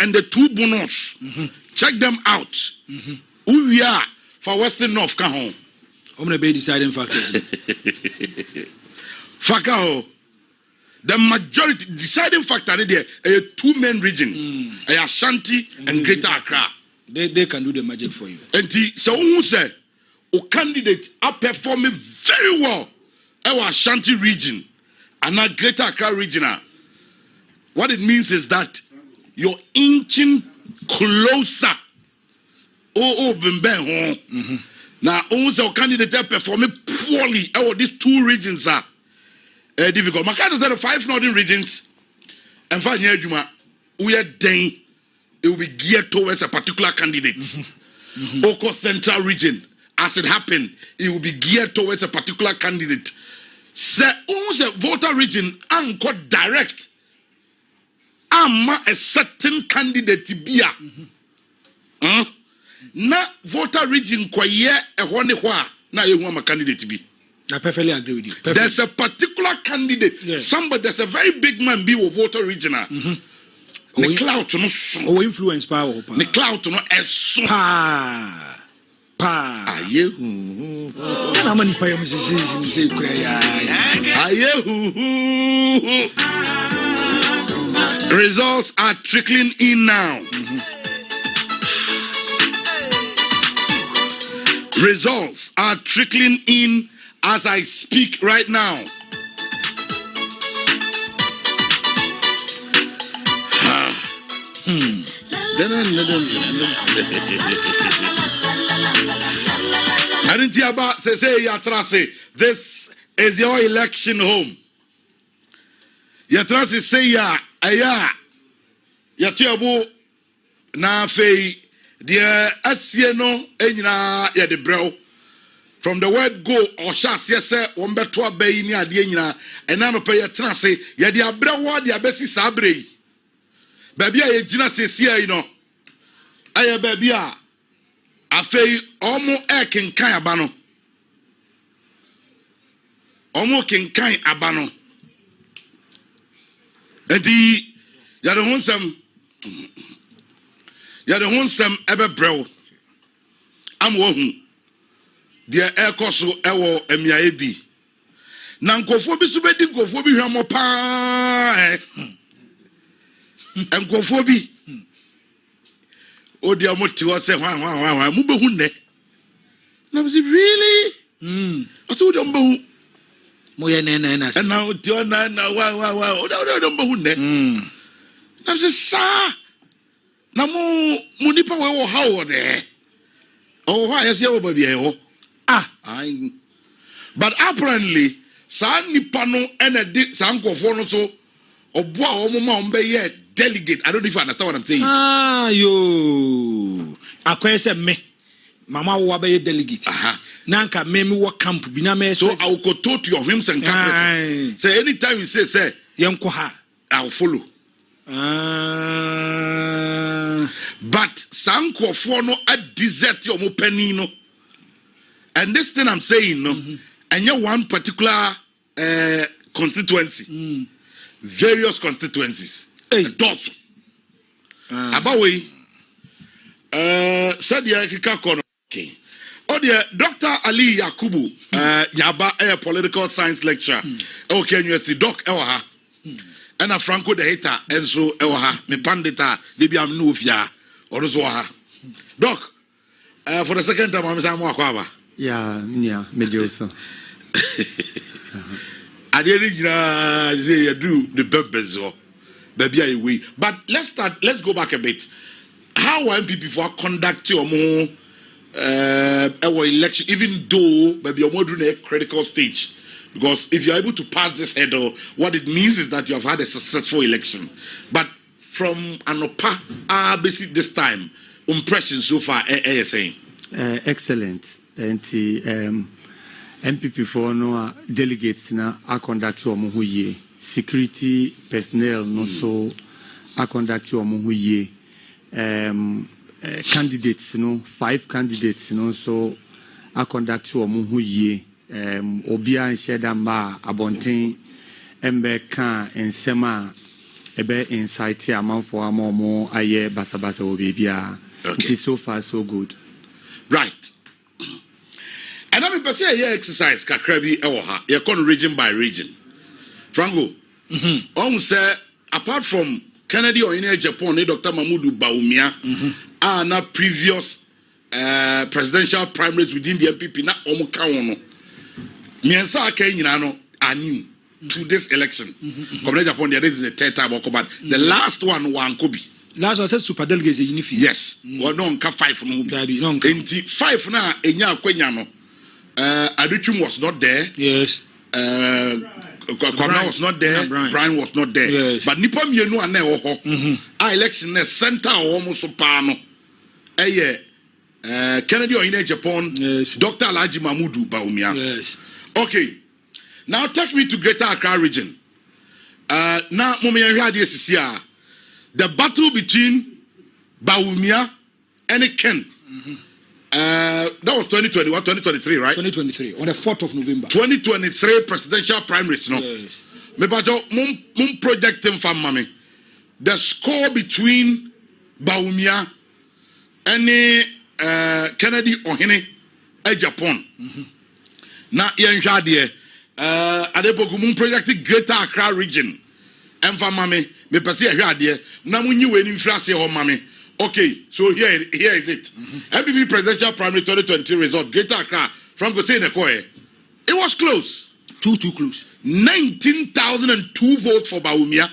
And the 2 bonus. Check them out. Who we are for Western North come home. I'm gonna be deciding factor. Factor. The majority deciding factor there a 2 main region. Ashanti and Greater Accra. They can do the magic for you. And so who say a candidate are performing very well our Ashanti region and our Greater Accra region. What it means is that you're inching closer. Now, also candidate performing poorly. These 2 regions are difficult. My kind of said the 5 northern regions, and for Juma, we are then it will be geared towards a particular candidate. Oko Central region, as it happened, it will be geared towards a particular candidate. Say, also voter region, anchor direct. I'm a certain candidate to be na voter region kwaye ehone ho a na yehu am candidate to be. I perfectly agree with you. Perfectly. There's a particular candidate. Yes. Somebody, there's a very big man be with voter region. The clout no so influence power. The clout no eso pa ayehu na mani pa yam say kura ya ayehu. Results are trickling in now. Results are trickling in as I speak right now. I didn't hear about say Yatrasi. This is your election home. Yatrasi say ya. Aya yatiabu na fei de asieno enyina ya de brew from the word go or shas yes won beto abai ni ade enyina ena no pay yetena se ya de abrewo de abesi sabre baby a yegina sesi ayi no aya baby a afei omo ekenkan aba no omo kenkan aba no. And you're the wholesome ever bro. I'm one. Dear air coso ewo emia ebi. Nankofo bi subedi nkofo bi hwamo pa. Nkofo bi. O dia mo ti wo se hwan mo behu ne. Na me say really? I told them behu. Moya na and now wow don't be hunde na say sa na mo nipa we wo how there oh why yes you baby but apparently sa nipa no and sa nkofo no so obo a wo ma on be ye delegate. I don't know if you understand what I'm saying. Yo akwese me mama wo be delegate. Nanka meme wo camp bi na me so I will go to your hymns and campuses. Say anytime you say yenko ha I'll follow. But sanko for no a desert your penino. And this thing I'm saying no and you one particular constituency. Various constituencies. Dots. About way said ya kika kono. Okay. Oh dear, Dr. Ali Yakubu, Yaba a political science lecturer. Okay, University Doc Ewaha. And a Franco the hater, and so Ewaha, me pandita, maybe I'm no fia, or Zoha. Doc, for the second time, I'm Samuel Kwaba. Yeah, Mejoso. I didn't do the purpose or baby away. But let's go back a bit. How NPP for conduct your more our election, even though maybe you're more doing a critical stage? Because if you're able to pass this hurdle, what it means is that you have had a successful election. But from Anopa, basically this time, impression so far, saying excellent. And NPP for no delegates na a conduct your muhuye, security personnel no so a conduct your muhuye, candidates no 5 candidates no so a conduct your muhuye, obia shedamba abontin embe kan ensema ebe insight amount for amomo aye basabasa obibia. It is so far so good. Right. And I mean, per se, exercise kakrabi ewoha. You can region by region. Franco, say apart from Kennedy or in Japan, Dr. Mahmoud Bawumia, and na previous presidential primaries within the NPP, na omukawono. Miensa Kenyano are new to this election. Come Japan, there is the third time, but the last one Kobe. Last one said super delegates unify. Yes. Well, no, 5 no. 5 na enya kwenyano. Aduchum was not there. Yes. Kwabena was not there. Brian was not there. Yes. But nipa mienu ane oho. Our election is center almost so pano. Kennedy or in Japan. Yes. Dr. Alhaji Mahmoud Bawumia. Yes. Okay. Now take me to Greater Accra region. Now the battle between Bawumia and Ken. That was 2021, 2023, right? 2023, on the 4th of November. 2023 presidential primaries, no? Yes. Mum projecting for mommy. The score between Bawumia and Kennedy Ohene Japan. Now, Yanshadie, Adepoku mum projected Greater Accra region. And for mommy, me pasi here, now when you win in France, or mommy. Okay, so here is it. NPP presidential primary 2023 result. Greater Accra, Franco saying it was close. Too close. 19,002 votes for Bawumia.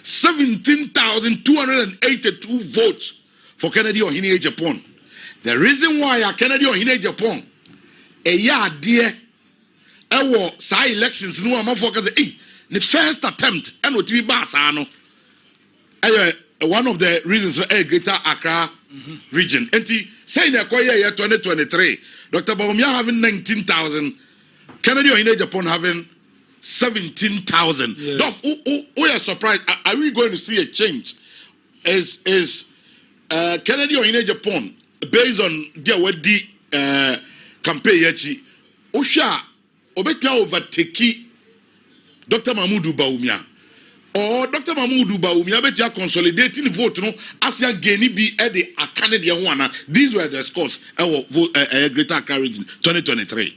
17,282 votes for Kennedy Ohene Japan. The reason why Kennedy Ohene Japan, a year dear, say elections no one focus the first attempt and what we basano. One of the reasons for Greater Accra region. And saying that year 2023, Dr. Bawumia having 19,000, Kennedy Ohene Japan having 17,000. Yes. Doc, we are surprised. Are we going to see a change? Is Kennedy Ohene Japan based on their wedi campaign yachi? Osha obetwa overtake Dr. Mahmoud Bawumia. Or Dr. Mahmoud Bawumia bet you consolidating the vote no as ya geni be at the Canadian one. These were the scores Greater Accra region 2023.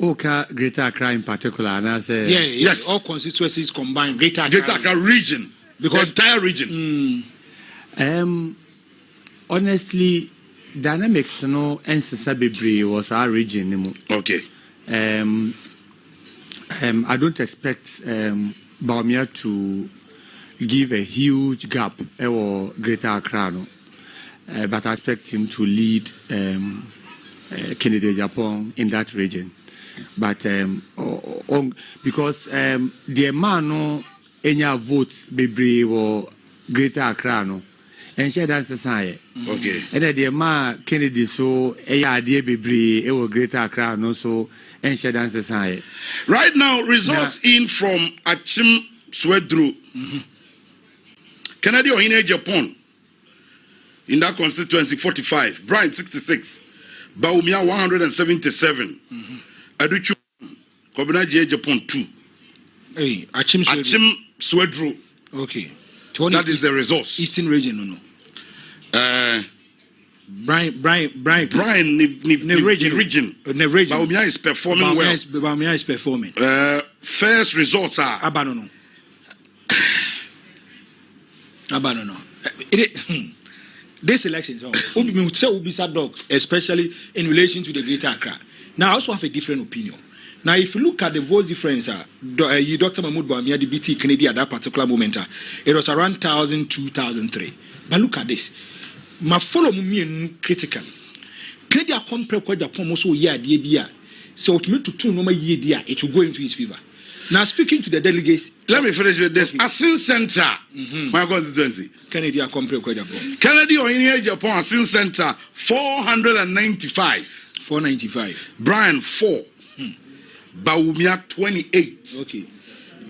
Okay, Greater Accra in particular, and I say yes, all constituencies combined. Greater Accra region, because entire region. Honestly, dynamics no Ensesabebri was our region. Okay. I don't expect Bawumia to give a huge gap or Greater Accra, but I expect him to lead Kennedy Japan in that region. But because the man no any votes bebre or Greater Accra no, and share that society. Okay. And the man Kennedy so idea bebre or Greater Accra no so. Right now, results in from Achim Swedru, Kennedy Ohene Japan, in that constituency 45, Brian 66, Bawumia 177, Aduchu, Kobina Japan 2. Hey, Achim Swedru. Okay. That is the results. Eastern region, no. Brian. Region. Baumia is performing well. Baumia is performing. First results are Abanono. This election is especially in relation to the Greater Accra. Now, I also have a different opinion. Now, if you look at the vote difference, Dr. Mahmoud Baumia, the BT Kennedy at that particular moment, it was around 2000, 2003. But look at this. My follow me critically. Kennedy a compare kwa Japan also year dia. So it meant to two normal year it will go into his favor. Now speaking to the delegates, let me finish with this. Asin Center, my constituency. Kennedy a compare kwa Japan. Kennedy or in Japan Asin Center 495. 495. Brian 4. Baumia 28. Okay.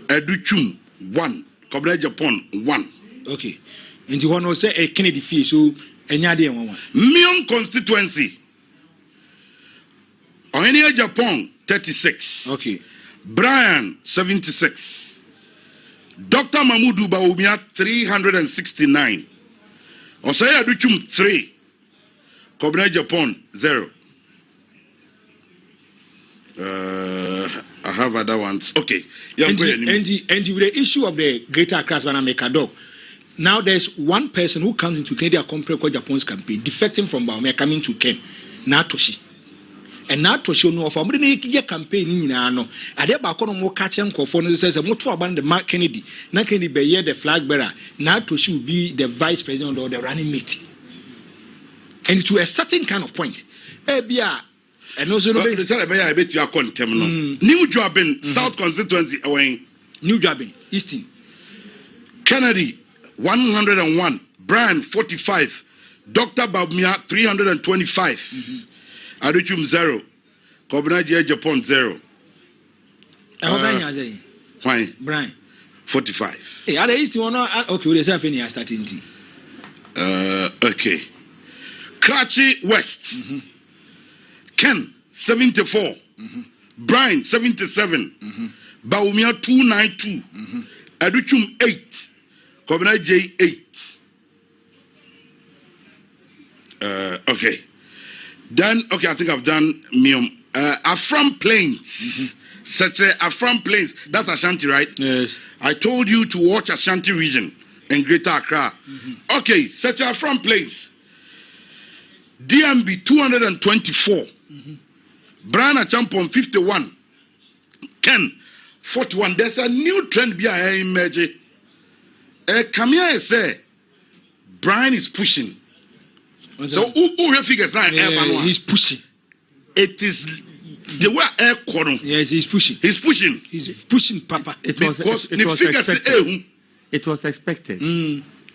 Educhum 1. Kobra Japan 1. Okay. And you want to say a Kennedy fee so enyade one. Mion constituency. Oenia Japan 36. Okay. Brian 76. Dr. Mahmoud Baumia 369. Osaya Educhum 3. Kobra Japan 0. I have other ones. Okay. And the issue of the Greater Accra Mekadok. Now there's one person who comes into Kennedy Compre Japan's campaign, defecting from Baumia, coming to Ken, Natoshi. And Natoshi no for the campaign in Nano. At the back on more catching Kofono says a motor about the Mark Kennedy. Not Kennedy be the flag bearer. Natoshi will be the vice president or the running mate. And to a certain kind of point. And also, the tell I bet you are contempt. New Jobbing, South constituency away. New Jobbing, Easton. Kennedy, 101. Brian, 45. Dr. Baumia, 325. Aduchum, 0. Kobinaji, Japan, 0. Why? Brian. 45. Hey, are the Easton one? Okay, we'll say any starting. Okay. Kratchi West. Ken 74, Brian 77, Baumia 292, Aduchum 8, Kobina J 8. Okay. Then I think I've done Mium. Afram Plains. Such a Afram Plains. That's Ashanti, right? Yes. I told you to watch Ashanti region in Greater Accra. Okay, such a Afram Plains. DMB 224. Brian Achampon 51. Ken 41. There's a new trend behind emerging. Kamia say Brian is pushing. So who figures now? He's pushing. It is the way air corner. Yes, he's pushing. He's pushing. He's pushing, Papa. It was expected.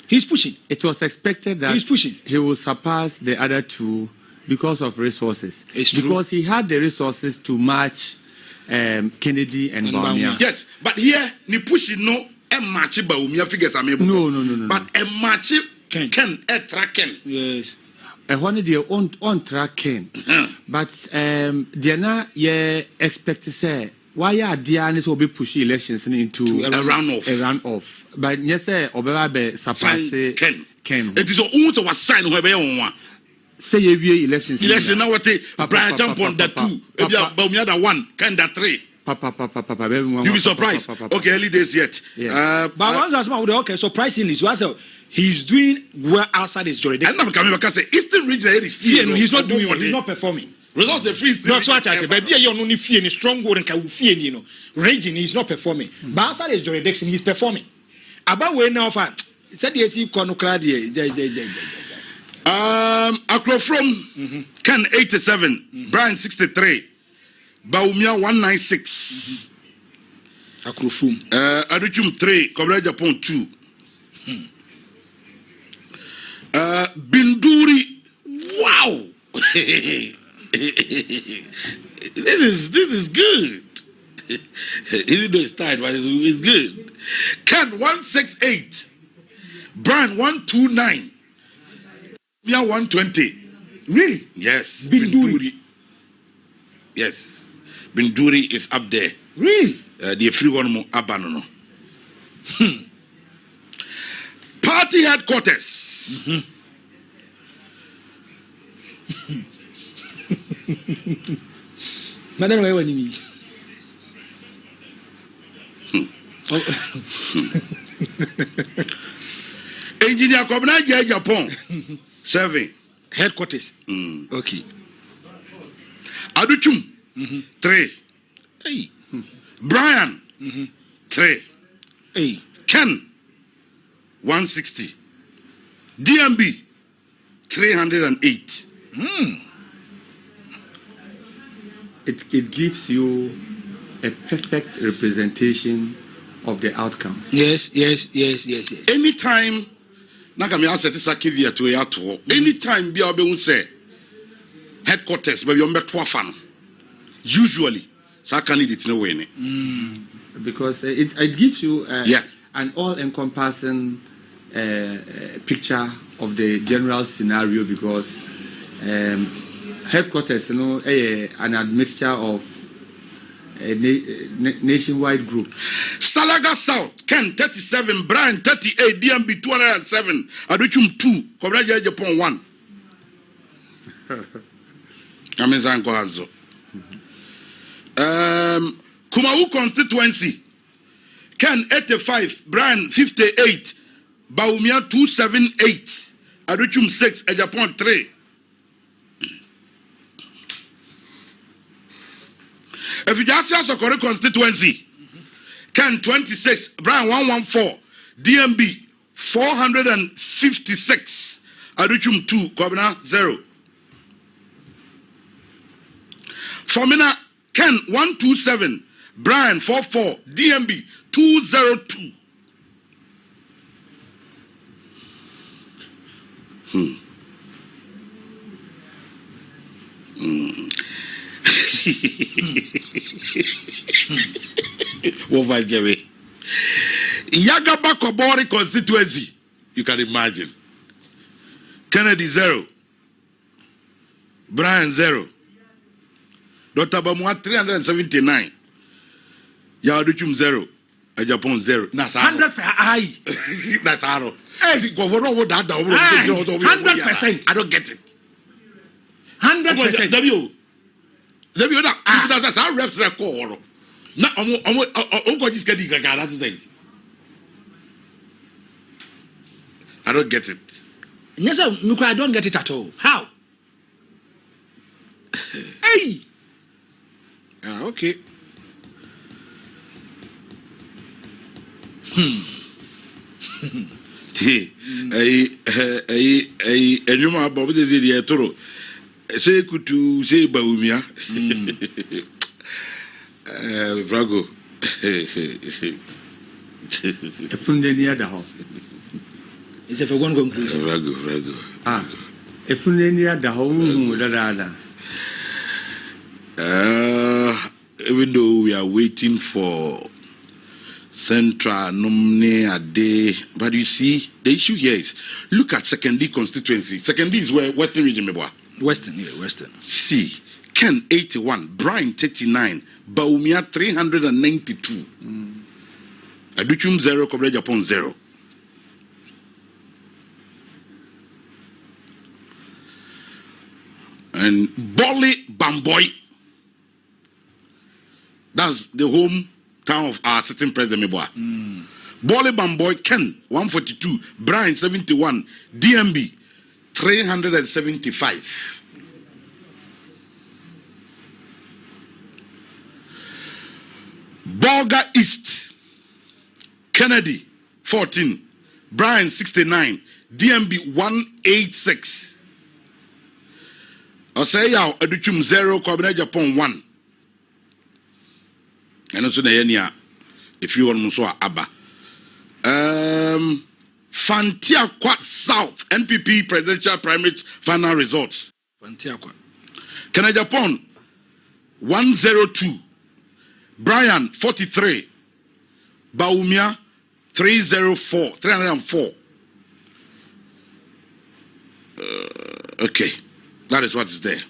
He's pushing. It was expected that he's pushing. He will surpass the other two because of resources. It's true. Because he had the resources to match Kennedy and Baumia. Yes, but here ni pushing no match Baumia figures are able. No. But a match Ken track Ken. Yes. One of the on track Ken. But Diana expect to say why are Diana's will be pushing elections into a runoff. But yes, Obeabe surpass Ken. It is almost a sign where they want. Say you elections. Election now what Brian jump on that 2. Baumia that 1, Ken that 3. You'll be surprised. Okay, early days yet. But once okay, surprisingly, so he's doing well outside his jurisdiction. I'm coming back and say Eastern region he's not doing well. He's not performing. Results the free. That's what I said. But you're only feeling strong word and can feel, you know. Raging, he's not performing. But outside his jurisdiction, he's performing. About when now for said yes, you can Akro from Ken 87, Brian 63, Baumia 196. Akro from Aduchum 3, Kobra Japan 2. Binduri, wow. This is good. Even though it's tired, but it's good. Ken 168, Brian 129, Mia 120. Really? Yes. Binduri. Yes. Binduri is up there. Really? The free one more abandon. Party headquarters. Madam, where were you? Engineer Kobna Japan 7 headquarters. Okay. Aduchum 3. Hey. Brian 3. Hey. Ken 160. DMB 308. It gives you a perfect representation of the outcome. Yes. Anytime Nakami asset is a kivia to a to anytime be able say headquarters, but you're better fan. Usually, so I can need it in a way. Because it gives you an all-encompassing picture of the general scenario, because headquarters, an admixture of a nationwide group. Salaga South, Ken 37, Brian 38, DMB 207, Aduchum 2, Kobraja Japan 1. Amazango Hazo. Kumawu constituency, Ken 85, Brian 58, Baumia 278, Aduchum 6, Japan 3. If you just see a correct constituency, Ken 26, Brian 114, DMB 456, Aduchum 2, Kobna 0. Formina, Ken 127, Brian 44, DMB 202. What I get it? Yagaba Kobori constituency, you can imagine. Kennedy 0, Brian 0, Dr. Bamwa 379, Yaduchum 0, Japan 0. That's 100 high. That's arrow. Hey, governor, what that 100%. I don't get it. 100%. W. That's our reps record. No, I'm just getting that thing. I don't get it. Yes, sir. I don't get it at all. How? Hey. Okay. And you know about the Toro. Say kutu say Baumia. Vrago. Efundenia da ho. It's a for one conclusion. Vrago. Efundenia da ho da. Even though we are waiting for Central Nomne Ade, but you see, the issue here is look at secondary constituency. Secondary is where Western region mebwa. Western. See, Ken 81, Brian 39, Baumia 392. Aduchum 0, Kobre Japan 0. And Boli Bamboy. That's the hometown of our sitting president Meboa. Boli Bamboy Ken 142, Brian 71, DMB 375. Bolga East, Kennedy 14, Brian 69, DMB 186. Osaya Aduchum 0, Kwabena Japan 1. And also the Yenia, if you want Muswa Abba. Fantiaqua South, NPP presidential primary final results. Fantiaqua. Kenya Japan 102. Brian 43. Baumia 304. Okay, that is what is there.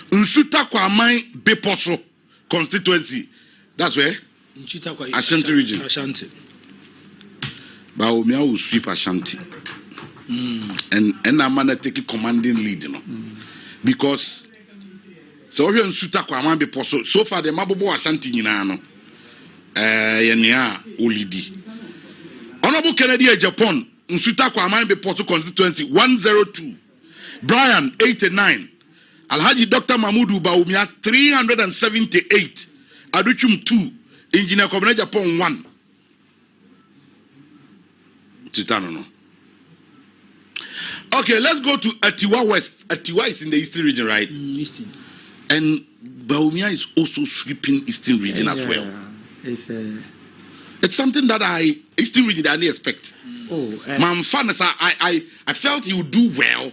Nsuta Kwamai Beposo constituency. That's where? Ashanti region. Ashanti. Baumia will sweep Ashanti. And I'm gonna take a commanding lead, you know. Because so we nsuta kwa man be so far the mabobo asante nyina no yenia olidi. Honorable Kennedy Japan nsuta kwa man be constituency 102. Brian 89. Alhaji Dr. Mahmudu Baumia 378. Aduchum 2. Engineer Kobina Japan 1. No. Okay, let's go to Atiwa West. Atiwa is in the eastern region, right? Eastern. And Baumia is also sweeping eastern region as well. It's something that eastern region I didn't expect. My fan is I felt he would do well,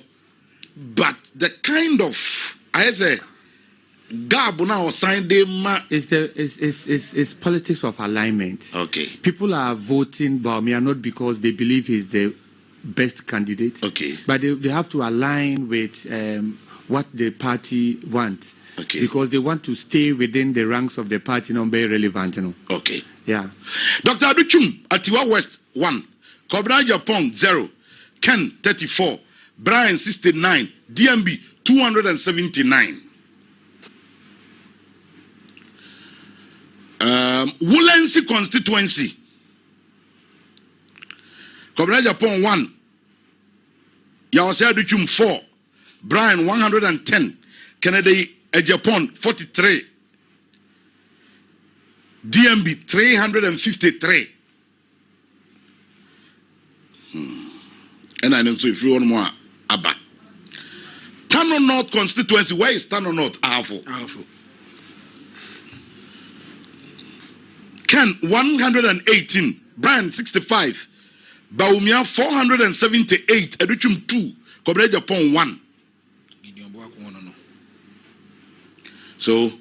but the kind of I say gab now signed them. It's politics of alignment. Okay. People are voting Baumia not because they believe he's the best candidate. Okay. But they have to align with what the party wants. Okay. Because they want to stay within the ranks of the party, not very relevant. You know? Okay. Yeah. Dr. Aduchum, Atiwa West 1, Kobra Japan 0, Ken 34, Brian 69, DMB 279. Wolensi constituency. Kobra Japan 1, Yawase Aduchum 4, Brian 110, Kennedy Japan 43, DMB 353. And I know so if you want more Abba. Tano North constituency, where is Tano North? Ahafo. Ken 118, Brian 65, Baumia 478, Educhum 2, Kobra Japan 1. So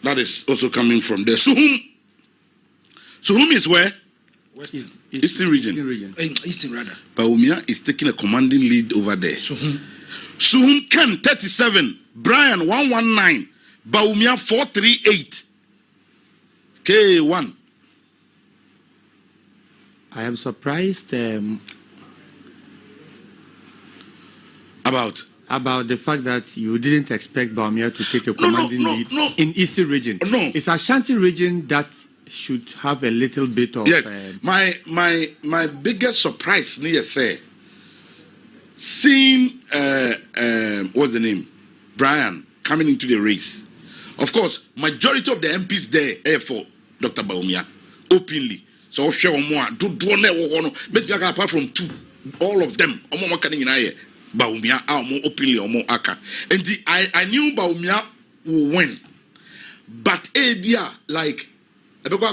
that is also coming from there. Suhum is where? Eastern region. Eastern rather. Baumia is taking a commanding lead over there. Suhum Ken 37, Brian 119, Baumia 438, K1. I am surprised about the fact that you didn't expect Baumia to take a commanding lead in Eastern region. No, it's Ashanti region that should have a little bit of. Yes, my biggest surprise, say, seeing what's the name, Brian coming into the race. Of course, majority of the MPs there are for Dr. Baumia openly. So share more. Do apart from 2, all of them. Baumia are more openly or more aka. And I knew Baumia will win. But like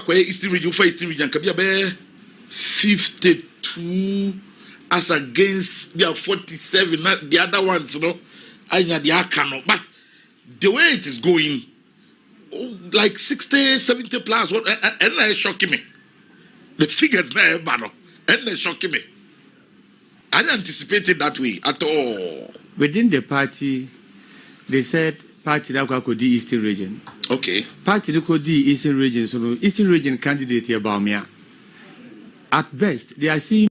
Eastern region for Eastern region can be 52 as against their 47, not the other ones, you know. I know the aka, but the way it is going, like 60, 70 plus, and it's shocking me. The figures now, and it's shocking me. I didn't anticipate it that way at all. Within the party, they said party that could do Eastern region. Okay. Party that could do Eastern region. So Eastern region candidate here about me. At best, they are seeing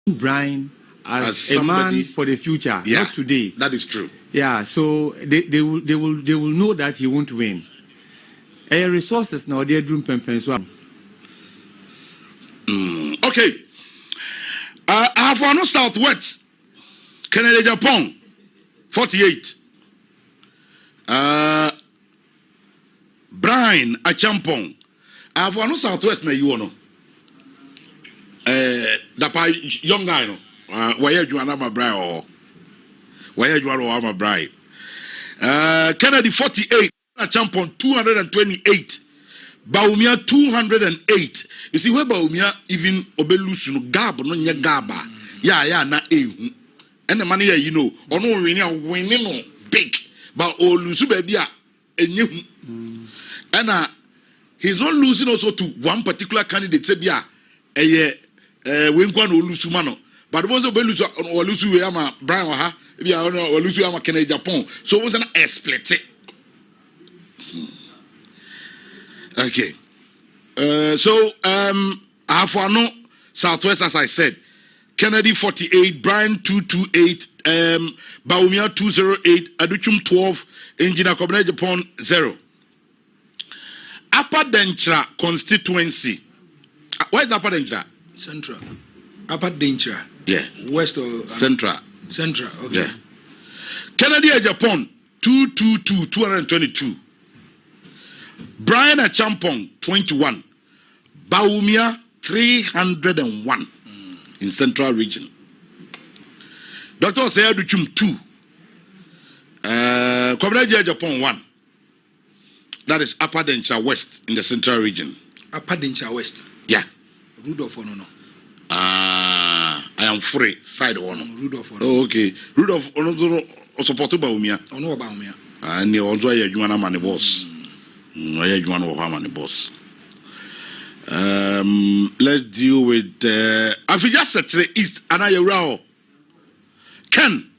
Brian as a man for the future, not today. That is true. Yeah, so they will know that he won't win. Resources now they're doing pempen. Okay. I have one Southwest, Kennedy Japan, 48. Brian Achampong. I have one Southwest na you know. That young guy no. Where you are my Brian or where you are my Brian. Kennedy 48, Achampong 228. Baumia 208. You see where Baumia even obelusu gab no nya gaba. Yeah na ehu. And the money you know, ono winning no big. But olusu baby a enye hu. And he's not losing also to one particular candidate say bia we nkwa no olusu ma no. But once obelusu olusu we ama Brian ha bia olusu ama Kennedy Japan. So it was an split. Okay. I have no Southwest, as I said. Kennedy 48, Brian 228, Baumia 208, Aduchum 12, Engineer Kobina Japan 0. Upper Dentra constituency. Where is Upper Dentra? Central. Upper Dentra. Yeah. West or Central. Central. Okay. Yeah. Kennedy Japan 222. Brian Achampong 21. Baumia 301 in Central Region. Dr. Seyaduchum 2. Kwabena Japan 1. That is Upper Dencha West in the Central Region. Upper Dencha West. Yeah. Rudolph Ono. I am free. Side one. Rudolph Ono. Oh, okay. Rudolph Ono supported Baumia. Ono Baumia. And you also a Juana man boss. I Juana Ohama boss. Let's deal with I just said East Anayarao. Ken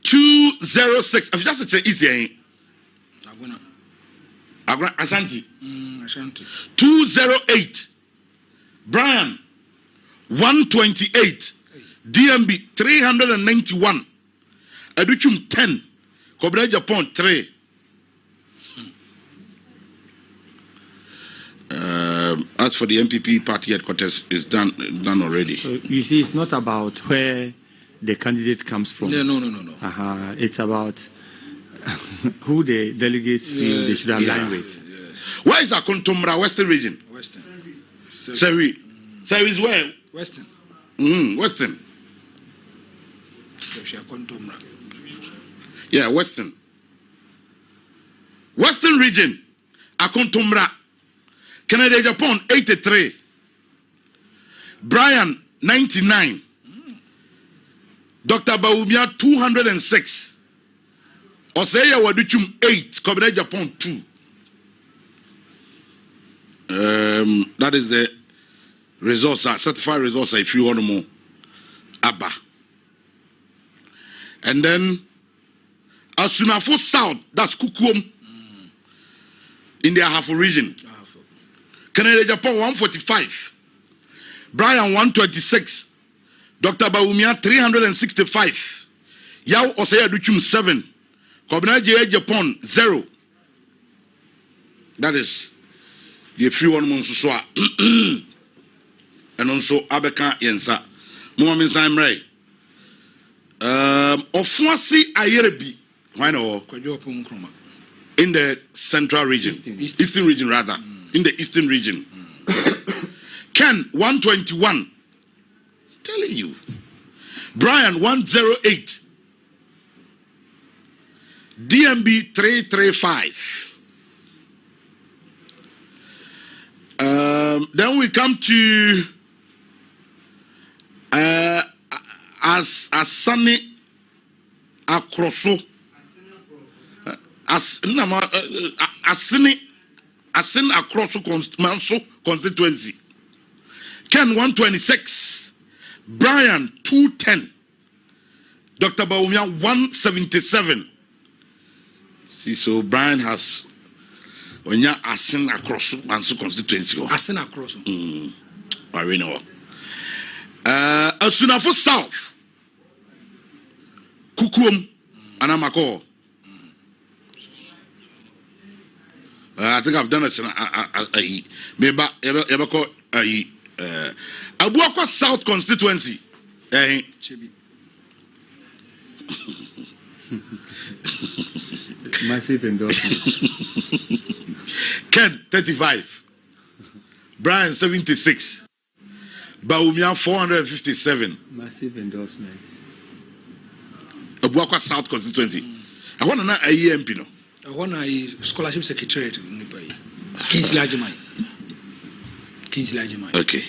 206. I just said East Ashanti. Ashanti. 208. Brian 128. DMB 391. Aduchum 10. Kobra Japan 3. As for the NPP party headquarters, is done already. So you see, it's not about where the candidate comes from. Yeah, no. It's about who the delegates feel they should align with. Yes. Where is Akontomra, Western region? Western. Seri is where? Western. Western. Yeah, Western. Western region, Akontomra. Canada, Japan, 83. Brian, 99. Dr. Baumia, 206. Oseya Waduchum, 8. Kobina, Japan, 2. That is the results, certified results, if you want more. Abba. And then, Asunafo South, that's Kukuom, in the Ahafo region. Canada, Japan 145. Brian 126. Dr. Baumia 365. Yao Osaya Duchum 7. Kobina J Japan 0. That is the free one Monsuswa. And also Abeka Yensa. Mama Minsam Ray. Ofuasi Ayerebi. Why no? In the Central region. Eastern region rather. In the Eastern region. Ken 121. Telling you. Brian 108. DMB 335. Then we come to Asani Akroso. Asini across Manso constituency. Ken 126. Brian 210. Dr. Baumia 177. See, so Brian has when you Asin across Manso constituency. Asin across. I know. Asunafo South. Kukum Anamako. I think I've done it. Maybe ever call Abuakwa South constituency. Massive endorsement. Ken 35. Brian 76. Baumia 457. Massive endorsement. Abuakwa South constituency. I want to know a EMP no. I want a scholarship secretariat. Kingsley Ajamai. Okay.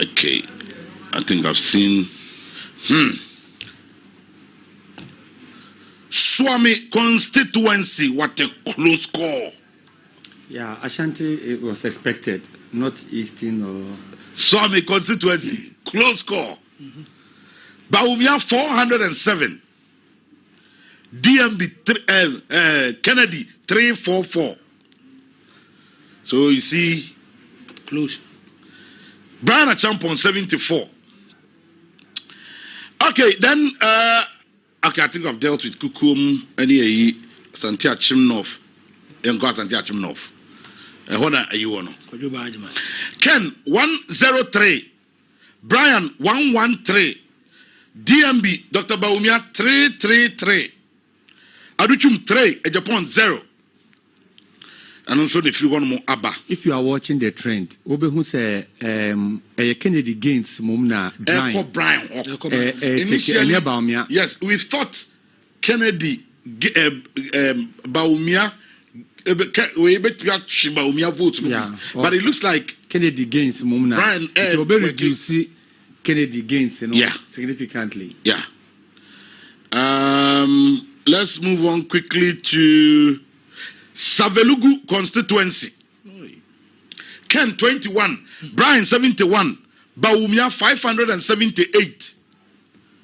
Okay. I think I've seen. Swami constituency, what a close call. Yeah, Ashanti, it was expected, not Eastern or. Swami constituency, close call. Baumia 407. DMB Kennedy 344. So you see, close. Brian Achampon 74. Okay, then okay, I think I've dealt with Kukum any Santia Chimnov. And got Santia Chimnov. Hona Ayuono. Ken 103. Brian 113. DMB Dr. Baumia 333. Aduchum 3 a Japan 0. And also if you want more Abba. If you are watching the trend, Obe who say Kennedy gains Mumna Brian. Initially, yes, we thought Kennedy Baumia we bet Baumia votes, but it looks like Kennedy gains Mumna. Brian it will be reduced. Kennedy gains, significantly. Yeah. Let's move on quickly to Savelugu constituency. Ken 21, Brian 71, Baumia 578,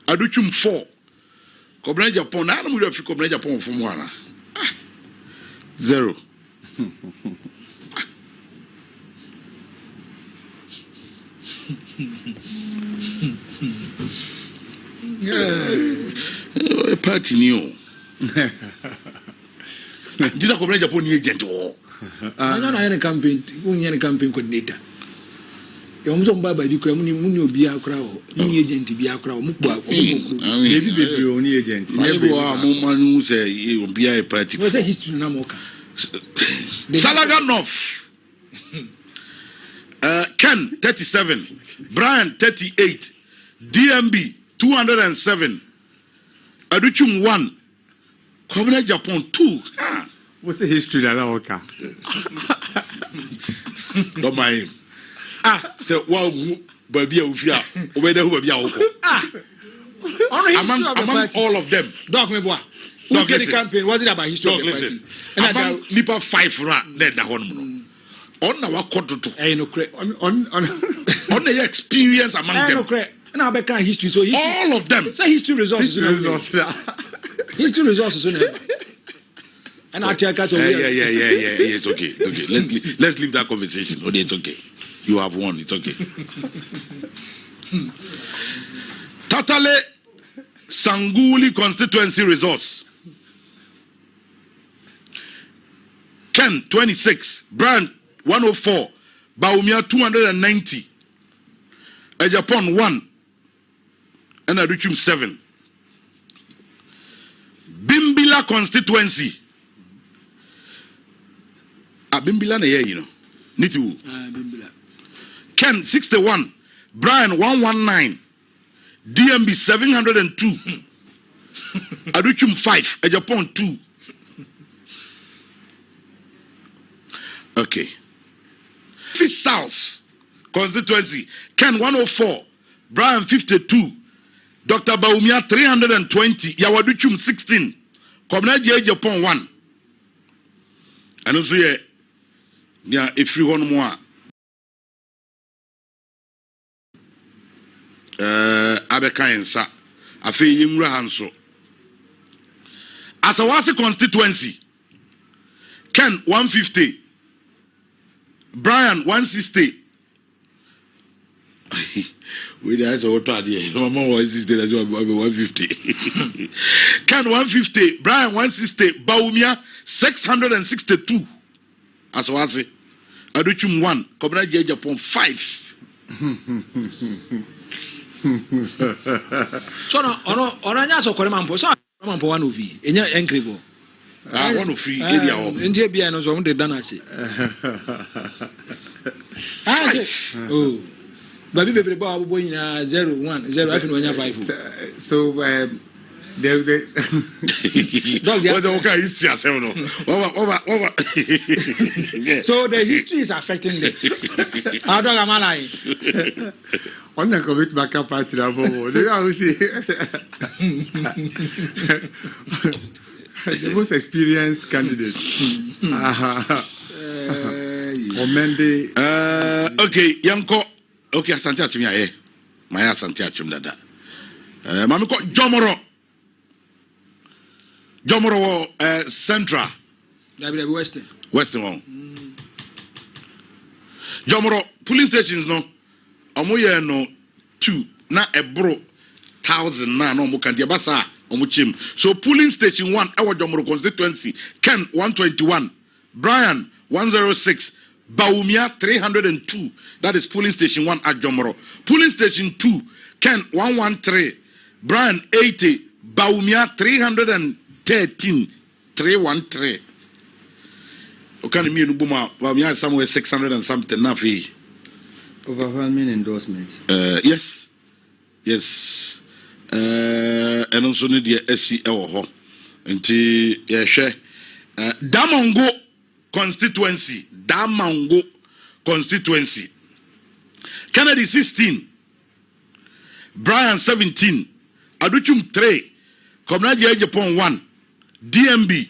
Aduchum 4. Kobna Japan, I don't know if you Kobna Japan from 1. 0. Party new. Did I come to Japan agent? I don't know campaign. Any campaign coordinator. You almost buy by the Cramuni be a crowd. Any agent to be a crowd. Maybe be only agent. Maybe one who say you will be a party. What's a history Namoka? Salaganov. Ken 37, Brian 38, DMB 207, Aduchum 1, Kobna Japan 2. What's the history that I don't mind. So, well, baby, whether who be among all of them. Dog me boy. Who did the campaign? Was it about history of the party? And among Nipa 5 rat, then the one. On our quarter to on the experience among them. And I bet history. So all of them. Say history resources. History resources. And I tell you, yeah. It's okay. Let's leave that conversation. Oh, it's okay. You have won. It's okay. Tatale Sanguli constituency results. Ken 26, Brian 104, Baumia 290, Japan 1, and Aduchum 7. Bimbila constituency. Bimbila na you know. Nitu. Bimbila. Ken 61, Brian 119, DMB 702, Aduchum 5, Japan 2. Okay. Fifth South constituency. Ken 104, Brian 52, Dr. Baumia 320, Yawaduchum 16, Komna Japan 1. And also, if you want more, Abekainsa, Afi Yimra Hanso. Asawasi constituency. Ken 150. Brian 160. We that's what I did. Mama 160, that's 150. Ken 150, Brian 160, Baumia 662. As what I say. Aduchum 1, Kobna Japan 5. So no, so Koreman, so I'm one of you. In your incredible. I want to free area of India Bianos on the Danasi. Oh, Baby Baby Bob, 0 1 0 5. So, the dog, was okay, history. So the history is affecting them. How dog am I lying? On the commit back up at the the most experienced candidate. Okay, Yanko. Okay, Asante Achim ya Maya Asante Achim dada. Mami ko Jomoro Central. Western one. Jomoro police stations no. omoye no 2 na ebro 1000 na no mo kan dia basa omochim. So polling station 1 ewo Jomoro constituency Ken 121, Brian 106, Baumia 302. That is polling station 1 at Jomoro. Polling station 2 Ken 113, Brian 80, Baumia 313. 313. Okay, me no buma. Baumia somewhere 600 and something na fi. Overwhelming endorsement. Yes. And also need the SC ho. Nti ye hwe Damongo constituency. Kennedy 16. Brian 17. Aduchum 3. Comrade Japan 1. DMB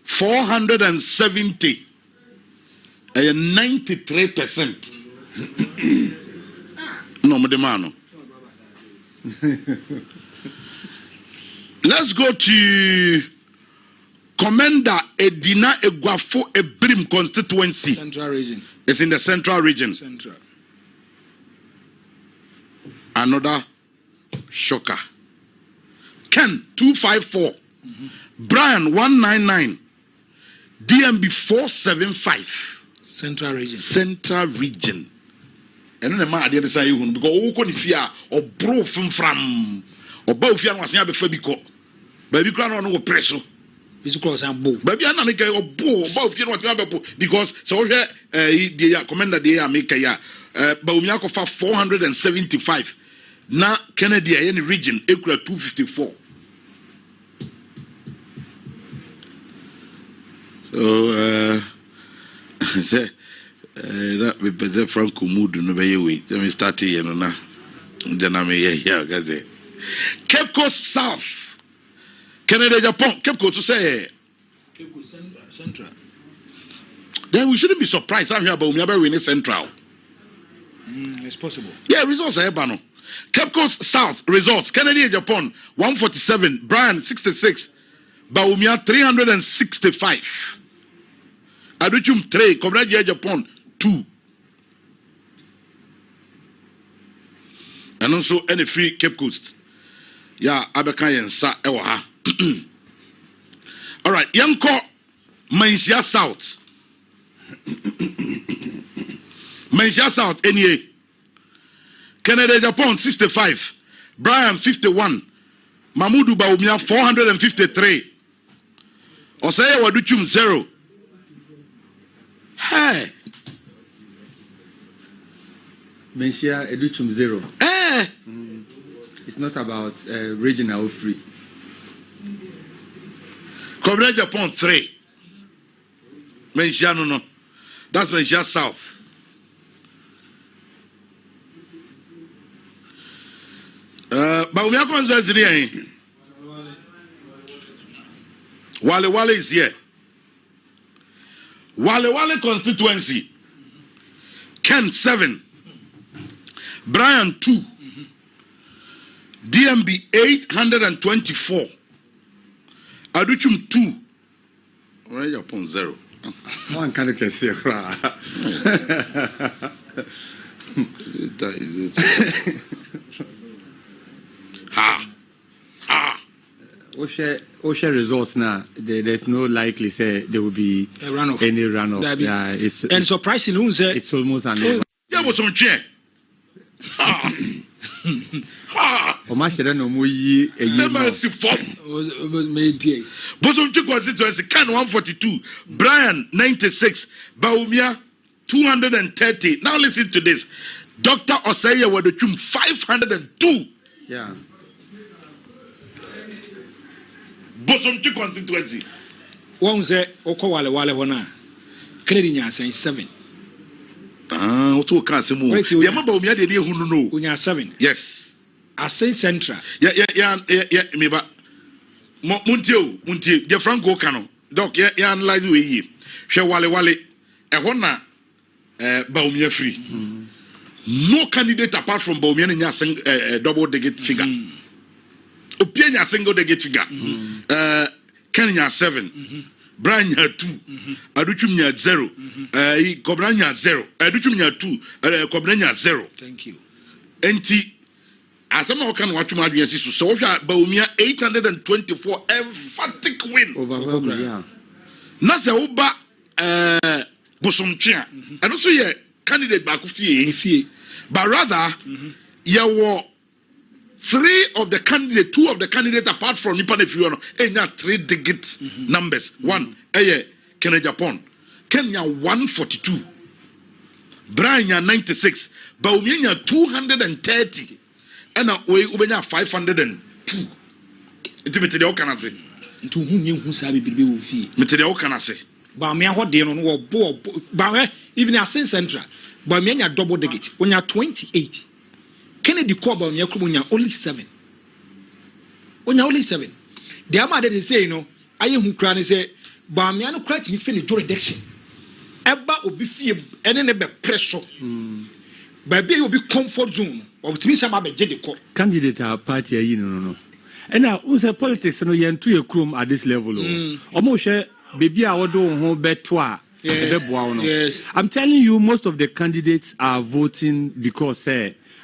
470. 93%. No, Mademano. Let's go to Commander Edina Eguafo Ebrim constituency. Central region. It's in the central region. Central. Another shocker. Ken 254. Brian 199. DMB 475. Central region. Central region. And then the man at the other side, because who can fear or bro from or both fear was never before. Baby, crown no pressure. Because I'm both. Baby, I'm not a boo, both you know because so here, the commander there make a Baumiako for 475. Now, Kennedy, any region, equal 254. So, that we better Franco Mood no be wait. Let me start here now. Then I'm here, guys. Cape Coast South. Canada, Japan. Cape Coast to say. Cape Coast Central. Then we shouldn't be surprised. I'm here about me winning Central. It's possible. Yeah, results are here, Cape Coast South results. Canada, Japan 147. Brian 66. Baumia 365. Aduchum 3. Comrade Japan 2. And also any free Cape Coast. Yeah, Abeka Yensa Ewaha. All right, Yanko Mansia South. Mansia South, NA. Canada, Japan 65. Brian 51. Mamudu Baumia 453. Osaya Waduchum 0. Hey. Mensia Educhum 0. It's not about regional free. Coverage upon 3. Mensia no. That's Mensia South. Baumia concerns here. Wale is here. Wale constituency. Ken 7. Brian 2. DMB 824. Aduchum 2. Right upon 0. One can say OSHA results now. There's no likely say there will be a runoff. Any runoff. Yeah, it's surprisingly, it's almost an. Yeah, was on chair. No more ye a year. Was made here. Bosom constituency Can 142. Brian 96. Baumia 230. Now listen to this. Dr. Osaya Wadochum 502. Yeah. Bosom constituency. One say Oko Wale Wana. Canadian 7. Also can't say more. The amount of me who know. Unya 7. Yes. I say Central. Yeah. Me ba. Muntio. The Franco Cano. Doc, yeah, analyze the way. She Wale. A hona Baumia free. No candidate apart from Baumia in your double digit figure. Opinion single digit figure. Kenya 7. Brian had 2, Aduchum 0, Cobrania 0, Aduchum 2, Cobrania 0. Thank you. Enti, as I'm can watch my BSC, so Baumia 824 emphatic win over. Nasa Uba Bosumchia, and also ye candidate Bakufi, but rather, ye were 3 of the candidate, 2 of the candidate apart from Nippon if you know, and 3 digit numbers. 1, Kenya Japan, Kenya 142, Brian 96, Baumia 230, and Ubenya 502. Intimate the Okanase. To whom you sabi be will fee. Material Okanase. Bamia what they on war, even a sense central. Bamia double digit when you're 28. Kennedy Corbin, you're only 7. When you're only 7. The Amada they say, I am who cry say, Bamiano cried me finish jurisdiction. Ebba will be fear and then be pressure. Baby will be comfort zone. Or to me, some other candidate our party, you know. And now, who's a politics no yen to your chrome at this level? Almost share baby, I would do home betwa. Yes. I'm telling you, most of the candidates are voting because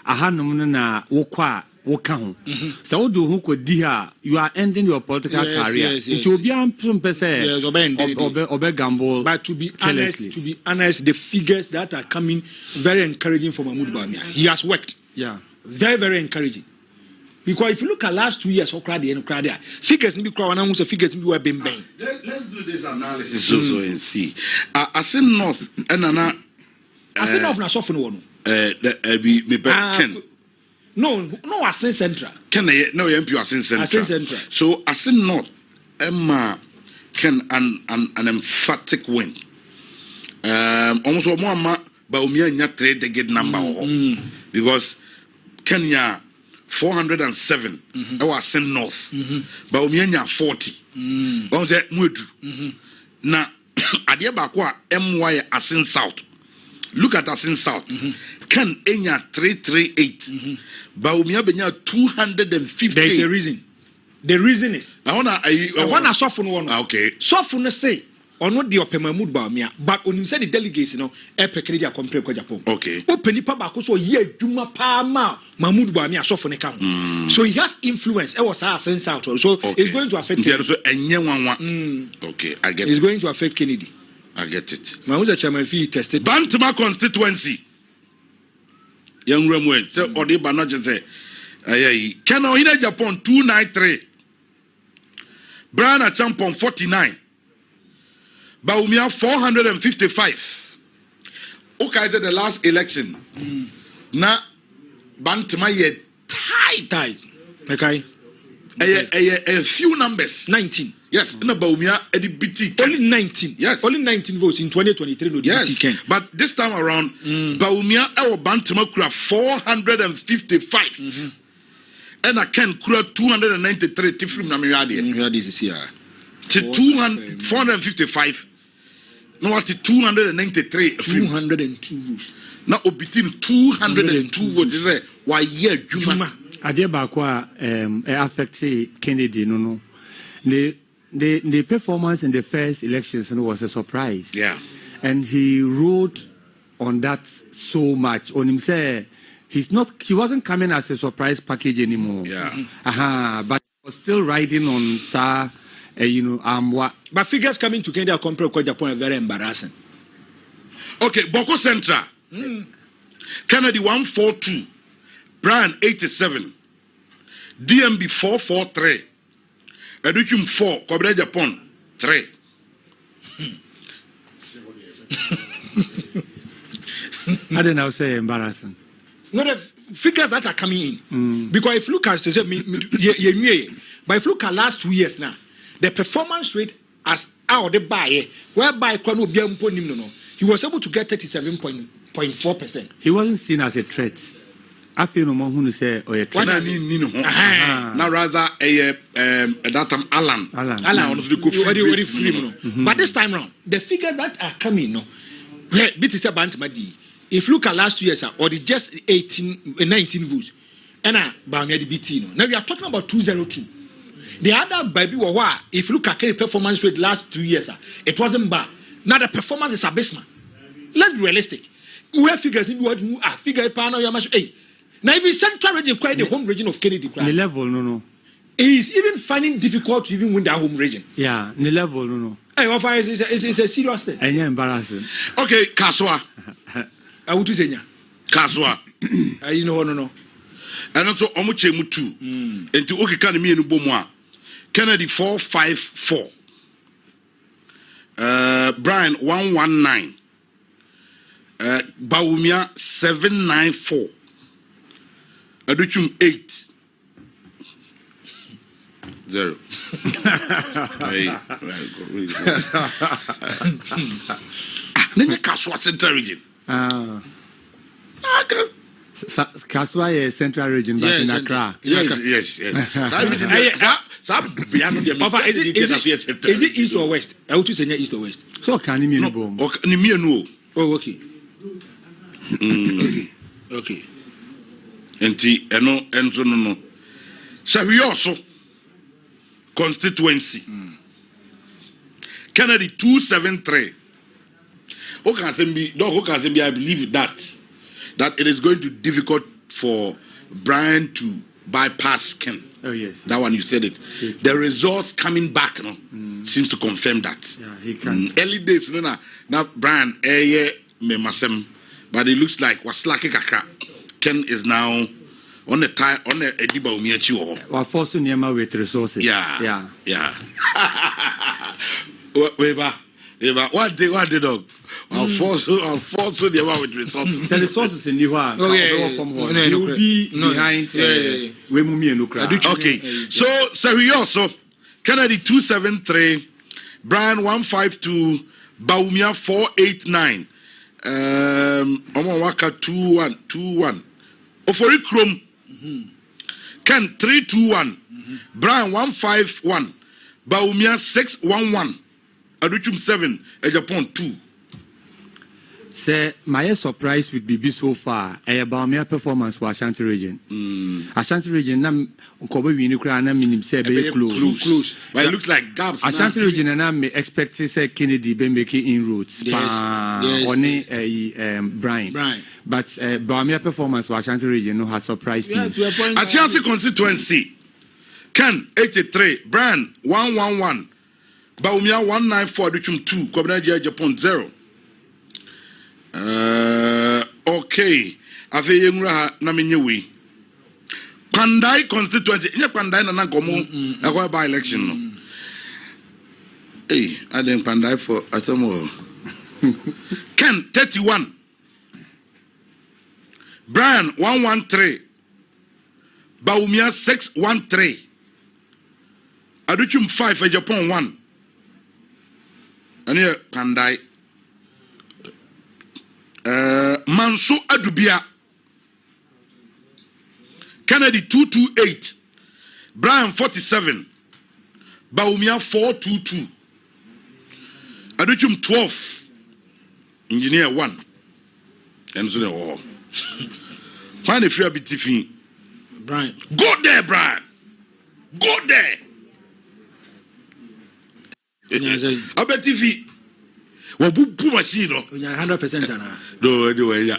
na wokwa so do who could you are ending your political career. It will be gamble. But to be honest, the figures that are coming very encouraging for Mahmoud Bawumia. He has worked. Yeah. Very, very encouraging. Because if you look at last 2 years, figures be crowd figures be bang. Let's do this analysis also and see. I say North and I say North na soften one. Ken. No, I say Central. Ken no MP I say Central. So I say North Emma Ken an emphatic win. Almost more Bawumia nya 3 digit number because Kenya 407 I was sent north Bawumia 40 I was at Mudu na adia bakwa MY asin south. Look at Asin South. Ken Enya 338. Bawumia benya 250. There is a reason. The reason is I wanna soften one. Okay. Soften say or not the Mahmoud Bawumia, but on him said the delegates, Epic compare Japan. Okay. Open the pabako so ye Juma Pama Mahmoud Bawumia soften account. So he has influence. It was Asin South. So it's going to affect Kennedy. Okay, I get it. It's going to affect Kennedy. I get it. Mahmoud Chairman fee tested. Bantama constituency. Young Ramway. So or the Banaja say Kenya Japan 293. Brian Champon 49. Bawumia 455. Okay, the last election. Na Bantama ye tight. Okay. A few numbers. 19. Yes, in Bawumia BT. Only 19. Yes. Only 19 votes in 2023. No, yes. But this time around, Bawumia our Bantama kura 455. And I can kura 293 tifrim na miwadi. This is here. 455. No, what 293. 202 votes. Now, between 202 votes, why yeah, Juma. Adebakwa affected Kennedy, no. The performance in the first elections was a surprise. Yeah. And he wrote on that so much. On him say he wasn't coming as a surprise package anymore. Yeah. But he was still riding on what. But figures coming to Kenya compare with Japan are very embarrassing. Okay, Boko Central. Kennedy 142. Brian 87. DMB 443. Educum 4. Kobre Japan 3. I don't know, say embarrassing. No, the figures that are coming in. Because if you look at but if you look at last 2 years now, the performance rate as out the buy, whereby he was able to get 37.4%. He wasn't seen as a threat. I feel no more who say or a threat. Now rather that time Alan. But this time round, the figures that are coming, if you look at last 2 years, or the just 19 votes, and Bawumia the BT. Now we are talking about 202. The other baby was if you look at the performance rate last 2 years, it wasn't bad. Now the performance is abysmal. Let's be realistic. We have figures figure hey. Now even central region quite the home region of Kennedy. The level no. It is even finding difficult to even win that home region. Yeah, the level no. Hey, it's a serious thing. And embarrassing. Okay, Kaswa. I would say Kaswa. You know no. And also Omuchemu 2. And to Okikani me and Bomwa. Kennedy 454. Brian 119. Baumia 794. Aduchum 8. 0. Nene Kaswa Central Region. Kaswa is Central Region, but in Accra. Yes. Is it east or west? I would say east or west. So can you mean no? Oh, okay. Okay. No. So we also constituency. Kennedy 273. I believe that it is going to be difficult for Brian to bypass Ken. Oh yes. That one you said it. The results coming back seems to confirm that. Yeah, he can. Early days, now Brian, but it looks like was like Ken is now on the time on a Ediba Umiachi. We're forcing him with resources. Yeah. Weber. What did dog? I'll force the amount with resources. The resources in you are. Okay. You will be behind. Okay. So also Kennedy 273, Brian 152, Baumia 489. Omawaka 2121. Ofori Krom. Ken 321. Brian 151. Baumia 611. Aduchum 7, Japan 2. Say, my surprise with BB so far, about my performance for Ashanti region. Ashanti region, nam Kobe Winukra, and I mean, say, close. But it looks like gaps. Ashanti region, and I'm expecting, say, Kennedy be making inroads. On Brian. But Baumia performance for Ashanti region has surprised me. Ashanti constituency, Ken 83, Brian 111. Baumia 194, Duchum 2, Kobnaja Japan 0. Okay. Afeyemura Naminyewi. Pandai constituency. In a Pandai na Gomo, a by election. No. Hey, I didn't Pandai for Atomo. Ken 31. Brian 113. Baumia 613. Aduchum 5 Japan 1. And here Pandai Manso Adubia Kennedy 228 Brian 47 Baumia 422 Aduchum 12 Engineer 1 and so all find a free BTF Brian go there Brian go there I bet TV. Wabu machine, 100% no, yeah.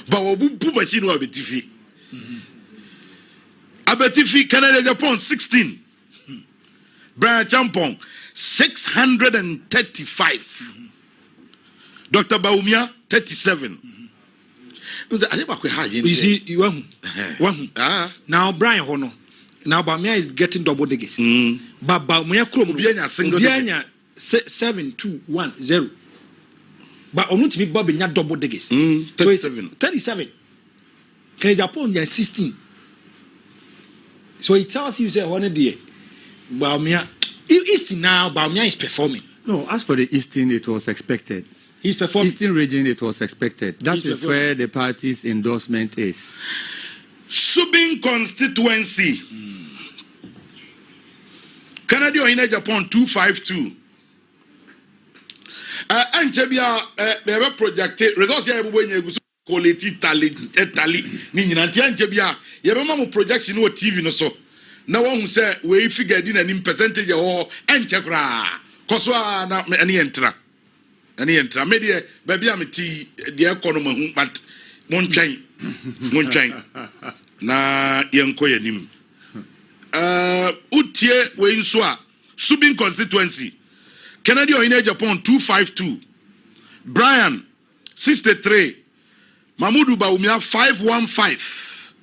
But wabu machine will be TV. I bet TV Canada Japan 16. Brian Champong 635. Dr. Baumia 37. You see, you want now Brian Hono. Now Baumia is getting double digits. But Baumia Krum single 7-2-1-0. But on to be Bobby not double digits. 37. 37. Can Japan 16. So it tells you say one day Baumia Eastern now Baumia is performing. No, as for the Eastern, it was expected. He's performing. Eastern region, it was expected. That is where the party's endorsement is. Subing constituency. Canada in Japan 252. And Jabia projected results here when you quality tally. Ninjantia Jabia, you have a projection or TV no so. na won say we figure din anim percentage ho enche kra koso na ene entra me de ba bia me ti de economy hu but mon twen na yenko yanim utie we nso a Subin constituency Kennedy Ohine Japan 252 Brian 63 Mamudu Baumia 515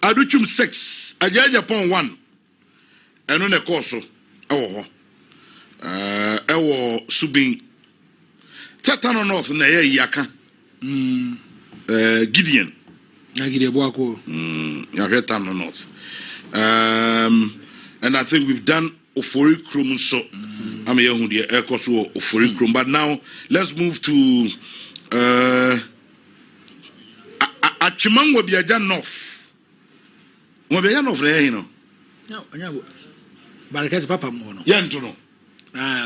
Aduchum 6 Ajaja Japan 1 eno ne koso ewo ho Subin Tatano North na ye yaka Gideon Boako Tatano North and I think we've done Ofori Krum so I'm here who the Ekoso Ofori Krum, but now let's move to Achimang will be a Jan North. Will be a North there, you know. No, but I guess Papa Mono. Yantono.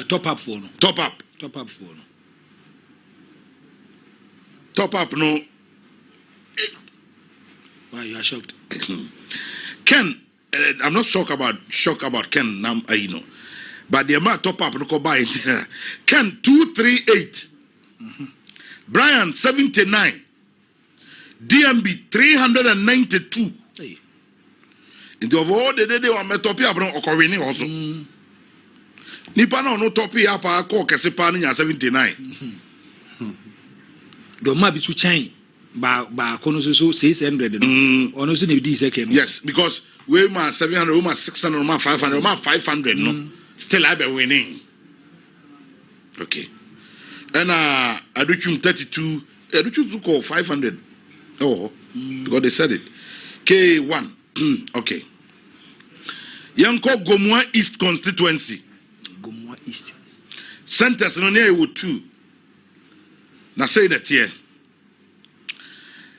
Top up for no. Top up for no. Top up no. Why you are shocked? Ken, I'm not shocked about Ken now, you know. But the amount top up no go buy it. Ken 238. Brian 79. DMB 392. Hey. Into of all the day wa metopia abron okowini also. Nipa na no topi apa ko kese pa nya 79. Do ma bi su chain ba kono so 600 no. Ono so na bi second. Yes, because we ma 700, we ma 600, we ma 500, we ma 500 no. Still I be winning. Okay. And Aduchum 32, Aduchum call 500. Oh, because they said it. K1. Okay. Yanko Gomwa East constituency. Gomwa East. Centers no near you 2. Na say that here.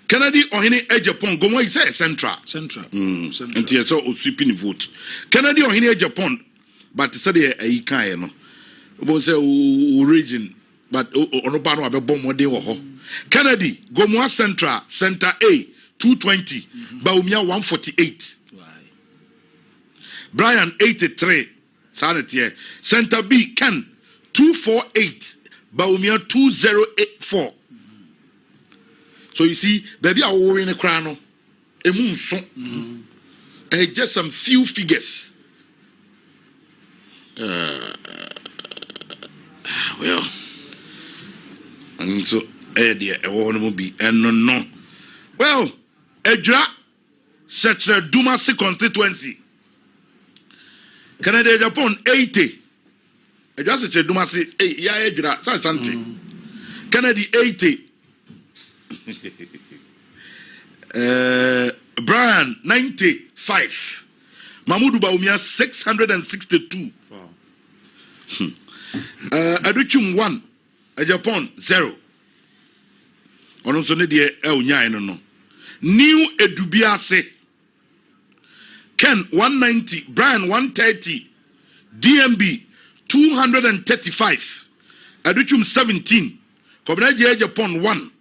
Kennedy Ohine Japan Gomwa is a central. Central. And here so sweeping vote. Kennedy Ohine Japan, but said a kind no. Bo say region, but onopa no abebom mode wo ho. Kennedy Gomwa Central Center A 220 Baumia 148. Brian 83 Sanity Center B Ken 248 Baumia 2084. So you see baby are in a crown just some few figures. Well, and so dear, I want to be and no. Well, Edra such a Dumasi constituency. Canada Japan 80. Edra such a Dumasi, yeah, Edra, such something. Canada 80. Brian 95. Mamudu Baumia 662. Aduchum 1. Japan 0. Ono so ne de nya no. New Edubiase Ken 190, Brian 130, DMB 235, Aduchum 17, Kobenaje Japan 1.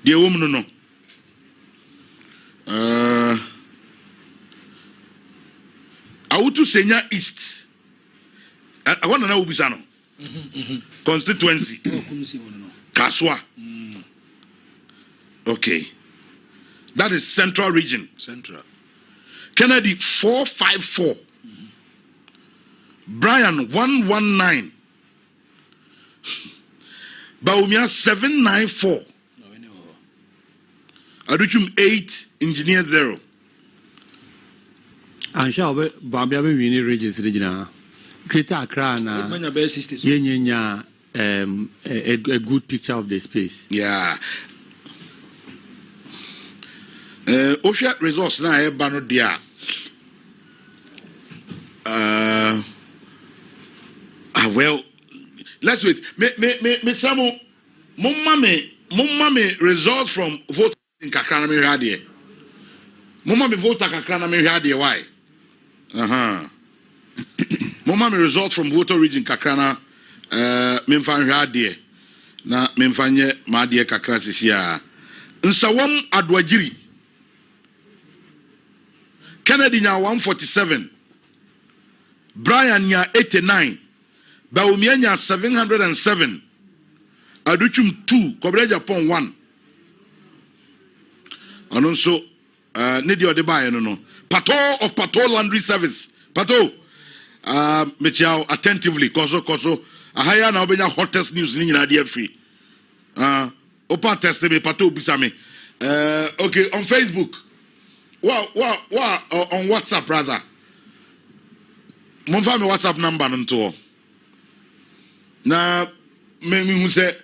The woman no. Autu Senya East. I want to know Ubisano. Constituency. Kaswa. Okay. That is Central Region. Central. Kennedy 454. Brian 119. Baumia 794. Aduchum 8. Engineer 0. I'm sure Bambia will win regions regional. Greater Accra na yenya a good picture of the space. Yeah. Osha resource na e ba no dia. Well, let's wait. Me samo mumma me results from vote in Kakra na me hwade. Mumma me vote Kakra na me hwade why? Mama me result from voter region Kakrana memfan hwade na memfanye maade kakra sisia nsawam adwagiri Kennedy nya 147, Brian nya 89, Bawumia nya 707, Aduchum 2, Kobra Japan 1. And also, need your debay, no. Pato of Pato Laundry Service. Pato, Michao attentively, Koso, a higher now be hottest news in India free. Opa test me, Pato Bisame. Okay, on Facebook. Wow, on WhatsApp, brother. Mon family WhatsApp number nto. Na me who say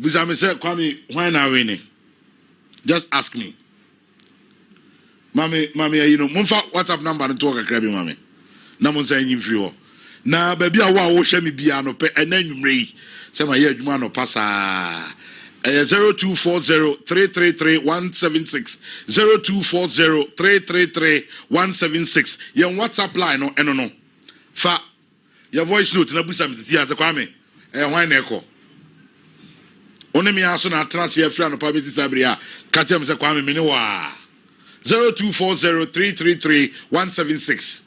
Bisame say Kwame why na winning. Just ask me. Mami, you know, mon fa WhatsApp number nto kakra bi mami. Na mon say nyim free ho. Na baby a wo hwe me bia no pe enanwumre yi. Say ma ye adwuma no pasa. 0240-333-176 0240-333-176 your WhatsApp line no eno no fa your voice note na busam sisi ase kwame hwan na ekọ oni mi aso na trans ye fra no pa bi sabri a ka chem se kwame me ne wa 0240-333-176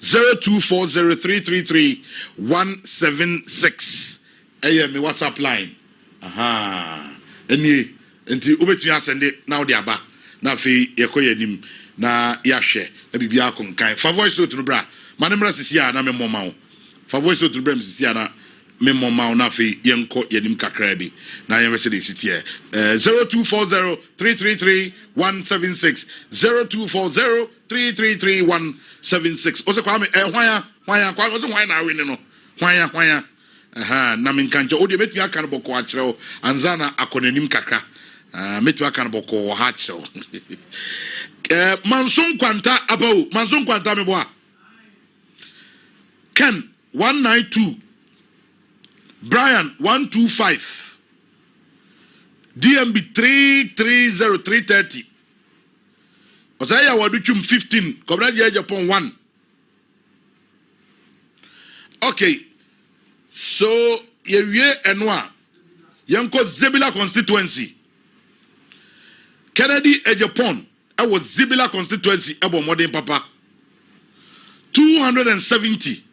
0240-333-176 me WhatsApp line eni enti obetumi asende na odi aba na fe yekoye nim na yahwe na bibia akonkan fa voice note no bra manemra sisi a na me moma wo fa voice note no bra sisi a na me moma wo na fe yenko yenim kakra bi na yenwese de siti 0240-333-176 0240-333-176 ose kwa me hwan kwa ose hwan na we ne no hwan na minkanjo odi betumi aka no boko akyerɛw anzana akonanim kakra metumi aka no boko ha akyerɛw manson kwanta abawo manson kwanta meboa Ken 192 Brian 125 DMB 330330 Osaya waduchum 15 Kobra Japan 1 okay. So, ye enwa yanko Zebila constituency. Kennedy Ejapon, I was Zebila constituency, ebo modern papa. 270.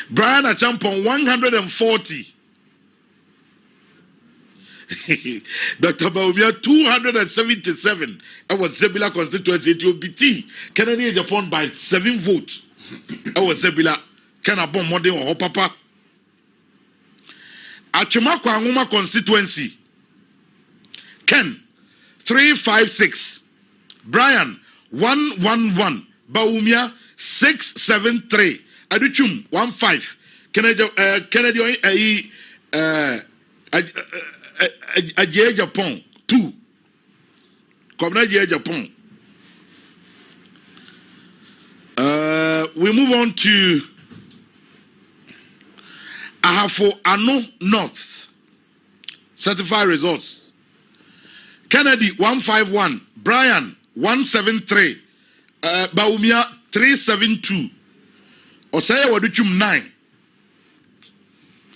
Brian Achampon 140. Dr. Baumia 277. I was Zebila constituency. It will be T. Kennedy Ejapon by 7 votes. I was Zebila. Can a bomb modern or papa? Achimako Anguma constituency. Ken 356. Brian 111. Baumia 673. Aduchum 15. Kennedy Aje Japan 2. Komna Japan. We move on to Ahafo Ano North. Certified results. Kennedy 151. Brian 173. Baumia 372. Osaya Waduchum 9.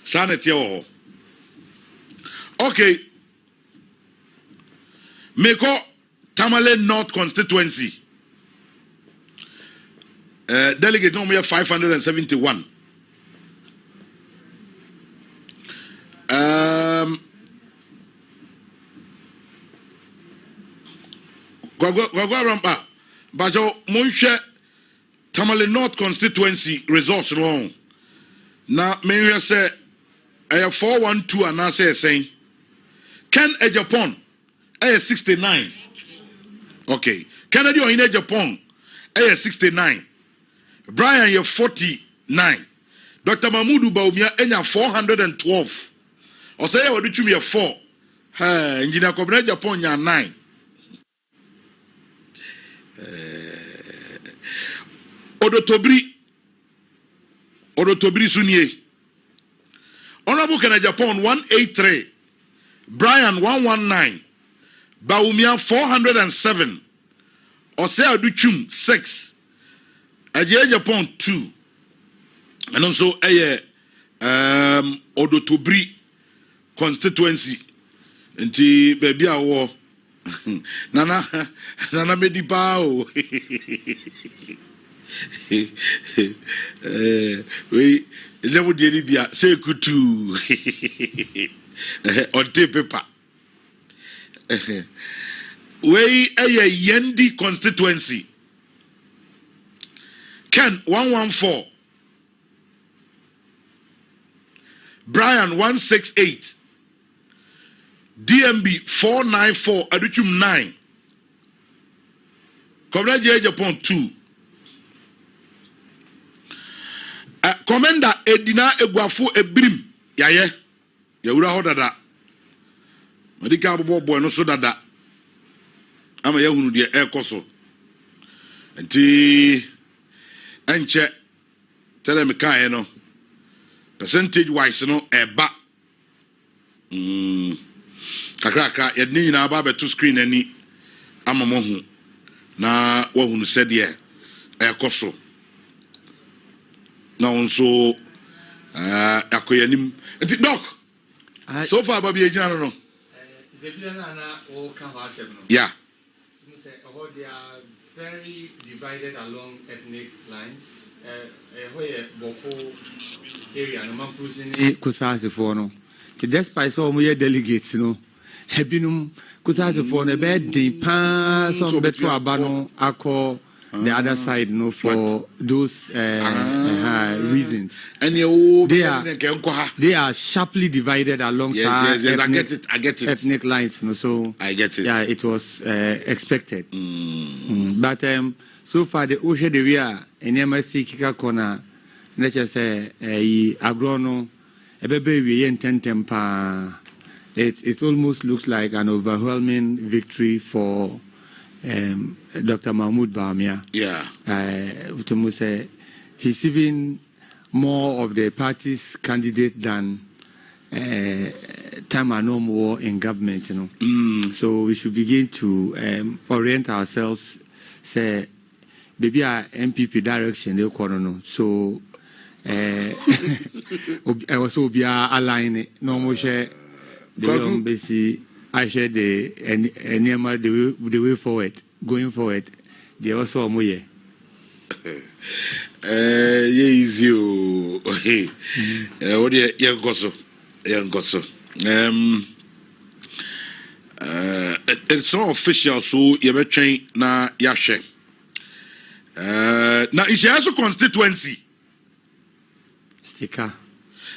Sanet yo. Okay. Meko Tamale North constituency. Delegate number 571. Rampa. Bajo Munche Tamale North constituency results wrong. Now, may say I have 412 and I say saying Ken Ejapon 69. Okay. Kennedy or in Ejapon 69. Brian you 49. Dr. Mahmoud Baumia enya 412. Osaya waduchum ye 4. Engineer Kobra Japan ya 9. Odotobri Sunye. Honorable Kena Japan 183. Brian 119. Baumia 407. Osaya waduchum 6. Aje Japan 2. And also Odotobri constituency. Nti baby awo Nana Medipao. We never did it. Say good to on tape paper. We a Yendi constituency. Ken 114. Brian 168. DMB 494. Aduchum 9. Commander Japan 2. Commander Edina Egwafu Ebrim. Yaye. Yawura hodada. Madika bobo no so dada. Ama yahunu de ekoso. Enti enche tell me kan no. Percentage wise no eba. Kakra yedni nyina ba beto screen ani amamo hu na wahunu said ye ekoso. Na onso akoyanim. Enti doc. So far baby ejina no. Yeah. They are very divided along ethnic lines. Boko area, no man pushing Kusasi for no. Despite some of your delegates, no, Hebinum Kusasi for a bed, the pass on Betu Abano, Ako. The other side, no, for those reasons. And they are sharply divided alongside yes, I get it. Ethnic lines, no, so I get it. Yeah, it was expected. But so far the Osha de Via and MSC Kika Kona, let's just say agrono, a baby and tempa. It almost looks like an overwhelming victory for Dr. Mahmoud Bamia. Yeah. He's even more of the party's candidate than time and no more in government, you know. So we should begin to orient ourselves, say, maybe our NPP direction, they no. So I also be aligning no more share the basic. I share the way forward, going forward. They also more yeah. Yes, you. What do you got so? It's not official, so you better train na yashe. Now it's also constituency. Sticker.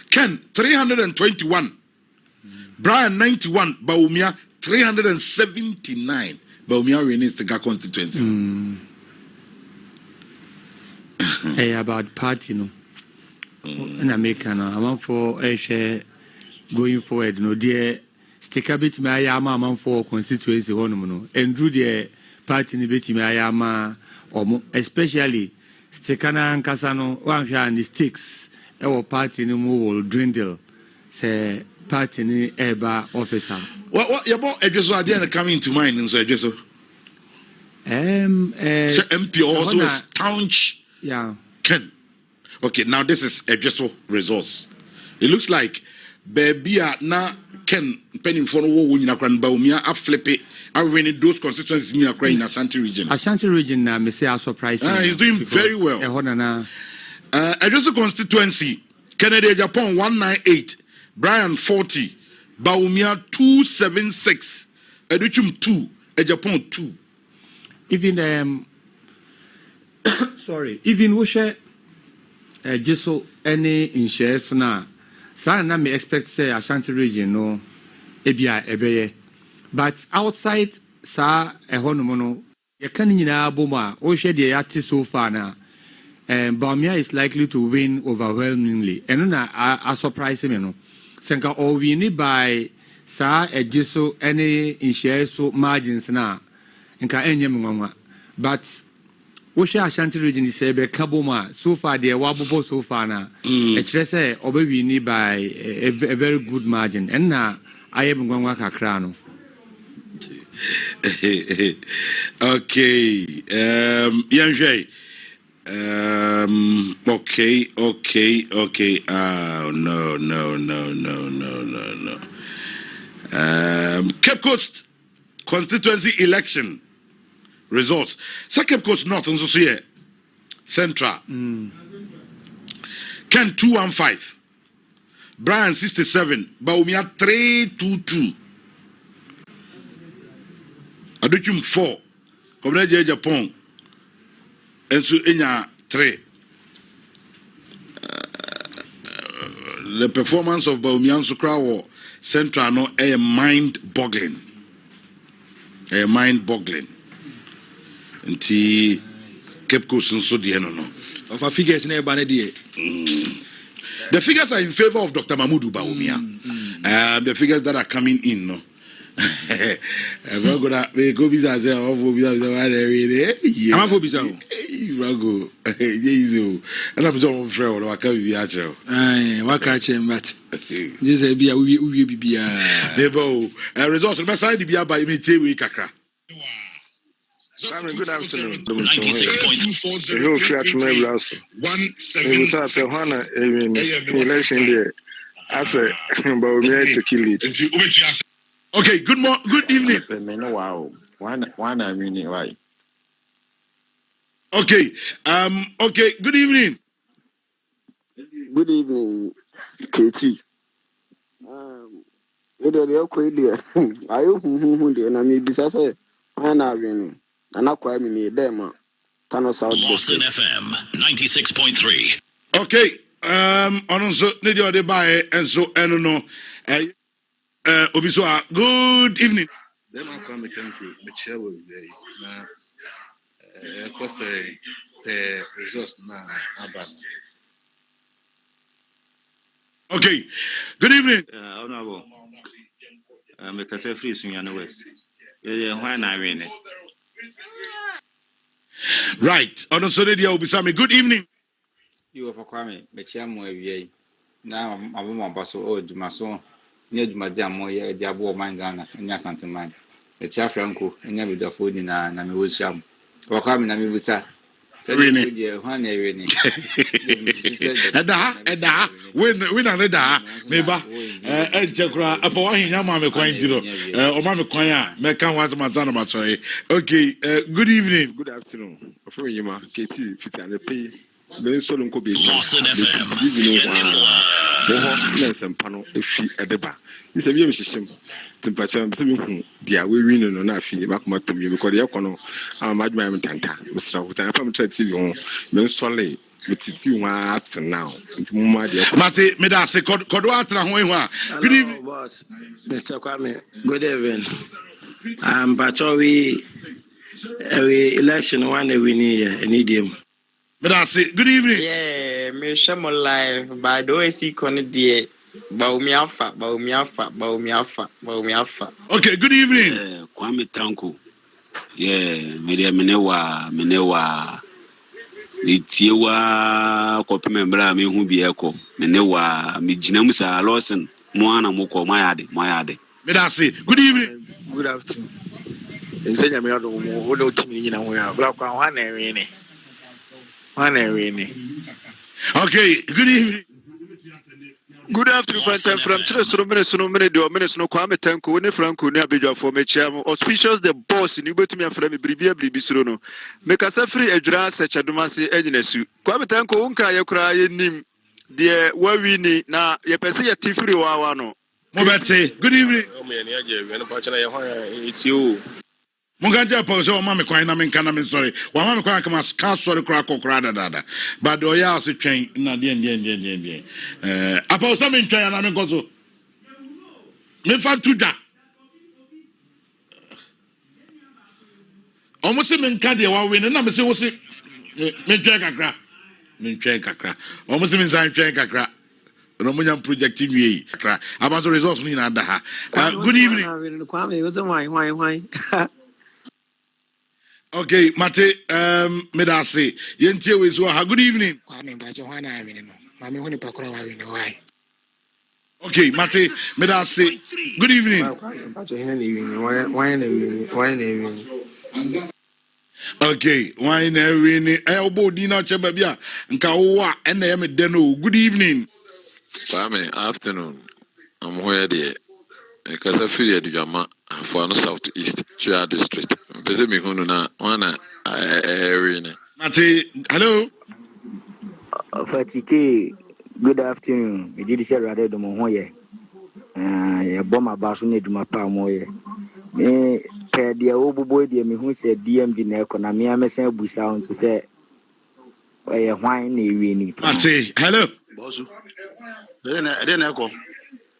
Ken 321. Brian 91, Baumia 379. Baumia reigns the constituency. Hey, about party, no. In America, no. I want for a share going forward, no. Dear sticker bit me ayama for constituency, no. And do the party bit me ayama, or especially stickana and Casano, one here and the sticks, our party no more will dwindle. Say. Party ni eba officer. What your boy Edgeso idea coming to mind in so Edgeso? MP also is township. Yeah. Ken. Okay, now this is Edgeso resource. It looks like baby na Ken penning for no wo nyina kran ba umia a flip it. I winning those constituencies in Ukraine in Ashanti region. Ashanti region na me say surprising. He's doing very well. Edgeso constituency Kennedy Japan 198. Brian 40, Baumia 276, Educhum 2, Japan 2. Even even we share just so any in shares now. Sana me expect say Ashanti region no ebia ebeye. But outside sa ehonomono you can nyina boma we share the artist so far now. Baumia is likely to win overwhelmingly. And na a surprise me no. Senka or we need by sa ejiso any in shares so margins na nka enye mwa. But we share Ashanti region is be kaboma so far the wabobo so far na ekire say obe we need by a very good margin and na ayem ngwa kakra no. Okay. Yanjay. Okay. No. Cape Coast constituency election results. Second Coast North and so here. Central. Ken 215. Brian 67. Baumia 322. Adukum 4. Comrade Japan. And so Enya 3. The performance of Baumian Sukrawo Central no a mind-boggling. A mind-boggling. Nti Cape Coast nso de no. Of our figures na eba na de. The figures are in favor of Dr. Mahmoud Bawumia. The figures that are coming in, no. I'm not gonna go visa. I'm for visa. I'm for visa. Rago, Jesus. And I'm so afraid. I can't be actual. Aye, what catch him, but this will be a we. Nebo. Results. My side be by me. Tewe kakra. Good afternoon. 96.3. Election there. After to kill it. Okay, good evening. Wow. One I mean right. Okay. Okay, good evening. Good evening, KT. Boston FM 96.3. Okay. Also need you buy and so no. Obisoa, good evening. Then I come thank you. Michelle will be now. Because resource now about. Okay. Good evening. Honorable. Because free swing on the west. Why not win it? Right. On Sunday, will be Sammy. Good evening. You are for Kwame, Michelle Moy. Now I'm a boss of Mason. Near Madame Moya, Diabo, Mangana, and Yasantaman. The Chafranco, and never the food in a Namiwisham. Or coming Namiwisa. When I read maybe Chakra, upon Yamma Quantino, or Mamma Quaya, Mekan was Matana. Okay, good evening. Good afternoon. For you, KT, fit and the pay. Then Solon could be Boston FM. And panel if she at the bar. It's a very shame. Temperature, dear, we win on a fee, Macmatum, you because the Econo, Madman Tanta, Mr. With an affirmative TV on, Ben Solly, with its up now. It's Mumadi. Mate, Medase, Codwatra, good evening, boss. Mr. Kwame, good evening. But we election one we need him. Medase, good evening. Yeah, me shamo live, by the way, see Connie. Baumiafa. Okay, good evening. Kwame Tanko. Yeah, menewa itiewa kopi membra me hu bi eko menewa me ginam sa Lawson moana moko mayade. Medase, good evening. Good afternoon. Ensenya me ado mo wo do timi nyina ho ya bla kwa hwa na ewe ni. Okay, good evening. Good afternoon, friends. From minutes, no Kwame Tanko, ne Franco, ne Abidja for Mechiam, auspicious the boss in Ubetumia from Bribisrono. Make us a free address, such a domasi enginesu. Kwame Tanko, Unka, Yakra, Nim, dear, where we need now, Yapesi, a Tifri Wawano. Mobete, good evening. It's you. Mungaja Poso, Mamma Quina, I'm sorry. One Mamma Quack must cast for the crack or crada. But do ya also train in a dien. Upon some in train, I'm going to me fan to that. Almost a man can't one win, and I'm saying, what's it? Me drink a crack. Almost a man drink a crack. Roman projecting me. About the results, me and good evening. Why? Okay, Mate, Medase, Yentia with good evening. Okay, Mate, Medase, good evening. Okay, wine every elbow dinner chababia, and Kawa, and I am a deno. Good evening. Family, afternoon. I'm where there because I feel the Jama for no southeast Chia district. Pese me hunu na wana area ne. Mate, hello. Fatike, good afternoon. Me did say rather do mo hoye. Ya boma ba so ne duma pa mo ye. Me pe dia obuboy dia me hu say DMD na ko na me amesen busa on to say hwan na ewie ni. Mate, hello. Bosu. Then echo.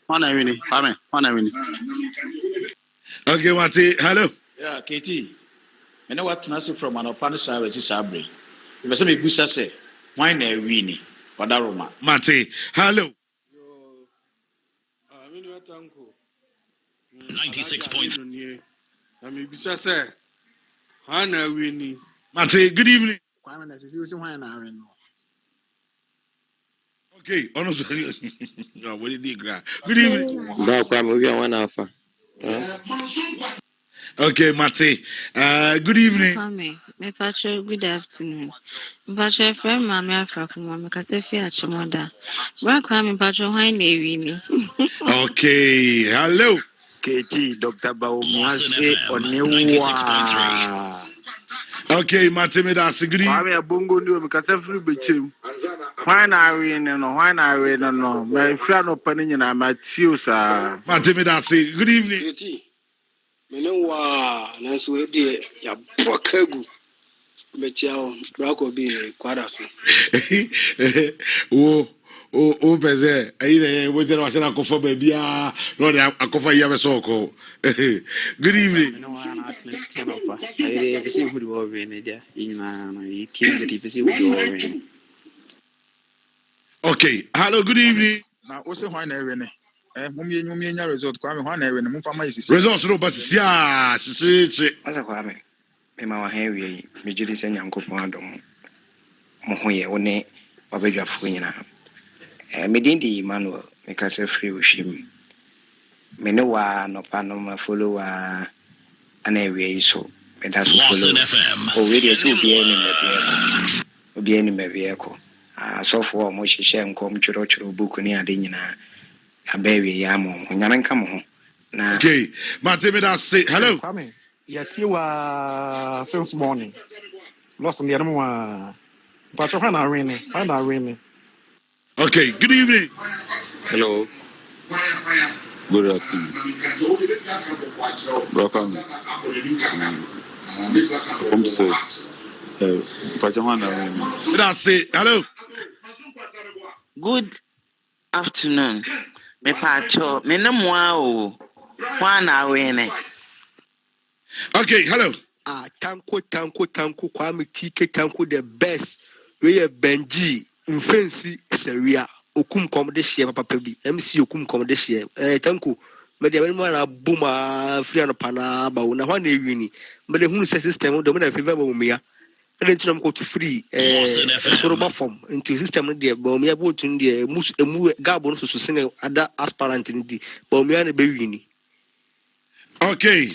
Hwan na ewie ni. Amen. Hwan na ewie ni. Okay, Mate, hello. Yeah, Katie. Me know what to from an open service is sabre. If say me busa say why na ewie ni. Wadaroma. Mate, hello. 96.3. Mate, good evening. Okay, honestly. No, what did you grab? Good evening. Okay, Mate. Good evening. Me patro, good afternoon. Patro, friend, Mammy Afrakuma, Makasefi Achimoda. Welcome, Patro, why Navy? Okay, hello. KT, Dr. Baumase, Onewa. Okay, Mate, me that's good evening. I'm a bongo new Makasefi Bichim. Why not win and why not win and no? My friend opening and I'm at you, sir. Mate, me that's good evening. Menewa na so de ya bokagu mechiao brako bi kwada so o pese ayi na we dey watch na kofa ba bia no dey akofa ya be so ko. Good evening. Menewa na atlet tema pa ayi dey pese hudu o we ne dia ina na yi team dey pese hudu o we. Okay, hello, good evening. Na o se hwan na ewe ne mumye nya result kwa me hwan na ewe ne mumfa ma isisi results no but sia chichi asa kwa me ma wa han wie me jiri se nyankopon adom mo ho ye woni obedwafo nyina me dindi Emmanuel me ka se free wohim me ne wa no pa no ma follow wa ana wie so me da so follow o we dey so obi ani me be ko so for mo hihye nkom tworo book ni ade nyina abewe ya mo nyame nka mo na okay Mate me that say hello Kwame yatiwa since morning lost me anymore but you hana win okay good evening Hello. Good afternoon. Welcome. Home set. That's it. Hello. Good afternoon. Me pacho, me no moa o. Wana wene. Okay, hello. Tanko Kwame TK Tanko the best. We are Benji Mfensi Seria Okum kom de share papa bi MC Okum kom de share Tanko me de me na buma free no pana ba na hwa na ewini me de hunu system do me na favor ba mia e de ntinam ko to free soroba form into system de ba mia bo tun de emu gabo no so sene ada aspirant ndi ba mia na be wini. Okay,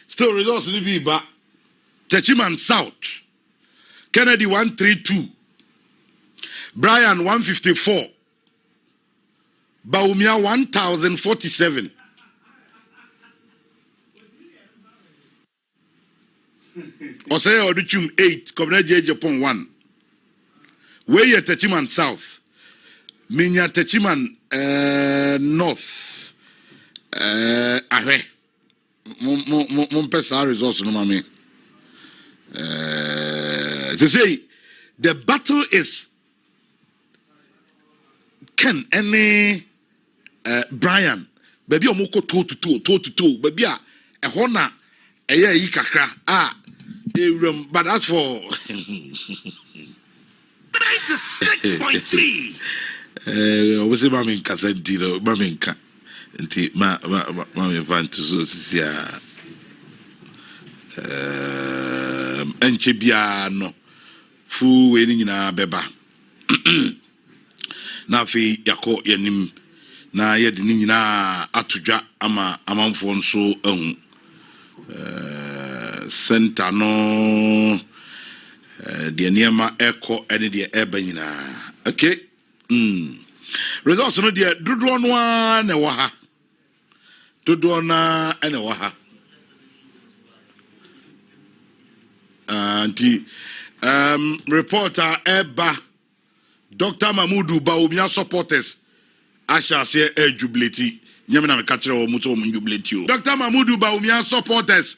still results to be back. Techiman South, Kennedy 132, Brian 154, Baumia 1047. Osaya Oduchum 8, Kobreje Japan 1. Weye Techiman South, Minya Techiman North, Ahe. Mon pesa results no mami. To say the battle is Ken any Brian baby omoko toe to toe baby a hona eye yi kakra but that's for 96.3 obviously mami nkasa ndiro mami nka nti ma event so sia enche bia no fu we ni nyina beba na fi yakọ yanim na yedi ni nyina atodwa ama amanfo nso ahu center no de niema ekọ ene de eba nyina okay results no de dodo no na wa ha dodoɔ naa ɛna ɛwɔ ha nti reporter Eba Dr. Mahmudu Bawumia supporters ahyɛ aseɛ jubilate nyame na meka kyerɛ wɔ mu sɛ ɔmo jubilate o Dr. Mahmudu Bawumia supporters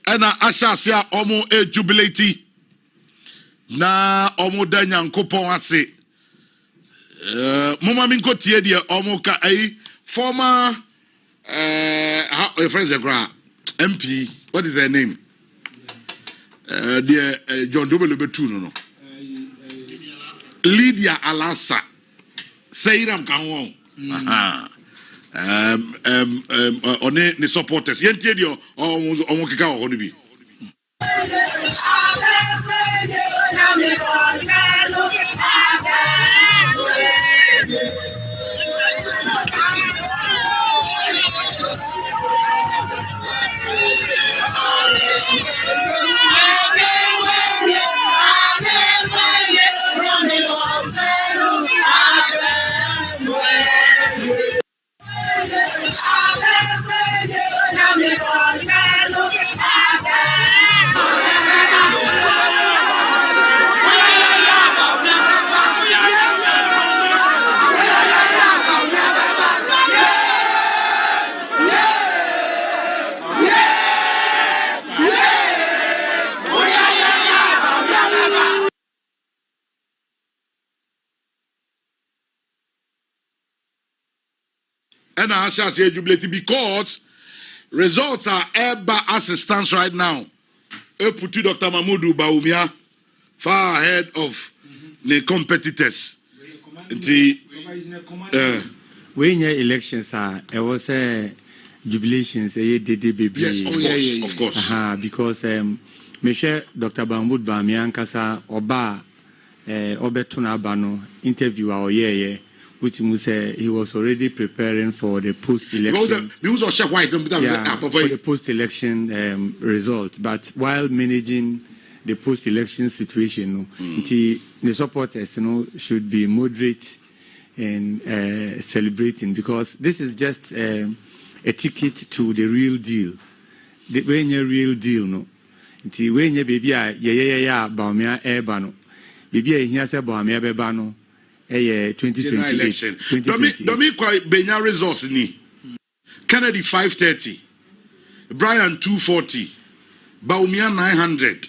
ɛna ahyɛ aseɛ ɔmo jubilate na ɔmo da Nyankopɔn ase mama min ko tie deɛ ɔmo ka former friends MP what is her name John W. Betu no Lydia Alasa Seiram Kanwon on the supporters yentie dio omo keka wo no bi and I shall say jubilate because results are ever as it stands right now. Eputu Dr. Mahmudu Bawumia far ahead of the competitors. When your elections are, it was jubilations, baby. Yes, of course. Because me share Dr. Mahmudu Bawumia Nkasa Oba Obetuna Bano interview our which he was already preparing for the post-election. For the post-election result, but while managing the post-election situation, the supporters, should be moderate and celebrating because this is just a ticket to the real deal. When you real deal, no. When you baby, Baumia Ebano, baby, here say Baumia Bebano. 2028. Domi kwa Benya results ni. Kennedy 530. Brian 240. Baumia 900.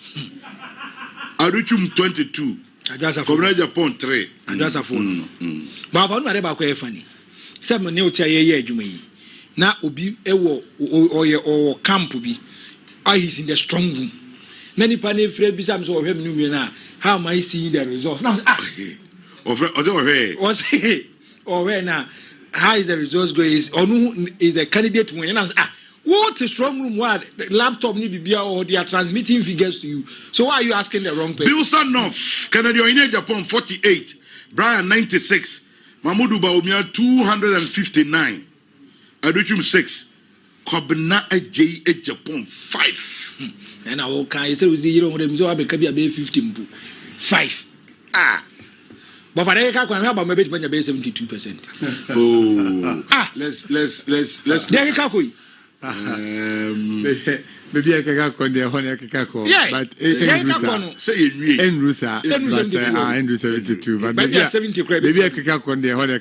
Aruchum 22. Comrade Japan 3. Ajasa phone. Ba fa no ba kwa efani. Se mo ne o tia ye adwuma yi. Na obi ewo o camp bi. He's in the strong room. Many pane free bi sam so ohwe me nu na. How am I seeing the results? Now now, how is the results going? Is the candidate winning? What is strong room? What laptop need be or they are transmitting figures to you? So why are you asking the wrong person? Bill Sanoff, Canada in Japan 48, Brian 96, Mahmudu Bawumia 259, Aduchum 6, Kobna AJ Japan 5. And I will can say you don't want to be 15. 5. But for the car, about maybe 72%. Oh, let's. There you maybe I can call the honey. Yes, but Andrew 72, but maybe 70 credit. Maybe I can call the honey.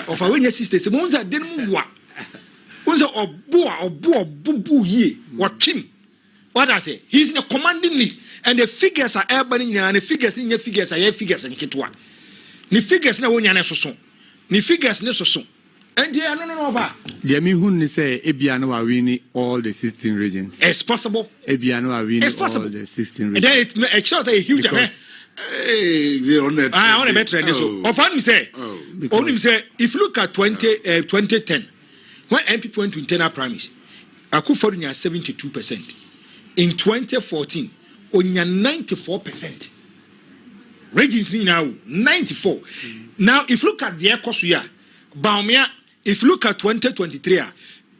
Of our when sisters, ones that didn't work. Was a boo ye, what him? What I say? He's in a commanding league, and the figures are urban and the figures in your figures are figures and Kitwa. The figures no one so. The figures no so. And they are no over. The Amihun say Ebiano are winning all the 16 regions. It's possible. Ebiano are winning all the 16 regions. And then it shows a huge event. Hey, I want to better this. Of only say, if you look at 2010, when NPP went to internal primaries, Akufo had 72%. In 2014, only 94%. Regions now 94. Now, if you look at the Ekosuya, Baumia, if you look at 2023,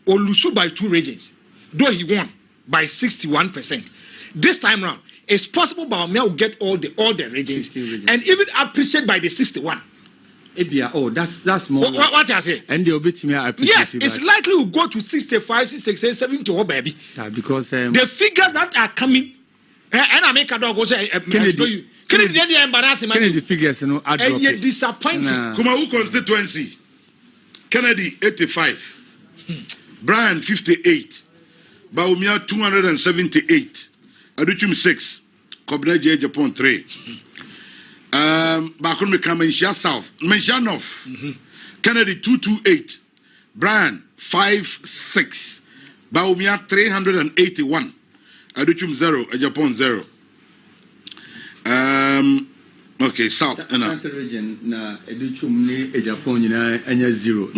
Olusu by 2 regions, though he won by 61%. This time round, it's possible Baumia will get all the regions and even appreciated by the 61. That's more. What I say? And the obit me yes, it's likely to go to 65, 66, 70, oh baby. Because the figures that are coming, and I make a dog go say, Kennedy, Kennedy figures, no, and you're disappointed. Kumawu constituency, Kennedy 85, Brian 58, Baumia 278, Aduchum 6, Kobneje Japan 3. Back on Menchia South, Menchia North, Kennedy 228, Brian 56, Baumia 381, Aduchum 0, Japan 0. Okay, South. Central region na Aduchum ni Japan anya 0.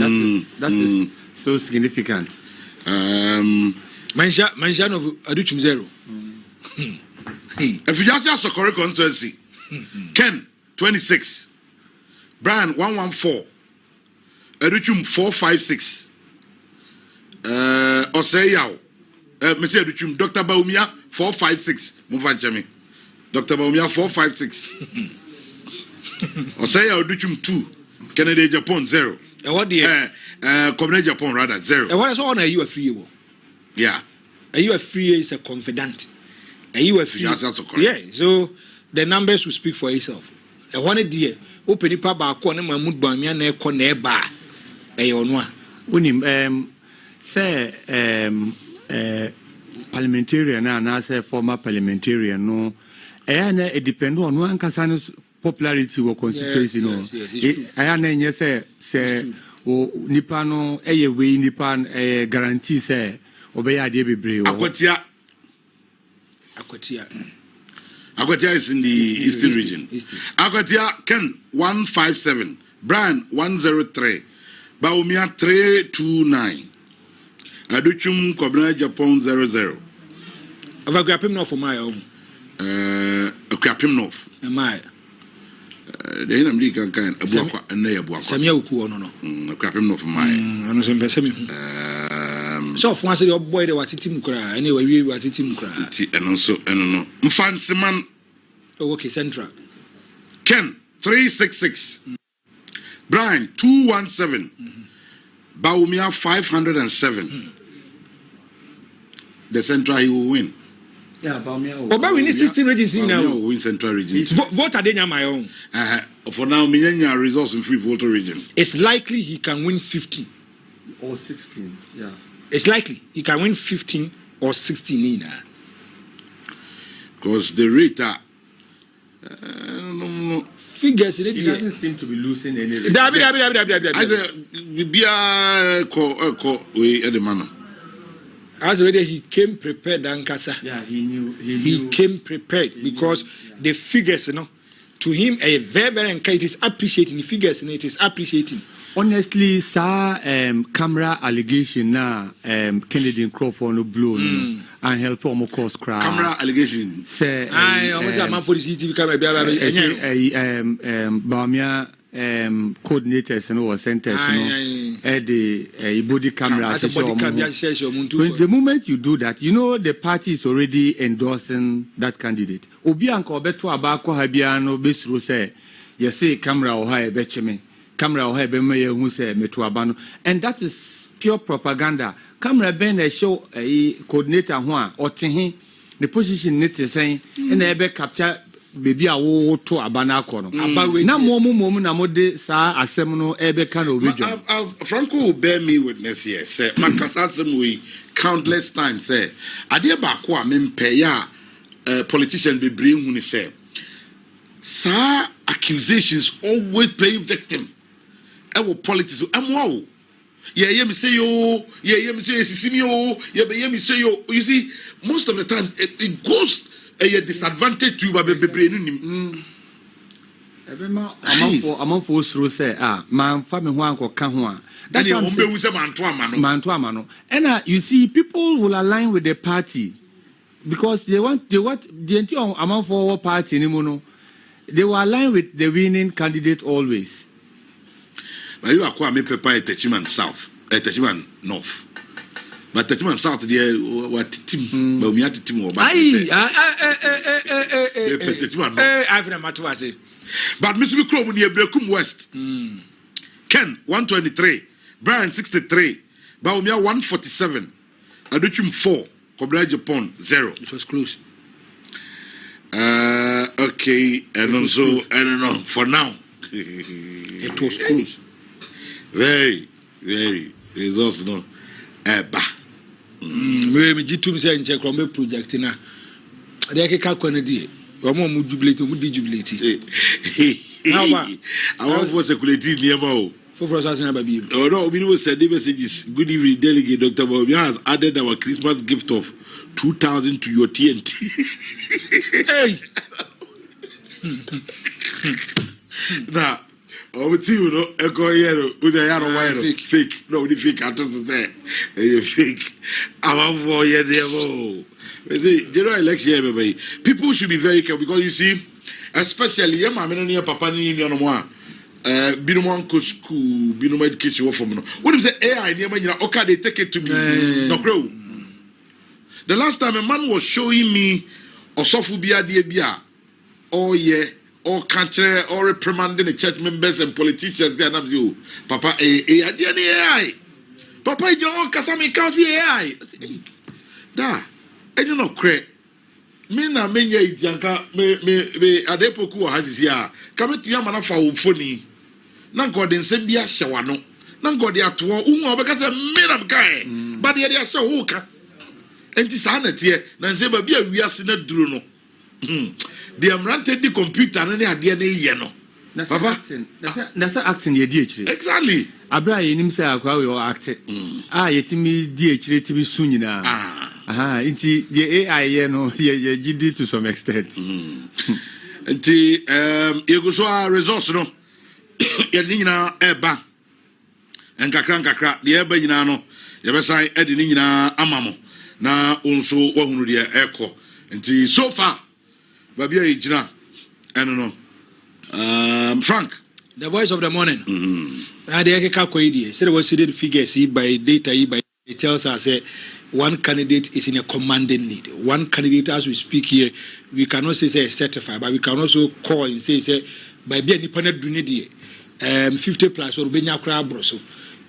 That is so significant. Menchia of Aduchum 0. If you just have a correct constituency. Ken 26, Brian 114, Educhum 456, Oseyao, Monsieur Educhum, Dr. Baumia 456, Mufanchemi, Dr. Baumia 456, Oseyao Educhum 2, Kennedy Japan 0. What the Community Japan rather 0. And what is all? Are you a free? Yeah. Are you a free? Is a confidant? Are you a free? Yeah. So the numbers will speak for itself. I wanted dear open it up corner Mahmoud Bamian corner bar. Say parliamentarian and I say former parliamentarian no it depends on one Casanos popularity or constituency no. I say Nipano way Nipan guarantee say obey idea be brave. Aquatia Agwatia is in the Eastern region. Agwatia Ken 157, Brian 103, Baumia 329, Aduchum Kobna Japan 00. Avagrapim North for my own. Crapim North. Am I? The enemy can kind of walk and near walk. Samia Uku no. Crapim North for my. And some so once your boy the Watitim cry, anyway, we were Titim cry. And also, and no. Fancy man. Okay, Central. Ken 366. Brian 217. Baumia 507. The Central he will win. Yeah, Baumia. But we need 16 regions now. Will win Central region. Vote are my own. For now, Millennial results in free voter region. It's likely he can win 15 or 16. Yeah. It's likely he can win 15 or 16 in because the rate figures it doesn't seem to be losing any. I said, be a man. As already he came prepared, Ankasa. Yeah, he knew. He came prepared because the figures, to him, a very it is appreciating the figures, and it is appreciating. Honestly, sir, camera allegation na Kennedy Crawford no blue and help him cause crowd. Camera allegation. Say, I almost a man for the CCTV camera. Bamia coordinators and our centers, the body camera. The moment you do that, the party is already endorsing that candidate. Obianko beto abako habiano besru say, you say camera or high betcheme. Camera or have who say metuabano, and that is pure propaganda. Camera ben a show a coordinator one or tihi the position net is saying and ebe capture baby a wo to abana kono. Na moment amode sa asemno ebe kano video. Franco will bear me witness here. Say Makasasem we countless times say Adia Bakwa mempeya politicians be bring who say sa accusations always playing victim. Our politics, I'm wow. Yeah, me say yo, yeah, me say yo, yeah, me say yo. You see, most of the time it goes a disadvantage to you by the brain. I'm for say, man, family one ko kahwa. That's and you see, people will align with the party because they want the amount for party anymore. They will align with the winning candidate always. But you are quite paper at Techiman South, at Techiman North. But Techiman South, what team? But we had the team or I've never met was it. But Mr. Chrome near Brekum West. Ken 123, Brian 63, Baumia 147, Aduchum 4, Cobra Japan 0. It was close. Okay, and also I don't know for now. It was close. Very results no. Me G2 say in check project na. They can Kennedy. Omo jubilate, jubilate. How about I want for security near Mao. For us asking about you. Oh no, we will send the messages. Good evening, Delegate Dr. Bobby has added our Christmas gift of 2,000 to your TNT. Hey. Now, over to you, no, echo yellow with a yellow wire. Fake. No, the fake artist there. Fake. I'm for your devil. General election, baby. People should be very careful because you see, especially your mama and papa and your mama. Binuman ko school, binuman education for me. What is the AI near me? Okay, they take it to me. No crow. The last time a man was showing me Osofubia Diabia, oh yeah, or country or reprimanding the church members and politicians. There, I'm you, Papa. AI. Papa, you don't Kasami County AI. Da, I don't know, crack. Me na menye idianka me adepoku ohazisi a kametu ya mana fa ofoni na ngode nsem bia hyewa no na ngode ato uhu obeka se me na mkae ba de ya hye wo ka enti sa na tie na nsem ba bia wiase na duro no de amrante di computer ne ade na ye no papa that's acting ye di echire exactly abra ye nim say akwa we acting yetimi di echire tibi su nyina inti the AI no ye gidi to some extent. Inti you go so a resource no ye nyina eba enkakra the eba nyina no ye be sai edi nyina amamo na onso wahunu de eko inti so far baby e gina eno no Frank, the voice of the morning. The calculated said was the figures by data by it tells us one candidate is in a commanding lead. One candidate, as we speak here, we cannot say certified, but we can also call and say by being independent dunidi 50 plus or being broso.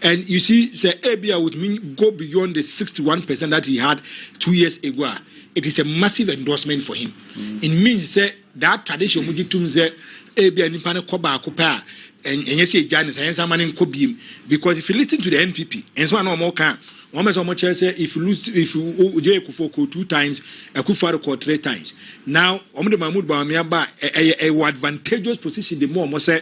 And you see, say Abia would mean go beyond the 61% that he had 2 years ago. It is a massive endorsement for him. It means say that tradition would to say Abia Nipana Koba Kopa and you say Janus and someone in Kobim. Because if you listen to the NPP, and someone no more can. One man say if you Kufoko 2 times, Akufaro 3 times. Now, the Mahmoud Bamiaba a advantageous position the more say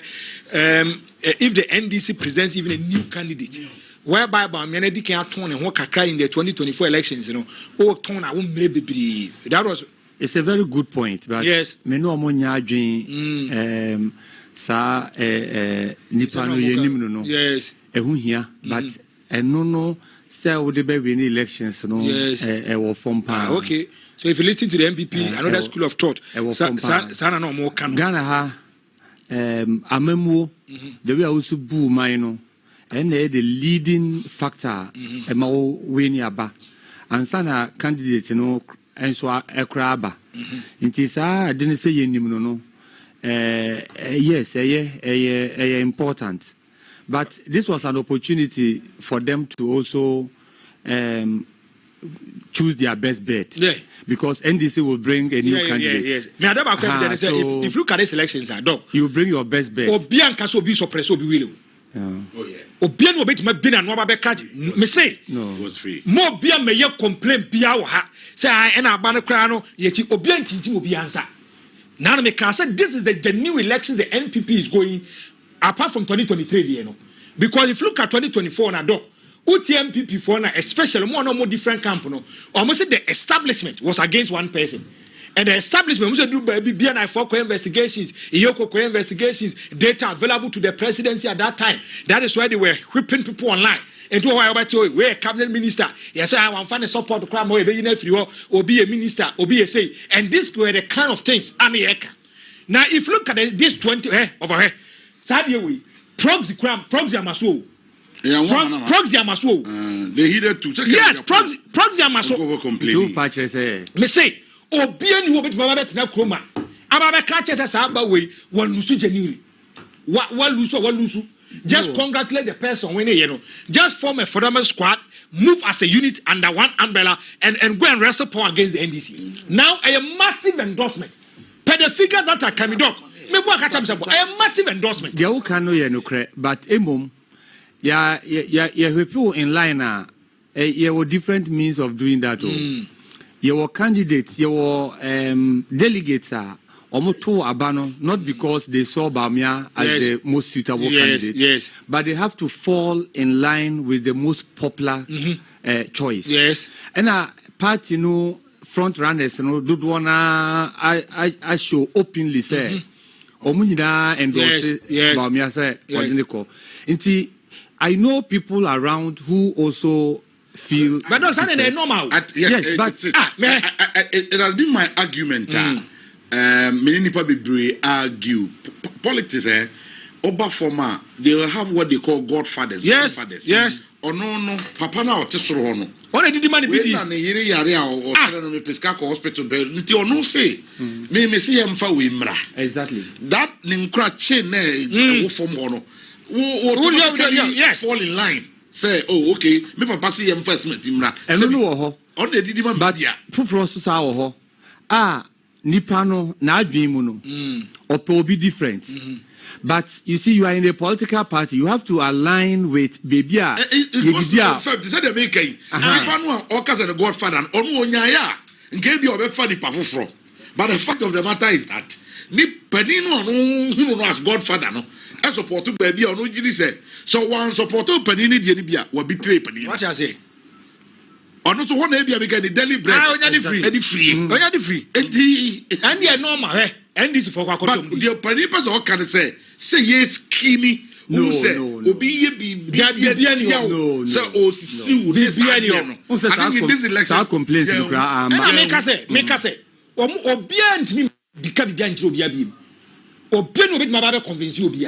if the NDC presents even a new candidate, whereby Bamianedi can turn and walk in the 2024 elections, that was it's a very good point, but yes, me no amonya adwen sa nipa no yenim no yes ehu hia but eno no say we dey be in elections no form pa okay. So if you listen to the NPP, another school of thought, sana no more can Ghana ha amamuo the way also boo mine no and the leading factor ema we aba and sana candidate no enso ekra aba nti sa didn't say yenim no yes important. But this was an opportunity for them to also choose their best bet. Yeah. Because NDC will bring a new candidate. Yes. So if you look at these elections, you bring your best bet. Obianka so be suppressed, be willing. Oh yeah. Obian will be to be an over catch. Me say no. What's free? More Bian may complain Bia say I and a banner crown, yet Obian Tinti will be answer. Now me can say this is the new election the NPP is going. Apart from 2023, you know, because if you look at 2024 now, UTMPP for now, especially more and more different camp, no, almost the establishment was against one person, and the establishment was do by BNI for investigations, Iyoko investigations, data available to the presidency at that time. That is why they were whipping people online. And to why about you, we're a cabinet minister. Yes, I want to find a support to crime or be a minister or be a say, and these were the kind of things. Now, if you look at this 20 over here. Sadly, proxy amaso. Proxy amaso. They heeded to check. Yes, proxy amaso. Two patches. Me say, Obian who bet Mama na Kroma. Ababe catch us about way, one lose genuinely. What lose. Just congratulate the person when you know. Just form a formal squad, move as a unit under one umbrella, and go and wrestle power against the NDC. Now a massive endorsement. Per the figures that are coming up, a massive endorsement. You can know no credit, but yeah, people in line you have different means of doing that. Your candidates, your delegates are Omoto Abano, not because they saw Bamia as the most suitable candidate, but they have to fall in line with the most popular choice. Yes. And party front runners do wanna I show openly say Omunida endorse Bamia say Inti I know people around who also feel but no Sunday normal. Yes, but it has been my argument. Many people be argue politics. Oba former they will have what they call godfathers. Yes, yes. Or no, papa na otesoro hono. What did the man be? Na yire yare or no me pesca hospital bed. Nti ono say me see him fa we mra. Exactly. That ninkra chain na wo form hono. Yes, fall in line. Say, oh, okay. Me papa see him first, Mra. And no ho. On the didima but fufro so sa ho. Nipa no na adwemu no. Or be different. But you see, you are in a political party. You have to align with baby. They said they make a Nipa no okas the godfather and onu onyaya. Ngebe obefa nipa fufro. But the fact of the matter is that ni penino no as godfather no. I support to baby or no jiri say. So one support to penini di bia will betray penini. What I say? Or not to one area because the daily bread. Any free. And the normal, and this for but the penipers all can say yes, skinny. No, say, be no. So, oh, see, this complaints. Make us say, or be become behind Open with my convince you be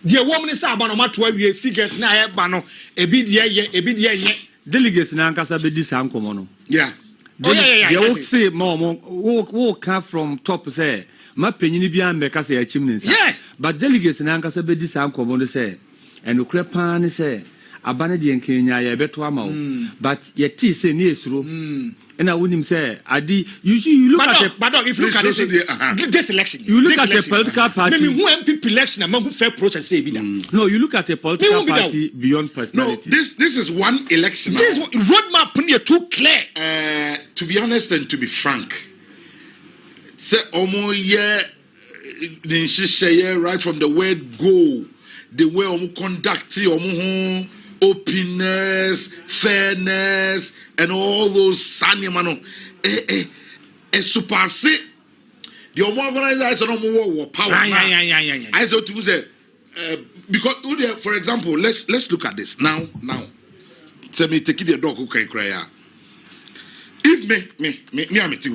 the woman is about no 12 figures na bano a bit delegates na nkasa be dis am komo yeah they will say more who come from top say ma penyini bia mbeka say achim nsa but delegates na nkasa be dis am komo say and okre pan say abane de nkenya ya beto ama o but yeti say ni esuro and I wouldn't say, you look at if you look at this election, you look at a political party. Who MPP election among fair process say no, you look at a political party beyond personality. No, this is one election. This roadmap is too clear. To be honest and to be frank, say right from the word go, the way conduct openness, fairness, and all those sanimano. Superse. The organization no more power. I said to say because for example, let's look at this now. Say me take the dog who can cry. If me am it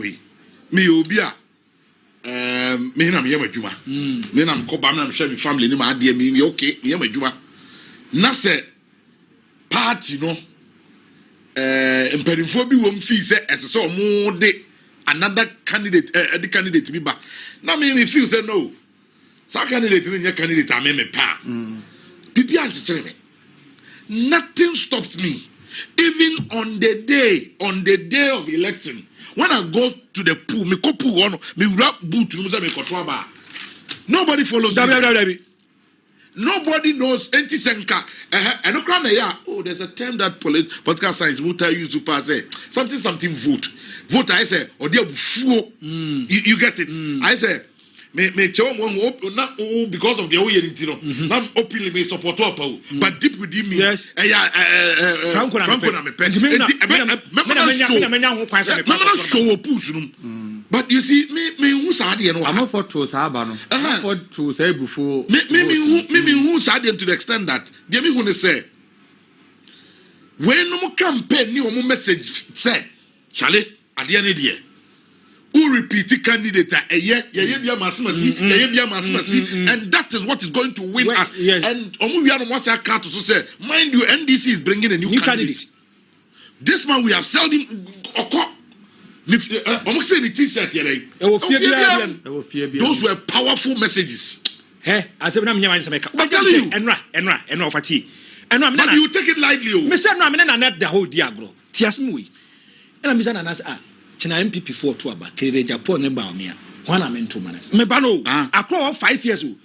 me obia me na me yama me na ko ba me share me family ni ma ade me okay me yama juma na say party no impedimfo bi wom fee say so mo de another candidate the candidate bi ba na me feel say no so candidate ni candidate am me pa bibi anchire me nothing stops me even on the day of election when I go to the pool me ko pool on me wrap boot no say me kotwa ba nobody follows me. Nobody knows anti-senka. And oh, there's a term that political science will tell you to pass something vote. Vote, I say, or they fool. You get it. I say, me not because of the way you not openly may support but deep within me. Yes. But you see, me who sad and I'm not for to Sabano. I'm not for to say before. Me who sad to the extent that give me who say when no campaign new message say Charlie at the end of the year. Who repeat candidate and that is what is going to win us. Yes. And say, mind you, NDC is bringing a new candidate. This man we have seldom almost say the t-shirt here. Those were powerful messages. Hey, I said, I'm telling you. And fati. But you take it lightly. Mr. No, I'm not the whole diagro. Tiasmui. And I'm Miss China NPP 4 to about Japan and Baumia. One I'm into man. Mebano, I call 5 years old.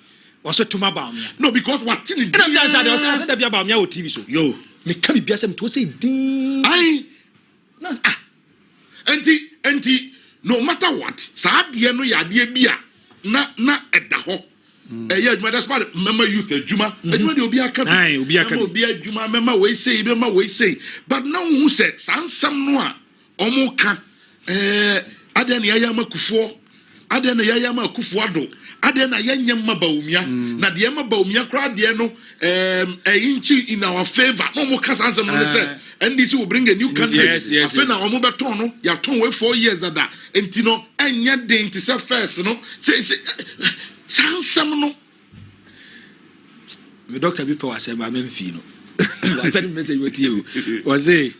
Was it to my Baumia? No, because what in the I said about me TV show. Yo, me can be some to say, I. Auntie, no matter what, Sadia no ya beer, na at the ho. Yeah, that's part of member youth, Juma, and you will be a couple. Will be a Juma, member way say, but no who said, some noa, Omoka, Aden Yayama Kufo, Aden Yayama Kufuado, Aden Ayama Baumia, Nadiama Baumia, Cradiano, a inch in our favor, no more Casans and this will bring a new candidate. Yes. I feel now, Tono, you have 4 years that, and Tino, and yet they into first, you know, say, some no. The doctor people was saying, I'm Fino. I said, message with you was a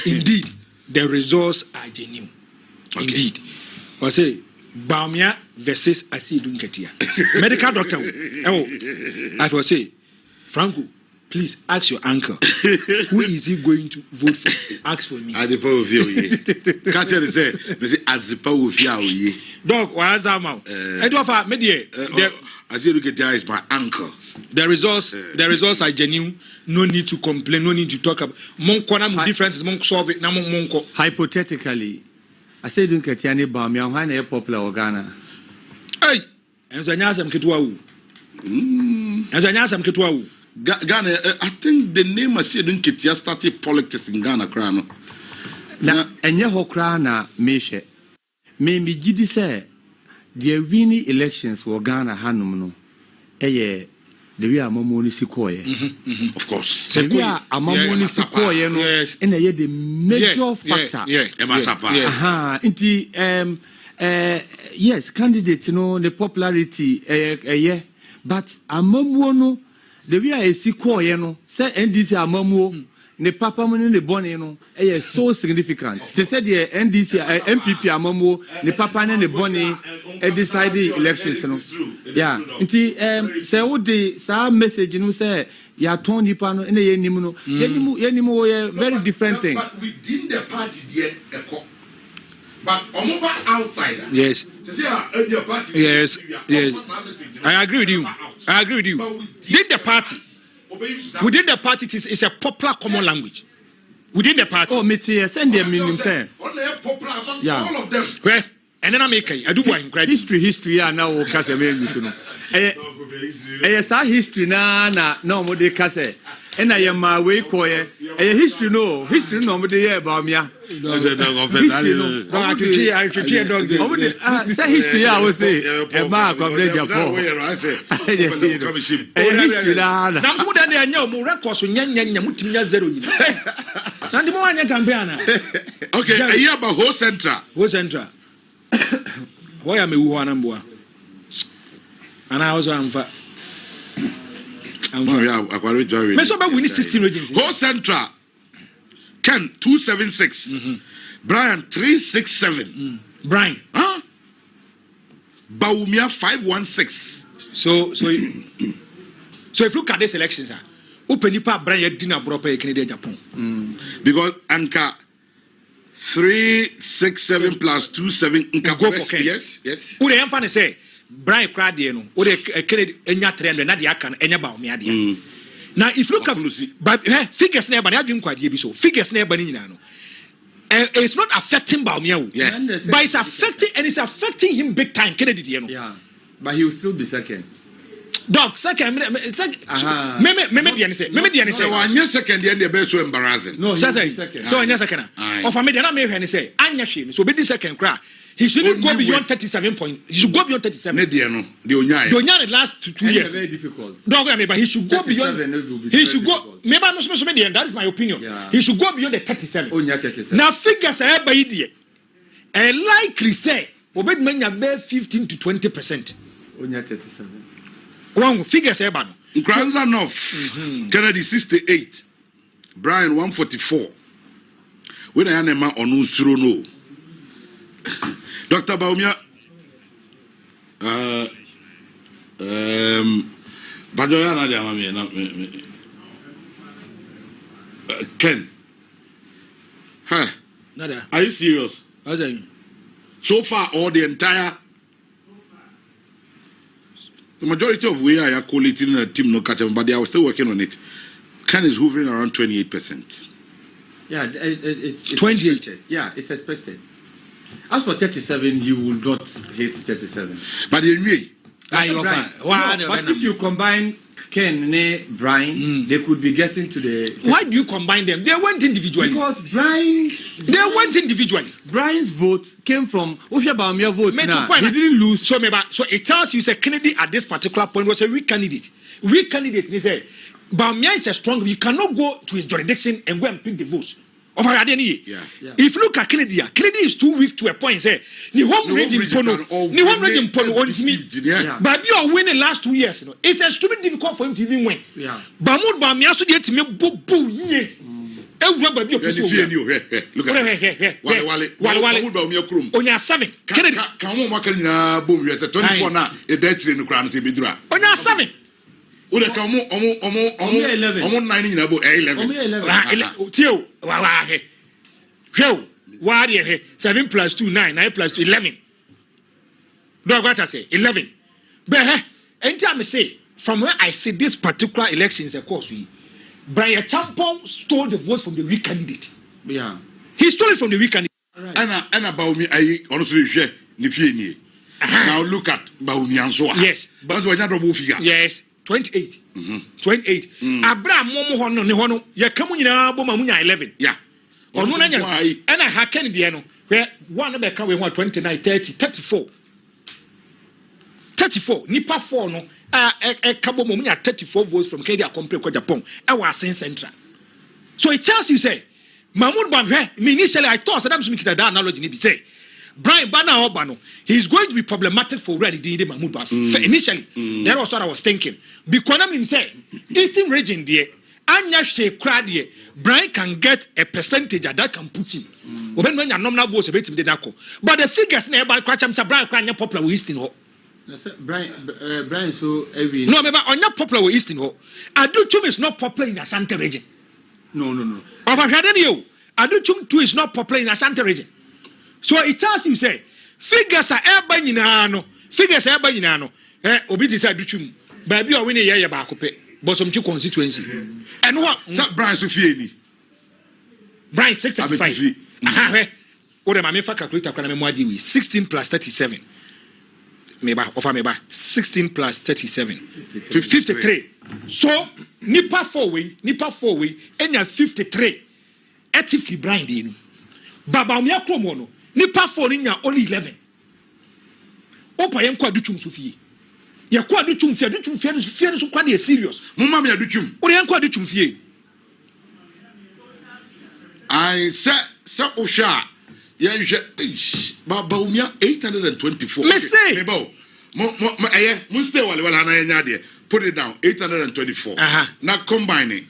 indeed the results are genuine. Okay. Indeed. Was a Baumia versus Asidun Ketia. Medical doctor. Oh, I will say, Franco, please ask your uncle who is he going to vote for? Ask for me. At the power of you. Catch it say, as the power of you. Dog, why is that mouth? I do have media. As you look at that, is my uncle. The results are genuine. No need to complain. No need to talk about. Monko differences. Monko solve it. Monko. Hypothetically, I said, don't get any bomb. You're a popular organa. Hey, and the Nyasam Ketuau. And the Nyasam Ketuau. Ghana, I think the name I said in Ketia started politics in Ghana, Crano. And your crana, Meshe. Maybe Gidi say, the winning elections were Ghana Hanumno. The way a Mamoni Sikoye. Of course. The way a Mamoni Sikoye, and the major factor. Yes, candidate, you know, the popularity, but a Mamuano. The way I see Koye no, say NDC amamuo, ne papa mo ne bone no, so significant. They said the NDC NPP amamuo, ne papa ne bone decide the elections no. Yeah. Nti say wo de sa message no say ya ton nipa no ne yenim no. Yenim very different thing. But within the party there but omoba outsider. Yes. Yes. I agree with you. Within the party, it's a popular common language. Within the party. Oh, send them in say. Yeah. All of them. Well, and then I make I do one history. Now kase me use no. Sa history na no mo de kase. And I am my way koye. History no mo de hear about me. History no. I say history I will say. E ma ko bre Japan. History na. Na mo de na nya mo record so nya mutimi nya 0 nyina. Na ndi mo anya campaign na. Okay, a year about whole central. Why am I Wanamboa? And I also am for. We need 16 regions. Whole Central. Ken 276. Brian 367. Brian. Huh? Baumia 516. So if you look at these elections, open up Brian dinner broper Canadian Japan. Because Anka 367 plus 27 go for Ken. Yes. Who the emphasis say Brian Cradiano, or the Kennedy Enya 300 Nadia can Enya Baumia. Now, if you look at figures never, I didn't quite hear so. Figures never, it's not affecting Baumia, but it's affecting him big time. Kennedy, yeah, but he will still be second. Dog, second, maybe say, one year second, the best so embarrassing. No, second. So, in second, of a median, I may say, Anya Shin, so be the second crack. He shouldn't go beyond 37 points. He should go beyond 37. The Onyai last 2 years. Very difficult. Don't worry, but he should go beyond. He should go. Maybe I'm not supposed to be that is my opinion. Yeah. He should go beyond the 37. Onya 37. Now figures are by idiot. And likely say, obey men are 15 to 20%. Onya 37. Wrong figures are bad. Kranza North. Kennedy 68. Brian 144. When I am on Usuro no. Dr. Baumia, Ken, huh? Nada. Are you serious? So far, all the entire, the majority of we are collating a team no catch them, but they are still working on it. Ken is hovering around 28%. Yeah, it's 28. Yeah, it's expected. As for 37, he will not hit 37. But anyway, but if you combine Ken and Brian, they could be getting to the. Why do you combine them? They went individually. Because Brian. They went individually. Brian's vote came from Baumia votes. He didn't lose. So it tells you, say Kennedy at this particular point was a weak candidate. Weak candidate, he said, Baumia is a strong. You cannot go to his jurisdiction and go and pick the votes. If you look at Kennedy is too weak to a point. Say, ni home region pono, but you winning last 2 years. It's extremely difficult for him to even win. Bamud Bamia so get me bobo ye. Look at Wale. Onya 7. Kennedy. Come on, Makana boom. You're 24 now. A dead in the crown to be dry. Onya 7. Omo 9 in about 11. Tio, WADR 7 plus 2 9 9 plus 2 11. Do what I say 11. But anytime I say from where I see this particular elections, of course, Brian Champon stole the votes from the weak candidate. Yeah, he stole it from the weak candidate. And about me, I honestly share Nifieni. Now look at Baumi and so on. Yes, but we're not double figure. Yes. 28. 28. Abraham Momo Hono Nihono, Yakamuna Bomamunya 11. Yeah. Or no, and I had Kennedy, where one of the can we want 29, 30, 34. 34. Nipa 4 no, a Cabo Momunya 34 votes from Kennedy compared with Japan. I was saying central. So it tells you, say, Mahmoud Bamhe, initially I thought Saddam Smith that analogy be say. Brian Bana Obano, he's going to be problematic for where he did Mahmoud initially. That was what I was thinking. Because I'm saying, Eastern region there, Anya She Cradier, Brian can get a percentage that can put him. When you're nominal votes about him, but the figures nearby Quacham Brian Crania popular with Eastern Ho. Brian so every no, but on not popular with Eastern Ho. Aduchum is not popular in the Asante region. No. Over you, Aduchum too is not popular in the Asante region. So it tells you, say, figures are Erbanino, figures are Erbanino, Obiti Aduchum, but you are winning a Yabacope, but some two constituency. And what Brian Sophie? Brian 65. What am I making for calculator? Can I memory 16 plus 37? Maybe 16 plus 37. 53. So Nipa 4 way, and you're 53. Etifi Brian Dino. Baba Umia Kromono. Nipa 4 in only 11. Opa Yanko Duchum Sufi. Yakwa Duchum Fian so quite serious. Mumma Duchum. Or Yanko Duchum Fie. I said, Osha. Yeah, you should. Baba Umia 824. Let's say. Put it down 824. Now combining.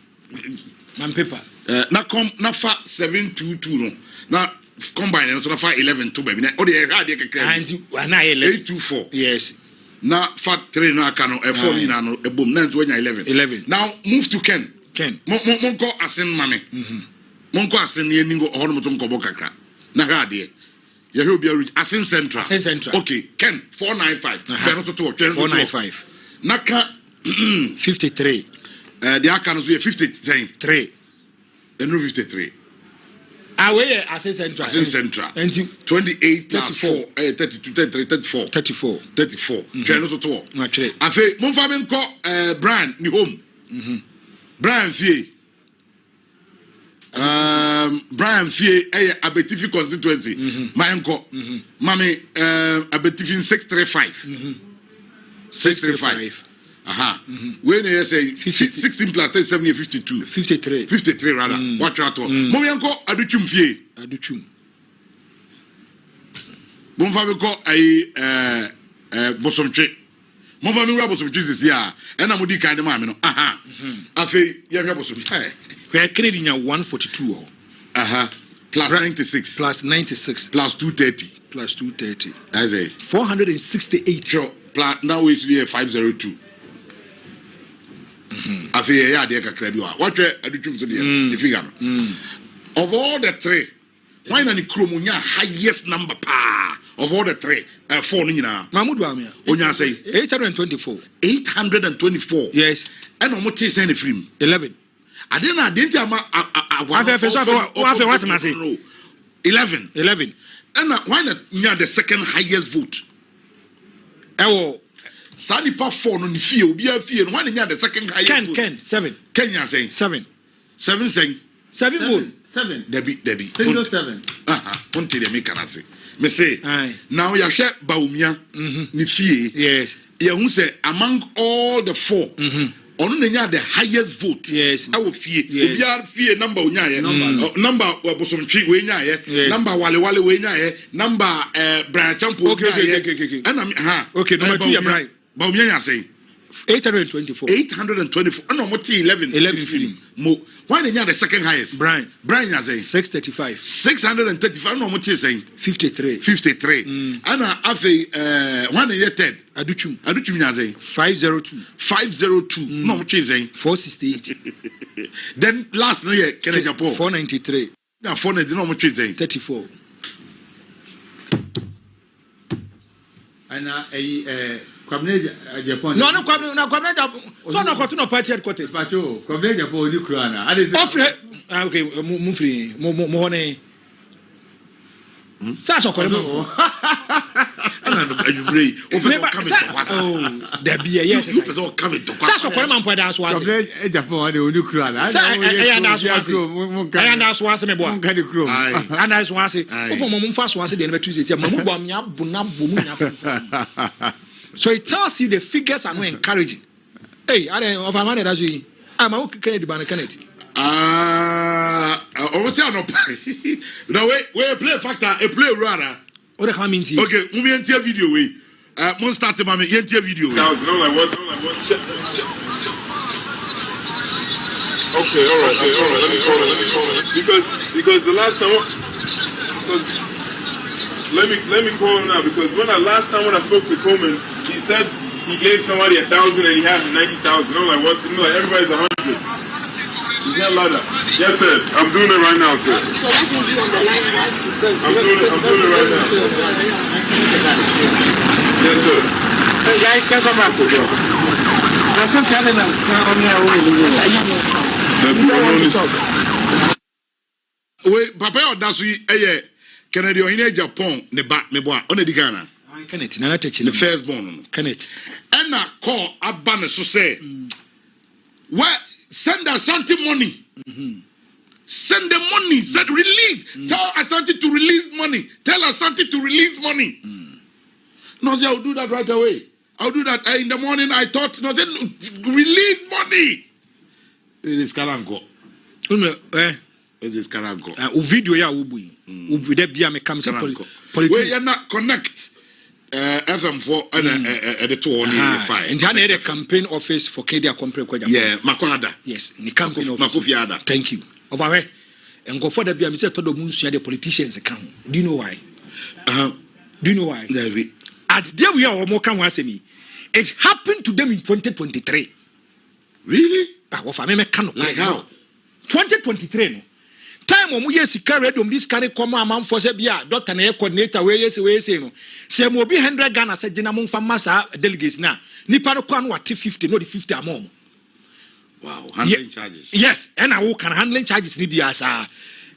Man paper. Now come now 722 no. Now combine it so now 11 baby. Now the 824. Yes. Now fat 3 now can 4 no a boom 11. Now move to Ken. Monko asin mame. Monko asin ye ningo hono mutum ko bokaka. Na radie. You will be asin central. Okay, Ken 495. 495. Naka 53. The Akan is 53. The new 53. Away Asin Central. Asin Central. And 28 plus 4, 32, 33, 34. 34. Channel to talk. I say, Monfamen call Brian, new home. Brian Fie. Brian Fie, a betifi constituency. My uncle, Mammy, a betifi 635. 635. When you say 16 plus 37, 52. 53 rather. Watch out. Mommy uncle, Aduchum Fie. Aduchum. Monfamen call a bosom trick. Monfamen rabble some Jesus here. And I'm with the kind of man. I say, you have some. Where Canadian 142. Plus 96. Plus 96. Plus 230. plus 230. I say 468. Sure. Now it's be a 502. I feel yeah, they can credit you. What I do to the figure. Of all the three, why not the Chromonia highest number of all the three? 4 nina. Mahmoud Bamia. Onya say 824. 824. Yes. And on what is any film? 11. I didn't have what must say? 11. 11. And why not near the second highest vote? Oh. Sanipa 4 no feel be a fear and one near the second highest vote. Ken 7. Kenya saying 7. 7 saying 7 vote. 7. Debbie. Single 7. Until they make an say. Me say now you share Baumia ni fie. Yes. You who say among all the 4 on the highest vote. Yes. I will fear. Yes. Fear number number bosom tree we number wale we number Brian Champo. Okay. And I'm okay. Number 2 Brian. Baumia say 824. 824. And I'm 11 film. Mo. Why didn't the second highest? Brian has a 635. 635. No, what is saying? 53. 53. And I say, one year third. Aduchum has a 502. 502. No, what is saying? 468. Then last year, Kenya Japan. 493. Now 490. No, what is saying? 34. And Japan. No, Kwabne Japan. So no continue party headquarters. Pacho, Kwabne Japan ni Kurana. Okay, mo free. Mo hone. Sa so kore mo. You bring open come to kwasa. Oh, there be yes. You person come to kwasa. Sa so kore man poda so ase. Kwabne Japan de oni Kurana. Sa ayanda so ase. Ayanda so ase me boa. Monka de krom. Ayanda so ase. Opo mo mfa so ase de na betu se mamu bom nya bona bomu nya. So it tells you the figures are not encouraging. Hey, I don't know if I'm on it as you. I'm a Kennedy Banner Kennedy. Obviously, I'm not. Now, we play factor, a play runner. What the hell means okay, we enter video. We must start to enter video. No, like what? Okay, all right. Let me call it. Because the last time. Let me call him now because last time when I spoke to Coleman, he said he gave somebody 1,000 and he had 90,000. I'm like, what? I'm like, everybody's 100. You can't lie that. Yes, sir. I'm doing it right now, sir. So that will be on the line once because I'm doing it right now. Yes, sir. Hey guys, come back to you. That's some channel now. Wait, Papa, that's we. Kennedy in Japan, ne back me boy, on the Ghana. Kenneth, na touching the first born. Kenneth. And I call Abana so say, well, send us something money. Send the money, send release. Tell us something to release money. Tell us something to release money. No, I'll do that right away. I'll do that in the morning. I thought, no, then release money. It is Karanko. It is Karanko. Video ya ubu. Video bia me come say we are not connect FM4 and the 2 on 5. And then the campaign office for Kedia Compre Kwaja. Yeah, Makwada. Yes, the campaign office. Makufiada. Thank you. Over here. And go for the bia me say todo munsu the politicians account. Do you know why? Do you know why? At there we are omo one say me. It happened to them in 2023. Really? Like how? 2023 no. Time omu yes carry dom this carry come amount for say bia doctor na coordinator we say no. Say mo bi 100 Ghana say gina mo mfa massa delegates na. Nipa no kwa no what 50 no the 50 amount. Wow, handling charges. Yes, and I can handling charges ni dia sa.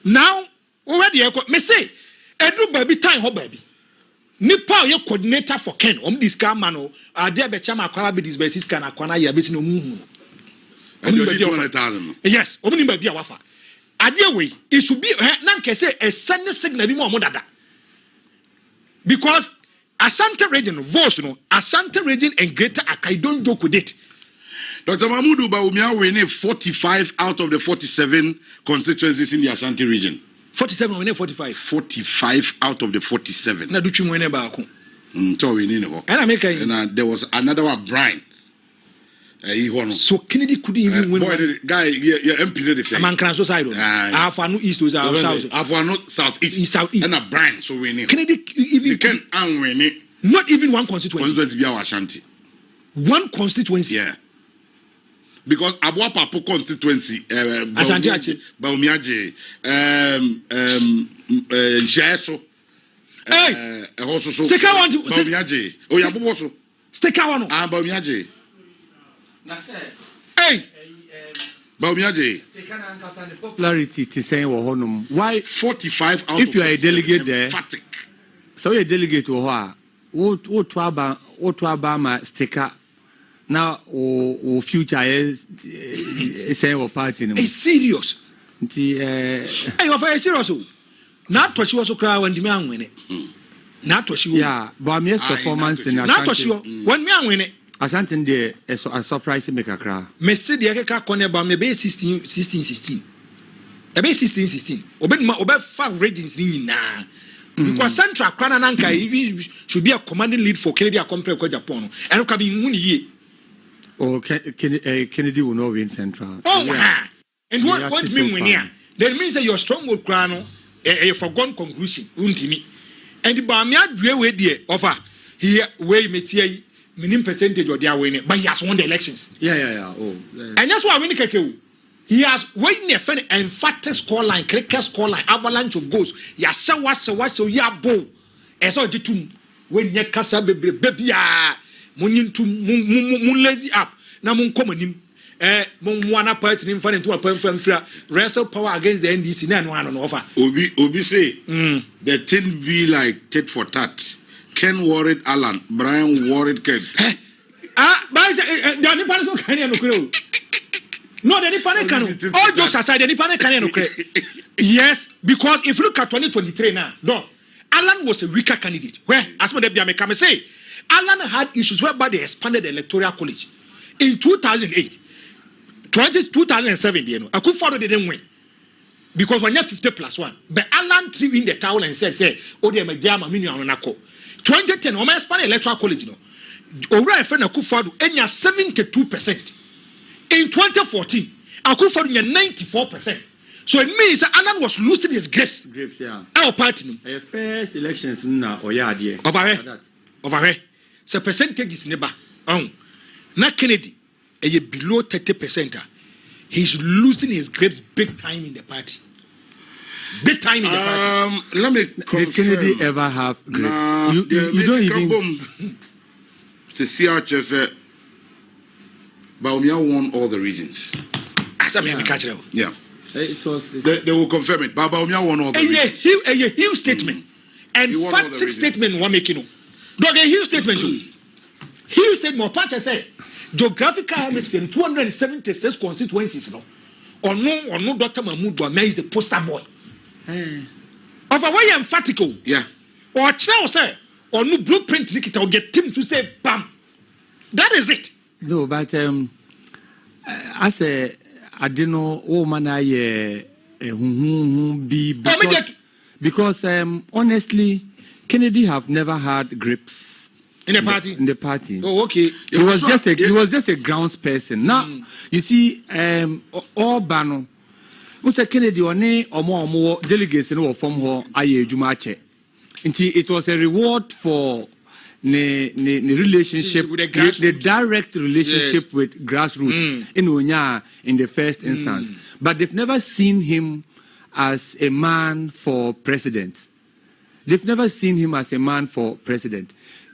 Now already me say edu baby time ho baby. Nipa ye coordinator for Ken this car man o there be chama akwara be this basis can akwana ya be no mu. And you 200,000. Yes, obi ni baby awafa. Way it should be nan can say a sending signal be more dada. Because Asante region votes no Asante region and Greater Accra don't joke with it. Dr. Mahmoud Bawumia winning 45 out of the 47 constituencies in the Ashanti region. 47 winning 45. 45 out of the 47. Na duchi winning ba ko. So we need. And I make and there was another one, Brian. So Kennedy couldn't even win. Boy, the guy, yeah, MP did the same. Man can side. Afano East was our south. Afano Southeast. Southeast. And a brand, so we need. Kennedy even you can't win it. Not even one constituency. Constituency be our Ashanti. One constituency. Yeah. Because Abua Papo constituency, Ashanti Achi, Baumiaje, Jeso. Hey, also Stika one to Baumiaje. Oh, yeah, Boboso. Stika one. Baumiaje. Hey. Baumiaje. Popularity to say why 45 out if you are a delegate there. Emphatic. So you're a delegate to what ma sticker now or future is saying or party. It's serious. Hey, you're very serious. Not to she was so cry when the man win it. Not to she. Yeah, but I'm yes performance in not to she. When me win it. Ashanti there a surprise make a cry. Messi the eka corner about maybe 16. Maybe 16. Obe 5 ratings ni na. Because Central Kwana Nanka even should be a commanding lead for Kennedy compared with Japan. And can be money. Oh, Kennedy will not win Central. Oh, yeah. And what mean when here? That means that your stronghold crown a forgone conclusion. Untimi. And the Bamia Dwe dear offer here way metia minimum percentage of their winning, but he has won the elections. Yeah. Oh, and that's why I win the he has waiting a fan emphatic scoreline, cricket scoreline, avalanche of goals. Ya so ya bo. Eso jitum when ya kasa baby ya munin to mun lazy up. Na mun komanim. Mun wana party in fan into a fan wrestle power against the NDC na no one offer. Obi say the thing be like tit for tat. Ken worried Alan, Brian worried Ken. But the only person can no. No, the Nipane can. All jokes aside, the Nipane can. Yes, because if you look at 2023 now, no, Alan was a weaker candidate. Where, as what they say, Alan had issues whereby they expanded the electoral college. In 2008, 2007, Akufo-Addo didn't win. Because when you have 50+1, but Alan threw in the towel and said, oh, they may jam a million on Nako. 2010, when I expanded electoral college, over a friend Akufo-Addo, and 72%. In 2014, Akufo-Addo 94%. So it means that Alan was losing his grips. Yeah. Our party. First elections na oyadie. Over here. So percentage is never. Na Kennedy, below 30%. He's losing his grips big time in the party. Big time in the party. Let me confirm. Did Kennedy ever have grips? You don't even. Baumia won all the regions. Yeah. They will confirm it. Baumia won all the regions. A huge statement. Emphatic statement one making. Dog a huge statement. Huge statement. Pacha say geographical hemisphere in 276 constituencies. No. Or no Dr. Mahmoud Bouamia is the poster boy. Of a way emphatic. Yeah. Or Chow say or no blueprint Nikita will get him to say bam. That is it. No, but as I don't know, woman, because honestly, Kennedy have never had grips in the party. In the party. Oh, okay. He was just a grounds person. Now you see, all Bano, Mr. Kennedy or more delegates in from her aye Jumache. It was a reward for. The relationship with the direct relationship with grassroots in the first instance, but they've never seen him as a man for president.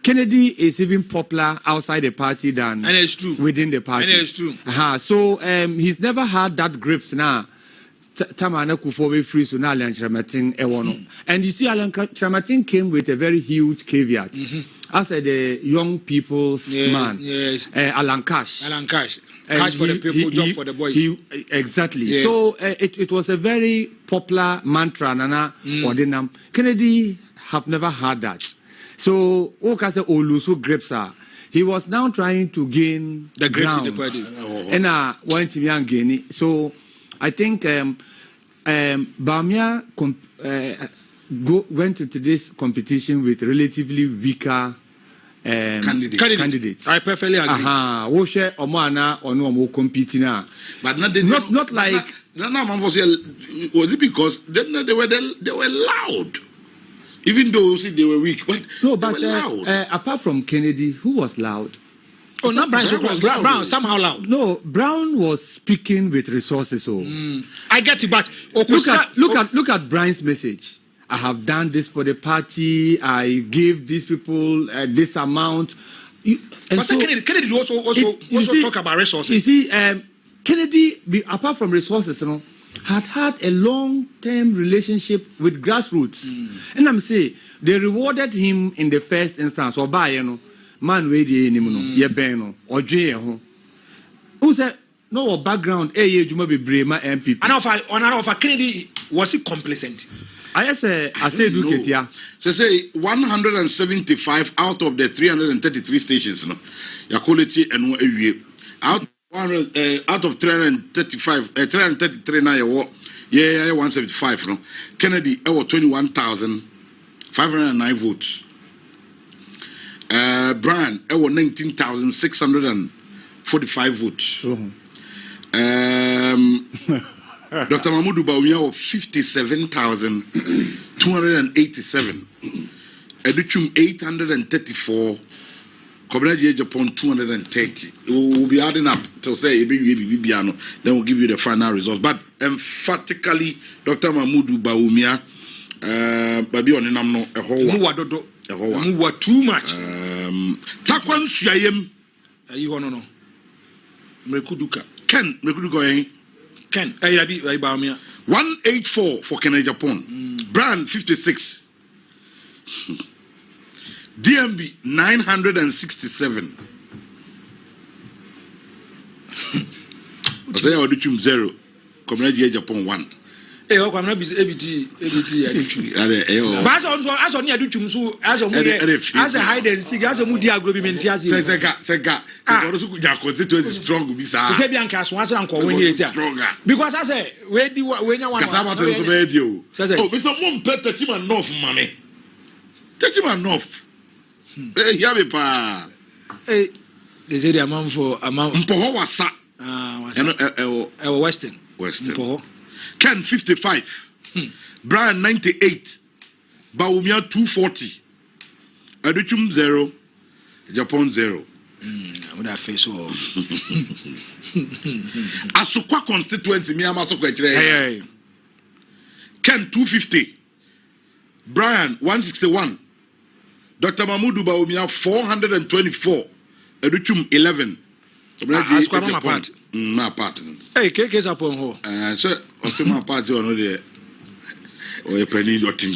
Kennedy is even popular outside the party than within the party. And it's true. So he's never had that grips now. Tamana Kufobe free so now Alan Chamatin Ewono. And you see, Alan Chamatin came with a very huge caveat. As the young people's man, Alan Cash. Cash for the people, job for the boys. Exactly. Yes. So it was a very popular mantra. Nana Ordinam. Kennedy have never had that. So Okase Olusu Grepsa. He was now trying to gain the grips in the party. And went to gain. So I think Bamia went into this competition with relatively weaker candidates. I perfectly agree. We share Omana or no competing now. But not like was it because they were loud. Even though they were weak, but no, but they were loud. Apart from Kennedy, who was loud? Oh, not Brown. Brown somehow loud. No, Brown was speaking with resources. So I get it, but look at Brian's message. I have done this for the party. I gave these people this amount. But so, Kennedy also talk about resources. You see, Kennedy, apart from resources, had a long-term relationship with grassroots, and I'm saying they rewarded him in the first instance. Or by man wedi ye or jay who said no background juma be brema NPP. And of Kennedy, was he complacent? I say do ketia. So say 175 out of the 333 stations your quality and out of 333 now yeah 175 Kennedy 21,509 votes. Brian, 19,645 votes. Dr. Mahmoud Bawumia 57,287. Educhum 834. Kobnaji Japan 230. We'll be adding up to say then we'll give you the final results. But emphatically, Dr. Mahmoud Bawumia, Babi Oninamno, a whole. Were too much. Takwan Shayem. You want to know? Mrekuduka. Ken, Mrekuduka. Ken, I buy me 184 for Kenya Japan. Brand 56. DMB 967. I say I do 0. Community Japan 1. I'm not busy. But as on you do so as a hide and seek as a moody agreement. Sega, constituency strong. Because I say, where do you want to radio? Says, oh, Mr. Mom, pet touch him enough, mammy. Touch him enough. Hey, they say the amount for amount. Mpohowasa. Western. Ken 55. Brian 98. Bawumia 240. Aduchum 0. Japan 0. I would have faced all. Asukwa constituency mi amasokwa echire. Ken 250. Brian 161. Dr. Mahmoud Bawumia 424. Aduchum 11. My part. My part. Hey, KK's upon ho. So, also my party on there. Or a penny or tin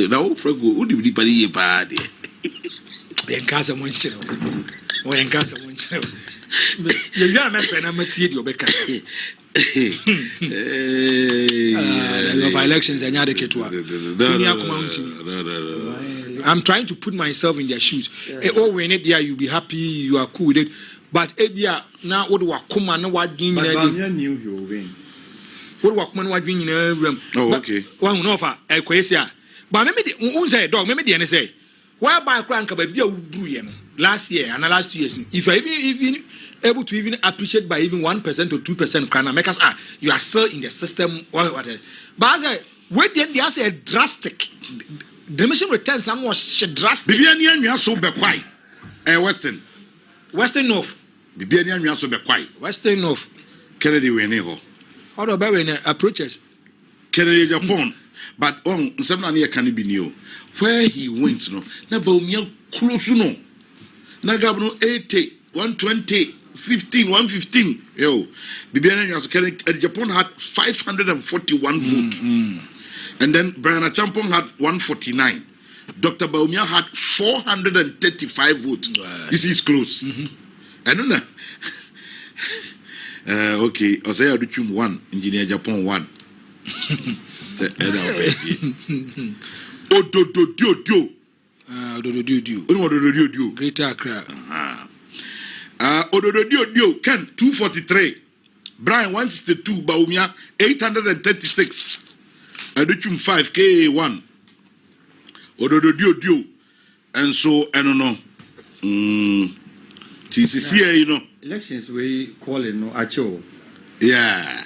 now, Franco, who do you party a party? In Casa Moncho. Or in Casa Moncho. You're not my friend, I'm a tea, Becca. Elections and I'm trying to put myself in their shoes. Oh, when it there, you'll be happy, you are cool with it. But yeah, now what do I come and what do you win? What do I come and what do you win? Oh, okay. One offer a question. But maybe the dog, maybe the say, why buy a crank about beer last year and the last 2 years? If I even able to even appreciate by even 1% or 2% can make us you are still in the system or whatever. But as I wait, then there's a drastic diminishing returns. Now was drastic. Bibianian, you are so be quiet. Western North. Bibianian, you are so be quiet. Western North. Kennedy Wenego. How do I when approaches? Kennedy Japan. But on some near can be new. Where he went, no. Nabomia close no. Nagabno 80, 120. 115. Yo, Bibiana Japan had 541 votes. And then Brian Champong had 149. Dr. Bawumia had 435 votes. This is close. I don't know. Okay, Osaya Duchum 1, Engineer Japan 1. Greater Accra. Odododio Ken 243. Brian 162. Bawumia 836. Aduchum 5 K1. ododo and so I don't know TCC you know elections we call it no acho yeah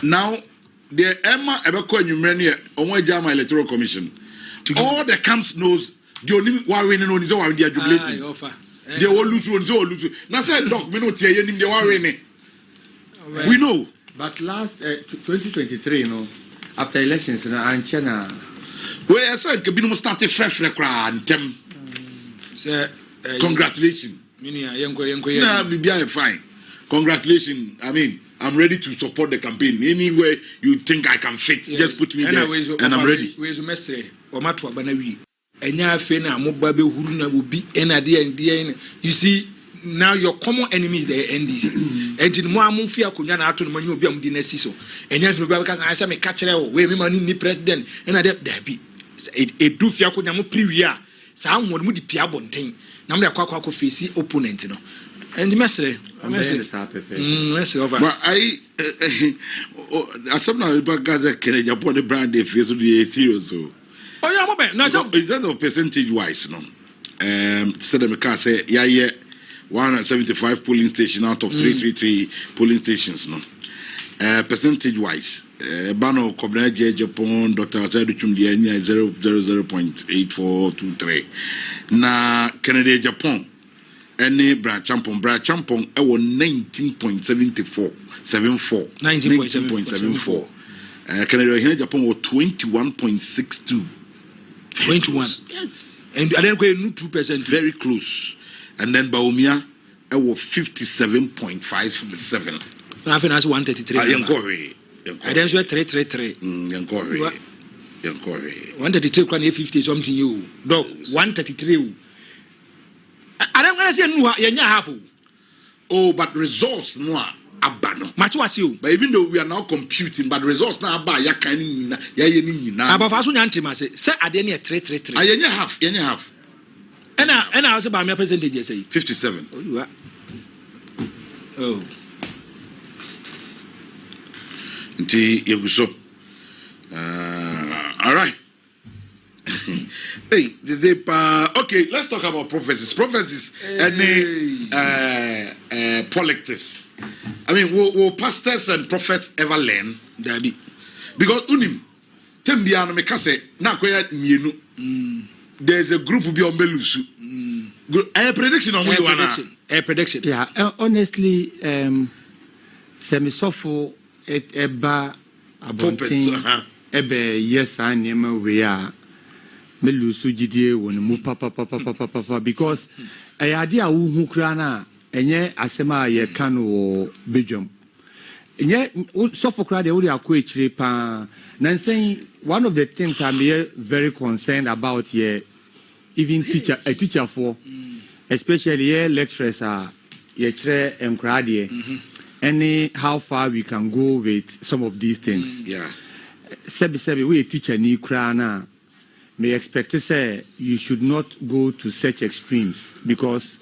now the Emma Ebeko Numrenia on Jama Electoral Commission all the camps knows the only warring on his own they are jubilating they all lose now say doc me no tie him they warring we know but last 2023 you know after elections and China where I said can be no start fresh and them congratulations yeah be fine congratulations I mean I'm ready to support the campaign anywhere you think I can fit just put me there and I'm ready you see now your common enemy is the NDC and mo amfia akonya na ato no mani obi am di na si so enya no because I say me catch we me mani ni president and I that be it do fia akonya mo previa sa anwo mo di pia bonten na mo yakwa face opponent no and mesre over but I assume now because can Japan the brand they face the serious so oh yeah mo be na so is that of percentage wise no said me can say yeah 175 polling stations out of 333 polling stations no percentage wise bano kobna Japan Dr. Azadu Chumdia 0.8423 na Canada Japan any branch champon e was 19.74 Canada here Japan was 21.62 21 yes and then go 2% very close. And then Baumia, I was 57.57. I think that's 133. I encourage. I then swear 333. Encourage. 133 can 50 something you. Dog 133. I don't want to say no. You half. Oh, but results no abano. Much was you. But even though we are now computing, but results now about ya kind ya about us say I didn't 333. I half. And I was about my percentage, say 57. Oh, you are. Oh. All right. Hey, okay, let's talk about prophecies. Prophecies and politics. I mean, will pastors and prophets ever learn? Daddy. Because unim, tembiano me kase na kwaya mienu. There's a group of your Belusu. A prediction on a prediction. Yeah, honestly, semi-softful eba abonting ebe yes I name we are Belusu GDA when mu papa because a idea who krana enye asema ye kan wo bedwam enye softful crowd dey we akọ echire pa na saying one of the things I'm very concerned about here even teacher for especially here lecturers are here any how far we can go with some of these things sebi we teacher ni kra na may expect to say you should not go to such extremes because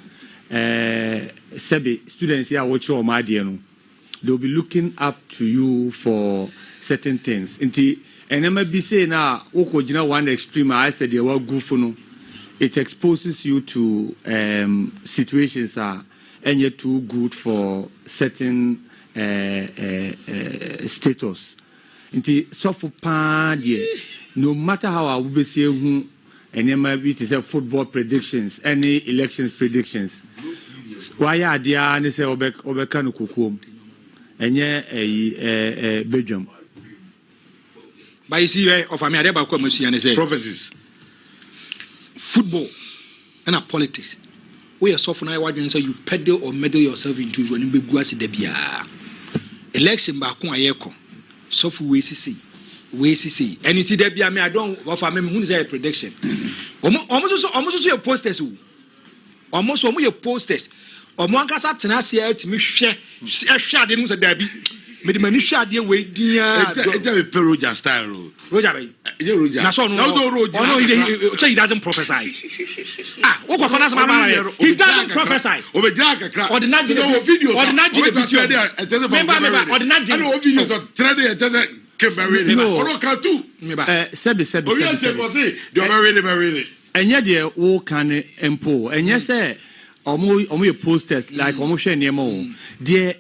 sebi students here watch your no they'll be looking up to you for certain things and I might be saying now one extreme I said they were goofy no it exposes you to situations and you're too good for certain status. So for no matter how I will be saying and maybe it is a football predictions, any elections predictions. Why are they and say Obekanu Kukum and a Belgium? But you see, of America, prophecies. Football and politics. We are soft now. Why do you say you peddle or meddle yourself into when you be guasi debia? Election back on ayeko. Soft we see. And you see debia me I don't offer me who is a prediction. Almost your posters. Almost your posters. Omo kasa tena sia timi hwe de no se dabi me de mani hwe ade we dia e be Roger style Roger bay Roger na so no Roger no he doesn't prophesy what for na sama he doesn't prophesy obeja kakra ordinary videos ordinary video remember ordinary videos trade Kemba No. Oroka too. Sebi. Enya de wo kan empo. Enya say omo posters like omo hwe niam o. De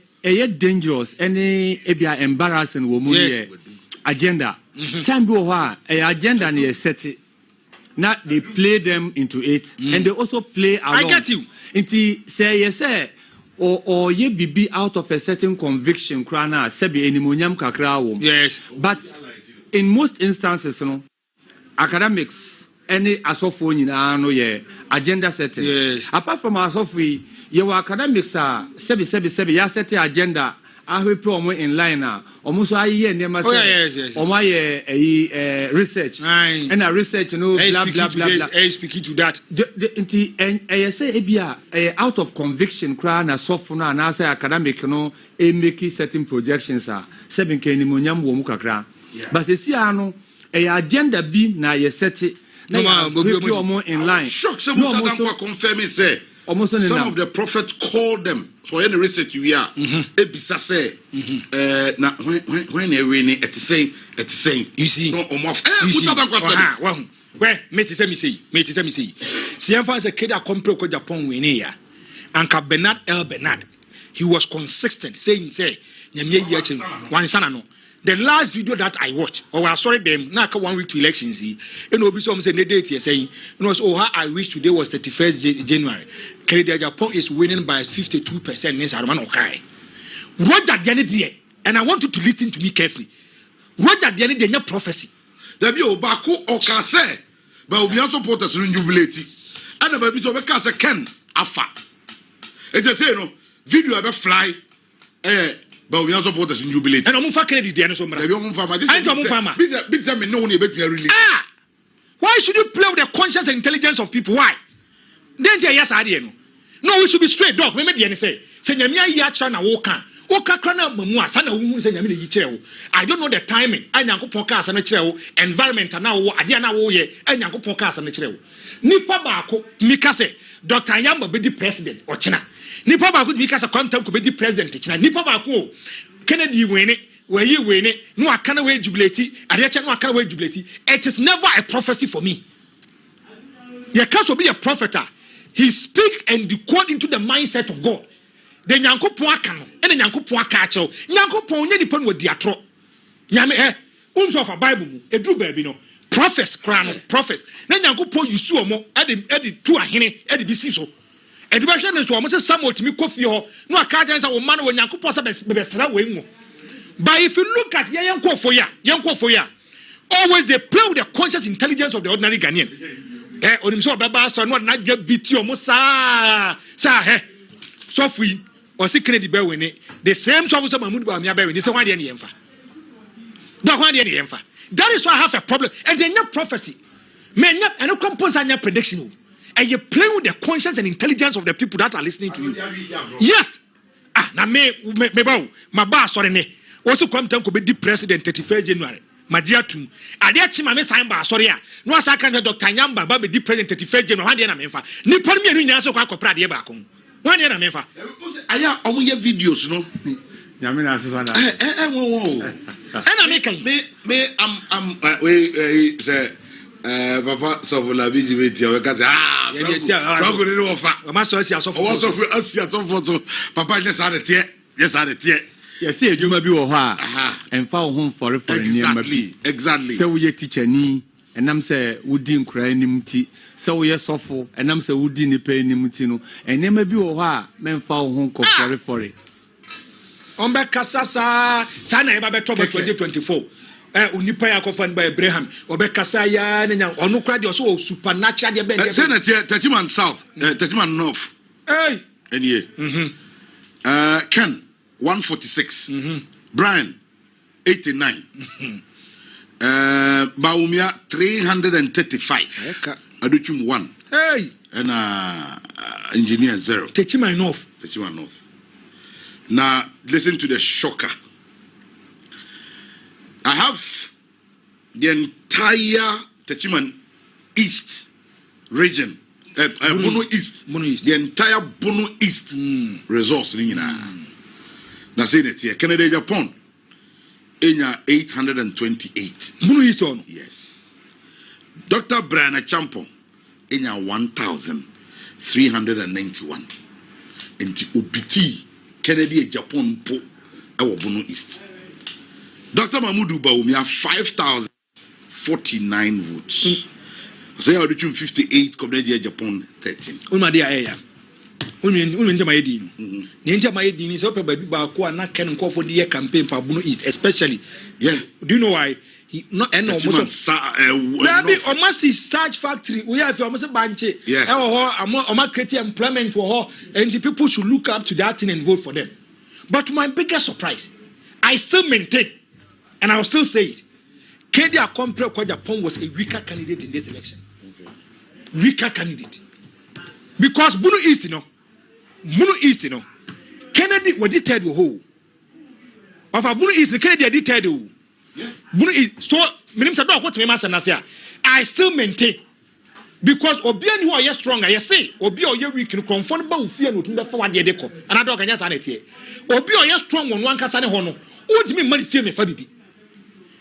dangerous any ebia embarrassing wo mu agenda. Time bi wo ha agenda na set it. Now they play them into it and they also play along. I get you. Inti say yes or ye be out of a certain conviction krana sebi enimonyam kakra wo. Yes. But in most instances no academics any asofo nyina no ye agenda setting. Yes. Apart from asofo ye academics sebi ya set agenda ahwepe omo in line omo so aye nema say omo aye research and a research no blah blah I speak to that nti I say ebia out of conviction kra na sofo no na say academic no make certain projections seven ke nimonyam wo mu kakra but see ano agenda bi na ye set na omo in line shock say Musa Dankwa confirm say some of the prophets called them so any research we are ebisa say na when they rain it saying you see no Musa Dankwa where me say see am say kid compare ko Japan we ne ya anka Bernard he was consistent saying say nyame yi achi wan sana no. The last video that I watched, sorry them, now 1 week to elections, and obi some say the date here saying, how I wish today was 31st January. Canada Japan is winning by 52%. Next Arman okay. Roger Diane, and I want you to listen to me carefully. Roger Diane, the prophecy. There be Obaku or say, but we also put us in jubilate. And the baby of a cancer can afa. It is say no video ever fly. But we also put us in jubilate. And I'm Kennedy, the answer. Why should you play with the conscience and intelligence of people? Why? Then, yes, I didn't. No, we should be straight, dog. We made the say, Senyamia Yachana Woka. Okakana Mamua, Sana Woman Senyamini Yichel. I don't know the timing. I Yanko Podcast and a trail, environment and now Adiana Woye, and Yanko Podcast and a trail. Nipa Bako, Mikase, Dr. Yamba be the president, or China. Nipa Bako, Mikasa content could be the president, China. Nipa Bako, Kennedy win it, where you win it, no, I can't wait jubilate, I can't wait jubilate. It is never a prophecy for me. There can't be a prophet. He speaks and decode into the mindset of God. The Nyankopon aka no ene Nyankopon aka akyerɛw Nyankopon nye nipa no di atro nyame unso of a Bible mu edu baabi no prophets kra no prophets na Nyankopon yusu omo edi tu ahene edi bisi so edi ba hwe no so omo se Samuel timi kofi ho no aka agyan sa wo man wo Nyankopon sa besra we ngo. But if you look at yenkofo ya always they play with the conscious intelligence of the ordinary Ghanaian onim so baba so no na gya biti omo sa so free or see Kennedy bear winning the same so Mahmoud Bawumia bear winning. Why the Yemfa? That is why I have a problem. And then your prophecy, men, and no compose on your prediction. And you play with the conscience and intelligence of the people that are listening to you. Yes. Now me bow my boss or ne also come to be the president 31st January. My dear too. I dare chima me sign by sorry. No as I can Dr. Nyamba be the president 31st January. One day na mefa. Ni pon me anu nyaso kwa kopra de ba kon. One day na mefa. Aya omo ye videos no. Nyame na asesa na. And I make me I'm we say papa so la biji beti o ka say Franco ni no fa. O ma so asi asofo. O so asi asofo so papa just had it here. Yes, see adwuma bi wo ho a emfa wo ho for niam bi. Exactly. So we teacher ni enam say wudi nkura anim ti so we sofo enam say wudi nipa anim ti no enema bi wo ho a memfa wo ho ko for Ombe kasasa sana eba beto 2024 onipa yakofan by Abraham obekasa ya nya onu kra de so supernatural de be say na Techiman South Techiman North enie Ken 146 Brian 89 Bawumia 335 Aduchum 1 and engineer 0 Techiman North Now, listen to the shocker. I have the entire Techiman East region, Bono East, the entire Bono East resource. Now, say that here, Canada, Japan, enya 828. Bunu East on. Yes. Dr. Brian Champo enya 1,391. Enti obiti Kennedy Japan po ewo Bunu East. Dr. Mahmoud Bawumia 5,049 votes. So you are reaching 58, Community Japan 13. Umadia Aya. Unja Mayedin. Ninja Mayedin is open by Bakua, not can call for the year campaign for Bunu East, especially. Yeah. Do you know why? He not and almost almost starch factory. We have almost a bunch. Yeah. Or creating employment for her, and the people should look up to that thing and vote for them. But to my biggest surprise, I still maintain, and I will still say it. Kennedy Akompre Kwajapon was a weaker candidate in this election. Weaker candidate. Because Bunu East, Kennedy was detailed with who? Of a Bunu East, Kennedy are detailed who? Bunu East. So, I still maintain. Because Obian who are strong, I say, Obi or you can confront both fear no to forward the deco, and I don't get it. Obi or you strong on one Casane Hono. What do you mean money fear me for baby?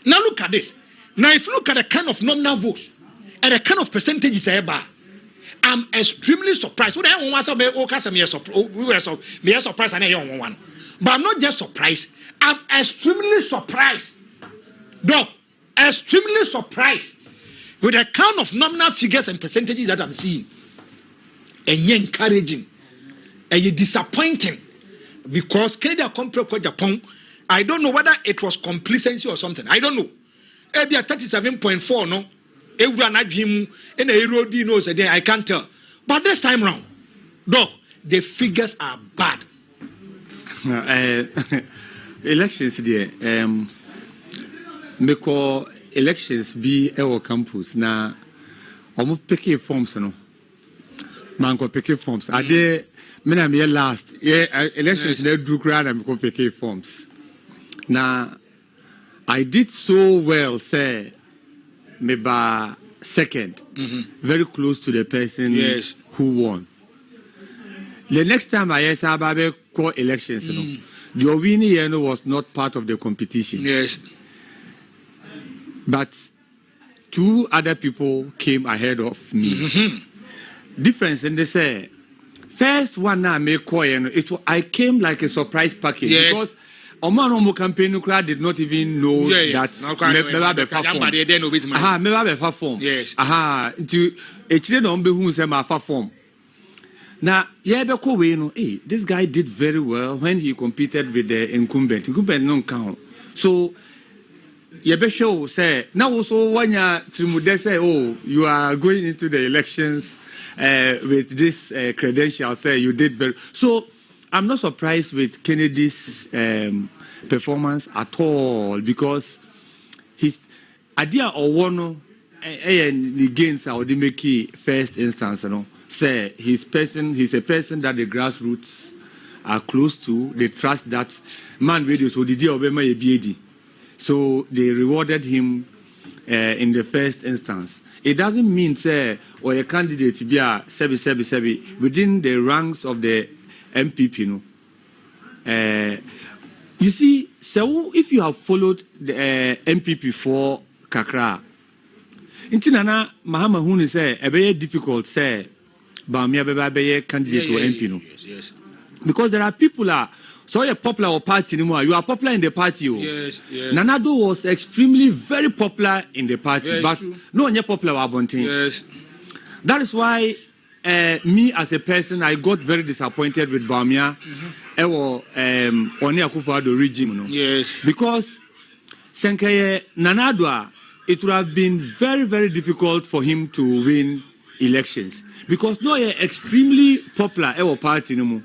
Now look at this. Now, if you look at the kind of nominal votes and the kind of percentages I'm extremely surprised. We were surprised, and one. But I'm not just surprised. I'm extremely surprised. Dog, extremely surprised with the kind of nominal figures and percentages that I'm seeing. And you're encouraging. And you're disappointing. Because Canada compared to Japan, I don't know whether it was complacency or something. I don't know. Maybe at 37.4, no? Everyone had him in a road, knows a day. I can't tell. But this time round, dog, the figures are bad. Elections there. Me call elections be our campus. Now, almost picking forms, no. Man, picking forms. Are there? Me am here last. Yeah, elections they do crowd and go picking forms. Now, I did so well, say, maybe second, very close to the person who won. The next time I saw Babe call elections, the winning was not part of the competition. Yes. But 2 other people came ahead of me. Difference, and they say, first one I make call, I came like a surprise package because Omano campaign did not even know that form. Yes. To a children who say my form. Now, hey, this guy did very well when he competed with the incumbent. Incumbent non count. So Yebesho say now also when you say, oh, you are going into the elections with this credential, say you did very so. I'm not surprised with Kennedy's performance at all because his idea or one and gains our Dimeki first instance, say he's a person that the grassroots are close to. They trust that man radio so the Obama BAD. So they rewarded him in the first instance. It doesn't mean say or a candidate to be a sebi within the ranks of the NPP, you see, so if you have followed the NPP for Kakra, Intinana Mahama Huni say a very difficult say, Bamia Bebe candidate to MP. Yes. Because there are people so you're popular or party anymore. You are popular in the party. Yes. Nanado was extremely very popular in the party, but true. no one popular about Yes. That is why. Me as a person, I got very disappointed with Bamia or Oni Akufo-Addo regime. Yes. Because Senkeye Nanadwa, it would have been very, very difficult for him to win elections. Because no extremely popular party no.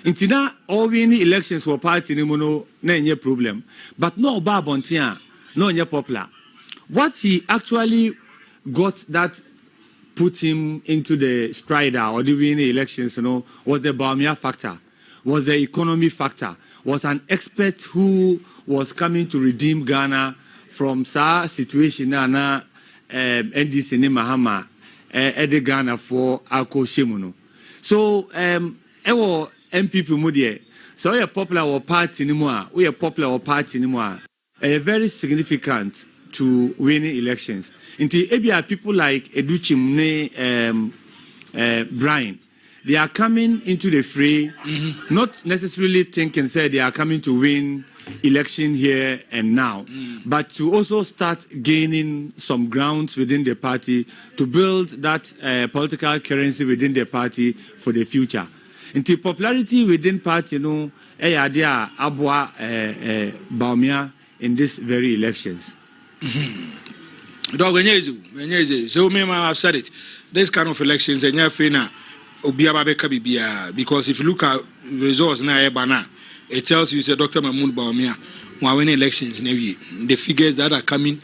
Intina all winning elections for party no any problem. But no Babontia, no any popular. What he actually got that put him into the strider or the winning elections, was the Bamia factor, was the economy factor, was an expert who was coming to redeem Ghana from sa situation na NDC ne Mahama Ghana for Alko Shemuno. So NPP mudie. So we are popular or party anymore. We are popular or party anymore. very significant to winning elections. Until ebia people like Educhimne, Brian, they are coming into the fray, not necessarily thinking say they are coming to win election here and now, but to also start gaining some grounds within the party to build that political currency within the party for the future. Until popularity within party, abwa Baumia in these very elections. So I've said it. This kind of elections, because if you look at results now, it tells you, Dr. Mahmoud Baumia, who winning elections in every the figures that are coming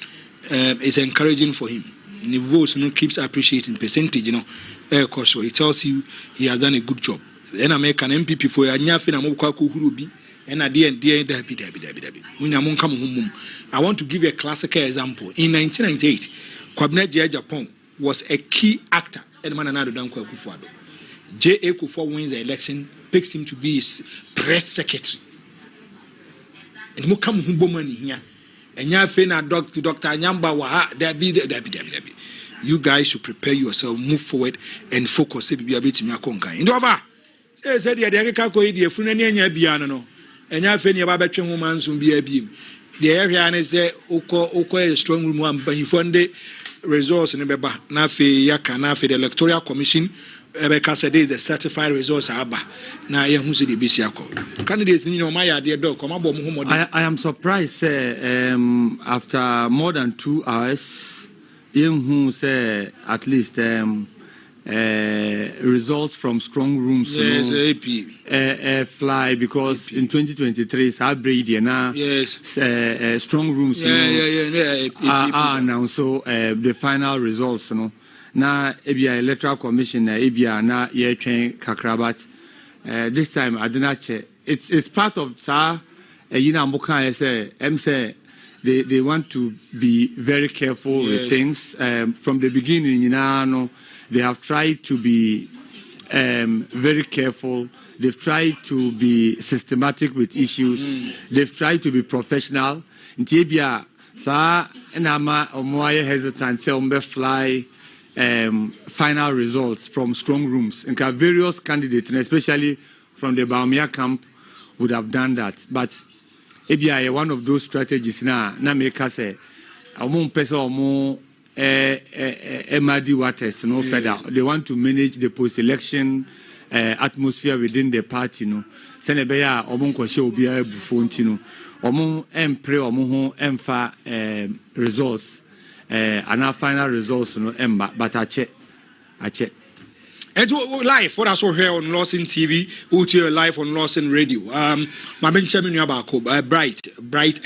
is encouraging for him. The votes keeps appreciating percentage, so it tells you he has done a good job. Then I make an NPP for a nyafin and and at the end, I want to give you a classical example. In 1998, Kwabena Japan was a key actor. J.A. Kufuor wins the election, picks him to be his press secretary. And Mukam Humbomani here. And Yafina Dr. Nyamba Waha, Dabi. You guys should prepare yourself, move forward, and focus. In Dova, said the Adaka, the Funania Biano. And Yafina Babachin woman soon be a beam. The area is there, Oko, a strong room, but he funded resource in the Nafi Yakanafi, the Electoral Commission. Because it is the certified resource. Now, who's the BCACO? Candidates, my idea, I am surprised after more than 2 hours, who say at least results from strong rooms fly because in 2023 strong rooms are now so the final results na ebia electoral commission na ebia na ye twen kakrabat this time adenache it's part of sa yina mboka say say they want to be very careful with things from the beginning they have tried to be very careful. They've tried to be systematic with issues. They've tried to be professional. Ntibia sa enama omoye hesitant say umbe fly final results from strong rooms. And various candidates, and especially from the Baumia camp, would have done that. But ABI, one of those strategies now, make us say, muddy waters, further. They want to manage the post-election atmosphere within the party. Senebeya, Kwashe Obia Bufontino, Mpre, Emfa results. And our final results, but I check. And live, what I saw here on Lawson TV, we'll hear live on Lawson Radio. My main chairman, Bright,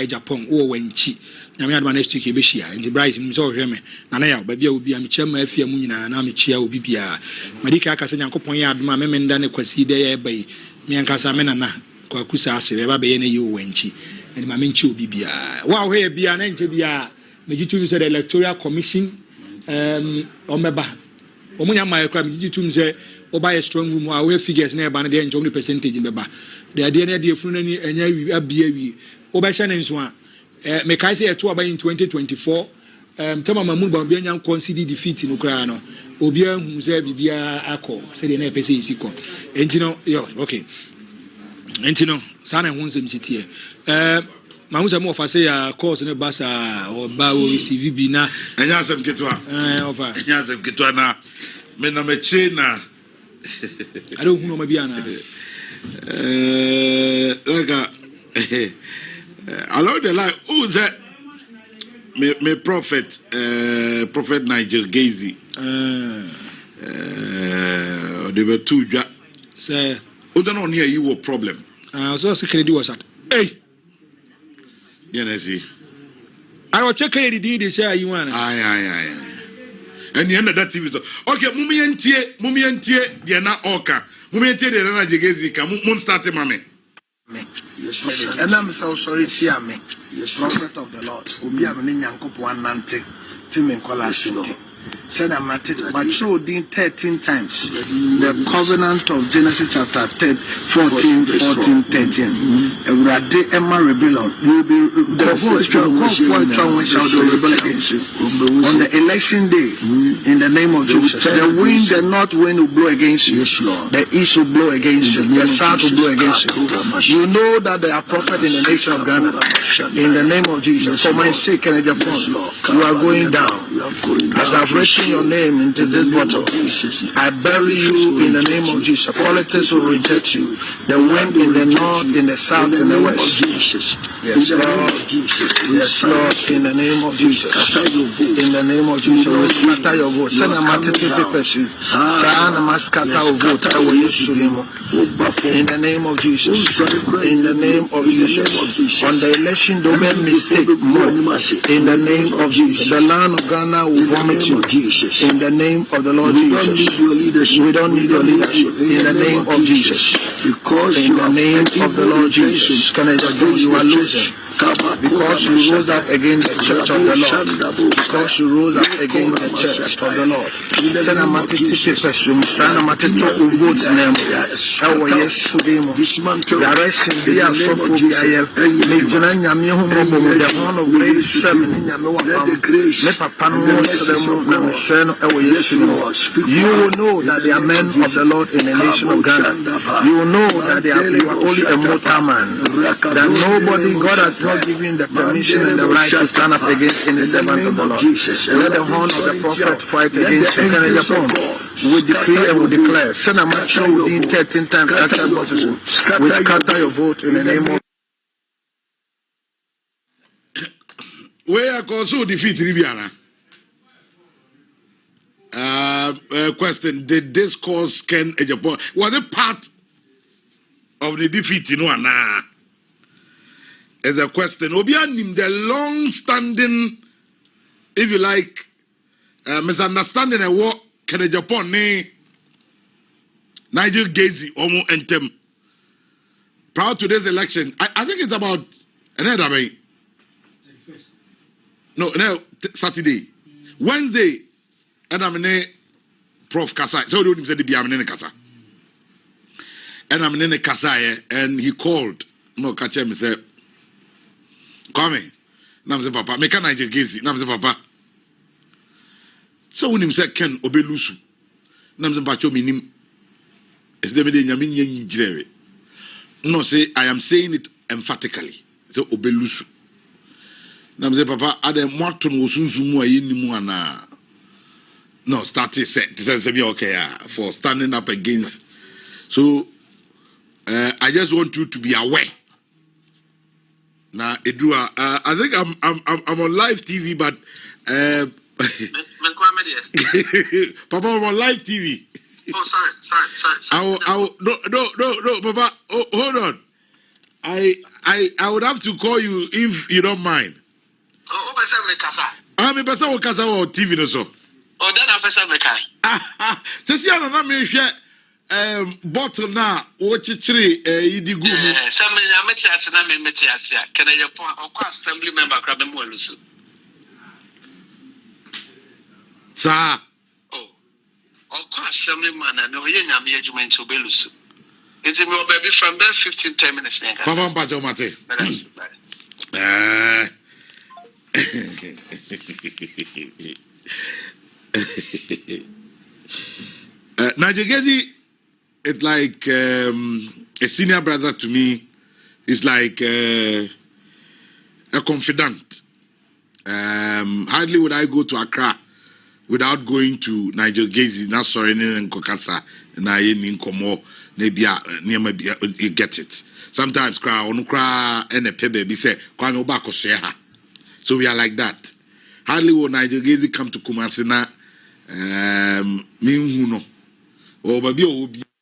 Japan, when Chi. I mean, my next week, and the Bright himself, him, and I, but you will be a chairman, if you're Munina, and I'm a chair, will be Madika Casan Coponia, my men, Dana Quasi, there by me and Casamena, Quacusa, Baby, and you, when Chi, and my main will be wow, here be an interview. Mejitu said the electoral commission omeba omunya my crime mejitu say oba a strong room our figures na eba na dey enjoy percentage beba the idea na dey funu ni enya abia wi oba hye ne nso a me kai say eto aba in 2024 tema mamun ba bia nya consider defeat no kra no obi ahu say bibia akọ say dey na pese isi ko entino yo okay entino sana hu nsem sitie Mamusa mo fa say ya course ne basa or ba o receive bi na enya asem ketwa over enya asem ketwa na me na me che na I don't know maybe ana like allow the life who is that me prophet prophet Nigel Gazy they were two say who don't know here you were problem so security was at hey Yenesi. I will check it. Did they say you want? Aye. And the end of that TV. Okay, Mumientie, Diana Oka. Mumientie, the Rana Jegezi, Moon started, mammy. And I'm so sorry, Tiame, the prophet of the Lord, who be a young couple 190, female color city. said I'm at it, but showed 13 times. The covenant of Genesis chapter 14, 13. Every Emma rebellion. You will be the voice shall rebel against you. On the election day, in the name of Jesus, the wind, the north wind will blow against you. The east will blow against you. The south will blow against you. You know that there are prophets in the nation of Ghana. In the name of Jesus, for my sake and Japan, you are going down. As I've written your name into this bottle, I bury you in the name of Jesus. Politics will reject you. The wind in the north, in the south, in the west. Yes, Lord. Yes, Lord. In the name of Jesus. In the name of Jesus, we scatter your vote. Send a matete papers. Send a mascata of vote. In the name of Jesus. In the name of Jesus. On the election, don't make mistake more. In the name of Jesus. The land of Ghana will vomit you. In the name of the Lord Jesus. We don't need your leadership. In the name of Jesus. In the name of the Lord Jesus. You are losing. Because you rose up against the church of the Lord. Because you rose up against the church of the Lord. Send a matiti session. Send a matito vote name. Our yes to them. The arrest in the Asophobia. Major Yamihu, the horn of grace 7 in Yamawa. You will know that they are men of the Lord in the nation of Ghana. You will know that you are only a mortal man. That nobody, God has not given the permission and the right to stand up against any servant of the Lord. Let the horn of the prophet fight against you. We decree and we declare. Send a match within 13 times. We scatter your vote in the name of. We are also defeat Riviana. Question: did this cause Ken Ejapon? Was it part of the defeat? Nah. As a question, Obianim, the long-standing, if you like, misunderstanding of what Ken Ejapon Nigel Gazy Omo Entem. Prior to this election, I think it's about another way. No, Saturday, Wednesday, and I'm in Prof. Kasai. So you said the I'm in Kasai, and I'm in Kasai, and he called. No, catch him. He said, "Come in." Nam say, "Papa, make a Nigel Gazy." Nam say, "Papa." So when him say Ken Obelusu, Nam say, "Pacho minim." Is there any nyamin yenjire? No, say I am saying it emphatically. So Obelusu. Nam say, "Papa, ade mwaton wosunsumu ayenimu ana." No, started set be okay for standing up against. So I just want you to be aware. Now, Edua, I think I'm on live TV, but Papa, I'm on live TV. Oh, sorry. No, Papa. Oh, hold on. I would have to call you if you don't mind. Oh, person me kasa. Me person will kasa on TV no so. Oh, then I'm person me kai. Just see na me share bottle na wo chichiri idi gu mu. Some me ameti ase na me meti ase. Can I your assembly member crab me lusu. Sir. Assembly man and no yen yam yejuma into belusu. It's me baby from there 15-10 minutes. Papa Mpacho Mate. Najegezi, it's like a senior brother to me. It's like a confidant. Hardly would I go to Accra without going to Nigel Gazy, not sorry, and Kokasa, and I in Komo, maybe you get it. Sometimes cry, on cry, and a baby say, Kwame Obako share. So we are like that. Hardly will Nigel Gazy come to Kumasina, me who know. Oh, baby,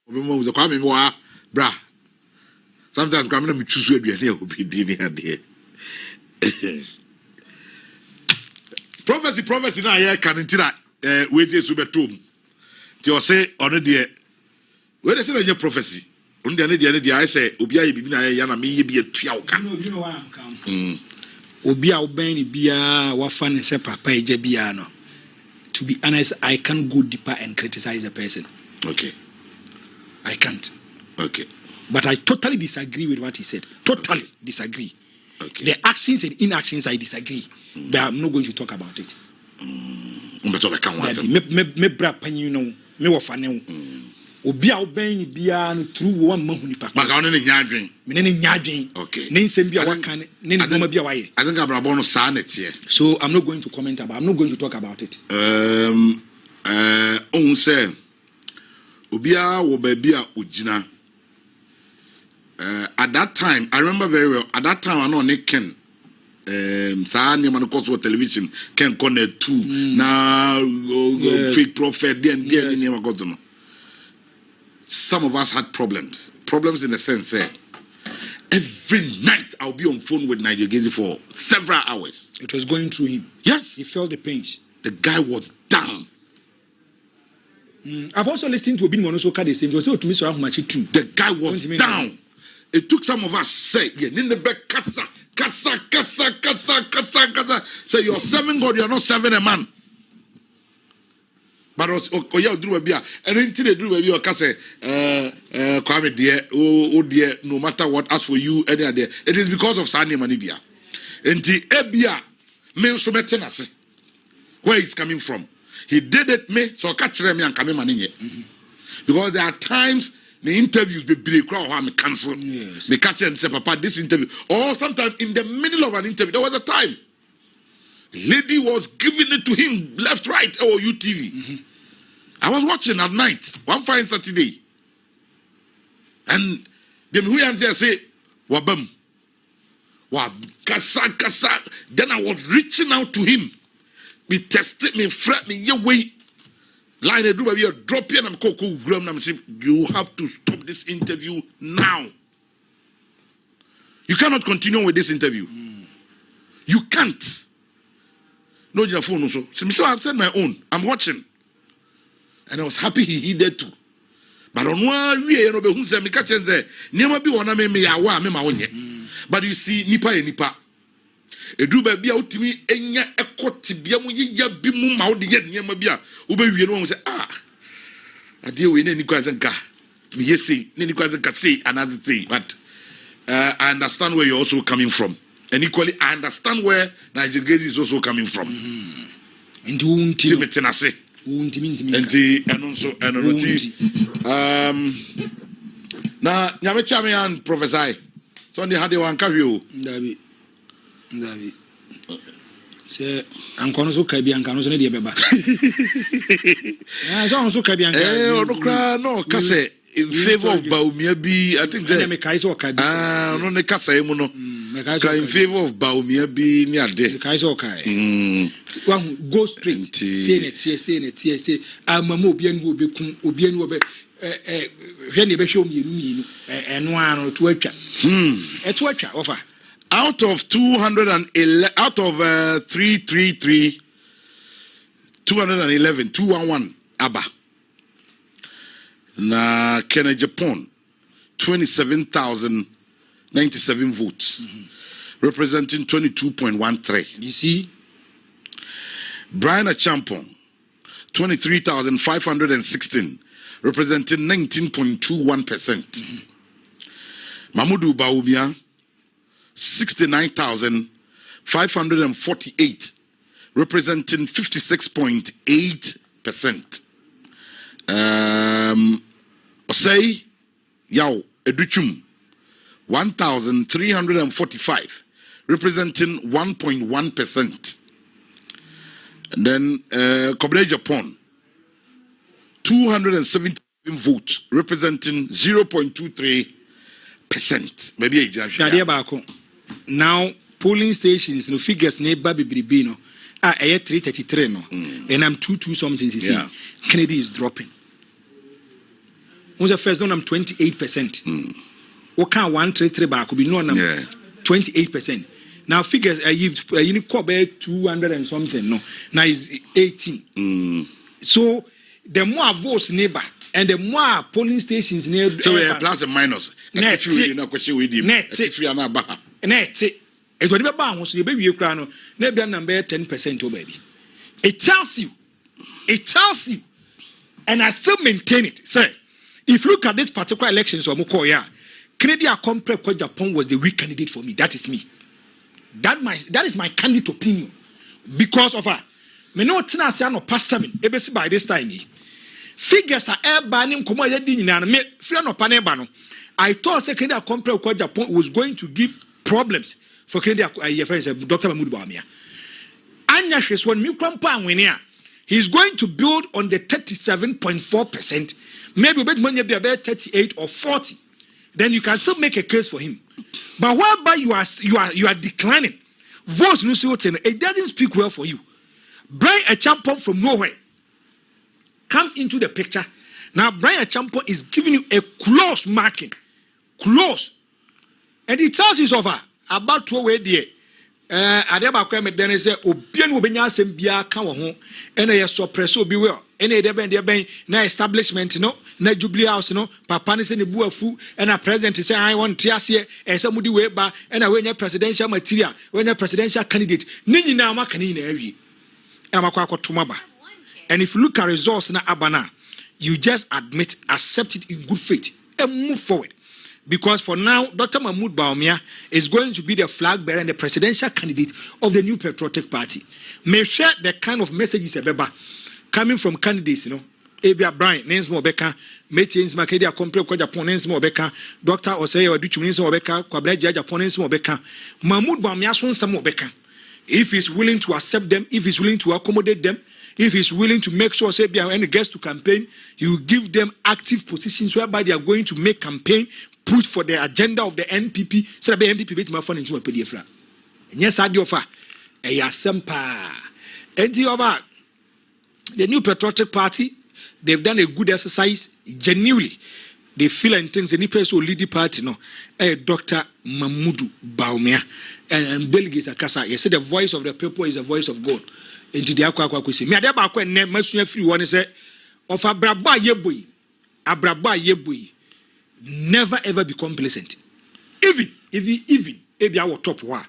was a Kwame Moa, bra. Sometimes Kwame me choose where we will be dealing here. Prophecy now here can interact wages with a tomb. To say on the where they say prophecy. On the idea, I say, Ubia Bibina Yana me be a triauka. Obia Ubani Bia, Wafan and Sepa, Pajabiano. to be honest, I can't go deeper and criticize a person. Okay. I can't. Okay. But I totally disagree with what he said. Totally disagree. Okay. The actions and inactions, I disagree. But I'm not going to talk about it. Me bra panyin no me wo fa ne obi a oban ni bia no through one mahuni pa maka one ne nyadwen me ne nyadwen okay ne nsem bia waka ne no bia waye I think abrabo no sa na tie so I'm not going to comment about, I'm not going to talk about it. On say obi a wo ba bia ogina at that time I remember very well, at that time I know ne ken saa nneɛma no kɔ so wɔ television can connect to now fake prophet then nneɛma kɔ so no. Some of us had problems in the sense that every night I'll be on phone with Nigel Gezi for several hours. It was going through him. Yes, he felt the pains. The guy was down. I've also listened to Obin Monosoka the same. The guy was down. It took some of us say, yeah, in the back, kasa. Say you're serving God, you're not serving a man. But yeah, drew a beer, and until they drew a beer, kase, Kwame dear, oh dear, no matter what, as for you, any other, it is because of Sani Manibia. And the Ebia, me so metenase, where it's coming from. He did it, me, so catch me and come in. Because there are times the interviews be crowd me cancel. Me catch and say, Papa, this interview. Or sometimes in the middle of an interview, there was a time. Lady was giving it to him left, right, or UTV. I was watching at night, one fine Saturday. And then we answer say, Wabam. Kasa. Then I was reaching out to him. Me tested me, fret me, your way. Line a do a drop in and cocoa rum. You have to stop this interview now. You cannot continue with this interview. You can't. No, your phone also. So I've said my own. I'm watching. And I was happy he heeded too. But on one way, you know, who said me catch and say, never be one of me, I want me my own yet. But you see, nipa. A do baby out to me, and ya a court to be a bimu mouth yet near my beer. Ube, you know, say, I deal with any question. Yes, see, any question can say another thing. But I understand where you're also coming from. And equally, I understand where Nigel Gezi is also coming from. And you say, and also, now, Yamechame and Professor. So, they had one carry. David. Say, Uncle so Kabi and Canos and Diababa. I don't so Kabi and no, Casse in favor of Baumia, I think they make Kaiser Kabi. No, the Casa Mono. In favor of Baumia be near the Kaiser Kai. One go straight, say it, I'm a Mobian who become Obian will be show me and one or two a twitcher offer. Out of 211, out of 333, 211, 211, Abba. Na Kenya, Japan, 27,097 votes, representing 22.13. You see? Brian Achampong, 23,516, representing 19.21%. Mamudu Baumia, 69,548, representing 56.8%. Osei Yao Educhum, 1,345, representing 1.1%. And then Kobre Japan, 217 votes, representing 0.23%. Maybe exactly. Now, polling stations, no figures, neighbor Bibribino, are 333 no, and I'm 22 something. Yeah. Kennedy is dropping. Who's the first one? I'm 28%. What can 133 back could be no 28%. Now figures are you need 200 and something. No, now is 18. So the more votes neighbor. And the more polling stations near so we have plus and minus. Net it would be bound, so you baby you crown, maybe a number 10% oh baby. It tells you it tells you, and I still maintain it. Say, if you look at this particular election, so Kennedy Akompre Japan was the weak candidate for me. That is me. That is my candidate opinion. Because of her. Me no tina say no past 7 ebesi by this time. Figures are air banning komo yedi nyina me free no pane ba no. I thought Kennedy Akompre Japan was going to give problems for Kennedy Dr. Mahmoud Bawumia. Anya Hweswon mi kwampa anwene a he's going to build on the 37.4%. Maybe be about 38 or 40. Then you can still make a case for him. But whereby you are declining, votes no it doesn't speak well for you. Brian Achampong from nowhere comes into the picture. Now Brian Achampong is giving you a close marking. Close. And it tells you over about 2 way there. Adeba kweme dene say obian wo benya asem bia ka wo ho ene ye suppress obi we ene de ben na establishment no na Jubilee House no papa ne se ne bu afu ena president say I want tiase e se mudi we ba ena we nya presidential material we nya presidential candidate ni nyina ma kan nyina awie amakwa akotoma ba. And if you look at results na abana, you just accept it in good faith and move forward. Because for now, Dr. Mahmoud Bawumia is going to be the flag bearer and the presidential candidate of the New Patriotic Party. May share the kind of messages coming from candidates, Abia Brian, names more Beka, Meetings Makedia Compre Japan, names more Beka, Dr. Osei or Duchunis or Beka, Kwabreja Japanese more Beka, Mahmoud Bawumia wants some more Beka. If he's willing to accept them, if he's willing to accommodate them, if he's willing to make sure, say, any guests to campaign, you give them active positions whereby they are going to make campaign, push for the agenda of the NPP. So that the NPP will my phone into a PDF. And yes, I do offer a yasempa. And the New Patriotic Party, they've done a good exercise genuinely. They feel and things any person who lead the party, Dr. Mahmoud Bawumia and delegates Akasa. You say the voice of the people is the voice of God. Into the aqua kwisi. Me ade ba kwa ne masu afiri woni say of abraba yeboyi. Never ever be complacent. Even ebi our top wa.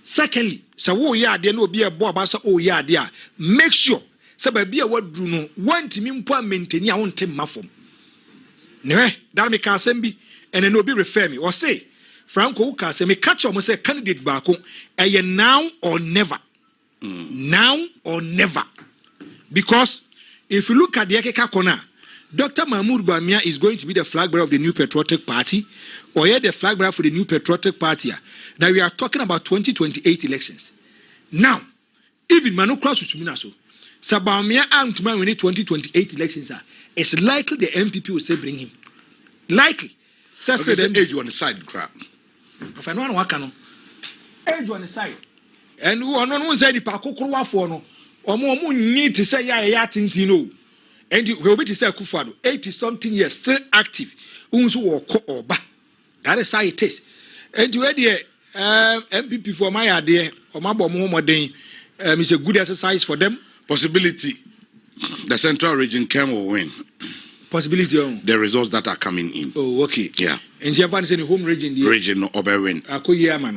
Secondly, so wo ya ade na obi e bo abasa o ya ade a make sure say ba bia wadru no wantimi mpo maintain a wontem mafom. Ne that me ka asem bi and no be refer me or say Franco ka say me catch am say candidate baako eye now or never. Now or never. Because if you look at the Ekeka Kona, Dr. Mahmoud Bawumia is going to be the flag bearer of the New Patriotic Party, or yet the flag bearer for the New Patriotic Party. That we are talking about 2028 elections. Now, even Manu Cross with Minaso, Bawumia and to win 2028 elections, it's likely the NPP will say bring him. Likely. So okay, the age on the side, crap. If I know what can age on the side. And who are not said the Pakokroa for no, or more need to say ya tintino. And you will be to say Kufado, 80-something years, still active. Unsu or ko or ba. That is how it is. And you had the MPP for my idea, or my bomb day, is a good exercise for them. Possibility the central region can or win. Possibility on the results that are coming in. Oh, okay. Yeah. And you have any home region? Region or win.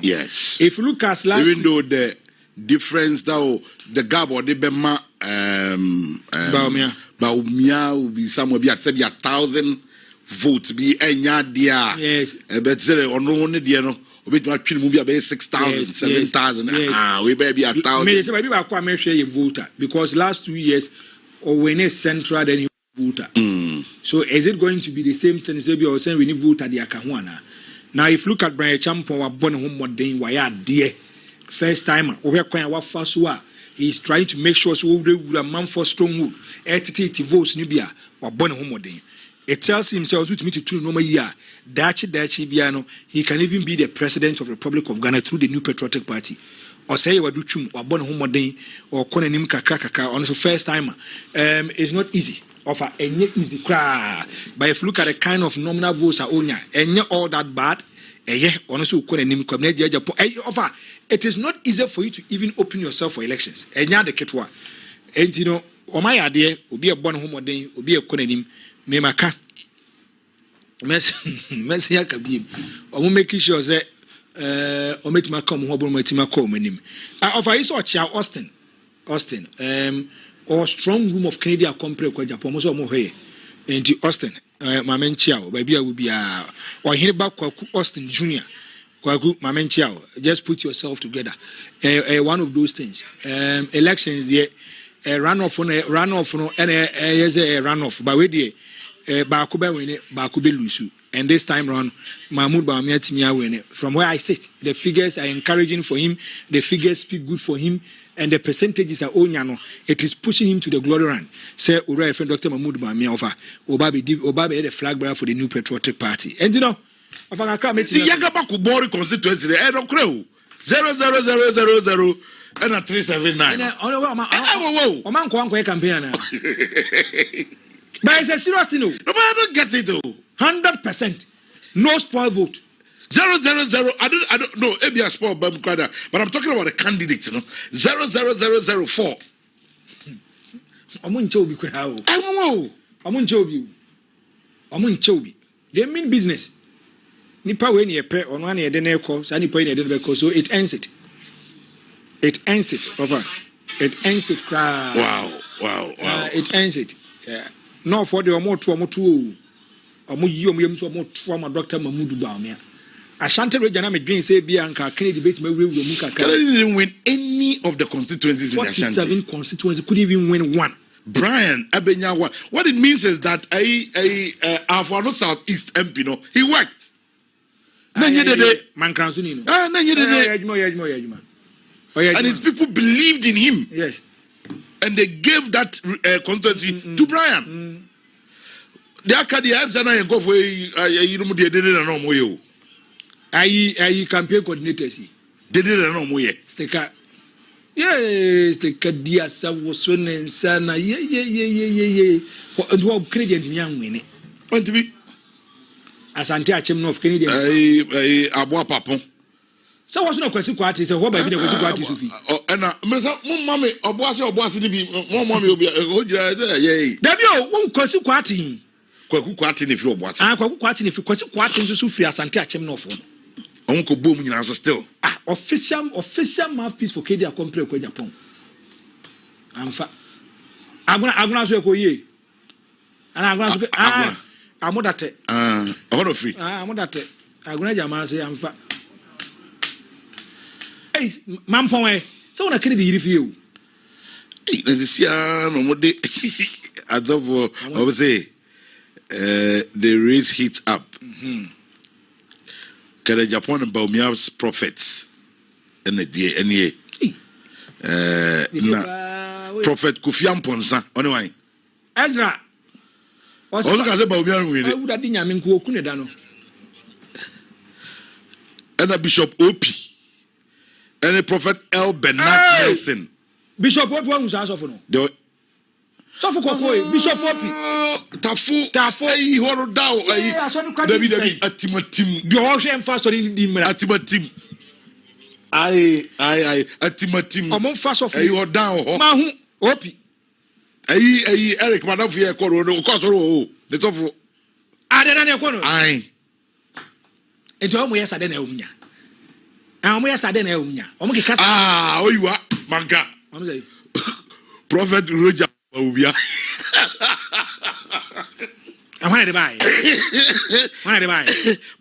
Yes. If you look at last, even though the difference that the gap or the Bema Bawumia will be somewhere be at 1,000 votes be enya dia. Yes. But say on no one dia no. We be matching movie about 6,000, 7,000. We be at 1,000. Me say maybe I come make sure you voter because last 2 years or when it's central then you voter. So is it going to be the same thing as we are saying we need vote at the Akahuana? Now if you look at Brian Champong wa born home more than why are dear first timer over kwa wa faswa he's trying to make sure so we a man for stronghold 80 votes nibia wa born home more than it tells himself to me to normal year dachi biano he can even be the president of the Republic of Ghana through the New Patriotic Party or say wa do twum wa born home more than or konanim kakra on so first timer it's not easy offer any easy cry. But if you look at the kind of nominal votes are onya, and all that bad, honestly, offer it is not easy for you to even open yourself for elections. And the ketwa. And you know, my idea will be a born home day, will be a conanim, memaka. Messia Kabim, or making sure that or make my come home with my him. I offer you saw Austin. or strong room of Canadian company kwa Japan so mo hwe enti Austin mamenchia baby will be or here back Kwaku Austin Junior Kwaku mamenchia just put yourself together one of those things elections there runoff no and yes a runoff but we there baako be win baako be lose and this time round Mahmoud Bawumia timia win from where I sit the figures are encouraging for him the figures speak good for him and the percentages are onyano it is pushing him to the glory run say ura friend Dr. Mahmoud Bawumia offer obabe the flag bearer for the New Patriotic Party and you know offer akra meeting the Yagaba Kubori constituency e no creo 00000 and a 379 o man ko anko campaign na but it's a serious thing no but I don't get it though 100% no spoil vote 000 I don't know maybe a spoil but I'm talking about the candidates you know 00004 omunche obi kwa o omunche obi they mean business nipa we na yepe ono ana yede na ekọ sa nipa na yede na ekọ so it ends it over it ends it cry wow it ends it yeah no for the omo to omo yi omo yem so omo to ma Dr. Mahmoud Bawumia Ashanti region na me dream say bia nka Kennedy debate ma wure mu kakra Kennedy didn't win any of the constituencies in Ashanti 47 constituencies could even win one. Brian Abenya one. What it means is that Afro Southeast MP no he worked Mankransu ni no yajuma and his people believed in him. Yes. And they gave that constituency to Brian. The Akadi Abzana and go for you know they didn't know more. I campaign coordinators. They didn't know more. Steka. Yes, the Kadia Savoson and Sana. Yeah. And what Canadian young winning? Want to be Asante Achim of Canadian. Abwa Papon. So what's no question quality? So what by the question quality Sophie? And mommy, or boss to be more mommy will be yay. Dabio won't question quality. Kwaku Quatin if you're what? Kwaku Quatin if you question quality to Sophia Asante Achim no phone. Uncle Boom in answer still. Official mouthpiece for Canada compare kwa Japan. I'm gonna ask you ye. And I'm gonna I'm that honor free. I'm that I'm gonna jama say I'm fa. Hey, Mampon, so when I can't be you. Let's see, no more day. As of I would say, the race heats up. Can Japan and Bawumia's prophets and the day, Prophet Kofi Amponsa, anyway. Ezra. Look at the Bawumia with it. Would I didn't mean Kunedano? And a Bishop Opie. And a Prophet L. Bernard Nelson. Bishop Opie was also for no. So for Bishop Opie. Tafu, he horror down. David Atimatim. The ocean fast on the Atimatim. Aye, Atimatim. Among fast of you down. Mahu Opie. Aye, Eric, Madame Fia Coro, Cosro, the top. I don't know. Aye. It's almost I don't know. I'm yes, I don't know. Oh, you are Manka. Prophet Roger Bawumia. I wanted to buy.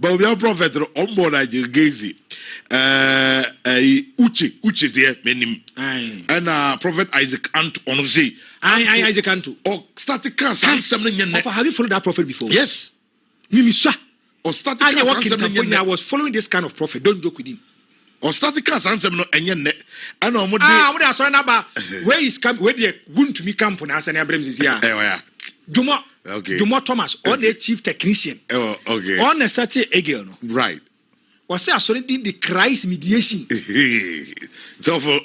Bawumia prophet on board I just gave it. Uche there, meaning. And Prophet Isaac Ant on say. Isaac Antu. Or static cancer. Have you followed that prophet before? Yes. Mimi, sir. Or static cancer. I was following this kind of prophet. Don't joke with him. Or static cancer. And I know what I saw about where is come where they wouldn't to me camp on us and Abrams is here. Dumo Thomas, on the chief technician. Oh, okay. On a certain again. Right. Was I saw the Christ mediation. So for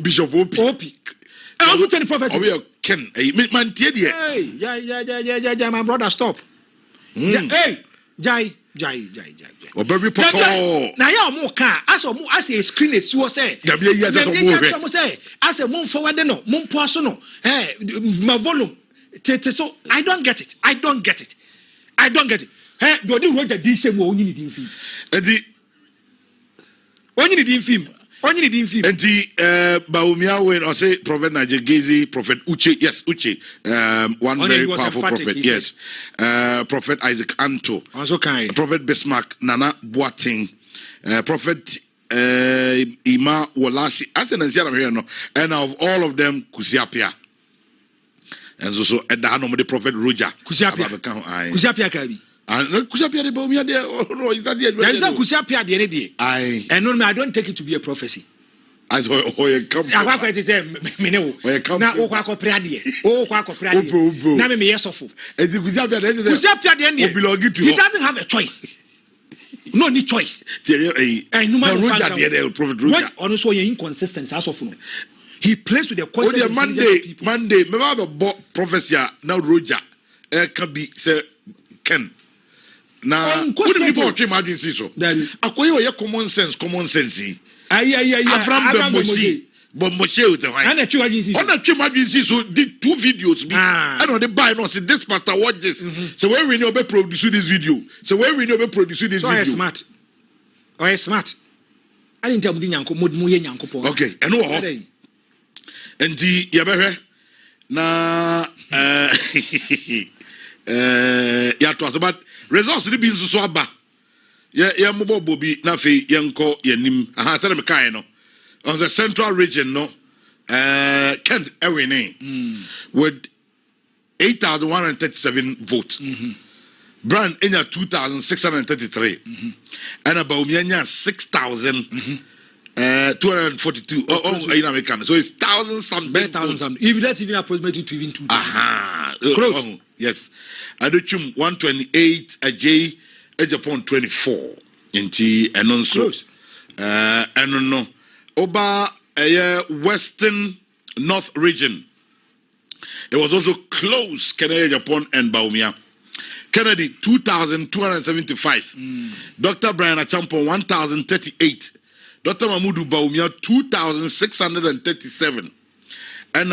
Bishop Opie. I was telling Professor. We are Ken. Hey, yeah, my brother, stop. Hey, Jai. Or baby papa. Now you more car. As a screen is you say. As a moon forward no, moon personal. Hey, my volume. So I don't get it. Hey, do you want the DC more only in film? Only in film. Only the film. And the Baumia when I say Prophet Najegezi, Prophet Uche, yes, Uche, one very powerful prophet, yes. Prophet Isaac Anto, also kind. Prophet Bismarck, Nana Boating, Prophet Ima Walasi, as an here, no, and of all of them, Kusiapia. And so at the hand of the Prophet Roger, Kusiapia Kabi. And Kusiapia de Baumia there, no, is that the There is a Kusiapia the other day. And no, I don't take it to be a prophecy. As you come, I want to say, Mineo, now Oquaco Pradi, Oquaco Pradi, Name me yes of Kusiapia the end, he doesn't have a choice. No need choice. And no matter what, also your inconsistency as of now. He plays with the question. Monday, me have prophecy now Roger can be Ken. Now, who do people treat imagine so? Akoye your common sense. Afram Bomboshi. And a true imagine so did 2 videos. I know the buy no say this pastor watch this. So where we know be produce this video. So where we know be produce this video. So smart. Oh, smart. I didn't tell Nyanko Modmu Yanko. Okay, and no. And the Yabehe na ya to about results the being so aba ya mobile bobi na fe yanko yanim aha tell me kind no on the central region no Kent Ewene with 8,137 votes. Brand enya 2,633 and about Mianya 6,000 242 so it's 1,000 something. 1,000. If that's even approximately to even 2,000. Close. Yes. Adochum 128, a J, a Japan 24. Inti and also and no Oba Western North region. It was also close Kennedy Japan and Baumia. Kennedy 2,275. Dr. Brian Achampo 1,038. Dr. Mahmoudou Baumia 2,637. And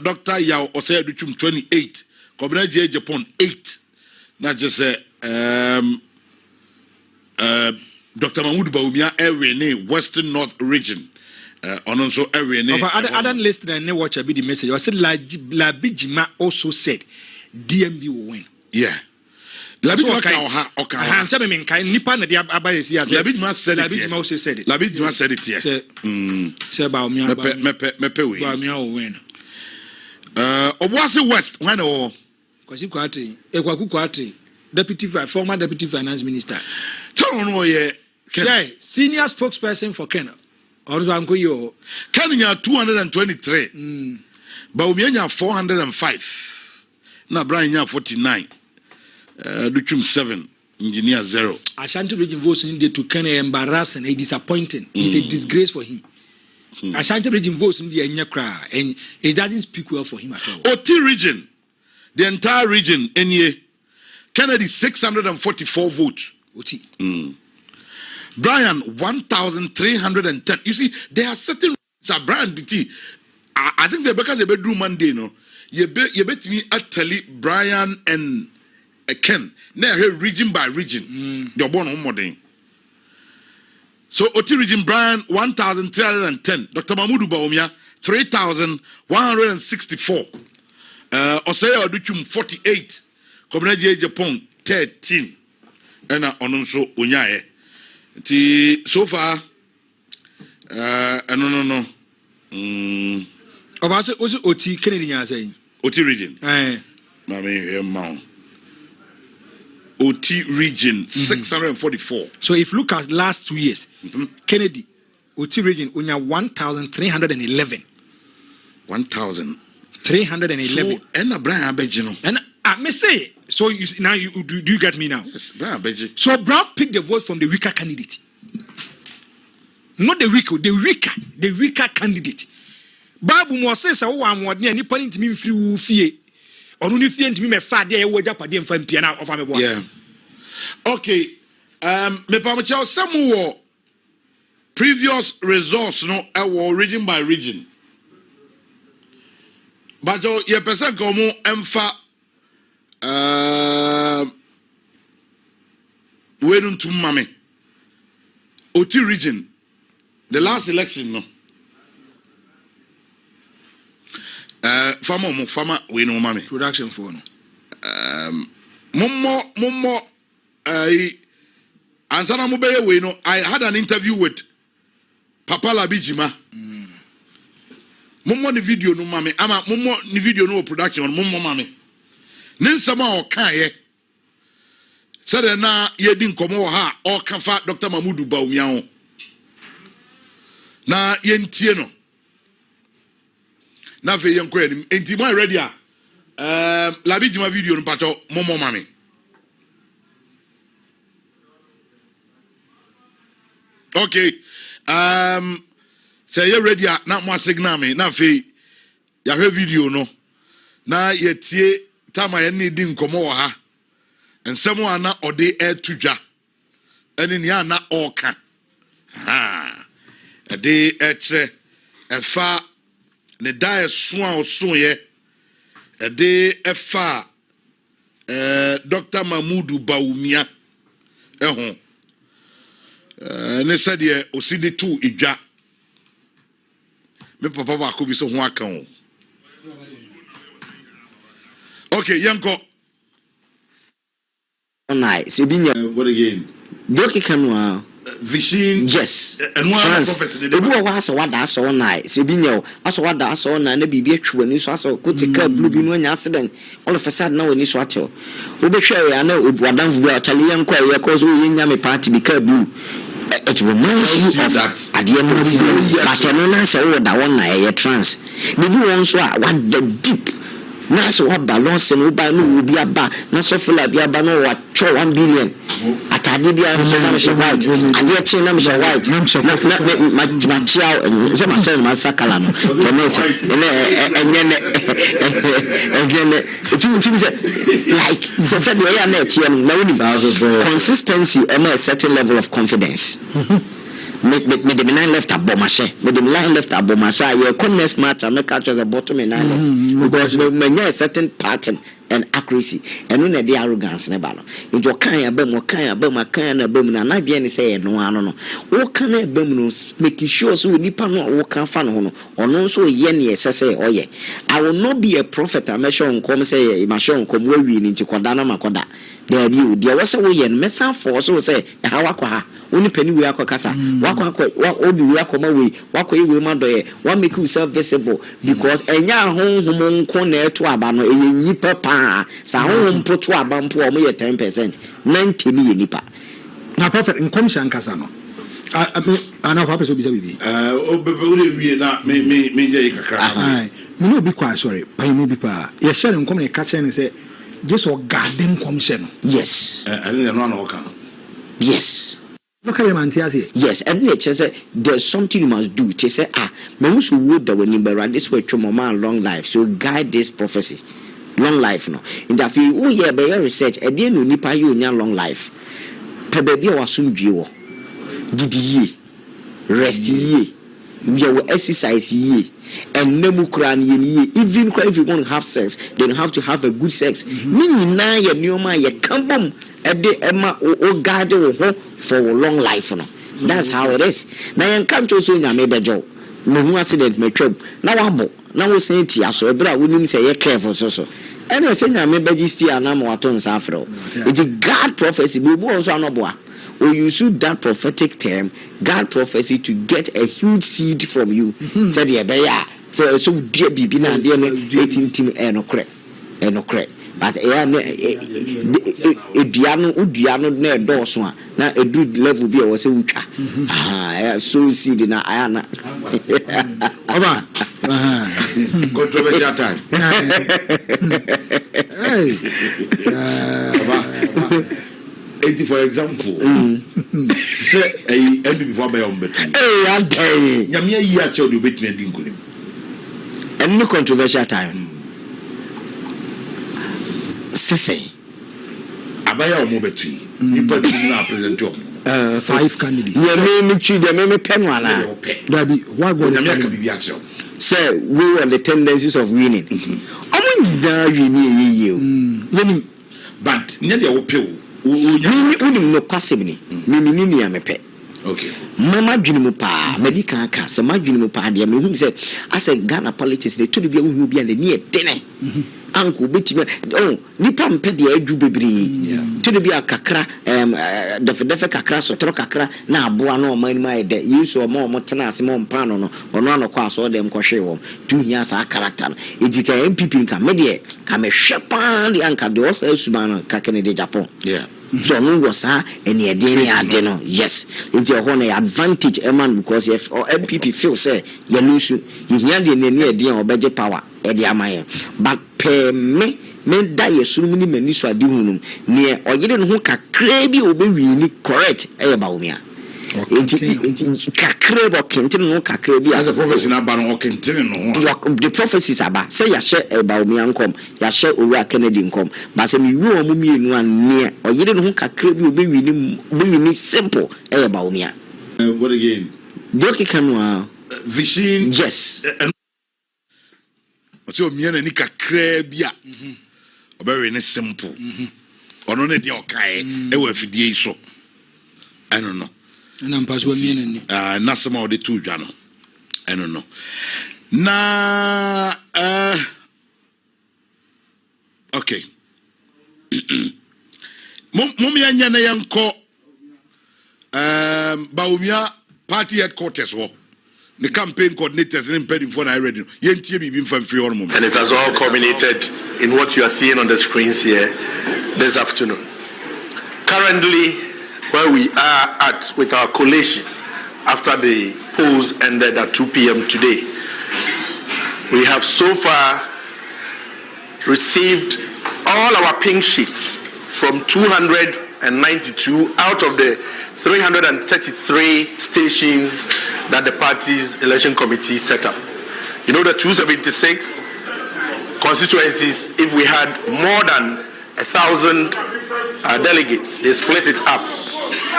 Dr. Yao Osei Aduchum 28. Kobina J Japan 8. Not just Dr. Mahmoudou Baumia Ewene Western North region. On also Ewene. Other listener and watch a bit the message. I said Labijima also said DMB will win. Yeah. Labijima said it. Labijima also said it. Labijima said it here. Say Baumia will win. Obuasi West, when or Kwasi former deputy finance minister. Senior spokesperson for Kenya. Kenya 223. Baumia 405. Na Brian 49. Duchum 7. Engineer 0. Ashanti region votes in the to Kenya embarrassing and disappointing. It's a disgrace for him. Ashanti region votes in the Enyakra and it doesn't speak well for him at all. OT region, the entire region, Kennedy 644 votes. OT. Brian 1,310. You see, there are certain Brian BT. I think they because they do Monday, no. You bet me actually Brian and Ken. Now region by region. They're born on more day. So OT region Brian 1,310. Dr. Mahmoudou Baumia 3,164. Osei Aduchum 48. Community Japan 13. And also Unyae. So far, no. Of us also OT Canadian saying OT region. OT region 644. So if you look at last 2 years, Kennedy OT region only 1,311. 1,311. So and Brian Abedino. And I may say so. Now you do you get me now? Yes, Brian Abedino. So Brown picked the vote from the weaker candidate, not the weaker, the weaker candidate. Babu Moses, I want any point to me free fear. Or only fear to me, my father, Wajapadi and Fan Piano of my boy. Yeah. Okay. Me Pamacho, some more previous results, no, our region by region. But your person come emfa Wedun to Mame. OT region the last election no farmer we know mommy production for no Momo ansana mo be we no I had an interview with Papa Labijima Momo the video no mame ama momo the video no production momo mame ninsama o kan ye said na ye di nkomo ha o kan fa Dr. Mamudu Bawumia ho na ye ntie no na fe ye nko enim enti mo ready a Labijima video no pacho momo mame okay say you ready na mo signal me na fe ya hwe video no na ye tie tama ye ni di nkomo ha ensemo ana ode etudwa ene ni ana oka ade etre efa ne dae so a oso ye ade efa Dr. Mamudu Bawumia eho ne said ye osidi tu idwa me papa ba ko bi so ho aka o okay yanko nice what again doki kanwa vision yes and one prophecy ebi wo wasa wada so nice ebi nyaw aso wada so na bibi atwani so aso kotika blue bi no anya accident all of a sudden na wani so atel obehwe ya na obuadanfo bi atale yanko ye cause we nya me party bi ka blue it reminds you of that adiem but no na say wo da won na ye trans bibi won so a wada deep na so wa balance no ba no obi aba na so full abi aba no wa 1 billion atade bia so na me white ade chi na me white na ma chia so ma say ma sakala no tenese ene it say like say the area na tm na woni consistency and a certain level of confidence me the nine left abomashe me the line left abomashe your next match I make catch as a bottom and nine left because me a certain pattern and accuracy and no the arrogance ne ba no into kan ya bam kan na bam na bia ni say no ano no wo kan na bam no make sure so nipa no wo kan fa no no ono so ye ne sese oye I will not be a prophet I measure nkom say ma show nkom we ni ntikoda na makoda there be there was a way and messa for so say ha wakwa ha oni pani we akokasa wakwa odi we akoma we wakwa we ma doye wa make yourself visible because enya honhom nko na eto aba no enyi papa sa honhom poto aba mpo o mo ye 10% 90 ni nipa na prophet nkom shankasa no ana fa peso bisa bibi obebe we na me je kakra me no bi kwa sorry pan no bi pa ye share nkom na ka che ne say just o garden commission yes and no na oka no yes yes, and nature say there's something you must do. They say, me must would that when you bear this way to mama long life. So guide this prophecy, long life no. In that field, oh yeah, by your research, and then you nipa you long life. Per baby was soon view. Did ye rest ye? We will exercise ye and nemukran ye. Even if you want to have sex, then you have to have a good sex. Meaning now your new man ye come Emma o guard for a long life no. That's how it is. Now you can't so nyame bejo. No accident me twab. Now wabo. Now we say tia so ebra wonim say ye careful so. And I say nyame beji stia na mo aton safro. It is God prophecy we bo so anoboa. Or you use that prophetic term, God prophecy to get a huge seed from you. Said ye beya. For so dear bibi na dear 18 team no correct. But udiano ne doso na edu level bi o se utwa so seed na ayana oba controversial time hey for example say NPP for be on betu nyame yi a che o de betu ndi nkunim and no controversial time Sese abaya omo betu nipa di na present job 5 candidates ye me chi de me pen wala dabi what go na me ka bibi a che say we were the tendencies of winning omo da wini ye but nya de wo pe unim no kwasem ni me ni ya mepe Okay. Mama Junimu pa, medical cancer, my Junimu pa, dear me, who said, I said Ghana politics, they told you who be near dinner. Uncle Bitty, oh, Nipam Pedi, Edu Baby, to be a kakra, the Fedefa kakra, so Trocakra, now Buano, my day, you saw more Montanas, more Pano, or none of course, all them Coshewo, 2 years our character. It's a NPP come media, come a shepherd, the Anka, the also Subano, Kakane de Japan. Yeah. So no was any idea, yes. It's your own advantage, man, because if or MPP feel say you lose you hear the idea or budget power, Eddie Amaya. But pay me die so many men so adihunum near or you don't know crazy or be correct about me. Kakrebo kentin no kakrebi as a prophecy na ba no kentin no the prophecies about say ya share about me ankom ya share owura Kennedy nkom but say me wi o mu mienu an ne oyire no kakrebi obewini simple about me. What again? Doki kanwa vision yes o say o miena ni kakrebi a obewini simple ono ne dia okai e wa fidie so I don't know. Na mpaso miena ni na sama o de tu dwa no I don't know na okay mom ya nya na yanko Baumia party headquarters wo the campaign coordinators and pending for already yentie bi mfa free on moment, and it has all culminated in what you are seeing on the screens here this afternoon. Currently, where we are at with our collation after the polls ended at 2 p.m. today, we have so far received all our pink sheets from 292 out of the 333 stations that the party's election committee set up. You know, the 276 constituencies, if we had more than 1,000 delegates, they split it up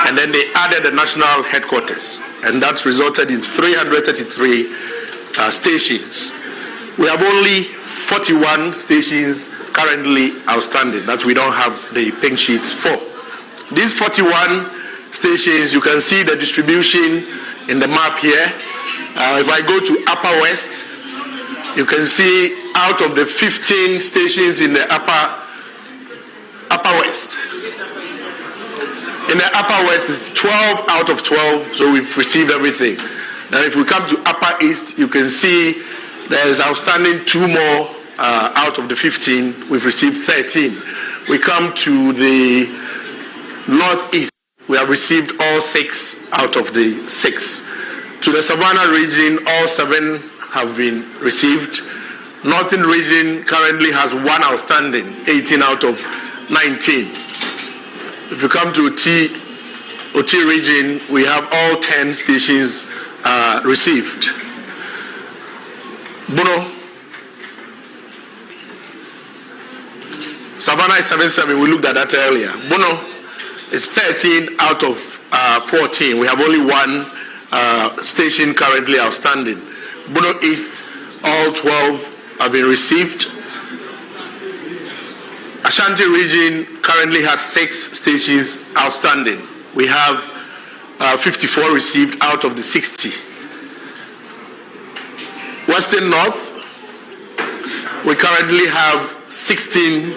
and then they added the national headquarters, and that's resulted in 333 stations. We have only 41 stations currently outstanding that we don't have the pink sheets for. These 41 stations, you can see the distribution in the map here. If I go to Upper West, you can see out of the 15 stations in the Upper West. In the Upper West, it's 12 out of 12, so we've received everything. Now, if we come to Upper East, you can see there's outstanding 2 more out of the 15. We've received 13. We come to the Northeast. We have received all 6 out of the 6. To the Savannah region, all 7 have been received. Northern region currently has 1 outstanding, 18 out of 19. If you come to OT region, we have all 10 stations received. Bono, Savannah is 77, we looked at that earlier. Bono is 13 out of 14. We have only 1 station currently outstanding. Bono East, all 12 have been received. Ashanti region currently has 6 stations outstanding. We have 54 received out of the 60. Western North, we currently have 16.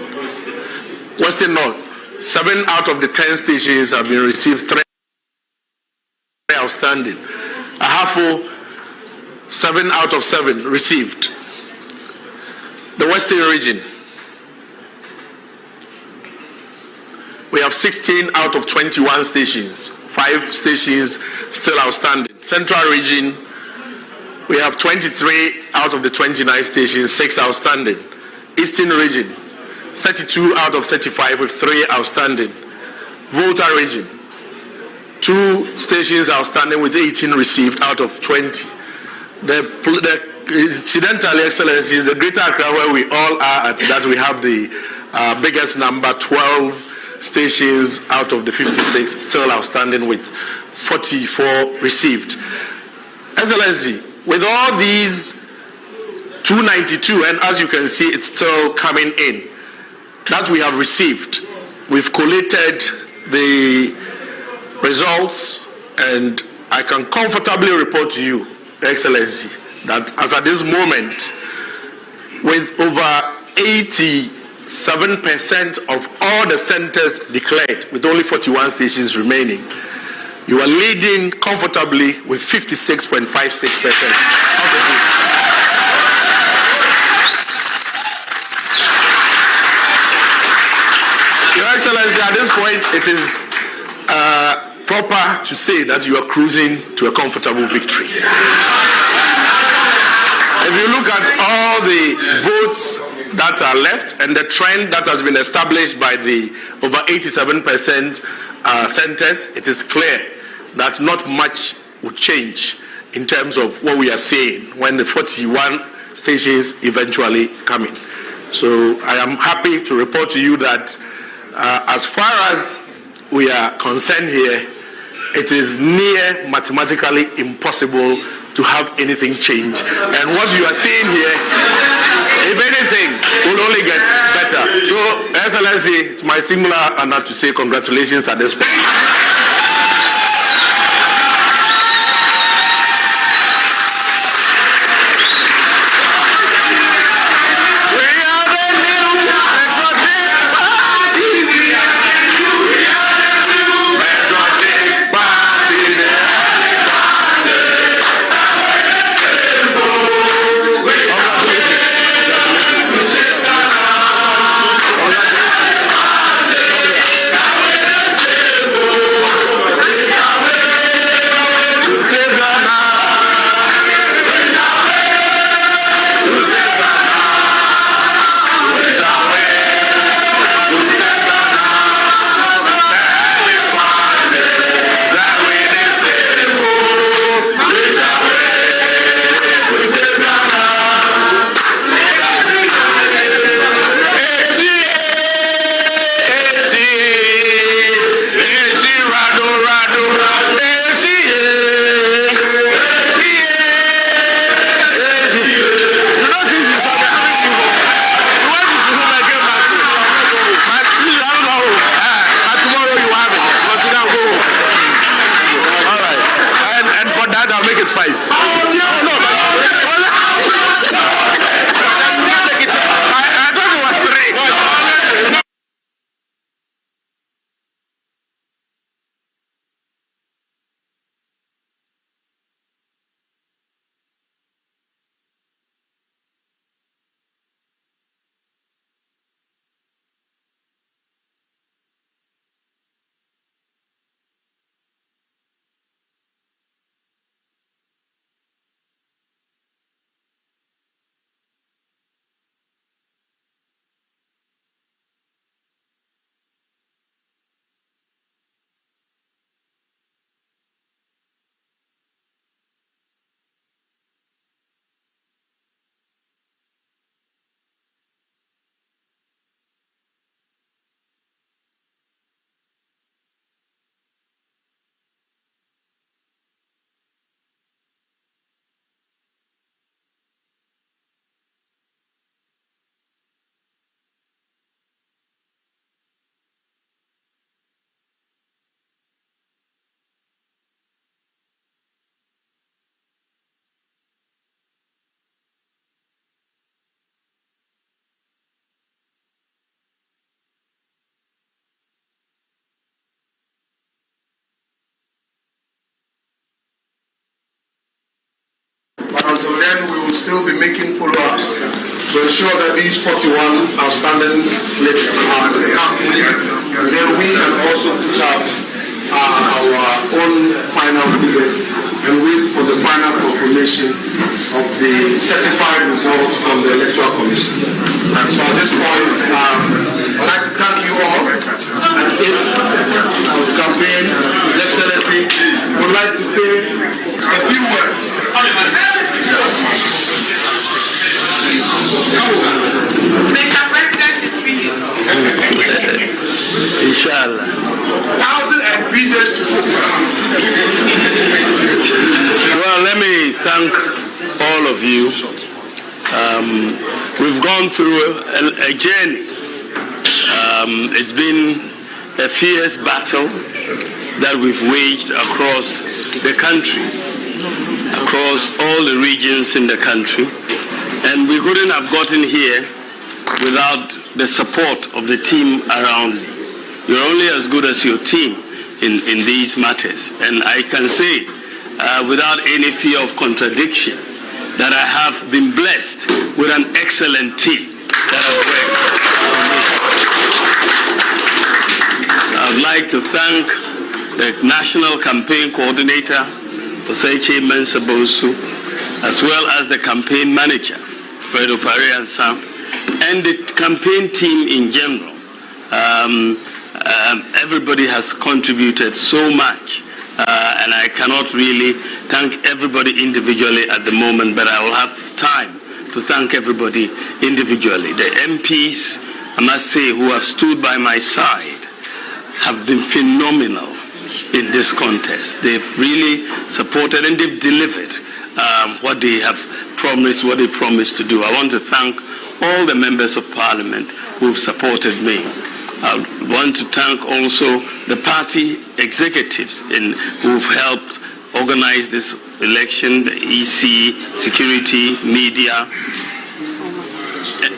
Western North, 7 out of the 10 stations have been received, 3 outstanding. Ahafo, 7 out of 7 received. The Western region, we have 16 out of 21 stations, 5 stations still outstanding. Central region, we have 23 out of the 29 stations, 6 outstanding. Eastern region, 32 out of 35 with 3 outstanding. Volta region, 2 stations outstanding with 18 received out of 20. Incidentally, Excellencies, the Greater Accra, where we all are at, that we have the biggest number, 12 stations out of the 56 still outstanding with 44 received. Excellency, with all these 292, and as you can see, it's still coming in, that we have received, we've collated the results And I can comfortably report to you, Excellency, that as at this moment, with over 87% of all the centers declared, with only 41 stations remaining, you are leading comfortably with 56.56%. Your Excellency, at this point, it is proper to say that you are cruising to a comfortable victory. If you look at all the votes that are left and the trend that has been established by the over 87% centers, it is clear that not much will change in terms of what we are seeing when the 41 stations eventually come in. So I am happy to report to you that as far as we are concerned here, it is near mathematically impossible to have anything change. And what you are seeing here, if anything, will only get better. So, Excellency, it's my singular honor to say congratulations at this point. But until then, we will still be making follow-ups to ensure that these 41 outstanding slips are counted, and then we can also put out our own final figures and wait for the final confirmation of the certified results from the Electoral Commission. And so at this point, I'd like to thank you all, and if the campaign is Excellency would like to say a few words. Mr. President is speaking. Inshallah. 1,003 days to go. Well, let me thank all of you. We've gone through a journey. It's been a fierce battle that we've waged across the country, across all the regions in the country. And we couldn't have gotten here without the support of the team around me. You're only as good as your team in these matters. And I can say, without any fear of contradiction, that I have been blessed with an excellent team that have worked. I'd like to thank the National Campaign Coordinator, Oseche Mensah-Bonsu, as well as the campaign manager, Fredo Pare-Ansah, and the campaign team in general. Everybody has contributed so much, and I cannot really thank everybody individually at the moment, but I will have time to thank everybody individually. The MPs, I must say, who have stood by my side have been phenomenal in this contest. They've really supported and they've delivered what they have promised, what they promised to do. I want to thank all the members of parliament who've supported me. I want to thank also the party executives who've helped organize this election, the EC, security, media,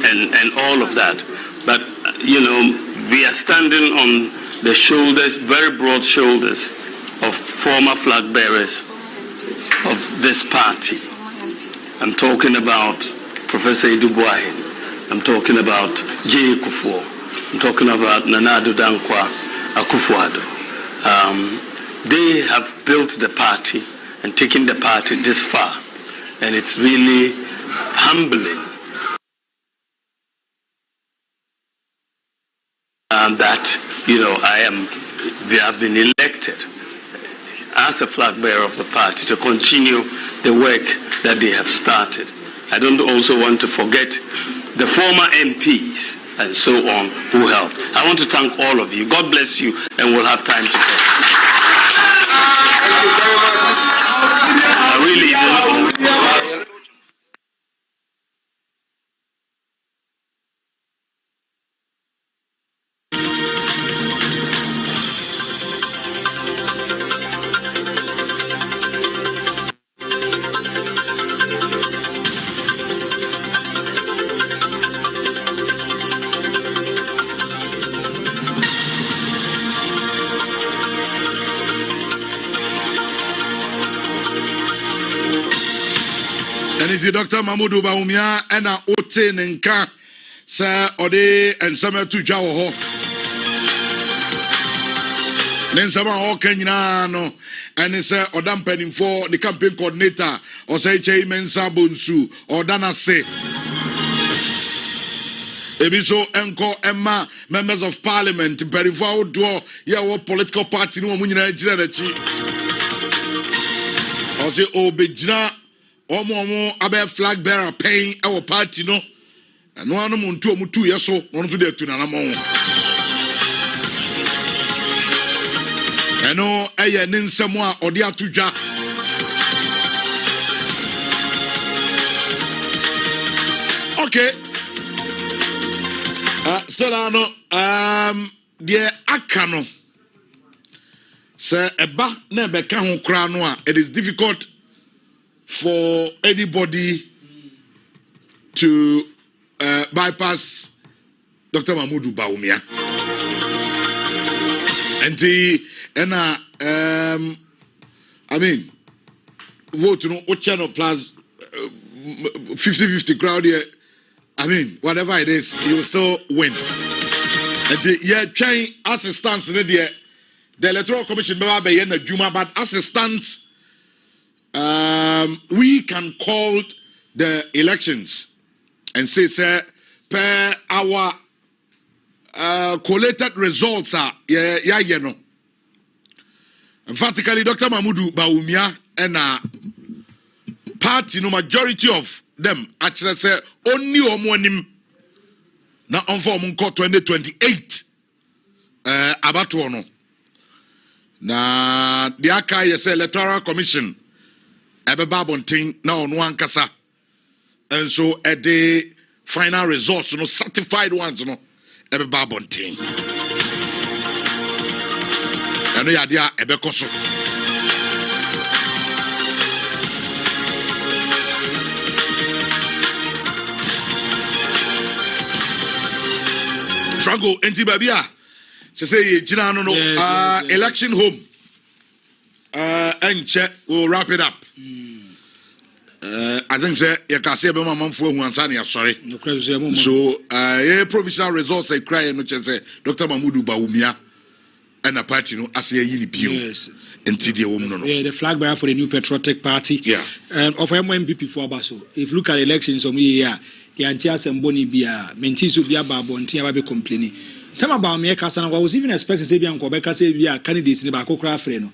and all of that. But, you know, we are standing on the shoulders, very broad shoulders, of former flag bearers of this party. I'm talking about Professor Idubuahin. I'm talking about J. Kufuor. I'm talking about Nana Addo Dankwa Akufo-Addo. They have built the party and taken the party this far, and it's really humbling that, you know, we have been elected as a flag bearer of the party to continue the work that they have started. I don't also want to forget the former MPs and so on who helped. I want to thank all of you. God bless you, and we'll have time to talk. Thank you very much. I really do. Dr. Mahmoud Bawumia and a Ote Nenka, Sir Ode and Summer to Jawo. Then some all Kenyano and it's Odam Penning for the campaign coordinator or say Mensah-Bonsu or Dana say. Ebiso Enko Emma, members of parliament, Perifao Duo, Yawo political party, no Munina Generati. Or say Obejna. Omo abe flag bearer paying our party no and no anu muntu omutu yeso no to de tu na mo eno eye ne nsem a ode atudwa okay still no the akano se eba na be ka ho kra no a it is difficult for anybody to bypass Dr. Mahmoud Bawumia. And I mean, vote no channel plus 50-50 crowd here. I mean, whatever it is, he will still win. And yeah, trying assistance in the Electoral Commission member Juma, but assistance. We can call the elections and say, sir, per our collated results are you know. Emphatically, Dr. Mahmoud Bawumia and party, no majority of them actually say only omonim na onform 2028 abatono. Na the Akai Electoral Commission ebe babontin na onu ankasa and so at the final results no certified ones no ebe babontin ɛno yɛ adeɛ a ɛbɛkɔ so. Franco, enti baby a say gyina no election home and check we'll wrap it up. I think say you can say be my manfo hu ansa na sorry. So provisional results say cry no say Dr. Mahmoud Bawumia and a party no as ye ni bio. Yes. Enti de wo no. Yeah, the flag bearer for the new patriotic party. Yeah. And of MPP for Abaso. If you look at elections on here, yanti asemboni bia menti so bia ba bonti aba be complaining. Tell about me Kasana was even expecting say bia nkobeka say bia candidates ni ba kokra frɛ no.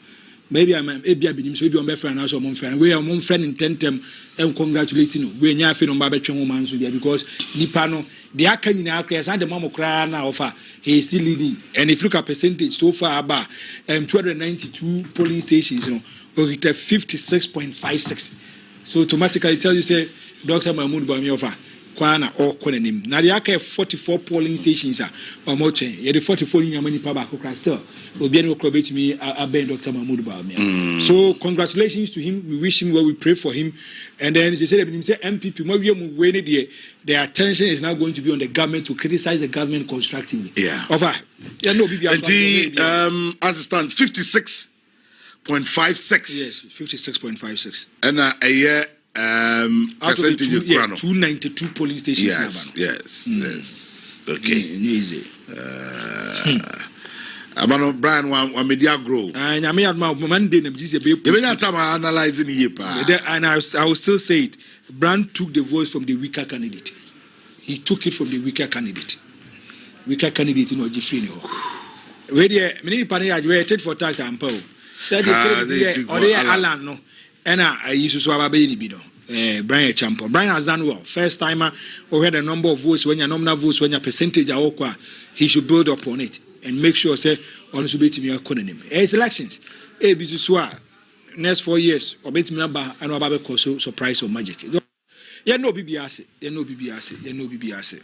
Maybe I'm a bia binim so bia on be friend na so mon friend. We are mon friend in tentem and congratulating no. We nya afi no ba betwe ho man so bia because nipa no they are can na akra say the mamo kra na offer he is still leading. And if you look at percentage so far about 292 polling stations you know or 56.56. So automatically tell you say Dr. Mahmoud Bawumia offer Kwana or Konenim. Now the aka 44 polling stations are moche. Yeah, the 44 in many paba still will be able to to me Ben Dr. Mahmoud Bawumia. So congratulations to him. We wish him well, we pray for him. And then they said MPP their attention is now going to be on the government to criticize the government constructively. Yeah. Over. Yeah, no understand 56.56. Yes, 56.56. And a year percentage 292 polling stations. Yes. Okay. Easy. Abano Brian wa media grow. And I mean, Monday, analyzing here. And I will still say it. Brand took the voice from the weaker candidate. He took it from the weaker candidate. Weaker candidate in Ojifrino. Where the many party are waited for tax and power. Said Alan no. And I used to swab a baby. Brian Champo. Brian has done well. First timer who had a number of votes when your nominal votes, when your percentage are okwa, he should build upon it and make sure say on to be to me a cononym. It's elections. A business next 4 years or bet me about and about so surprise or magic. Yeah, no BBS. Yeah, no BBS. Yeah, no BBS.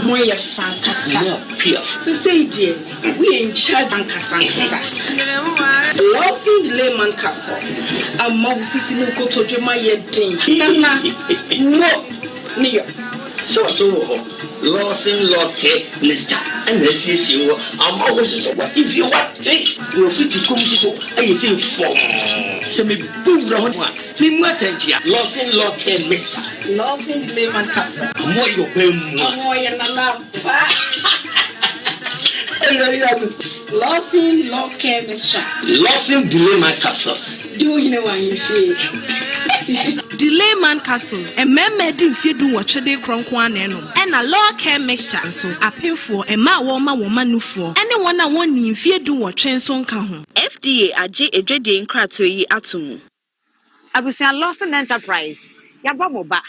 Moya Fankasa. Say, dear, we in charge and Casankasa. Losing the layman capsules. A mob sissy to Jama yet drink. Nana, no, near. So, Lawson Locke, Mr. Unless you are always what if you want you're free to come to I say form. Semi boom round one. Nimatangia, Lawson Locke, Mr. Losing the layman capsule. More your pen, more and a love. Losing law care, Mr. Lawson delay my capsules. Do you know why you feel? Delay man capsules. A man made if you do what they cronk one and a law care mixture. So a pay for a ma woman for anyone I want if you do what train son come. FDA aje edwede nkratoi atomu. Abusia Lawson Enterprise. Yabamoba.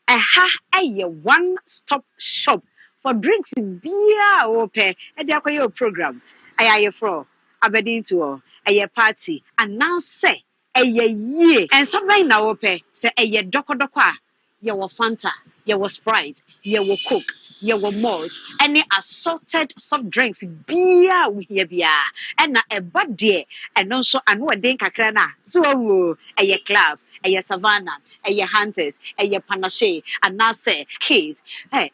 A one stop shop for drinks beer or pay. And they are your program. Aye fro. Abedin to a party. And now say. Ye and somebody now pay say a dokwa you were Fanta, you were Sprite, you were Coke, you were malt, any assorted soft drinks, beer we beer, and a bad day, and also and what day kakrana, so a club, a savannah, a hunters, a panache, and now say case, hey,